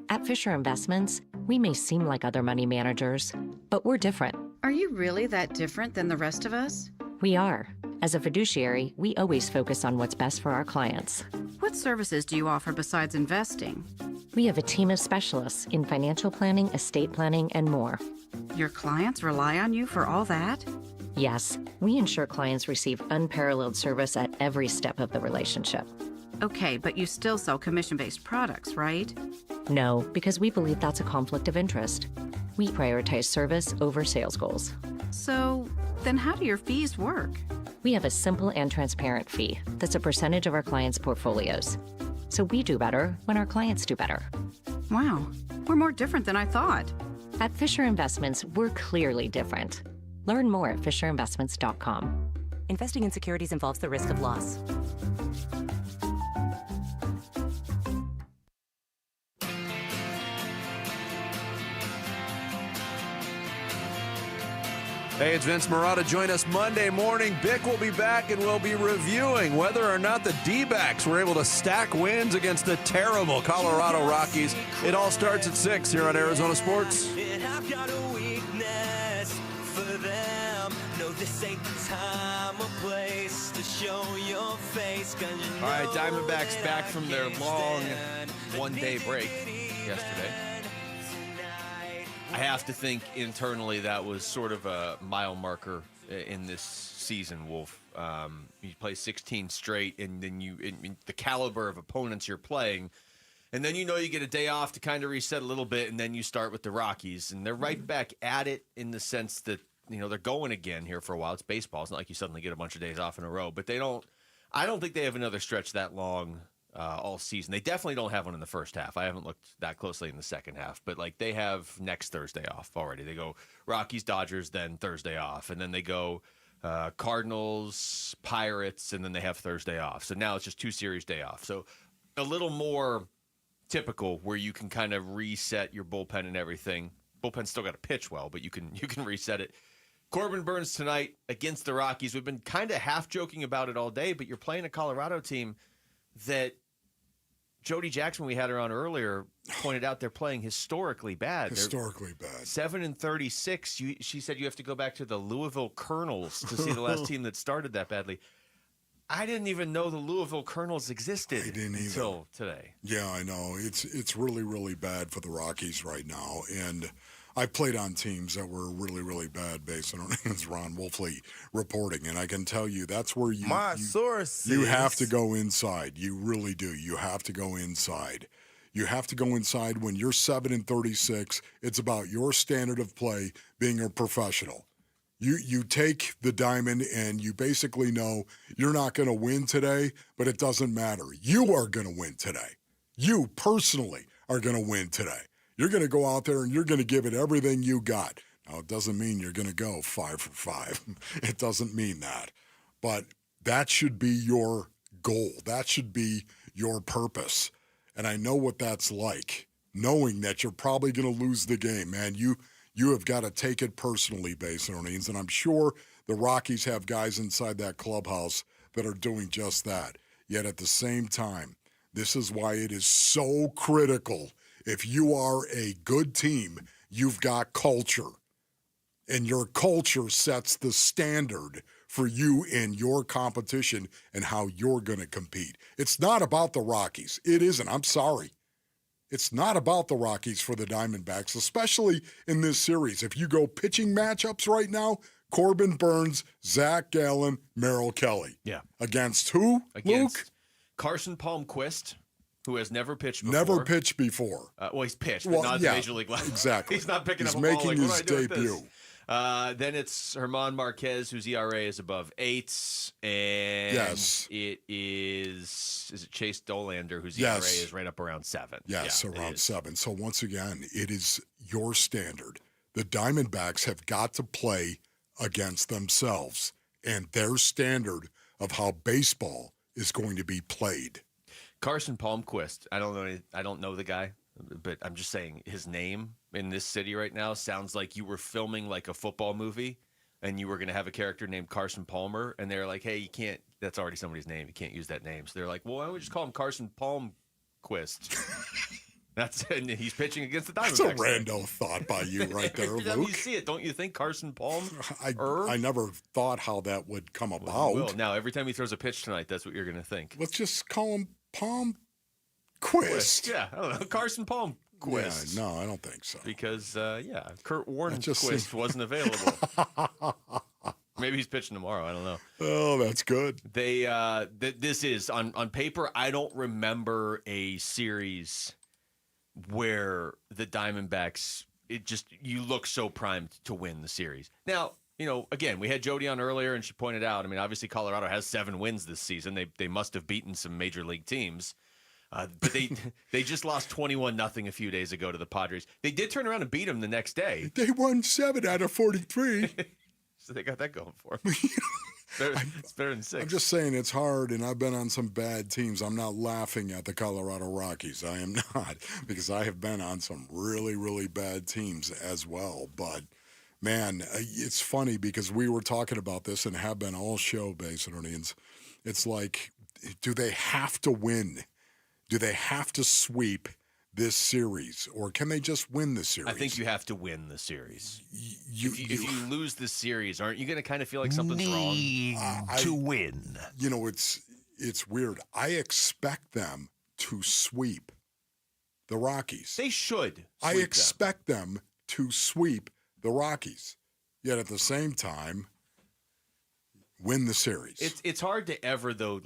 At Fisher Investments, we may seem like other money managers, but we're different. Are you really that different than the rest of us? We are. As a fiduciary, we always focus on what's best for our clients. What services do you offer besides investing? We have a team of specialists in financial planning, estate planning, and more. Your clients rely on you for all that? Yes, we ensure clients receive unparalleled service at every step of the relationship. Okay, but you still sell commission-based products, right? No, because we believe that's a conflict of interest. We prioritize service over sales goals. So, then how do your fees work? We have a simple and transparent fee that's a percentage of our clients' portfolios. So we do better when our clients do better. Wow, we're more different than I thought. At Fisher Investments, we're clearly different. Learn more at fisherinvestments.com. Investing in securities involves the risk of loss. Hey, it's Vince Marotta. Join us Monday morning. Bick will be back and we'll be reviewing whether or not the D-backs were able to stack wins against the terrible Colorado Rockies. It all starts at 6 here on Arizona Sports. I've got a weakness for them. No, this ain't the time or place to show your face. All right, Diamondbacks back from their long one-day break yesterday. I have to think internally that was sort of a mile marker in this season, Wolf. You play 16 straight, and then the caliber of opponents you're playing, and then you get a day off to kind of reset a little bit, and then you start with the Rockies, and they're right back at it in the sense that they're going again here for a while. It's baseball. It's not like you suddenly get a bunch of days off in a row, but I don't think they have another stretch that long all season. They definitely don't have one in the first half. I haven't looked that closely in the second half, but they have next Thursday off already. They go Rockies, Dodgers, then Thursday off, and then they go Cardinals, Pirates, and then they have Thursday off. So now it's just 2 series day off. So a little more typical where you can kind of reset your bullpen and everything. Bullpen's still got to pitch well, but you can reset it. Corbin Burnes tonight against the Rockies. We've been kind of half joking about it all day, but you're playing a Colorado team that Jody Jackson, we had her on earlier, pointed out they're playing historically bad. Historically bad. 7-36. She said you have to go back to the Louisville Colonels to see the last team that started that badly. I didn't even know the Louisville Colonels existed until today. Yeah, I know. It's really, really bad for the Rockies right now. And I played on teams that were really, really bad based on Ron Wolfley reporting. And I can tell you that's where you have to go inside. You really do. You have to go inside. You have to go inside when you're 7-36. It's about your standard of play being a professional. You take the diamond and you basically know you're not going to win today, but it doesn't matter. You are going to win today. You personally are going to win today. You're going to go out there and you're going to give it everything you got. Now, it doesn't mean you're going to go 5 for 5. It doesn't mean that. But that should be your goal. That should be your purpose. And I know what that's like, knowing that you're probably going to lose the game, man. You have got to take it personally, Basinonians, and I'm sure the Rockies have guys inside that clubhouse that are doing just that. Yet at the same time, this is why it is so critical. If you are a good team, you've got culture, and your culture sets the standard for you in your competition and how you're going to compete. It's not about the Rockies. It isn't. I'm sorry. It's not about the Rockies for the Diamondbacks, especially in this series. If you go pitching matchups right now, Corbin Burnes, Zach Gallen, Merrill Kelly. Yeah. Against who, Luke? Carson Palmquist, who has never pitched before. Never pitched before. Well, he's pitched, but not at the Major League level. Exactly. He's not picking He's up a ball making like, his what do I do with debut. this? Then it's German Marquez, whose ERA is above 8, and it is it Chase Dolander, whose ERA is right up around 7. Yes, around 7. So once again, it is your standard. The Diamondbacks have got to play against themselves and their standard of how baseball is going to be played. Carson Palmquist, I don't know the guy, but I'm just saying his name in this city right now sounds like you were filming like a football movie and you were going to have a character named Carson Palmer, and they're like, hey, you can't, that's already somebody's name. You can't use that name. So they're like, well, why don't we just call him Carson Palmquist? And he's pitching against the Diamondbacks. That's a rando thought by you right there, Luke. You see it, don't you think, Carson Palm? I never thought how that would come about. Well, now, every time he throws a pitch tonight, that's what you're going to think. Let's just call him Palmquist. Yeah, I don't know. Carson Palmquist. Yeah, no, I don't think so. Because, Kurt Warnquist wasn't available. Maybe he's pitching tomorrow. I don't know. Oh, that's good. They this is, on paper, I don't remember a series where the Diamondbacks you look so primed to win the series. Now, again, we had Jody on earlier, and she pointed out, I mean, obviously Colorado has 7 wins this season. They must have beaten some major league teams. But they just lost 21-0 a few days ago to the Padres. They did turn around and beat them the next day. They won 7 out of 43. So they got that going for them. It's better than 6. I'm just saying it's hard, and I've been on some bad teams. I'm not laughing at the Colorado Rockies. I am not, because I have been on some really, really bad teams as well. But, man, it's funny because we were talking about this and have been all show, Basinonians. It's like, do they have to win? Do they have to sweep this series, or can they just win the series? I think you have to win the series. If you lose the series, aren't you going to kind of feel like something's wrong? To win. It's weird. I expect them to sweep the Rockies. They should. I expect them to sweep the Rockies, yet at the same time, win the series. It's hard to ever, though,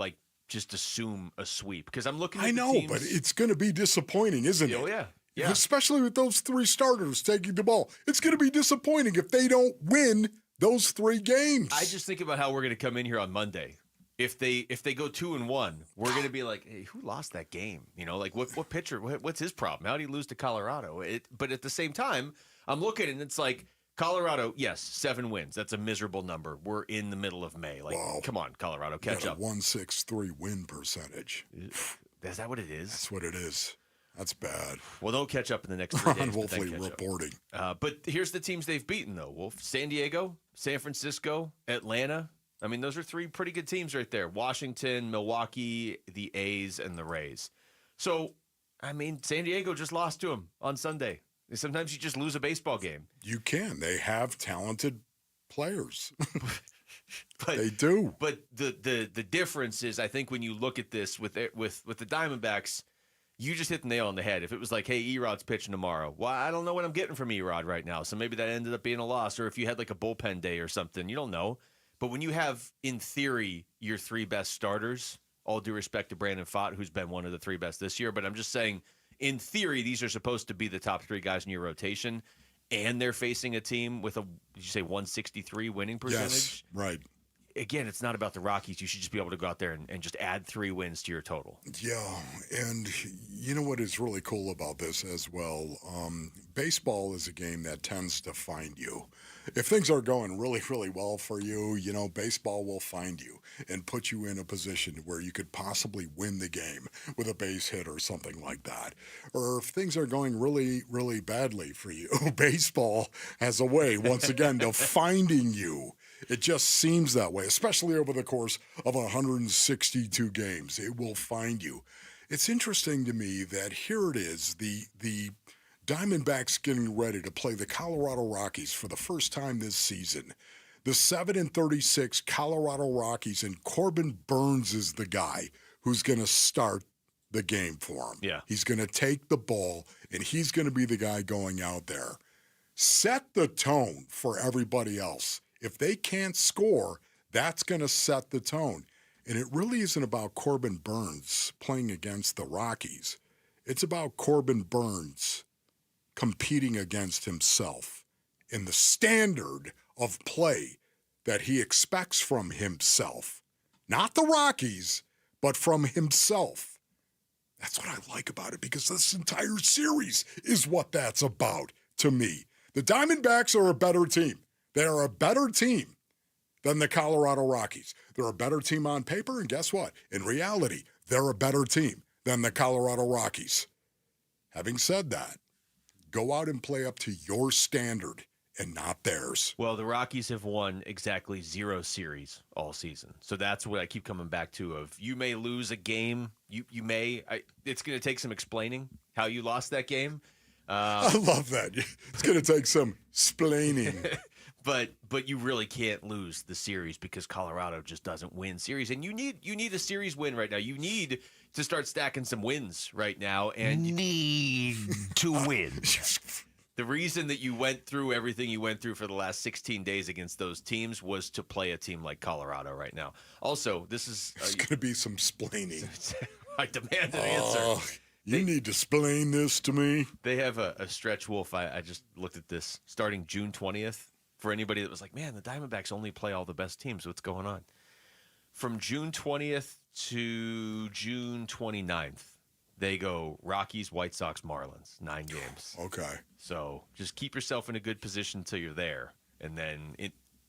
just assume a sweep, because I'm looking at I know, the teams. but it's going to be disappointing, isn't it? Oh, yeah. Especially with those 3 starters taking the ball. It's going to be disappointing if they don't win those 3 games. I just think about how we're going to come in here on Monday. If they go 2-1, we're going to be like, hey, who lost that game? What pitcher? What's his problem? How did he lose to Colorado? But at the same time, I'm looking and it's like, Colorado, yes, 7 wins. That's a miserable number. We're in the middle of May. Come on, Colorado, catch up. 163 win percentage. Is that what it is? That's what it is. That's bad. Well, they'll catch up in the next 3 days. Ron Wolfley reporting. But here's the teams they've beaten, though. Wolf, San Diego, San Francisco, Atlanta. I mean, those are 3 pretty good teams right there. Washington, Milwaukee, the A's, and the Rays. So, I mean, San Diego just lost to them on Sunday. Sometimes you just lose a baseball game. You can. They have talented players. They do. But the difference is, I think when you look at this with the Diamondbacks, you just hit the nail on the head. If it was like, hey, Erod's pitching tomorrow, well, I don't know what I'm getting from Erod right now. So maybe that ended up being a loss. Or if you had like a bullpen day or something, you don't know. But when you have, in theory, your 3 best starters, all due respect to Brandon Pfaadt, who's been one of the 3 best this year, but I'm just saying, in theory, these are supposed to be the top 3 guys in your rotation, and they're facing a team with did you say 163 winning percentage? Yes, right. Again, it's not about the Rockies. You should just be able to go out there and just add 3 wins to your total. Yeah, and you know what is really cool about this as well? Baseball is a game that tends to find you. If things are going really, really well for you, baseball will find you and put you in a position where you could possibly win the game with a base hit or something like that. Or if things are going really, really badly for you, baseball has a way, once again, of finding you. It just seems that way, especially over the course of 162 games. It will find you. It's interesting to me that here it is, the Diamondbacks getting ready to play the Colorado Rockies for the first time this season. The 7-36 Colorado Rockies, and Corbin Burnes is the guy who's going to start the game for him. Yeah. He's going to take the ball, and he's going to be the guy going out there. Set the tone for everybody else. If they can't score, that's going to set the tone. And it really isn't about Corbin Burnes playing against the Rockies. It's about Corbin Burnes competing against himself in the standard of play that he expects from himself. Not the Rockies, but from himself. That's what I like about it, because this entire series is what that's about to me. The Diamondbacks are a better team. They are a better team than the Colorado Rockies. They're a better team on paper, and guess what? In reality, they're a better team than the Colorado Rockies. Having said that, go out and play up to your standard and not theirs. Well, the Rockies have won exactly 0 series all season. So that's what I keep coming back to, of you may lose a game. It's going to take some explaining how you lost that game. I love that. It's going to take some splaining. But you really can't lose the series, because Colorado just doesn't win series, and you need a series win right now. You need to start stacking some wins right now, and need to win. The reason that you went through everything you went through for the last 16 days against those teams was to play a team like Colorado right now. Also, this is There's going to be some splaining. I demand an answer. You need to explain this to me. They have a stretch, Wolf. I just looked at this. Starting June 20th, for anybody that was like, man, the Diamondbacks only play all the best teams. What's going on? From June 20th to June 29th, they go Rockies, White Sox, Marlins, 9 games. Okay. So just keep yourself in a good position until you're there. And then,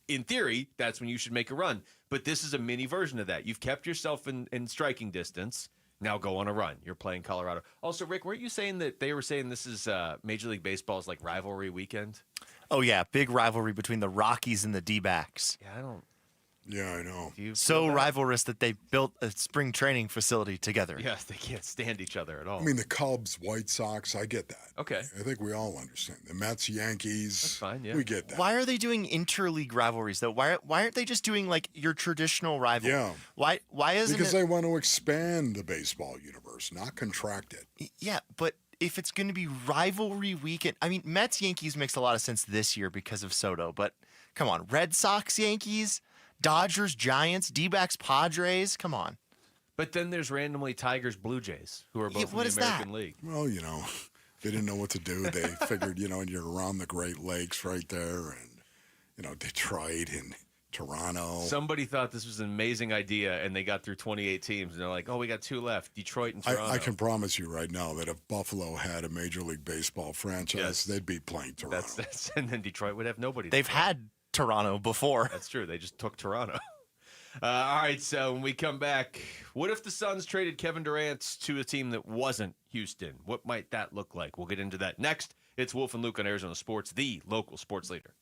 in theory, that's when you should make a run. But this is a mini version of that. You've kept yourself in striking distance. Now go on a run. You're playing Colorado. Also, Rick, weren't you saying that they were saying this is Major League Baseball's like rivalry weekend? Oh, yeah. Big rivalry between the Rockies and the D-backs. Yeah, I don't. Yeah, I know. So rivalrous that they built a spring training facility together. Yes, they can't stand each other at all. I mean, the Cubs, White Sox, I get that. Okay. I think we all understand. The Mets, Yankees. That's fine, yeah. We get that. Why are they doing interleague rivalries, though? Why aren't they just doing, like, your traditional rival? Yeah. Why isn't Because it... they want to expand the baseball universe, not contract it. Yeah, but if it's going to be rivalry weekend... I mean, Mets-Yankees makes a lot of sense this year because of Soto, but come on. Red Sox-Yankees... Dodgers, Giants, D-backs, Padres. Come on. But then there's randomly Tigers, Blue Jays, who are both in the American League. Well, they didn't know what to do. They figured, you're around the Great Lakes right there, and, Detroit and Toronto. Somebody thought this was an amazing idea, and they got through 28 teams, and they're like, oh, we got 2 left, Detroit and Toronto. I can promise you right now that if Buffalo had a Major League Baseball franchise, they'd be playing Toronto. And then Detroit would have nobody. They've had Toronto before. That's true. They just took Toronto. All right, so when we come back, what if the Suns traded Kevin Durant to a team that wasn't Houston? What might that look like? We'll get into that next. It's Wolf and Luke on Arizona Sports, the local sports leader.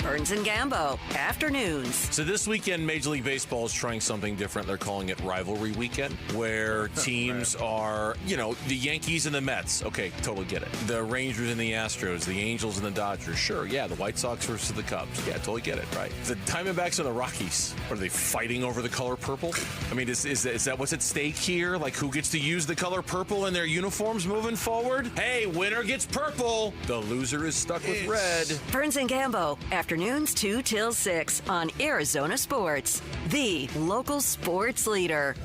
Burns and Gambo, afternoons. So this weekend, Major League Baseball is trying something different. They're calling it Rivalry Weekend, where teams are, the Yankees and the Mets. Okay, totally get it. The Rangers and the Astros, the Angels and the Dodgers. Sure, yeah, the White Sox versus the Cubs. Yeah, totally get it, right? The Diamondbacks and the Rockies. Are they fighting over the color purple? I mean, is that what's at stake here? Like, who gets to use the color purple in their uniforms moving forward? Hey, winner gets purple. The loser is stuck with red. Burns and Gambo, afternoons 2 till 6 on Arizona Sports, the local sports leader.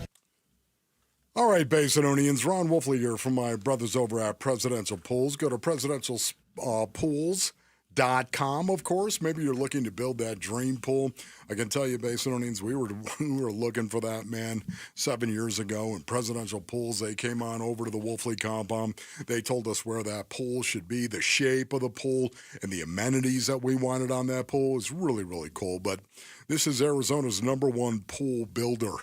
All right, Basinonians, Ron Wolfley here from my brothers over at Presidential Pools. Go to presidentialpools.com, of course. Maybe you're looking to build that dream pool. I can tell you, Basinonians, we were looking for that, man, 7 years ago. And Presidential Pools, they came on over to the Wolfley compound. They told us where that pool should be, the shape of the pool, and the amenities that we wanted on that pool. It's really, really cool. But this is Arizona's #1 pool builder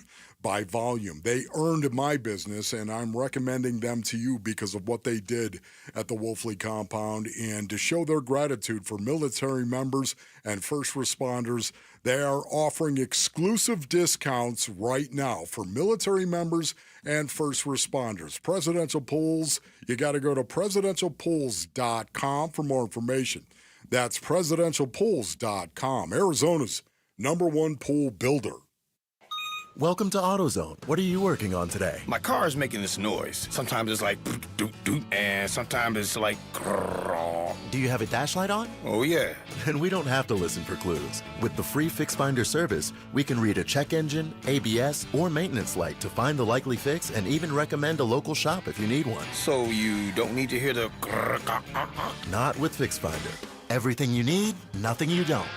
by volume. They earned my business, and I'm recommending them to you because of what they did at the Wolfley compound. And to show their gratitude for military members and first responders, they are offering exclusive discounts right now for military members and first responders. Presidential Pools, you got to go to presidentialpools.com for more information. That's presidentialpools.com, Arizona's #1 pool builder. Welcome to AutoZone. What are you working on today? My car is making this noise. Sometimes it's like doot doot, and sometimes it's like. Do you have a dash light on? Oh yeah. Then we don't have to listen for clues. With the free Fix Finder service, we can read a check engine, ABS, or maintenance light to find the likely fix and even recommend a local shop if you need one. So you don't need to hear the. Not with Fix Finder. Everything you need, nothing you don't.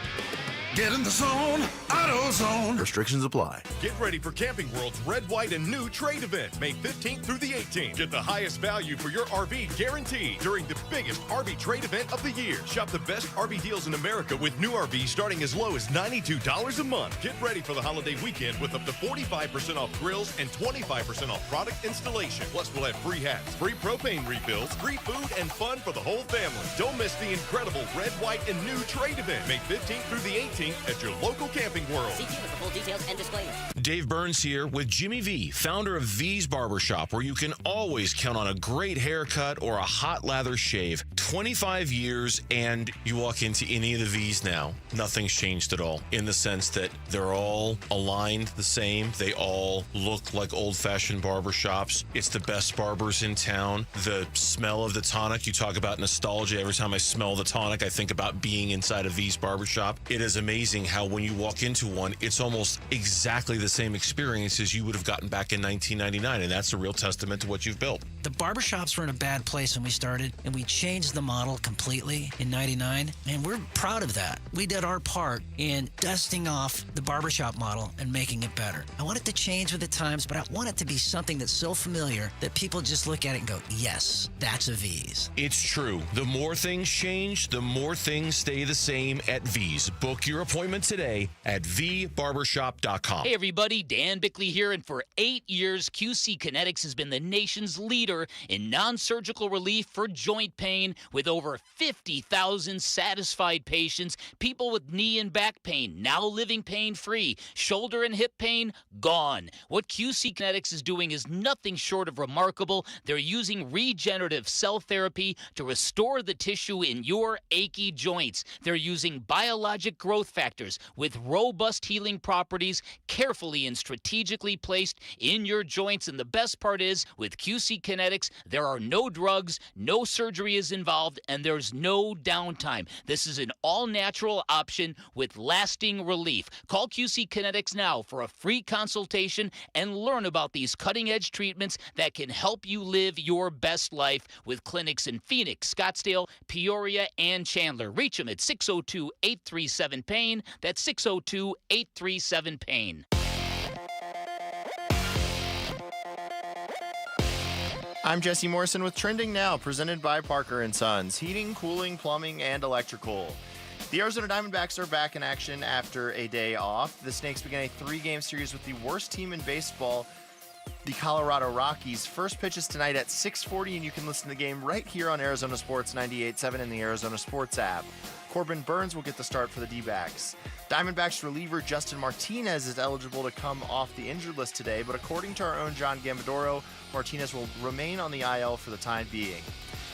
Get in the zone, AutoZone. Restrictions apply. Get ready for Camping World's Red, White, and New trade event, May 15th through the 18th. Get the highest value for your RV guaranteed during the biggest RV trade event of the year. Shop the best RV deals in America with new RVs starting as low as $92 a month. Get ready for the holiday weekend with up to 45% off grills and 25% off product installation. Plus, we'll have free hats, free propane refills, free food, and fun for the whole family. Don't miss the incredible Red, White, and New trade event, May 15th through the 18th. At your local Camping World. See with the full details and disclaimers. Dave Burns here with Jimmy V, founder of V's Barbershop, where you can always count on a great haircut or a hot lather shave. 25 years, and you walk into any of the V's now, nothing's changed at all, in the sense that they're all aligned the same. They all look like old-fashioned barbershops. It's the best barbers in town. The smell of the tonic, you talk about nostalgia. Every time I smell the tonic, I think about being inside a V's Barbershop. It is amazing how when you walk into one, it's almost exactly the same experience as you would have gotten back in 1999, and that's a real testament to what you've built. The barbershops were in a bad place when we started, and we changed the model completely in 99, and we're proud of that. We did our part in dusting off the barbershop model and making it better. I want it to change with the times, but I want it to be something that's so familiar that people just look at it and go, yes, that's a V's. It's true. The more things change, the more things stay the same at V's. Book your appointment today at vbarbershop.com. Hey everybody, Dan Bickley here, and for 8 years, QC Kinetics has been the nation's leader in non-surgical relief for joint pain with over 50,000 satisfied patients, people with knee and back pain now living pain-free, shoulder and hip pain gone. What QC Kinetics is doing is nothing short of remarkable. They're using regenerative cell therapy to restore the tissue in your achy joints. They're using biologic growth factors with robust healing properties carefully and strategically placed in your joints. And the best part is, with QC Kinetics, there are no drugs, no surgery is involved, and there's no downtime. This is an all-natural option with lasting relief. Call QC Kinetics now for a free consultation and learn about these cutting-edge treatments that can help you live your best life with clinics in Phoenix, Scottsdale, Peoria, and Chandler. Reach them at 602-837-PAIN. That's 602-837-PAIN. I'm Jesse Morrison with Trending Now, presented by Parker & Sons, heating, cooling, plumbing, and electrical. The Arizona Diamondbacks are back in action after a day off. The Snakes began a 3-game series with the worst team in baseball, the Colorado Rockies. First pitch is tonight at 6:40, and you can listen to the game right here on Arizona Sports 98.7 and the Arizona Sports app. Corbin Burns will get the start for the D-backs. Diamondbacks reliever Justin Martinez is eligible to come off the injured list today, but according to our own John Gambadoro, Martinez will remain on the IL for the time being.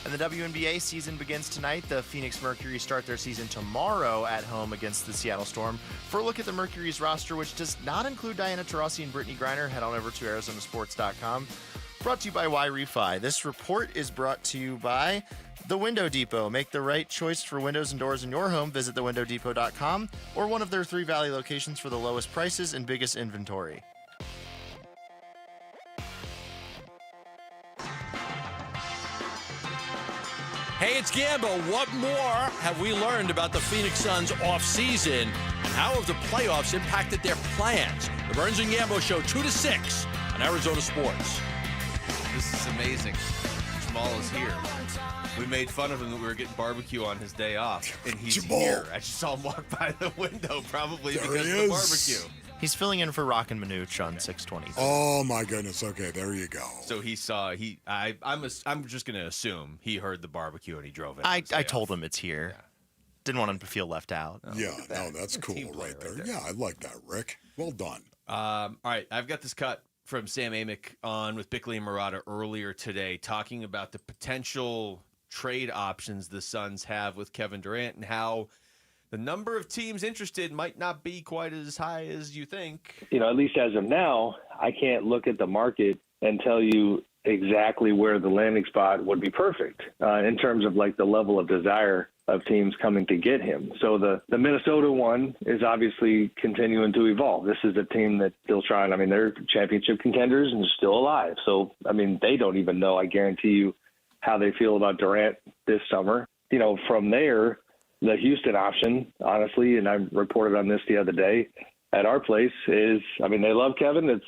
And the WNBA season begins tonight. The Phoenix Mercury start their season tomorrow at home against the Seattle Storm. For a look at the Mercury's roster, which does not include Diana Taurasi and Brittany Griner, head on over to ArizonaSports.com. Brought to you by Y-Refi. This report is brought to you by The Window Depot. Make the right choice for windows and doors in your home. Visit thewindowdepot.com or one of their 3 Valley locations for the lowest prices and biggest inventory. Hey, it's Gambo. What more have we learned about the Phoenix Suns offseason, and how have the playoffs impacted their plans? The Burns and Gambo Show, 2 to 6 on Arizona Sports. This is amazing. Jamal is here. We made fun of him that we were getting barbecue on his day off, and he's here. I just saw him walk by the window, probably There because he of the is. barbecue. He's filling in for Rockin' Manooch on 620. Oh my goodness. Okay, there you go. So he saw I'm just gonna assume he heard the barbecue and he drove it. I told him it's here. Yeah. Didn't want him to feel left out. Yeah, no, that's cool right there. Yeah, I like that, Rick. Well done. All right, I've got this cut from Sam Amick on with Bickley and Murata earlier today, talking about the potential trade options the Suns have with Kevin Durant and how the number of teams interested might not be quite as high as you think. You know, at least as of now, I can't look at the market and tell you exactly where the landing spot would be perfect in terms of like the level of desire of teams coming to get him. So the Minnesota one is obviously continuing to evolve. This is a team that's still trying. I mean, they're championship contenders and still alive. So, I mean, they don't even know, I guarantee you, how they feel about Durant this summer. You know, from there, the Houston option, honestly, and I reported on this the other day at our place, is, I mean, they love Kevin. It's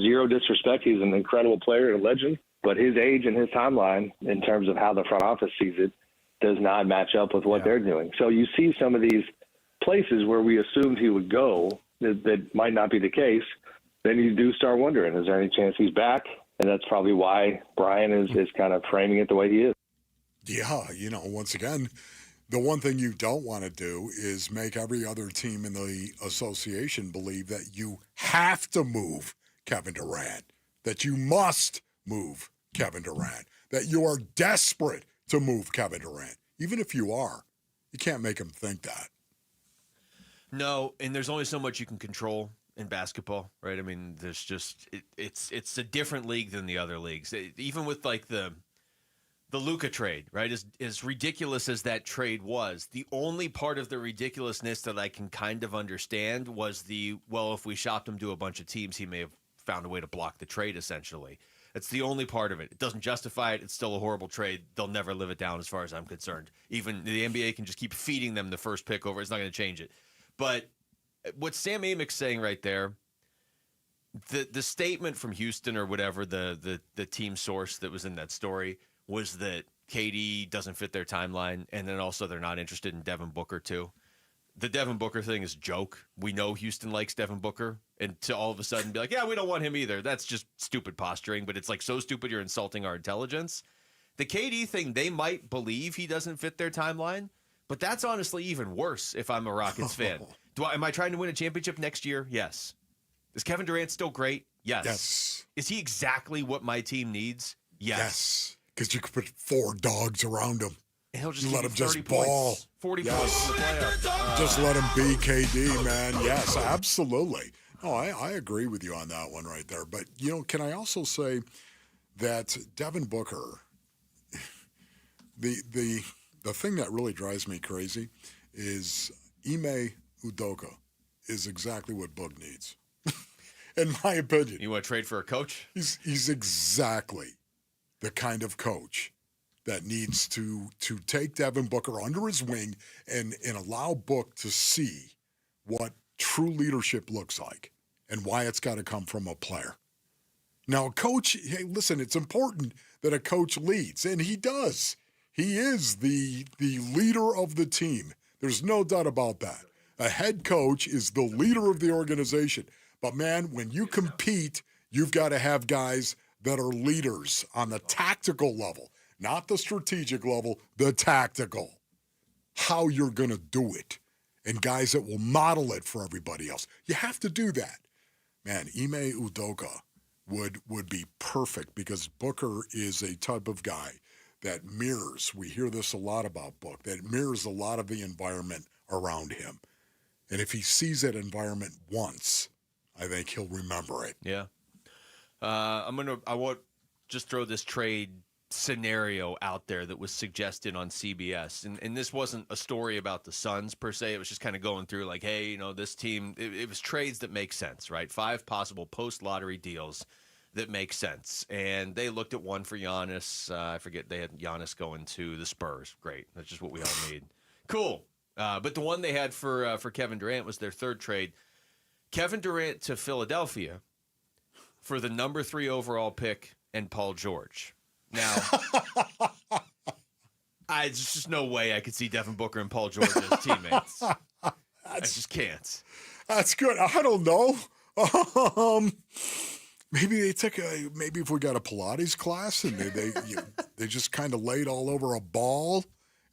zero disrespect. He's an incredible player and a legend, but his age and his timeline in terms of how the front office sees it does not match up with what they're doing. So you see some of these places where we assumed he would go that might not be the case. Then you do start wondering, is there any chance he's back? And that's probably why Brian is kind of framing it the way he is. Yeah, once again, the one thing you don't want to do is make every other team in the association believe that you have to move Kevin Durant, that you must move Kevin Durant, that you are desperate to move Kevin Durant. Even if you are, you can't make them think that. No, and there's only so much you can control in basketball, right? I mean, there's just it's a different league than the other leagues. Even with like the Luka trade, right? As ridiculous as that trade was, the only part of the ridiculousness that I can kind of understand was if we shopped him to a bunch of teams, he may have found a way to block the trade, essentially. That's the only part of it. It doesn't justify it. It's still a horrible trade. They'll never live it down as far as I'm concerned. Even the NBA can just keep feeding them the first pick over. It's not going to change it. But what Sam Amick's saying right there, the statement from Houston or whatever, the team source that was in that story, was that KD doesn't fit their timeline, and then also they're not interested in Devin Booker too. The Devin Booker thing is a joke. We know Houston likes Devin Booker, and to all of a sudden be like, yeah, we don't want him either. That's just stupid posturing, but it's like so stupid you're insulting our intelligence. The KD thing, they might believe he doesn't fit their timeline, but that's honestly even worse if I'm a Rockets fan. Am I trying to win a championship next year? Yes. Is Kevin Durant still great? Yes. Is he exactly what my team needs? Yes. Because you could put 4 dogs around him. And he'll just let him just ball. 40 points in the playoffs. Just let him be KD, man. Yes, absolutely. Oh, I agree with you on that one right there. But, can I also say that Devin Booker, the thing that really drives me crazy is Ime Udoka is exactly what Boog needs, in my opinion. You want to trade for a coach? He's exactly the kind of coach that needs to take Devin Booker under his wing and allow Book to see what true leadership looks like and why it's got to come from a player. Now, a coach, hey, listen, it's important that a coach leads, and he does. He is the leader of the team. There's no doubt about that. A head coach is the leader of the organization. But, man, when you compete, you've got to have guys that are leaders on the tactical level, not the strategic level, the tactical. How you're going to do it, and guys that will model it for everybody else. You have to do that. Man, Ime Udoka would be perfect because Booker is a type of guy that mirrors, we hear this a lot about Book, that mirrors a lot of the environment around him. And if he sees that environment once, I think he'll remember it. Yeah. I want just throw this trade scenario out there that was suggested on CBS. And this wasn't a story about the Suns per se. It was just kind of going through like, hey, this team, it was trades that make sense, right? 5 possible post-lottery deals that make sense. And they looked at one for Giannis. I forget, they had Giannis going to the Spurs. Great. That's just what we all need. Cool. But the one they had for Kevin Durant was their third trade. Kevin Durant to Philadelphia for the number 3 overall pick and Paul George. Now, there's just no way I could see Devin Booker and Paul George as teammates. I just can't. That's good. I don't know. Maybe they took maybe if we got a Pilates class and they just kind of laid all over a ball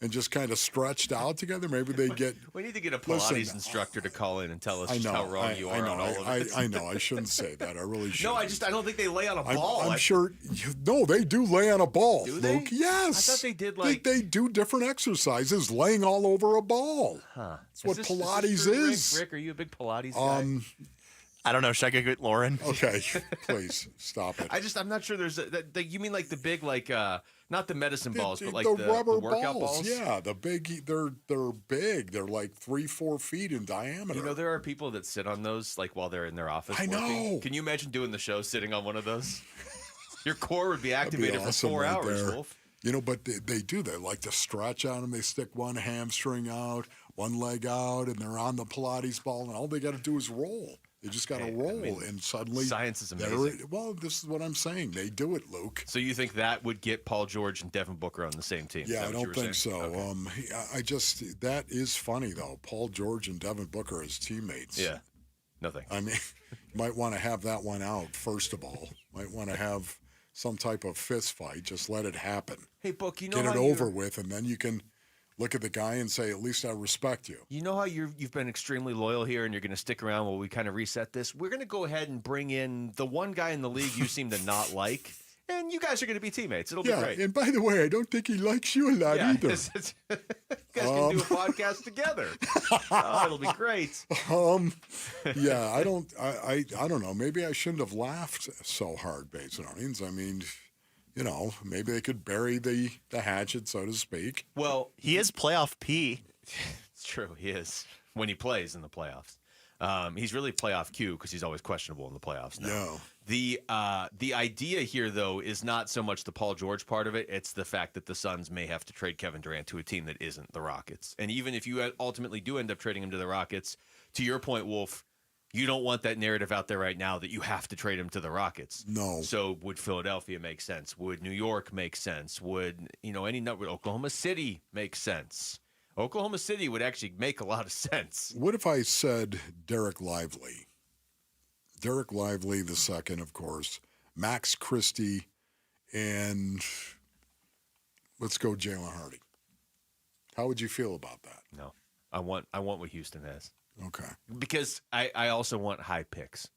and just kind of stretched out together. Maybe they get. We need to get a Pilates instructor to call in and tell us just how wrong you are on all of it. I know. I shouldn't say that. I really should. No, I don't think they lay on a ball. I'm sure. No, they do lay on a ball. Do they? Luke. Yes. I thought they did They do different exercises laying all over a ball. Huh. That's what Pilates is. Rick, are you a big Pilates guy? I don't know. Should I go get Lauren? Okay, please stop it. I'm not sure there's you mean like the big, like, not the medicine balls, but like the rubber workout balls? Yeah, the big, they're big. They're like 3-4 feet in diameter. There are people that sit on those like while they're in their office working. know. Can you imagine doing the show sitting on one of those? Your core would be activated for awesome 4 right hours, there. Wolf. But they do. They like to stretch on them. They stick one hamstring out, one leg out, and they're on the Pilates ball, and all they got to do is roll. They just got to roll, and suddenly science is amazing. Well, this is what I'm saying. They do it, Luke. So you think that would get Paul George and Devin Booker on the same team? Yeah, I don't think so. Okay. That is funny though. Paul George and Devin Booker as teammates. Yeah, nothing. I mean, you might want to have that one out first of all. Might want to have some type of fist fight. Just let it happen. Hey, Book, get it over with, and then you can look at the guy and say, at least I respect you. You know how you've been extremely loyal here and you're going to stick around while we kind of reset this? We're going to go ahead and bring in the one guy in the league you seem to not like, and you guys are going to be teammates. It'll be great. And by the way, I don't think he likes you a lot either. You guys can do a podcast together. It'll be great. Yeah, I don't know. Maybe I shouldn't have laughed so hard, Bates and Onions. I mean, maybe they could bury the hatchet, so to speak. Well, he is playoff P. It's true. He is when he plays in the playoffs. He's really playoff Q because he's always questionable in the playoffs now. The idea here, though, is not so much the Paul George part of it. It's the fact that the Suns may have to trade Kevin Durant to a team that isn't the Rockets. And even if you ultimately do end up trading him to the Rockets, to your point, Wolf, you don't want that narrative out there right now that you have to trade him to the Rockets. No. So would Philadelphia make sense? Would New York make sense? Would, would Oklahoma City make sense? Oklahoma City would actually make a lot of sense. What if I said Derek Lively? Derek Lively the second, of course, Max Christie, and let's go Jalen Hardy. How would you feel about that? No. I want what Houston has. Okay. Because I also want high picks.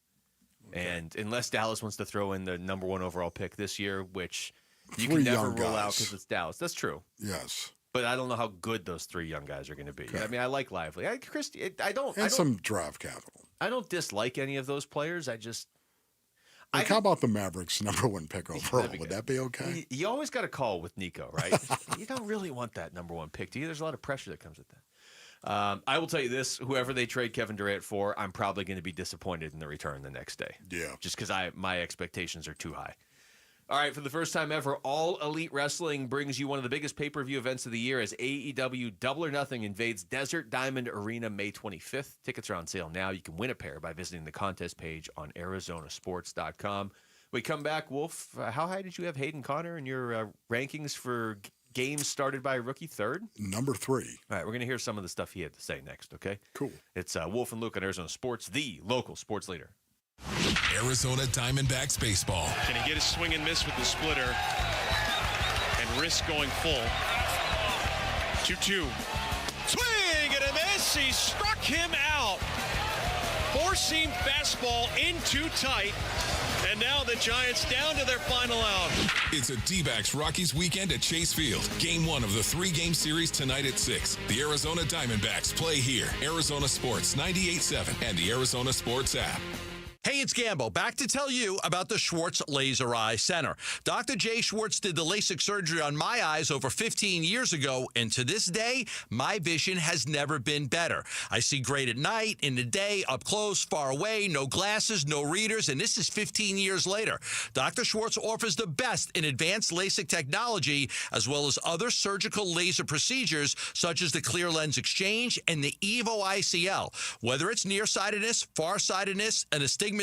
Okay. And unless Dallas wants to throw in the number 1 overall pick this year, which you can never rule out because it's Dallas. That's true. Yes. But I don't know how good those 3 young guys are going to be. Okay. I mean, I like Lively. Christie, I don't. Some draft capital. I don't dislike any of those players. How about the Mavericks' number 1 pick overall? Would that be okay? You always got a call with Nico, right? You don't really want that number 1 pick, do you? There's a lot of pressure that comes with that. I will tell you this, whoever they trade Kevin Durant for, I'm probably going to be disappointed in the return the next day. Yeah. Just because my expectations are too high. All right, for the first time ever, All Elite Wrestling brings you one of the biggest pay-per-view events of the year as AEW Double or Nothing invades Desert Diamond Arena May 25th. Tickets are on sale now. You can win a pair by visiting the contest page on ArizonaSports.com. We come back, Wolf. How high did you have Hayden Connor in your rankings for games started by a rookie? 3rd? Number 3. All right, we're going to hear some of the stuff he had to say next, okay? Cool. It's Wolf and Luke on Arizona Sports, the local sports leader. Arizona Diamondbacks baseball. Can he get a swing and miss with the splitter and risk going full? 2-2. Swing and a miss. He struck him out. 4-seam fastball in too tight. And now the Giants down to their final out. It's a D-backs Rockies weekend at Chase Field. Game 1 of the 3-game series tonight at 6. The Arizona Diamondbacks play here. Arizona Sports 98.7 and the Arizona Sports app. Hey, it's Gambo, back to tell you about the Schwartz Laser Eye Center. Dr. Jay Schwartz did the LASIK surgery on my eyes over 15 years ago, and to this day, my vision has never been better. I see great at night, in the day, up close, far away, no glasses, no readers, and this is 15 years later. Dr. Schwartz offers the best in advanced LASIK technology, as well as other surgical laser procedures, such as the clear lens exchange and the EVO ICL. Whether it's nearsightedness, farsightedness, and astigmatism,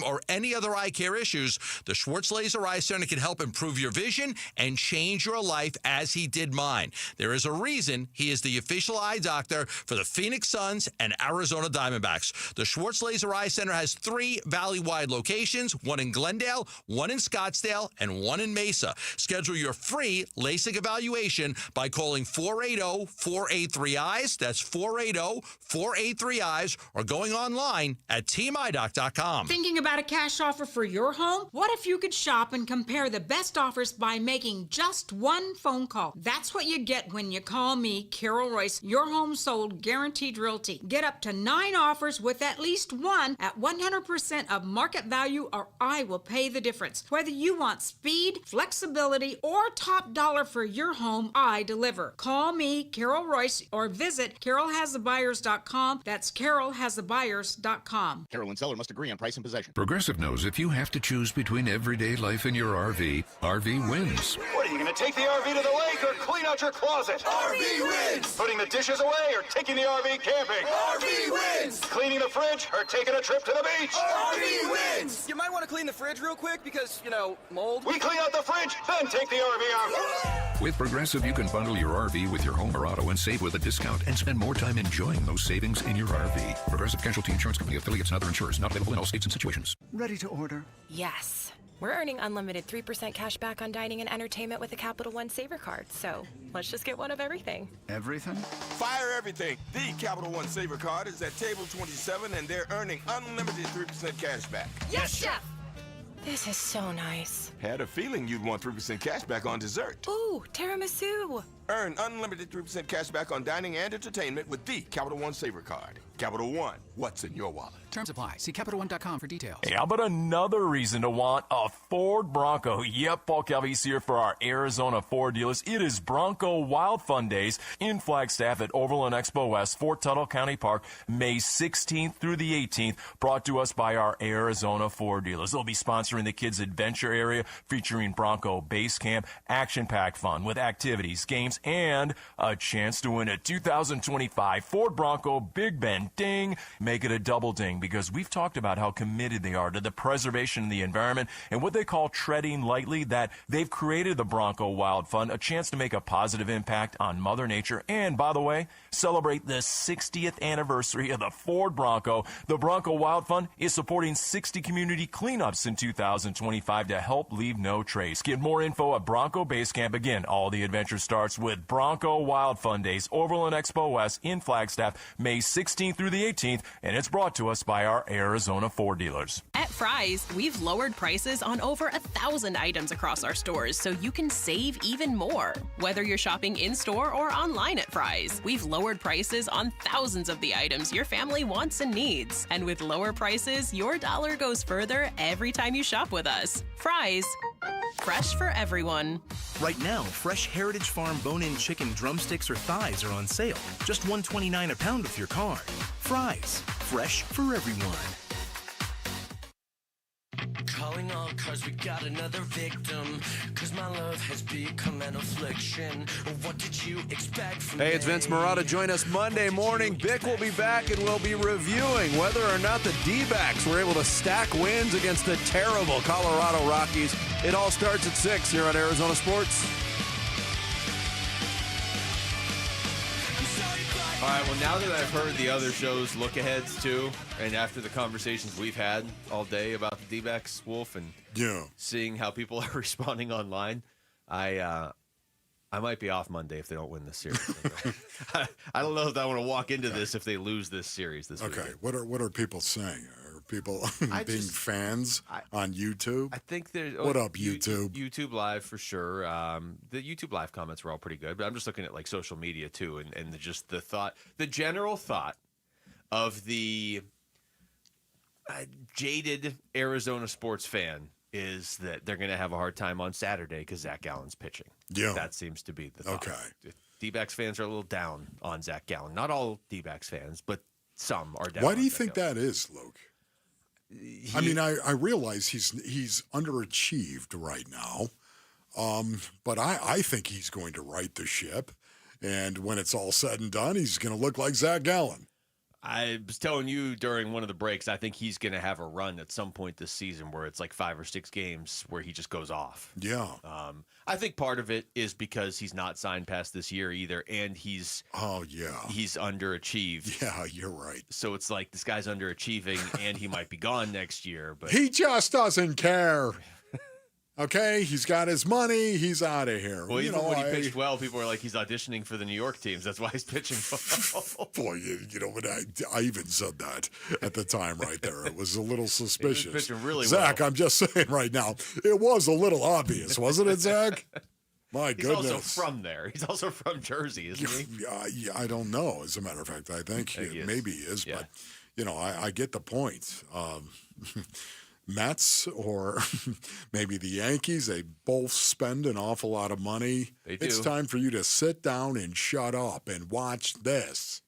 or any other eye care issues, the Schwartz Laser Eye Center can help improve your vision and change your life as he did mine. There is a reason he is the official eye doctor for the Phoenix Suns and Arizona Diamondbacks. The Schwartz Laser Eye Center has 3 valley-wide locations, 1 in Glendale, 1 in Scottsdale, and 1 in Mesa. Schedule your free LASIK evaluation by calling 480-483-EYES. That's 480-483-EYES, or going online at teamidoc.com. Thinking about a cash offer for your home? What if you could shop and compare the best offers by making just 1 phone call? That's what you get when you call me, Carol Royce, your home sold guaranteed realty. Get up to 9 offers with at least 1 at 100% of market value, or I will pay the difference. Whether you want speed, flexibility, or top dollar for your home, I deliver. Call me, Carol Royce, or visit carolhasthebuyers.com. That's carolhasthebuyers.com. Carol and seller must agree on price and possession. Progressive knows if you have to choose between everyday life and your RV, RV wins. What, are you going to take the RV to the lake or clean out your closet? RV wins! Putting the dishes away or taking the RV camping? RV wins! Cleaning the fridge or taking a trip to the beach? RV wins! You might want to clean the fridge real quick because, mold. We clean out the fridge, then take the RV out. With Progressive, you can bundle your RV with your home or auto and save with a discount and spend more time enjoying those savings in your RV. Progressive Casualty Insurance Company, affiliates, and other insurers. Not available in all states and situations. Ready to order? Yes. We're earning unlimited 3% cash back on dining and entertainment with a Capital One Saver card, so let's just get one of everything. Everything? Fire everything. The Capital One Saver card is at table 27, and they're earning unlimited 3% cash back. Yes, Chef! This is so nice. Had a feeling you'd want 3% cash back on dessert. Ooh, tiramisu. Earn unlimited 3% cash back on dining and entertainment with the Capital One Saver card. Capital One, what's in your wallet? Terms apply. See CapitalOne.com for details. Hey, how about another reason to want a Ford Bronco? Yep, Paul Calvese here for our Arizona Ford dealers. It is Bronco Wild Fun Days in Flagstaff at Overland Expo West, Fort Tuttle County Park, May 16th through the 18th, brought to us by our Arizona Ford dealers. They'll be sponsoring the Kids Adventure Area, featuring Bronco Base Camp, action-packed fun with activities, games, and a chance to win a 2025 Ford Bronco Big Bend Ding. Make it a double ding, because we've talked about how committed they are to the preservation of the environment and what they call treading lightly, that they've created the Bronco Wild Fund, a chance to make a positive impact on Mother Nature, and, by the way, celebrate the 60th anniversary of the Ford Bronco. The Bronco Wild Fund is supporting 60 community cleanups in 2025 to help leave no trace. Get more info at Bronco Base Camp. Again, all the adventure starts with Bronco Wild Fun Days, Overland Expo West in Flagstaff, May 16th through the 18th, and it's brought to us by our Arizona Ford dealers. At Fry's, we've lowered prices on over 1,000 items across our stores so you can save even more. Whether you're shopping in-store or online at Fry's, we've lowered prices on thousands of the items your family wants and needs. And with lower prices, your dollar goes further every time you shop with us. Fry's, fresh for everyone. Right now, fresh Heritage Farm bone-in chicken drumsticks or thighs are on sale. Just $1.29 a pound with your card. Fry's, fresh for everyone. Calling all cause we got another victim. Cause my love has become an affliction. What did you expect from me? Hey, it's Vince Marotta. Join us Monday morning. Bick will be back and we'll be reviewing whether or not the D-backs were able to stack wins against the terrible Colorado Rockies. It all starts at 6 here on Arizona Sports. All right, well, now that I've heard the other shows' look-aheads, too, and after the conversations we've had all day about the D-backs, Wolf, and seeing how people are responding online, I might be off Monday if they don't win this series. I don't know if I want to walk into this if they lose this series this weekend. Okay, what are people saying? Are people being fans on YouTube? I think there's... What up, YouTube? YouTube Live, for sure. The YouTube Live comments were all pretty good, but I'm just looking at, like, social media, too, and just the general thought of the jaded Arizona sports fan is that they're going to have a hard time on Saturday because Zach Gallen's pitching. Yeah. That seems to be the thought. Okay. D-backs fans are a little down on Zach Gallen. Not all D-backs fans, but some are down. Why do you think that is, Luke? I mean, I realize he's underachieved right now, but I think he's going to right the ship, and when it's all said and done, he's going to look like Zach Gallen. I was telling you during one of the breaks, I think he's going to have a run at some point this season where it's like 5 or 6 games where he just goes off. Yeah. I think part of it is because he's not signed past this year either, and he's underachieved. Yeah, you're right. So it's like this guy's underachieving, and he might be gone next year. But he just doesn't care. Okay, he's got his money. He's out of here. Well, even when he pitched well, people were like, he's auditioning for the New York teams. That's why he's pitching well. Boy, you know what? I even said that at the time right there. It was a little suspicious. He was pitching really Zach, well. I'm just saying right now, it was a little obvious, wasn't it, Zach? My goodness. He's also from there. He's also from Jersey, isn't he? Yeah, I don't know. As a matter of fact, I think maybe he is. Yeah. But, you know, I get the point. Mets or maybe the Yankees, they both spend an awful lot of money. They do. It's time for you to sit down and shut up and watch this.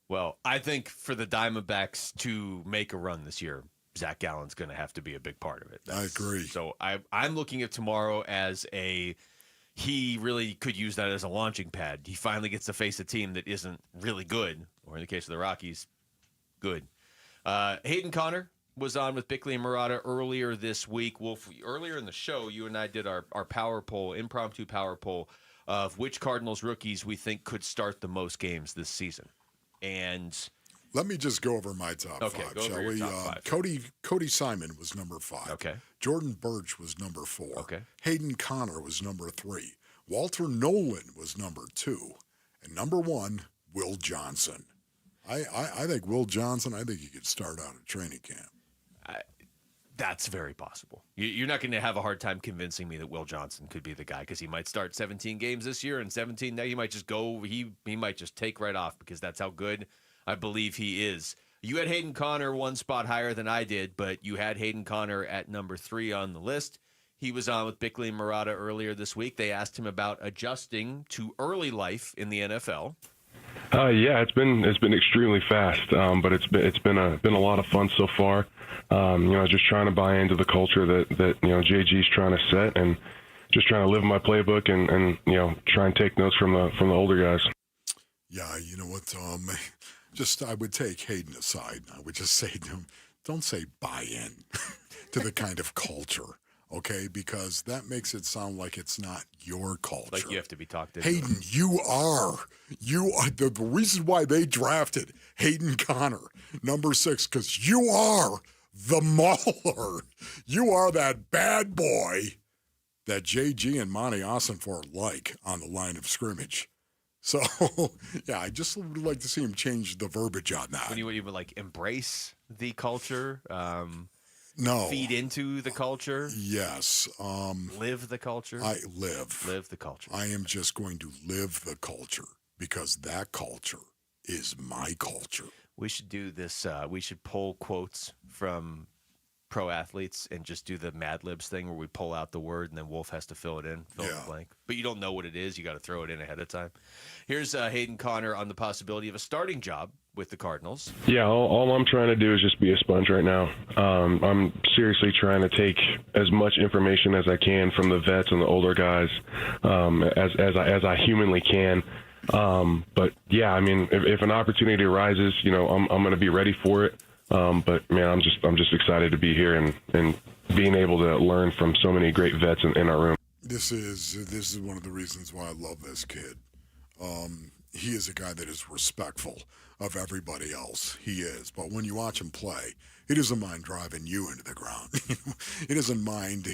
Well, I think for the Diamondbacks to make a run this year, Zach Gallen's going to have to be a big part of it. I agree. So I'm looking at tomorrow as he really could use that as a launching pad. He finally gets to face a team that isn't really good, or in the case of the Rockies, good. Hayden Connor was on with Bickley and Marotta earlier this week. Wolf, earlier in the show, you and I did our power poll, impromptu power poll of which Cardinals rookies we think could start the most games this season. And let me just go over my top five, shall we? Top 5. Cody Simon was number 5. Okay. Jordan Birch was number 4. Okay. Hayden Connor was number 3. Walter Nolan was number 2. And number 1, Will Johnson. I think Will Johnson, I think he could start out at training camp. That's very possible. You're not going to have a hard time convincing me that Will Johnson could be the guy because he might start 17 games this year and 17. Now he might just go. He might just take right off because that's how good. I believe he is. You had Hayden Conner one spot higher than I did, but you had Hayden Conner at number 3 on the list. He was on with Bickley and Murata earlier this week. They asked him about adjusting to early life in the NFL. Yeah, it's been extremely fast, but it's been a lot of fun so far. Just trying to buy into the culture that JG's trying to set, and just trying to live my playbook and try and take notes from the older guys. Yeah, you know what? I would take Hayden aside. And I would just say to him, don't say buy in to the kind of culture. Okay, because that makes it sound like it's not your culture. Like you have to be talked into. Hayden, you are the reason why they drafted Hayden Conner, number 6, because you are the mauler. You are that bad boy that JG and Monty Ossenfort like on the line of scrimmage. So, yeah, I just would like to see him change the verbiage on that. When you would even embrace the culture. No. Feed into the culture? Yes. Live the culture? Live the culture. I am just going to live the culture because that culture is my culture. We should do this. We should pull quotes from pro athletes and just do the Mad Libs thing where we pull out the word and then Wolf has to fill it in, fill in the blank. But you don't know what it is. You got to throw it in ahead of time. Here's Hayden Conner on the possibility of a starting job with the Cardinals. Yeah, all I'm trying to do is just be a sponge right now. I'm seriously trying to take as much information as I can from the vets and the older guys as I humanly can. But yeah, I mean, if an opportunity arises, I'm going to be ready for it. But man, I'm just excited to be here and being able to learn from so many great vets in our room. This is one of the reasons why I love this kid. He is a guy that is respectful of everybody else. He is. But when you watch him play, he doesn't mind driving you into the ground. He doesn't mind,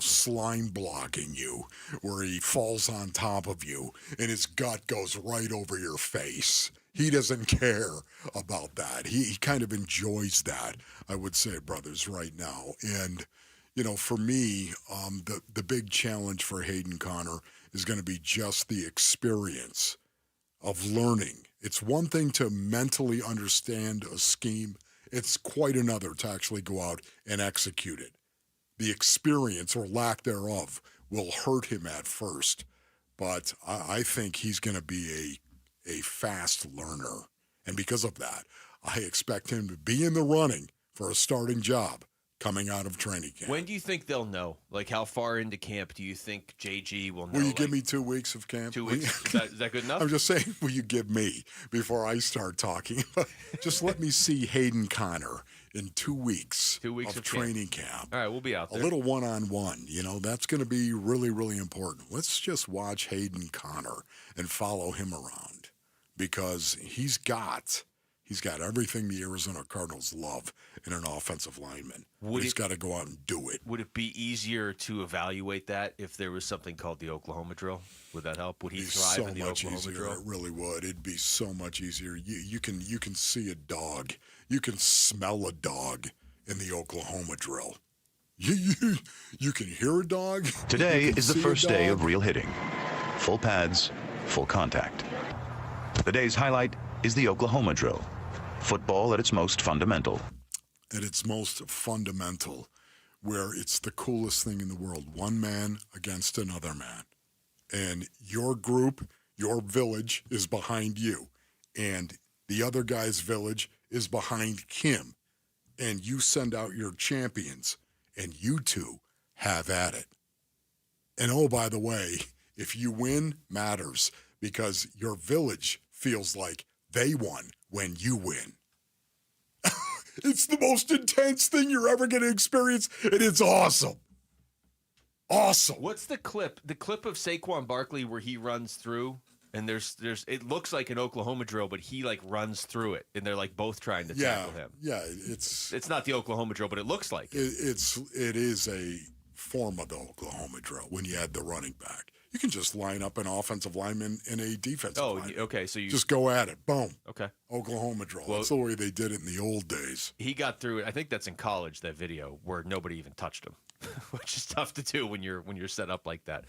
slime blocking you where he falls on top of you and his gut goes right over your face. He doesn't care about that. He kind of enjoys that, I would say, brothers, right now. And, for me, the big challenge for Hayden Conner is going to be just the experience of learning. It's one thing to mentally understand a scheme. It's quite another to actually go out and execute it. The experience or lack thereof will hurt him at first, but I think he's going to be a fast learner. And because of that, I expect him to be in the running for a starting job coming out of training camp. When do you think they'll know? How far into camp do you think JG will know? Will you give me 2 weeks of camp? 2 weeks? Is that good enough? I'm just saying, will you give me before I start talking? Just let me see Hayden Conner in 2 weeks, of training camp. All right, we'll be out there. A little one-on-one, that's going to be really, really important. Let's just watch Hayden Conner and follow him around because he's got everything the Arizona Cardinals love in an offensive lineman. He's got to go out and do it. Would it be easier to evaluate that if there was something called the Oklahoma drill? Would that help? Would he thrive in the Oklahoma drill? It really would. It'd be so much easier. You can see a dog. You can smell a dog in the Oklahoma drill. You can hear a dog. Today is the first day of real hitting. Full pads, full contact. The day's highlight is the Oklahoma drill. Football at its most fundamental. At its most fundamental, where it's the coolest thing in the world. One man against another man. And your group, your village is behind you. And the other guy's village is behind him. And you send out your champions, and you two have at it. And oh, by the way, if you win, matters, because your village feels like they won when you win. It's the most intense thing you're ever going to experience, and it's awesome. Awesome. What's the clip? The clip of Saquon Barkley where he runs through, and there's it looks like an Oklahoma drill, but he runs through it, and they're both trying to tackle him. Yeah, it's not the Oklahoma drill, but it looks like it. It is a form of the Oklahoma drill when you add the running back. You can just line up an offensive lineman and a defensive lineman. Okay. So you just go at it. Boom. Okay. Oklahoma drill. That's the way they did it in the old days. He got through it. I think that's in college, that video, where nobody even touched him, which is tough to do when you're set up like that.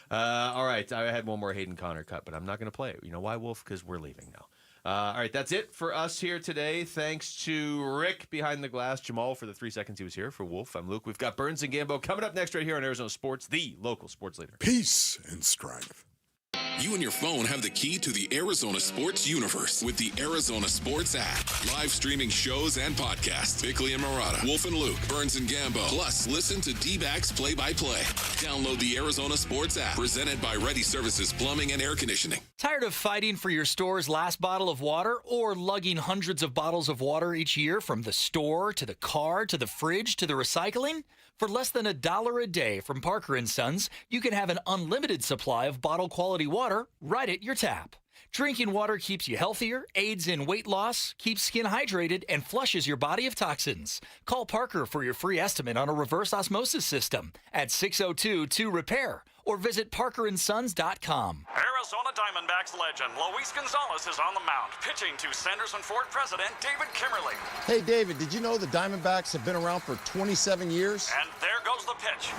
All right. I had one more Hayden Conner cut, but I'm not going to play it. You know why, Wolf? Because we're leaving now. All right, that's it for us here today. Thanks to Rick behind the glass, Jamal for the 3 seconds he was here. For Wolf, I'm Luke. We've got Burns and Gambo coming up next right here on Arizona Sports, the local sports leader. Peace and strength. You and your phone have the key to the Arizona sports universe with the Arizona Sports app. Live streaming shows and podcasts. Bickley and Murata, Wolf and Luke, Burns and Gambo. Plus, listen to D-backs play-by-play. Download the Arizona Sports app, presented by Ready Services Plumbing and Air Conditioning. Tired of fighting for your store's last bottle of water or lugging hundreds of bottles of water each year from the store to the car to the fridge to the recycling? For less than $1 a day from Parker & Sons, you can have an unlimited supply of bottle-quality water right at your tap. Drinking water keeps you healthier, aids in weight loss, keeps skin hydrated, and flushes your body of toxins. Call Parker for your free estimate on a reverse osmosis system at 602-2-REPAIR or visit parkerandsons.com. Arizona Diamondbacks legend Luis Gonzalez is on the mound, pitching to Sanderson Ford president David Kimmerly. Hey, David, did you know the Diamondbacks have been around for 27 years? And there goes the pitch.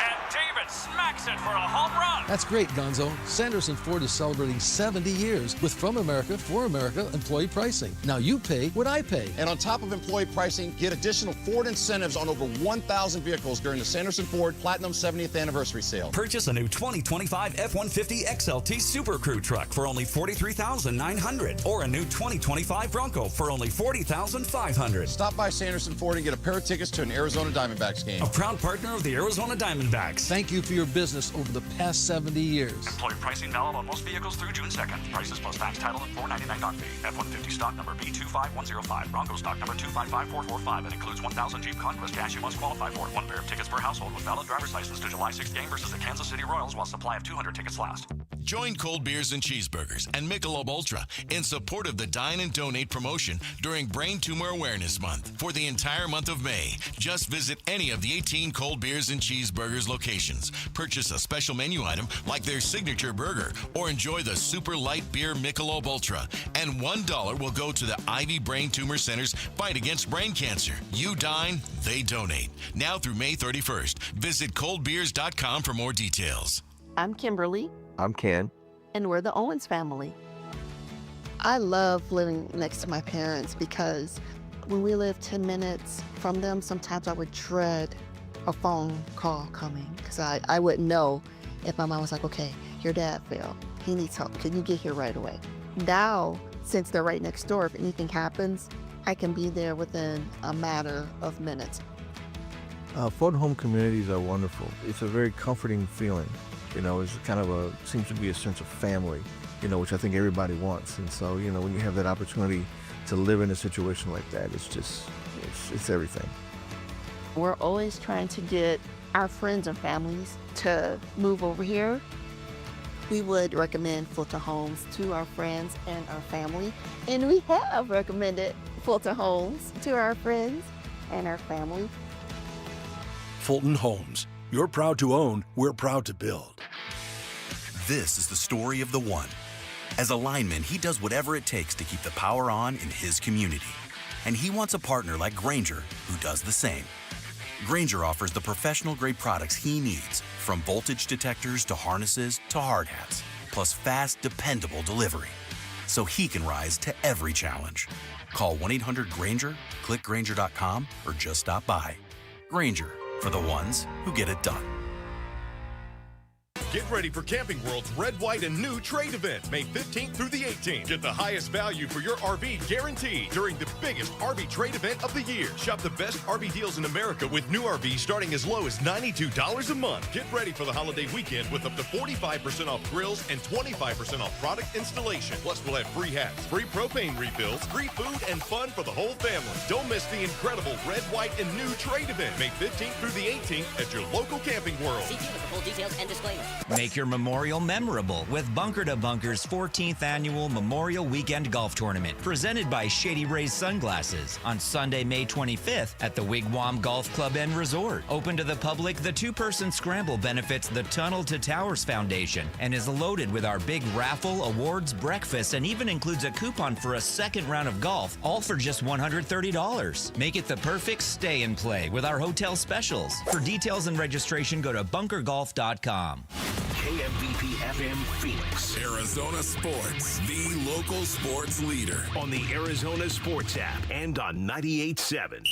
And David smacks it for a home run. That's great, Gonzo. Sanderson Ford is celebrating 70 years with From America, For America employee pricing. Now you pay what I pay. And on top of employee pricing, get additional Ford incentives on over 1,000 vehicles during the Sanderson Ford Platinum 70th Anniversary Sale. Purchase a new 2025 F-150 XLT Super Crew truck for only $43,900 or a new 2025 Bronco for only $40,500. Stop by Sanderson Ford and get a pair of tickets to an Arizona Diamondbacks game. A proud partner of the Arizona Diamondbacks. Thank you for your business over the past 70 years. Employee pricing valid on most vehicles through June 2nd. Prices plus tax, title, and $4.99 dock fee. F-150 stock number B25105. Bronco stock number 255445. It includes 1,000 Jeep Conquest cash you must qualify for. One pair of tickets per household with valid driver's license to July 6th game versus the Kansas City Royals while supply of 200 tickets last. Join Cold Beers and Cheeseburgers and Michelob Ultra in support of the Dine and Donate promotion during Brain Tumor Awareness Month. For the entire month of May, just visit any of the 18 Cold Beers and Cheeseburgers locations. Purchase a special menu item like their signature burger or enjoy the super light beer Michelob Ultra. And $1 will go to the Ivy Brain Tumor Center's fight against brain cancer. You dine, they donate. Now through May 31st. Visit coldbeers.com for more details. I'm Kimberly. I'm Ken. And we're the Owens family. I love living next to my parents because when we lived 10 minutes from them, sometimes I would dread a phone call coming because I wouldn't know if my mom was like, okay, your dad fell. He needs help. Can you get here right away? Now, since they're right next door, if anything happens, I can be there within a matter of minutes. Photo home communities are wonderful. It's a very comforting feeling. You know, it's kind of seems to be a sense of family, you know, which I think everybody wants. And so, you know, when you have that opportunity to live in a situation like that, it's everything. We're always trying to get our friends and families to move over here. We would recommend Fulton Homes to our friends and our family. And we have recommended Fulton Homes to our friends and our family. Fulton Homes. You're proud to own, we're proud to build. This is the story of the one. As a lineman, he does whatever it takes to keep the power on in his community. And he wants a partner like Grainger who does the same. Grainger offers the professional-grade products he needs, from voltage detectors to harnesses to hard hats, plus fast, dependable delivery, so he can rise to every challenge. Call 1-800-GRAINGER, click Grainger.com, or just stop by. Grainger, for the ones who get it done. Get ready for Camping World's Red, White, and New Trade event, May 15th through the 18th. Get the highest value for your RV guaranteed during the biggest RV trade event of the year. Shop the best RV deals in America with new RVs starting as low as $92 a month. Get ready for the holiday weekend with up to 45% off grills and 25% off product installation. Plus, we'll have free hats, free propane refills, free food, and fun for the whole family. Don't miss the incredible Red, White, and New Trade event, May 15th through the 18th at your local Camping World. See with the full details and disclaimers. Make your memorial memorable with Bunker to Bunker's 14th annual Memorial Weekend Golf Tournament, presented by Shady Rays Sunglasses, on Sunday, May 25th at the Wigwam Golf Club and Resort. Open to the public, the two-person scramble benefits the Tunnel to Towers Foundation and is loaded with our big raffle, awards, breakfast, and even includes a coupon for a second round of golf, all for just $130. Make it the perfect stay and play with our hotel specials. For details and registration, go to bunkergolf.com. KMVP FM Phoenix. Arizona Sports, the local sports leader. On the Arizona Sports app and on 98.7.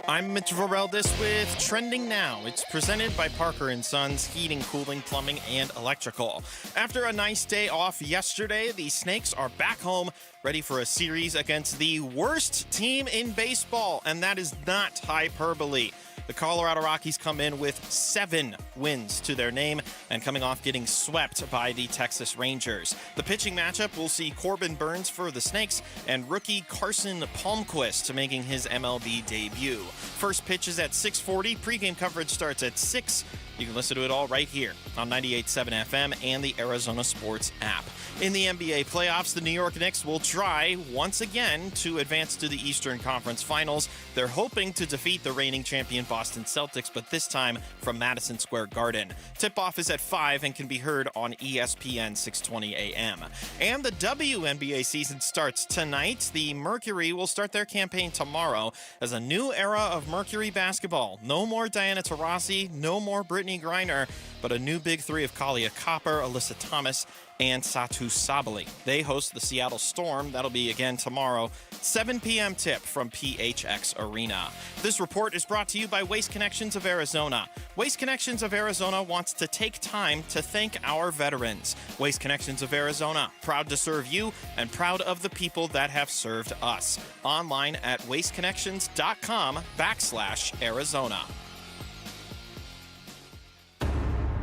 I'm Mitch Vareldis with Trending Now. It's presented by Parker & Sons Heating, Cooling, Plumbing, and Electrical. After a nice day off yesterday, the Snakes are back home, ready for a series against the worst team in baseball, and that is not hyperbole. The Colorado Rockies come in with 7 wins to their name and coming off getting swept by the Texas Rangers. The pitching matchup will see Corbin Burnes for the Snakes and rookie Carson Palmquist making his MLB debut. First pitch is at 6:40. Pregame coverage starts at 6. You can listen to it all right here on 98.7 FM and the Arizona Sports app. In the NBA playoffs, the New York Knicks will try once again to advance to the Eastern Conference Finals. They're hoping to defeat the reigning champion Boston Celtics, but this time from Madison Square Garden. Tip-off is at 5 and can be heard on ESPN 620 AM. And the WNBA season starts tonight. The Mercury will start their campaign tomorrow as a new era of Mercury basketball. No more Diana Taurasi, no more Brittany Griner, but a new big three of Kalia Copper, Alyssa Thomas, and Satu Sabali. They host the Seattle Storm. That'll be again tomorrow, 7 p.m. tip from PHX Arena. This report is brought to you by Waste Connections of Arizona. Waste Connections of Arizona wants to take time to thank our veterans. Waste Connections of Arizona, proud to serve you and proud of the people that have served us. Online at wasteconnections.com/Arizona.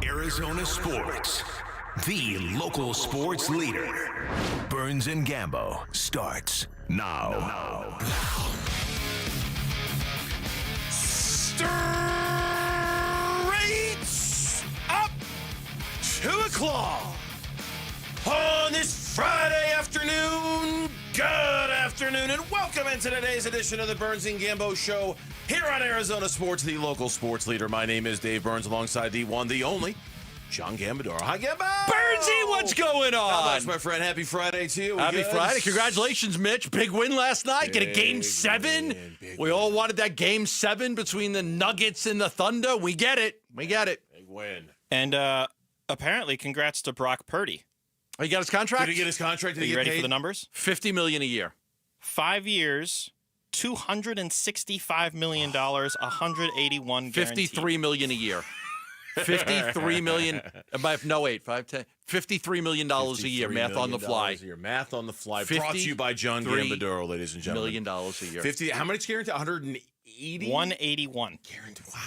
Arizona Sports, the local sports leader. Burns and Gambo starts now. Straight up 2 o'clock on this Friday afternoon. Good afternoon and welcome into today's edition of the Burns and Gambo Show here on Arizona Sports, the local sports leader. My name is Dave Burns alongside the one, the only, John Gambadoro. Hi, Gambo! Burnsy, what's going on? Not much, my friend. Happy Friday to you. Happy Friday. Congratulations, Mitch. Big win last night. Get a Game 7. We all wanted that Game 7 between the Nuggets and the Thunder. We get it. We get it. Big win. And apparently, congrats to Brock Purdy. Oh, he got his contract? Did he get his contract? Are you ready for the numbers? $50 million a year. 5 years, $265 million, 181 guaranteed. $53 million a year. $53 million. No, 8, 5, 10. $53 million a year. Math on the fly. Math on the fly. Brought to you by John Gambadoro, ladies and gentlemen. $1 million a year. 50. How much guaranteed? 180? 181. Guaranteed. Wow.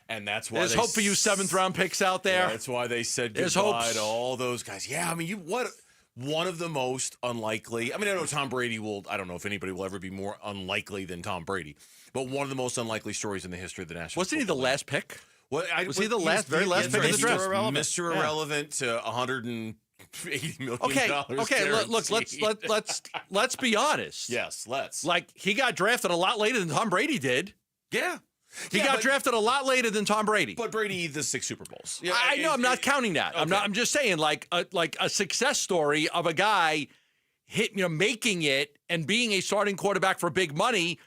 And that's why there's hope for you 7th-round picks out there. Yeah, that's why they said goodbye to all those guys. Yeah, I mean, what one of the most unlikely. I mean, I know Tom Brady will. I don't know if anybody will ever be more unlikely than Tom Brady, but one of the most unlikely stories in the history of the National. Wasn't he the last pick? Was he the very last pick of the draft? Mr. Irrelevant to $180 million. Okay. Look. Let's be honest. Yes, let's. Like, he got drafted a lot later than Tom Brady did. Yeah. He got drafted a lot later than Tom Brady. But Brady, the 6 Super Bowls. Yeah, I know. I'm not counting that. Okay. I'm just saying, like a success story of a guy making it and being a starting quarterback for big money.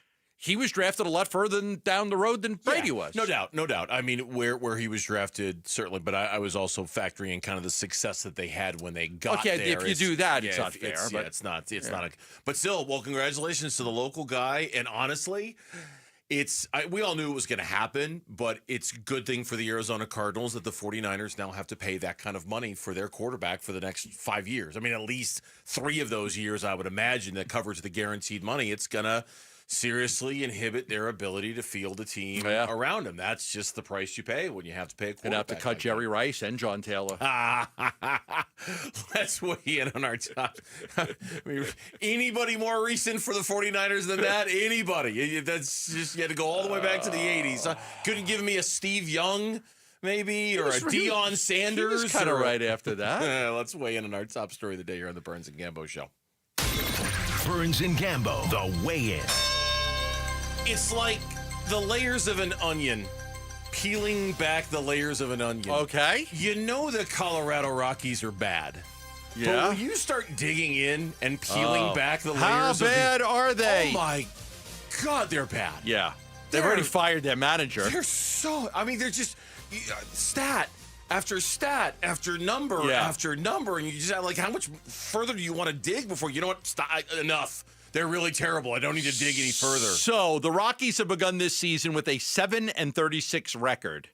He was drafted a lot further down the road than Brady was. No doubt. I mean, where he was drafted, certainly. But I was also factoring in kind of the success that they had when they got there. Okay, if you do that, it's not fair. It's not. But still, well, congratulations to the local guy. And honestly, we all knew it was going to happen, but it's a good thing for the Arizona Cardinals that the 49ers now have to pay that kind of money for their quarterback for the next 5 years. I mean, at least 3 of those years, I would imagine, that covers the guaranteed money. It's going to seriously inhibit their ability to field a team around him. That's just the price you pay when you have to pay a quarterback. And have to cut Jerry Rice and John Taylor. Let's weigh in on our top. I mean, anybody more recent for the 49ers than that? Anybody? That's just, you had to go all the way back to the 80s. Couldn't give me a Steve Young, maybe, or a Deion Sanders. He was kind of right after that. Let's weigh in on our top story of the day here on the Burns and Gambo Show. Burns and Gambo, the weigh-in. It's like the layers of an onion, peeling back the layers of an onion. Okay. You know the Colorado Rockies are bad. Yeah. But when you start digging in and peeling back the layers how bad are they? Oh, my God, they're bad. Yeah. They've already fired their manager. They're so. I mean, they're just stat after stat after number after number, and you just like, how much further do you want to dig before you know what? Stop, enough. They're really terrible. I don't need to dig any further. So the Rockies have begun this season with a 7-36 record.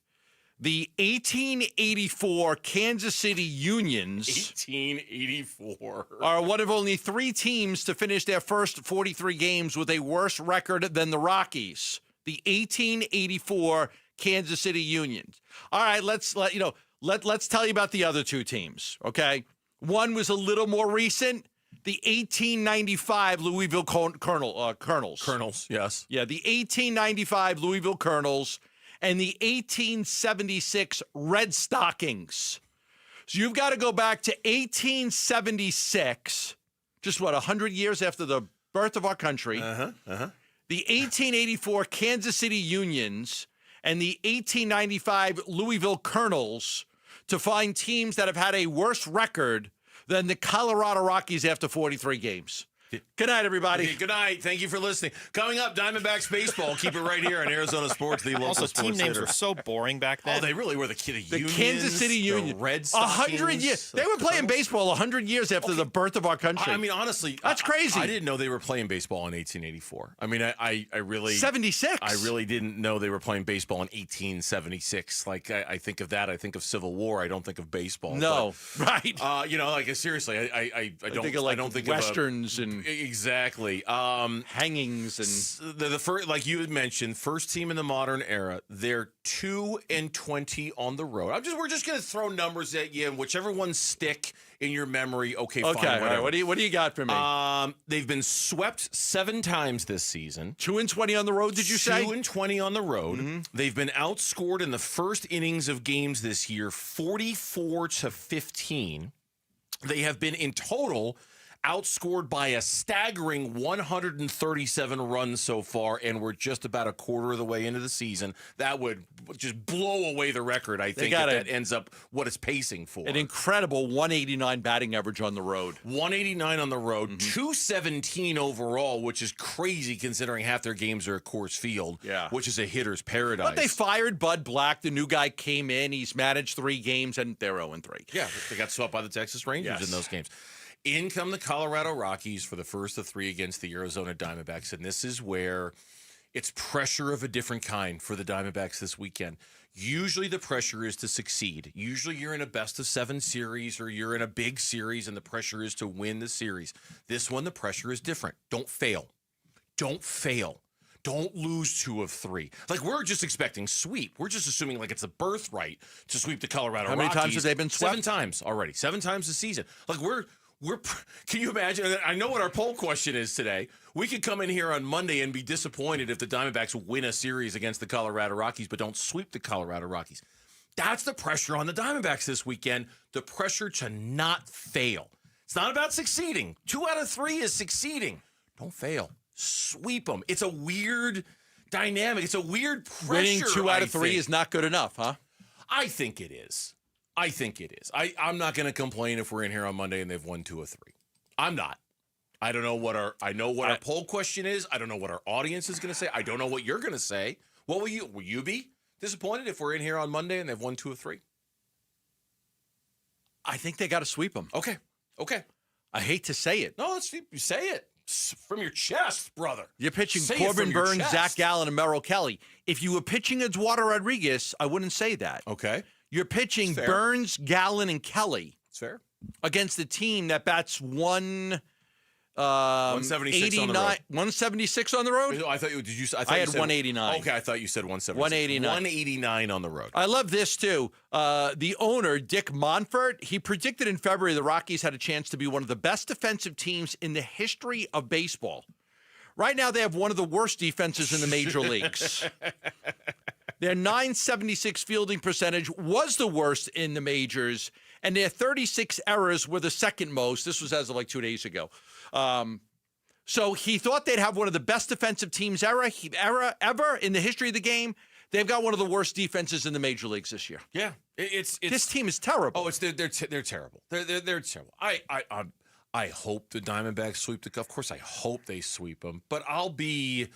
The 1884 Kansas City Unions 1884 are one of only 3 teams to finish their first 43 games with a worse record than the Rockies. The 1884 Kansas City Unions. All right, let's tell you about the other 2 teams, okay? One was a little more recent. The 1895 Louisville Colonels. Colonels, yes. Yeah, the 1895 Louisville Colonels and the 1876 Red Stockings. So you've got to go back to 1876, just 100 years after the birth of our country. The 1884 Kansas City Unions and the 1895 Louisville Colonels to find teams that have had a worse record than the Colorado Rockies after 43 games. Good night, everybody. Okay, good night. Thank you for listening. Coming up, Diamondbacks baseball. Keep it right here on Arizona Sports, the local also, sports team names center. were so boring back then. Oh, they really were. The Unions, Kansas City Union. the Red Stockings. 100 years. They were playing baseball 100 years after the birth of our country. I mean, honestly, that's crazy. I didn't know they were playing baseball in 1884. I mean, I really 76. I really didn't know they were playing baseball in 1876. Like I think of that. I think of Civil War. I don't think of baseball. No, but, right? Seriously, I don't think of like I don't think westerns of and exactly hangings and the first, like you had mentioned, first team in the modern era. They're 2-20 on the road. We're just going to throw numbers at you, and whichever ones stick in your memory. Okay, fine. All right. What do you got for me? They've been swept 7 times this season. 2-20 on the road. Did you say 2-20 on the road? Mm-hmm. They've been outscored in the first innings of games this year, 44-15. They have been in total outscored by a staggering 137 runs so far, and we're just about a quarter of the way into the season. That would just blow away the record, I think, if that ends up what it's pacing for. An incredible 189 batting average on the road. 189 on the road, 217 overall, which is crazy considering half their games are at Coors Field, which is a hitter's paradise. But they fired Bud Black. The new guy came in. He's managed 3 games, and they're 0-3. Yeah, they got swept by the Texas Rangers in those games. In come the Colorado Rockies for the first of 3 against the Arizona Diamondbacks, and this is where it's pressure of a different kind for the Diamondbacks this weekend. Usually the pressure is to succeed. Usually you're in a best-of-7 series or you're in a big series, and the pressure is to win the series. This one, the pressure is different. Don't fail. Don't fail. Don't lose 2 of 3. Like, we're just expecting sweep. We're just assuming like it's a birthright to sweep the Colorado Rockies. How many times have they been swept? 7 times already. 7 times this season. Like, can you imagine? I know what our poll question is today. We could come in here on Monday and be disappointed if the Diamondbacks win a series against the Colorado Rockies, but don't sweep the Colorado Rockies. That's the pressure on the Diamondbacks this weekend, the pressure to not fail. It's not about succeeding. 2 out of 3 is succeeding. Don't fail. Sweep them. It's a weird dynamic. It's a weird pressure. Winning 2 out of 3 is not good enough, huh? I think it is. I'm not going to complain if we're in here on Monday and they've won 2 of 3. I'm not. I don't know what our poll question is. I don't know what our audience is going to say. I don't know what you're going to say. What will you be disappointed if we're in here on Monday and they've won 2 of 3? I think they got to sweep them. Okay. I hate to say it. No, you say it from your chest, brother. You're pitching Say Corbin Burns, chest. Zach Gallen, and Merrill Kelly. If you were pitching Eduardo Rodriguez, I wouldn't say that. Okay. You're pitching Burns, Gallen, and Kelly. It's fair. Against a team that bats 176 on the road. 176 on the road? I thought did you? I had 189. Okay, I thought you said 176. 189. 189 on the road. I love this too. The owner, Dick Monfort, he predicted in February the Rockies had a chance to be one of the best defensive teams in the history of baseball. Right now, they have one of the worst defenses in the major leagues. Their .976 fielding percentage was the worst in the majors, and their 36 errors were the second most. This was as of like 2 days ago. So he thought they'd have one of the best defensive teams ever in the history of the game. They've got one of the worst defenses in the major leagues this year. Yeah, it's this team is terrible. Oh, they're terrible. They're terrible. I hope the Diamondbacks sweep the. Of course, I hope they sweep them. But I'll be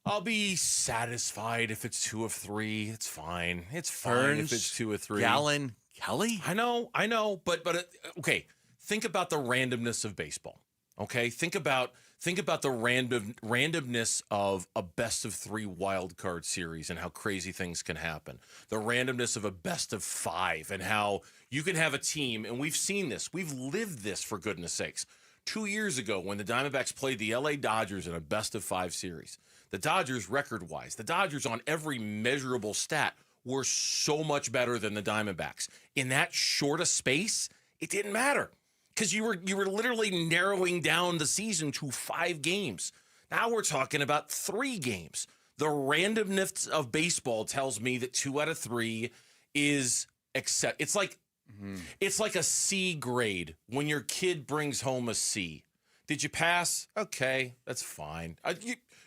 I'll be satisfied if it's 2 of 3. It's fine. It's fine if it's 2 of 3. Gallen, Kelly. I know. But okay. Think about the randomness of baseball. Okay. Think about the randomness of a best of 3 wild card series and how crazy things can happen. The randomness of a best of 5 and how you can have a team, and we've seen this. We've lived this, for goodness sakes. 2 years ago, when the Diamondbacks played the LA Dodgers in a best of 5 series, the Dodgers record-wise, the Dodgers on every measurable stat were so much better than the Diamondbacks. In that short a space, it didn't matter because you were literally narrowing down the season to 5 games. Now we're talking about 3 games. The randomness of baseball tells me that 2 out of 3 is accept. It's like a C grade when your kid brings home a C. Did you pass? Okay, that's fine.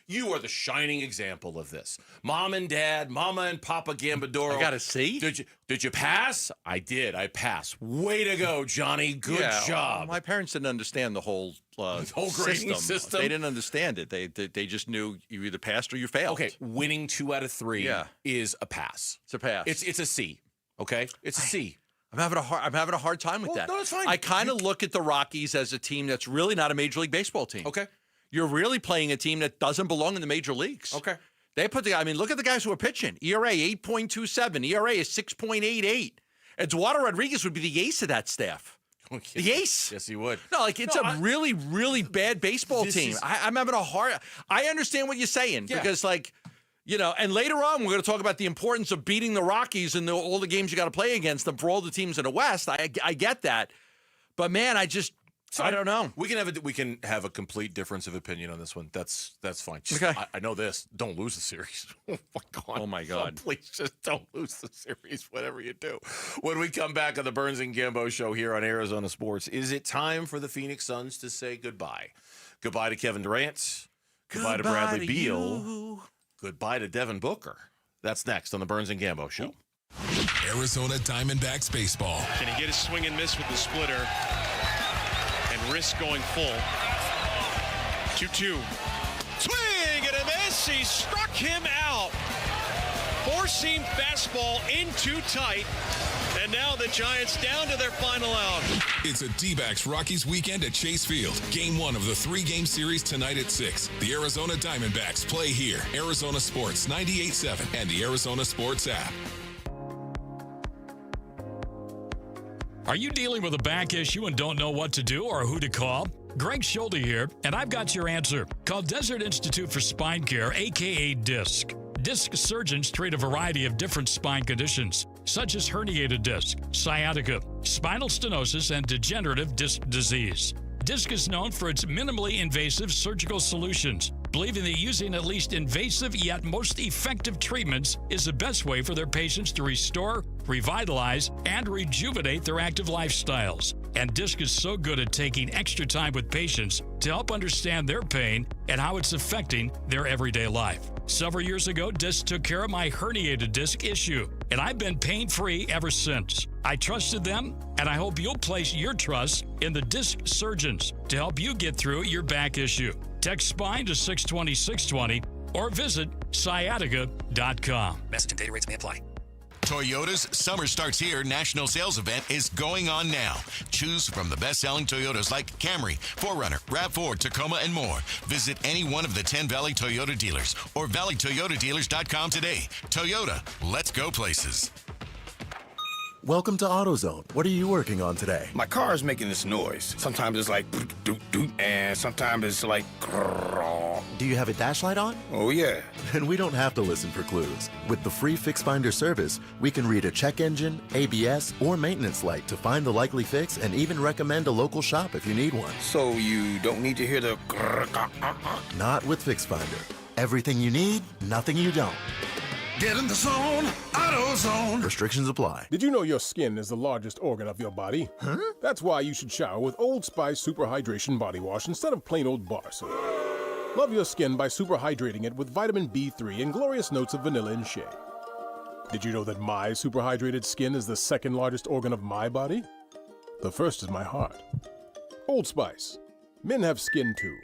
You are the shining example of this. Mom and Dad, Mama and Papa Gambadoro. I got a C? Did you pass? I did. I passed. Way to go, Johnny. Good job. My parents didn't understand the whole grading system. They didn't understand it. They just knew you either passed or you failed. Okay, winning 2 out of 3 is a pass. It's a pass. It's a C. Okay, it's a C. I'm having a hard time with that. No, it's fine. I kind of look at the Rockies as a team that's really not a Major League Baseball team. Okay. You're really playing a team that doesn't belong in the major leagues. Okay. Look at the guys who are pitching. ERA 8.27. ERA is 6.88. Eduardo Rodriguez would be the ace of that staff. The ace. Yes, he would. No, it's a really, really bad baseball team. I'm having a hard. I understand what you're saying because, and later on we're going to talk about the importance of beating the Rockies and all the games you got to play against them for all the teams in the West. I get that, but man, I don't know. We can have a complete difference of opinion on this one. That's fine. Okay. I know this. Don't lose the series. Oh my God. Please just don't lose the series, whatever you do. When we come back on the Burns and Gambo show here on Arizona Sports, is it time for the Phoenix Suns to say goodbye? Goodbye to Kevin Durant. Goodbye to Bradley Beal. Goodbye to Devin Booker. That's next on the Burns and Gambo show. Arizona Diamondbacks baseball. Can he get a swing and miss with the splitter? Risk going full. 2-2. Swing and a miss. He struck him out. 4-seam fastball in too tight. And now the Giants down to their final out. It's a D-backs Rockies weekend at Chase Field. Game 1 of the 3-game series tonight at 6. The Arizona Diamondbacks play here. Arizona Sports 98.7 and the Arizona Sports app. Are you dealing with a back issue and don't know what to do or who to call? Greg Schulte here, and I've got your answer. Call Desert Institute for Spine Care, a.k.a. DISC. DISC surgeons treat a variety of different spine conditions, such as herniated disc, sciatica, spinal stenosis, and degenerative disc disease. DISC is known for its minimally invasive surgical solutions, believing that using at least invasive yet most effective treatments is the best way for their patients to restore, revitalize, and rejuvenate their active lifestyles. And DISC is so good at taking extra time with patients to help understand their pain and how it's affecting their everyday life. Several years ago, DISC took care of my herniated disc issue, and I've been pain-free ever since. I trusted them, and I hope you'll place your trust in the DISC surgeons to help you get through your back issue. Text SPINE to 620-620 or visit sciatica.com. Message and data rates may apply. Toyota's Summer Starts Here national sales event is going on now. Choose from the best-selling Toyotas like Camry, 4Runner, RAV4, Tacoma, and more. Visit any one of the 10 Valley Toyota dealers or valleytoyotadealers.com today. Toyota, let's go places. Welcome to AutoZone. What are you working on today? My car is making this noise. Sometimes it's like doot doot, and sometimes it's like grrr. Do you have a dash light on? Oh yeah. Then we don't have to listen for clues. With the free Fix Finder service, we can read a check engine, ABS, or maintenance light to find the likely fix and even recommend a local shop if you need one. So you don't need to hear the grrr. Not with Fix Finder. Everything you need, nothing you don't. Get in the zone, AutoZone. Restrictions apply. Did you know your skin is the largest organ of your body? Huh? That's why you should shower with Old Spice Super Hydration Body Wash instead of plain old bar soap. Love your skin by super hydrating it with vitamin B3 and glorious notes of vanilla and shea. Did you know that my super hydrated skin is the second largest organ of my body? The first is my heart. Old Spice. Men have skin too.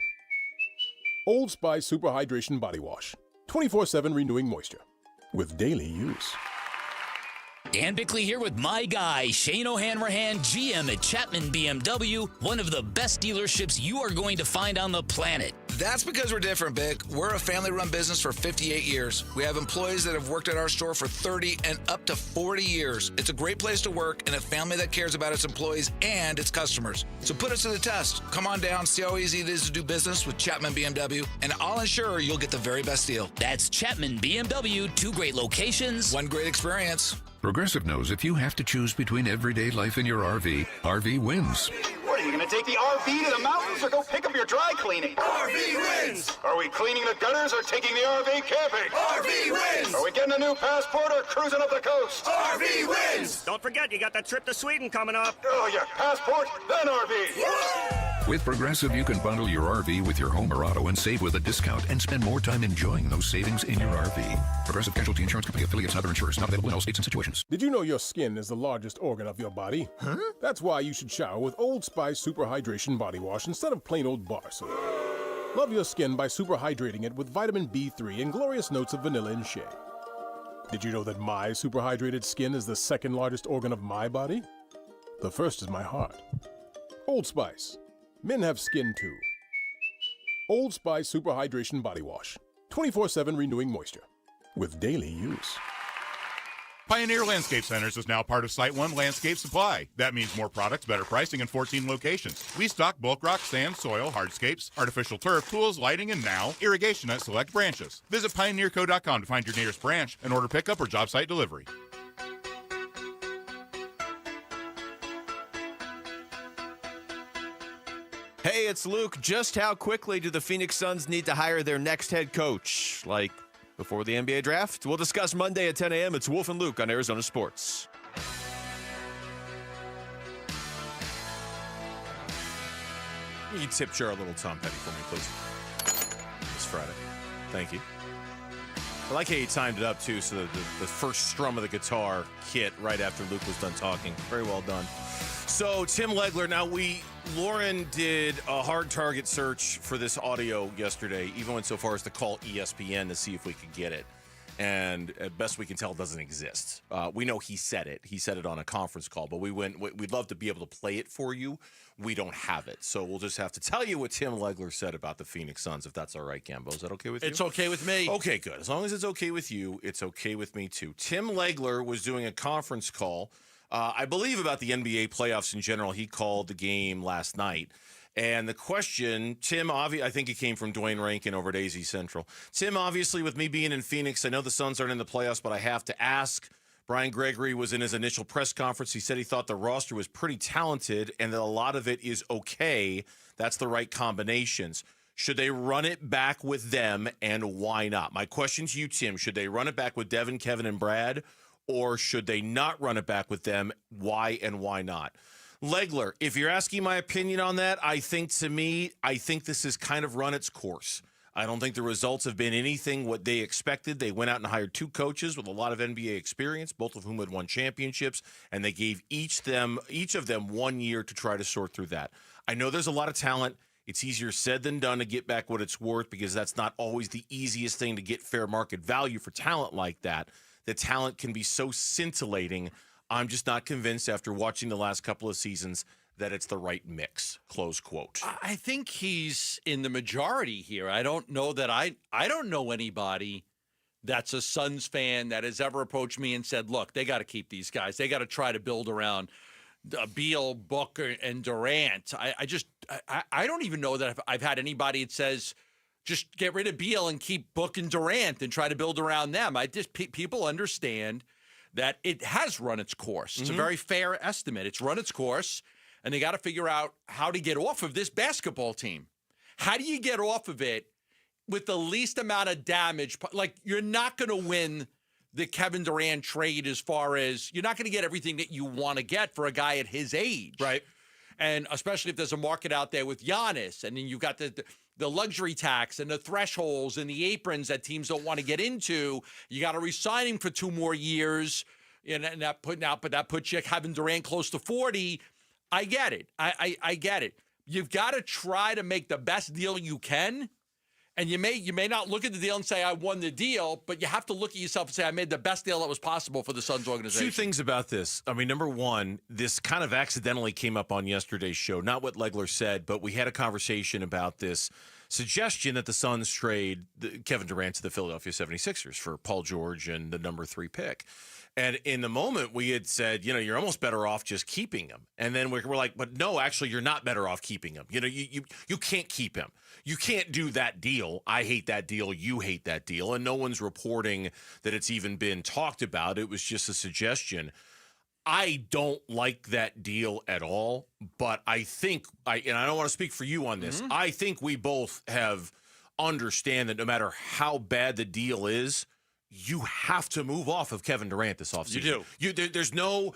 Old Spice Super Hydration Body Wash. 24/7 renewing moisture with daily use. Dan Bickley here with my guy, Shane O'Hanrahan, GM at Chapman BMW, one of the best dealerships you are going to find on the planet. That's because we're different, Bick. We're a family-run business for 58 years. We have employees that have worked at our store for 30 and up to 40 years. It's a great place to work and a family that cares about its employees and its customers. So put us to the test. Come on down, see how easy it is to do business with Chapman BMW, and I'll ensure you'll get the very best deal. That's Chapman BMW, 2 great locations, 1 great experience. Progressive knows if you have to choose between everyday life and your RV wins. What, are you going to take the RV to the mountains or go pick up your dry cleaning? RV wins! Are we cleaning the gutters or taking the RV camping? RV wins! Are we getting a new passport or cruising up the coast? RV wins! Don't forget, you got that trip to Sweden coming up. Oh, yeah, passport, then RV. With Progressive, you can bundle your RV with your home or auto and save with a discount and spend more time enjoying those savings in your RV. Progressive Casualty Insurance Company affiliates and other insurers. Not available in all states and situations. Did you know your skin is the largest organ of your body? Huh? That's why you should shower with Old Spice Super Hydration Body Wash instead of plain old bar soap. Love your skin by super hydrating it with vitamin B3 and glorious notes of vanilla and shea. Did you know that my super hydrated skin is the second largest organ of my body? The first is my heart. Old Spice. Men have skin too. Old Spice Super Hydration Body Wash. 24/7 renewing moisture with daily use. Pioneer Landscape Centers is now part of Site One Landscape Supply. That means more products, better pricing, and 14 locations. We stock bulk rock, sand, soil, hardscapes, artificial turf, tools, lighting, and now irrigation at select branches. Visit pioneerco.com to find your nearest branch and order pickup or job site delivery. Hey, it's Luke. Just how quickly do the Phoenix Suns need to hire their next head coach? Like before the NBA draft? We'll discuss Monday at 10 a.m. It's Wolf and Luke on Arizona Sports. Will you tip jar a little Tom Petty for me, please? This Friday. Thank you. I like how you timed it up, too, so the first strum of the guitar hit right after Luke was done talking. Very well done. So, Tim Legler, now Lauren did a hard target search for this audio yesterday, even went so far as to call ESPN to see if we could get it. And at best we can tell, it doesn't exist. We know he said it. He said it on a conference call, but we'd love to be able to play it for you. We don't have it. So we'll just have to tell you what Tim Legler said about the Phoenix Suns, if that's all right, Gambo. Is that okay with you? It's okay with me. Okay, good. As long as it's okay with you, it's okay with me too. Tim Legler was doing a conference call, I believe about the NBA playoffs in general. He called the game last night. And the question, Tim, I think it came from Dwayne Rankin over at AZ Central. Tim, obviously, with me being in Phoenix, I know the Suns aren't in the playoffs, but I have to ask. Brian Gregory was in his initial press conference. He said he thought the roster was pretty talented and that a lot of it is okay. That's the right combinations. Should they run it back with them, and why not? My question to you, Tim, should they run it back with Devin, Kevin, and Brad, or should they not run it back with them? Why and why not? Legler, if you're asking my opinion on that, I think this has kind of run its course. I don't think the results have been anything what they expected. They went out and hired 2 coaches with a lot of NBA experience, both of whom had won championships, and they gave each of them 1 year to try to sort through that. I know there's a lot of talent. It's easier said than done to get back what it's worth, because that's not always the easiest thing to get fair market value for talent like that. The talent can be so scintillating. I'm just not convinced after watching the last couple of seasons that it's the right mix, close quote. I think he's in the majority here. I don't know that I don't know anybody that's a Suns fan that has ever approached me and said, look, they got to keep these guys. They got to try to build around Beal, Booker, and Durant. I don't even know that I've had anybody that says, just get rid of Beal and keep Book and Durant and try to build around them. People understand that it has run its course. It's a very fair estimate. It's run its course, and they got to figure out how to get off of this basketball team. How do you get off of it with the least amount of damage? Like, you're not going to win the Kevin Durant trade as far as you're not going to get everything that you want to get for a guy at his age. Right. And especially if there's a market out there with Giannis, and then you've got the luxury tax and the thresholds and the aprons that teams don't want to get into. You got to re-sign him for 2 more years, and that puts you having Durant close to 40. I get it. I get it. You've got to try to make the best deal you can, And you may not look at the deal and say, I won the deal, but you have to look at yourself and say, I made the best deal that was possible for the Suns organization. Two things about this. I mean, number one, this kind of accidentally came up on yesterday's show. Not what Legler said, but we had a conversation about this suggestion that the Suns trade Kevin Durant to the Philadelphia 76ers for Paul George and the number 3 pick. And in the moment, we had said, you're almost better off just keeping him. And then we're like, but no, actually, you're not better off keeping him. You can't keep him. You can't do that deal. I hate that deal. You hate that deal. And no one's reporting that it's even been talked about. It was just a suggestion. I don't like that deal at all. But I think, and I don't want to speak for you on this, I think we both have understand that no matter how bad the deal is, you have to move off of Kevin Durant this offseason. You do. There's no,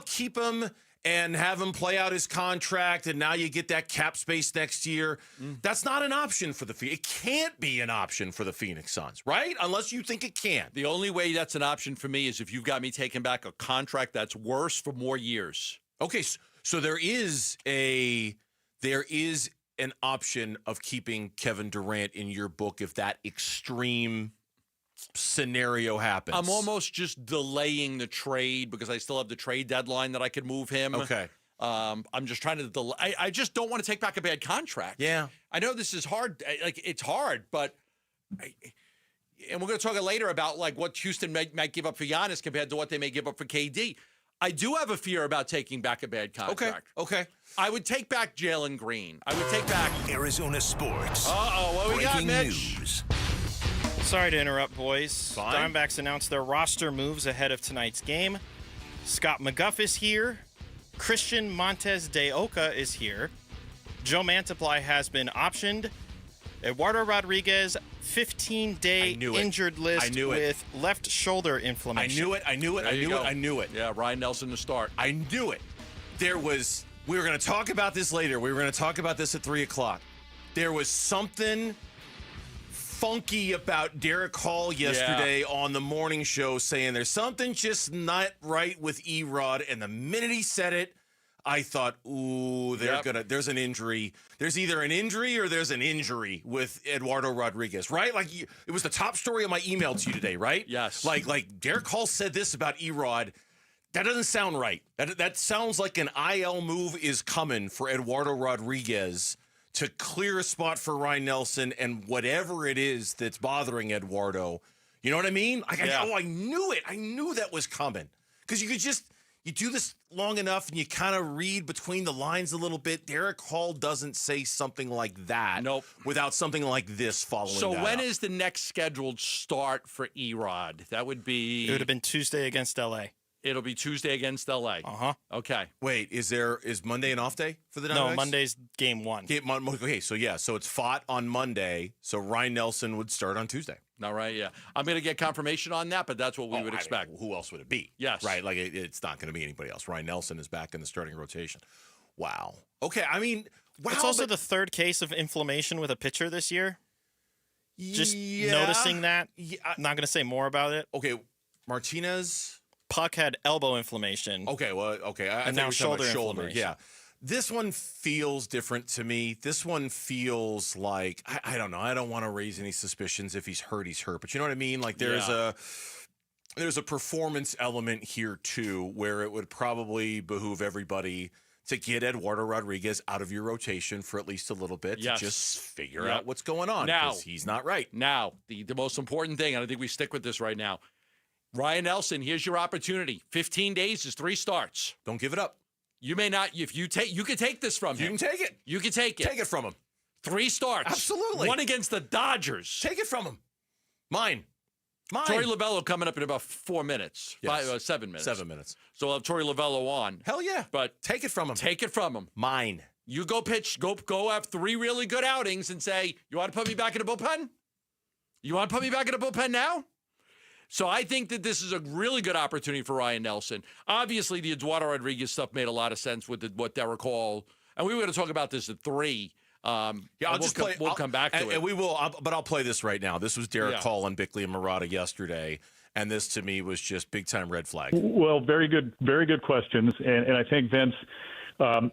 keep him and have him play out his contract, and now you get that cap space next year. That's not an option for the Phoenix. It can't be an option for the Phoenix Suns, right? Unless you think it can. The only way that's an option for me is if you've got me taking back a contract that's worse for more years. Okay, so there is an option of keeping Kevin Durant in your book if that extreme scenario happens. I'm almost just delaying the trade because I still have the trade deadline that I could move him. Okay. I'm just trying to delay. I just don't want to take back a bad contract. Yeah. I know this is hard. It's hard, but and we're going to talk later about what Houston might give up for Giannis compared to what they may give up for KD. I do have a fear about taking back a bad contract. Okay. I would take back Jalen Green. I would take back Arizona sports. What we got, Mitch? News. Sorry to interrupt, boys. Fine. Diamondbacks announced their roster moves ahead of tonight's game. Scott McGuff is here. Christian Montes de Oca is here. Joe Mantiply has been optioned. Eduardo Rodriguez, 15-day injured list with left shoulder inflammation. I knew it. Yeah, Ryan Nelson to start. I knew it. We were going to talk about this later. We were going to talk about this at 3 o'clock. There was something funky about Derek Hall yesterday on the morning show saying there's something just not right with Erod. And the minute he said it, I thought, ooh, there's an injury. There's either an injury or there's an injury with Eduardo Rodriguez, right? It was the top story of my email to you today, right? Yes. Like Derek Hall said this about Erod. That doesn't sound right. That sounds like an IL move is coming for Eduardo Rodriguez to clear a spot for Ryan Nelson and whatever it is that's bothering Eduardo. You know what I mean? I knew it. I knew that was coming. Because you do this long enough and you kind of read between the lines a little bit. Derek Hall doesn't say something like that without something like this following So that when up. is the next scheduled start for Erod? That would be... It would have been Tuesday against L.A. It'll be Tuesday against L.A. Uh-huh. Okay. Wait, is Monday an off day for the Diamondbacks? No, Monday's game 1. Okay, so it's fought on Monday, so Ryan Nelson would start on Tuesday. All right, yeah. I'm going to get confirmation on that, but that's what we would expect. Who else would it be? Yes. Right, it's not going to be anybody else. Ryan Nelson is back in the starting rotation. Wow. Okay, I mean, wow. It's also the third case of inflammation with a pitcher this year. Just noticing that. I'm not going to say more about it. Okay, Martinez... Puck had elbow inflammation. Okay, okay. And now shoulder inflammation. Yeah. This one feels different to me. This one feels like, I don't know. I don't want to raise any suspicions. If he's hurt, he's hurt. But you know what I mean? Like there's a performance element here too, where it would probably behoove everybody to get Eduardo Rodriguez out of your rotation for at least a little bit to just figure out what's going on. Now, because he's not right. Now, the most important thing, and I think we stick with this right now, Ryan Nelson, here's your opportunity. 15 days is 3 starts. Don't give it up. You may not. If you can take this from him. You can take it. You can take it. Take it from him. 3 starts. Absolutely. 1 against the Dodgers. Take it from him. Mine. Torey Lovello coming up in about 4 minutes. Yes. 7 minutes. 7 minutes. So we'll have Torey Lovello on. Hell yeah. But take it from him. Take it from him. Mine. You go pitch. Go have 3 really good outings and say, you want to put me back in the bullpen? You want to put me back in the bullpen now? So I think that this is a really good opportunity for Ryan Nelson. Obviously, the Eduardo Rodriguez stuff made a lot of sense with what Derek Hall, and we were going to talk about this at 3. I'll just play. We'll come back to it. And we will, but I'll play this right now. This was Derek Hall and Bickley and Murata yesterday, and this to me was just big time red flag. Well, very good questions, and I think Vince,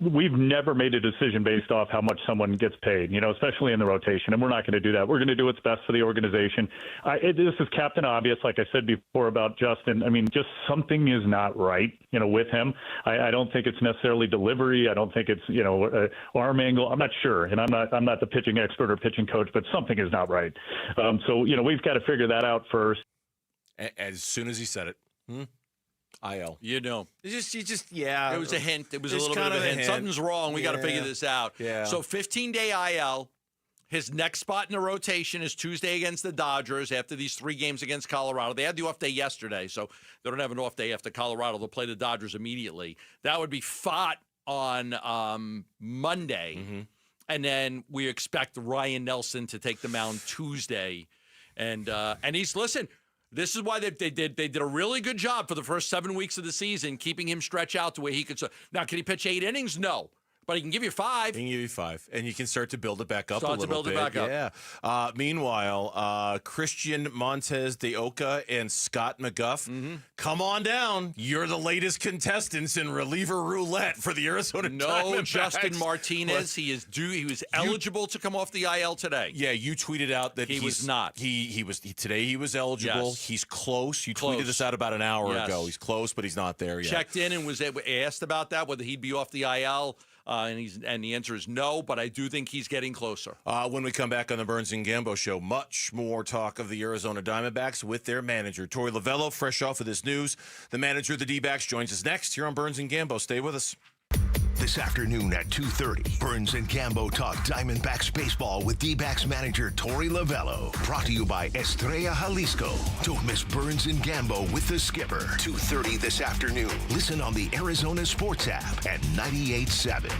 we've never made a decision based off how much someone gets paid, especially in the rotation, and we're not going to do that. We're going to do what's best for the organization. This is Captain Obvious, like I said before about Justin. I mean, just something is not right, with him. I don't think it's necessarily delivery. I don't think it's, arm angle. I'm not sure, and I'm not the pitching expert or pitching coach, but something is not right. So we've got to figure that out first. As soon as he said it. IL. It's just yeah. It was a hint. It was a It's little bit kind of a of a hint. hint. Something's wrong. We got to figure this out. Yeah. So 15-day IL. His next spot in the rotation is Tuesday against the Dodgers after these 3 games against Colorado. They had the off day yesterday, so they don't have an off day after Colorado. They'll play the Dodgers immediately. That would be Fott on Monday. And then we expect Ryan Nelson to take the mound Tuesday. And he's, listen, this is why they did a really good job for the first 7 weeks of the season, keeping him stretch out to where he could. Now, can he pitch 8 innings? No. But he can give you 5. He can give you 5. And you can start to build it back up a little bit. Start to build it back up. Yeah. Meanwhile, Christian Montez de Oca and Scott McGuff, come on down. You're the latest contestants in reliever roulette for the Arizona Diamondbacks. No Justin Martinez. He is due. He was eligible to come off the IL today. Yeah, you tweeted out that he was not. Today he was eligible. Yes. He's close. You tweeted this out about an hour ago. He's close, but he's not there yet. Checked in and was asked about that, whether he'd be off the IL. And the answer is no, but I do think he's getting closer. When we come back on the Burns and Gambo show, much more talk of the Arizona Diamondbacks with their manager, Torey Lovello, fresh off of this news. The manager of the D-backs joins us next here on Burns and Gambo. Stay with us. This afternoon at 2:30, Burns and Gambo talk Diamondbacks baseball with D-backs manager Torey Lovello. Brought to you by Estrella Jalisco. Don't miss Burns and Gambo with the skipper. 2:30 this afternoon. Listen on the Arizona Sports app at 98.7.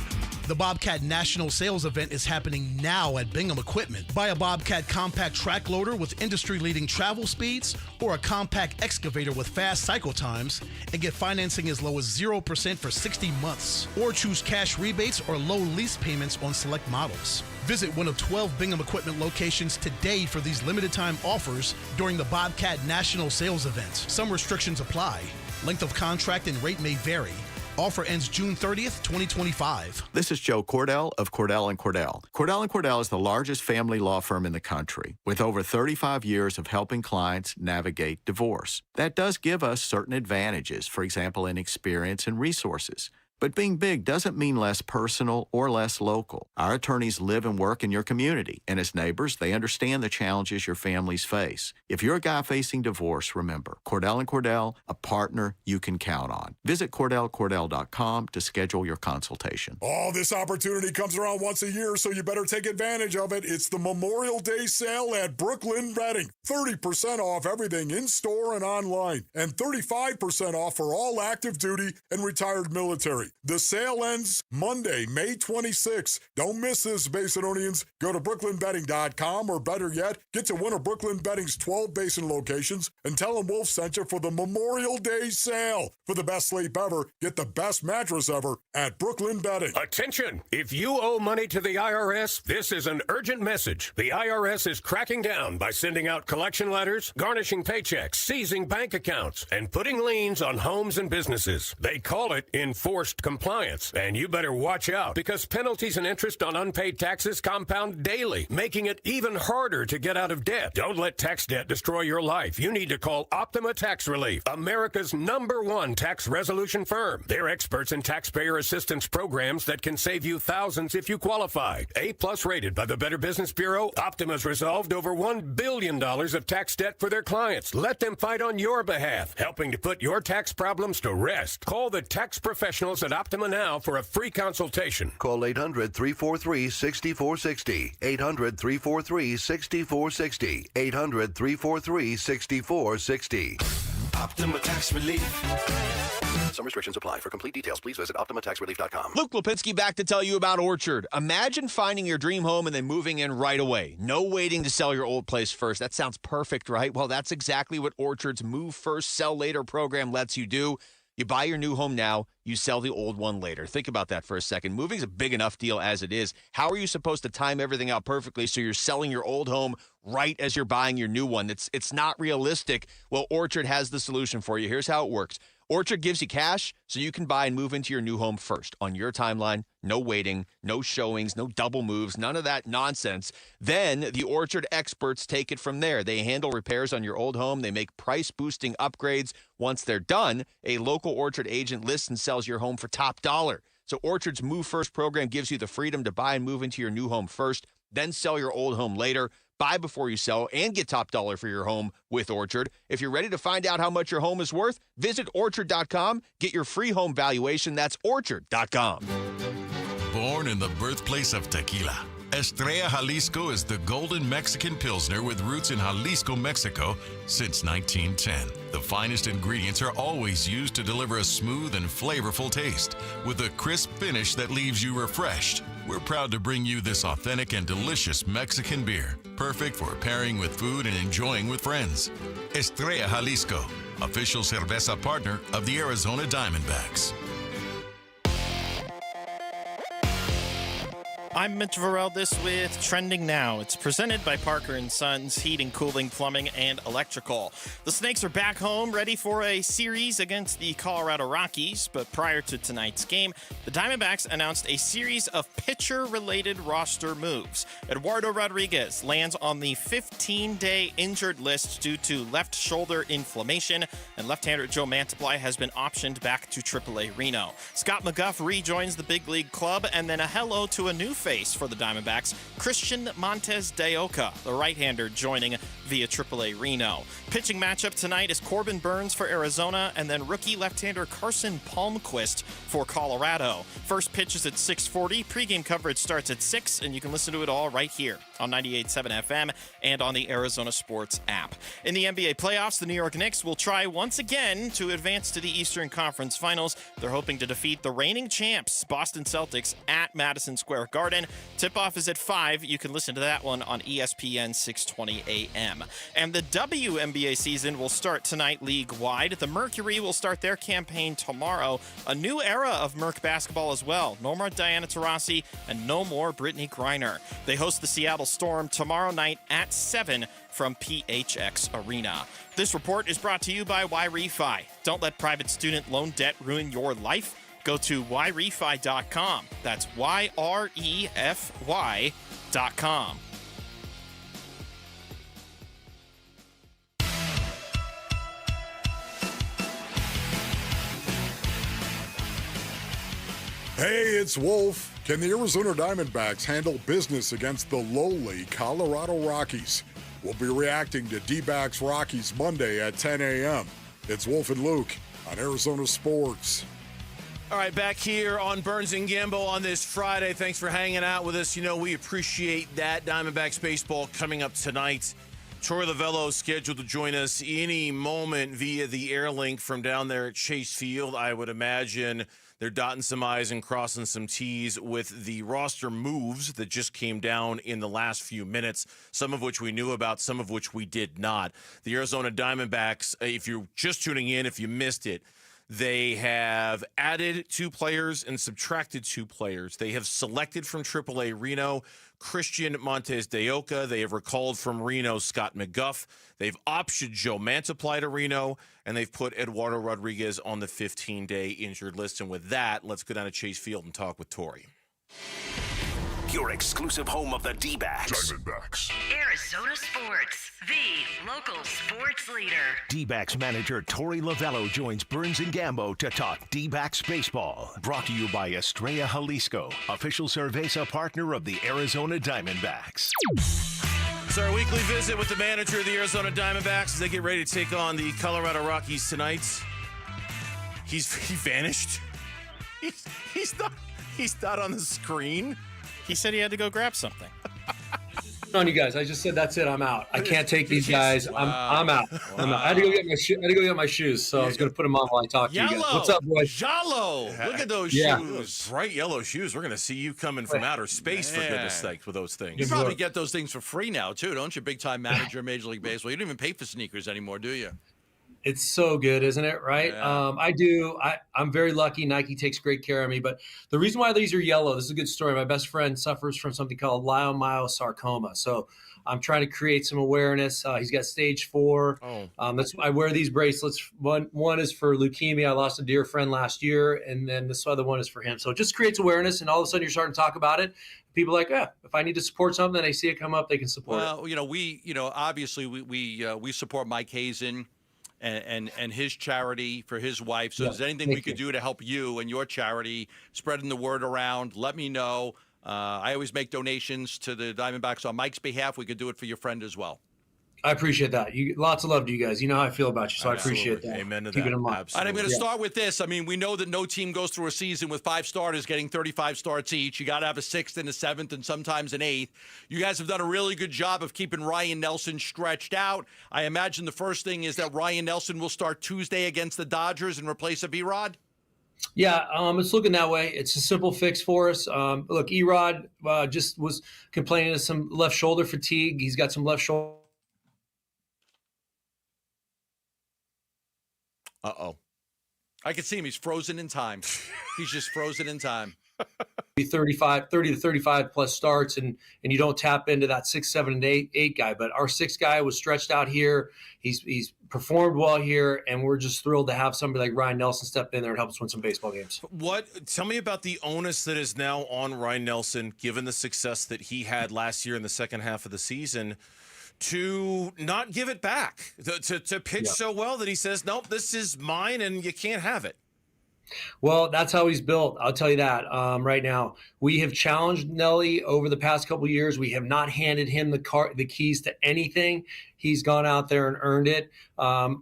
The Bobcat National Sales Event is happening now at Bingham Equipment. Buy a Bobcat compact track loader with industry-leading travel speeds or a compact excavator with fast cycle times and get financing as low as 0% for 60 months. Or choose cash rebates or low lease payments on select models. Visit one of 12 Bingham Equipment locations today for these limited-time offers during the Bobcat National Sales Event. Some restrictions apply. Length of contract and rate may vary. Offer ends June 30th, 2025. This is Joe Cordell of Cordell & Cordell. Cordell & Cordell is the largest family law firm in the country with over 35 years of helping clients navigate divorce. That does give us certain advantages, for example, in experience and resources. But being big doesn't mean less personal or less local. Our attorneys live and work in your community, and as neighbors, they understand the challenges your families face. If you're a guy facing divorce, remember, Cordell & Cordell, a partner you can count on. Visit CordellCordell.com to schedule your consultation. Oh, this opportunity comes around once a year, so you better take advantage of it. It's the Memorial Day sale at Brooklyn Bedding. 30% off everything in-store and online, and 35% off for all active duty and retired military. The sale ends Monday, May 26th. Don't miss this, Basinonians. Go to brooklynbedding.com, or better yet, get to one of Brooklyn Bedding's 12 Basin locations and tell them Wolf sent you for the Memorial Day sale. For the best sleep ever, get the best mattress ever at Brooklyn Bedding. Attention! If you owe money to the IRS, this is an urgent message. The IRS is cracking down by sending out collection letters, garnishing paychecks, seizing bank accounts, and putting liens on homes and businesses. They call it enforced compliance, and you better watch out because penalties and interest on unpaid taxes compound daily, making it even harder to get out of debt. Don't let tax debt destroy your life. You need to call Optima Tax Relief, America's #1 tax resolution firm. They're experts in taxpayer assistance programs that can save you thousands if you qualify. A+ rated by the Better Business Bureau, Optima's resolved over $1 billion of tax debt for their clients. Let them fight on your behalf, helping to put your tax problems to rest. Call the tax professionals at Optima now for a free consultation. Call 800-343-6460. 800-343-6460. 800-343-6460. Optima Tax Relief. Some restrictions apply. For complete details, please visit OptimaTaxRelief.com. Luke Lipinski back to tell you about Orchard. Imagine finding your dream home and then moving in right away. No waiting to sell your old place first. That sounds perfect, right? Well, that's exactly what Orchard's Move First, Sell Later program lets you do. You buy your new home now, you sell the old one later. Think about that for a second. Moving's a big enough deal as it is. How are you supposed to time everything out perfectly so you're selling your old home right as you're buying your new one? It's not realistic. Well, Orchard has the solution for you. Here's how it works. Orchard gives you cash so you can buy and move into your new home first on your timeline. No waiting, no showings, no double moves, none of that nonsense. Then the Orchard experts take it from there. They handle repairs on your old home. They make price-boosting upgrades. Once they're done, a local Orchard agent lists and sells your home for top dollar. So Orchard's Move First program gives you the freedom to buy and move into your new home first, then sell your old home later. Buy before you sell and get top dollar for your home with Orchard. If you're ready to find out how much your home is worth, visit Orchard.com. Get your free home valuation. That's Orchard.com. Born in the birthplace of tequila, Estrella Jalisco is the golden Mexican Pilsner with roots in Jalisco, Mexico since 1910. The finest ingredients are always used to deliver a smooth and flavorful taste with a crisp finish that leaves you refreshed. We're proud to bring you this authentic and delicious Mexican beer, perfect for pairing with food and enjoying with friends. Estrella Jalisco, official cerveza partner of the Arizona Diamondbacks. I'm Mitch Varel, this with Trending Now. It's presented by Parker & Sons Heating, Cooling, Plumbing, and Electrical. The Snakes are back home, ready for a series against the Colorado Rockies. But prior to tonight's game, the Diamondbacks announced a series of pitcher-related roster moves. Eduardo Rodriguez lands on the 15-day injured list due to left shoulder inflammation, and left-hander Joe Mantiply has been optioned back to AAA Reno. Scott McGough rejoins the big league club, and then a hello to a new face for the Diamondbacks, Christian Montes de Oca, the right-hander, joining via AAA Reno. Pitching matchup tonight is Corbin Burns for Arizona, and then rookie left-hander Carson Palmquist for Colorado. First pitch is at 6:40. Pregame coverage starts at 6, and you can listen to it all right here on 98.7 FM and on the Arizona Sports app. In the NBA playoffs, the New York Knicks will try once again to advance to the Eastern Conference Finals. They're hoping to defeat the reigning champs, Boston Celtics, at Madison Square Garden. Tip-off is at 5. You can listen to that one on ESPN 620 AM. And the WNBA season will start tonight league-wide. The Mercury will start their campaign tomorrow. A new era of Merc basketball as well. No more Diana Taurasi and no more Brittany Griner. They host the Seattle Storm tomorrow night at 7 from PHX Arena. This report is brought to you by YRefi. Don't let private student loan debt ruin your life. Go to YRefi.com. That's YREFY.com. Hey, it's Wolf. Can the Arizona Diamondbacks handle business against the lowly Colorado Rockies? We'll be reacting to D-backs Rockies Monday at 10 a.m. It's Wolf and Luke on Arizona Sports. All right, back here on Burns and Gambo on this Friday. Thanks for hanging out with us. You know, we appreciate that. Diamondbacks baseball coming up tonight. Troy Lavello scheduled to join us any moment via the air link from down there at Chase Field. I would imagine they're dotting some I's and crossing some T's with the roster moves that just came down in the last few minutes, some of which we knew about, some of which we did not. The Arizona Diamondbacks, if you're just tuning in, if you missed it, they have added 2 players and subtracted 2 players. They have selected from AAA Reno Christian Montes de Oca. They have recalled from Reno Scott McGough. They've optioned Joe Mantiply to Reno, and they've put Eduardo Rodriguez on the 15-day injured list. And with that, let's go down to Chase Field and talk with Tori. Your exclusive home of the D-backs. Diamondbacks. Arizona Sports, the local sports leader. D-backs manager Tori Lavello joins Burns and Gambo to talk D-backs baseball. Brought to you by Estrella Jalisco, official cerveza partner of the Arizona Diamondbacks. It's our weekly visit with the manager of the Arizona Diamondbacks as they get ready to take on the Colorado Rockies tonight. He vanished. He's not on the screen. He said he had to go grab something. On you guys, I just said that's it. I'm out. I can't take these guys. I'm out. Wow. I'm out. I had to go get my shoes, so I was going to put them on while I talk to you guys. What's up, boys? Jalo. Look at those shoes. Bright yellow shoes. We're going to see you coming from outer space, for goodness sakes, with those things. You probably get those things for free now, too, don't you? Big-time manager, Major League Baseball. You don't even pay for sneakers anymore, do you? It's so good, isn't it? Right? Yeah. I'm very lucky. Nike takes great care of me. But the reason why these are yellow, this is a good story. My best friend suffers from something called leiomyosarcoma. So I'm trying to create some awareness. He's got stage 4. That's why I wear these bracelets. One is for leukemia. I lost a dear friend last year, and then this other one is for him. So it just creates awareness, and all of a sudden you're starting to talk about it. People are like, if I need to support something, they see it come up, they can support it. Well, obviously we support Mike Hazen and his charity for his wife. So if there's anything we could do to help you and your charity, spreading the word around, let me know. I always make donations to the Diamondbacks on Mike's behalf. We could do it for your friend as well. I appreciate that. Lots of love to you guys. You know how I feel about you, so I appreciate that. Amen to Keep that. it in mind. Absolutely. And I'm going to start with this. I mean, we know that no team goes through a season with 5 starters getting 35 starts each. You got to have a 6th and a 7th and sometimes an 8th. You guys have done a really good job of keeping Ryan Nelson stretched out. I imagine the first thing is that Ryan Nelson will start Tuesday against the Dodgers and replace a B-Rod? Yeah, it's looking that way. It's a simple fix for us. Look, E-Rod just was complaining of some left shoulder fatigue. He's got some left shoulder. I can see him. He's frozen in time. He's just frozen in time. 30 to 35 plus starts, and you don't tap into that 6, 7, and 8 guy. But our 6th guy was stretched out here. He's performed well here, and we're just thrilled to have somebody like Ryan Nelson step in there and help us win some baseball games. Tell me about the onus that is now on Ryan Nelson, given the success that he had last year in the second half of the season, to not give it back, to pitch so well that he says, nope, this is mine and you can't have it. Well, that's how he's built. I'll tell you that right now. We have challenged Nelly over the past couple of years. We have not handed him the keys to anything. He's gone out there and earned it.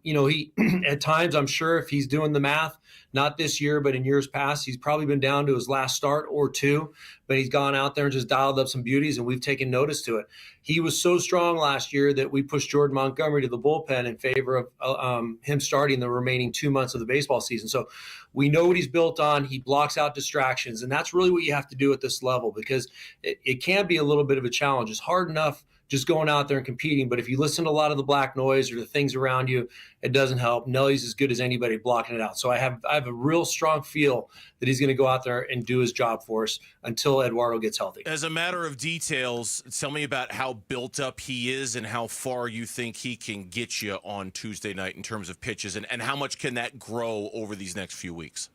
He at times, I'm sure if he's doing the math, not this year, but in years past, he's probably been down to his last start or 2, but he's gone out there and just dialed up some beauties, and we've taken notice to it. He was so strong last year that we pushed Jordan Montgomery to the bullpen in favor of him starting the remaining 2 months of the baseball season. So we know what he's built on. He blocks out distractions, and that's really what you have to do at this level, because it can be a little bit of a challenge. It's hard enough just going out there and competing, but if you listen to a lot of the black noise or the things around you, it doesn't help. Nelly's as good as anybody blocking it out. So I have a real strong feel that he's going to go out there and do his job for us until Eduardo gets healthy. As a matter of details, tell me about how built up he is and how far you think he can get you on Tuesday night in terms of pitches, and how much can that grow over these next few weeks?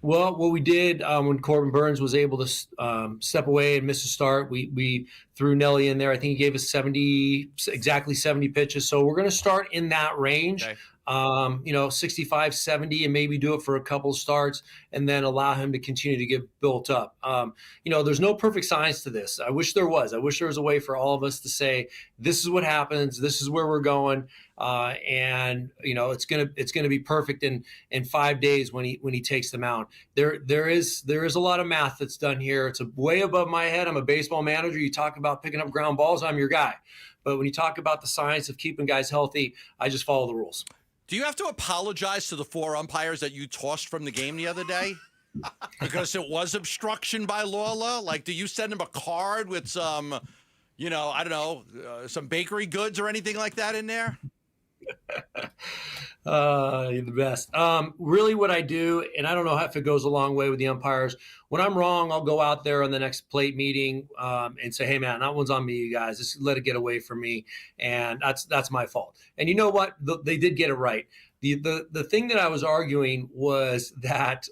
Well, what we did when Corbin Burns was able to step away and miss a start, we threw Nelly in there. I think he gave us exactly 70 pitches. So we're going to start in that range. Okay. 65, 70, and maybe do it for a couple of starts and then allow him to continue to get built up. There's no perfect science to this. I wish there was. I wish there was a way for all of us to say, this is what happens. This is where we're going. It's gonna be perfect in 5 days when he takes the mound. There is a lot of math that's done here. It's way above my head. I'm a baseball manager. You talk about picking up ground balls, I'm your guy. But when you talk about the science of keeping guys healthy, I just follow the rules. Do you have to apologize to the 4 umpires that you tossed from the game the other day? Because it was obstruction by Lola? Like, do you send them a card with some, some bakery goods or anything like that in there? You're the best. Really what I do, and I don't know if it goes a long way with the umpires, when I'm wrong, I'll go out there on the next plate meeting and say, hey man, that one's on me, you guys. Just let it get away from me. And that's my fault. And you know what? They did get it right. The thing that I was arguing was that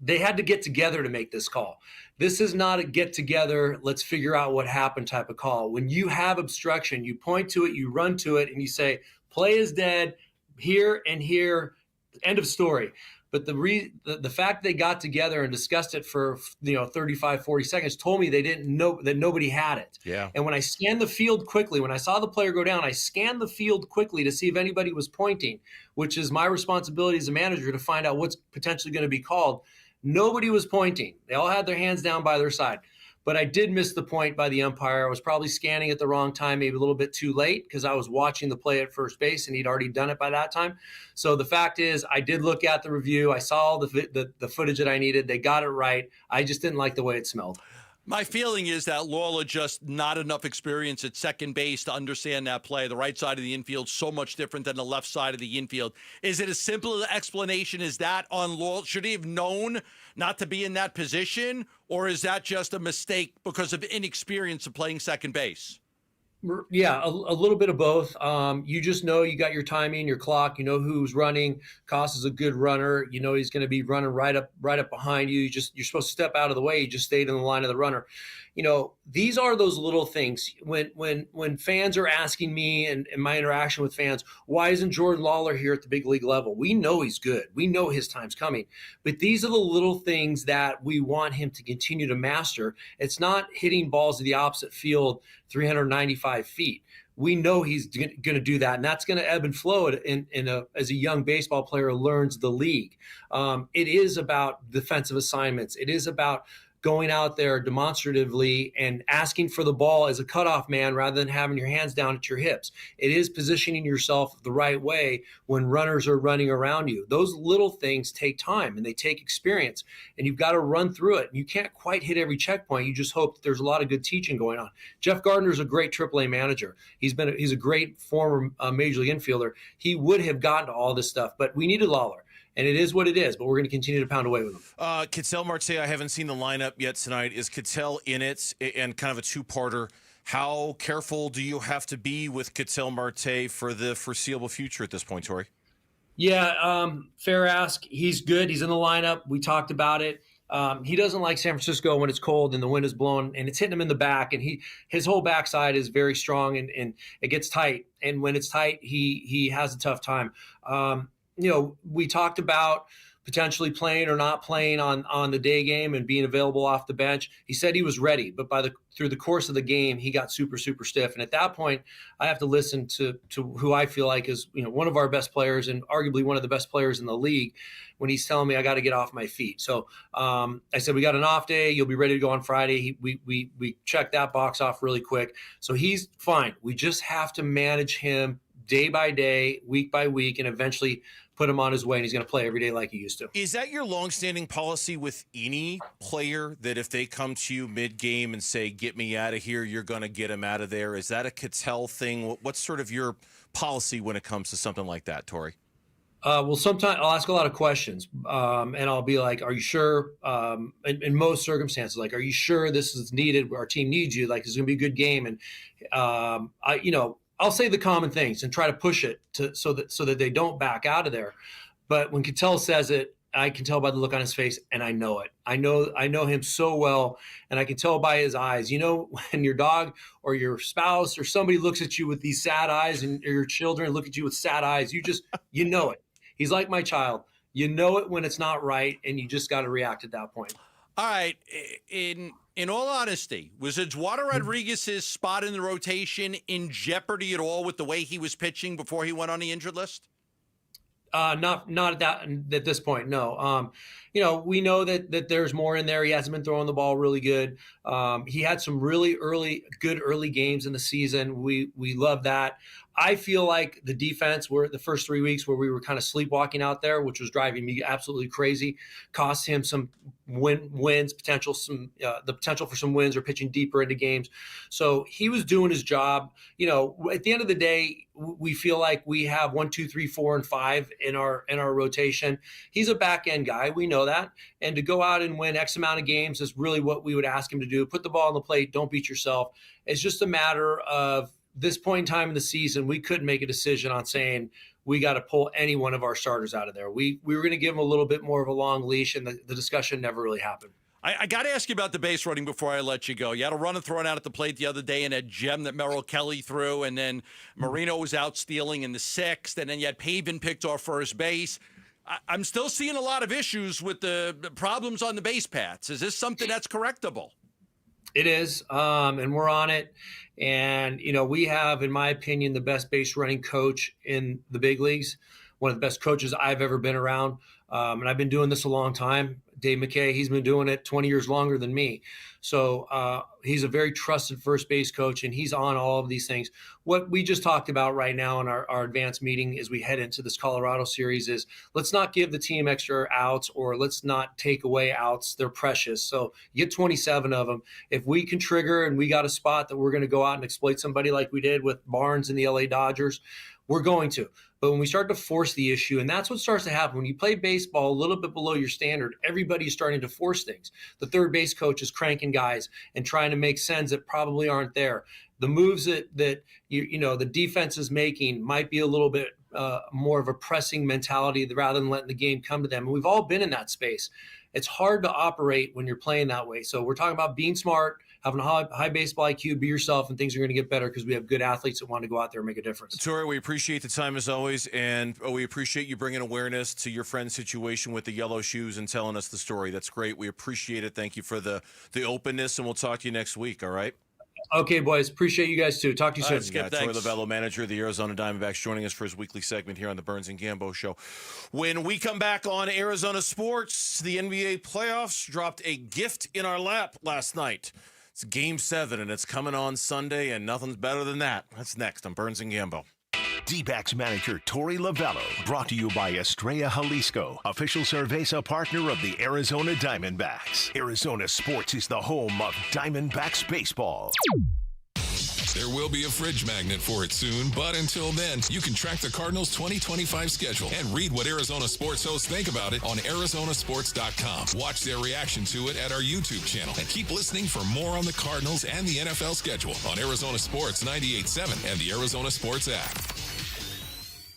they had to get together to make this call. This is not a get together, let's figure out what happened type of call. When you have obstruction, you point to it, you run to it, and you say, play is dead, here and here, end of story. But the fact they got together and discussed it for 35, 40 seconds told me they didn't know that nobody had it. Yeah. And when I scanned the field quickly, when I saw the player go down, I scanned the field quickly to see if anybody was pointing, which is my responsibility as a manager to find out what's potentially going to be called. Nobody was pointing. They all had their hands down by their side. But I did miss the point by the umpire. I was probably scanning at the wrong time, maybe a little bit too late, because I was watching the play at first base and he'd already done it by that time. So the fact is, I did look at the review. I saw the footage that I needed. They got it right. I just didn't like the way it smelled. My feeling is that Lawler just not enough experience at second base to understand that play. The right side of the infield so much different than the left side of the infield. Is it as simple an explanation as that on Lawler? Should he have known not to be in that position, or is that just a mistake because of inexperience of playing second base? Yeah, a little bit of both. You just know you got your timing, your clock. You know who's running. Koss is a good runner. You know he's going to be running right up behind you. You're supposed to step out of the way. You just stayed in the line of the runner. You know, these are those little things. When fans are asking me and my interaction with fans, why isn't Jordan Lawler here at the big league level? We know he's good. We know his time's coming. But these are the little things that we want him to continue to master. It's not hitting balls to the opposite field 395 feet. We know he's going to do that, and that's going to ebb and flow as a young baseball player learns the league. It is about defensive assignments. It is about going out there demonstratively and asking for the ball as a cutoff man rather than having your hands down at your hips. It is positioning yourself the right way when runners are running around you. Those little things take time and they take experience, and you've got to run through it. You can't quite hit every checkpoint. You just hope that there's a lot of good teaching going on. Jeff Gardner's a great AAA manager. He's a great former major league infielder. He would have gotten to all this stuff, but we needed Lawler. And it is what it is, but we're going to continue to pound away with him. Ketel Marte, I haven't seen the lineup yet tonight. Is Ketel in it? And kind of a two-parter. How careful do you have to be with Ketel Marte for the foreseeable future at this point, Tori? Yeah, fair ask. He's good. He's in the lineup. We talked about it. He doesn't like San Francisco when it's cold and the wind is blowing and it's hitting him in the back. And his whole backside is very strong and it gets tight. And when it's tight, he has a tough time. We talked about potentially playing or not playing on the day game and being available off the bench. He said he was ready, but through the course of the game, he got super, super stiff. And at that point, I have to listen to who I feel like is one of our best players and arguably one of the best players in the league when he's telling me I got to get off my feet. So I said, we got an off day. You'll be ready to go on Friday. We checked that box off really quick. So he's fine. We just have to manage him day by day, week by week, and eventually put him on his way, and he's going to play every day like he used to. Is that your longstanding policy with any player, that if they come to you mid-game and say, get me out of here, you're going to get him out of there? Is that a Ketel thing? What's sort of your policy when it comes to something like that, Tori? Well, sometimes I'll ask a lot of questions, and I'll be like, are you sure? In most circumstances, like, are you sure this is needed? Our team needs you. Like, it's going to be a good game. And, I'll say the common things and try to push it so that they don't back out of there. But when Ketel says it, I can tell by the look on his face, and I know it. I know him so well, and I can tell by his eyes. When your dog or your spouse or somebody looks at you with these sad eyes, and your children look at you with sad eyes, you know it. He's like my child. You know it when it's not right, and you just got to react at that point. All right. In all honesty, was Eduardo Rodriguez's spot in the rotation in jeopardy at all with the way he was pitching before he went on the injured list? Not at this point, no. We know that there's more in there. He hasn't been throwing the ball really good. He had some really good early games in the season. We love that. I feel like the defense were the first 3 weeks where we were kind of sleepwalking out there, which was driving me absolutely crazy, cost him some wins, the potential for some wins or pitching deeper into games. So he was doing his job. At the end of the day, we feel like we have 1, 2, 3, 4, and 5 in our rotation. He's a back end guy. We know that. And to go out and win X amount of games is really what we would ask him to do. Put the ball on the plate. Don't beat yourself. It's just a matter of this point in time in the season, we couldn't make a decision on saying we got to pull any one of our starters out of there. We were going to give them a little bit more of a long leash, and the discussion never really happened. I got to ask you about the base running before I let you go. You had a runner thrown out at the plate the other day and a gem that Merrill Kelly threw, and then Marino was out stealing in the 6th, and then you had Pavin picked off first base. I'm still seeing a lot of issues with the problems on the base paths. Is this something that's correctable? It is, and we're on it. And, we have, in my opinion, the best base running coach in the big leagues, one of the best coaches I've ever been around. And I've been doing this a long time. Dave McKay, he's been doing it 20 years longer than me. So he's a very trusted first base coach, and he's on all of these things. What we just talked about right now in our advanced meeting as we head into this Colorado series is let's not give the team extra outs, or let's not take away outs. They're precious. So you get 27 of them. If we can trigger and we got a spot that we're going to go out and exploit somebody like we did with Barnes and the LA Dodgers, we're going to. But when we start to force the issue, and that's what starts to happen when you play baseball a little bit below your standard, everybody's starting to force things. The third base coach is cranking guys and trying to make sends that probably aren't there. The moves that the defense is making might be a little bit more of a pressing mentality rather than letting the game come to them. And we've all been in that space. It's hard to operate when you're playing that way. So we're talking about being smart, having a high baseball IQ, be yourself, and things are going to get better because we have good athletes that want to go out there and make a difference. Torrey, we appreciate the time as always, and we appreciate you bringing awareness to your friend's situation with the yellow shoes and telling us the story. That's great. We appreciate it. Thank you for the openness, and we'll talk to you next week, all right? Okay, boys. Appreciate you guys, too. Talk to you soon. Skip, Torrey Lovello, manager of the Arizona Diamondbacks, joining us for his weekly segment here on the Burns and Gambo Show. When we come back on Arizona Sports, the NBA playoffs dropped a gift in our lap last night. It's Game 7, and it's coming on Sunday, and nothing's better than that. That's next on Burns and Gambo. D-backs manager Torrey Lovello, brought to you by Estrella Jalisco, official Cerveza partner of the Arizona Diamondbacks. Arizona Sports is the home of Diamondbacks baseball. There will be a fridge magnet for it soon, but until then, you can track the Cardinals' 2025 schedule and read what Arizona Sports hosts think about it on ArizonaSports.com. Watch their reaction to it at our YouTube channel, and keep listening for more on the Cardinals and the NFL schedule on Arizona Sports 98.7 and the Arizona Sports app.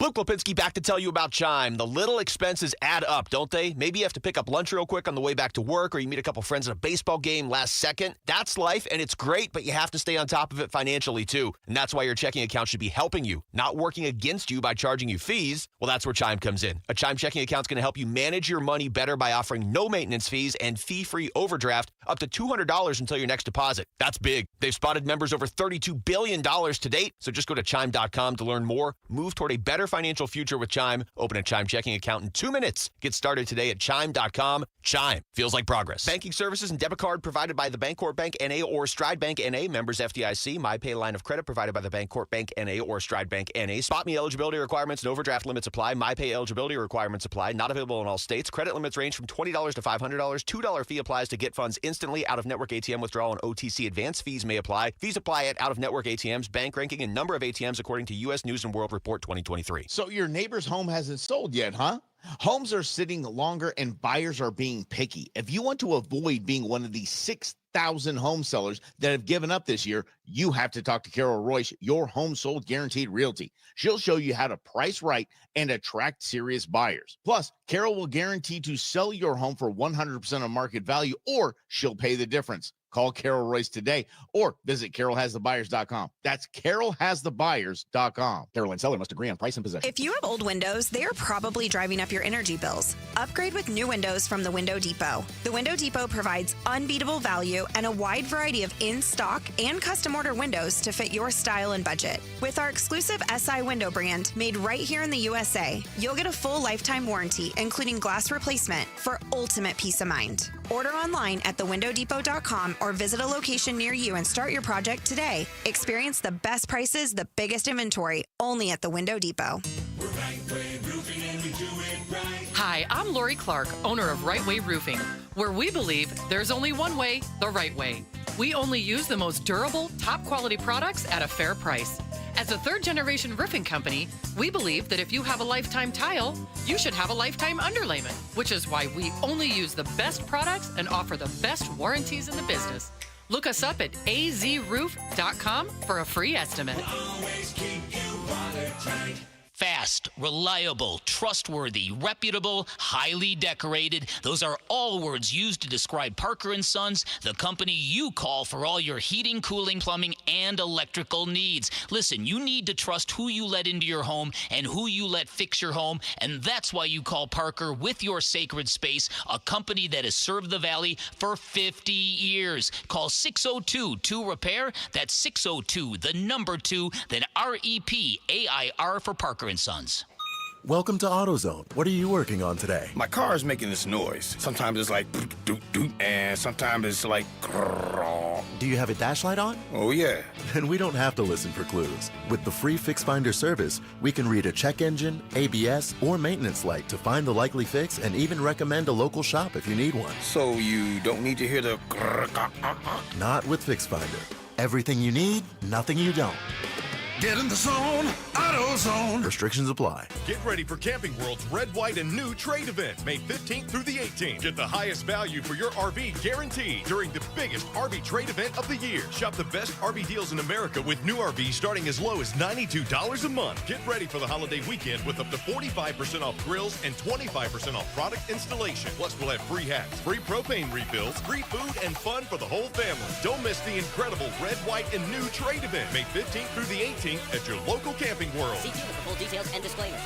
Luke Lipinski back to tell you about Chime. The little expenses add up, don't they? Maybe you have to pick up lunch real quick on the way back to work, or you meet a couple friends at a baseball game last second. That's life, and it's great, but you have to stay on top of it financially, too. And that's why your checking account should be helping you, not working against you by charging you fees. Well, that's where Chime comes in. A Chime checking account is going to help you manage your money better by offering no maintenance fees and fee-free overdraft up to $200 until your next deposit. That's big. They've spotted members over $32 billion to date, so just go to Chime.com to learn more. Move toward a better financial future with Chime. Open a Chime checking account in 2 minutes. Get started today at Chime.com. Chime. Feels like progress. Banking services and debit card provided by the Bancorp Bank N.A. or Stride Bank N.A. Members FDIC. MyPay line of credit provided by the Bancorp Bank N.A. or Stride Bank N.A. Spot Me eligibility requirements and overdraft limits apply. MyPay eligibility requirements apply. Not available in all states. Credit limits range from $20 to $500. $2 fee applies to get funds instantly. Out-of-network ATM withdrawal and OTC advance fees may apply. Fees apply at out-of-network ATMs, bank ranking, and number of ATMs according to U.S. News & World Report 2023. So your neighbor's home hasn't sold yet, huh? Homes are sitting longer and buyers are being picky. If you want to avoid being one of the 6,000 home sellers that have given up this year, you have to talk to Carol Royce, your home sold guaranteed realty. She'll show you how to price right and attract serious buyers. Plus, Carol will guarantee to sell your home for 100% of market value, or she'll pay the difference. Call Carol Royce today or visit CarolHasTheBuyers.com. That's CarolHasTheBuyers.com. Carol and seller must agree on price and possession. If you have old windows, they are probably driving up your energy bills. Upgrade with new windows from the Window Depot. The Window Depot provides unbeatable value and a wide variety of in-stock and custom order windows to fit your style and budget. With our exclusive SI window brand made right here in the USA, you'll get a full lifetime warranty, including glass replacement, for ultimate peace of mind. Order online at thewindowdepot.com or visit a location near you and start your project today. Experience the best prices, the biggest inventory, only at the Window Depot. We're Right Way Roofing and we do it right. Hi, I'm Lori Clark, owner of Right Way Roofing, where we believe there's only one way, the right way. We only use the most durable, top quality products at a fair price. As a third-generation roofing company, we believe that if you have a lifetime tile, you should have a lifetime underlayment, which is why we only use the best products and offer the best warranties in the business. Look us up at azroof.com for a free estimate. We'll always keep you watertight. Fast, reliable, trustworthy, reputable, highly decorated. Those are all words used to describe Parker & Sons, the company you call for all your heating, cooling, plumbing, and electrical needs. Listen, you need to trust who you let into your home and who you let fix your home, and that's why you call Parker with your sacred space, a company that has served the Valley for 50 years. Call 602-2-REPAIR. That's 602, the number 2, then REPAIR for Parker & Sons. Welcome to AutoZone. What are you working on today? My car is making this noise. Sometimes it's like doot doot, and sometimes it's like grrr. Do you have a dash light on? Oh yeah. Then we don't have to listen for clues. With the free Fix Finder service, we can read a check engine, ABS, or maintenance light to find the likely fix and even recommend a local shop if you need one. So you don't need to hear the grrr. Not with Fix Finder. Everything you need, nothing you don't. Get in the zone, AutoZone. Restrictions apply. Get ready for Camping World's Red, White, and New Trade event, May 15th through the 18th. Get the highest value for your RV guaranteed during the biggest RV trade event of the year. Shop the best RV deals in America with new RVs starting as low as $92 a month. Get ready for the holiday weekend with up to 45% off grills and 25% off product installation. Plus, we'll have free hats, free propane refills, free food, and fun for the whole family. Don't miss the incredible Red, White, and New Trade event, May 15th through the 18th at your local Camping World. See you with the full details and disclaimer.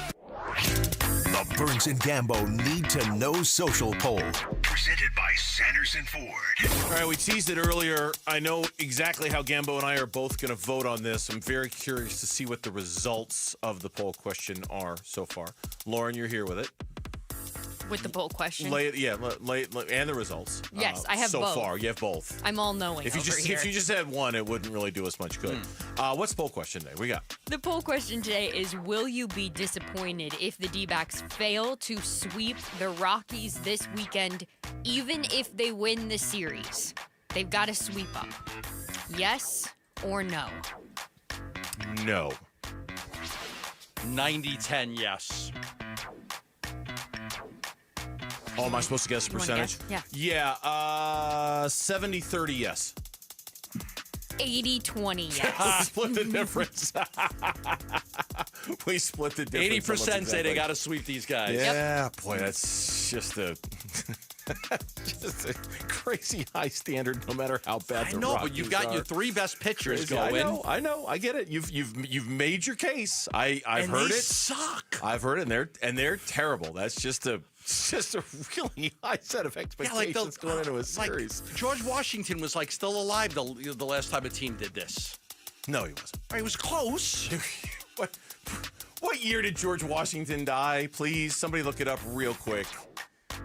The Burns and Gambo Need to Know Social Poll. Presented by Sanderson Ford. All right, we teased it earlier. I know exactly how Gambo and I are both going to vote on this. I'm very curious to see what the results of the poll question are so far. Lauren, you're here with it. With the poll question? And the results. Yes, I have so both. So far, you have both. I'm all knowing If you just had one, it wouldn't really do us much good. What's poll question today? We got the poll question today is: will you be disappointed if the D-backs fail to sweep the Rockies this weekend, even if they win the series? They've got to sweep up. Yes or no? No. 90-10, yes. Oh, am I supposed to guess the percentage? Guess? Yeah. 70-30, yes. 80-20, yes. Split the difference. We split the difference. 80% say they got to sweep these guys. Yeah, boy, that's just a crazy high standard. No matter how bad the Rockies but you've got your three best pitchers going. I know. I get it. You've made your case. I've heard it. Suck. I've heard it, and they're terrible. That's just a really high set of expectations going into a series. George Washington was still alive the last time a team did this. No, he wasn't. He was close. What year did George Washington die? Please, somebody look it up real quick.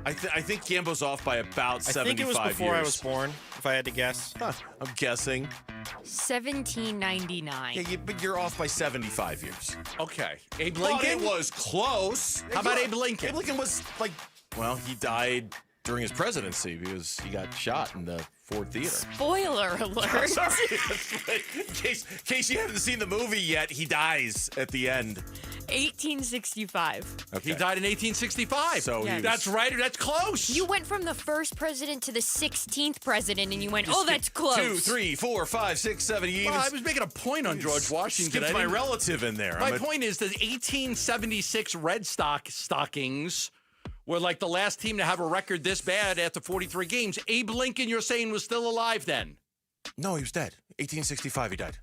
I think Gambo's off by about 75 years. I think it was before I was born, if I had to guess. I'm guessing. 1799. Yeah, but you're off by 75 years. Okay. Abe Lincoln? But it was close. How about Abe Lincoln? Abe Lincoln was he died during his presidency because he got shot in the Ford Theater. Spoiler alert. Sorry. In case you haven't seen the movie yet, he dies at the end. 1865. Okay. He died in 1865. So that's right. That's close. You went from the first president to the 16th president, and you went, that's close. 2, 3, 4, 5, 6, 7. I was making a point on George Washington. Skipped my relative in there. My point is the 1876 Red Stockings were the last team to have a record this bad after 43 games. Abe Lincoln, you're saying, was still alive then? No, he was dead. 1865, he died.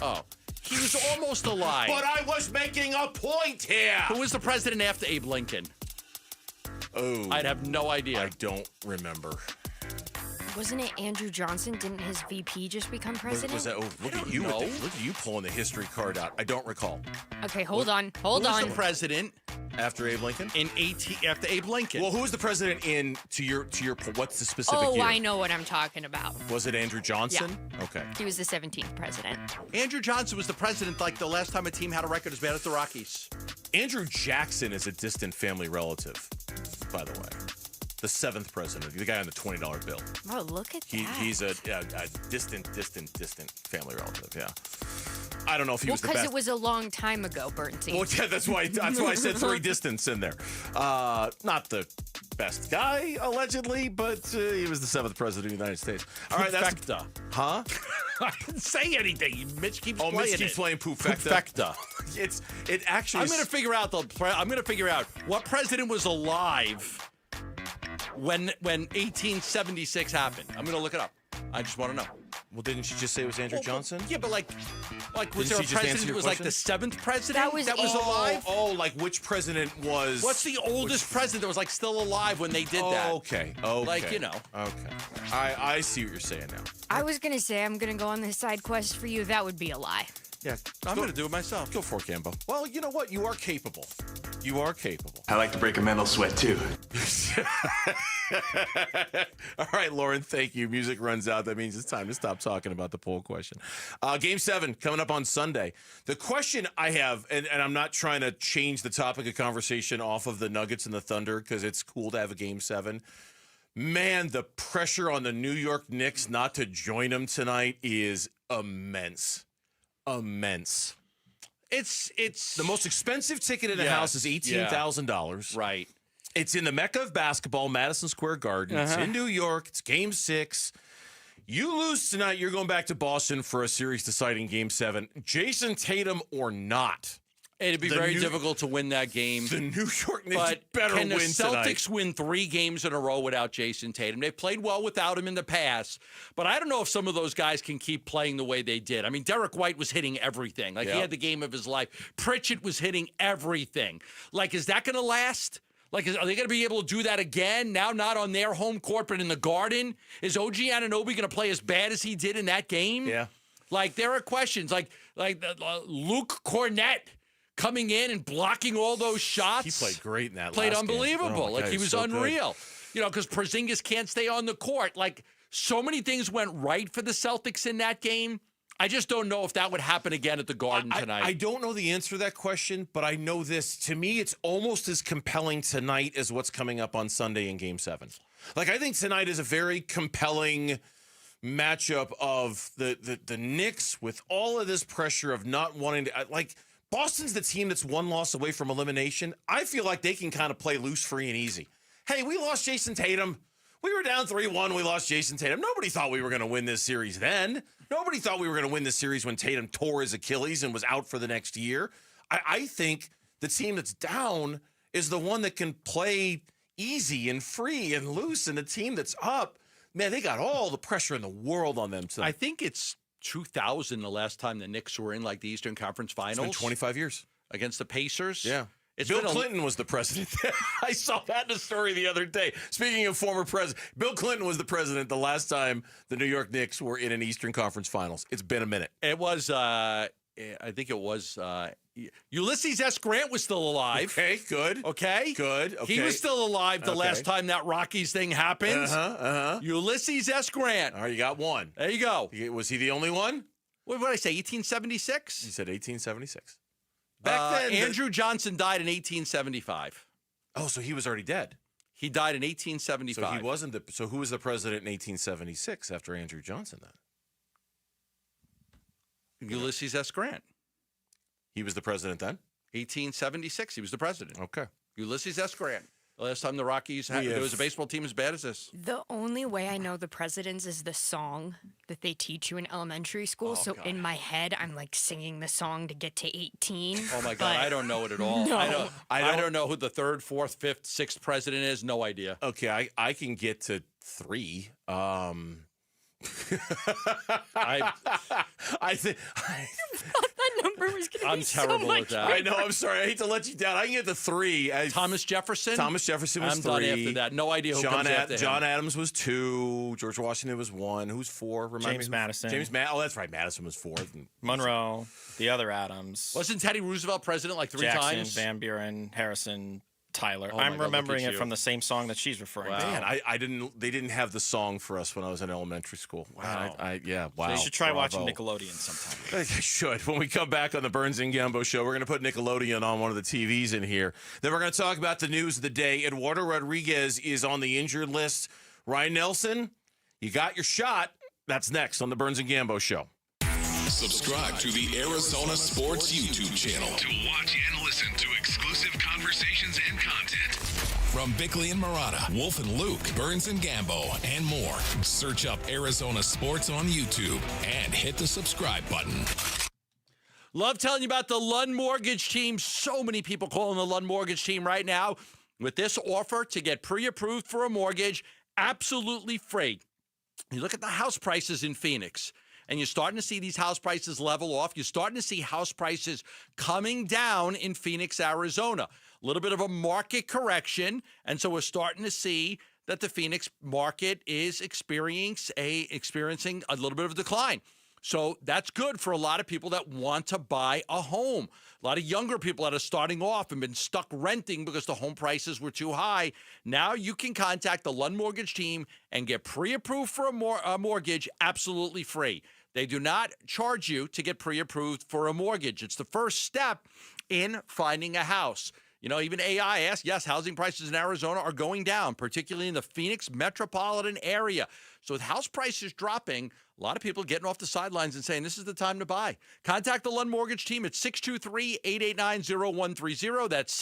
Oh. He was almost alive. But I was making a point here. Who was the president after Abe Lincoln? Oh. I'd have no idea. I don't remember. Wasn't it Andrew Johnson? Didn't his VP just become president? Was that? Oh, look at you! Look at you pulling the history card out. I don't recall. Okay, hold on. Who was the president after Abe Lincoln? After Abe Lincoln. Well, who was the president in to your what's the specific year? Oh, I know what I'm talking about. Was it Andrew Johnson? Yeah. Okay. He was the 17th president. Andrew Johnson was the president the last time a team had a record as bad as the Rockies. Andrew Jackson is a distant family relative, by the way. The 7th president, the guy on the $20 bill. Oh, look at that. He's a distant family relative, yeah. I don't know if he was the best. Because it was a long time ago, Bernstein. Well, yeah, that's why I said 3 distance in there. Not the best guy, allegedly, but he was the 7th president of the United States. All right, that's... Huh? I didn't say anything. Mitch keeps playing Mitch keeps playing Poofecta. It actually... I'm going to figure out what president was alive when 1876 happened. I'm going to look it up. I just want to know. Well, didn't you just say it was Andrew Johnson? Yeah, but was there a president that was the 7th president that was alive? Oh, which president was... What's the oldest president that was still alive when they did that? Okay. Okay. Okay. I see what you're saying now. I was going to say I'm going to go on this side quest for you. That would be a lie. Yeah, I'm going to do it myself. Go for it, Gambo. Well, you know what? You are capable. You are capable. I like to break a mental sweat, too. All right, Lauren, thank you. Music runs out. That means it's time to stop talking about the poll question. Game 7 coming up on Sunday. The question I have, and I'm not trying to change the topic of conversation off of the Nuggets and the Thunder because it's cool to have a Game 7. Man, the pressure on the New York Knicks not to join them tonight is immense. Immense. It's the most expensive ticket in the house is $18,000. Right. It's in the Mecca of basketball, Madison Square Garden. It's in New York. It's Game 6. You lose tonight, you're going back to Boston for a series-deciding Game 7. Jason Tatum or not. It'd be very difficult to win that game. The New York Knicks better win tonight. Can the Celtics win 3 games in a row without Jason Tatum? They've played well without him in the past, but I don't know if some of those guys can keep playing the way they did. I mean, Derek White was hitting everything. He had the game of his life. Pritchett was hitting everything. Is that going to last? Are they going to be able to do that again? Now not on their home court, but in the Garden? Is OG Anunoby going to play as bad as he did in that game? Yeah. There are questions. Luke Cornett coming in and blocking all those shots. He played great in that Played last unbelievable. Game. Oh my God, he was so unreal. Because Porzingis can't stay on the court. So many things went right for the Celtics in that game. I just don't know if that would happen again at the Garden tonight. I don't know the answer to that question, but I know this. To me, it's almost as compelling tonight as what's coming up on Sunday in Game 7. I think tonight is a very compelling matchup of the Knicks with all of this pressure of not wanting to Boston's the team that's one loss away from elimination. I feel like they can kind of play loose, free, and easy. Hey, we lost Jason Tatum. We were down 3-1. We lost Jason Tatum. Nobody thought we were going to win this series then. Nobody thought we were going to win this series when Tatum tore his Achilles and was out for the next year. I think the team that's down is the one that can play easy and free and loose, and the team that's up, man, they got all the pressure in the world on them tonight. I think it's 2000 the last time the Knicks were in the Eastern Conference Finals. It's been 25 years. Against the Pacers. Yeah. Bill Clinton was the president. I saw that in a story the other day. Speaking of former president, Bill Clinton was the president the last time the New York Knicks were in an Eastern Conference Finals. It's been a minute. It was, I think it was, Ulysses S. Grant was still alive. Okay, good. Okay? Good. Okay. He was still alive the last time that Rockies thing happened. Ulysses S. Grant. All right, you got one. There you go. Was he the only one? What did I say, 1876? You said 1876. Back then, Andrew Johnson died in 1875. Oh, so he was already dead. He died in 1875. So he wasn't So who was the president in 1876 after Andrew Johnson then? Ulysses S. Grant. He was the president then? 1876. He was the president. Okay. Ulysses S. Grant. The last time the Rockies there was a baseball team as bad as this. The only way I know the presidents is the song that they teach you in elementary school. God. In my head, I'm singing the song to get to 18. Oh my God, I don't know it at all. No. I don't know who the 3rd, 4th, 5th, 6th president is. No idea. Okay, I can get to 3. I think that number was going to be terrible at that. I know. I'm sorry. I hate to let you down. I can get to 3. Thomas Jefferson. Thomas Jefferson was 3. I'm done after that. No idea who comes after him. John Adams was 2. George Washington was 1. Who's 4? Remember James Madison. Oh, that's right. Madison was 4th. Monroe. The other Adams. Wasn't Teddy Roosevelt president 3 Jackson, times? Van Buren, Harrison, Tyler. Oh I'm remembering it from the same song that she's referring to. Man, I didn't. They didn't have the song for us when I was in elementary school. Wow. Wow. So you should try watching Nickelodeon sometime. I should. When we come back on the Burns and Gambo show, we're going to put Nickelodeon on one of the TVs in here. Then we're going to talk about the news of the day. Eduardo Rodriguez is on the injured list. Ryan Nelson, you got your shot. That's next on the Burns and Gambo show. Subscribe to the Arizona Sports YouTube channel to watch and listen to exclusive conversations and content. From Bickley and Murata, Wolf and Luke, Burns and Gambo, and more. Search up Arizona Sports on YouTube and hit the subscribe button. Love telling you about the Lund Mortgage Team. So many people calling the Lund Mortgage Team right now with this offer to get pre-approved for a mortgage absolutely free. You look at the house prices in Phoenix, and you're starting to see these house prices level off. You're starting to see house prices coming down in Phoenix, Arizona. A little bit of a market correction, and so we're starting to see that the Phoenix market is experiencing a little bit of a decline. So that's good for a lot of people that want to buy a home. A lot of younger people that are starting off and been stuck renting because the home prices were too high. Now you can contact the Lund Mortgage team and get pre-approved for a mortgage absolutely free. They do not charge you to get pre-approved for a mortgage. It's the first step in finding a house. You know, even AI asked, yes, housing prices in Arizona are going down, particularly in the Phoenix metropolitan area. So with house prices dropping, a lot of people getting off the sidelines and saying this is the time to buy. Contact the Lund Mortgage team at 623-889-0130. That's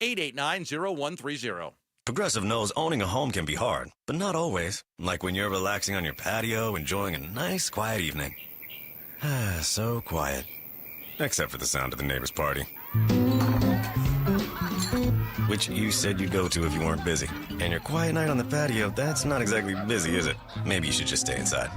623-889-0130. Progressive knows owning a home can be hard, but not always. Like when you're relaxing on your patio, enjoying a nice, quiet evening. So quiet. Except for the sound of the neighbor's party. Which you said you'd go to if you weren't busy. And your quiet night on the patio, that's not exactly busy, is it? Maybe you should just stay inside.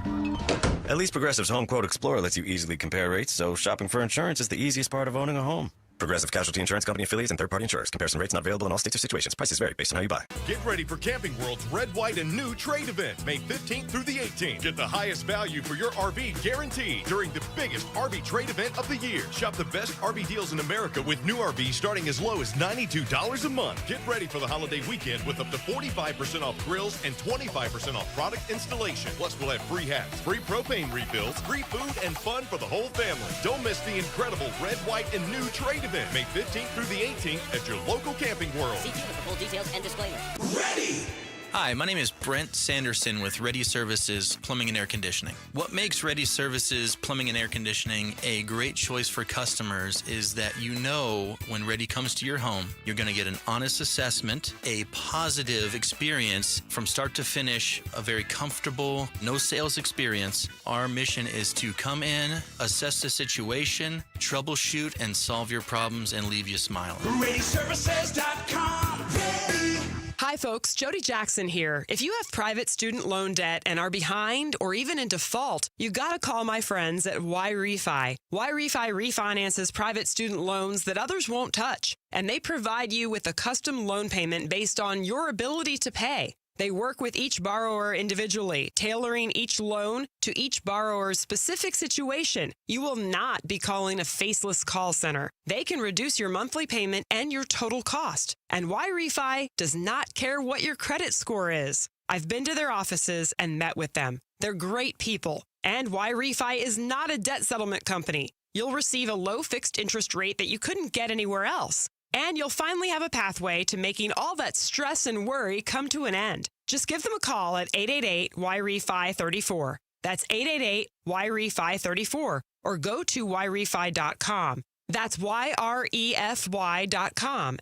At least Progressive's Home Quote Explorer lets you easily compare rates, so shopping for insurance is the easiest part of owning a home. Progressive Casualty Insurance Company affiliates and third-party insurers. Comparison rates not available in all states or situations. Prices vary based on how you buy. Get ready for Camping World's Red, White, and New trade event, May 15th through the 18th. Get the highest value for your RV guaranteed during the biggest RV trade event of the year. Shop the best RV deals in America with new RVs starting as low as $92 a month. Get ready for the holiday weekend with up to 45% off grills and 25% off product installation. Plus, we'll have free hats, free propane refills, free food, and fun for the whole family. Don't miss the incredible Red, White, and New trade event, May 15th through the 18th at your local Camping World. See for full details and disclaimer. Ready! Hi, my name is Brent Sanderson with Ready Services Plumbing and Air Conditioning. What makes Ready Services Plumbing and Air Conditioning a great choice for customers is that you know when Ready comes to your home, you're going to get an honest assessment, a positive experience from start to finish, a very comfortable, no sales experience. Our mission is to come in, assess the situation, troubleshoot, and solve your problems and leave you smiling. ReadyServices.com. Ready. Hi, folks. Jody Jackson here. If you have private student loan debt and are behind or even in default, you got to call my friends at YRefi. YRefi refinances private student loans that others won't touch, and they provide you with a custom loan payment based on your ability to pay. They work with each borrower individually, tailoring each loan to each borrower's specific situation. You will not be calling a faceless call center. They can reduce your monthly payment and your total cost. And YRefi does not care what your credit score is. I've been to their offices and met with them. They're great people. And YRefi is not a debt settlement company. You'll receive a low fixed interest rate that you couldn't get anywhere else. And you'll finally have a pathway to making all that stress and worry come to an end. Just give them a call at 888-YRefi-34. That's 888-YRefi-34. Or go to YRefi.com. That's YREFY.com.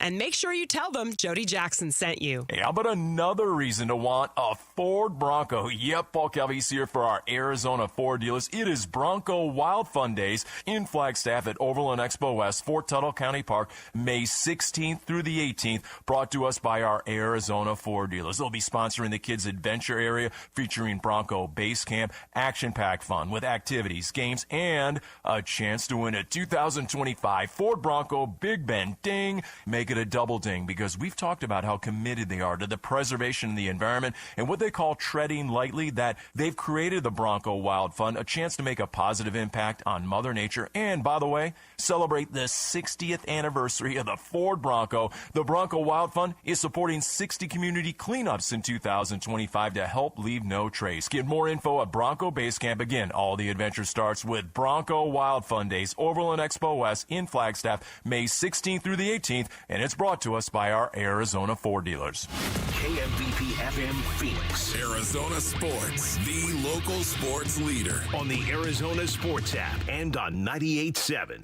And make sure you tell them Jody Jackson sent you. Hey, how about another reason to want a Ford Bronco? Yep, Paul Calvi's here for our Arizona Ford dealers. It is Bronco Wild Fun Days in Flagstaff at Overland Expo West, Fort Tuttle County Park, May 16th through the 18th, brought to us by our Arizona Ford dealers. They'll be sponsoring the Kids Adventure Area, featuring Bronco Base Camp, action-packed fun with activities, games, and a chance to win a 2025 Ford Bronco Big Bend Ding. Make it a double ding, because we've talked about how committed they are to the preservation of the environment and what they call treading lightly, that they've created the Bronco Wild Fund, a chance to make a positive impact on Mother Nature. And, by the way, celebrate the 60th anniversary of the Ford Bronco. The Bronco Wild Fund is supporting 60 community cleanups in 2025 to help leave no trace. Get more info at Bronco Base Camp. Again, all the adventure starts with Bronco Wild Fun Days, Overland Expo West in Flagstaff, May 16th through the 18th, and it's brought to us by our Arizona Ford dealers. KMVP FM Phoenix. Arizona Sports, the local sports leader. On the Arizona Sports app and on 98.7.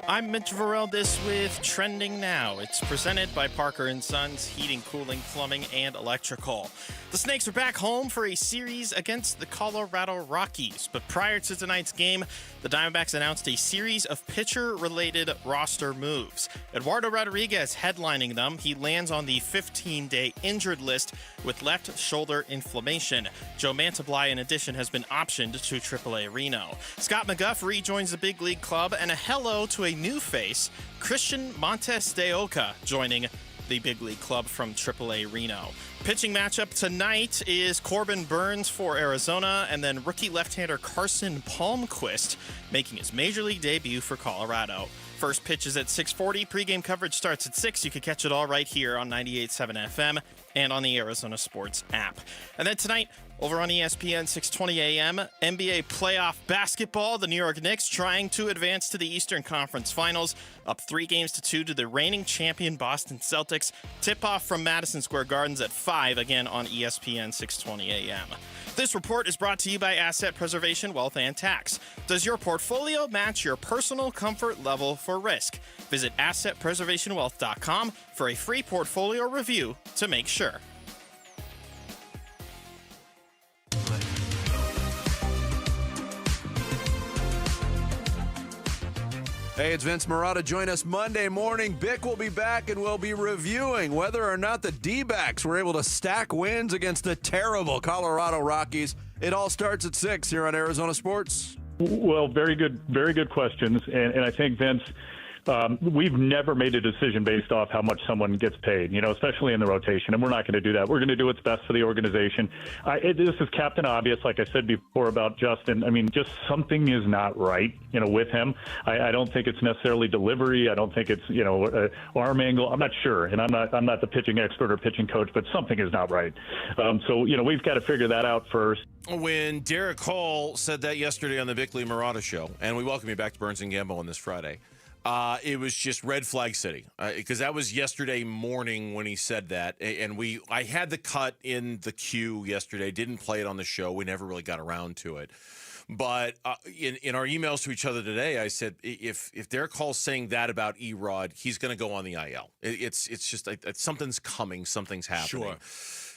I'm Mitch Varel, with Trending Now. It's presented by Parker & Sons Heating, Cooling, Plumbing, and Electrical. The Snakes are back home for a series against the Colorado Rockies. But prior to tonight's game, the Diamondbacks announced a series of pitcher-related roster moves. Eduardo Rodriguez headlining them. He lands on the 15-day injured list with left shoulder inflammation. Joe Mantably, in addition, has been optioned to AAA Reno. Scott McGuff rejoins the big league club, and a hello to a new face, Christian Montes de Oca, joining the big league club from AAA Reno. Pitching matchup tonight is Corbin Burnes for Arizona, and then rookie left-hander Carson Palmquist making his major league debut for Colorado. First pitch is at 6:40. Pregame coverage starts at 6. You can catch it all right here on 98.7 FM and on the Arizona Sports app. And then tonight, over on ESPN 6:20 a.m., NBA playoff basketball. The New York Knicks trying to advance to the Eastern Conference Finals, up 3-2 to the reigning champion Boston Celtics. Tip-off from Madison Square Gardens at 5, again on ESPN 6:20 a.m. This report is brought to you by Asset Preservation Wealth and Tax. Does your portfolio match your personal comfort level for risk? Visit AssetPreservationWealth.com for a free portfolio review to make sure. Hey, it's Vince Marotta. Join us Monday morning. Bick will be back and we'll be reviewing whether or not the D-backs were able to stack wins against the terrible Colorado Rockies. It all starts at 6 here on Arizona Sports. Well, very good questions. And I think, Vince, we've never made a decision based off how much someone gets paid, especially in the rotation. And we're not going to do that. We're going to do what's best for the organization. This is Captain Obvious, like I said before about Justin. I mean, just something is not right, with him. I don't think it's necessarily delivery. I don't think it's, arm angle. I'm not sure. And I'm not the pitching expert or pitching coach, but something is not right. So we've got to figure that out first. When Derek Hall said that yesterday on the Bickley Marotta Show, and we welcome you back to Burns and Gambo on this Friday, it was just red flag city, because that was yesterday morning when he said that. And I had the cut in the queue yesterday, didn't play it on the show. We never really got around to it. But in our emails to each other today, I said, if Derek Hall's saying that about Erod, he's going to go on the IL. It's just something's coming, something's happening. Sure.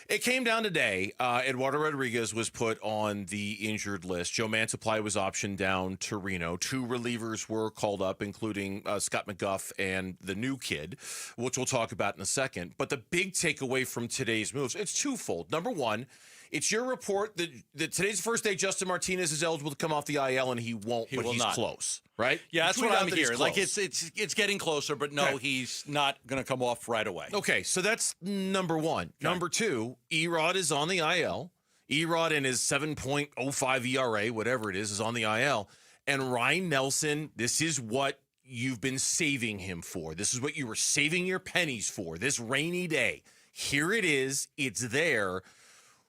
It came down today. Eduardo Rodriguez was put on the injured list. Joe Mantiply was optioned down to Reno. 2 relievers were called up, including Scott McGuff and the new kid, which we'll talk about in a second. But the big takeaway from today's moves, it's twofold. Number one, it's your report that today's the first day Justin Martinez is eligible to come off the IL, and he won't, but he's close, right? Yeah, that's what I'm hearing. Like it's getting closer, but no, he's not going to come off right away. Okay, so that's number one. Okay. Number two, Erod is on the IL. Erod in his 7.05 ERA, whatever it is on the IL. And Ryan Nelson, this is what you've been saving him for. This is what you were saving your pennies for, this rainy day. Here it is. It's there.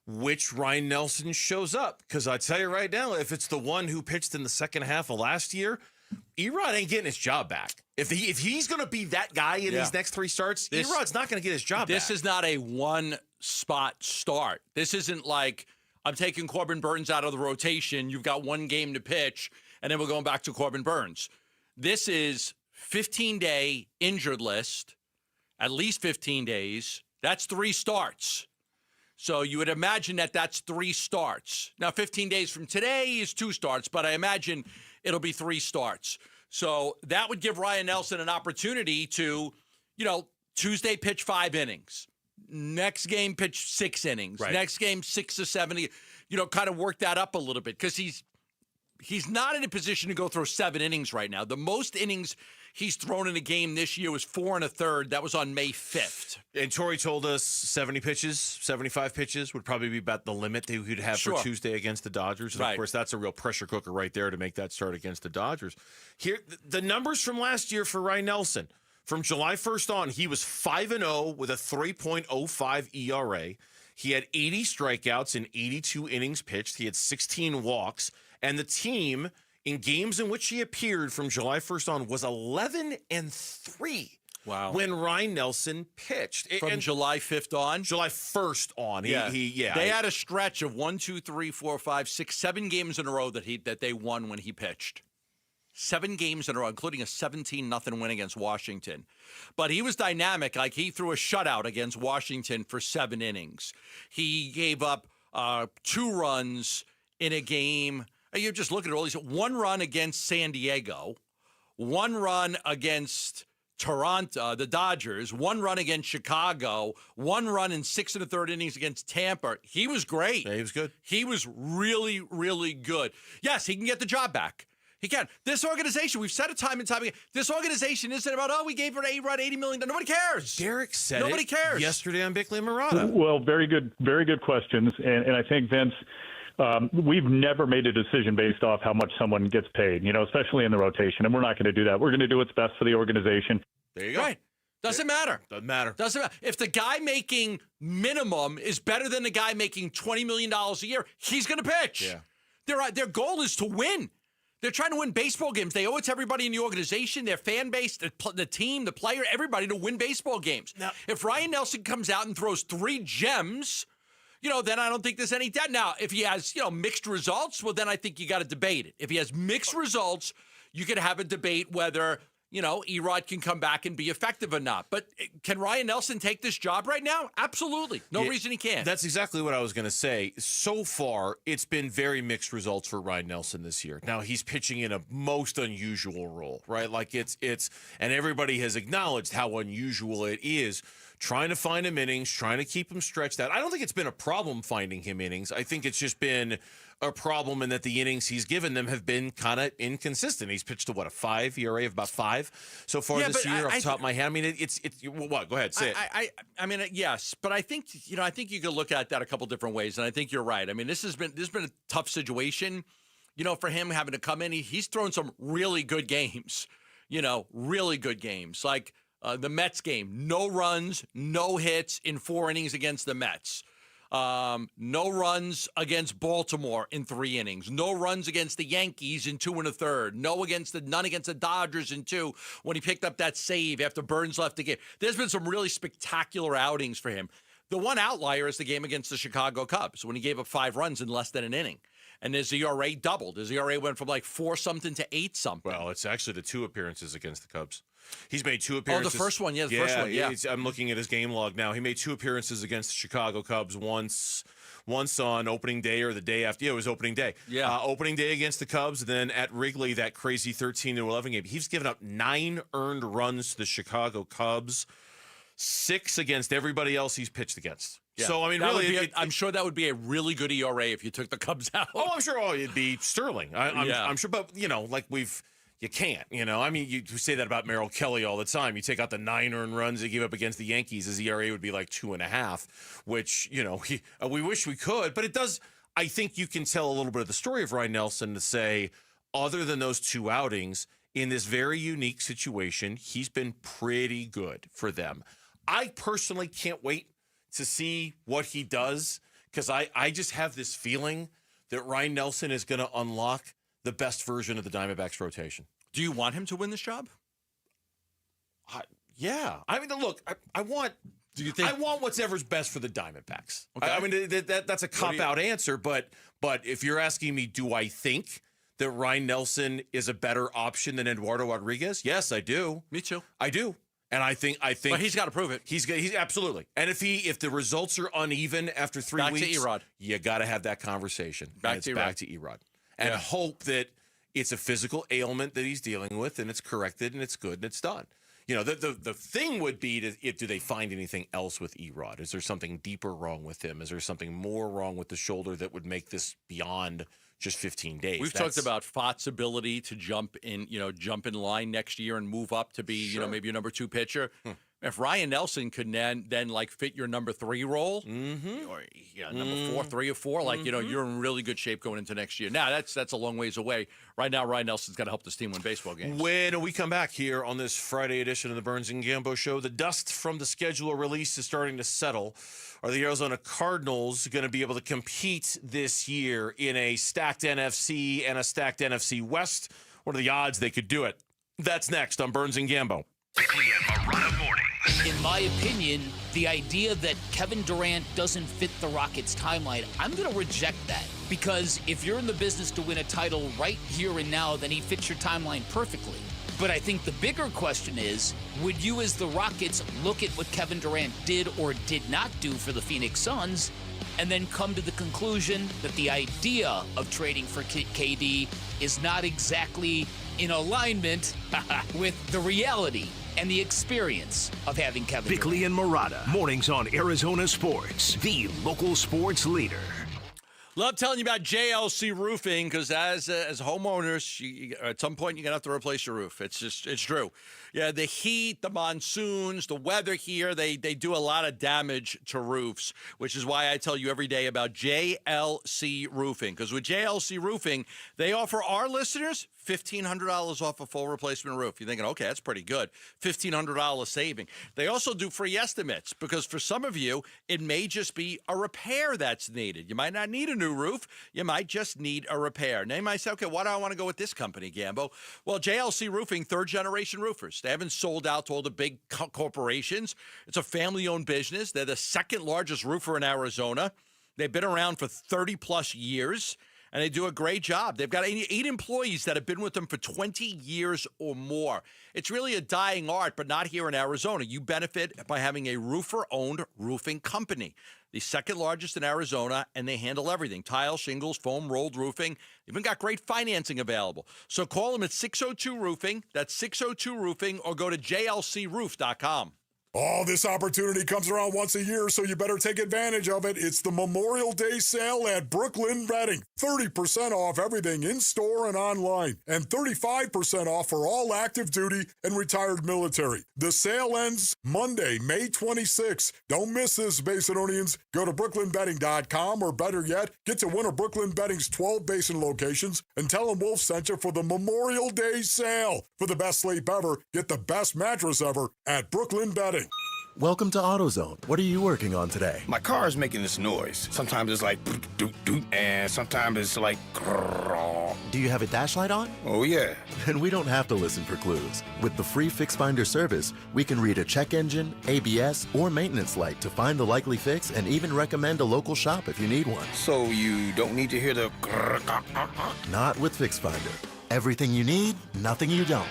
Which Ryan Nelson shows up? Because I tell you right now, if it's the one who pitched in the second half of last year, Erod ain't getting his job back. If he's going to be that guy in these next 3 starts, Erod's not going to get his job back. This is not a one-spot start. This isn't like I'm taking Corbin Burnes out of the rotation. You've got 1 game to pitch, and then we're going back to Corbin Burnes. This is 15-day injured list, at least 15 days. That's 3 starts. So you would imagine that that's 3 starts. Now, 15 days from today is 2 starts, but I imagine it'll be 3 starts. So that would give Ryan Nelson an opportunity to, Tuesday pitch 5 innings. Next game pitch 6 innings. Right. Next game 6 or 7. Kind of work that up a little bit, because he's not in a position to go throw 7 innings right now. The most innings he's thrown in a game this year was 4 1/3. That was on May 5th. And Torrey told us 70 pitches, 75 pitches would probably be about the limit that he would have for Tuesday against the Dodgers. And of course, that's a real pressure cooker right there to make that start against the Dodgers. Here, the numbers from last year for Ryan Nelson. From July 1st on, he was 5-0 with a 3.05 ERA. He had 80 strikeouts in 82 innings pitched. He had 16 walks. And the team, in games in which he appeared from July 1st on, was 11-3. Wow. When Ryan Nelson pitched. From July 5th on? July 1st on. They had a stretch of 1, 2, 3, 4, 5, 6, 7 games in a row that they won when he pitched. 7 games in a row, including a 17-0 win against Washington. But he was dynamic. Like, he threw a shutout against Washington for 7 innings. He gave up 2 runs in a game. You just look at all these. 1 run against San Diego, 1 run against Toronto, the Dodgers, 1 run against Chicago, 1 run in 6 1/3 innings against Tampa. He was great. Yeah, he was good. He was really, really good. Yes, he can get the job back. He can. This organization, we've said it time and time again, this organization isn't about, we gave A-Rod $80 million. Nobody cares. Derek said Nobody cares. Yesterday on Bickley and Murata. Well, very good questions. And I think, Vince, we've never made a decision based off how much someone gets paid, especially in the rotation. And we're not going to do that. We're going to do what's best for the organization. There you go. Right. Doesn't matter. Doesn't matter. If the guy making minimum is better than the guy making $20 million a year, he's going to pitch. Yeah. Their goal is to win. They're trying to win baseball games. They owe it to everybody in the organization, their fan base, the team, the player, everybody to win baseball games. Now, if Ryan Nelson comes out and throws 3 gems, then I don't think there's any doubt. Now, if he has, mixed results, well, then I think you got to debate it. If he has mixed results, you could have a debate whether, E-Rod can come back and be effective or not. But can Ryan Nelson take this job right now? Absolutely. No reason he can't. That's exactly what I was going to say. So far, it's been very mixed results for Ryan Nelson this year. Now, he's pitching in a most unusual role, right? Like it's and everybody has acknowledged how unusual it is. Trying to find him innings, trying to keep him stretched out. I don't think it's been a problem finding him innings. I think it's just been a problem in that the innings he's given them have been kind of inconsistent. He's pitched to, a 5 ERA of about 5 so far this year off the top of my head. I mean, it's what? Go ahead, say it. I mean, yes, but I think, I think you could look at that a couple different ways, and I think you're right. I mean, this has been a tough situation, for him having to come in. He's thrown some really good games, really good games. Like, the Mets game, no runs, no hits in 4 innings against the Mets. No runs against Baltimore in 3 innings. No runs against the Yankees in 2 1/3. None against the Dodgers in 2 when he picked up that save after Burns left the game. There's been some really spectacular outings for him. The one outlier is the game against the Chicago Cubs when he gave up 5 runs in less than an inning. And his ERA doubled. His ERA went from 4-something to 8-something. Well, it's actually the 2 appearons against the Cubs. He's made 2 appearances. Oh, the first one, yeah, first one. I'm looking at his game log now. He made 2 appearances against the Chicago Cubs, once on opening day or the day after. Yeah, it was opening day. Yeah. Opening day against the Cubs, then at Wrigley, that crazy 13-11 game. He's given up 9 earned runs to the Chicago Cubs, 6 against everybody else he's pitched against. Yeah. So, I mean, that really, I'm sure that would be a really good ERA if you took the Cubs out. Oh, I'm sure. It'd be sterling. I'm sure. But, you can't. I mean, you say that about Merrill Kelly all the time. You take out the 9 earned runs he gave up against the Yankees, his ERA would be 2.5, which, we wish we could. But it does, I think you can tell a little bit of the story of Ryan Nelson to say, other than those 2 outings, in this very unique situation, he's been pretty good for them. I personally can't wait to see what he does, because I just have this feeling that Ryan Nelson is going to unlock the best version of the Diamondbacks rotation. Do you want him to win this job? Yeah. I mean, look, I want whatever's best for the Diamondbacks. Okay. I mean, that's a cop-out answer, but if you're asking me, do I think that Ryan Nelson is a better option than Eduardo Rodriguez? Yes, I do. Me too. I do. And I think but he's got to prove it. He's absolutely. And if the results are uneven after 3 weeks, back to E-Rod. You got to have that conversation. Back to E-Rod. And hope that it's a physical ailment that he's dealing with, and it's corrected, and it's good, and it's done. The thing would be, do they find anything else with E-Rod? Is there something deeper wrong with him? Is there something more wrong with the shoulder that would make this beyond just 15 days? We've talked about Fott's ability to jump in line next year and move up to be, maybe a number 2 pitcher. If Ryan Nelson could then fit your number 3 role, or number 4, 3 or 4, you're in really good shape going into next year. Now that's a long ways away. Right now, Ryan Nelson's got to help this team win baseball games. When we come back here on this Friday edition of the Burns and Gambo Show, the dust from the schedule release is starting to settle. Are the Arizona Cardinals going to be able to compete this year in a stacked NFC and a stacked NFC West? What are the odds they could do it? That's next on Burns and Gambo. Bickley and Murata mornings. In my opinion, the idea that Kevin Durant doesn't fit the Rockets' timeline, I'm going to reject that. Because if you're in the business to win a title right here and now, then he fits your timeline perfectly. But I think the bigger question is, would you as the Rockets look at what Kevin Durant did or did not do for the Phoenix Suns and then come to the conclusion that the idea of trading for KD is not exactly in alignment with the reality and the experience of having Kevin Durant? Bickley and Murata, mornings on Arizona Sports, the local sports leader. Love telling you about JLC Roofing because as homeowners, at some point you're gonna have to replace your roof. It's true. Yeah, the heat, the monsoons, the weather here, they do a lot of damage to roofs, which is why I tell you every day about JLC Roofing. Because with JLC Roofing, they offer our listeners $1,500 off a full replacement roof. You're thinking, okay, that's pretty good. $1,500 saving. They also do free estimates because for some of you, it may just be a repair that's needed. You might not need a new roof. You might just need a repair. Now you might say, okay, why do I want to go with this company, Gambo? Well, JLC Roofing, third-generation roofers. They haven't sold out to all the big corporations. It's a family-owned business. They're the second largest roofer in Arizona. They've been around for 30-plus years. And they do a great job. They've got 8 employees that have been with them for 20 years or more. It's really a dying art, but not here in Arizona. You benefit by having a roofer-owned roofing company, the second largest in Arizona, and they handle everything: tile, shingles, foam, rolled roofing. They've even got great financing available. So call them at 602-ROOFING. That's 602-ROOFING, or go to jlcroof.com. Oh, this opportunity comes around once a year, so you better take advantage of it. It's the Memorial Day sale at Brooklyn Bedding. 30% off everything in-store and online, and 35% off for all active duty and retired military. The sale ends Monday, May 26th. Don't miss this, Basinonians. Go to brooklynbedding.com, or better yet, get to one of Brooklyn Bedding's 12 Basin locations and tell them Wolf sent you for the Memorial Day sale. For the best sleep ever, get the best mattress ever at Brooklyn Bedding. Welcome to AutoZone. What are you working on today? My car is making this noise. Sometimes it's like doot doot, and sometimes it's like grrr. Do you have a dash light on? Oh yeah. Then we don't have to listen for clues. With the free Fix Finder service, we can read a check engine, ABS, or maintenance light to find the likely fix and even recommend a local shop if you need one. So you don't need to hear the grrr. Not with Fix Finder. Everything you need, nothing you don't.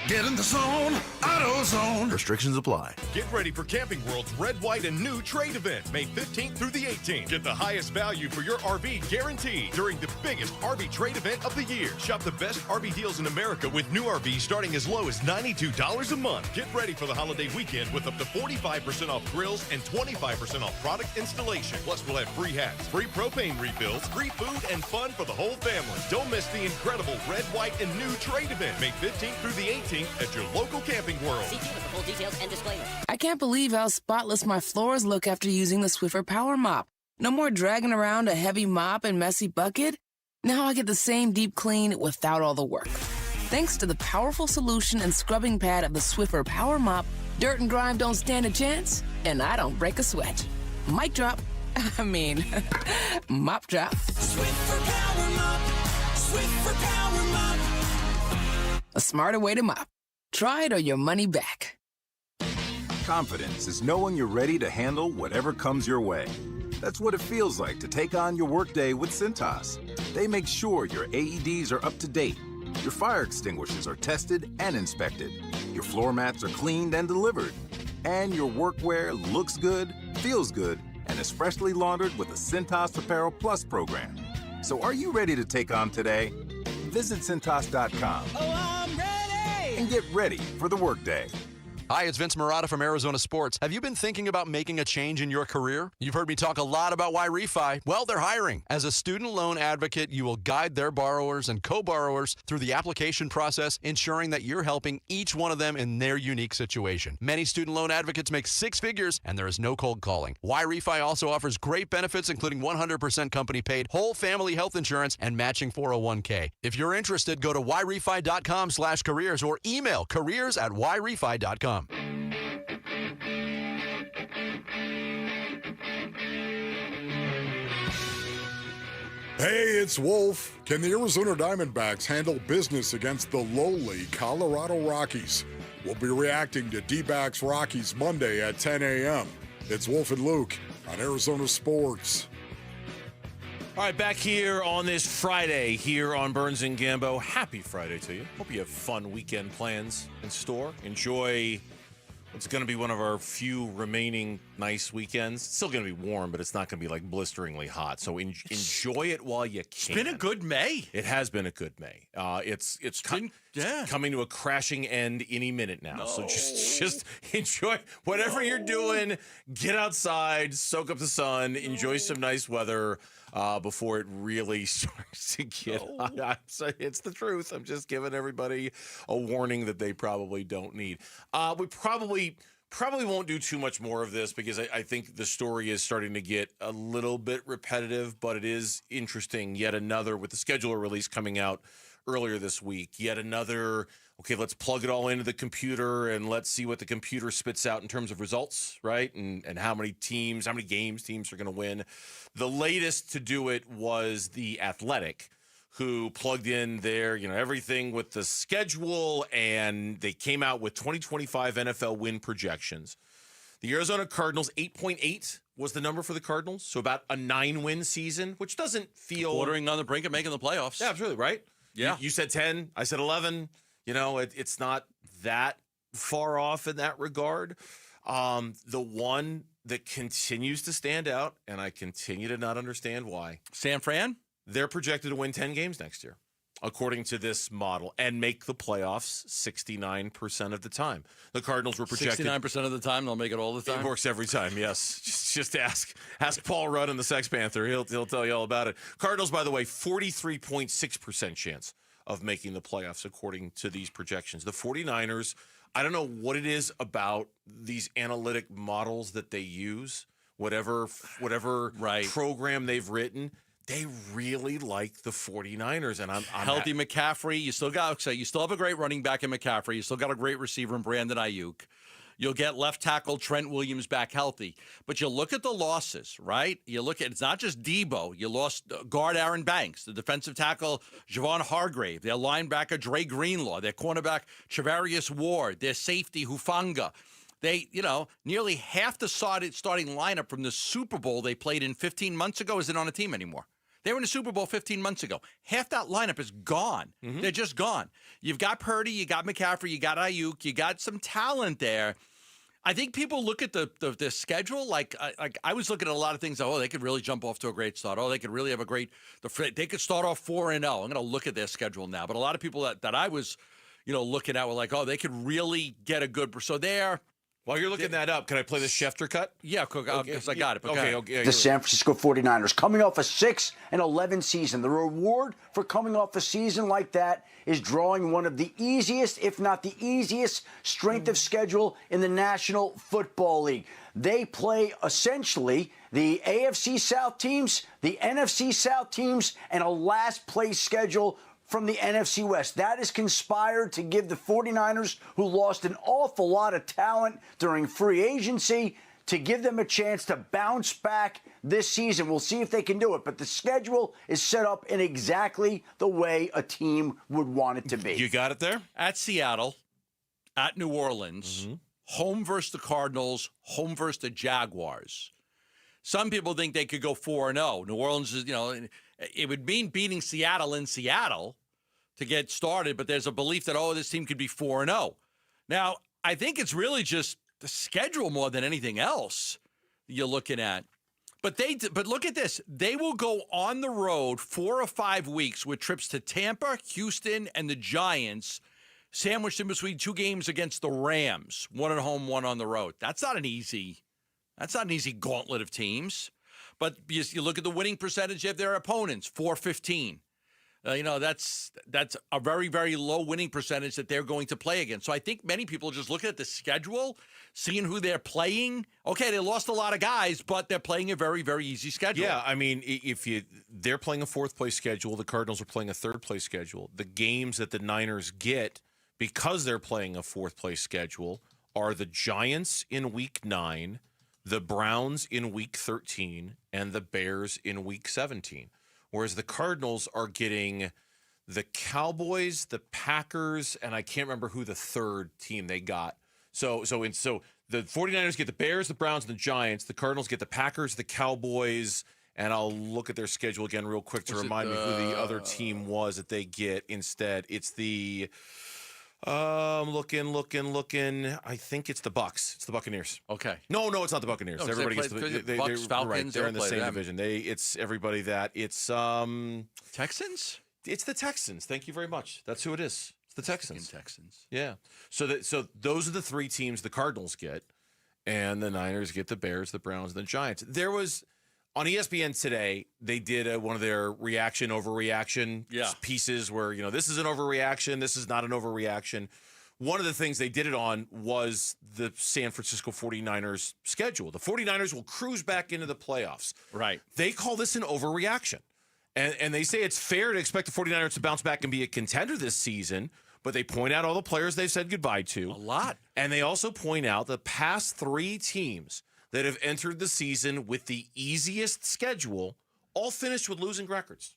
Get in the zone, AutoZone. Restrictions apply. Get ready for Camping World's Red, White, and New trade event, May 15th through the 18th. Get the highest value for your RV guaranteed during the biggest RV trade event of the year. Shop the best RV deals in America with new RVs starting as low as $92 a month. Get ready for the holiday weekend with up to 45% off grills and 25% off product installation. Plus, we'll have free hats, free propane refills, free food, and fun for the whole family. Don't miss the incredible Red, White, and New trade event, May 15th through the 18th. At your local Camping World. See with the full details and disclaimer. I can't believe how spotless my floors look after using the Swiffer Power Mop. No more dragging around a heavy mop and messy bucket. Now I get the same deep clean without all the work. Thanks to the powerful solution and scrubbing pad of the Swiffer Power Mop, dirt and grime don't stand a chance, and I don't break a sweat. Mic drop. I mean, mop drop. Swiffer Power Mop. Swiffer Power Mop. A smarter way to mop. Try it or your money back. Confidence is knowing you're ready to handle whatever comes your way. That's what it feels like to take on your workday with Cintas. They make sure your AEDs are up to date, your fire extinguishers are tested and inspected, your floor mats are cleaned and delivered, and your workwear looks good, feels good, and is freshly laundered with a Cintas Apparel Plus program. So are you ready to take on today? Visit Cintas.com. Oh, I'm ready! And get ready for the workday. Hi, it's Vince Marotta from Arizona Sports. Have you been thinking about making a change in your career? You've heard me talk a lot about why refi. Well, they're hiring. As a student loan advocate, you will guide their borrowers and co-borrowers through the application process, ensuring that you're helping each one of them in their unique situation. Many student loan advocates make 6 figures, and there is no cold calling. Why refi also offers great benefits, including 100% company-paid whole family health insurance and matching 401k. If you're interested, go to whyrefi.com/careers or email careers@whyrefi.com. Hey, it's Wolf. Can the Arizona Diamondbacks handle business against the lowly Colorado Rockies? We'll be reacting to D-backs Rockies Monday at 10 a.m. It's Wolf and Luke on Arizona Sports. All right, back here on this Friday here on Burns and Gambo. Happy Friday to you. Hope you have fun weekend plans in store. Enjoy It's going to be one of our few remaining nice weekends. It's still going to be warm, but it's not going to be like blisteringly hot. So enjoy it while you can. It's been a good May. It has been a good May. It's coming to a crashing end any minute now. No. So just enjoy whatever you're doing. Get outside, soak up the sun, enjoy some nice weather before it really starts to get hot. It's the truth. I'm just giving everybody a warning that they probably don't need. We probably won't do too much more of this because I think the story is starting to get a little bit repetitive, but it is interesting. Yet another, with the scheduler release coming out earlier this week, yet another, okay, let's plug it all into the computer and let's see what the computer spits out in terms of results, right? And how many games teams are going to win. The latest to do it was The Athletic, who plugged in their, everything with the schedule, and they came out with 2025 NFL win projections. The Arizona Cardinals, 8.8 was the number for the Cardinals, so about a 9-win season, which doesn't feel... Bordering on the brink of making the playoffs. Yeah, absolutely, right? Yeah. You said 10, I said 11. It's not that far off in that regard. The one that continues to stand out, and I continue to not understand why. San Fran? They're projected to win 10 games next year, according to this model, and make the playoffs 69% of the time. The Cardinals were projected... 69% of the time, they'll make it all the time? It works every time, yes. Just ask Paul Rudd and the Sex Panther. He'll tell you all about it. Cardinals, by the way, 43.6% chance of making the playoffs, according to these projections. The 49ers, I don't know what it is about these analytic models that they use, whatever program they've written, they really like the 49ers. And I'm healthy McCaffrey. You still have a great running back in McCaffrey. You still got a great receiver in Brandon Ayuk. You'll get left tackle Trent Williams back healthy. But you look at the losses, right? It's not just Debo. You lost guard Aaron Banks, the defensive tackle Javon Hargrave, their linebacker Dre Greenlaw, their cornerback Travarius Ward, their safety Hufanga. They, nearly half the starting lineup from the Super Bowl they played in 15 months ago isn't on a team anymore. They were in the Super Bowl 15 months ago. Half that lineup is gone. Mm-hmm. They're just gone. You've got Purdy, you got McCaffrey, you got Ayuk, you got some talent there. I think people look at the schedule like I was looking at a lot of things. Oh, they could really jump off to a great start. Oh, they could really have they could start off 4-0. I'm going to look at their schedule now. But a lot of people that I was, looking at were like, oh, they could really get a good. So they're. While you're looking that up, can I play the Schefter cut? Yeah, because I got it. Okay. The San Francisco 49ers coming off a 6-11 season. The reward for coming off a season like that is drawing one of the easiest, if not the easiest, strength of schedule in the National Football League. They play essentially the AFC South teams, the NFC South teams, and a last place schedule from the NFC West. That is conspired to give the 49ers, who lost an awful lot of talent during free agency, to give them a chance to bounce back this season. We'll see if they can do it. But the schedule is set up in exactly the way a team would want it to be. You got it there? At Seattle, at New Orleans, home versus the Cardinals, home versus the Jaguars. Some people think they could go 4-0. New Orleans is, it would mean beating Seattle in Seattle to get started, but there's a belief that, this team could be 4-0. Now, I think it's really just the schedule more than anything else you're looking at. But look at this. They will go on the road 4 or 5 weeks with trips to Tampa, Houston, and the Giants, sandwiched in between 2 games against the Rams, 1 at home, 1 on the road. That's not an easy gauntlet of teams. But you look at the winning percentage of their opponents, 415. That's a very, very low winning percentage that they're going to play against. So I think many people just look at the schedule, seeing who they're playing. Okay, they lost a lot of guys, but they're playing a very, very easy schedule. Yeah, I mean, they're playing a 4th place schedule, the Cardinals are playing a 3rd place schedule. The games that the Niners get because they're playing a 4th place schedule are the Giants in Week 9, the Browns in Week 13, and the Bears in Week 17. Whereas the Cardinals are getting the Cowboys, the Packers, and I can't remember who the 3rd team they got. So the 49ers get the Bears, the Browns, and the Giants. The Cardinals get the Packers, the Cowboys, and I'll look at their schedule again real quick to remind me who the other team was that they get instead. It's the Looking. I think it's the Bucks. It's the Buccaneers. Okay. No, it's not the Buccaneers. No, everybody gets the Bucks, Falcons. Right, they're in the same them. division. It's everybody that it's Texans. It's the Texans. Thank you very much. That's who it is. It's the Texans. Texans. Yeah. So those are the three teams the Cardinals get, and the Niners get the Bears, the Browns, and the Giants. There was on ESPN today. They did one of their overreaction pieces where this is an overreaction. This is not an overreaction. One of the things they did it on was the San Francisco 49ers schedule. The 49ers will cruise back into the playoffs. Right. They call this an overreaction. And they say it's fair to expect the 49ers to bounce back and be a contender this season, but they point out all the players they've said goodbye to. A lot. And they also point out the past three teams that have entered the season with the easiest schedule all finished with losing records.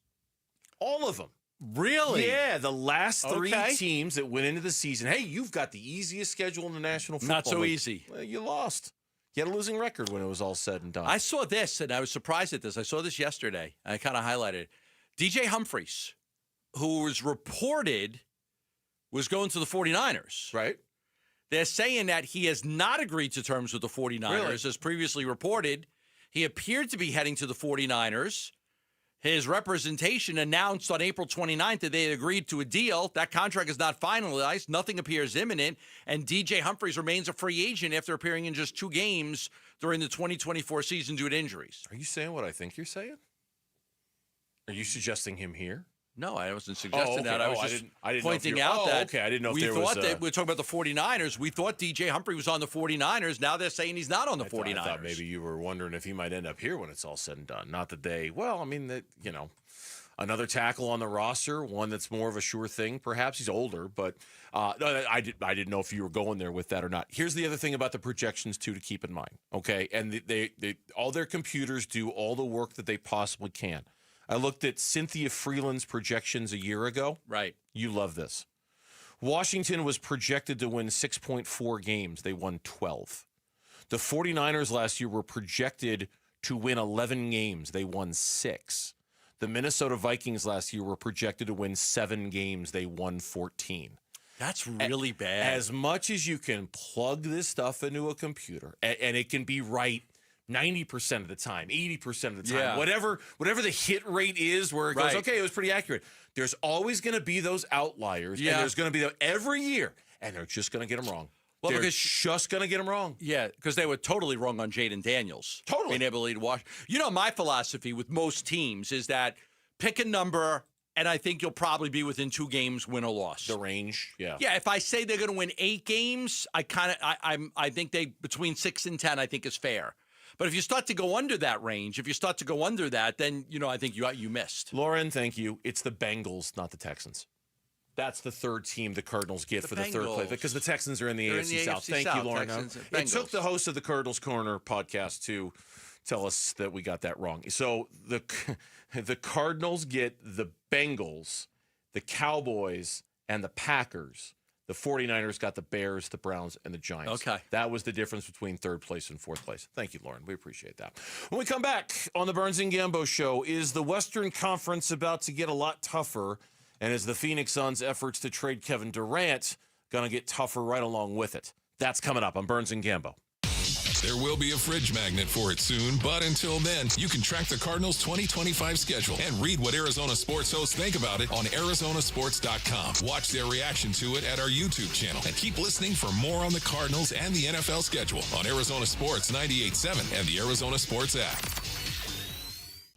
All of them. Really? Yeah, the last three teams that went into the season. Hey, you've got the easiest schedule in the National Football Not so League. easy. Well, you lost. You had a losing record when it was all said and done. I saw this, and I was surprised at this. I saw this yesterday. I kind of highlighted it. DJ Humphries, who was reported was going to the 49ers. Right. They're saying that he has not agreed to terms with the 49ers. Really? As previously reported, he appeared to be heading to the 49ers. His representation announced on April 29th that they had agreed to a deal. That contract is not finalized. Nothing appears imminent. And DJ Humphries remains a free agent after appearing in just 2 games during the 2024 season due to injuries. Are you saying what I think you're saying? Are you suggesting him here? No, I wasn't suggesting that. I was just I didn't know pointing if out that I didn't know if we there thought was that we were talking about the 49ers. We thought DJ Humphrey was on the 49ers. Now they're saying he's not on the 49ers. I thought maybe you were wondering if he might end up here when it's all said and done. Not that they, another tackle on the roster, one that's more of a sure thing. Perhaps he's older, but no, I didn't know if you were going there with that or not. Here's the other thing about the projections too to keep in mind. Okay, and they all their computers do all the work that they possibly can. I looked at Cynthia Freeland's projections a year ago. Right. You love this. Washington was projected to win 6.4 games. They won 12. The 49ers last year were projected to win 11 games. They won 6. The Minnesota Vikings last year were projected to win 7 games. They won 14. That's really bad. As much as you can plug this stuff into a computer, and it can be right 90% of the time, 80% of the time, whatever the hit rate is where it goes, okay, it was pretty accurate. There's always going to be those outliers, and there's going to be every year, and they're just going to get them wrong. Well, they're just going to get them wrong. Yeah, because they were totally wrong on Jaden Daniels. Totally. Being able to watch. My philosophy with most teams is that pick a number, and I think you'll probably be within 2 games, win or loss. The range, yeah. Yeah, if I say they're going to win 8 games, I think they between 6 and 10, I think is fair. But if you start to go under that range, then, I think you missed. Lauren, thank you. It's the Bengals, not the Texans. That's the third team the Cardinals get for the third place because the Texans are in the AFC South. Thank you, Lauren. It took the host of the Cardinals Corner podcast to tell us that we got that wrong. So the Cardinals get the Bengals, the Cowboys, and the Packers. The 49ers got the Bears, the Browns, and the Giants. Okay. That was the difference between third place and fourth place. Thank you, Lauren. We appreciate that. When we come back on the Burns and Gambo Show, is the Western Conference about to get a lot tougher? And is the Phoenix Suns' efforts to trade Kevin Durant going to get tougher right along with it? That's coming up on Burns and Gambo. There will be a fridge magnet for it soon, but until then, you can track the Cardinals' 2025 schedule and read what Arizona sports hosts think about it on Arizonasports.com. Watch their reaction to it at our YouTube channel and keep listening for more on the Cardinals and the NFL schedule on Arizona Sports 98.7 and the Arizona Sports app.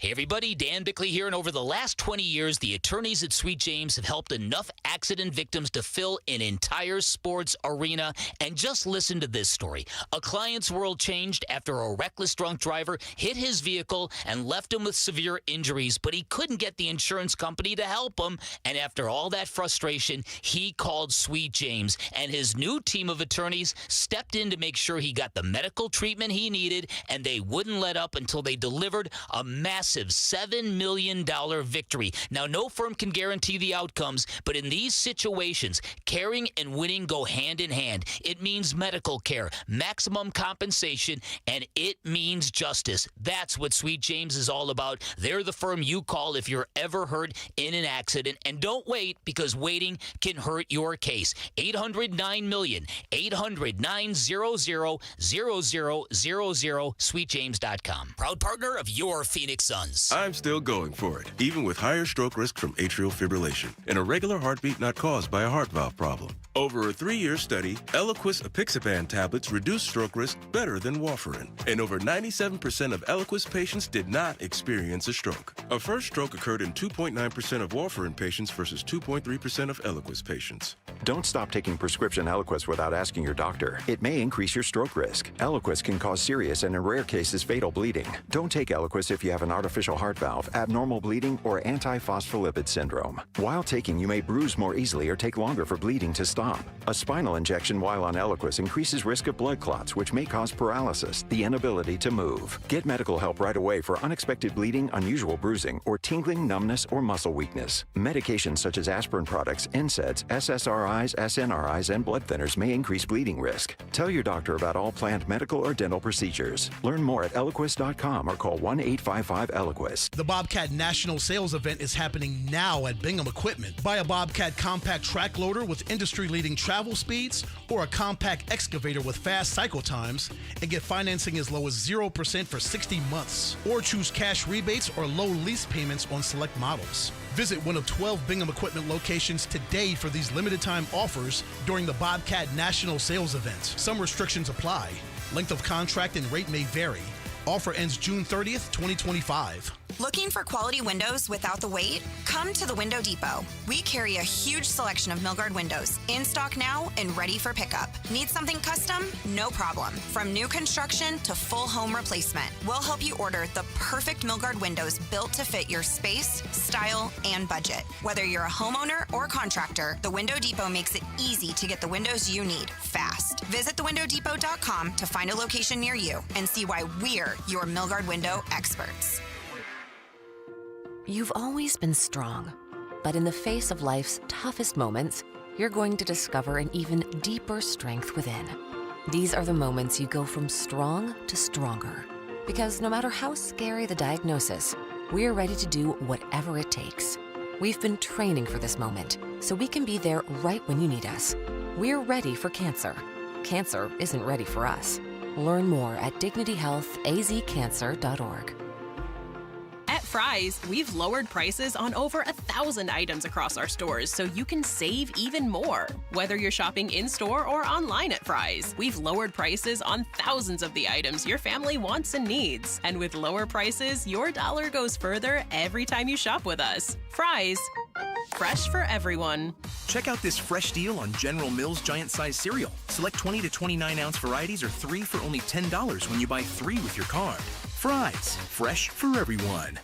Hey everybody, Dan Bickley here, and over the last 20 years, the attorneys at Sweet James have helped enough accident victims to fill an entire sports arena. And just listen to this story. A client's world changed after a reckless drunk driver hit his vehicle and left him with severe injuries, but he couldn't get the insurance company to help him. And after all that frustration, he called Sweet James, and his new team of attorneys stepped in to make sure he got the medical treatment he needed, and they wouldn't let up until they delivered a massive massive $7 million victory. Now, no firm can guarantee the outcomes, but in these situations, caring and winning go hand in hand. It means medical care, maximum compensation, and it means justice. That's what Sweet James is all about. They're the firm you call if you're ever hurt in an accident. And don't wait, because waiting can hurt your case. 800-9-million, 800-900-0000, sweetjames.com. Proud partner of your Phoenix Suns. I'm still going for it, even with higher stroke risk from atrial fibrillation and a regular heartbeat not caused by a heart valve problem. Over a 3-year study, Eliquis apixaban tablets reduced stroke risk better than warfarin, and over 97% of Eliquis patients did not experience a stroke. A first stroke occurred in 2.9% of warfarin patients versus 2.3% of Eliquis patients. Don't stop taking prescription Eliquis without asking your doctor. It may increase your stroke risk. Eliquis can cause serious and in rare cases fatal bleeding. Don't take Eliquis if you have an artificial heart valve, abnormal bleeding, or antiphospholipid syndrome. While taking, you may bruise more easily or take longer for bleeding to stop. A spinal injection while on Eliquis increases risk of blood clots, which may cause paralysis, the inability to move. Get medical help right away for unexpected bleeding, unusual bruising, or tingling, numbness, or muscle weakness. Medications such as aspirin products, NSAIDs, SSRIs, SNRIs, and blood thinners may increase bleeding risk. Tell your doctor about all planned medical or dental procedures. Learn more at Eliquis.com or call 1-855-ELIQUIS. The Bobcat National Sales Event is happening now at Bingham Equipment. Buy a Bobcat compact track loader with industry-leading travel speeds or a compact excavator with fast cycle times and get financing as low as 0% for 60 months. Or choose cash rebates or low lease payments on select models. Visit one of 12 Bingham Equipment locations today for these limited time offers during the Bobcat National Sales Event. Some restrictions apply. Length of contract and rate may vary. Offer ends June 30th, 2025. Looking for quality windows without the wait? Come to the Window Depot. We carry a huge selection of Milgard windows, in stock now and ready for pickup. Need something custom? No problem. From new construction to full home replacement, we'll help you order the perfect Milgard windows built to fit your space, style, and budget. Whether you're a homeowner or contractor, the Window Depot makes it easy to get the windows you need fast. Visit thewindowdepot.com to find a location near you and see why we're your Milgard window experts. You've always been strong, but in the face of life's toughest moments, you're going to discover an even deeper strength within. These are the moments you go from strong to stronger. Because no matter how scary the diagnosis, we're ready to do whatever it takes. We've been training for this moment, so we can be there right when you need us. We're ready for cancer. Cancer isn't ready for us. Learn more at dignityhealthazcancer.org. At Fry's, we've lowered prices on over 1,000 items across our stores so you can save even more. Whether you're shopping in-store or online at Fry's, we've lowered prices on thousands of the items your family wants and needs. And with lower prices, your dollar goes further every time you shop with us. Fry's, fresh for everyone. Check out this fresh deal on General Mills Giant Size Cereal. Select 20 to 29 ounce varieties are 3 for only $10 when you buy 3 with your card. Fry's, fresh for everyone.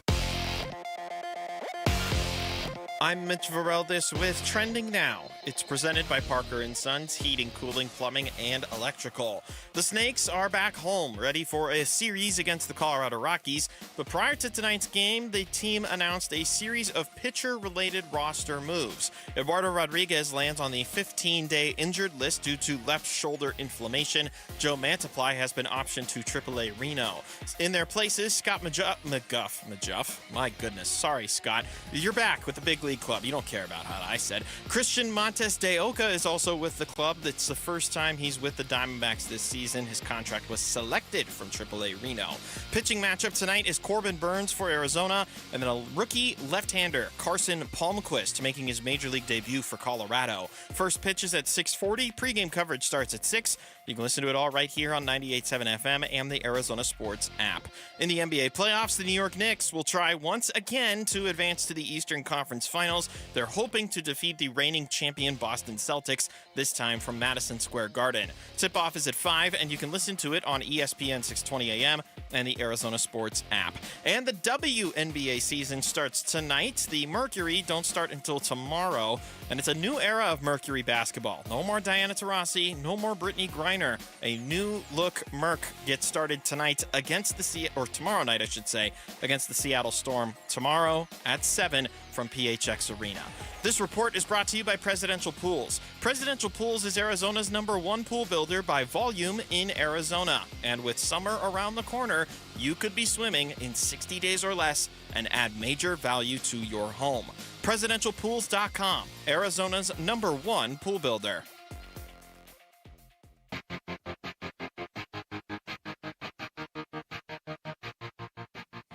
I'm Mitch Vareldes with Trending Now. It's presented by Parker & Sons, Heating, Cooling, Plumbing, and Electrical. The Snakes are back home, ready for a series against the Colorado Rockies. But prior to tonight's game, the team announced a series of pitcher-related roster moves. Eduardo Rodriguez lands on the 15-day injured list due to left shoulder inflammation. Joe Mantiply has been optioned to AAA Reno. In their places, Scott McGuff. My goodness. Sorry, Scott. You're back with the big league club. You don't care about how I said. Christian Montes de Oca is also with the club. It's the first time he's with the Diamondbacks this season. His contract was selected from AAA Reno. Pitching matchup tonight is Corbin Burns for Arizona, and then a rookie left-hander, Carson Palmquist, making his major league debut for Colorado. First pitch is at 6:40. Pre-game coverage starts at 6. You can listen to it all right here on 98.7 FM and the Arizona Sports app. In the NBA playoffs, the New York Knicks will try once again to advance to the Eastern Conference Finals. They're hoping to defeat the reigning champion Boston Celtics, this time from Madison Square Garden. Tip-off is at 5, and you can listen to it on ESPN 620 AM and the Arizona Sports app. And the WNBA season starts tonight. The Mercury don't start until tomorrow, and it's a new era of Mercury basketball. No more Diana Taurasi, no more Brittany Griner. A new look Merc gets started tonight against tomorrow night, I should say, against the Seattle Storm tomorrow at 7 from PHX Arena. This report is brought to you by Presidential Pools. Presidential Pools is Arizona's #1 pool builder by volume in Arizona. And with summer around the corner, you could be swimming in 60 days or less and add major value to your home. PresidentialPools.com, Arizona's #1 pool builder.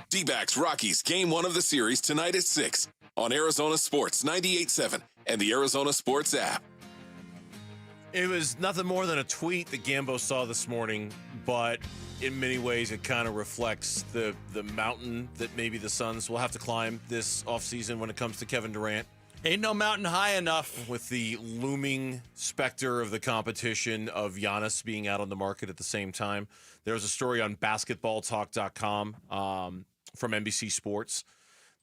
D-backs Rockies Game 1 of the series tonight at 6 on Arizona Sports 98.7 and the Arizona Sports app. It was nothing more than a tweet that Gambo saw this morning, but in many ways it kind of reflects the mountain that maybe the Suns will have to climb this offseason when it comes to Kevin Durant. Ain't no mountain high enough. With the looming specter of the competition of Giannis being out on the market at the same time. There was a story on basketballtalk.com from NBC Sports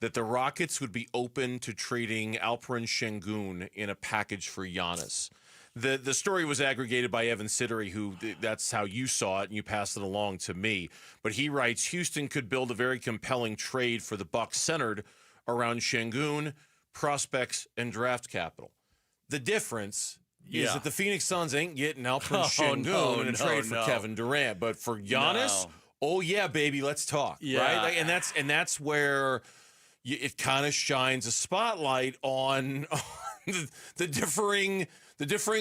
that the Rockets would be open to trading Alperen Şengün in a package for Giannis. The story was aggregated by Evan Siddery, who that's how you saw it, and you passed it along to me. But he writes, Houston could build a very compelling trade for the Bucks centered around Şengün, prospects, and draft capital. The difference is that the Phoenix Suns ain't getting Alperen Şengün in a trade for Kevin Durant. But for Giannis, oh yeah, baby, let's talk. Yeah. Right? And that's where it kind of shines a spotlight on the differing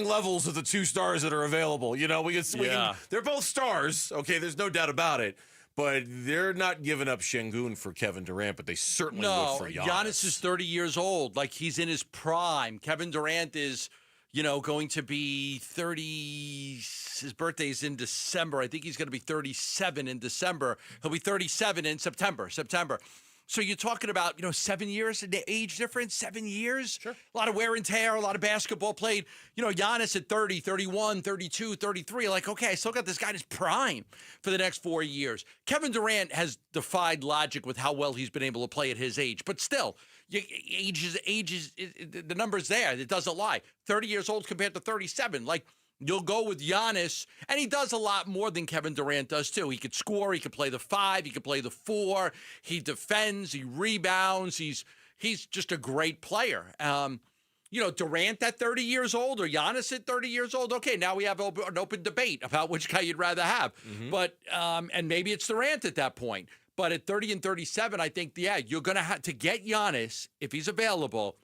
levels of the two stars that are available. You know, we can they're both stars. Okay, there's no doubt about it. But they're not giving up Şengün for Kevin Durant, but they certainly would for Giannis. Giannis is 30 years old. Like, he's in his prime. Kevin Durant is, going to be 30. His birthday is in December. I think he's going to be 37 in December. He'll be 37 in September. So you're talking about, 7 years in the age difference, 7 years. Sure. A lot of wear and tear, a lot of basketball played. Giannis at 30, 31, 32, 33. Like, okay, I still got this guy in his prime for the next 4 years. Kevin Durant has defied logic with how well he's been able to play at his age. But still, age is the number's there. It doesn't lie. 30 years old compared to 37. Like, you'll go with Giannis, and he does a lot more than Kevin Durant does, too. He could score. He could play the 5. He could play the 4. He defends. He rebounds. He's just a great player. Durant at 30 years old or Giannis at 30 years old, okay, now we have an open debate about which guy you'd rather have. Mm-hmm. But and maybe it's Durant at that point. But at 30 and 37, I think, you're going to have to get Giannis, if he's available,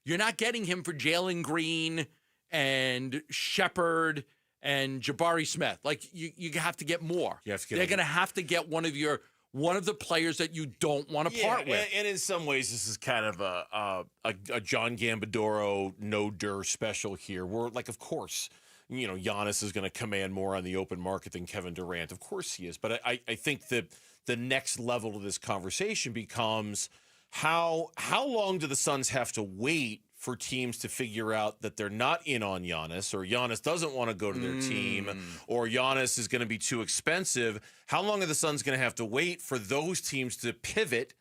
you're not getting him for Jalen Green and Shepard and Jabari Smith. Like, you have to get more. You have to get They're going to have to get one of the players that you don't want to part with. And in some ways, this is kind of a John Gambadoro no-dur special here. Where, like, of course, Giannis is going to command more on the open market than Kevin Durant. Of course he is. But I think that the next level of this conversation becomes how long do the Suns have to wait for teams to figure out that they're not in on Giannis, or Giannis doesn't want to go to their team, or Giannis is going to be too expensive? How long are the Suns going to have to wait for those teams to pivot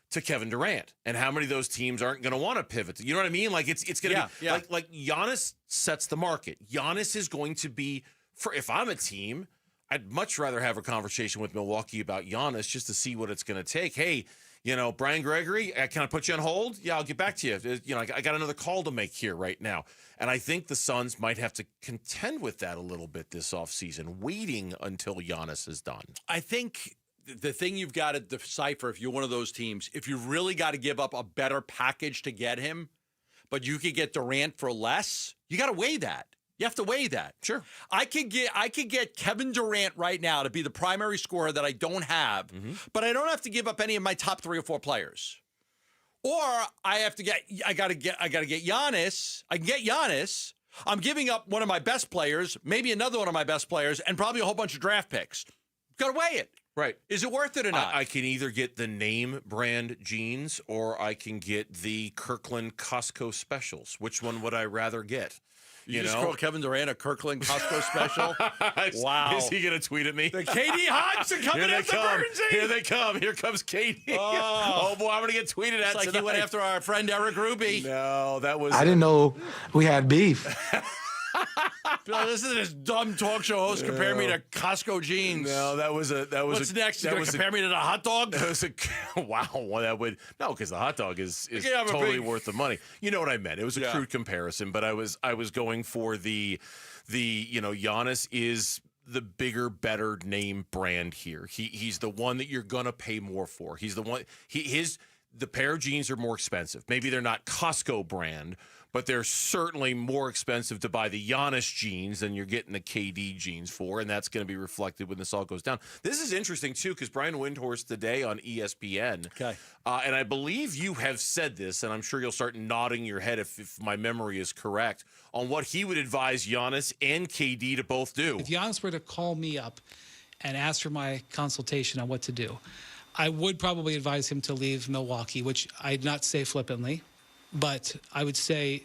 to Kevin Durant? And how many of those teams aren't going to want to pivot? You know what I mean? Like, it's going to be like Giannis sets the market. Giannis is going to be, if I'm a team, I'd much rather have a conversation with Milwaukee about Giannis just to see what it's going to take. Hey, Brian Gregory, can I put you on hold? Yeah, I'll get back to you. I got another call to make here right now. And I think the Suns might have to contend with that a little bit this offseason, waiting until Giannis is done. I think the thing you've got to decipher, if you're one of those teams, if you really got to give up a better package to get him, but you could get Durant for less, you got to weigh that. You have to weigh that. Sure. I could get Kevin Durant right now to be the primary scorer that I don't have, but I don't have to give up any of my top 3 or 4 players. Or I got to get Giannis. I can get Giannis. I'm giving up one of my best players, maybe another one of my best players, and probably a whole bunch of draft picks. Got to weigh it. Right. Is it worth it or not? I can either get the name brand jeans or I can get the Kirkland Costco specials. Which one would I rather get? You just call Kevin Durant a Kirkland Costco special? Wow. Is he going to tweet at me? The KD Hodge are coming after Bernsey. Here they come. Here comes KD. Oh boy, I'm going to get tweeted at It's like tonight. he went after our friend Eric Ruby. No, that was... I didn't know we had beef. Bill, this is this dumb talk show host comparing me to Costco jeans. No, that was What's next? You going to compare me to the hot dog? That was wow. Well, that would because the hot dog is totally worth the money. You know what I meant? It was a crude comparison, but I was going for the Giannis is the bigger, better name brand here. He's the one that you're gonna pay more for. He's the one. The pair of jeans are more expensive. Maybe they're not Costco brand, but they're certainly more expensive to buy the Giannis jeans than you're getting the KD jeans for, and that's going to be reflected when this all goes down. This is interesting, too, because Brian Windhorst today on ESPN, and I believe you have said this, and I'm sure you'll start nodding your head if my memory is correct, on what he would advise Giannis and KD to both do. If Giannis were to call me up and ask for my consultation on what to do, I would probably advise him to leave Milwaukee, which I'd not say flippantly. But I would say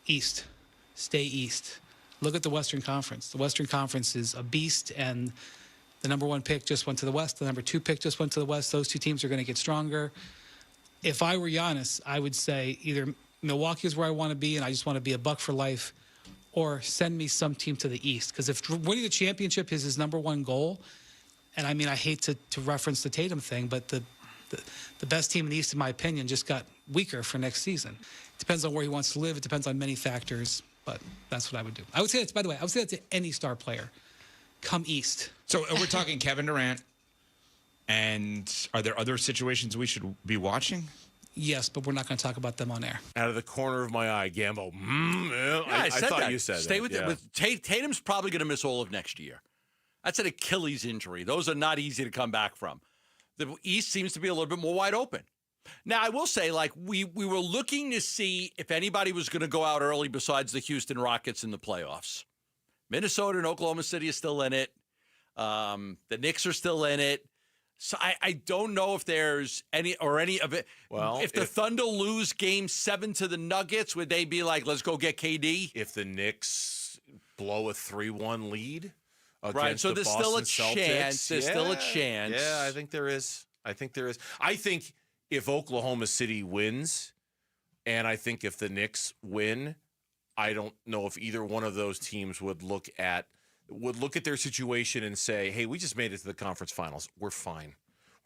East. Stay East. Look at the Western Conference. The Western Conference is a beast, and the number 1 pick just went to the West. The number 2 pick just went to the West. Those two teams are going to get stronger. If I were Giannis, I would say either Milwaukee is where I want to be, and I just want to be a Buck for life, or send me some team to the East. Because if winning the championship is his number 1 goal, and I mean, I hate to reference the Tatum thing, but the best team in the East, in my opinion, just got weaker for next season. It depends on where he wants to live. It depends on many factors, but that's what I would do. I would say that, by the way, I would say that to any star player. Come East. So we're talking Kevin Durant, and are there other situations we should be watching? Yes, but we're not going to talk about them on air. Out of the corner of my eye, Gambo. I thought that. you said Stay that. with it. With Tatum's probably going to miss all of next year. That's an Achilles injury. Those are not easy to come back from. The East seems to be a little bit more wide open. Now, I will say, like, we were looking to see if anybody was going to go out early besides the Houston Rockets in the playoffs. Minnesota and Oklahoma City is still in it. The Knicks are still in it. So I don't know if there's any of it. Well, if the Thunder lose Game 7 to the Nuggets, would they be like, let's go get KD? If the Knicks blow a 3-1 lead. Right, so there's still a chance. There's still a chance. Yeah, I think there is. I think if Oklahoma City wins, and I think if the Knicks win, I don't know if either one of those teams would look at their situation and say, hey, we just made it to the conference finals. We're fine.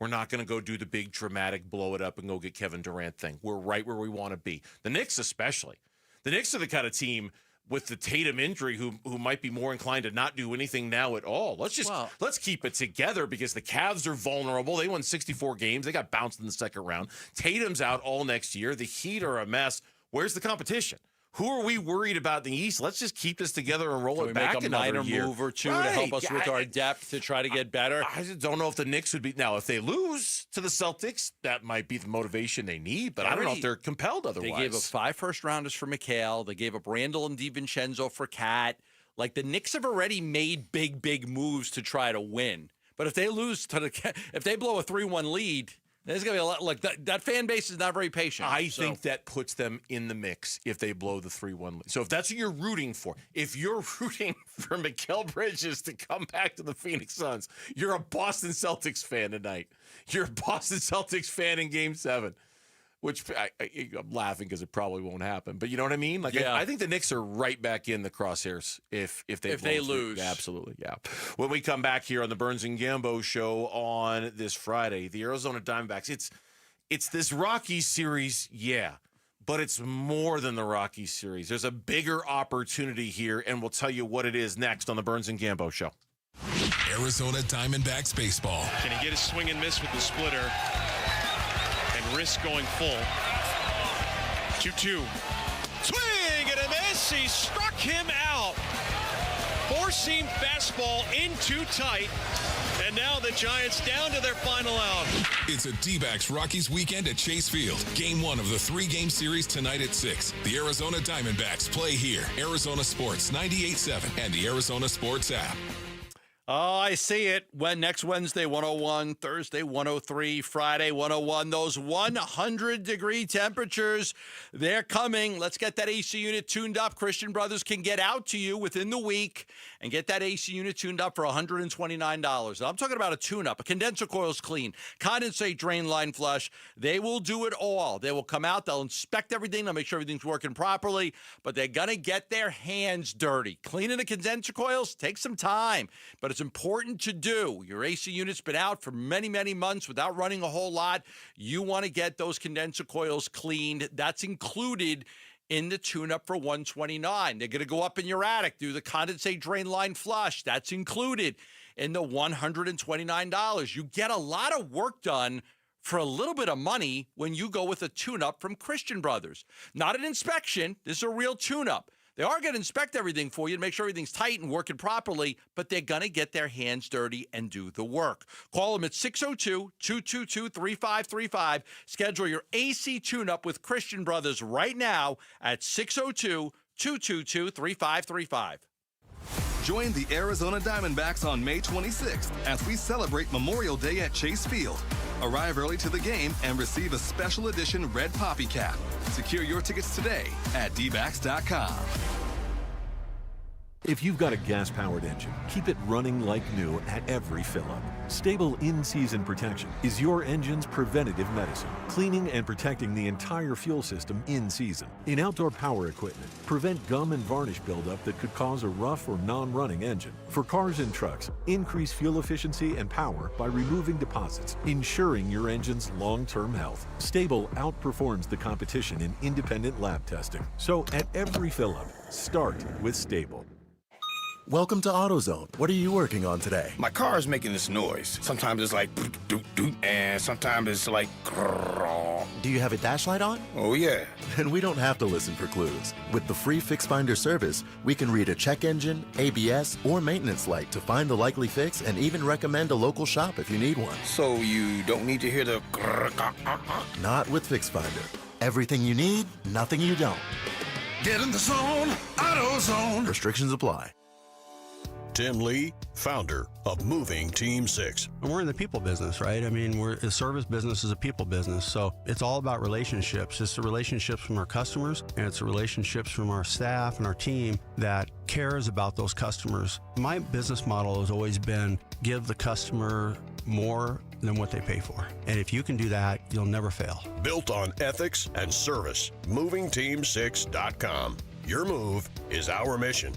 We're not going to go do the big dramatic blow it up and go get Kevin Durant thing. We're right where we want to be. The Knicks especially. The Knicks are the kind of team with the Tatum injury who might be more inclined to not do anything now at all. Let's keep it together because the Cavs are vulnerable. They won 64 games. They got bounced in the second round. Tatum's out all next year. The Heat are a mess. Where's the competition? Who are we worried about in the East? Let's just keep this together and roll it back another year. Make a minor move or two to help us with our depth to try to get better. I just don't know if the Knicks would be. Now, if they lose to the Celtics, that might be the motivation they need, but I don't know if they're compelled otherwise. They gave up 5 first-rounders for Mikal. They gave up Randall and DiVincenzo for Cat. Like, the Knicks have already made big moves to try to win. But if they lose if they blow a 3-1 lead, there's going to be a lot. Like that fan base is not very patient. I think that puts them in the mix if they blow the 3-1 lead. So if that's what you're rooting for, if you're rooting for Mikal Bridges to come back to the Phoenix Suns, you're a Boston Celtics fan tonight. You're a Boston Celtics fan in Game 7. Which I'm laughing because it probably won't happen. But you know what I mean? Like, yeah. I think the Knicks are right back in the crosshairs if they lose. Absolutely, yeah. When we come back here on the Burns and Gambo show on this Friday, the Arizona Diamondbacks, it's this Rockies series, yeah, but it's more than the Rockies series. There's a bigger opportunity here, and we'll tell you what it is next on the Burns and Gambo show. Arizona Diamondbacks baseball. Can he get a swing and miss with the splitter? Risk going full. 2-2. Swing and a miss. He struck him out. 4-seam fastball in too tight. And now the Giants down to their final out. It's a D-backs Rockies weekend at Chase Field. Game 1 of the 3-game series tonight at 6. The Arizona Diamondbacks play here. Arizona Sports 98.7 and the Arizona Sports app. Oh, I see it. Next Wednesday, 101, Thursday, 103, Friday, 101. Those 100-degree temperatures, they're coming. Let's get that AC unit tuned up. Christian Brothers can get out to you within the week and get that AC unit tuned up for $129. Now, I'm talking about a tune-up, a condenser coils clean, condensate drain line flush. They will do it all. They will come out. They'll inspect everything. They'll make sure everything's working properly, but they're going to get their hands dirty. Cleaning the condenser coils takes some time, but it's important to do. Your AC unit's been out for many, many months without running a whole lot. You want to get those condenser coils cleaned. That's included in the tune-up for $129. They're going to go up in your attic, do the condensate drain line flush. That's included in the $129. You get a lot of work done for a little bit of money when you go with a tune-up from Christian Brothers. Not an inspection. This is a real tune-up. They are going to inspect everything for you to make sure everything's tight and working properly, but they're going to get their hands dirty and do the work. Call them at 602-222-3535. Schedule your AC tune-up with Christian Brothers right now at 602-222-3535. Join the Arizona Diamondbacks on May 26th as we celebrate Memorial Day at Chase Field. Arrive early to the game and receive a special edition red poppy cap. Secure your tickets today at dbacks.com. If you've got a gas-powered engine, keep it running like new at every fill-up. Stable in-season protection is your engine's preventative medicine, cleaning and protecting the entire fuel system in season. In outdoor power equipment, prevent gum and varnish buildup that could cause a rough or non-running engine. For cars and trucks, increase fuel efficiency and power by removing deposits, ensuring your engine's long-term health. Stable outperforms the competition in independent lab testing. So at every fill-up, start with Stable. Welcome to AutoZone. What are you working on today? My car is making this noise. Sometimes it's like doot doot, and sometimes it's like grrr. Do you have a dash light on? Oh yeah. Then we don't have to listen for clues. With the free Fix Finder service, we can read a check engine, ABS, or maintenance light to find the likely fix and even recommend a local shop if you need one. So you don't need to hear the grrr. Not with Fix Finder. Everything you need, nothing you don't. Get in the zone, AutoZone. Restrictions apply. Tim Lee, founder of Moving Team 6. We're in the people business, right? I mean, a service business is a people business. So it's all about relationships. It's the relationships from our customers, and it's the relationships from our staff and our team that cares about those customers. My business model has always been give the customer more than what they pay for. And if you can do that, you'll never fail. Built on ethics and service. MovingTeam6.com. Your move is our mission.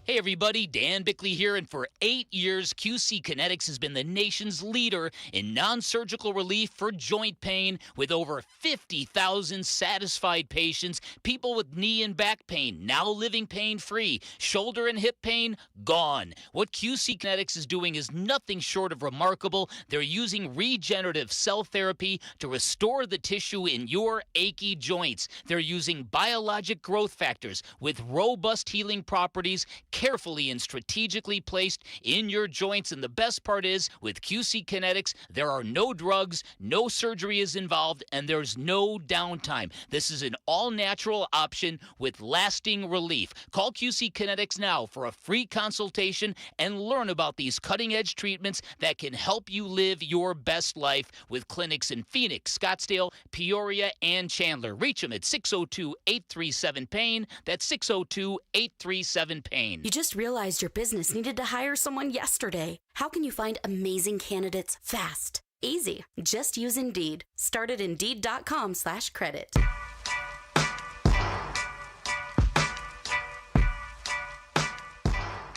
Hey everybody, Dan Bickley here, and for 8 years, QC Kinetics has been the nation's leader in non-surgical relief for joint pain with over 50,000 satisfied patients, people with knee and back pain now living pain-free, shoulder and hip pain gone. What QC Kinetics is doing is nothing short of remarkable. They're using regenerative cell therapy to restore the tissue in your achy joints. They're using biologic growth factors with robust healing properties, carefully and strategically placed in your joints. And the best part is, with QC Kinetics, there are no drugs, no surgery is involved, and there's no downtime. This is an all-natural option with lasting relief. Call QC Kinetics now for a free consultation and learn about these cutting-edge treatments that can help you live your best life with clinics in Phoenix, Scottsdale, Peoria, and Chandler. Reach them at 602-837-PAIN. That's 602-837-PAIN. You just realized your business needed to hire someone yesterday. How can you find amazing candidates fast? Easy. Just use Indeed. Start at Indeed.com/credit.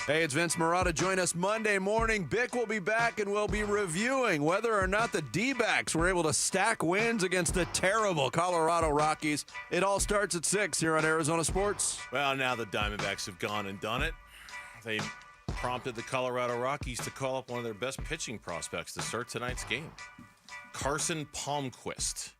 Hey, it's Vince Marotta. Join us Monday morning. Bick will be back, and we'll be reviewing whether or not the D-backs were able to stack wins against the terrible Colorado Rockies. It all starts at 6 here on Arizona Sports. Well, now the Diamondbacks have gone and done it. They prompted the Colorado Rockies to call up one of their best pitching prospects to start tonight's game. Carson Palmquist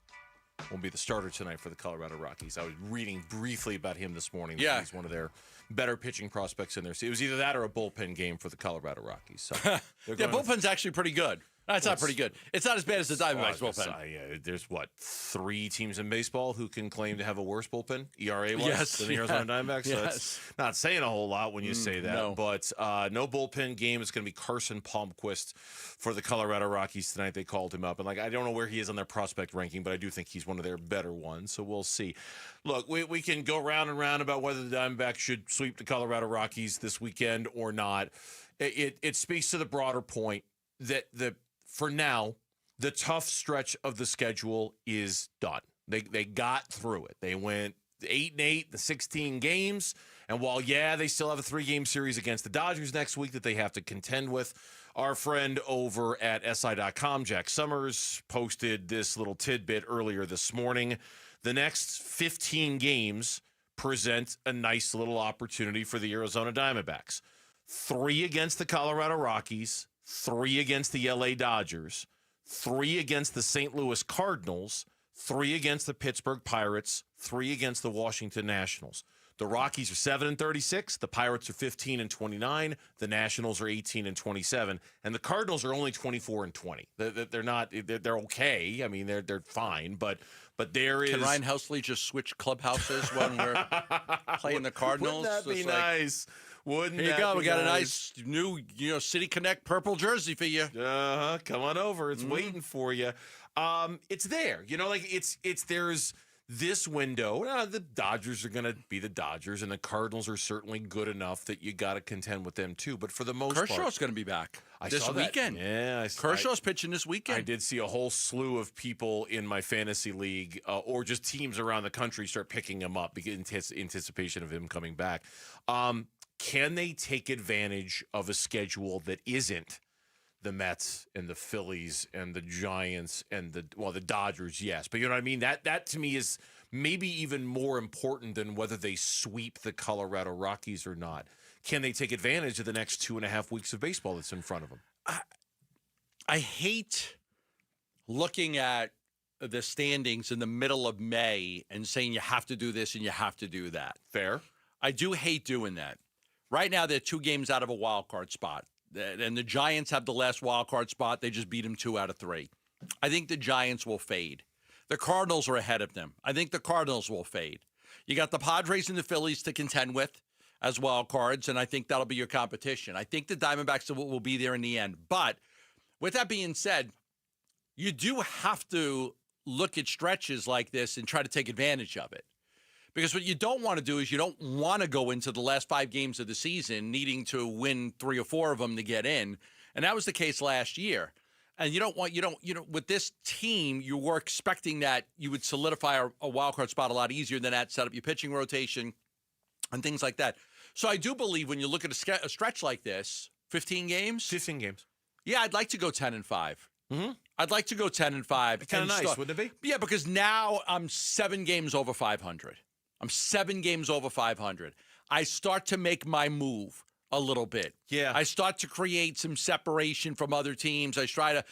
will be the starter tonight for the Colorado Rockies. I was reading briefly about him this morning. Yeah. He's one of their better pitching prospects in there. So it was either that or a bullpen game for the Colorado Rockies. So yeah, bullpen's actually pretty good. That's not pretty good. It's not as bad as the Diamondbacks bullpen. There's what, 3 teams in baseball who can claim to have a worse bullpen ERA-wise Yes, than the Arizona Diamondbacks. So that's not saying a whole lot when you say that. no. But no bullpen game. It's going to be Carson Palmquist for the Colorado Rockies tonight. They called him up, and I don't know where he is on their prospect ranking, but I do think he's one of their better ones. So we'll see. Look, we can go round and round about whether the Diamondbacks should sweep the Colorado Rockies this weekend or not. It speaks to the broader point that for now, the tough stretch of the schedule is done. They got through it. They went 8-8, the 16 games. And while, they still have a 3-game series against the Dodgers next week that they have to contend with, our friend over at SI.com, Jack Summers, posted this little tidbit earlier this morning. The next 15 games present a nice little opportunity for the Arizona Diamondbacks. 3 against the Colorado Rockies, 3 against the LA Dodgers, 3 against the St. Louis Cardinals, 3 against the Pittsburgh Pirates, 3 against the Washington Nationals. The Rockies are 7-36, the Pirates are 15-29, the Nationals are 18-27, and the Cardinals are only 24-20. They're not. They're okay. I mean, they're fine, but there is. Can Ryan Helsley just switch clubhouses when we're playing the Cardinals? Wouldn't that be nice? Wouldn't Here you go. We got a nice new, City Connect purple jersey for you. Come on over. It's waiting for you. It's there. There's this window. The Dodgers are going to be the Dodgers, and the Cardinals are certainly good enough that you got to contend with them too. But for the most part, Kershaw's going to be back this saw that. weekend. Yeah, Kershaw's pitching this weekend. I did see a whole slew of people in my fantasy league or just teams around the country start picking him up because in anticipation of him coming back. Can they take advantage of a schedule that isn't the Mets and the Phillies and the Giants and the Dodgers? Yes, but you know what I mean? That to me is maybe even more important than whether they sweep the Colorado Rockies or not. Can they take advantage of the next 2.5 weeks of baseball that's in front of them? I hate looking at the standings in the middle of May and saying you have to do this and you have to do that. Fair. I do hate doing that. Right now, they're 2 games out of a wild card spot. And the Giants have the last wild card spot. They just beat them 2 out of 3. I think the Giants will fade. The Cardinals are ahead of them. I think the Cardinals will fade. You got the Padres and the Phillies to contend with as wild cards, and I think that'll be your competition. I think the Diamondbacks will be there in the end. But with that being said, you do have to look at stretches like this and try to take advantage of it. Because what you don't want to do is you don't want to go into the last 5 games of the season needing to win 3 or 4 of them to get in. And that was the case last year. And with this team, you were expecting that you would solidify a wild card spot a lot easier than that, set up your pitching rotation and things like that. So I do believe when you look at a stretch like this, 15 games? 15 games. Yeah, I'd like to go 10-5. Mm-hmm. I'd like to go 10-5. Kind of nice, wouldn't it be? Yeah, because now I'm 7 games over 500. I'm 7 games over 500. I start to make my move a little bit. Yeah. I start to create some separation from other teams. I try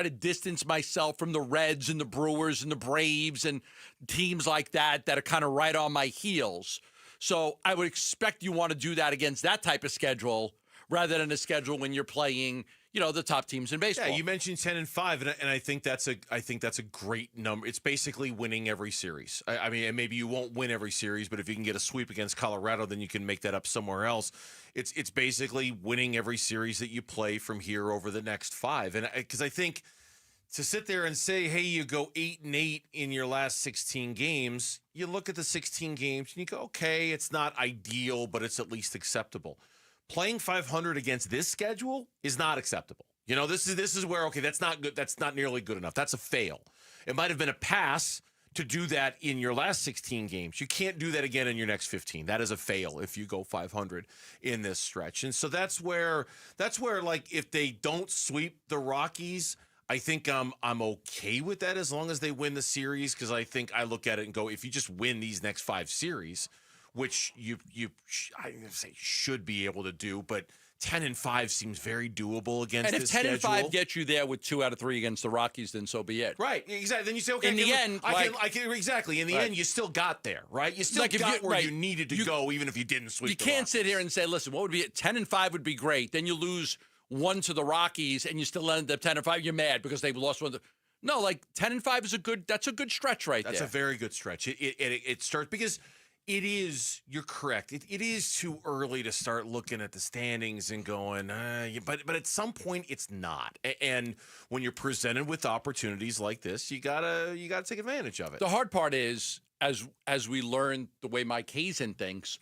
to distance myself from the Reds and the Brewers and the Braves and teams like that are kind of right on my heels. So I would expect you want to do that against that type of schedule rather than a schedule when you're playing, the top teams in baseball. Yeah, you mentioned 10-5, and I think that's a great number. It's basically winning every series. I mean, and maybe you won't win every series, but if you can get a sweep against Colorado, then you can make that up somewhere else. It's basically winning every series that you play from here over the next 5. And because I think to sit there and say, hey, you go 8-8 in your last 16 games, you look at the 16 games and you go, okay, it's not ideal, but it's at least acceptable. Playing 500 against this schedule is not acceptable. This is where, okay, that's not good. That's not nearly good enough. That's a fail. It might have been a pass to do that in your last 16 games. You can't do that again in your next 15. That is a fail if you go 500 in this stretch. And so that's where like if they don't sweep the Rockies, I think I'm okay with that as long as they win the series, because I think I look at it and go, if you just win these next 5 series, which I say should be able to do, but 10-5 seems very doable against this schedule. And if 10-5 gets you there with 2 out of 3 against the Rockies, then so be it. Right, exactly. Then you say, okay. In the end, exactly. In the end, you still got there, right? You still got where you needed to go, even if you didn't sweep. You can't sit here and say, listen, what would be 10-5 would be great. Then you lose won to the Rockies and you still ended up 10-5, you're mad because they lost one. No, like 10-5 is that's a good stretch right there. That's a very good stretch. It starts because it is, you're correct. It is too early to start looking at the standings and going, but at some point it's not. And when you're presented with opportunities like this, you gotta take advantage of it. The hard part is, as we learn the way Mike Hazen thinks,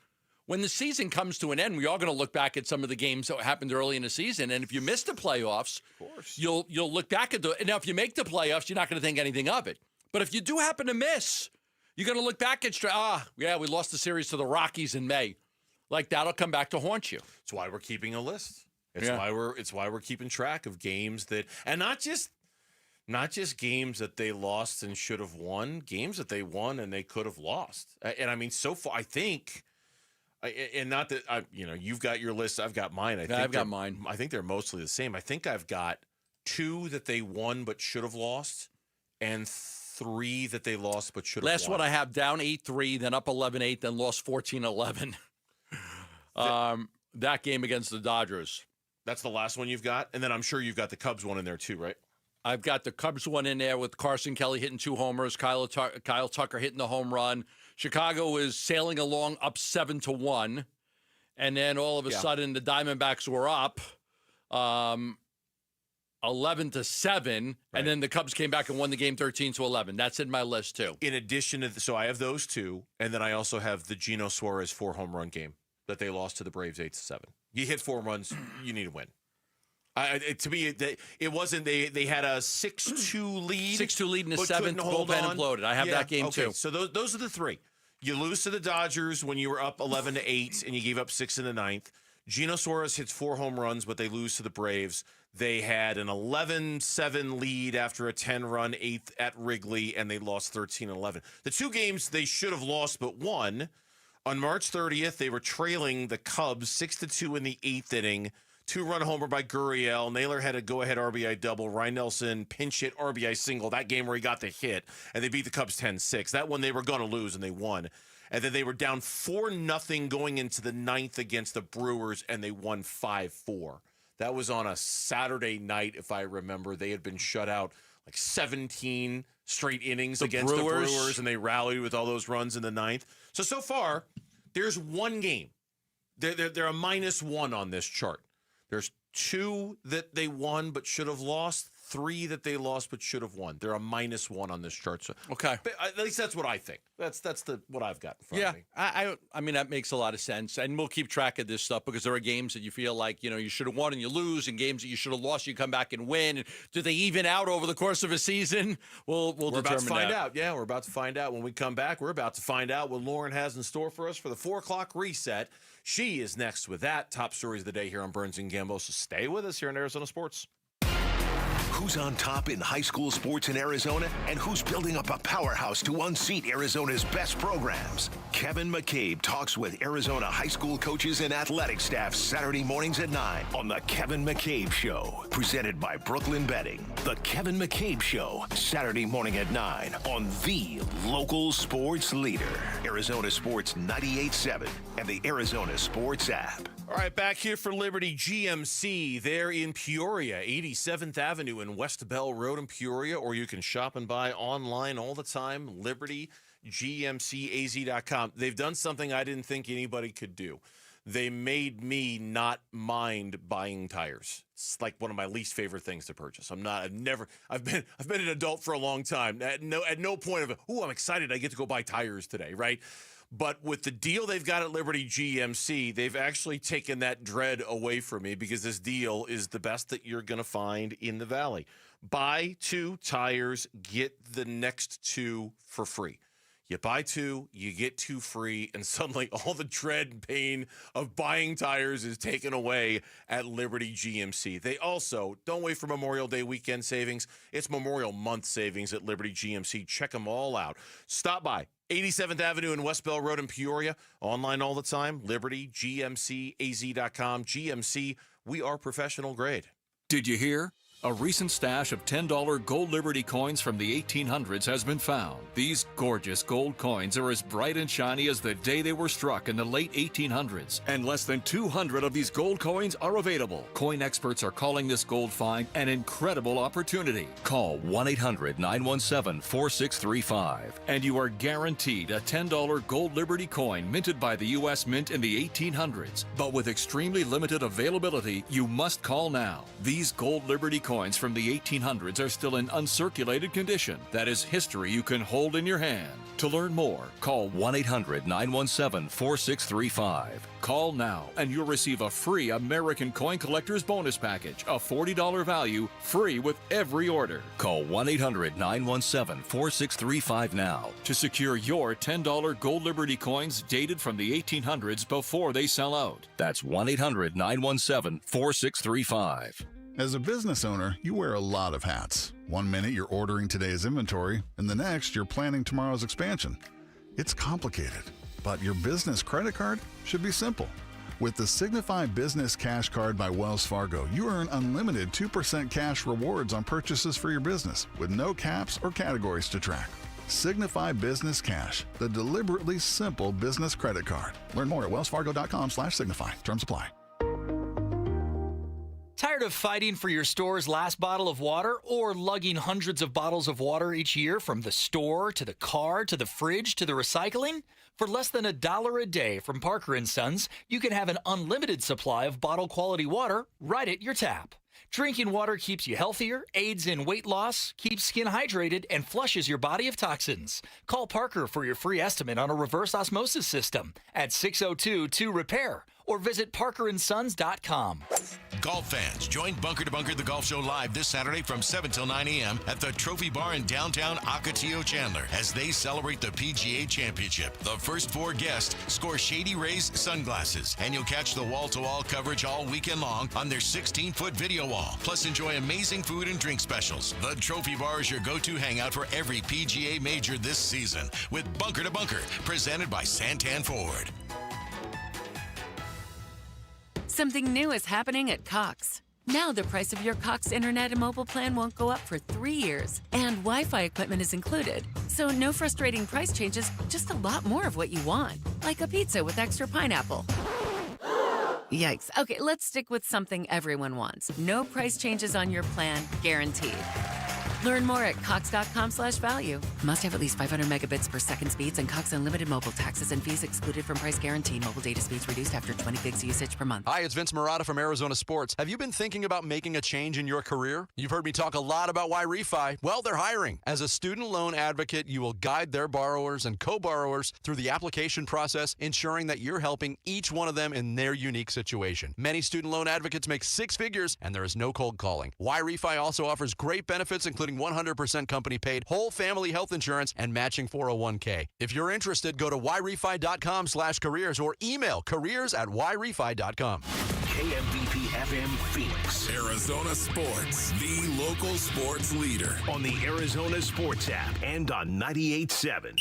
when the season comes to an end, we are going to look back at some of the games that happened early in the season. And if you miss the playoffs, of course, you'll look back at now, if you make the playoffs, you're not going to think anything of it. But if you do happen to miss, you're going to look back at, we lost the series to the Rockies in May. Like, that'll come back to haunt you. That's why we're keeping a list. It's why we're keeping track of games that, and not just games that they lost and should have won, games that they won and they could have lost. And I mean, so far, I think, and not that you've got your list, I've got mine. I've got mine. I think they're mostly the same. I think I've got 2 that they won but should have lost, and 3 that they lost but should have won. Last one I have, down 8-3, then up 11-8, then lost 14-11. That game against the Dodgers. That's the last one you've got? And then I'm sure you've got the Cubs one in there too, right? I've got the Cubs one in there with Carson Kelly hitting 2 homers, Kyle Tucker hitting the home run. Chicago is sailing along up 7-1. And then all of a sudden the Diamondbacks were up 11-7. And then the Cubs came back and won the game 13-11. That's in my list too. In addition to, so I have those 2. And then I also have the Geno Suarez 4 home run game that they lost to the Braves 8-7. You hit 4 runs, you need to win. To me, it wasn't. They had a 6-2 lead. 6-2 lead in the 7th. Bullpen imploded. I have that game too. So those are the 3. You lose to the Dodgers when you were up 11-8 and you gave up 6 in the 9th. Geno Suarez hits 4 home runs, but they lose to the Braves. They had an 11-7 lead after a 10-run 8th at Wrigley, and they lost 13-11. The 2 games they should have lost but won. On March 30th, they were trailing the Cubs 6-2 in the 8th inning. 2-run homer by Gurriel. Naylor had a go-ahead RBI double. Ryan Nelson pinch hit RBI single. That game where he got the hit, and they beat the Cubs 10-6. That one they were going to lose, and they won. And then they were down 4-0 going into the 9th against the Brewers, and they won 5-4. That was on a Saturday night, if I remember. They had been shut out like 17 straight innings against the Brewers, and they rallied with all those runs in the 9th. So far, there's 1 game. They're a -1 on this chart. There's 2 that they won but should have lost, 3 that they lost but should have won. They're a -1 on this chart. So, okay, but at least that's what I think. That's what I've got in front of me. I mean, that makes a lot of sense, and we'll keep track of this stuff because there are games that you feel like you should have won and you lose, and games that you should have lost, you come back and win. And do they even out over the course of a season? We're about to find out. Yeah, we're about to find out when we come back. We're about to find out what Lauren has in store for us for the 4 o'clock reset. She is next with that. Top stories of the day here on Burns and Gambo. So stay with us here in Arizona Sports. Who's on top in high school sports in Arizona, and who's building up a powerhouse to unseat Arizona's best programs? Kevin McCabe talks with Arizona high school coaches and athletic staff Saturday mornings at 9 on The Kevin McCabe Show, presented by Brooklyn Betting. The Kevin McCabe Show, Saturday morning at 9 on the local sports leader, Arizona Sports 98.7 and the Arizona Sports app. All right, back here for Liberty GMC. They're in Peoria, 87th Avenue and West Bell Road in Peoria, or you can shop and buy online all the time, libertygmcaz.com. They've done something I didn't think anybody could do. They made me not mind buying tires. It's like one of my least favorite things to purchase. I've been an adult for a long time. At no point of, I'm excited I get to go buy tires today, right? But with the deal they've got at Liberty GMC, they've actually taken that dread away from me because this deal is the best that you're going to find in the Valley. Buy 2 tires, get the next 2 for free. You buy 2, you get 2 free, and suddenly all the dread and pain of buying tires is taken away at Liberty GMC. They also, don't wait for Memorial Day weekend savings. It's Memorial Month savings at Liberty GMC. Check them all out. Stop by 87th Avenue and West Bell Road in Peoria. Online all the time, libertygmcaz.com. GMC, we are professional grade. Did you hear? A recent stash of $10 gold Liberty coins from the 1800s has been found. These gorgeous gold coins are as bright and shiny as the day they were struck in the late 1800s, and less than 200 of these gold coins are available. Coin experts are calling this gold find an incredible opportunity. Call 1-800-917-4635, and you are guaranteed a $10 gold Liberty coin minted by the U.S. Mint in the 1800s. But with extremely limited availability, you must call now. These gold Liberty coins from the 1800s are still in uncirculated condition. That is history you can hold in your hand. To learn more, call 1-800-917-4635. Call now and you'll receive a free American Coin Collector's Bonus Package, a $40 value, free with every order. Call 1-800-917-4635 now to secure your $10 gold Liberty coins dated from the 1800s before they sell out. That's 1-800-917-4635. As a business owner, you wear a lot of hats. One minute you're ordering today's inventory, and the next you're planning tomorrow's expansion. It's complicated, but your business credit card should be simple. With the Signify Business Cash Card by Wells Fargo, you earn unlimited 2% cash rewards on purchases for your business, with no caps or categories to track. Signify Business Cash, the deliberately simple business credit card. Learn more at wellsfargo.com/signify. Terms apply. Tired of fighting for your store's last bottle of water or lugging hundreds of bottles of water each year from the store to the car to the fridge to the recycling? For less than $1 a day from Parker & Sons, you can have an unlimited supply of bottle quality water right at your tap. Drinking water keeps you healthier, aids in weight loss, keeps skin hydrated, and flushes your body of toxins. Call Parker for your free estimate on a reverse osmosis system at 602-2-REPAIR or visit parkerandsons.com. Golf fans, join Bunker to Bunker the Golf Show live this Saturday from 7 till 9 a.m. at the Trophy Bar in downtown Ocotillo, Chandler as they celebrate the PGA Championship. The first 4 guests score Shady Rays sunglasses, and you'll catch the wall-to-wall coverage all weekend long on their 16-foot video wall. Plus, enjoy amazing food and drink specials. The Trophy Bar is your go-to hangout for every PGA major this season with Bunker to Bunker, presented by Santan Ford. Something new is happening at Cox. Now the price of your Cox internet and mobile plan won't go up for 3 years, and Wi-Fi equipment is included. So no frustrating price changes, just a lot more of what you want, like a pizza with extra pineapple. Yikes. Okay, let's stick with something everyone wants. No price changes on your plan, guaranteed. Learn more at cox.com/value. Must have at least 500 megabits per second speeds and Cox Unlimited mobile. Taxes and fees excluded from price guarantee. Mobile data speeds reduced after 20 gigs usage per month. Hi, it's Vince Marotta from Arizona Sports. Have you been thinking about making a change in your career? You've heard me talk a lot about Y-Refi. Well, they're hiring. As a student loan advocate, you will guide their borrowers and co-borrowers through the application process, ensuring that you're helping each one of them in their unique situation. Many student loan advocates make 6 figures, and there is no cold calling. Y-Refi also offers great benefits, including 100% company paid, whole family health insurance, and matching 401k. If you're interested, go to yrefi.com/careers or email careers@yrefi.com. KMVP FM Phoenix. Arizona Sports, the local sports leader. On the Arizona Sports app and on 98.7.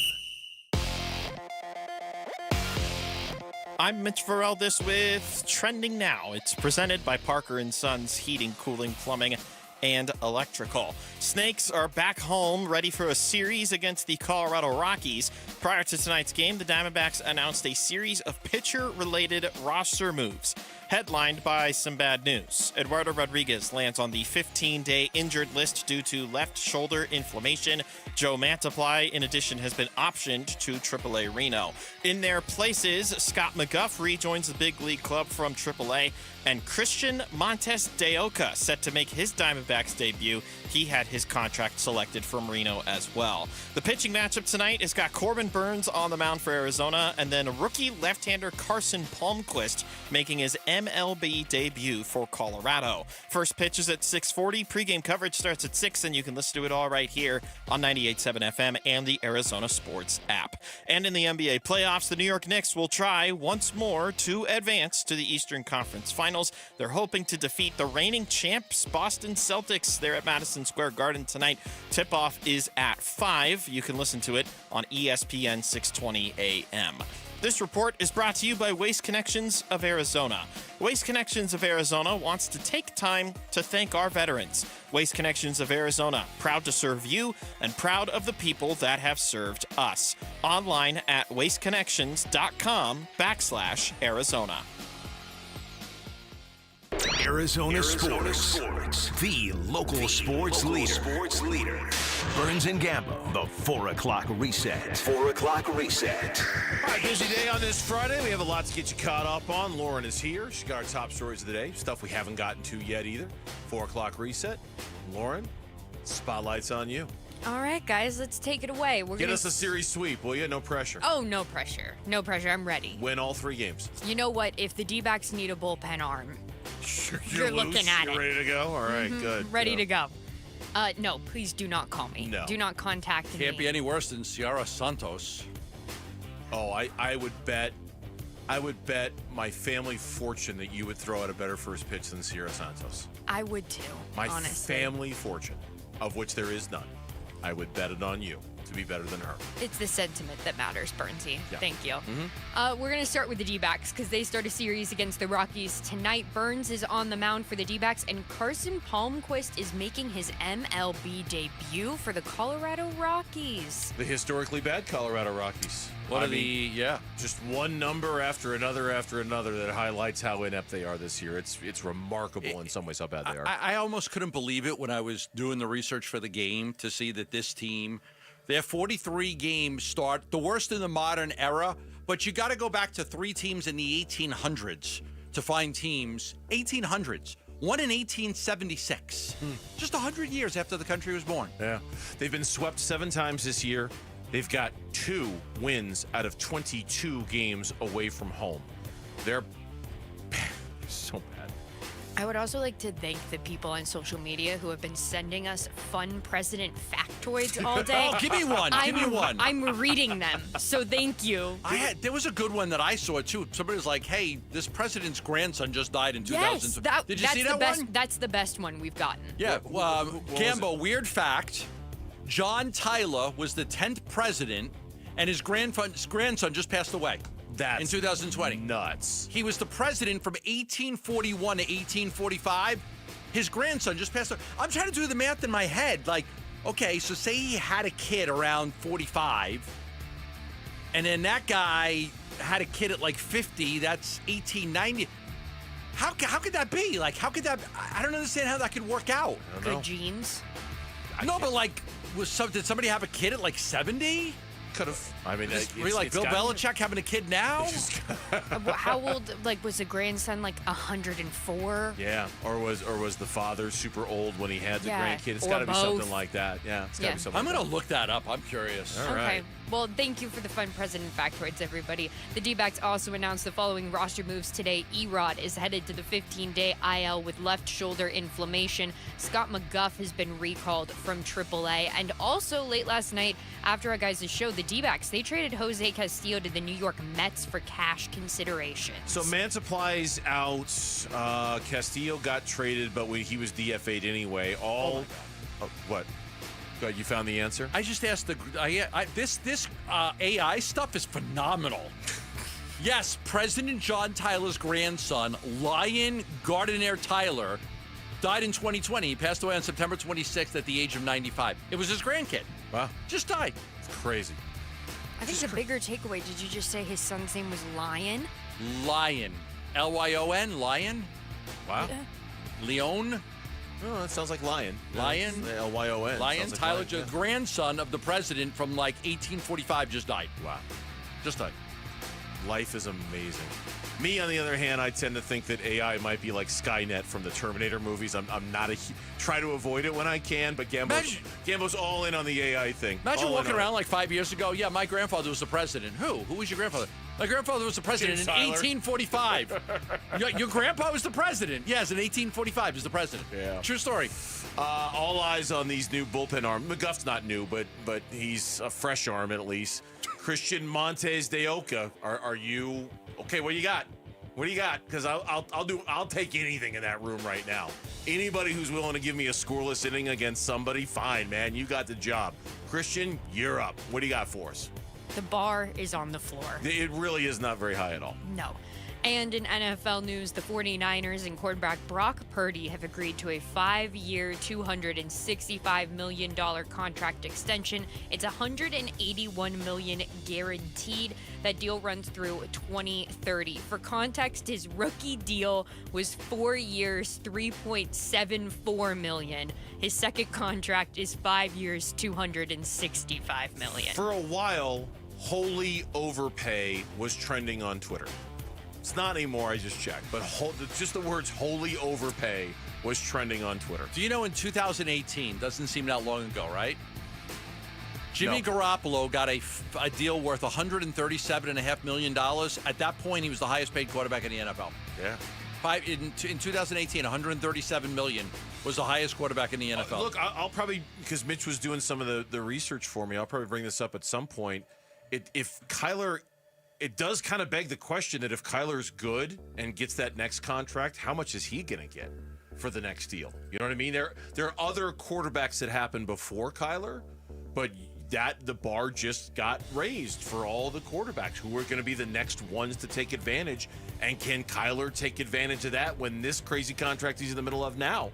I'm Mitch Farrell, this with Trending Now. It's presented by Parker & Sons Heating, Cooling, Plumbing, and Electrical. Snakes are back home, ready for a series against the Colorado Rockies. Prior to tonight's game, the Diamondbacks announced a series of pitcher-related roster moves, headlined by some bad news. Eduardo Rodriguez lands on the 15-day injured list due to left shoulder inflammation. Joe Mantiply, in addition, has been optioned to AAA Reno. In their places, Scott McGuffrey joins the big league club from AAA, and Christian Montes de Oca set to make his Diamondbacks debut. He had his contract selected from Reno as well. The pitching matchup tonight has got Corbin Burns on the mound for Arizona, and then rookie left-hander Carson Palmquist making his MLB debut for Colorado. First pitch is at 6:40. Pre-game coverage starts at 6, and you can listen to it all right here on 98.7 FM and the Arizona Sports app. And in the NBA playoffs, the New York Knicks will try once more to advance to the Eastern Conference Finals. They're hoping to defeat the reigning champs, Boston Celtics. They're at Madison Square Garden tonight. Tip-off is at 5. You can listen to it on ESPN 620 AM. This report is brought to you by Waste Connections of Arizona. Waste Connections of Arizona wants to take time to thank our veterans. Waste Connections of Arizona, proud to serve you and proud of the people that have served us. Online at wasteconnections.com/Arizona. Arizona Sports, the local sports leader. Burns and Gambo, the 4 o'clock reset. 4 o'clock reset. All right, busy day on this Friday. We have a lot to get you caught up on. Lauren is here. She's got our top stories of the day. Stuff we haven't gotten to yet either. 4 o'clock reset. Lauren, spotlight's on you. All right, guys, let's take it away. Get us a series sweep, will you? No pressure. Oh, no pressure. No pressure. I'm ready. Win all 3 games. You know what? If the D-backs need a bullpen arm, You're looking at You're it. ready to go? All right, good. Ready to go. No, please do not call me. No. Do not contact me. Can't be any worse than Ciara Santos. Oh, I would bet my family fortune that you would throw out a better first pitch than Ciara Santos. I would too, My honestly. family fortune, of which there is none. I would bet it on you to be better than her. It's the sentiment that matters, Bernsey. Yeah. Thank you. Mm-hmm. We're going to start with the D-backs because they start a series against the Rockies tonight. Burns is on the mound for the D-backs, and Carson Palmquist is making his MLB debut for the Colorado Rockies. The historically bad Colorado Rockies. Just one number after another that highlights how inept they are this year. It's remarkable in some ways how bad they are. I almost couldn't believe it when I was doing the research for the game to see that this team, their 43 game start, the worst in the modern era, but you got to go back to 3 teams in the 1800s to find teams, 1800s. One in 1876, just 100 years after the country was born. Yeah. They've been swept 7 times this year. They've got 2 wins out of 22 games away from home. They're so bad. I would also like to thank the people on social media who have been sending us fun president factoids all day. Oh, give me one. Give me one. I'm reading them, so thank you. There was a good one that I saw too. Somebody was like, "Hey, this president's grandson just died in 2000." Yes, Did you see that best, one? That's the best one we've gotten. Yeah. Gambo, weird fact: John Tyler was the 10th president, and his grandson just passed away. In 2020. Nuts. He was the president from 1841 to 1845. His grandson just passed away. I'm trying to do the math in my head. Like, okay, so say he had a kid around 45, and then that guy had a kid at like 50. That's 1890. How could that be? Like, how could that? I don't understand how that could work out. Good genes. No, but like, did somebody have a kid at like 70? Could have. I mean, were you like Bill Belichick having a kid now? How old? Like, was the grandson like 104? Yeah, or was the father super old when he had the Yeah, grandkid? It's or got to be both. something like that. Yeah, it's got to be something. I'm like gonna that. look that up. I'm curious. All Okay. right. Well, thank you for the fun president factoids, everybody. The D-backs also announced the following roster moves today. Erod is headed to the 15-day IL with left shoulder inflammation. Scott McGuff has been recalled from AAA. And also late last night, after our guys' show, the D-backs, they traded Jose Castillo to the New York Mets for cash considerations. So Mantiply's out. Castillo got traded, but he was DFA'd anyway. What? Good, you found the answer? I just asked this AI stuff is phenomenal. Yes, President John Tyler's grandson, Lion Gardner Tyler, died in 2020. He passed away on September 26th at the age of 95. It was his grandkid. Wow. Just died. It's crazy. I think the bigger takeaway, did you just say his son's name was Lion? Lion. Lyon? Lion? Wow. Leon? Oh, that sounds like Lion. Lion? Lyon. Lion Sounds like Tyler, Lion, yeah. grandson of the president from like 1845, just died. Wow. Just died. Life is amazing. Me, on the other hand, I tend to think that AI might be like Skynet from the Terminator movies. I'm not try to avoid it when I can, but Gambo's all in on the AI thing. Imagine All walking in on around it. like 5 years ago. Yeah, my grandfather was the president. Who? Who was your grandfather? My grandfather was the president in Tyler. 1845. Your grandpa was the president. Yes, in 1845 is the president. Yeah. True story. All eyes on these new bullpen arms. McGuff's not new, but he's a fresh arm at least. Christian Montes de Oca. Are you okay? What do you got? What do you got? Because I'll take anything in that room right now. Anybody who's willing to give me a scoreless inning against somebody, fine, man. You got the job. Christian, you're up. What do you got for us? The bar is on the floor. It really is not very high at all. No. And in NFL news, the 49ers and quarterback Brock Purdy have agreed to a 5-year, $265 million contract extension. It's $181 million guaranteed. That deal runs through 2030. For context, his rookie deal was 4 years, $3.74 million. His second contract is 5 years, $265 million. For a while, wholly overpay was trending on Twitter. It's not anymore, I just checked. But just the words wholly overpay was trending on Twitter. Do you know in 2018, doesn't seem that long ago, right? Jimmy Garoppolo got a deal worth $137.5 million. At that point, he was the highest paid quarterback in the NFL. Yeah. In 2018, $137 million was the highest quarterback in the NFL. Look, I'll probably, because Mitch was doing some of the research for me, I'll probably bring this up at some point. If Kyler... It does kind of beg the question that if Kyler's good and gets that next contract, how much is he going to get for the next deal? You know what I mean? There are other quarterbacks that happened before Kyler, but the bar just got raised for all the quarterbacks who are going to be the next ones to take advantage. And can Kyler take advantage of that when this crazy contract he's in the middle of now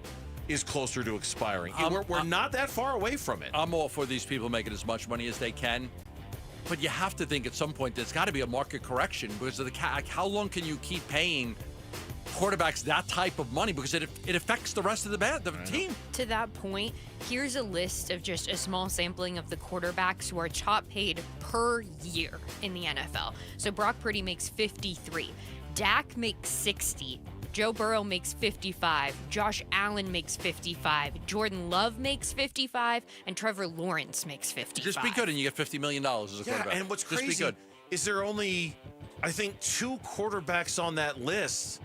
is closer to expiring? We're not that far away from it. I'm all for these people making as much money as they can. But you have to think at some point there's got to be a market correction because of how long can you keep paying quarterbacks that type of money because it affects the rest of the team. To that point, here's a list of just a small sampling of the quarterbacks who are top paid per year in the NFL. So Brock Purdy makes 53, Dak makes 60, Joe Burrow makes 55, Josh Allen makes 55, Jordan Love makes 55, and Trevor Lawrence makes 55. Just be good and you get $50 million as a quarterback. And what's Just crazy be good. is there only, I think, 2 quarterbacks on that list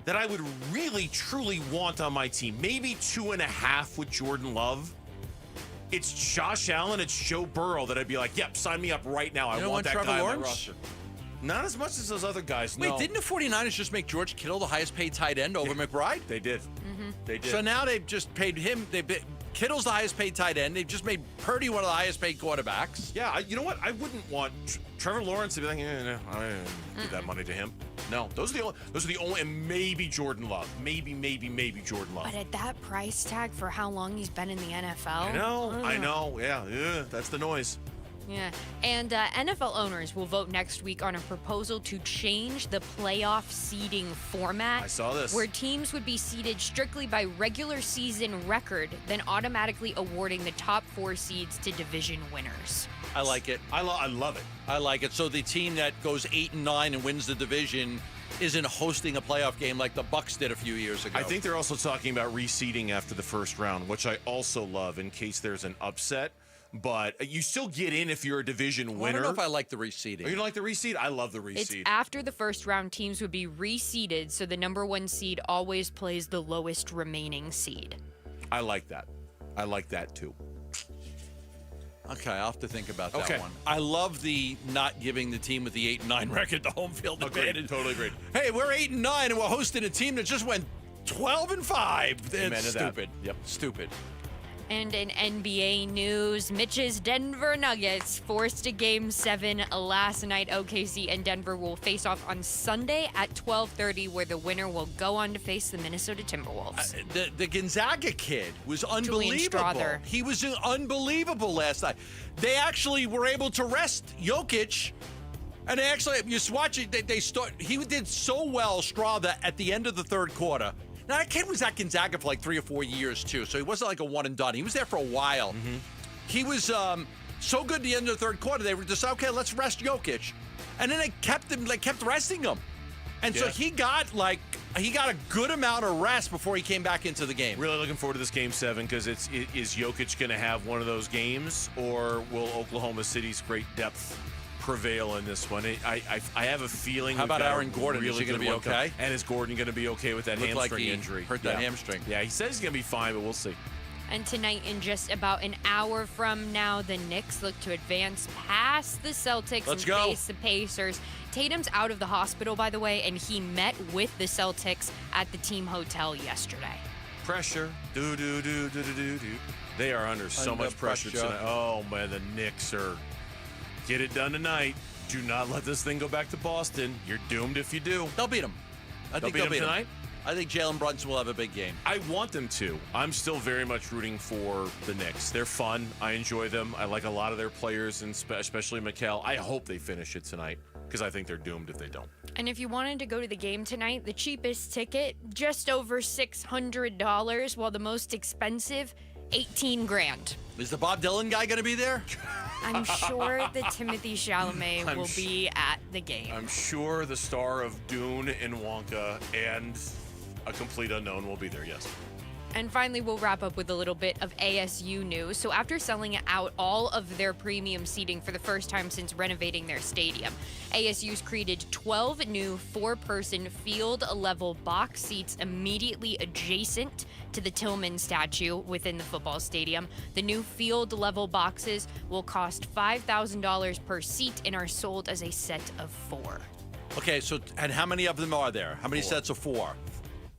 that I would really, truly want on my team. Maybe 2.5 with Jordan Love. It's Josh Allen, it's Joe Burrow that I'd be like, yep, sign me up right now. I want that Trevor guy on Lawrence? my roster. Not as much as those other guys. Wait, no. didn't the 49ers just make George Kittle the highest paid tight end over McBride? They did. Mm-hmm. They did. So now they've just paid him. Kittle's the highest paid tight end. They've just made Purdy one of the highest paid quarterbacks. Yeah, you know what? I wouldn't want Trevor Lawrence to be like, no, I didn't give that money to him. No, those are the only, and maybe Jordan Love. Maybe Jordan Love. But at that price tag for how long he's been in the NFL. I know. Yeah, that's the noise. Yeah, and NFL owners will vote next week on a proposal to change the playoff seeding format. I saw this. Where teams would be seeded strictly by regular season record, then automatically awarding the top 4 seeds to division winners. I like it. I love it. I like it. So the team that goes 8-9 and wins the division isn't hosting a playoff game like the Bucks did a few years ago. I think they're also talking about reseeding after the first round, which I also love in case there's an upset. But you still get in if you're a division winner. I don't know if I like the reseeding. Oh, you don't like the reseed? I love the reseed. It's after the first round, teams would be reseeded, so the number 1 seed always plays the lowest remaining seed. I like that. I like that too. Okay, I'll have to think about that Okay. one. I love the not giving the team with the 8-9 record the home field advantage. Totally agreed. Hey, we're 8-9 and we're hosting a team that just went 12-5. Amen It's to that. stupid. Yep. Stupid. And in NBA news, Mitch's Denver Nuggets forced a Game 7 last night. OKC and Denver will face off on Sunday at 12:30, where the winner will go on to face the Minnesota Timberwolves. The Gonzaga kid was unbelievable. Strother. He was unbelievable last night. They actually were able to rest Jokic. And they actually, you watch it, he did so well, Strother, at the end of the third quarter. Now, that kid was at Gonzaga for like 3 or 4 years, too, so he wasn't like a one and done. He was there for a while. Mm-hmm. He was so good at the end of the third quarter, they were just, okay, let's rest Jokic. And then they kept resting him. And so he got a good amount of rest before he came back into the game. Really looking forward to this Game 7 because is Jokic going to have one of those games, or will Oklahoma City's great depth prevail in this one? I have a feeling. How about Aaron Gordon? Is he going to be okay? And is Gordon going to be okay with that hamstring injury? Hurt that hamstring. Yeah, he says he's going to be fine, but we'll see. And tonight, in just about an hour from now, the Knicks look to advance past the Celtics and face the Pacers. Tatum's out of the hospital, by the way, and he met with the Celtics at the team hotel yesterday. Pressure. Do. They are under so much pressure tonight. Oh, man, the Knicks are Get it done tonight. Do not let this thing go back to Boston. You're doomed if you do. They'll beat them. I think they'll beat them tonight. I think Jalen Brunson will have a big game. I want them to. I'm still very much rooting for the Knicks. They're fun. I enjoy them. I like a lot of their players, and especially Mikal. I hope they finish it tonight because I think they're doomed if they don't. And if you wanted to go to the game tonight, the cheapest ticket, just over $600, while the most expensive, $18,000. Is the Bob Dylan guy going to be there? I'm sure that Timothy Chalamet will be at the game. I'm sure the star of Dune and Wonka and a complete unknown will be there, yes. And finally, we'll wrap up with a little bit of ASU news. So after selling out all of their premium seating for the first time since renovating their stadium, ASU's created 12 new 4-person field-level box seats immediately adjacent to the Tillman statue within the football stadium. The new field-level boxes will cost $5,000 per seat and are sold as a set of 4. Okay, so, and how many of them are there? How many sets of 4?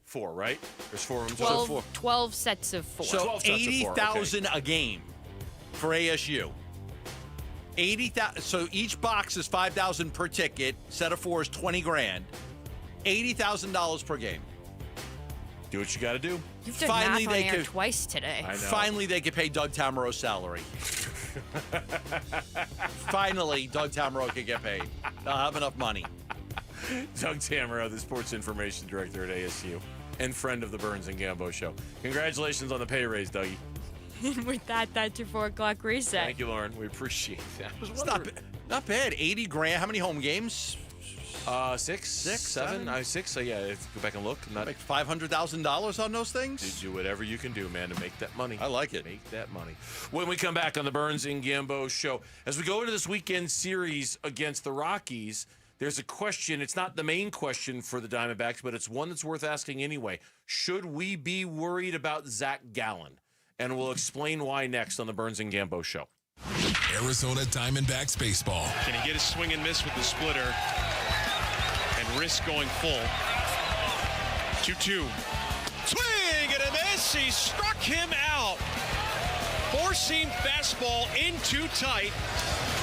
4, right? There's 4 of them. 12 sets of 4. So 80,000 a game for ASU. 80,000. So each box is $5,000 per ticket. Set of 4 is $20,000. $80,000 per game. Do what you got to do. You've done math on air twice today. I know. Finally, they could pay Doug Tamaro's salary. Finally, Doug Tamaro could get paid. They'll have enough money. Doug Tamaro, the sports information director at ASU and friend of the Burns and Gambo show. Congratulations on the pay raise, Dougie. With that, that's your 4 o'clock reset. Thank you, Lauren. We appreciate that. It's not bad. $80,000. How many home games? 6, 7. 6. So yeah, go back and look. Make $500,000 on those things. Do whatever you can do, man, to make that money. I like it. Make that money. When we come back on the Burns and Gambo show, as we go into this weekend series against the Rockies, there's a question. It's not the main question for the Diamondbacks, but it's one that's worth asking anyway. Should we be worried about Zach Gallen? And we'll explain why next on the Burns and Gambo show. Arizona Diamondbacks baseball. Can he get a swing and miss with the splitter and risk going full? 2-2. Swing and a miss. He struck him out. Four-seam fastball in too tight.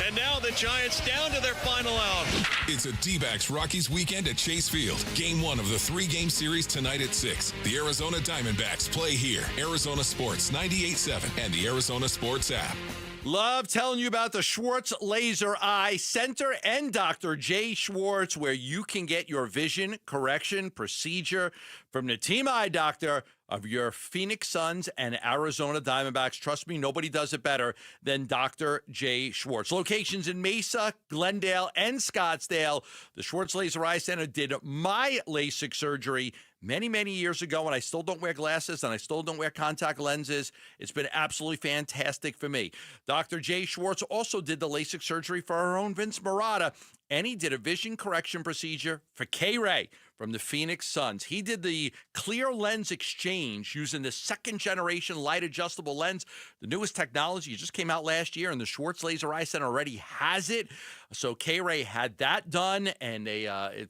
And now the Giants down to their final out. It's a D-backs Rockies weekend at Chase Field. Game 1 of the 3-game series tonight at 6. The Arizona Diamondbacks play here. Arizona Sports 98.7 and the Arizona Sports app. Love telling you about the Schwartz Laser Eye Center and Dr. Jay Schwartz, where you can get your vision correction procedure from the team eye doctor of your Phoenix Suns and Arizona Diamondbacks. Trust me, nobody does it better than Dr. Jay Schwartz. Locations in Mesa, Glendale, and Scottsdale. The Schwartz Laser Eye Center did my LASIK surgery many, many years ago, and I still don't wear glasses, and I still don't wear contact lenses. It's been absolutely fantastic for me. Dr. Jay Schwartz also did the LASIK surgery for our own Vince Marotta, and he did a vision correction procedure for K-Ray from the Phoenix Suns. He did the clear lens exchange using the second-generation light-adjustable lens, the newest technology. It just came out last year, and the Schwartz Laser Eye Center already has it. So K-Ray had that done, and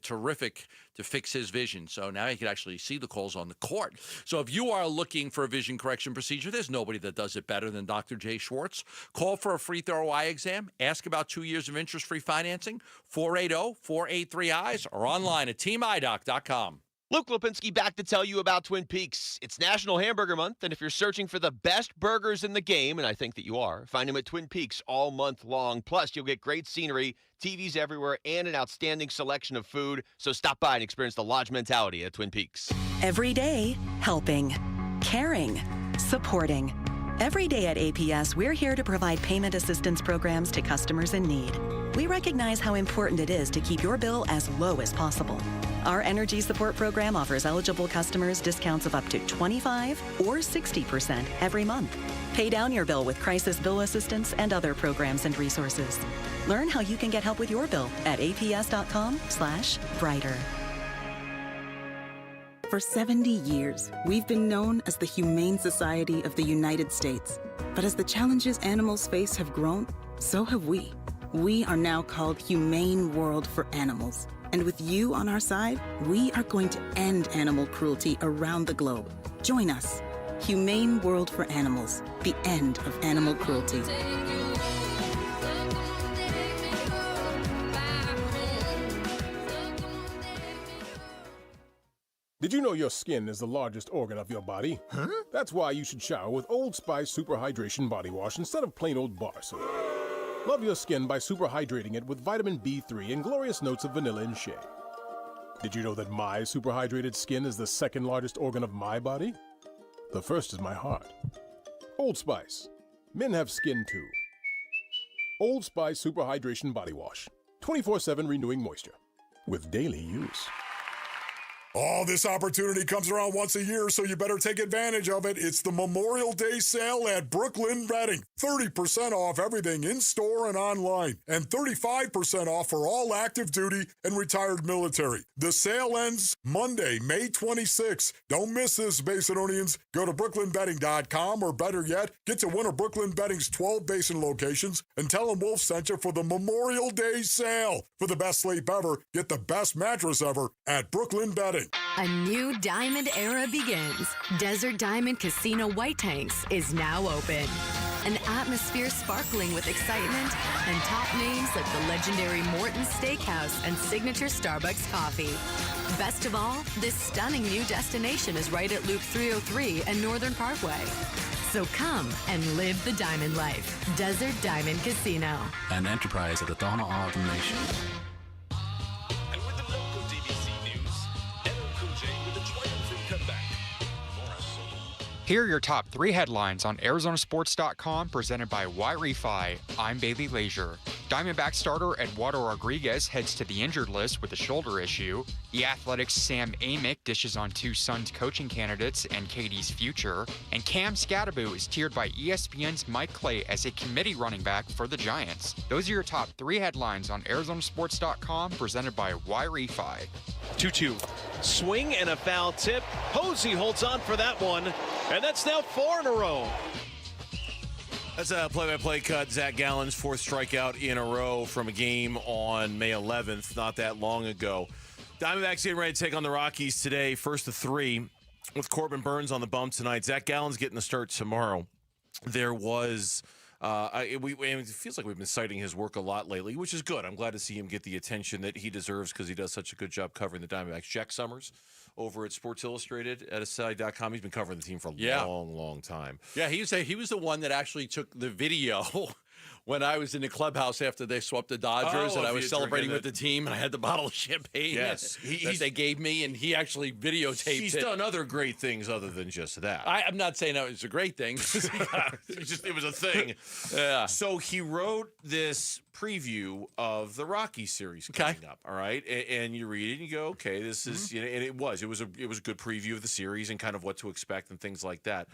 terrific to fix his vision. So now he can actually see the calls on the court. So if you are looking for a vision correction procedure, there's nobody that does it better than Dr. Jay Schwartz. Call for a free thorough eye exam. Ask about 2 years of interest-free financing, 480-483-EYES, or online at teamidoc.com. Luke Lipinski back to tell you about Twin Peaks. It's National Hamburger Month, and if you're searching for the best burgers in the game, and I think that you are, find them at Twin Peaks all month long. Plus, you'll get great scenery, TVs everywhere, and an outstanding selection of food. So stop by and experience the lodge mentality at Twin Peaks. Every day, helping, caring, supporting. Every day at APS, we're here to provide payment assistance programs to customers in need. We recognize how important it is to keep your bill as low as possible. Our energy support program offers eligible customers discounts of up to 25 or 60% every month. Pay down your bill with crisis bill assistance and other programs and resources. Learn how you can get help with your bill at aps.com/brighter. For 70 years, we've been known as the Humane Society of the United States. But as the challenges animals face have grown, so have we. We are now called Humane World for Animals. And with you on our side, we are going to end animal cruelty around the globe. Join us. Humane World for Animals. The end of animal cruelty. Did you know your skin is the largest organ of your body? Huh? That's why you should shower with Old Spice Super Hydration Body Wash instead of plain old bar soap. Love your skin by super hydrating it with vitamin B3 and glorious notes of vanilla and shea. Did you know that my super hydrated skin is the second largest organ of my body? The first is my heart. Old Spice. Men have skin too. Old Spice Super Hydration Body Wash. 24/7 renewing moisture. With daily use. Oh, this opportunity comes around once a year, so you better take advantage of it. It's the Memorial Day sale at Brooklyn Bedding. 30% off everything in-store and online, and 35% off for all active duty and retired military. The sale ends Monday, May 26th. Don't miss this, Basinonians. Go to brooklynbedding.com, or better yet, get to one of Brooklyn Bedding's 12 Basin locations and tell them Wolf sent you for the Memorial Day sale. For the best sleep ever, get the best mattress ever at Brooklyn Bedding. A new diamond era begins. Desert Diamond Casino White Tanks is now open. An atmosphere sparkling with excitement and top names like the legendary Morton's Steakhouse and signature Starbucks coffee. Best of all, this stunning new destination is right at Loop 303 and Northern Parkway. So come and live the diamond life. Desert Diamond Casino. An enterprise of the Donna Autumn Nation. Here are your top 3 headlines on ArizonaSports.com, presented by Y-Refi. I'm Bailey Leisure. Diamondback starter Eduardo Rodriguez heads to the injured list with a shoulder issue. The Athletics' Sam Amick dishes on 2 Suns coaching candidates and KD's future. And Cam Scatterbo is tiered by ESPN's Mike Clay as a committee running back for the Giants. Those are your top 3 headlines on ArizonaSports.com, presented by Y-Refi. 2-2. Swing and a foul tip. Posey holds on for that one, and that's now 4 in a row. That's a play-by-play cut. Zach Gallen's 4th strikeout in a row from a game on May 11th, not that long ago. Diamondbacks getting ready to take on the Rockies today, first of 3, with Corbin Burns on the bump tonight. Zach Gallen's getting the start tomorrow. There was... it feels like we've been citing his work a lot lately, which is good. I'm glad to see him get the attention that he deserves because he does such a good job covering the Diamondbacks. Jack Summers over at Sports Illustrated at SI.com. He's been covering the team for a long time. Yeah, he was the one that actually took the video when I was in the clubhouse after they swept the Dodgers, and I was celebrating with the team, and I had the bottle of champagne that they gave me, and he actually videotaped it. He's done other great things other than just that. I'm not saying that was a great thing. It was a thing. Yeah. So he wrote this preview of the Rockies series coming up, all right? And you read it and you go, okay, this is, and it was a good preview of the series and kind of what to expect and things like that.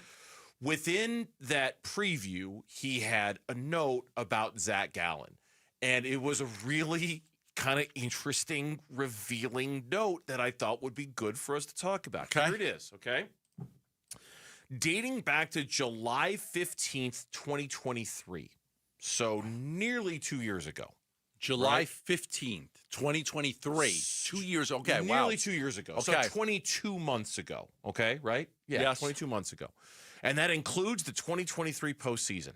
Within that preview, he had a note about Zach Gallen, and it was a really kind of interesting, revealing note that I thought would be good for us to talk about. Here it is, okay? Dating back to July 15th, 2023, so nearly 2 years ago. July 15th, 2023. 2 years, okay, Nearly 2 years ago. Okay. So 22 months ago, okay, right? Yeah, Yes. 22 months ago. And that includes the 2023 postseason.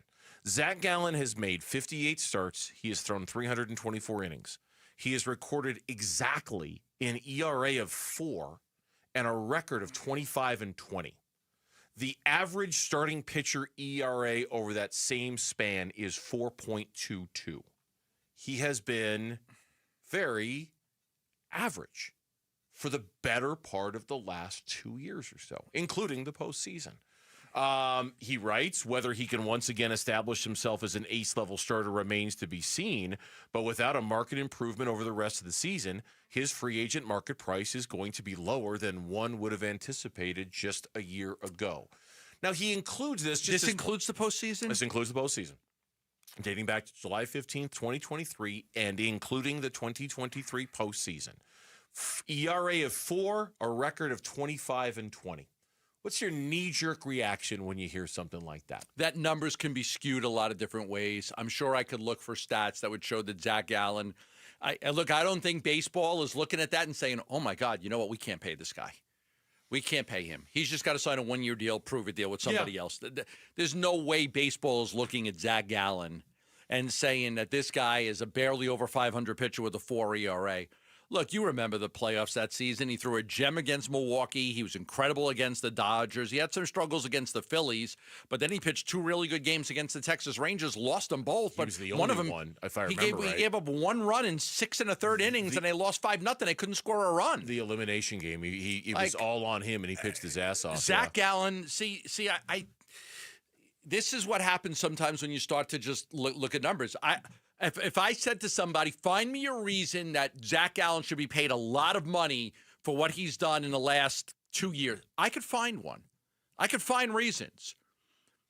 Zach Gallen has made 58 starts. He has thrown 324 innings. He has recorded exactly an ERA of 4 and a record of 25-20. The average starting pitcher ERA over that same span is 4.22. He has been very average for the better part of the last 2 years or so, including the postseason. He writes, whether he can once again establish himself as an ace-level starter remains to be seen, but without a market improvement over the rest of the season, his free agent market price is going to be lower than one would have anticipated just a year ago. Now, he includes this. This includes the postseason? This includes the postseason. Dating back to July 15th, 2023, and including the 2023 postseason. ERA of 4, a record of 25-20. What's your knee-jerk reaction when you hear something like that? That numbers can be skewed a lot of different ways. I'm sure I could look for stats that would show that Zach Gallen. I don't think baseball is looking at that and saying, oh, my God, you know what? We can't pay this guy. We can't pay him. He's just got to sign a one-year deal, prove a deal with somebody else. There's no way baseball is looking at Zach Gallen and saying that this guy is a barely over 500 pitcher with a 4 ERA. Look, you remember the playoffs that season. He threw a gem against Milwaukee. He was incredible against the Dodgers. He had some struggles against the Phillies, but then he pitched 2 really good games against the Texas Rangers, lost them both. He But was the one only of them, one, if I remember right. He gave up 1 run in 6 1/3 innings, and they lost 5-0. They couldn't score a run. The elimination game, he was all on him, and he pitched his ass off. Zach Gallen, I this is what happens sometimes when you start to just look at numbers. If I said to somebody, find me a reason that Zach Gallen should be paid a lot of money for what he's done in the last 2 years, I could find one. I could find reasons.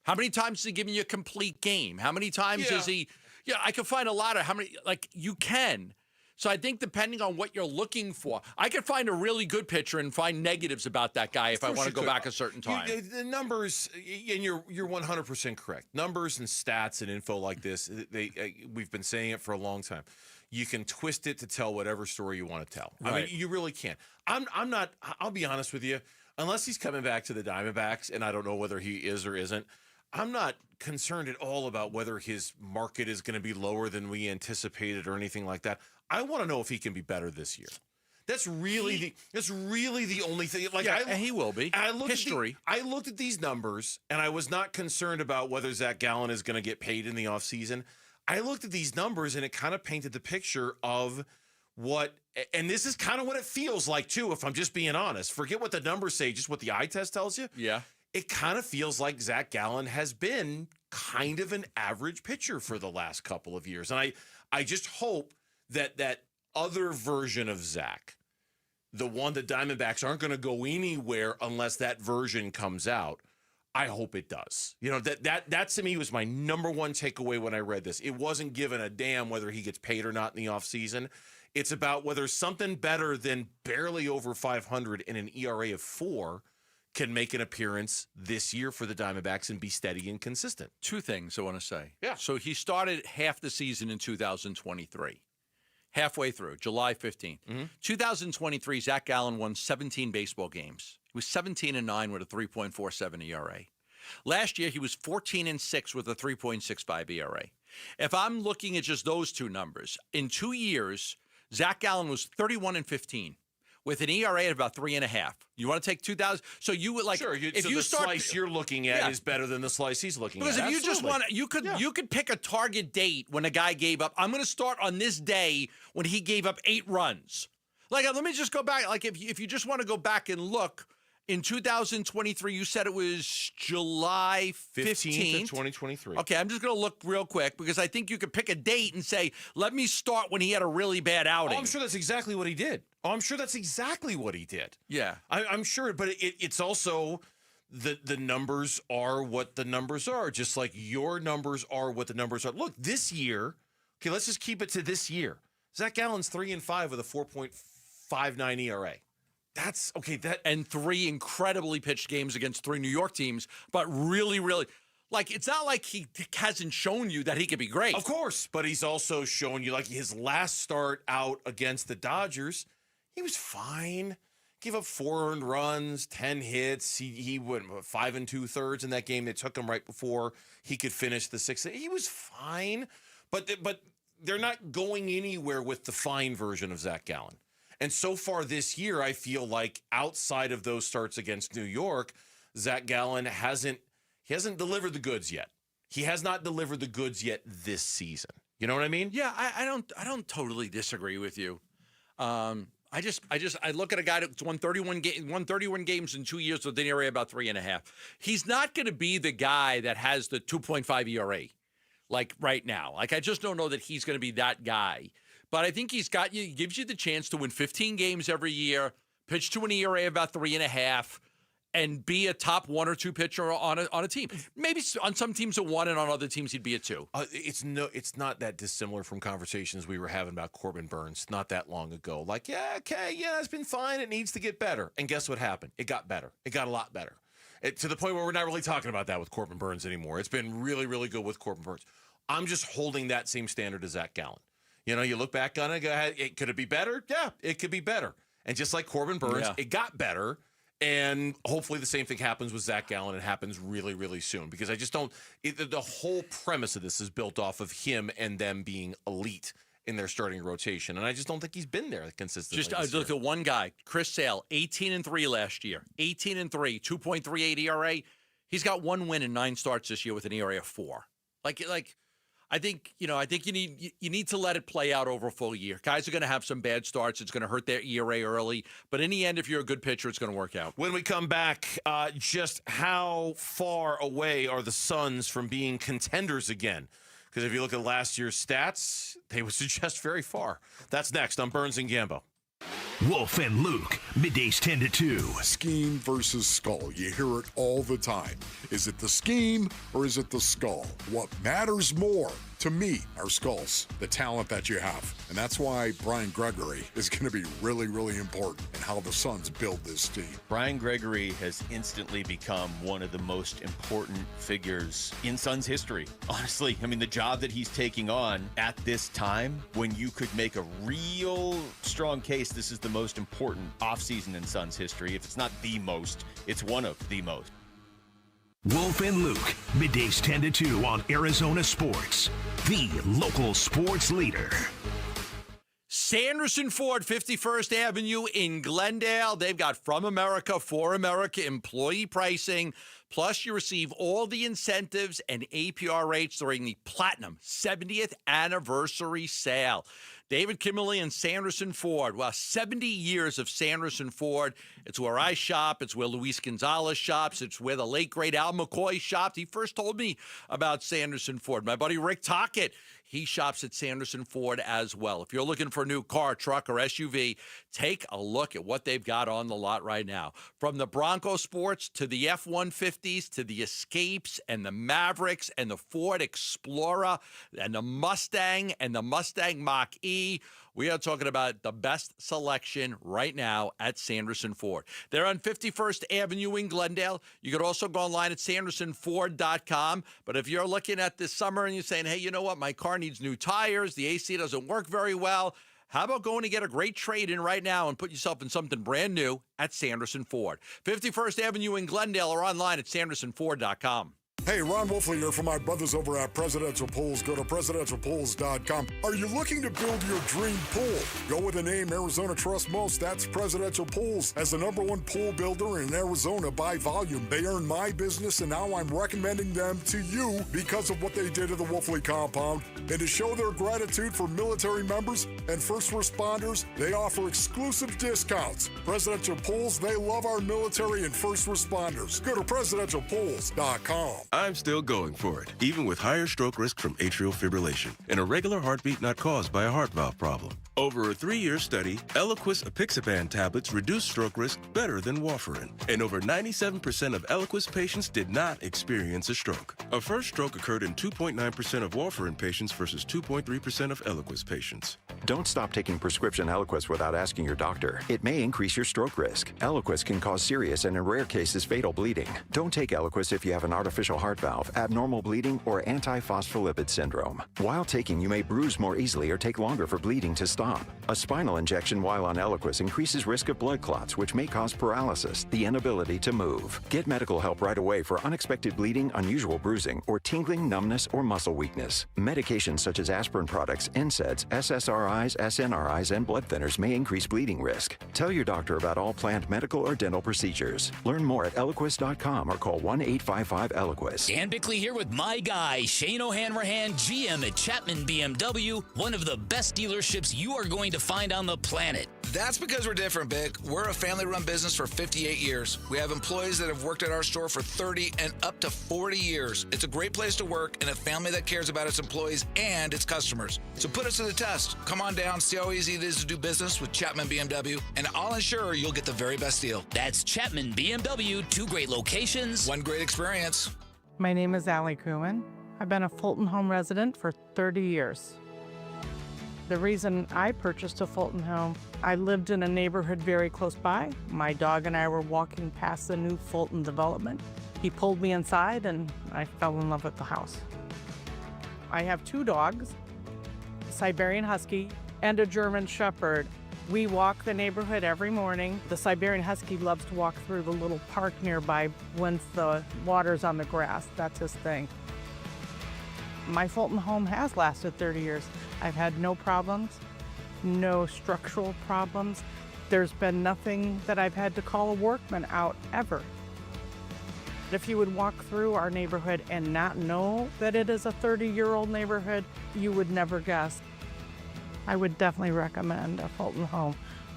How many times is he giving you a complete game? How many times is he? Yeah, I could find a lot of how many. Like, you can. So I think depending on what you're looking for, I could find a really good pitcher and find negatives about that guy if I want to go back a certain time. The numbers, and you're 100% correct. Numbers and stats and info like this, we've been saying it for a long time. You can twist it to tell whatever story you want to tell. Right. I mean, you really can. I'm not. I'll be honest with you. Unless he's coming back to the Diamondbacks, and I don't know whether he is or isn't, I'm not concerned at all about whether his market is going to be lower than we anticipated or anything like that. I want to know if he can be better this year. That's really the only thing. Like, and he will be. I looked at these numbers, and I was not concerned about whether Zach Gallen is going to get paid in the offseason. I looked at these numbers, and it kind of painted the picture of what, and this is kind of what it feels like too, if I'm just being honest. Forget what the numbers say, just what the eye test tells you. Yeah. It kind of feels like Zach Gallen has been kind of an average pitcher for the last couple of years. And I just hope that other version of Zach, the one the Diamondbacks aren't going to go anywhere unless that version comes out, I hope it does. You know, that to me was my number one takeaway when I read this. It wasn't given a damn whether he gets paid or not in the offseason. It's about whether something better than barely over 500 and an ERA of 4 can make an appearance this year for the Diamondbacks and be steady and consistent. 2 things I want to say. Yeah. So he started half the season in 2023. Halfway through, July 15th. 2023, Zach Gallen won 17 baseball games. He was 17-9 with a 3.47 ERA. Last year, he was 14-6 with a 3.65 ERA. If I'm looking at just those 2 numbers, in 2 years, Zach Gallen was 31-15 with an ERA of about 3.5. You want to take 2,000? So you would like, sure. if so you the start, slice you're looking at is better than the slice he's looking because at. if you just want to, you could pick a target date when a guy gave up. I'm going to start on this day when he gave up 8 runs. Like, let me just go back. Like, if you just want to go back and look, in 2023, you said it was July 15th of 2023. Okay, I'm just going to look real quick because I think you could pick a date and say, let me start when he had a really bad outing. Oh, I'm sure that's exactly what he did. Yeah. I'm sure, but it's also the numbers are what the numbers are, just like your numbers are what the numbers are. Look, this year, okay, let's just keep it to this year. Zach Gallen's 3-5 with a 4.59 ERA. That's okay. And 3 incredibly pitched games against 3 New York teams, but really, really, like, it's not like he hasn't shown you that he could be great. Of course, but he's also shown you, like, his last start out against the Dodgers, he was fine. Gave up 4 earned runs, 10 hits. He went 5 2/3 in that game. They took him right before he could finish the 6th. He was fine, but they're not going anywhere with the fine version of Zach Gallen. And so far this year, I feel like outside of those starts against New York, Zach Gallen hasn't delivered the goods yet. He has not delivered the goods yet this season. You know what I mean? Yeah, I don't totally disagree with you. I look at a guy that's won 31 games in 2 years with an ERA about 3.5. He's not going to be the guy that has the 2.5 ERA like right now. Like, I just don't know that he's going to be that guy. But I think he gives you the chance to win 15 games every year, pitch to an ERA about 3.5, and be a top 1 or 2 pitcher on a team. Maybe on some teams a 1, and on other teams he'd be a 2. It's not that dissimilar from conversations we were having about Corbin Burns not that long ago. Like, it's been fine. It needs to get better. And guess what happened? It got better. It got a lot better. To the point where we're not really talking about that with Corbin Burns anymore. It's been really, really good with Corbin Burns. I'm just holding that same standard as Zach Gallen. You know, you look back on it, go ahead, could it be better? Yeah, it could be better. And just like Corbin Burns, it got better. And hopefully the same thing happens with Zach Gallen. It happens really, really soon. Because I just don't – the whole premise of this is built off of him and them being elite. in their starting rotation, and I just don't think he's been there consistently. Just look at one guy, Chris Sale, 18-3 last year, 18-3, 2.38 ERA. He's got one win in 9 starts this year with an ERA of 4. I think you need to let it play out over a full year. Guys are going to have some bad starts. It's going to hurt their ERA early, but in the end, if you're a good pitcher, it's going to work out. When we come back, just how far away are the Suns from being contenders again? Because if you look at last year's stats, they would suggest very far. That's next on Burns and Gambo. Wolf and Luke, middays 10 to 2. Scheme versus skull. You hear it all the time. Is it the scheme or is it the skull? What matters more to me are skulls, the talent that you have. And that's why Brian Gregory is going to be really, really important in how the Suns build this team. Brian Gregory has instantly become one of the most important figures in Suns history. Honestly, I mean, the job that he's taking on at this time, when you could make a real strong case this is the most important offseason in Suns history. If it's not the most, it's one of the most. Wolf and Luke, middays 10 to 2 on Arizona Sports, the local sports leader. Sanderson Ford, 51st Avenue in Glendale. They've got From America, For America employee pricing. Plus, you receive all the incentives and APR rates during the Platinum 70th anniversary sale. David Kimberly and Sanderson Ford. Well, 70 years of Sanderson Ford. It's where I shop. It's where Luis Gonzalez shops. It's where the late, great Al McCoy shopped. He first told me about Sanderson Ford. My buddy Rick Tockett, he shops at Sanderson Ford as well. If you're looking for a new car, truck, or SUV, take a look at what they've got on the lot right now. From the Bronco Sports to the F-150s to the Escapes and the Mavericks and the Ford Explorer and the Mustang and the Mustang Mach-E. We are talking about the best selection right now at Sanderson Ford. They're on 51st Avenue in Glendale. You could also go online at sandersonford.com. But if you're looking at this summer and you're saying, hey, you know what, my car needs new tires, the AC doesn't work very well, how about going to get a great trade-in right now and put yourself in something brand new at Sanderson Ford? 51st Avenue in Glendale or online at sandersonford.com. Hey, Ron Wolfley here from my brothers over at Presidential Pools. Go to presidentialpools.com. Are you looking to build your dream pool? Go with the name Arizona trusts most. That's Presidential Pools. As the #1 pool builder in Arizona by volume, they earned my business, and now I'm recommending them to you because of what they did at the Wolfley compound. And to show their gratitude for military members and first responders, they offer exclusive discounts. Presidential Pools, they love our military and first responders. Go to presidentialpools.com. I'm still going for it, even with higher stroke risk from atrial fibrillation, an irregular heartbeat not caused by a heart valve problem. Over a 3-year study, Eliquis apixaban tablets reduce stroke risk better than warfarin, and over 97% of Eliquis patients did not experience a stroke. A first stroke occurred in 2.9% of warfarin patients versus 2.3% of Eliquis patients. Don't stop taking prescription Eliquis without asking your doctor. It may increase your stroke risk. Eliquis can cause serious and in rare cases fatal bleeding. Don't take Eliquis if you have an artificial heart valve, abnormal bleeding, or antiphospholipid syndrome. While taking, you may bruise more easily or take longer for bleeding to stop. A spinal injection while on Eliquis increases risk of blood clots, which may cause paralysis, the inability to move. Get medical help right away for unexpected bleeding, unusual bruising, or tingling, numbness, or muscle weakness. Medications such as aspirin products, NSAIDs, SSRIs, SNRIs, and blood thinners may increase bleeding risk. Tell your doctor about all planned medical or dental procedures. Learn more at Eliquis.com or call 1-855-ELIQUIS. Dan Bickley here with my guy, Shane O'Hanrahan, GM at Chapman BMW, one of the best dealerships you are going to find on the planet. That's because we're different, Bick. We're a family-run business for 58 years. We have employees that have worked at our store for 30 and up to 40 years. It's a great place to work and a family that cares about its employees and its customers. So put us to the test. Come on down, see how easy it is to do business with Chapman BMW, and I'll ensure you'll get the very best deal. That's Chapman BMW, 2 great locations, 1 great experience. My name is Allie Kuhman. I've been a Fulton home resident for 30 years. The reason I purchased a Fulton home, I lived in a neighborhood very close by. My dog and I were walking past the new Fulton development. He pulled me inside and I fell in love with the house. I have 2 dogs, a Siberian Husky and a German Shepherd. We walk the neighborhood every morning. The Siberian Husky loves to walk through the little park nearby once the water's on the grass. That's his thing. My Fulton home has lasted 30 years. I've had no problems, no structural problems. There's been nothing that I've had to call a workman out ever. If you would walk through our neighborhood and not know that it is a 30-year-old neighborhood, you would never guess. I would definitely recommend a Fulton home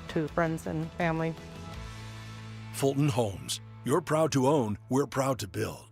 to friends and family. Fulton Homes. You're proud to own, we're proud to build.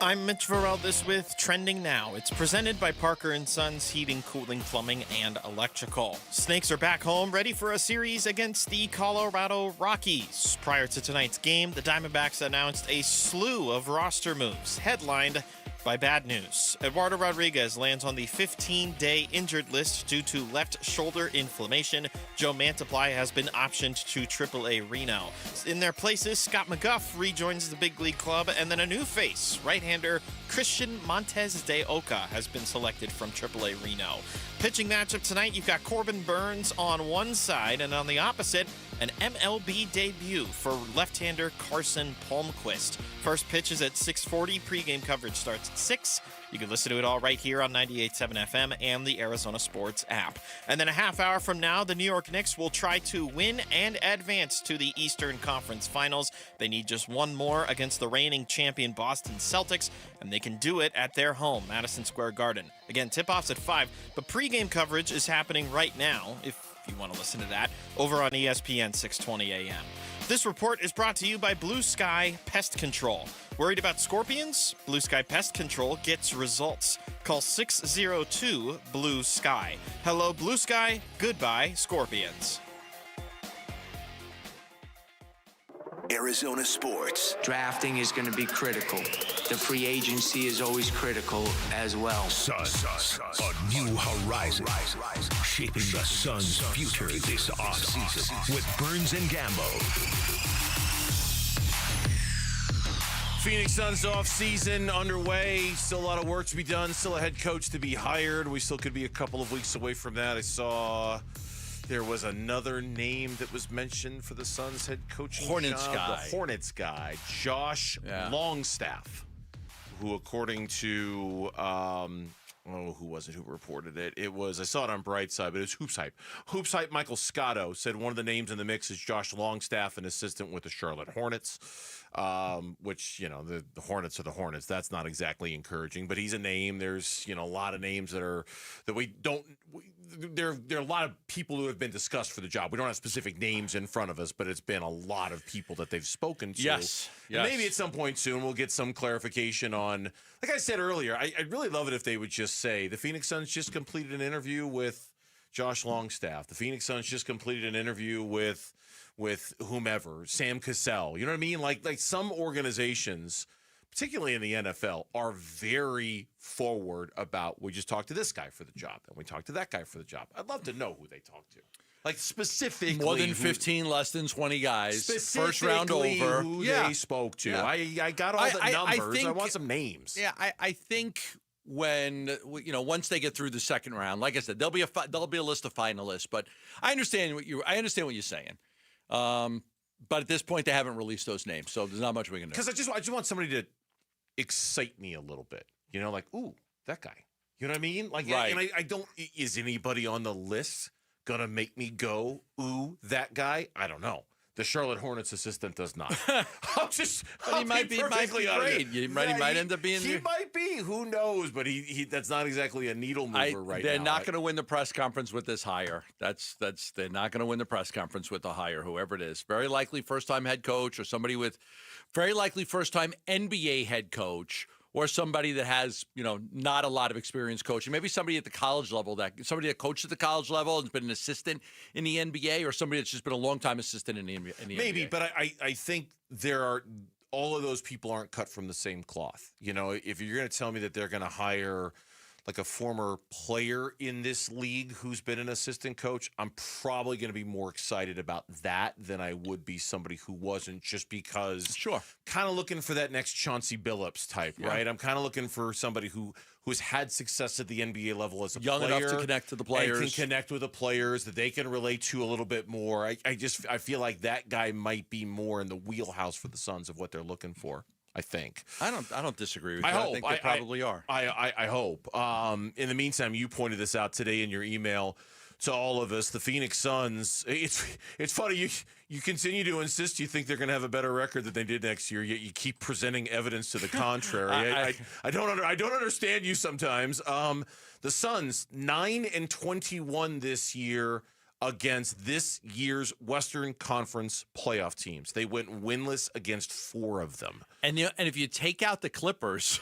I'm Mitch Varel. This with Trending Now. It's presented by Parker & Sons Heating, Cooling, Plumbing, and Electrical. Snakes are back home, ready for a series against the Colorado Rockies. Prior to tonight's game, the Diamondbacks announced a slew of roster moves, headlined by bad news. Eduardo Rodriguez lands on the 15-day injured list due to left shoulder inflammation. Joe Mantiply has been optioned to AAA Reno. In their places, Scott McGough rejoins the big league club, and then a new face, right-hander Christian Montes de Oca, has been selected from AAA Reno. Pitching matchup tonight, you've got Corbin Burns on one side, and on the opposite, an MLB debut for left-hander Carson Palmquist. First pitch is at 6:40. Pre-game coverage starts at 6. You can listen to it all right here on 98.7 FM and the Arizona Sports app. And then a half hour from now, the New York Knicks will try to win and advance to the Eastern Conference Finals. They need just one more against the reigning champion Boston Celtics, and they can do it at their home, Madison Square Garden. Again, tip-offs at 5, but pre-game coverage is happening right now, if you want to listen to that, over on ESPN 620 AM. This report is brought to you by Blue Sky Pest Control. Worried about scorpions? Blue Sky Pest Control gets results. Call 602-BLUE-SKY. Hello, Blue Sky. Goodbye, scorpions. Arizona sports. Drafting is going to be critical. The free agency is always critical as well. Suns, a new horizon. Shaping the Suns' future this offseason with Burns and Gambo. Phoenix Suns off-season underway. Still a lot of work to be done. Still a head coach to be hired. We still could be a couple of weeks away from that. I saw there was another name that was mentioned for the Suns head coaching Hornets job. guy. The Hornets guy, Josh Longstaff, who according to who was it who reported it? It was, I saw it on Brightside, but it was Hoops Hype. Hoops Hype Michael Scotto said one of the names in the mix is Josh Longstaff, an assistant with the Charlotte Hornets. Which, you know, the Hornets are the Hornets. That's not exactly encouraging, but he's a name. There's, you know, a lot of names there are a lot of people who have been discussed for the job. We don't have specific names in front of us, but it's been a lot of people that they've spoken to. Yes. And maybe at some point soon we'll get some clarification on, like I said earlier, I'd really love it if they would just say the Phoenix Suns just completed an interview with Josh Longstaff. The Phoenix Suns just completed an interview with whomever, Sam Cassell. You know what I mean? Like some organizations, particularly in the NFL, are very forward about, we just talked to this guy for the job, and we talked to that guy for the job. I'd love to know who they talked to. Like specifically. More than 15, less than 20 guys. First round over. Who they spoke to. Yeah. I got all the numbers. I want some names. Yeah, I think when, you know, once they get through the second round, like I said, there'll be a list of finalists. But I understand what you're saying. But at this point, they haven't released those names, so there's not much we can do. Because I just want somebody to excite me a little bit. You know, like, ooh, that guy. You know what I mean? Like, right. And I don't. Is anybody on the list gonna make me go, ooh, that guy? I don't know. The Charlotte Hornets assistant does not. He might be great. He might end up being. He might be. Who knows? But he that's not exactly a needle mover right now. They're not going to win the press conference with this hire. They're not going to win the press conference with the hire, whoever it is. Very likely first-time head coach, or somebody with very likely first-time NBA head coach, or somebody that has, you know, not a lot of experience coaching. Maybe somebody at the college level, somebody that coached at the college level and has been an assistant in the NBA, or somebody that's just been a long-time assistant in the NBA. Maybe, but I think all of those people aren't cut from the same cloth. You know, if you're going to tell me that they're going to hire like a former player in this league who's been an assistant coach, I'm probably going to be more excited about that than I would be somebody who wasn't, just because kind of looking for that next Chauncey Billups type, right? I'm kind of looking for somebody who's had success at the NBA level as a young player. enough to connect to the players. And can connect with the players that they can relate to a little bit more. I feel like that guy might be more in the wheelhouse for the Suns of what they're looking for. I think. I don't disagree with you. I hope. I think they probably are. I hope. In the meantime, you pointed this out today in your email to all of us. The Phoenix Suns. It's funny. You continue to insist you think they're going to have a better record than they did next year, yet you keep presenting evidence to the contrary. I don't understand you sometimes. The Suns 9-21 this year against this year's Western Conference playoff teams. They went winless against 4 of them. And if you take out the Clippers,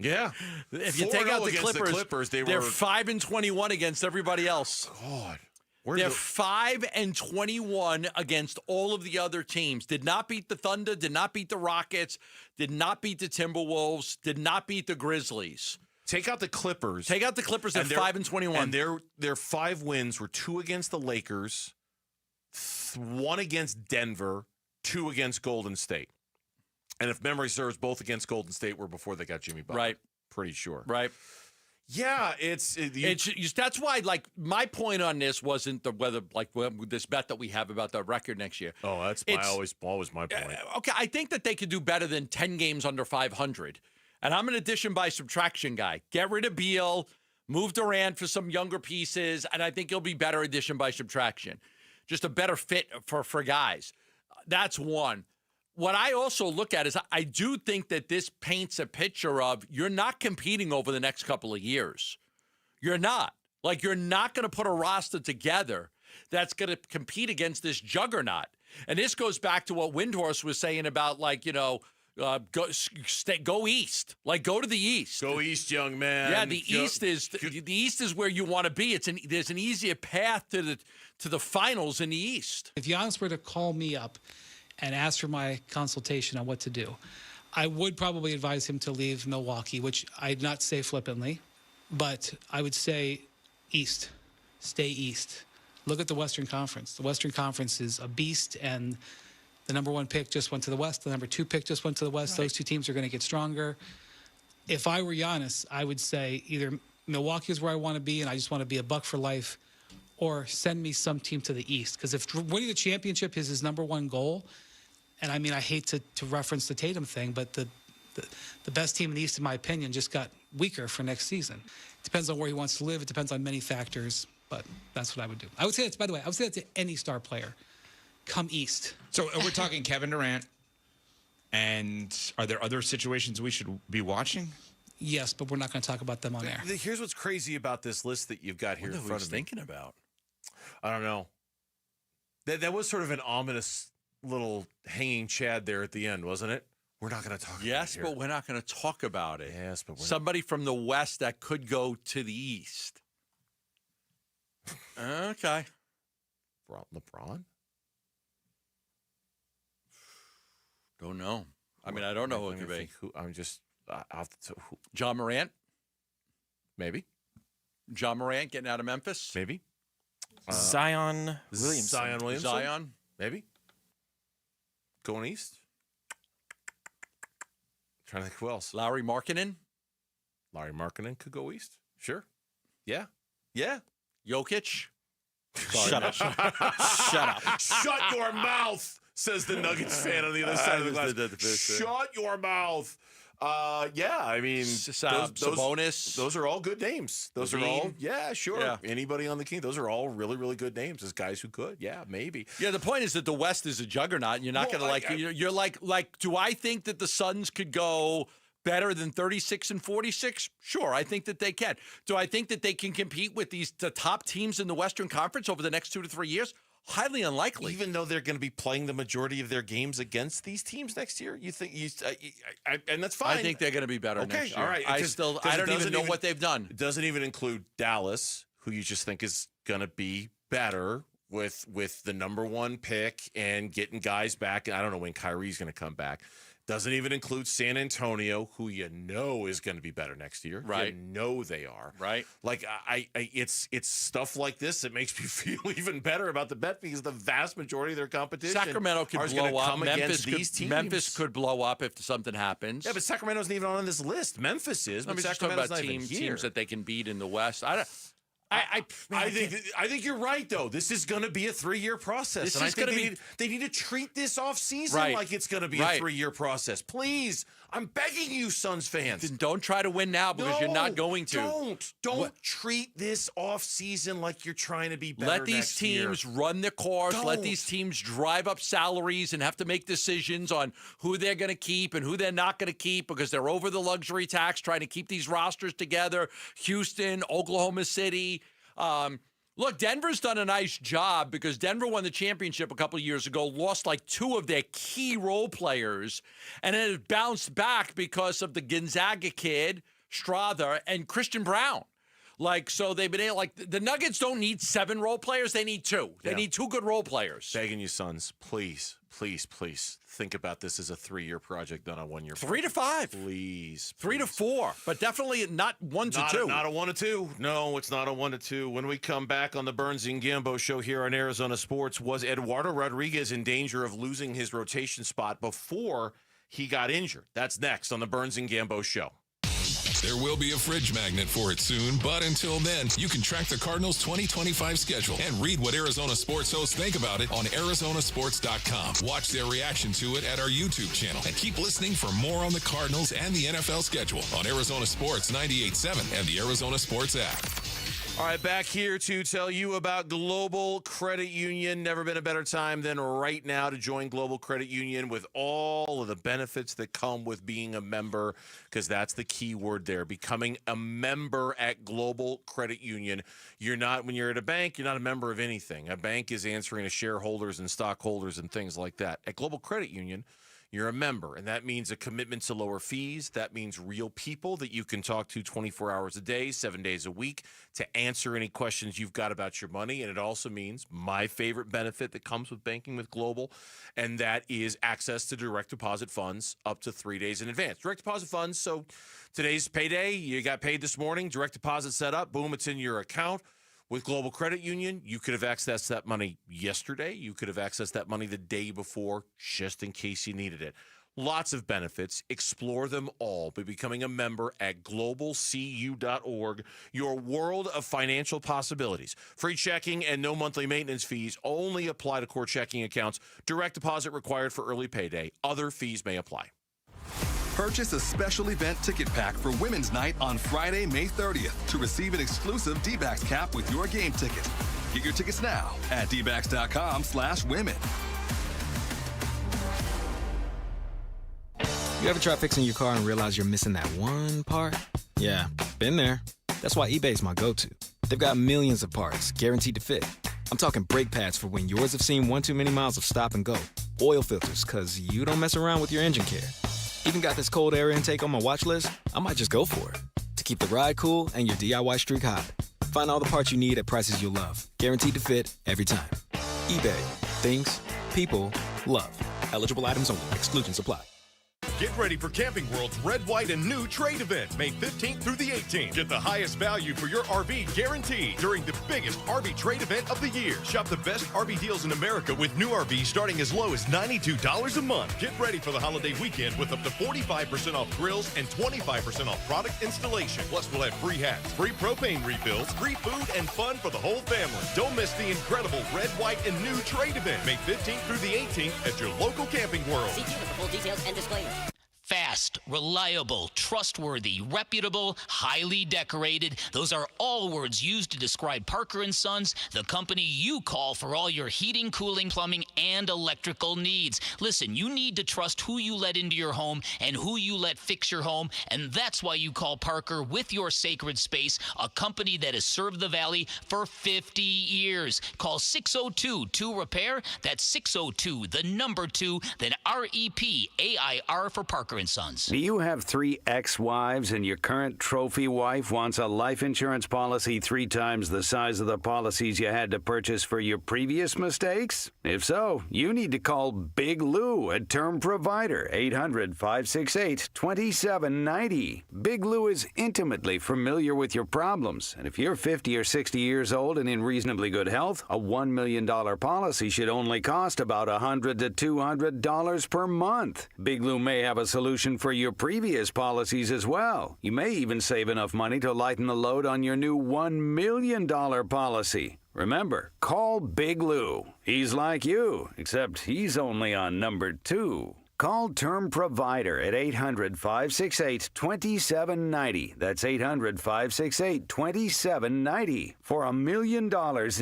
yeah, if you take out the Clippers, they're 5-21 against everybody else. God, they're 5-21 against all of the other teams. Did not beat the Thunder. Did not beat the Rockets. Did not beat the Timberwolves. Did not beat the Grizzlies. Take out the Clippers. Take out the Clippers. They're 5-21, and their 5 wins were 2 against the Lakers, 1 against Denver, 2 against Golden State. And if memory serves, both against Golden State were before they got Jimmy Butler. Right. Pretty sure. Right. Yeah, that's why, like, my point on this wasn't whether this bet that we have about the record next year. Oh, that's always my point. Okay, I think that they could do better than 10 games under 500. And I'm an addition by subtraction guy. Get rid of Beal, move Durant for some younger pieces, and I think he'll be better addition by subtraction. Just a better fit for guys. That's one. What I also look at is I do think that this paints a picture of you're not competing over the next couple of years. You're not. Like, you're not going to put a roster together that's going to compete against this juggernaut. And this goes back to what Windhorst was saying about, like, go east. Like, go to the east. Go east, young man. Yeah, the east is where you want to be. There's an easier path to the finals in the East. If Giannis were to call me up and ask for my consultation on what to do, I would probably advise him to leave Milwaukee, which I'd not say flippantly, but I would say east. Stay east. Look at the Western Conference. The Western Conference is a beast, and the number 1 pick just went to the West. The number 2 pick just went to the West. Right. Those 2 teams are going to get stronger. If I were Giannis, I would say either Milwaukee is where I want to be and I just want to be a Buck for life, or send me some team to the East. Because if winning the championship is his number 1 goal, and I mean, I hate to reference the Tatum thing, but the best team in the East, in my opinion, just got weaker for next season. It depends on where he wants to live. It depends on many factors, but that's what I would do. I would say that, by the way, I would say that to any star player. Come east. So we're talking Kevin Durant, and are there other situations we should be watching? Yes, but we're not going to talk about them on air. Here's what's crazy about this list that you've got here in front of me. Thinking about? I don't know. That was sort of an ominous little hanging chad there at the end, wasn't it? We're not going to talk about it. Yes, but we're not going to talk about it. Yes, but somebody from the West that could go to the East. Okay. LeBron? Don't know. I mean, I don't know who it could be. John Morant? Maybe. John Morant getting out of Memphis? Maybe. Zion Williamson. Zion Williamson? Zion? Maybe. Going east? Trying to think who else. Larry Markkinen? Larry Markkinen could go east. Sure. Yeah. Yeah. Jokic? Shut up. Shut up. Shut your mouth, says the Nuggets fan on the other side of the glass. Shut your mouth. Yeah, I mean, Sabonis. Those are all good names. Those are all, yeah, sure. Yeah. Anybody on the King, those are all really, really good names as guys who could. Yeah, maybe. Yeah, the point is that the West is a juggernaut. You're not going to you're like, do I think that the Suns could go better than 36 and 46? Sure, I think that they can. Do I think that they can compete with the top teams in the Western Conference over the next 2 to 3 years? Highly unlikely. Even though they're going to be playing the majority of their games against these teams next year, you think and that's fine. I think they're going to be better next year. All right. I don't even know what they've done. It doesn't even include Dallas, who you just think is going to be better with the number 1 pick and getting guys back. I don't know when Kyrie's going to come back. Doesn't even include San Antonio, who you know is going to be better next year. Right. You know they are. Right. Like, it's stuff like this that makes me feel even better about the bet, because the vast majority of their competition Sacramento could blow up. Memphis could blow up if something happens. Yeah, but Sacramento's not even on this list. Memphis is, but Sacramento's not even here. Teams that they can beat in the West. I I think you're right, though. This is going to be a 3-year process. This and is I think going to be. they need to treat this off season Right. like it's going to be Right. a 3-year process. Please, I'm begging you, Suns fans. Don't try to win now because you're not going to. Don't treat this off season like you're trying to be better. Let these next teams year. run their course. Let Don't. these teams drive up salaries and have to make decisions on who they're going to keep and who they're not going to keep because they're over the luxury tax trying to keep these rosters together. Houston, Oklahoma City. Look, Denver's done a nice job because Denver won the championship a couple of years ago, lost like 2 of their key role players, and then it bounced back because of the Gonzaga kid, Strother, and Christian Brown. So they've been able, the Nuggets don't need 7 role players. They need 2. They need 2 good role players. Begging you, Suns, please think about this as a 3-year project, not a 1-year. 3 to 5. Please. 3 to 4, but definitely not 1 to 2. Not a 1 to 2. No, it's not a 1 to 2. When we come back on the Burns and Gambo show here on Arizona Sports, was Eduardo Rodriguez in danger of losing his rotation spot before he got injured? That's next on the Burns and Gambo show. There will be a fridge magnet for it soon, but until then, you can track the Cardinals' 2025 schedule and read what Arizona sports hosts think about it on ArizonaSports.com. Watch their reaction to it at our YouTube channel and keep listening for more on the Cardinals and the NFL schedule on Arizona Sports 98.7 and the Arizona Sports app. All right, back here to tell you about Global Credit Union. Never been a better time than right now to join Global Credit Union with all of the benefits that come with being a member, because that's the key word there, becoming a member at Global Credit Union. When you're at a bank, you're not a member of anything. A bank is answering to shareholders and stockholders and things like that. At Global Credit Union, you're a member, and that means a commitment to lower fees. That means real people that you can talk to 24 hours a day, 7 days a week to answer any questions you've got about your money. And it also means my favorite benefit that comes with banking with Global, and that is access to direct deposit funds up to 3 days in advance. Direct deposit funds, so today's payday, you got paid this morning, direct deposit set up, boom, it's in your account. With Global Credit Union, you could have accessed that money yesterday. You could have accessed that money the day before, just in case you needed it. Lots of benefits. Explore them all by becoming a member at globalcu.org, your world of financial possibilities. Free checking and no monthly maintenance fees only apply to core checking accounts. Direct deposit required for early payday. Other fees may apply. Purchase a special event ticket pack for Women's Night on Friday, May 30th to receive an exclusive D-Backs cap with your game ticket. Get your tickets now at dbacks.com/women. You ever try fixing your car and realize you're missing that one part? Yeah, been there. That's why eBay's my go-to. They've got millions of parts, guaranteed to fit. I'm talking brake pads for when yours have seen one too many miles of stop and go. Oil filters, because you don't mess around with your engine care. Even got this cold air intake on my watch list. I might just go for it. To keep the ride cool and your DIY streak hot. Find all the parts you need at prices you'll love. Guaranteed to fit every time. eBay. Things, people, love. Eligible items only. Exclusions apply. Get ready for Camping World's Red, White, and New Trade event, May 15th through the 18th. Get the highest value for your RV guaranteed during the biggest RV trade event of the year. Shop the best RV deals in America with new RVs starting as low as $92 a month. Get ready for the holiday weekend with up to 45% off grills and 25% off product installation. Plus, we'll have free hats, free propane refills, free food, and fun for the whole family. Don't miss the incredible Red, White, and New Trade event, May 15th through the 18th at your local Camping World. See dealer for full details and disclaimer. Fast, reliable, trustworthy, reputable, highly decorated. Those are all words used to describe Parker & Sons, the company you call for all your heating, cooling, plumbing, and electrical needs. Listen, you need to trust who you let into your home and who you let fix your home, and that's why you call Parker with your sacred space, a company that has served the Valley for 50 years. Call 602-2-REPAIR. That's 602, the number 2, then REPAIR for Parker & Sons. Do you have 3 ex-wives and your current trophy wife wants a life insurance policy 3 times the size of the policies you had to purchase for your previous mistakes? If so, you need to call Big Lou, a term provider, 800-568-2790. Big Lou is intimately familiar with your problems, and if you're 50 or 60 years old and in reasonably good health, a $1 million policy should only cost about $100 to $200 per month. Big Lou may have a solution solution for your previous policies as well. You may even save enough money to lighten the load on your new $1 million policy. Remember, call Big Lou. He's like you, except he's only on number 2. Call Term Provider at 800-568-2790. That's 800-568-2790. For $1 million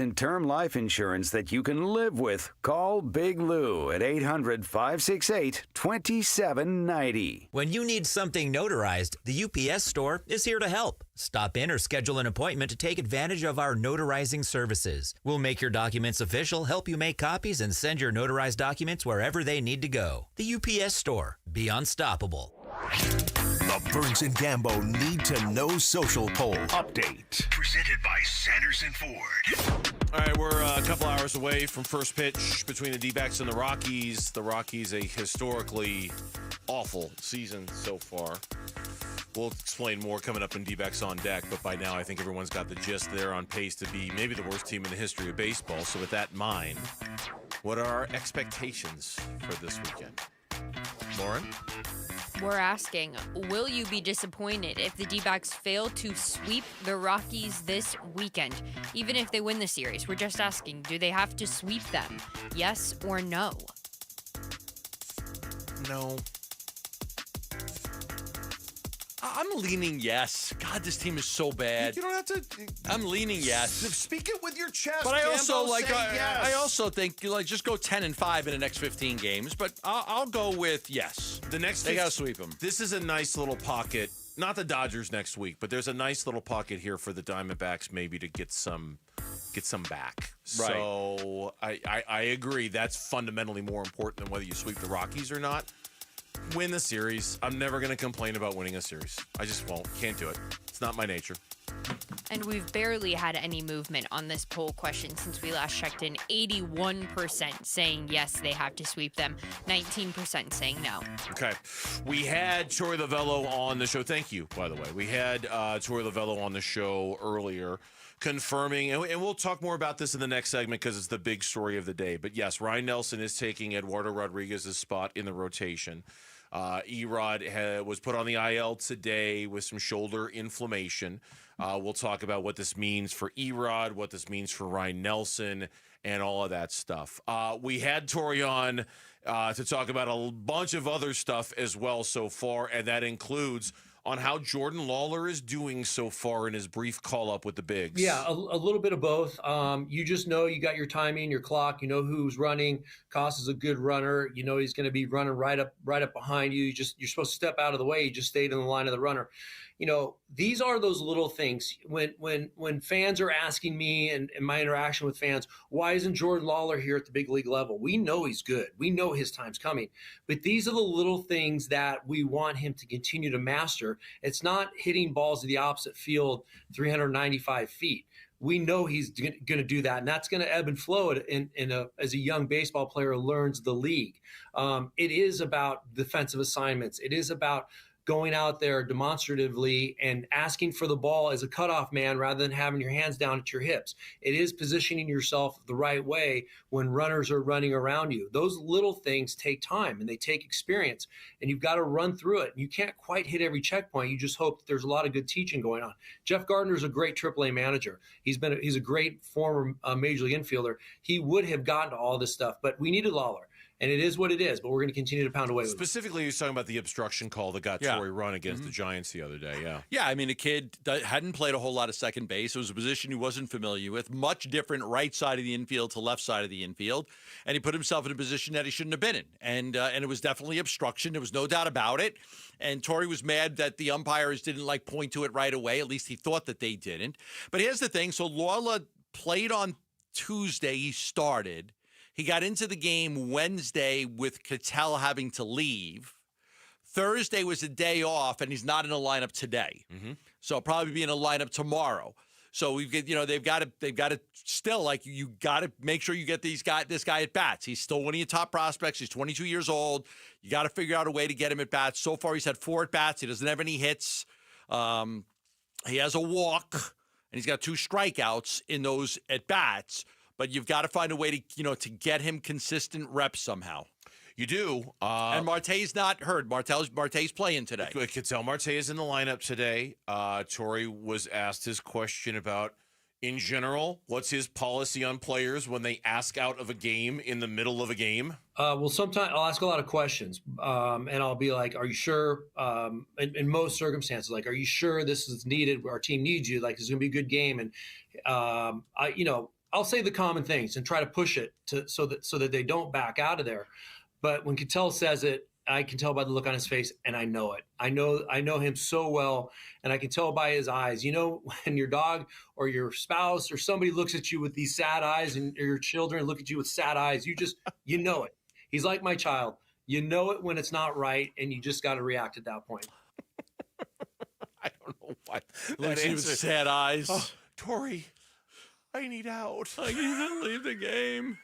in term life insurance that you can live with, call Big Lou at 800-568-2790. When you need something notarized, the UPS store is here to help. Stop in or schedule an appointment to take advantage of our notarizing services. We'll make your documents official, help you make copies, and send your notarized documents wherever they need to go. The UPS store. Be unstoppable. The Burns and Gambo Need to Know Social Poll Update. Presented by Sanderson Ford. All right, we're a couple hours away from first pitch between the D-backs and the Rockies. The Rockies, a historically awful season so far. We'll explain more coming up in D-backs on deck, but by now I think everyone's got the gist. They're on pace to be maybe the worst team in the history of baseball. So with that in mind, what are our expectations for this weekend? Lauren? We're asking, will you be disappointed if the D-backs fail to sweep the Rockies this weekend? Even if they win the series, we're just asking, do they have to sweep them? Yes or no? No. I'm leaning yes. God, this team is so bad. You don't have to. I'm leaning yes. Speak it with your chest. But I also Gambo, yes. I also think just go 10-5 in the next 15 games. But I'll go with yes. The next they got to sweep them. This is a nice little pocket. Not the Dodgers next week, but there's a nice little pocket here for the Diamondbacks maybe to get some back. Right. So I agree. That's fundamentally more important than whether you sweep the Rockies or not. Win the series. I'm never going to complain about winning a series. I just won't. Can't do it. It's not my nature. And we've barely had any movement on this poll question since we last checked in. 81% saying yes, they have to sweep them. 19% saying no. Okay. We had Torey Lovello on the show. Thank you, by the way. We had Torey Lovello on the show earlier confirming, and we'll talk more about this in the next segment because it's the big story of the day. But yes, Ryan Nelson is taking Eduardo Rodriguez's spot in the rotation. Erod was put on the IL today with some shoulder inflammation. We'll talk about what this means for Erod, what this means for Ryan Nelson, and all of that stuff. We had Torey on to talk about a bunch of other stuff as well so far, and that includes on how Jordan Lawler is doing so far in his brief call-up with the Bigs. Yeah, a little bit of both. You just know you got your timing, your clock. You know who's running. Koss is a good runner. You know he's going to be running right up behind you. You're supposed to step out of the way. You just stayed in the line of the runner. You know, these are those little things. When fans are asking me and my interaction with fans, why isn't Jordan Lawler here at the big league level? We know he's good. We know his time's coming. But these are the little things that we want him to continue to master. It's not hitting balls to the opposite field 395 feet. We know he's going to do that, and that's going to ebb and flow as a young baseball player learns the league. It is about defensive assignments. It is about going out there demonstratively and asking for the ball as a cutoff man rather than having your hands down at your hips. It is positioning yourself the right way when runners are running around you. Those little things take time and they take experience, and you've got to run through it. You can't quite hit every checkpoint. You just hope that there's a lot of good teaching going on. Jeff Gardner is a great AAA manager. He's a great former major league infielder. He would have gotten to all this stuff, but we needed Lawler. And it is what it is, but we're going to continue to pound away with it. Specifically, he was talking about the obstruction call that got Torey run against the Giants the other day, Yeah, I mean, a kid that hadn't played a whole lot of second base. It was a position he wasn't familiar with. Much different right side of the infield to left side of the infield. And he put himself in a position that he shouldn't have been in. And it was definitely obstruction. There was no doubt about it. And Torey was mad that the umpires didn't, point to it right away. At least he thought that they didn't. But here's the thing. So Lawler played on Tuesday. He started. He got into the game Wednesday with Cattell having to leave. Thursday was a day off, and he's not in a lineup today. Mm-hmm. So I'll probably be in a lineup tomorrow. So they've got to still you got to make sure you get this guy at bats. He's still one of your top prospects. He's 22 years old. You got to figure out a way to get him at bats. So far, he's had 4 at bats. He doesn't have any hits. He has a walk, and he's got 2 strikeouts in those at bats. But you've got to find a way to get him consistent reps somehow. You do. And Marte's not hurt. Marte's playing today. Ketel Marte is in the lineup today. Torrey was asked his question about, in general, what's his policy on players when they ask out of a game in the middle of a game? Well, sometimes I'll ask a lot of questions, and I'll be like, "Are you sure?" In most circumstances, like, "Are you sure this is needed? Our team needs you. Like, it's going to be a good game." And I'll say the common things and try to push it so that they don't back out of there. But when Ketel says it, I can tell by the look on his face, and I know it. I know him so well, and I can tell by his eyes. You know, when your dog or your spouse or somebody looks at you with these sad eyes, and your children look at you with sad eyes, you know it. He's like my child. You know it when it's not right, and you just got to react at that point. I don't know why. Looks at you with sad eyes. Oh, Torrey, I need out. I need to leave the game.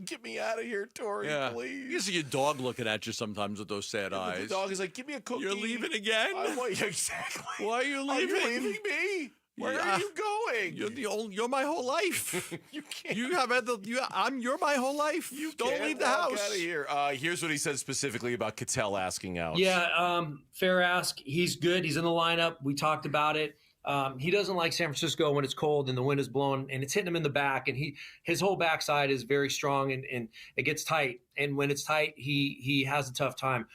Get me out of here, Torrey, please. You see your dog looking at you sometimes with those sad eyes. The dog is like, give me a cookie. You're leaving again? Exactly. Why are you leaving? Are you leaving me? Where are you going? You're my whole life. You can't. You're my whole life. You don't can't leave the walk house. out of here. Here's what he said specifically about Ketel asking out. Yeah, fair ask. He's good. He's in the lineup. We talked about it. He doesn't like San Francisco when it's cold and the wind is blowing and it's hitting him in the back. And his whole backside is very strong and it gets tight. And when it's tight, he has a tough time.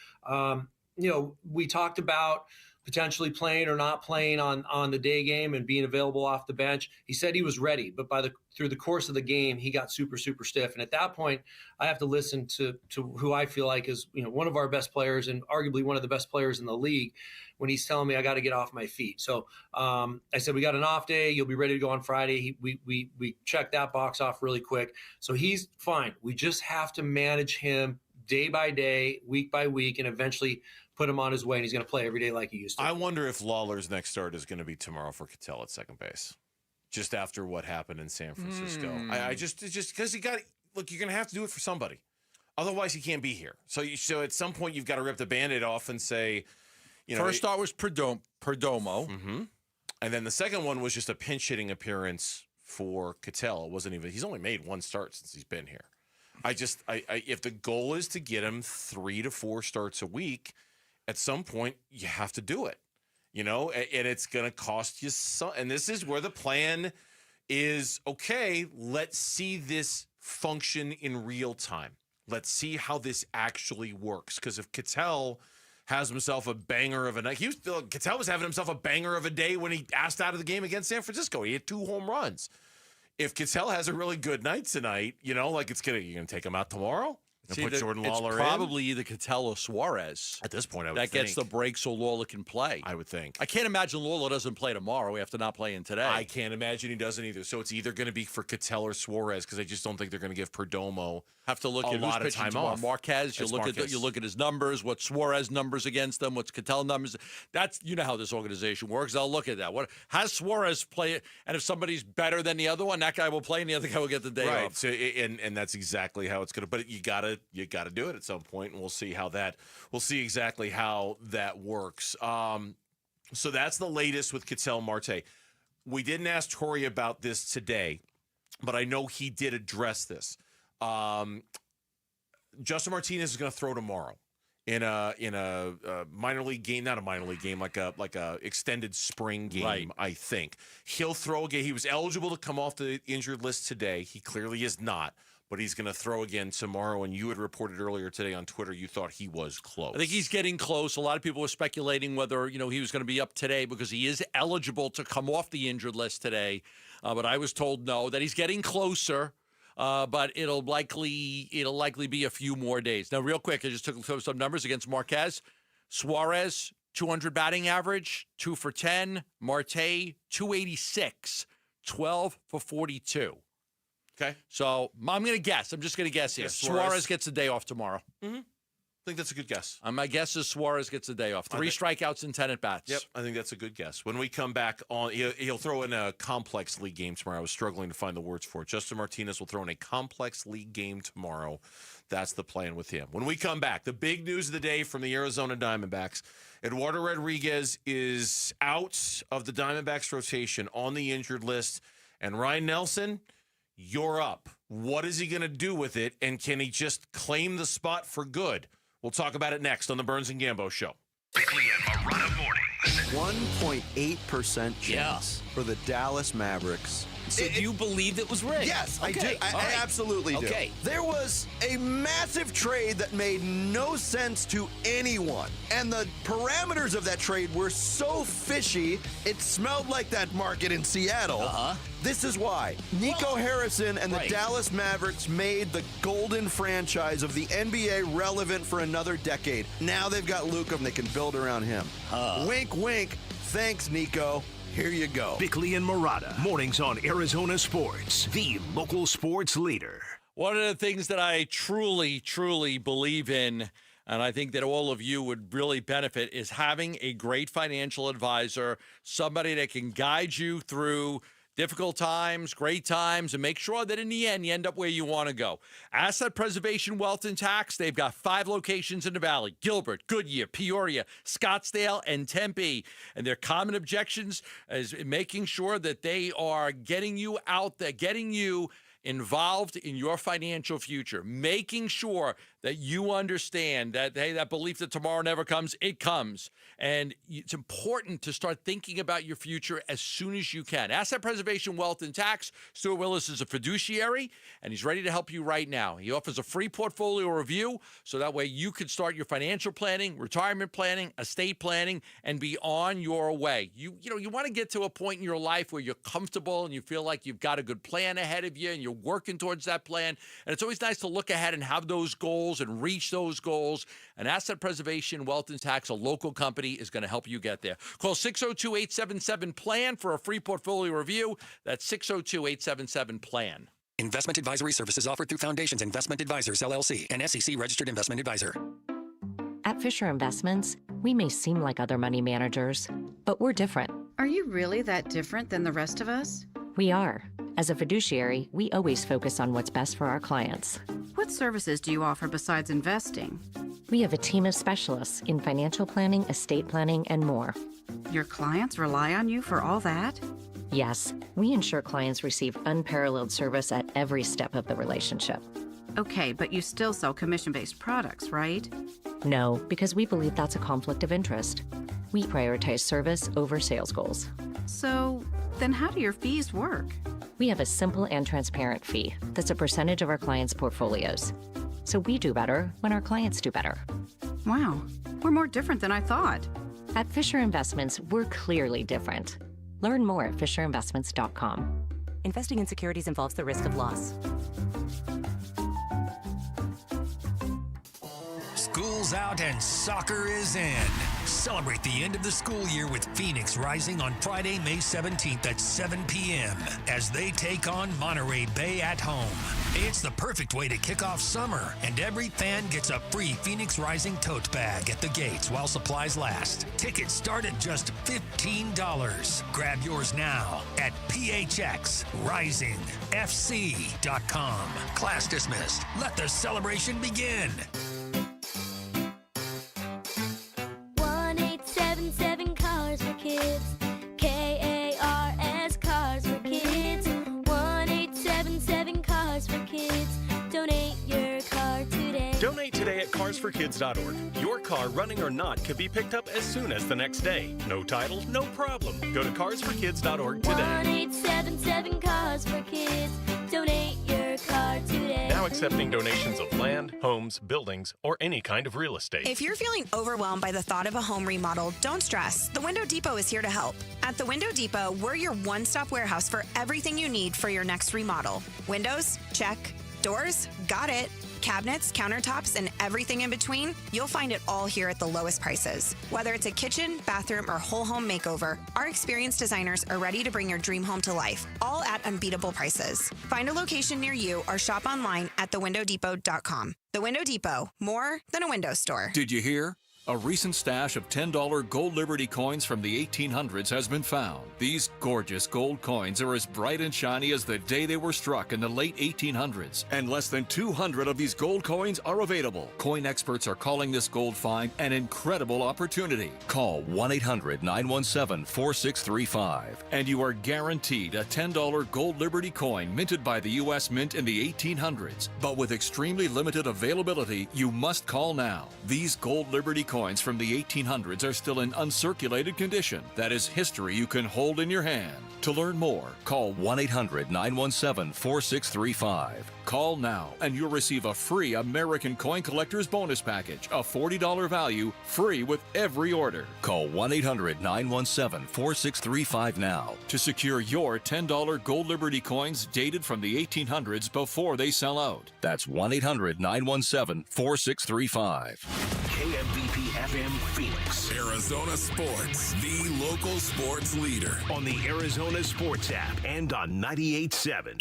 We talked about potentially playing or not playing on the day game and being available off the bench. He said he was ready, but through the course of the game, he got super, super stiff. And at that point, I have to listen to who I feel like is one of our best players and arguably one of the best players in the league when he's telling me I got to get off my feet. So I said, we got an off day. You'll be ready to go on Friday. We checked that box off really quick. So he's fine. We just have to manage him day by day, week by week, and eventually put him on his way, and he's going to play every day like he used to. I wonder if Lawler's next start is going to be tomorrow for Ketel at second base, just after what happened in San Francisco. It's just because you're going to have to do it for somebody. Otherwise, he can't be here. So at some point, you've got to rip the Band-Aid off and say, First start was Perdomo. Mm-hmm. And then the second one was just a pinch hitting appearance for Ketel. It wasn't even, he's only made one start since he's been here. If the goal is to get him 3 to 4 starts a week, at some point you have to do it, and it's going to cost you some. And this is where the plan is, okay, let's see this function in real time. Let's see how this actually works. Because if Ketel has himself a banger of a night, Ketel was having himself a banger of a day when he asked out of the game against San Francisco. He hit 2 home runs. If Ketel has a really good night tonight, you're going to take him out tomorrow and put Jordan Lawler in? It's probably either Ketel or Suarez. At this point, I would think. That gets the break so Lawler can play. I would think. I can't imagine Lawler doesn't play tomorrow after not playing today. I can't imagine he doesn't either. So it's either going to be for Ketel or Suarez because I just don't think they're going to give Perdomo have to look a at lot who's of time tomorrow. off. Marquez, you look at his numbers, what Suarez numbers against them, what's Ketel numbers. That's how this organization works. They'll look at that. What has Suarez play? And if somebody's better than the other one, that guy will play, and the other guy will get the day off. So and that's exactly how it's going to. But you gotta do it at some point, and we'll see exactly how that works. So that's the latest with Ketel Marte. We didn't ask Torrey about this today, but I know he did address this. Justin Martinez is going to throw tomorrow in a minor league game, not a minor league game, like a extended spring game. Right. I think he'll throw again. He was eligible to come off the injured list today. He clearly is not, but he's going to throw again tomorrow. And you had reported earlier today on Twitter you thought he was close. I think he's getting close. A lot of people were speculating whether he was going to be up today because he is eligible to come off the injured list today. But I was told no, that he's getting closer. But it'll likely be a few more days. Now, real quick, I just took some numbers against Marquez. Suarez, 200 batting average, 2 for 10. Marte, 286, 12 for 42. Okay. So I'm going to guess. I'm just going to guess here. Yeah, Suarez gets the day off tomorrow. Mm-hmm. I think that's a good guess. My guess is Suarez gets the day off. 3 strikeouts and 10 at-bats. Yep, I think that's a good guess. When we come back on, he'll throw in a complex league game tomorrow. I was struggling to find the words for it. Justin Martinez will throw in a complex league game tomorrow. That's the plan with him. When we come back, the big news of the day from the Arizona Diamondbacks. Eduardo Rodriguez is out of the Diamondbacks rotation on the injured list. And Ryan Nelson, you're up. What is he going to do with it? And can he just claim the spot for good? We'll talk about it next on the Burns and Gambo Show. Bickley and Marotta mornings. 1.8% chance for the Dallas Mavericks. So you believe it was rigged? Yes, Okay. I do. I absolutely do. Okay. There was a massive trade that made no sense to anyone. And the parameters of that trade were so fishy, it smelled like that market in Seattle. This is why. Nico Harrison and the Dallas Mavericks made the golden franchise of the NBA relevant for another decade. Now they've got Luka and they can build around him. Wink, wink. Thanks, Nico. Here you go. Bickley and Marotta, mornings on Arizona Sports, the local sports leader. One of the things that I truly, truly believe in, and I think that all of you would really benefit, is having a great financial advisor, somebody that can guide you through difficult times, great times, and make sure that in the end you end up where you want to go. Asset Preservation Wealth and Tax, they've got 5 locations in the Valley: Gilbert, Goodyear, Peoria, Scottsdale, and Tempe. And their common objections is making sure that they are getting you out there, getting you involved in your financial future, making sure that you understand that, hey, that belief that tomorrow never comes, it comes. And it's important to start thinking about your future as soon as you can. Asset Preservation, Wealth, and Tax. Stuart Willis is a fiduciary, and he's ready to help you right now. He offers a free portfolio review, so that way you can start your financial planning, retirement planning, estate planning, and be on your way. You want to get to a point in your life where you're comfortable and you feel like you've got a good plan ahead of you and you're working towards that plan. And it's always nice to look ahead and have those goals and reach those goals. And Asset Preservation, Wealth, and Tax, a local company, is going to help you get there. Call 602-877-PLAN for a free portfolio review. That's 602-877-PLAN. Investment advisory services offered through Foundations Investment Advisors, LLC, an SEC-registered investment advisor. At Fisher Investments, we may seem like other money managers, but we're different. Are you really that different than the rest of us? We are. As a fiduciary, we always focus on what's best for our clients. What services do you offer besides investing? We have a team of specialists in financial planning, estate planning, and more. Your clients rely on you for all that? Yes, we ensure clients receive unparalleled service at every step of the relationship. Okay, but you still sell commission-based products, right? No, because we believe that's a conflict of interest. We prioritize service over sales goals. So, then how do your fees work? We have a simple and transparent fee that's a percentage of our clients' portfolios. So we do better when our clients do better. Wow, we're more different than I thought. At Fisher Investments, we're clearly different. Learn more at FisherInvestments.com. Investing in securities involves the risk of loss. School's out and soccer is in. Celebrate the end of the school year with Phoenix Rising on Friday, May 17th at 7 p.m. as they take on Monterey Bay at home. It's the perfect way to kick off summer, and every fan gets a free Phoenix Rising tote bag at the gates while supplies last. Tickets start at just $15. Grab yours now at phxrisingfc.com. Class dismissed. Let the celebration begin. 1-877 Cars for Kids. KARS Cars for Kids. 1-877 Cars for Kids. Donate your car today. Donate today at carsforkids.org. Your car, running or not, could be picked up as soon as the next day. No title, no problem. Go to carsforkids.org today. 1-877 Cars for Kids. Donate your car today. Now accepting donations of land, homes, buildings, or any kind of real estate. If you're feeling overwhelmed by the thought of a home remodel, don't stress. The Window Depot is here to help. At the Window Depot, we're your one-stop warehouse for everything you need for your next remodel. Windows? Check. Doors? Got it. Cabinets, countertops, and everything in between, you'll find it all here at the lowest prices. Whether it's a kitchen, bathroom, or whole home makeover, our experienced designers are ready to bring your dream home to life, all at unbeatable prices. Find a location near you or shop online at thewindowdepot.com. The Window Depot, more than a window store. Did you hear? A recent stash of $10 gold Liberty coins from the 1800s has been found. These gorgeous gold coins are as bright and shiny as the day they were struck in the late 1800s, and less than 200 of these gold coins are available. Coin experts are calling this gold find an incredible opportunity. Call 1-800-917-4635, and you are guaranteed a $10 gold Liberty coin minted by the U.S. Mint in the 1800s. But with extremely limited availability, you must call now. These gold Liberty coins from the 1800s are still in uncirculated condition. That is history you can hold in your hand. To learn more, call 1-800-917-4635. Call now and you'll receive a free American Coin Collector's Bonus Package, a $40 value, free with every order. Call 1-800-917-4635 now to secure your $10 gold Liberty coins dated from the 1800s before they sell out. That's 1-800-917-4635. KMVP FM Phoenix. Arizona Sports, the local sports leader. On the Arizona Sports app and on 98.7.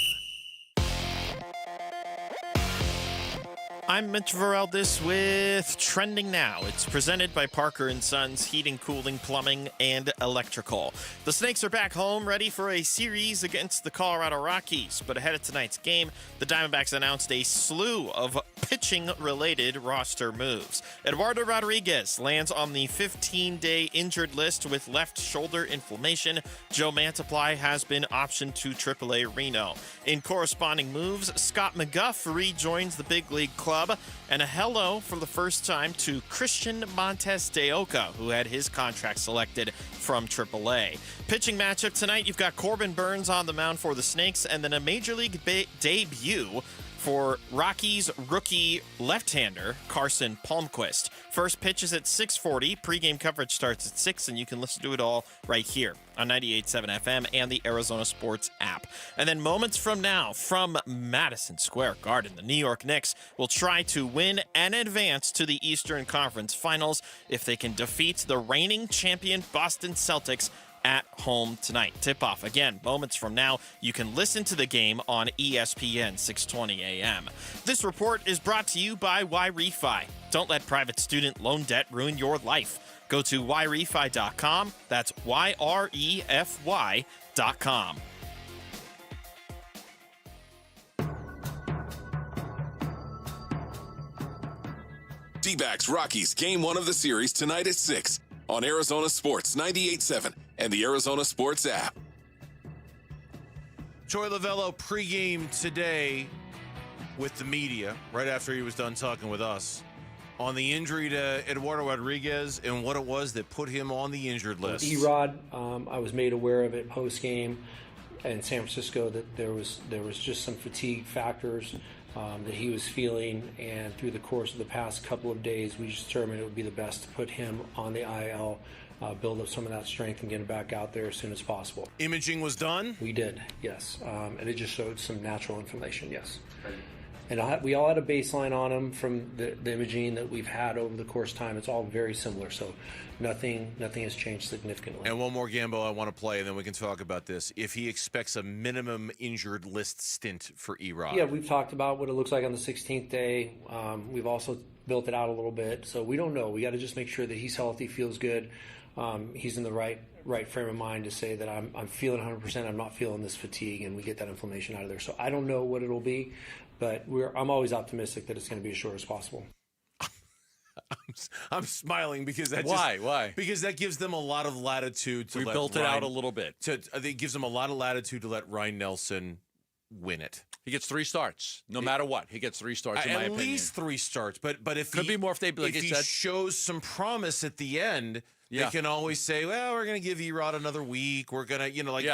I'm Mitch Varaldis with Trending Now. It's presented by Parker & Sons Heating, Cooling, Plumbing, and Electrical. The Snakes are back home, ready for a series against the Colorado Rockies. But ahead of tonight's game, the Diamondbacks announced a slew of pitching-related roster moves. Eduardo Rodriguez lands on the 15-day injured list with left shoulder inflammation. Joe Mantiply has been optioned to AAA Reno. In corresponding moves, Scott McGuff rejoins the big league club, and a hello for the first time to Christian Montes de Oca, who had his contract selected from AAA. Pitching matchup tonight, you've got Corbin Burns on the mound for the Snakes, and then a Major League debut for Rockies rookie left-hander Carson Palmquist. First pitch is at 6:40. Pre-game coverage starts at 6, and you can listen to it all right here on 98.7 FM and the Arizona Sports app. And then moments from now, from Madison Square Garden, the New York Knicks will try to win and advance to the Eastern Conference Finals if they can defeat the reigning champion Boston Celtics at home tonight. Tip-off, again, moments from now. You can listen to the game on ESPN 620 AM. This report is brought to you by YRefi. Don't let private student loan debt ruin your life. Go to YRefi.com. That's YREFY.com. D-backs Rockies game 1 of the series tonight at 6 on Arizona Sports 98.7 and the Arizona Sports app. Troy Lavello pregame today with the media right after he was done talking with us on the injury to Eduardo Rodriguez and what it was that put him on the injured list. Erod, I was made aware of it post-game in San Francisco that there was just some fatigue factors that he was feeling, and through the course of the past couple of days, we just determined it would be the best to put him on the IL, build up some of that strength and get him back out there as soon as possible. Imaging was done? We did, yes. And it just showed some natural inflammation, yes. And we all had a baseline on him from the imaging that we've had over the course of time. It's all very similar, so nothing has changed significantly. And one more Gambo I want to play, and then we can talk about this. If he expects a minimum injured list stint for Erod. Yeah, we've talked about what it looks like on the 16th day. We've also built it out a little bit, so we don't know. We got to just make sure that he's healthy, feels good. He's in the right frame of mind to say that I'm feeling 100%. I'm not feeling this fatigue, and we get that inflammation out of there. So I don't know what it'll be, but I'm always optimistic that it's going to be as short as possible. I'm smiling because that Why? Because that gives them a lot of latitude to We built it out a little bit. It gives them a lot of latitude to let Ryan Nelson win it. He gets 3 starts, no matter what. He gets 3 starts, in my opinion. At least 3 starts, but if Could be more if they, like if I he said. shows some promise at the end, Yeah. they can always say, "Well, we're going to give Erod another week. We're going to, like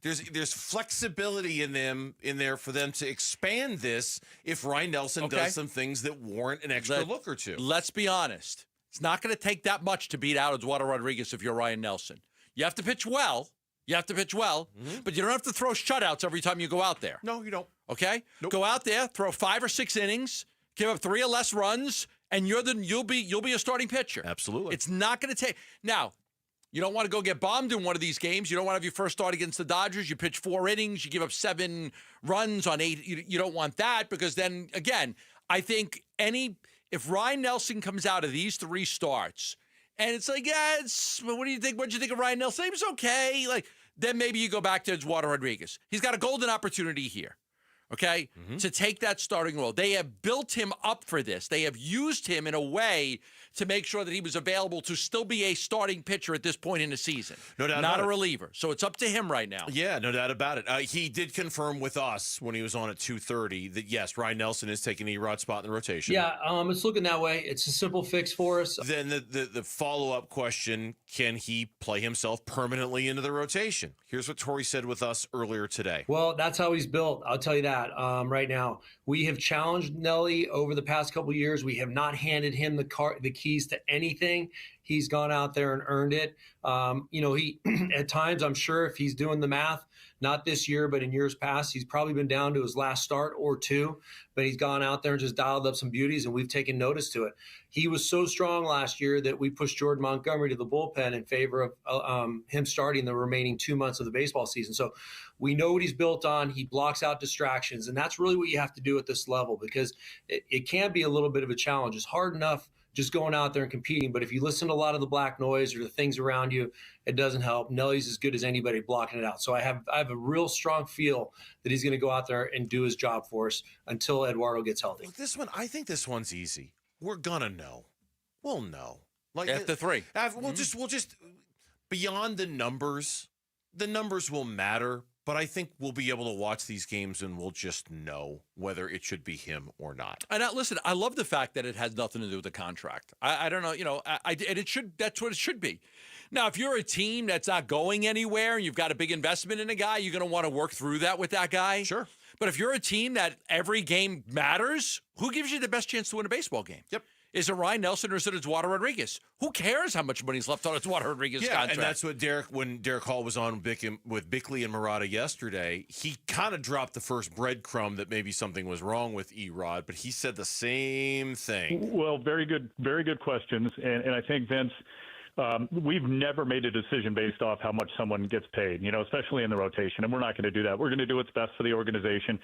there's flexibility in there for them to expand this if Ryan Nelson does some things that warrant an extra look or two." Let's be honest. It's not going to take that much to beat out Eduardo Rodriguez if you're Ryan Nelson. You have to pitch well. But you don't have to throw shutouts every time you go out there. No, you don't. Okay? Nope. Go out there, throw 5 or 6 innings, give up 3 or less runs, and you'll be a starting pitcher. Absolutely. It's not going to take. Now, you don't want to go get bombed in one of these games. You don't want to have your first start against the Dodgers. You pitch 4 innings. You give up 7 runs on 8. You don't want that because then, again, I think if Ryan Nelson comes out of these 3 starts and it's like, what do you think? What'd you think of Ryan Nelson? He was okay. Like, then maybe you go back to Eduardo Rodriguez. He's got a golden opportunity here, okay, to take that starting role. They have built him up for this. They have used him in a way to make sure that he was available to still be a starting pitcher at this point in the season. No doubt Not about a it. reliever. So it's up to him right now. Yeah, no doubt about it. He did confirm with us when he was on at 2:30 that, yes, Ryan Nelson is taking Erod's spot in the rotation. Yeah, it's looking that way. It's a simple fix for us. Then the follow-up question, can he play himself permanently into the rotation? Here's what Torrey said with us earlier today. Well, that's how he's built. I'll tell you that right now. We have challenged Nelly over the past couple of years. We have not handed him the keys to anything. He's gone out there and earned it. He at times, I'm sure if he's doing the math, not this year, but in years past, he's probably been down to his last start or 2, but he's gone out there and just dialed up some beauties, and we've taken notice to it. He was so strong last year that we pushed Jordan Montgomery to the bullpen in favor of him starting the remaining 2 months of the baseball season. So we know what he's built on. He blocks out distractions, and that's really what you have to do at this level, because it can be a little bit of a challenge. It's hard enough just going out there and competing, but if you listen to a lot of the black noise or the things around you, it doesn't help. Nelly's as good as anybody blocking it out. So I have a real strong feel that he's going to go out there and do his job for us until Eduardo gets healthy. Look, I think this one's easy. We're gonna know. We'll know. Like After 3. We'll just beyond the numbers will matter. But I think we'll be able to watch these games and we'll just know whether it should be him or not. And listen, I love the fact that it has nothing to do with the contract. I don't know, and it should. That's what it should be. Now, if you're a team that's not going anywhere and you've got a big investment in a guy, you're going to want to work through that with that guy. Sure. But if you're a team that every game matters, who gives you the best chance to win a baseball game? Yep. Is it Ryan Nelson or is it Eduardo Rodriguez? Who cares how much money's left on Eduardo Rodriguez's contract? And that's what when Derek Hall was on with Bickley and Murata yesterday, he kind of dropped the first breadcrumb that maybe something was wrong with Erod, but he said the same thing. Well, very good questions. And I think, Vince, we've never made a decision based off how much someone gets paid, especially in the rotation. And we're not going to do that. We're going to do what's best for the organization.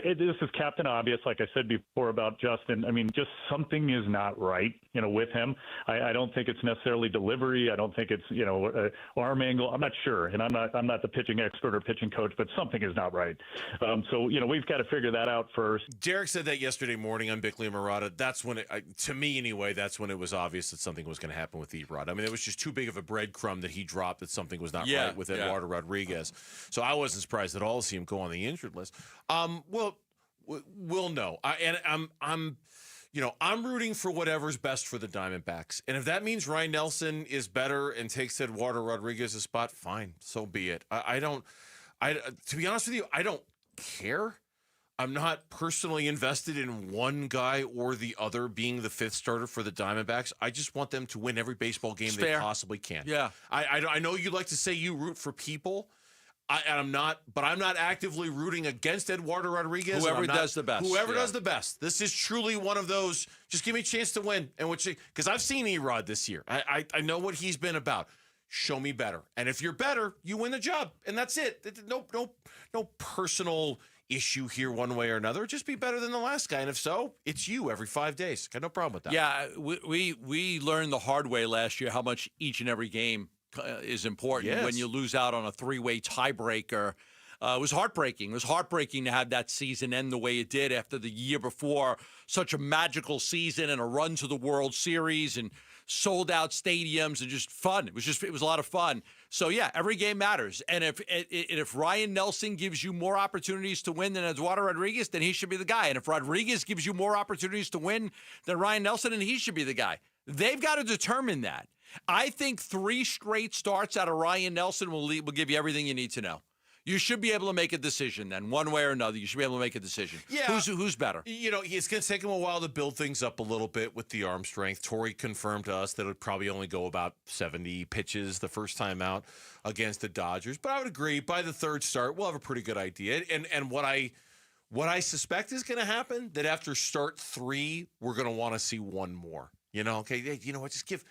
This is Captain Obvious, like I said before about Justin. I mean, just something is not right, with him. I don't think it's necessarily delivery. I don't think it's, arm angle. I'm not sure. And I'm not the pitching expert or pitching coach, but something is not right. So, we've got to figure that out first. Derek said that yesterday morning on Bickley and Murata. That's when to me anyway, that's when it was obvious that something was going to happen with Erod. I mean, it was just too big of a breadcrumb that he dropped that something was not right with Eduardo Rodriguez. So I wasn't surprised at all to see him go on the injured list. We'll know. I'm rooting for whatever's best for the Diamondbacks. And if that means Ryan Nelson is better and takes Eduardo Rodriguez's spot, fine, so be it. To be honest with you, I don't care. I'm not personally invested in one guy or the other being the 5th starter for the Diamondbacks. I just want them to win every baseball game they possibly can. Yeah. I know you like to say you root for people. I'm not actively rooting against Eduardo Rodriguez. Whoever does the best. Whoever does the best. This is truly one of those, just give me a chance to win. And because I've seen Erod this year. I know what he's been about. Show me better. And if you're better, you win the job. And that's it. No personal issue here one way or another. Just be better than the last guy. And if so, it's you every 5 days. Got no problem with that. Yeah, we learned the hard way last year how much each and every game is important when you lose out on a 3-way tiebreaker. It was heartbreaking. It was heartbreaking to have that season end the way it did after the year before. Such a magical season and a run to the World Series and sold out stadiums and just fun. It was a lot of fun. So yeah, every game matters. And if Ryan Nelson gives you more opportunities to win than Eduardo Rodriguez, then he should be the guy. And if Rodriguez gives you more opportunities to win than Ryan Nelson, then he should be the guy. They've got to determine that. I think 3 straight starts out of Ryan Nelson will give you everything you need to know. You should be able to make a decision then, one way or another. You should be able to make a decision. Yeah. Who's better? It's going to take him a while to build things up a little bit with the arm strength. Torrey confirmed to us that it would probably only go about 70 pitches the first time out against the Dodgers. But I would agree, by the 3rd start, we'll have a pretty good idea. And what I suspect is going to happen, that after start 3, we're going to want to see one more. Okay, you know what? Just give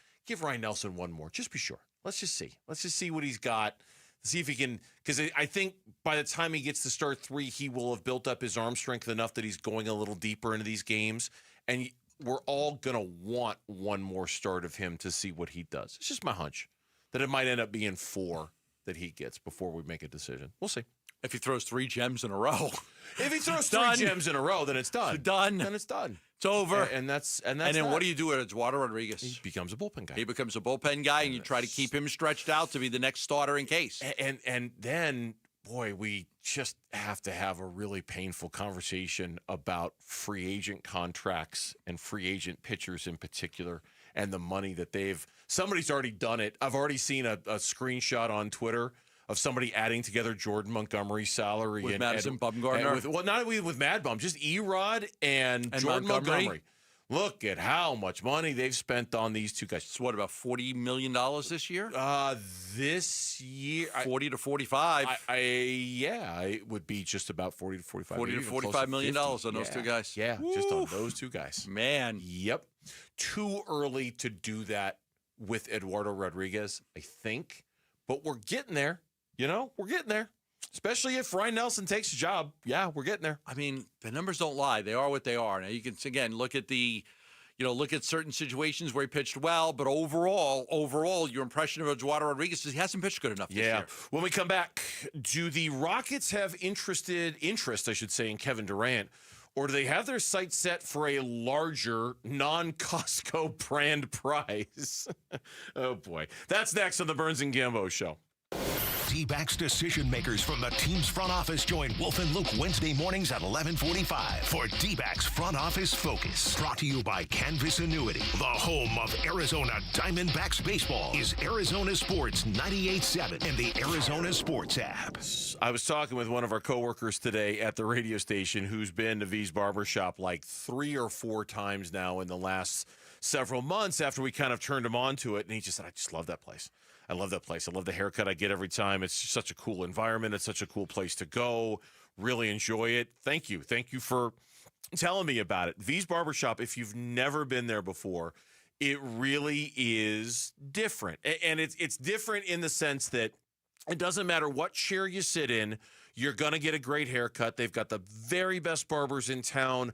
Ryan Nelson one more. Just be sure. Let's just see what he's got. See if he can, because I think by the time he gets to start 3, he will have built up his arm strength enough that he's going a little deeper into these games. And we're all going to want one more start of him to see what he does. It's just my hunch that it might end up being 4 that he gets before we make a decision. We'll see. If he throws 3 gems in a row. If he throws 3 gems in a row, then it's done. Done. Then it's done. It's over. And that's And then what do you do with Eduardo Rodriguez? He becomes a bullpen guy. He becomes a bullpen guy, and you try to keep him stretched out to be the next starter in case. And then, boy, we just have to have a really painful conversation about free agent contracts and free agent pitchers in particular, and the money that somebody's already done it. I've already seen a screenshot on Twitter of somebody adding together Jordan Montgomery's salary with Madison Bumgarner. Not with Mad Bum, just Erod and Jordan Montgomery. Look at how much money they've spent on these two guys. So what, about $40 million this year? This year, 40 to 45. It would be just about 40 to 45. 40 to 45 million dollars on those two guys. Yeah, just on those two guys. Man. Yep. Too early to do that with Eduardo Rodriguez, I think. But we're getting there. We're getting there. Especially if Ryan Nelson takes a job. Yeah, we're getting there. I mean, the numbers don't lie. They are what they are. Now, you can, again, look at look at certain situations where he pitched well, but overall, your impression of Eduardo Rodriguez is he hasn't pitched good enough this year. When we come back, do the Rockets have interest, I should say, in Kevin Durant, or do they have their sights set for a larger non-Costco brand prize? Oh, boy. That's next on the Burns and Gambo Show. D-backs decision makers from the team's front office join Wolf and Luke Wednesday mornings at 11:45 for D-backs Front Office Focus. Brought to you by Canvas Annuity. The home of Arizona Diamondbacks baseball is Arizona Sports 98.7 and the Arizona Sports app. I was talking with one of our coworkers today at the radio station who's been to V's Barbershop like 3 or 4 times now in the last several months after we kind of turned him on to it. And he just said, I just love that place. I love that place. I love the haircut I get every time. It's such a cool environment. It's such a cool place to go. Really enjoy it. Thank you. Thank you for telling me about it. V's Barbershop, if you've never been there before, it really is different. And it's different in the sense that it doesn't matter what chair you sit in, you're going to get a great haircut. They've got the very best barbers in town.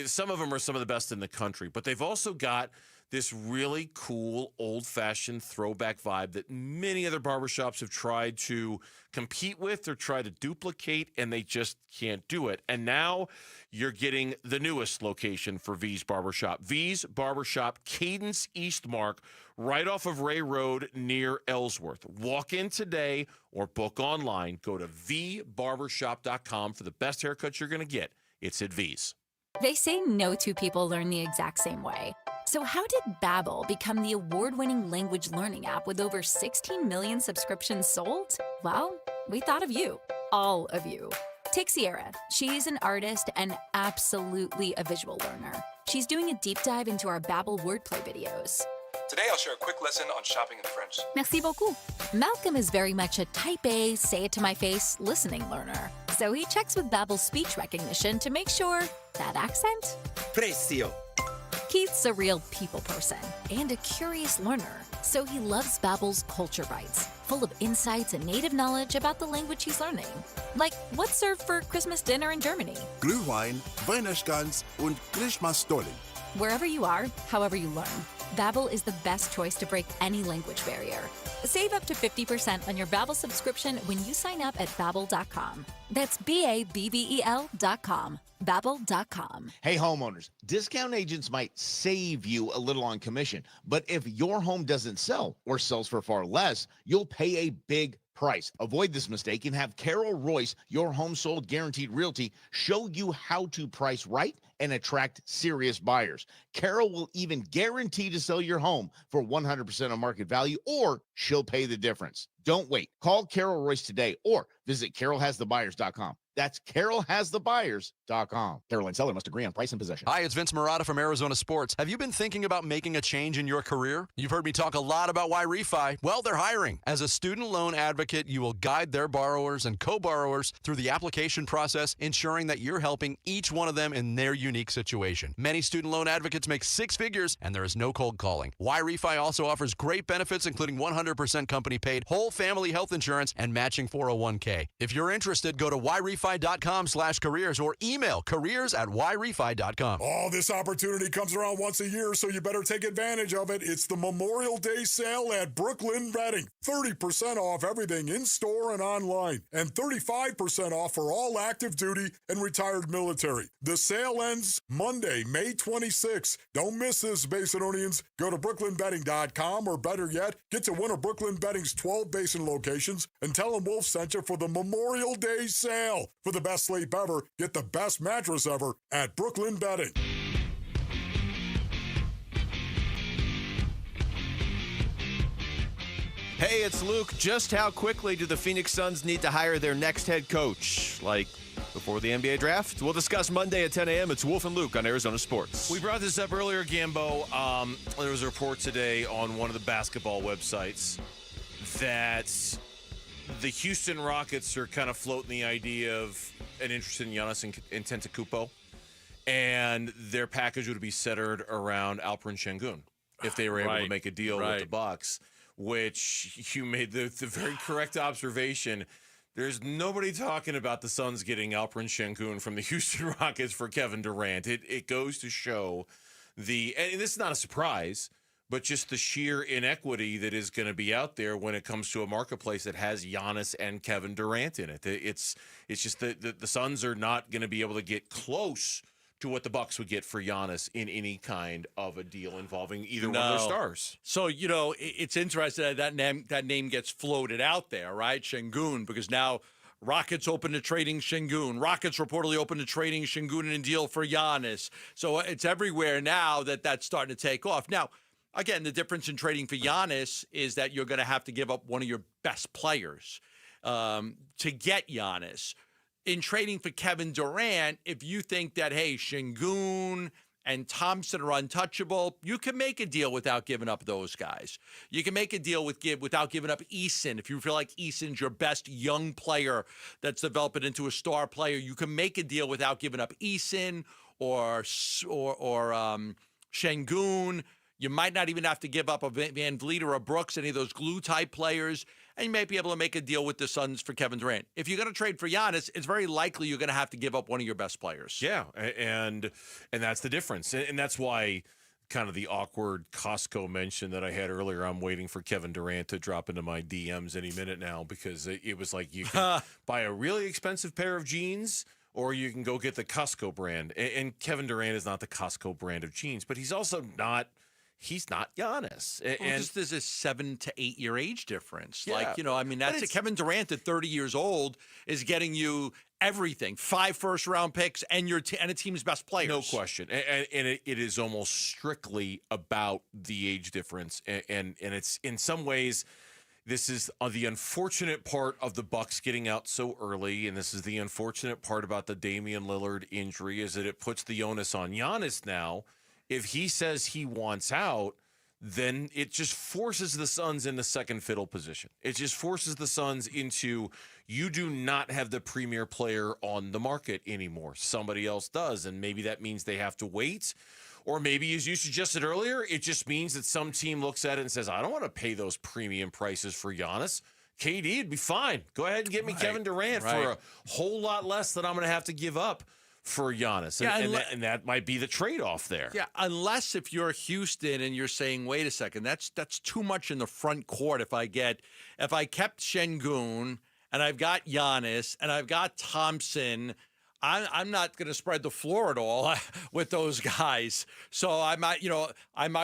Some of them are some of the best in the country. But they've also got this really cool, old-fashioned throwback vibe that many other barbershops have tried to compete with or try to duplicate, and they just can't do it. And now you're getting the newest location for V's Barbershop. V's Barbershop, Cadence East Mark, right off of Ray Road near Ellsworth. Walk in today or book online. Go to vbarbershop.com for the best haircuts you're going to get. It's at V's. They say no two people learn the exact same way. So how did Babbel become the award-winning language learning app with over 16 million subscriptions sold? Well, we thought of you. All of you. Take Sierra. She's an artist and absolutely a visual learner. She's doing a deep dive into our Babbel wordplay videos. Today I'll share a quick lesson on shopping in French. Merci beaucoup. Malcolm is very much a type A, say it to my face, listening learner. So he checks with Babbel's speech recognition to make sure that accent? Precio. Keith's a real people person and a curious learner, so he loves Babbel's Culture Bites, full of insights and native knowledge about the language he's learning. Like, what's served for Christmas dinner in Germany? Glühwein, Weihnachtsgans und Christmasstollen. Wherever you are, however you learn, Babbel is the best choice to break any language barrier. Save up to 50% on your Babbel subscription when you sign up at Babbel.com. That's BABBEL.com. Babbel.com. Hey, homeowners, discount agents might save you a little on commission, but if your home doesn't sell or sells for far less, you'll pay a big price. Avoid this mistake and have Carol Royce, your home sold guaranteed realty, show you how to price right and attract serious buyers. Carol will even guarantee to sell your home for 100% of market value, or she'll pay the difference. Don't wait. Call Carol Royce today or visit carolhasthebuyers.com. That's carolhasthebuyers.com. Caroline seller must agree on price and possession. Hi, it's Vince Marotta from Arizona Sports. Have you been thinking about making a change in your career? You've heard me talk a lot about Y-Refi. Well, they're hiring. As a student loan advocate, you will guide their borrowers and co-borrowers through the application process, ensuring that you're helping each one of them in their unique situation. Many student loan advocates make 6 figures, and there is no cold calling. Y-Refi also offers great benefits, including 100% company paid, whole family health insurance, and matching 401k. If you're interested, go to yrefinancial.com yrefi.com/careers or email careers@yrefi.com. Oh, this opportunity comes around once a year, so you better take advantage of it. It's the Memorial Day sale at Brooklyn Bedding. 30% off everything in-store and online, and 35% off for all active duty and retired military. The sale ends Monday, May 26th. Don't miss this, Basinonians. Go to brooklynbedding.com, or better yet, get to one of Brooklyn Bedding's 12 Basin locations and tell them Wolf sent you for the Memorial Day sale. For the best sleep ever, get the best mattress ever at Brooklyn Bedding. Hey, it's Luke. Just how quickly do the Phoenix Suns need to hire their next head coach? Like before the NBA draft? We'll discuss Monday at 10 a.m. It's Wolf and Luke on Arizona Sports. We brought this up earlier, Gambo. There was a report today on one of the basketball websites that the Houston Rockets are kind of floating the idea of an interest in Giannis Antetokounmpo, and their package would be centered around Alperen Şengün if they were able to make a deal with the Bucks, which you made the very correct observation. There's nobody talking about the Suns getting Alperen Şengün from the Houston Rockets for Kevin Durant. It goes to show and this is not a surprise, but just the sheer inequity that is going to be out there when it comes to a marketplace that has Giannis and Kevin Durant in it. It's just the Suns are not going to be able to get close to what the Bucks would get for Giannis in any kind of a deal involving either one of their stars. So, it's interesting that name gets floated out there, right? Şengün, because now Rockets open to trading Şengün. Rockets reportedly open to trading Şengün in a deal for Giannis. So it's everywhere now that's starting to take off. Now, again, the difference in trading for Giannis is that you're going to have to give up one of your best players to get Giannis. In trading for Kevin Durant, if you think that, hey, Şengün and Thompson are untouchable, you can make a deal without giving up those guys. You can make a deal without giving up Eason. If you feel like Eason's your best young player that's developing into a star player, you can make a deal without giving up Eason or Şengün. You might not even have to give up a Van Vliet or a Brooks, any of those glue-type players, and you may be able to make a deal with the Suns for Kevin Durant. If you're going to trade for Giannis, it's very likely you're going to have to give up one of your best players. Yeah, and that's the difference. And that's why kind of the awkward Costco mention that I had earlier, I'm waiting for Kevin Durant to drop into my DMs any minute now, because it was like you can buy a really expensive pair of jeans, or you can go get the Costco brand. And Kevin Durant is not the Costco brand of jeans, but he's also not – he's not Giannis. And there's a 7 to 8 year age difference. Yeah. That's it. Kevin Durant at 30 years old is getting you everything, 5 first-round picks and and a team's best players. No question. And it is almost strictly about the age difference. And it's in some ways, this is the unfortunate part of the Bucks getting out so early, and this is the unfortunate part about the Damian Lillard injury, is that it puts the onus on Giannis now. If he says he wants out, then it just forces the Suns into second fiddle position. It just forces the Suns into, you do not have the premier player on the market anymore. Somebody else does, and maybe that means they have to wait. Or maybe, as you suggested earlier, it just means that some team looks at it and says, I don't want to pay those premium prices for Giannis. KD would be fine. Go ahead and get me Kevin Durant for a whole lot less than I'm going to have to give up for Giannis. And that might be the trade-off there. Yeah, unless if you're Houston and you're saying, wait a second, that's too much in the front court. If I kept Şengün and I've got Giannis and I've got Thompson, I'm not going to spread the floor at all with those guys. So I might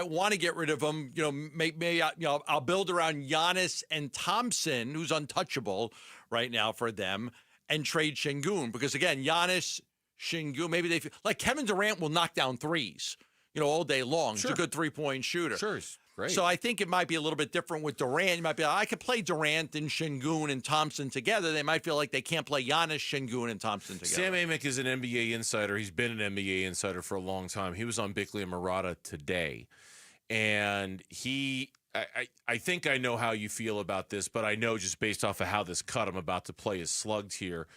want to get rid of them. Maybe I'll build around Giannis and Thompson, who's untouchable right now for them, and trade Şengün, because again, Giannis, Şengün, maybe they feel like Kevin Durant will knock down threes, all day long. Sure. He's a good 3-point shooter. Sure, he's great. So I think it might be a little bit different with Durant. You might be, I could play Durant and Şengün and Thompson together. They might feel like they can't play Giannis, Şengün, and Thompson together. Sam Amick is an NBA insider. He's been an NBA insider for a long time. He was on Bickley and Murata today, and I think I know how you feel about this, but I know just based off of how this cut I'm about to play is slugged here.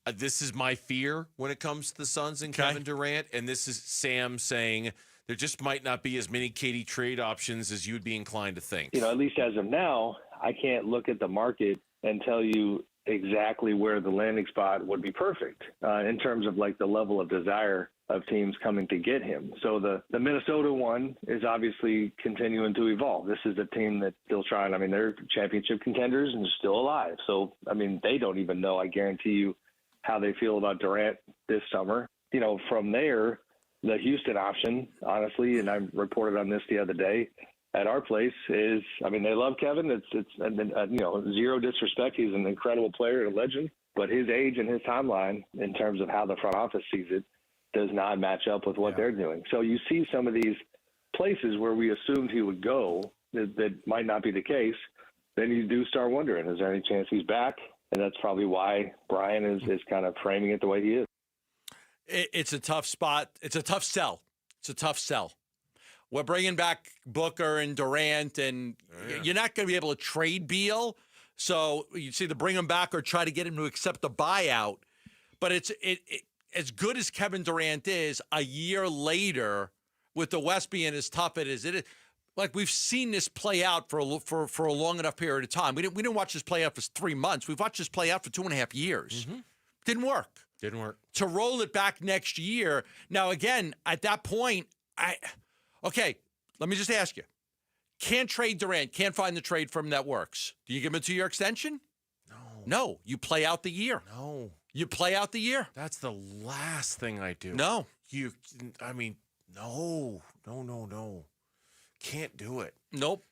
This is my fear when it comes to the Suns and Kevin Durant, and this is Sam saying there just might not be as many KD trade options as you'd be inclined to think. At least as of now, I can't look at the market and tell you exactly where the landing spot would be perfect in terms of like the level of desire of teams coming to get him. So the Minnesota one is obviously continuing to evolve. This is a team that's still trying. I mean, they're championship contenders and still alive. So, I mean, they don't even know, I guarantee you, how they feel about Durant this summer. You know, from there, the Houston option, honestly, and I reported on this the other day at our place, is, I mean, they love Kevin. It's you know, zero disrespect. He's an incredible player, a legend, but his age and his timeline in terms of how the front office sees it does not match up with what they're doing. So you see some of these places where we assumed he would go that might not be the case. Then you do start wondering, is there any chance he's back? And that's probably why Brian is kind of framing it the way he is. It's a tough spot. It's a tough sell. It's a tough sell. We're bringing back Booker and Durant, and you're not going to be able to trade Beal. So you see to bring him back or try to get him to accept the buyout. But it's as good as Kevin Durant is, a year later, with the West being as tough as it is, like we've seen this play out for a long enough period of time. We didn't watch this play out for 3 months. We've watched this play out for 2.5 years. Mm-hmm. Didn't work. Didn't work. To roll it back next year. Now, again, at that point, okay, let me just ask you. Can't trade Durant. Can't find the trade firm that works. Do you give him a 2-year extension? No. You play out the year. No. You play out the year. That's the last thing I do. No. No. Can't do it. Nope.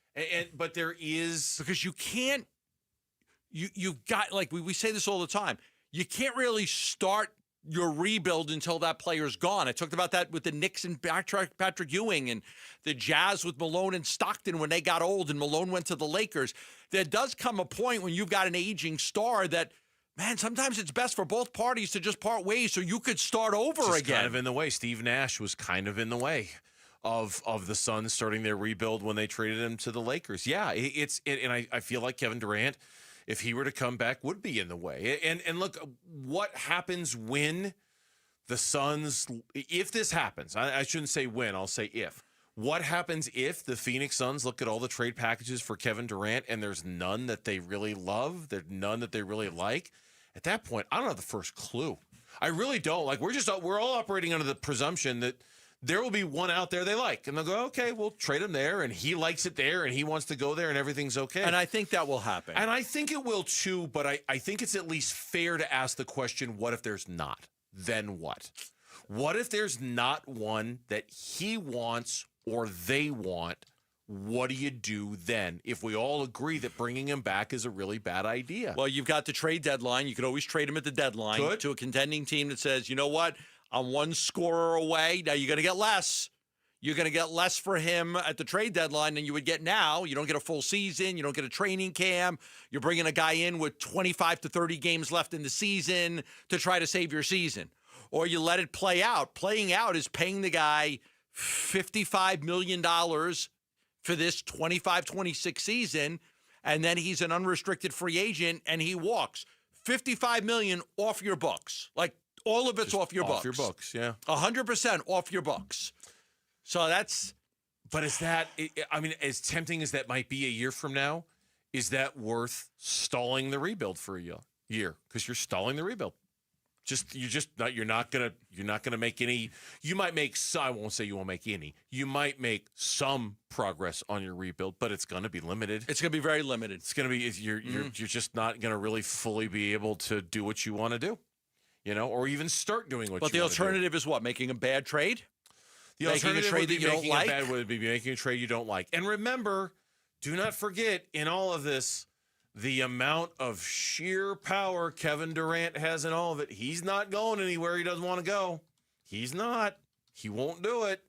But there is... Because you can't... You've got, like we say this all the time, you can't really start your rebuild until that player's gone. I talked about that with the Knicks and Patrick Ewing, and the Jazz with Malone and Stockton when they got old and Malone went to the Lakers. There does come a point when you've got an aging star that, man, sometimes it's best for both parties to just part ways so you could start over again. Kind of in the way. Steve Nash was kind of in the way of the Suns starting their rebuild when they traded him to the Lakers. Yeah, and I feel like Kevin Durant, if he were to come back, would be in the way. And look, what happens when the Suns, if this happens, I shouldn't say when, I'll say if. What happens if the Phoenix Suns look at all the trade packages for Kevin Durant and there's none that they really love, there's none that they really like? At that point, I don't have the first clue. I really don't. Like, we're all operating under the presumption that there will be one out there they like. And they'll go, okay, we'll trade him there, and he likes it there, and he wants to go there, and everything's okay. And I think that will happen. And I think it will too, but I think it's at least fair to ask the question, what if there's not? Then what? What if there's not one that he wants or they want? What do you do then if we all agree that bringing him back is a really bad idea? Well, you've got the trade deadline. You could always trade him at the deadline to a contending team that says, you know what? I'm one scorer away. Now you're going to get less. You're going to get less for him at the trade deadline than you would get now. You don't get a full season. You don't get a training camp. You're bringing a guy in with 25 to 30 games left in the season to try to save your season. Or you let it play out. Playing out is paying the guy $55 million for this 25-26 season, and then he's an unrestricted free agent, and he walks. $55 million off your books. Like, all of it's Just off your books. Off your books, yeah. 100% off your books. So that's... But is that... I mean, as tempting as that might be a year from now, is that worth stalling the rebuild for a year? Because you're stalling the rebuild. You're not gonna make any. You might make some. I won't say you won't make any. You might make some progress on your rebuild, but it's going to be limited. It's going to be very limited. It's going to be you're just not going to really fully be able to do what you want to do, or even start doing what. But you the alternative is what? Making a bad trade. The alternative would be making a bad would be making a trade you don't like. And remember, do not forget in all of this, the amount of sheer power Kevin Durant has in all of it. He's not going anywhere he doesn't want to go. He's not. He won't do it.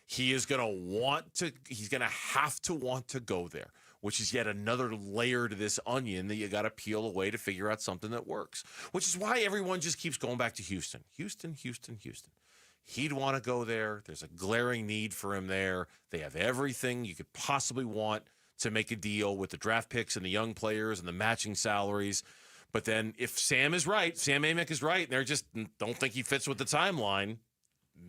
He is going to he's going to have to want to go there, which is yet another layer to this onion that you got to peel away to figure out something that works, which is why everyone just keeps going back to Houston. Houston. He'd want to go there. There's a glaring need for him there. They have everything you could possibly want to make a deal with the draft picks and the young players and the matching salaries. But then if Sam Amick is right, and they just don't think he fits with the timeline,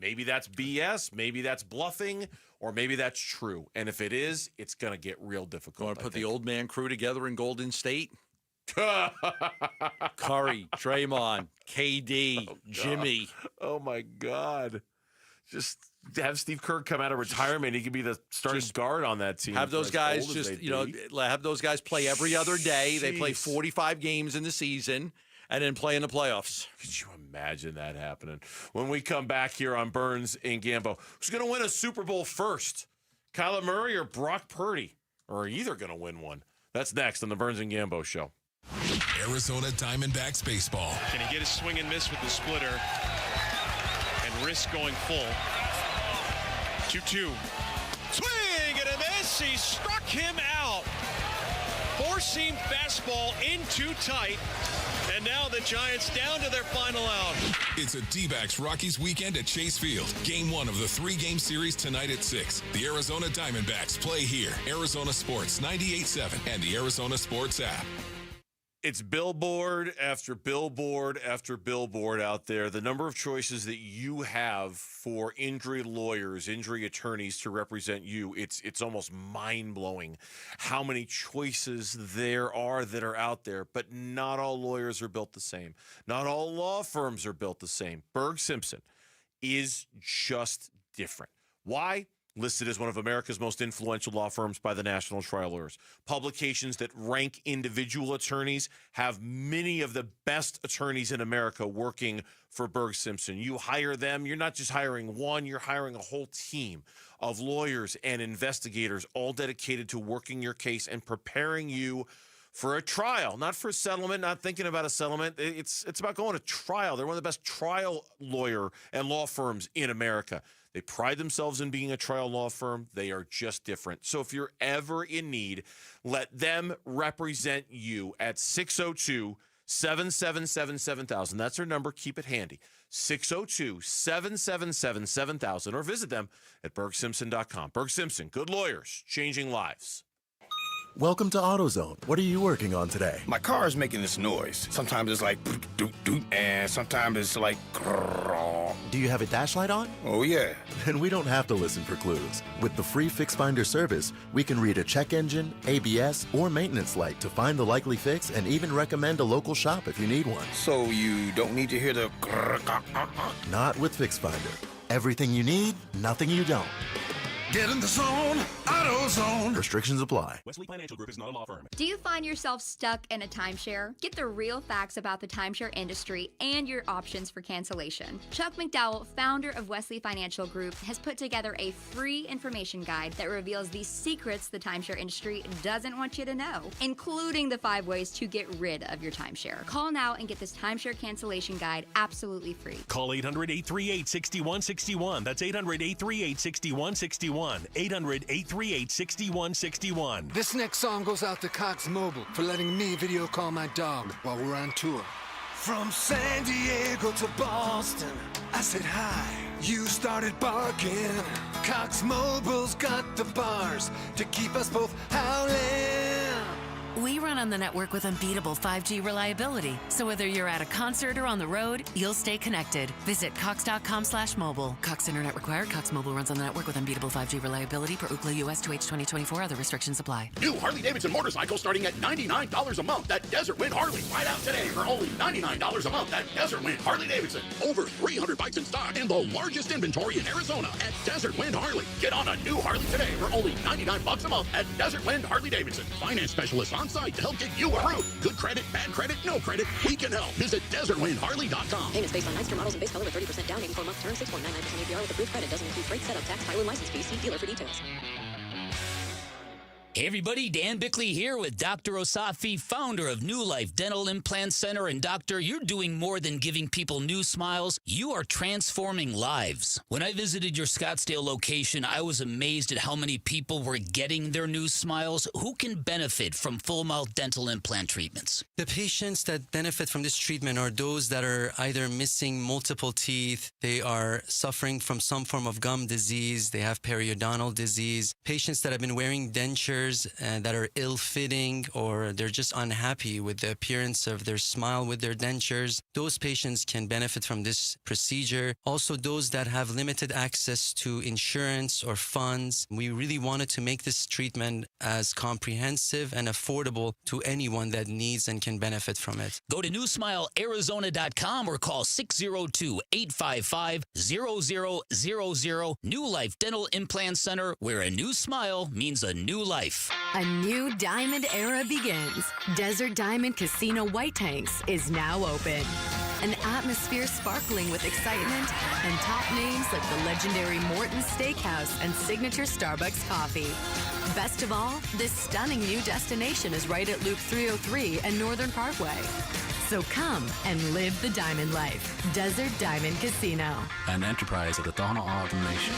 maybe that's BS, maybe that's bluffing, or maybe that's true. And if it is, it's going to get real difficult. Want to put the old man crew together in Golden State? Curry, Draymond, KD, Jimmy. Oh my God. Just have Steve Kerr come out of retirement. He could be the starting guard on that team. Have those guys have those guys play every other day. They play 45 games in the season and then play in the playoffs. Could you imagine that happening? When we come back here on Burns and Gambo, who's going to win a Super Bowl first? Kyler Murray or Brock Purdy? Or are either going to win one? That's next on the Burns and Gambo Show. Arizona Diamondbacks baseball. Can he get a swing and miss with the splitter and risk going full? 2-2. Swing and a miss. He struck him out. Four-seam fastball in too tight. And now the Giants down to their final out. It's a D-backs Rockies weekend at Chase Field. Game 1 of the 3-game series tonight at 6. The Arizona Diamondbacks play here. Arizona Sports 98.7 and the Arizona Sports app. It's billboard after billboard after billboard out there. The number of choices that you have for injury lawyers, injury attorneys to represent you, it's almost mind-blowing how many choices there are that are out there. But not all lawyers are built the same. Not all law firms are built the same. Berg Simpson is just different. Why? Listed as one of America's most influential law firms by the National Trial Lawyers. Publications that rank individual attorneys have many of the best attorneys in America working for Berg Simpson. You hire them, you're not just hiring one, you're hiring a whole team of lawyers and investigators all dedicated to working your case and preparing you for a trial, not for a settlement, not thinking about a settlement. It's about going to trial. They're one of the best trial lawyer and law firms in America. They pride themselves in being a trial law firm. They are just different. So if you're ever in need, let them represent you at 602-777-7000. That's their number. Keep it handy. 602-777-7000 or visit them at bergsimpson.com. Berg Simpson, good lawyers, changing lives. Welcome to AutoZone. What are you working on today? My car is making this noise. Sometimes it's like doot doot, and sometimes it's like grrr. Do you have a dash light on? Oh yeah. Then we don't have to listen for clues. With the free Fix Finder service, we can read a check engine, ABS, or maintenance light to find the likely fix and even recommend a local shop if you need one. So you don't need to hear the grrr. Not with Fix Finder. Everything you need, nothing you don't. Get in the zone, AutoZone. Restrictions apply. Wesley Financial Group is not a law firm. Do you find yourself stuck in a timeshare? Get the real facts about the timeshare industry and your options for cancellation. Chuck McDowell, founder of Wesley Financial Group, has put together a free information guide that reveals the secrets the timeshare industry doesn't want you to know, including the 5 ways to get rid of your timeshare. Call now and get this timeshare cancellation guide absolutely free. Call 800-838-6161. That's 800-838-6161. 800-838-6161. This next song goes out to Cox Mobile for letting me video call my dog while we're on tour. From San Diego to Boston, I said hi. You started barking. Cox Mobile's got the bars to keep us both howling. We run on the network with unbeatable 5G reliability. So whether you're at a concert or on the road, you'll stay connected. Visit cox.com/mobile. Cox Internet required. Cox Mobile runs on the network with unbeatable 5G reliability per Ookla US 2H 2024. Other restrictions apply. New Harley-Davidson motorcycle starting at $99 a month at Desert Wind Harley. Right out today for only $99 a month at Desert Wind Harley-Davidson. Over 300 bikes in stock and the largest inventory in Arizona at Desert Wind Harley. Get on a new Harley today for only $99 a month at Desert Wind Harley-Davidson. Finance specialists on site to help get you approved. Good credit, bad credit, no credit. We can help. Visit DesertWindHarley.com. Payments based on Nightster models and base color with 30% down, 84-month term, 6.99% APR with approved credit. Doesn't include freight, setup, tax, title, and license fees. See dealer for details. Hey everybody, Dan Bickley here with Dr. Osafi, founder of New Life Dental Implant Center. And doctor, you're doing more than giving people new smiles. You are transforming lives. When I visited your Scottsdale location, I was amazed at how many people were getting their new smiles. Who can benefit from full mouth dental implant treatments? The patients that benefit from this treatment are those that are either missing multiple teeth, they are suffering from some form of gum disease, they have periodontal disease, patients that have been wearing dentures dentures that are ill-fitting, or they're just unhappy with the appearance of their smile with their dentures. Those patients can benefit from this procedure. Also, those that have limited access to insurance or funds. We really wanted to make this treatment as comprehensive and affordable to anyone that needs and can benefit from it. Go to newsmilearizona.com or call 602-855-0000. New Life Dental Implant Center, where a new smile means a new life. A new diamond era begins. Desert Diamond Casino White Tanks is now open. An atmosphere sparkling with excitement and top names like the legendary Morton's Steakhouse and signature Starbucks coffee. Best of all, this stunning new destination is right at Loop 303 and Northern Parkway. So come and live the diamond life. Desert Diamond Casino. An enterprise of the Donna Automation.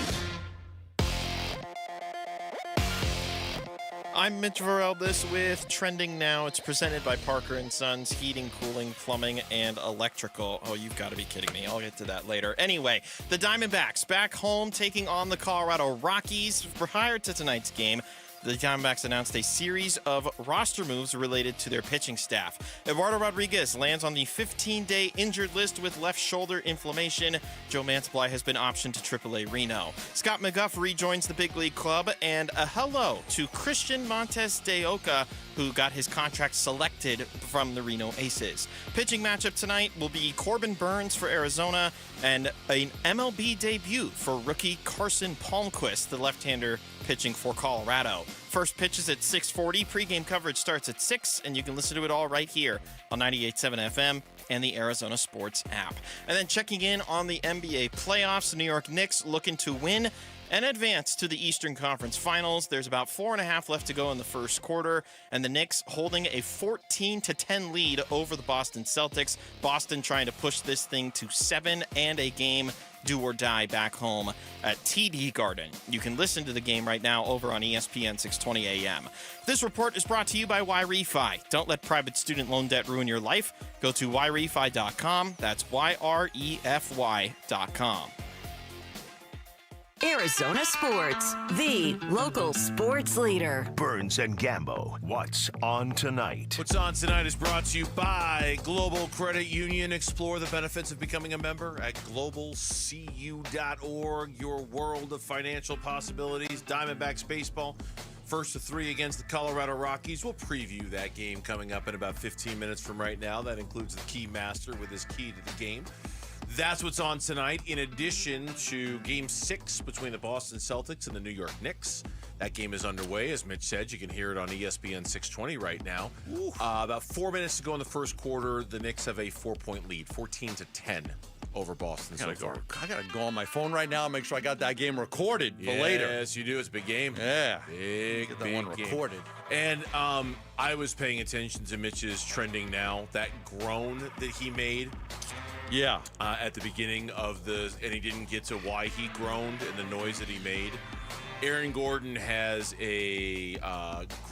I'm Mitch Varel. With Trending Now. It's presented by Parker & Sons Heating, Cooling, Plumbing, and Electrical. Oh, you've got to be kidding me. I'll get to that later. Anyway, the Diamondbacks back home taking on the Colorado Rockies. Prior to tonight's game, the Diamondbacks announced a series of roster moves related to their pitching staff. Eduardo Rodriguez lands on the 15-day injured list with left shoulder inflammation. Joe Mantiply has been optioned to AAA Reno. Scott McGuff rejoins the big league club, and a hello to Christian Montes de Oca, who got his contract selected from the Reno Aces. Pitching matchup tonight will be Corbin Burns for Arizona and an MLB debut for rookie Carson Palmquist, the left-hander pitching for Colorado. First pitch is at 6:40. Pre-game coverage starts at 6, and you can listen to it all right here on 98.7 FM and the Arizona Sports app. And then checking in on the NBA playoffs, the New York Knicks looking to win and advance to the Eastern Conference Finals. There's about 4.5 left to go in the first quarter, and the Knicks holding a 14-10 lead over the Boston Celtics. Boston trying to push this thing to 7 and a game do or die back home at TD Garden. You can listen to the game right now over on ESPN 620 AM. This report is brought to you by YRefi. Don't let private student loan debt ruin your life. Go to YRefi.com. That's YREFY.com. Arizona Sports, the local sports leader. Burns and Gambo, what's on tonight? What's on tonight is brought to you by Global Credit Union. Explore the benefits of becoming a member at globalcu.org. Your world of financial possibilities. Diamondbacks baseball. First of 3 against the Colorado Rockies. We'll preview that game coming up in about 15 minutes from right now. That includes the key master with his key to the game. That's what's on tonight, in addition to Game 6 between the Boston Celtics and the New York Knicks. That game is underway. As Mitch said, you can hear it on ESPN 620 right now. About 4 minutes to go in the first quarter. The Knicks have a 4-point lead, 14-10 over Boston so far. I got to go on my phone right now and make sure I got that game recorded for later. Yes, you do. It's a big game. Yeah. Big one game. recorded. And I was paying attention to Mitch's Trending Now, that groan that he made. Yeah. At the beginning of and he didn't get to why he groaned and the noise that he made. Aaron Gordon has a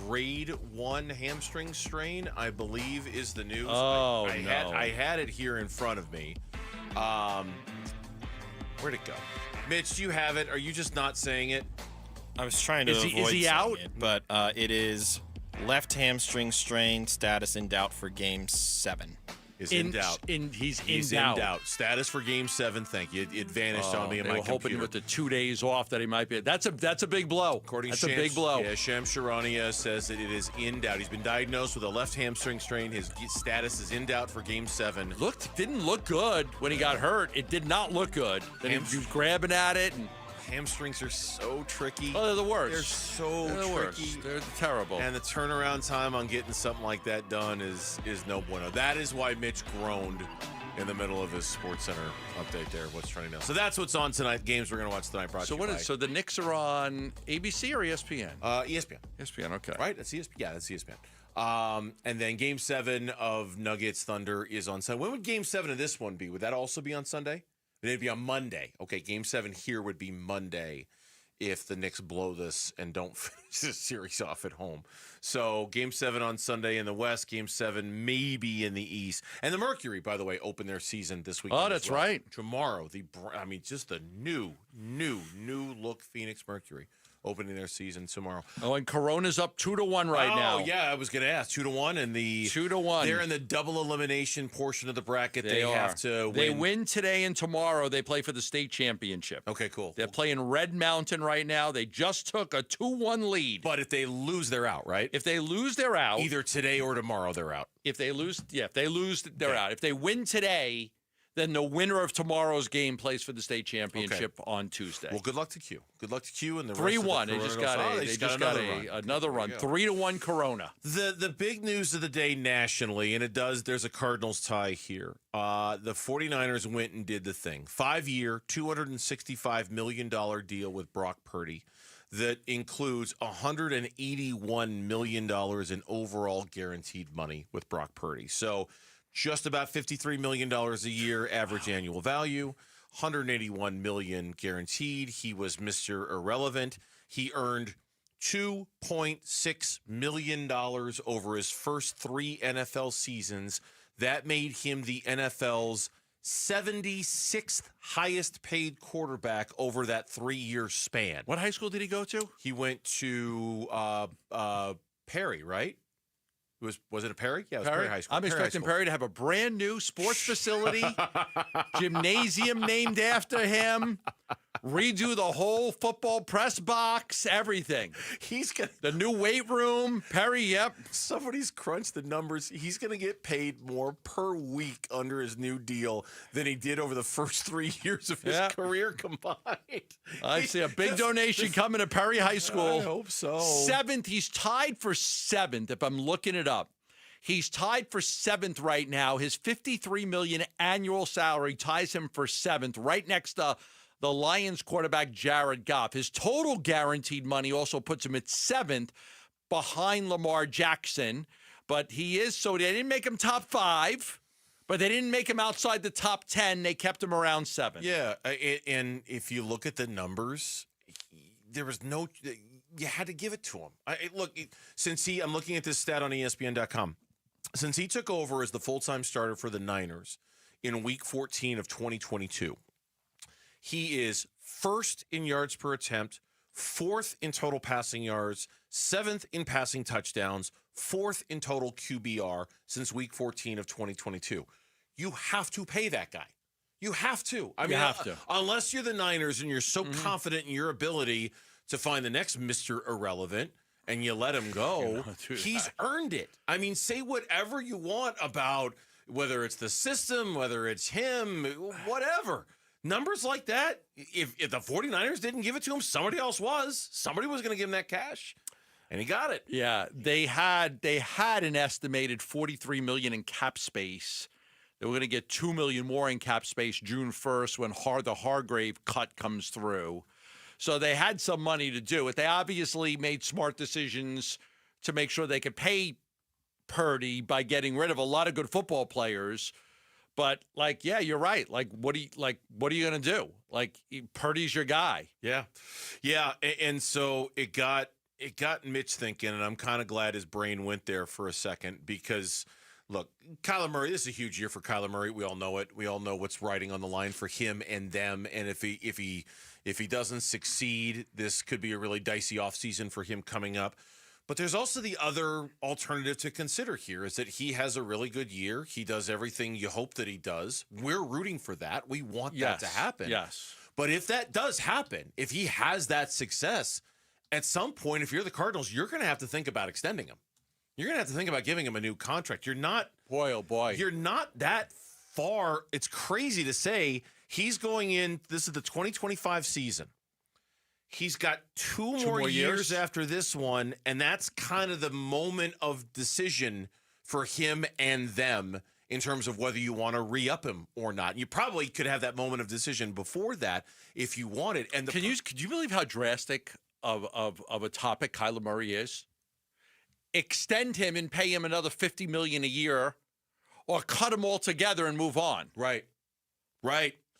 grade 1 hamstring strain, I believe is the news. Oh, I had it here in front of me. Where'd it go? Mitch, do you have it? Are you just not saying it? I was trying to avoid is he out? it, but it is left hamstring strain, status in doubt for Game 7. Is in doubt. He's in doubt. Status for Game 7. Thank you. It vanished on me in my computer. Hoping with the 2 days off that he might be. That's a big blow. That's a big blow. Yeah, Shams Charania says that it is in doubt. He's been diagnosed with a left hamstring strain. His status is in doubt for Game 7. Didn't look good when he got hurt. It did not look good. Then he was grabbing at it and. Hamstrings are so tricky. Oh, they're the worst. They're so tricky. They're terrible. And the turnaround time on getting something like that done is no bueno. That is why Mitch groaned in the middle of his Sports Center update there. What's trending now? So that's what's on tonight. Games we're going to watch tonight. So the Knicks are on ABC or ESPN? ESPN. ESPN. Okay. Right. That's ESPN. Yeah, that's ESPN. And then Game 7 of Nuggets Thunder is on Sunday. When would Game 7 of this one be? Would that also be on Sunday? It'd be on Monday. Okay, Game 7 here would be Monday if the Knicks blow this and don't finish this series off at home. So Game 7 on Sunday in the West, Game 7 maybe in the East. And the Mercury, by the way, open their season this weekend. Oh, that's right. Tomorrow, just the new look Phoenix Mercury opening their season tomorrow. Oh, and Corona's up 2-1 right now. Oh, yeah, I was going to ask. 2-1, and the 2-1. They're in the double elimination portion of the bracket. They are. have to win. They win today and tomorrow. They play for the state championship. Okay, cool. They're playing Red Mountain right now. They just took a 2-1 lead. But if they lose, they're out, right? If they lose, they're out. Either today or tomorrow, they're out. If they lose, they're out. If they win today, then the winner of tomorrow's game plays for the state championship on Tuesday. Well, good luck to Q. Good luck to Q and the 3-1. They just got another run. 3-1 Corona. The big news of the day nationally, and there's a Cardinals tie here. The 49ers went and did the thing. 5-year, $265 million deal with Brock Purdy that includes $181 million in overall guaranteed money with Brock Purdy. So just about $53 million a year average annual value, $181 million guaranteed. He was Mr. Irrelevant. He earned $2.6 million over his first 3 NFL seasons. That made him the NFL's 76th highest paid quarterback over that 3-year span. What high school did he go to? He went to Perry, right? Was it a Perry? Yeah, it was Perry High School. I'm expecting Perry to have a brand new sports facility, gymnasium named after him, redo the whole football press box, everything. He's got the new weight room. Perry, yep. Somebody's crunched the numbers. He's going to get paid more per week under his new deal than he did over the first 3 years of his career combined. I see a big donation coming to Perry High School. I hope so. 7th. He's tied for 7th, if I'm looking it up. He's tied for 7th right now. His $53 million annual salary ties him for 7th, right next to the Lions quarterback Jared Goff. His total guaranteed money also puts him at 7th behind Lamar Jackson. But they didn't make him top 5, but they didn't make him outside the top 10. They kept him around 7. Yeah, and if you look at the numbers, there was you had to give it to him. I'm looking at this stat on ESPN.com. Since he took over as the full-time starter for the Niners in Week 14 of 2022, he is 1st in yards per attempt, 4th in total passing yards, 7th in passing touchdowns, 4th in total QBR since Week 14 of 2022. You have to pay that guy. You have to. I mean, unless you're the Niners and you're so confident in your ability to find the next Mr. Irrelevant, and you let him go, he's earned it. I mean, say whatever you want about whether it's the system, whether it's him, whatever. Numbers like that, if the 49ers didn't give it to him, somebody else was. Somebody was going to give him that cash, and he got it. Yeah, they had an estimated $43 million in cap space. They were going to get $2 million more in cap space June 1st when the Hargrave cut comes through. So they had some money to do it. They obviously made smart decisions to make sure they could pay Purdy by getting rid of a lot of good football players. But you're right. What are you going to do? Purdy's your guy. Yeah. And so it got Mitch thinking, and I'm kind of glad his brain went there for a second because, look, Kyler Murray, this is a huge year for Kyler Murray. We all know it. We all know what's riding on the line for him and them. And if he doesn't succeed, this could be a really dicey offseason for him coming up. But there's also the other alternative to consider here is that he has a really good year. He does everything you hope that he does. We're rooting for that. We want that to happen. Yes. But if that does happen, if he has that success, at some point, if you're the Cardinals, you're going to have to think about extending him. You're going to have to think about giving him a new contract. You're not, boy, oh boy, you're not that far. It's crazy to say he's going in. This is the 2025 season. He's got two more years after this one, and that's kind of the moment of decision for him and them in terms of whether you want to re-up him or not. You probably could have that moment of decision before that if you wanted. And could you believe how drastic of a topic Kyler Murray is? Extend him and pay him another $50 million a year, or cut him all together and move on. Right.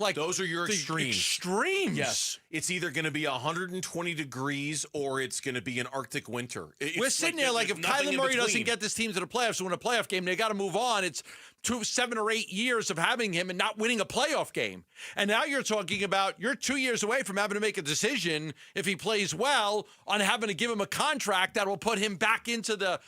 Like those are your extremes. Extremes. Yes. It's either going to be 120 degrees or it's going to be an Arctic winter. We're sitting there like if Kyler Murray doesn't get this team to the playoffs to win a playoff game, they got to move on. It's 7 or 8 years of having him and not winning a playoff game. And now you're talking about you're 2 years away from having to make a decision if he plays well on having to give him a contract that will put him back into the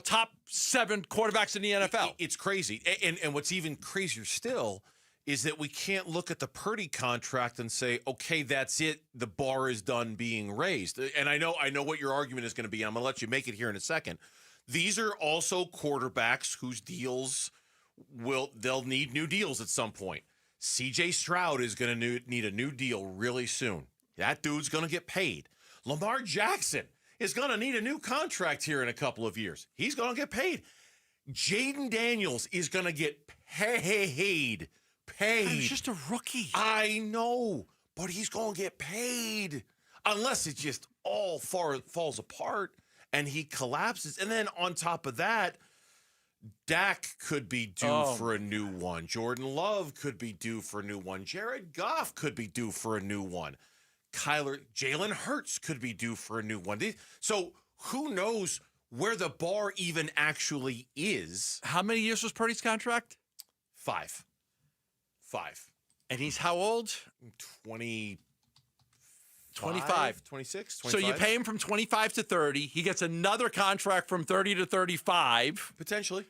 top 7 quarterbacks in the NFL. It's crazy. And what's even crazier still is that we can't look at the Purdy contract and say, okay, that's it. The bar is done being raised. And I know what your argument is going to be. I'm going to let you make it here in a second. These are also quarterbacks whose deals they'll need new deals at some point. CJ Stroud is going to need a new deal really soon. That dude's going to get paid. Lamar Jackson is going to need a new contract here in a couple of years. He's going to get paid. Jaden Daniels is going to get paid. He's just a rookie. I know, but he's going to get paid unless it just all falls apart and he collapses. And then on top of that, Dak could be due for a new one. Jordan Love could be due for a new one. Jared Goff could be due for a new one. Jalen Hurts could be due for a new one. So who knows where the bar even actually is? How many years was Purdy's contract? 5. And he's how old? 25, 26, 25. So you pay him from 25 to 30. He gets another contract from 30 to 35. Potentially.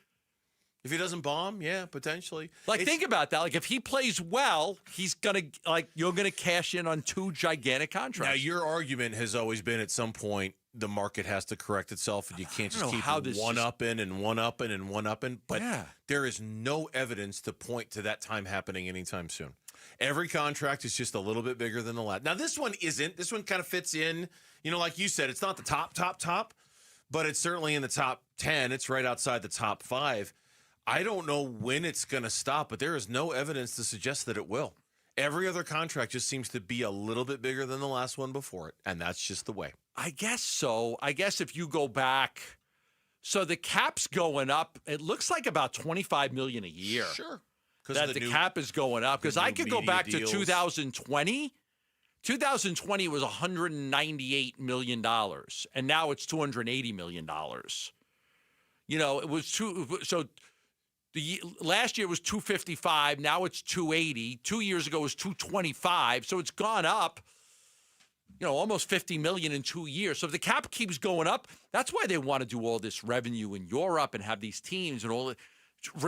If he doesn't bomb, yeah, potentially. Think about that. Like, if he plays well, you're going to cash in on 2 gigantic contracts. Now, your argument has always been at some point the market has to correct itself and you can't just keep one-upping and one-upping and one-upping. But there is no evidence to point to that time happening anytime soon. Every contract is just a little bit bigger than the last. Now, this one isn't. This one kind of fits in. Like you said, it's not the top, but it's certainly in the top 10. It's right outside the top 5. I don't know when it's going to stop, but there is no evidence to suggest that it will. Every other contract just seems to be a little bit bigger than the last one before it, and that's just the way. I guess so. I guess if you go back, so the cap's going up. It looks like about $25 million a year. Sure. That the cap is going up. Because I could go back to 2020. 2020 was $198 million, and now it's $280 million. It was last year was 255. Now it's 280. 2 years ago it was 225. So it's gone up, almost 50 million in 2 years. So if the cap keeps going up, that's why they want to do all this revenue in Europe and have these teams and all.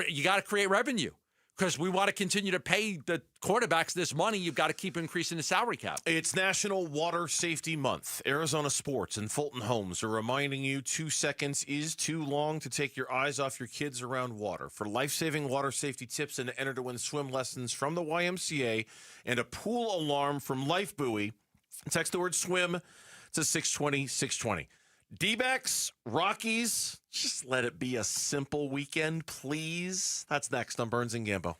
You got to create revenue because we want to continue to pay the quarterbacks this money. You've got to keep increasing the salary cap. It's National Water Safety Month. Arizona Sports and Fulton Homes are reminding you 2 seconds is too long to take your eyes off your kids around water. For life-saving water safety tips and to enter to win swim lessons from the YMCA and a pool alarm from Life Buoy, text the word swim to 620-620. D-backs, Rockies, just let it be a simple weekend, please. That's next on Burns and Gambo.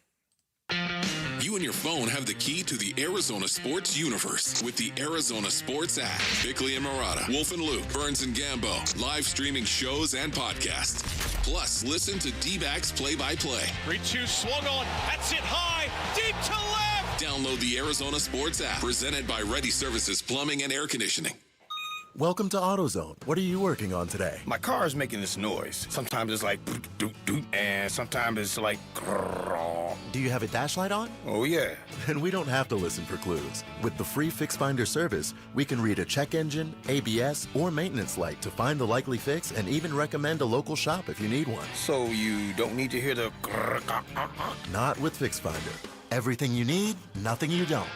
You and your phone have the key to the Arizona sports universe with the Arizona Sports app. Bickley and Murata, Wolf and Luke, Burns and Gambo, live streaming shows and podcasts. Plus, listen to D-backs play-by-play. 3-2 swung on. That's it high. Deep to left. Download the Arizona Sports app, presented by Ready Services Plumbing and Air Conditioning. Welcome to AutoZone. What are you working on today? My car is making this noise. Sometimes it's like doot doot, and sometimes it's like grrr. Do you have a dash light on? Oh yeah. Then we don't have to listen for clues. With the free Fix Finder service, we can read a check engine, ABS, or maintenance light to find the likely fix and even recommend a local shop if you need one. So you don't need to hear the grrr. Not with Fix Finder. Everything you need, nothing you don't.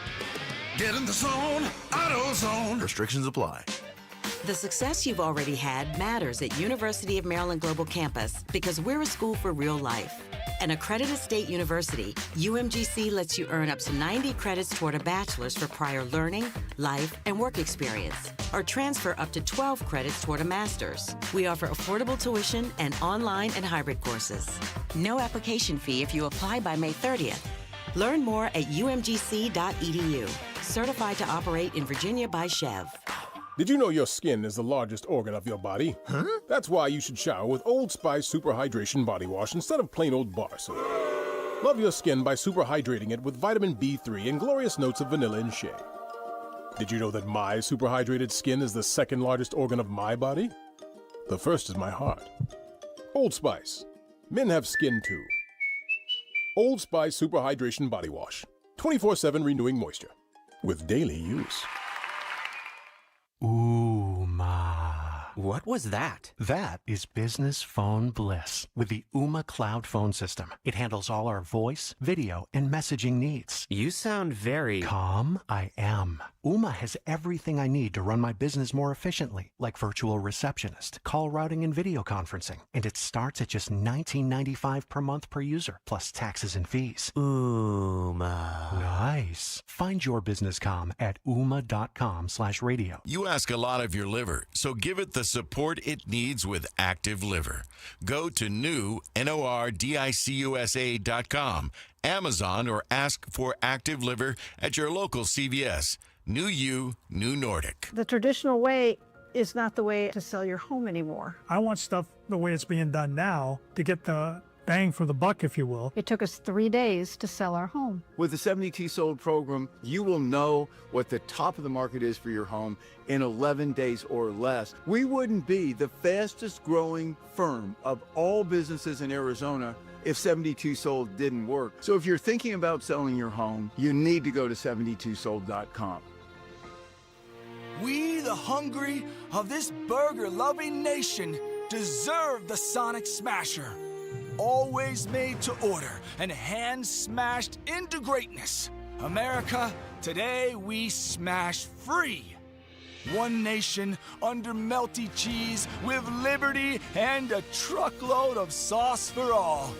Get in the zone, AutoZone. Restrictions apply. The success you've already had matters at University of Maryland Global Campus because we're a school for real life. An accredited state university, UMGC lets you earn up to 90 credits toward a bachelor's for prior learning, life, and work experience, or transfer up to 12 credits toward a master's. We offer affordable tuition and online and hybrid courses. No application fee if you apply by May 30th. Learn more at umgc.edu. Certified to operate in Virginia by Chev. Did you know your skin is the largest organ of your body? That's why you should shower with Old Spice Super Hydration Body Wash instead of plain old bar soap. Love your skin by super hydrating it with vitamin B3 and glorious notes of vanilla and shea. Did you know that my super hydrated skin is the second largest organ of my body? The first is my heart. Old Spice. Men have skin too. Old Spice Super Hydration Body Wash. 24/7 renewing moisture. With daily use. What was that? That is business phone bliss with the Ooma Cloud phone system. It handles all our voice, video, and messaging needs. You sound very... Calm? I am. Ooma has everything I need to run my business more efficiently, like virtual receptionist, call routing, and video conferencing. And it starts at just $19.95 per month per user, plus taxes and fees. Ooma. Nice. Find your business comm at ooma.com/radio. You ask a lot of your liver, so give it the support it needs with Active Liver. Go to NordicUSA.com, Amazon, or ask for Active Liver at your local CVS. New you, new Nordic. The traditional way is not the way to sell your home anymore. I want stuff the way it's being done now to get the bang for the buck, if you will. It took us 3 days to sell our home. With the 72 Sold program, you will know what the top of the market is for your home in 11 days or less. We wouldn't be the fastest growing firm of all businesses in Arizona if 72 Sold didn't work. So if you're thinking about selling your home, you need to go to 72sold.com. We, the hungry of this burger-loving nation, deserve the Sonic Smasher. Always made to order and hand-smashed into greatness. America, today we smash free. One nation under melty cheese with liberty and a truckload of sauce for all.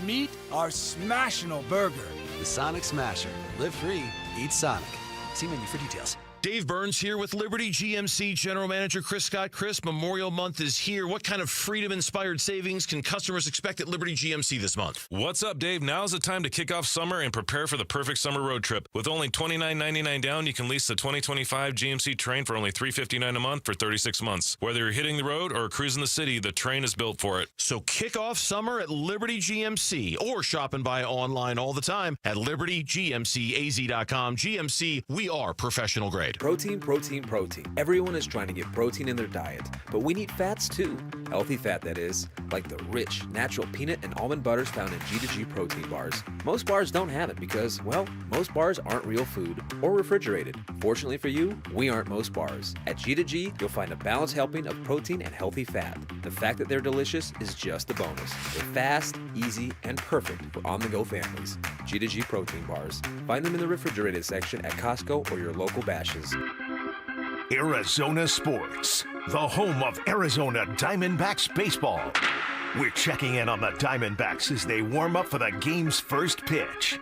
Meet our Smashinal burger. The Sonic Smasher. Live free, eat Sonic. See menu for details. Dave Burns here with Liberty GMC General Manager Chris Scott. Chris, Memorial Month is here. What kind of freedom-inspired savings can customers expect at Liberty GMC this month? What's up, Dave? Now's the time to kick off summer and prepare for the perfect summer road trip. With only $29.99 down, you can lease the 2025 GMC Terrain for only $359 a month for 36 months. Whether you're hitting the road or cruising the city, the Terrain is built for it. So kick off summer at Liberty GMC or shop and buy online all the time at libertygmcaz.com. GMC, we are professional grade. Protein, protein, protein. Everyone is trying to get protein in their diet, but we need fats too. Healthy fat, that is, like the rich, natural peanut and almond butters found in G2G protein bars. Most bars don't have it because, well, most bars aren't real food or refrigerated. Fortunately for you, we aren't most bars. At G2G, you'll find a balanced helping of protein and healthy fat. The fact that they're delicious is just a bonus. They're fast, easy, and perfect for on-the-go families. G2G protein bars. Find them in the refrigerated section at Costco or your local Bashes. Arizona Sports, the home of Arizona Diamondbacks baseball. We're checking in on the Diamondbacks as they warm up for the game's first pitch.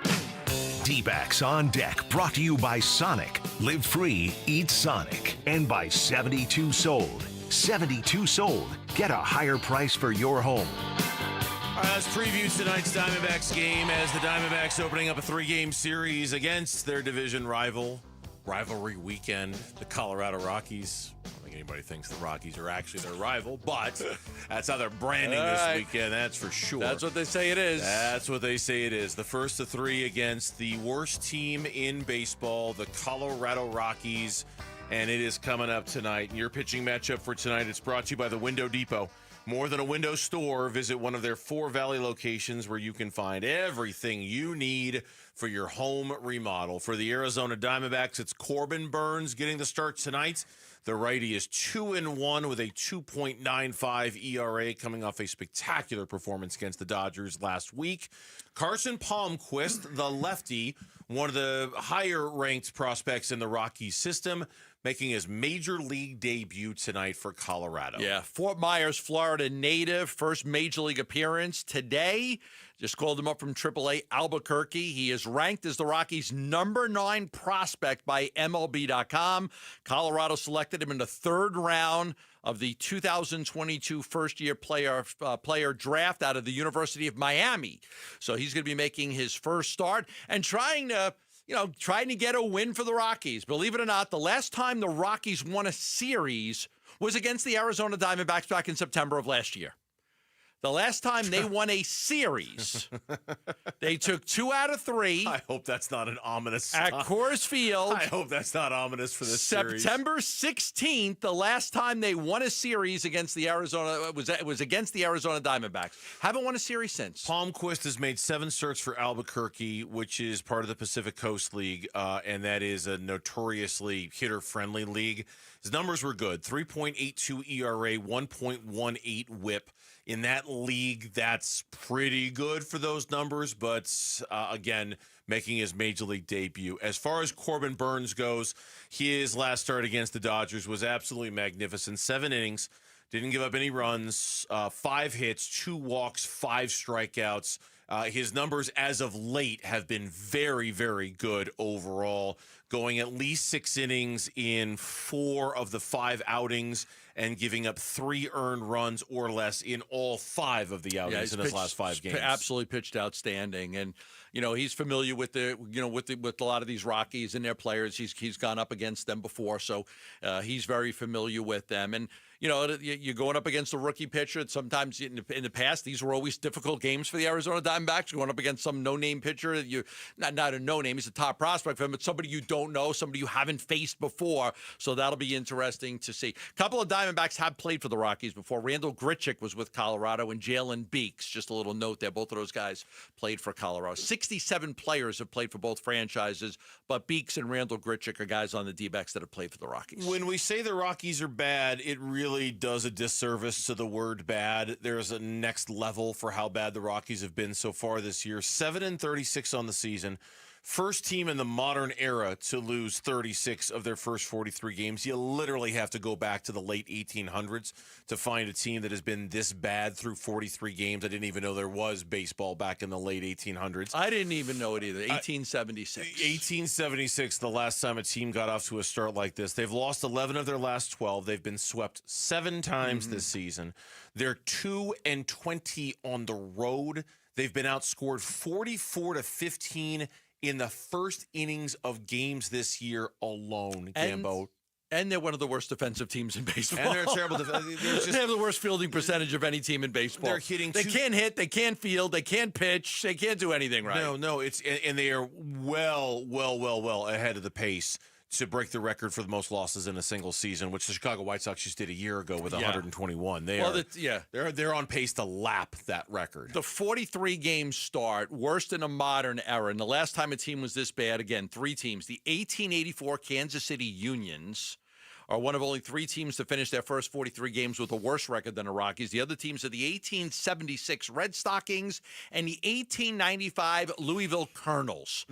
D-backs on deck, brought to you by Sonic. Live free, eat Sonic. And by 72 Sold. 72 Sold. Get a higher price for your home. All right, let's preview tonight's Diamondbacks game as the Diamondbacks opening up a 3-game series against their division rivalry weekend, the Colorado Rockies. I don't think anybody thinks the Rockies are actually their rival, but that's how they're branding this weekend, that's for sure. That's what they say it is. That's what they say it is. The first of 3 against the worst team in baseball, the Colorado Rockies, and it is coming up tonight. Your pitching matchup for tonight is brought to you by the Window Depot. More than a window store, visit one of their 4 Valley locations where you can find everything you need for your home remodel. For the Arizona Diamondbacks, it's Corbin Burns getting the start tonight. The righty is 2-1 with a 2.95 ERA coming off a spectacular performance against the Dodgers last week. Carson Palmquist, the lefty, one of the higher-ranked prospects in the Rockies system, making his major league debut tonight for Colorado. Yeah, Fort Myers, Florida native, first major league appearance today. Just called him up from AAA Albuquerque. He is ranked as the Rockies' number 9 prospect by MLB.com. Colorado selected him in the 3rd round of the 2022 first-year player draft out of the University of Miami. So he's going to be making his first start and trying to get a win for the Rockies. Believe it or not, the last time the Rockies won a series was against the Arizona Diamondbacks back in September of last year. The last time they won a series, they took 2 out of 3. I hope that's not an ominous at Coors Field. I hope that's not ominous for this series. September 16th, the last time they won a series against the Arizona was against the Arizona Diamondbacks. Haven't won a series since. Palmquist has made 7 starts for Albuquerque, which is part of the Pacific Coast League, and that is a notoriously hitter-friendly league. His numbers were good: 3.82 ERA, 1.18 WHIP. In that league, that's pretty good for those numbers, but again, making his major league debut. As far as Corbin Burnes goes, his last start against the Dodgers was absolutely magnificent. 7 innings, didn't give up any runs, 5 hits, 2 walks, 5 strikeouts. His numbers as of late have been very, very good overall, going at least 6 innings in 4 of the 5 outings and giving up 3 earned runs or less in all 5 of the outings in his last 5 games. Absolutely pitched outstanding, and he's familiar with with a lot of these Rockies and their players. He's gone up against them before, so he's very familiar with them. And you're going up against a rookie pitcher. Sometimes in the past, these were always difficult games for the Arizona Diamondbacks. You're going up against some no-name pitcher. Not a no-name. He's a top prospect for him, but somebody you don't know, somebody you haven't faced before. So that'll be interesting to see. A couple of Diamondbacks have played for the Rockies before. Randall Grichuk was with Colorado, and Jalen Beeks. Just a little note there. Both of those guys played for Colorado. 67 players have played for both franchises, but Beeks and Randall Grichuk are guys on the D-backs that have played for the Rockies. When we say the Rockies are bad, it really does a disservice to the word bad. There's a next level for how bad the Rockies have been so far this year. 7-36 on the season. First team in the modern era to lose 36 of their first 43 games. You literally have to go back to the late 1800s to find a team that has been this bad through 43 games. I didn't even know there was baseball back in the late 1800s. I didn't even know it either. 1876. 1876, the last time a team got off to a start like this. They've lost 11 of their last 12. They've been swept 7 times this season. They're 2-20 on the road. They've been outscored 44-15 in the first innings of games this year alone, Gambo. And they're one of the worst defensive teams in baseball. And they're terrible. They have the worst fielding percentage of any team in baseball. They're hitting. They can't hit. They can't field. They can't pitch. They can't do anything right. No. And they are well ahead of the pace to break the record for the most losses in a single season, which the Chicago White Sox just did a year ago with 121. They're on pace to lap that record. The 43-game start, worst in a modern era. And the last time a team was this bad, again, 3 teams. The 1884 Kansas City Unions are one of only 3 teams to finish their first 43 games with a worse record than the Rockies. The other teams are the 1876 Red Stockings and the 1895 Louisville Colonels.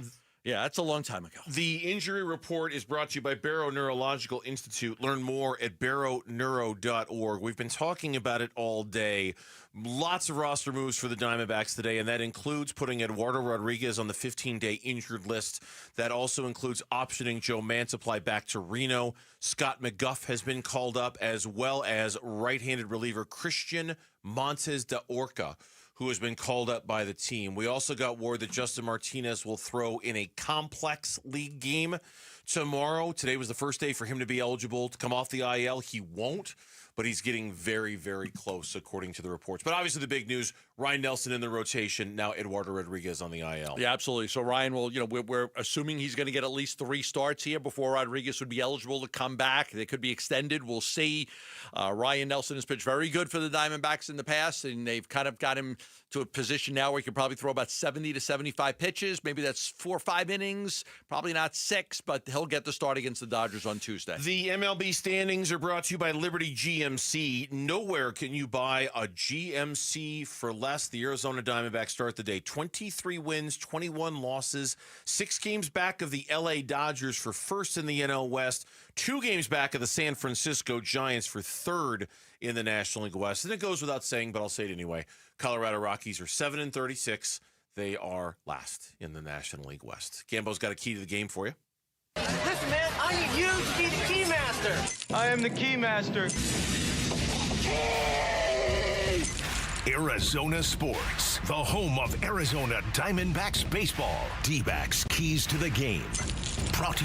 Yeah, that's a long time ago. The injury report is brought to you by Barrow Neurological Institute. Learn more at barrowneuro.org. We've been talking about it all day. Lots of roster moves for the Diamondbacks today, and that includes putting Eduardo Rodriguez on the 15-day injured list. That also includes optioning Joe Mantiply back to Reno. Scott McGuff has been called up, as well as right-handed reliever Christian Montes de Orca, who has been called up by the team. We also got word that Justin Martinez will throw in a complex league game tomorrow. Today was the first day for him to be eligible to come off the IL. He won't, but he's getting very, very close, according to the reports. But obviously the big news, Ryan Nelson in the rotation, now Eduardo Rodriguez on the IL. Yeah, absolutely. So Ryan will, we're assuming he's going to get at least 3 starts here before Rodriguez would be eligible to come back. They could be extended. We'll see. Ryan Nelson has pitched very good for the Diamondbacks in the past, and they've kind of got him to a position now where he could probably throw about 70 to 75 pitches. Maybe that's 4 or 5 innings, probably not 6, but he'll get the start against the Dodgers on Tuesday. The MLB standings are brought to you by Liberty GMC. Nowhere can you buy a GMC for less. The Arizona Diamondbacks start the day 23 wins, 21 losses, 6 games back of the LA Dodgers for first in the NL West, 2 games back of the San Francisco Giants for third in the National League West. And it goes without saying, but I'll say it anyway. Colorado Rockies are 7-36. They are last in the National League West. Gambo's got a key to the game for you. Listen, man, I need you to be the key master. I am the key master. Arizona Sports, the home of Arizona Diamondbacks baseball. D-backs keys to the game. Brought to you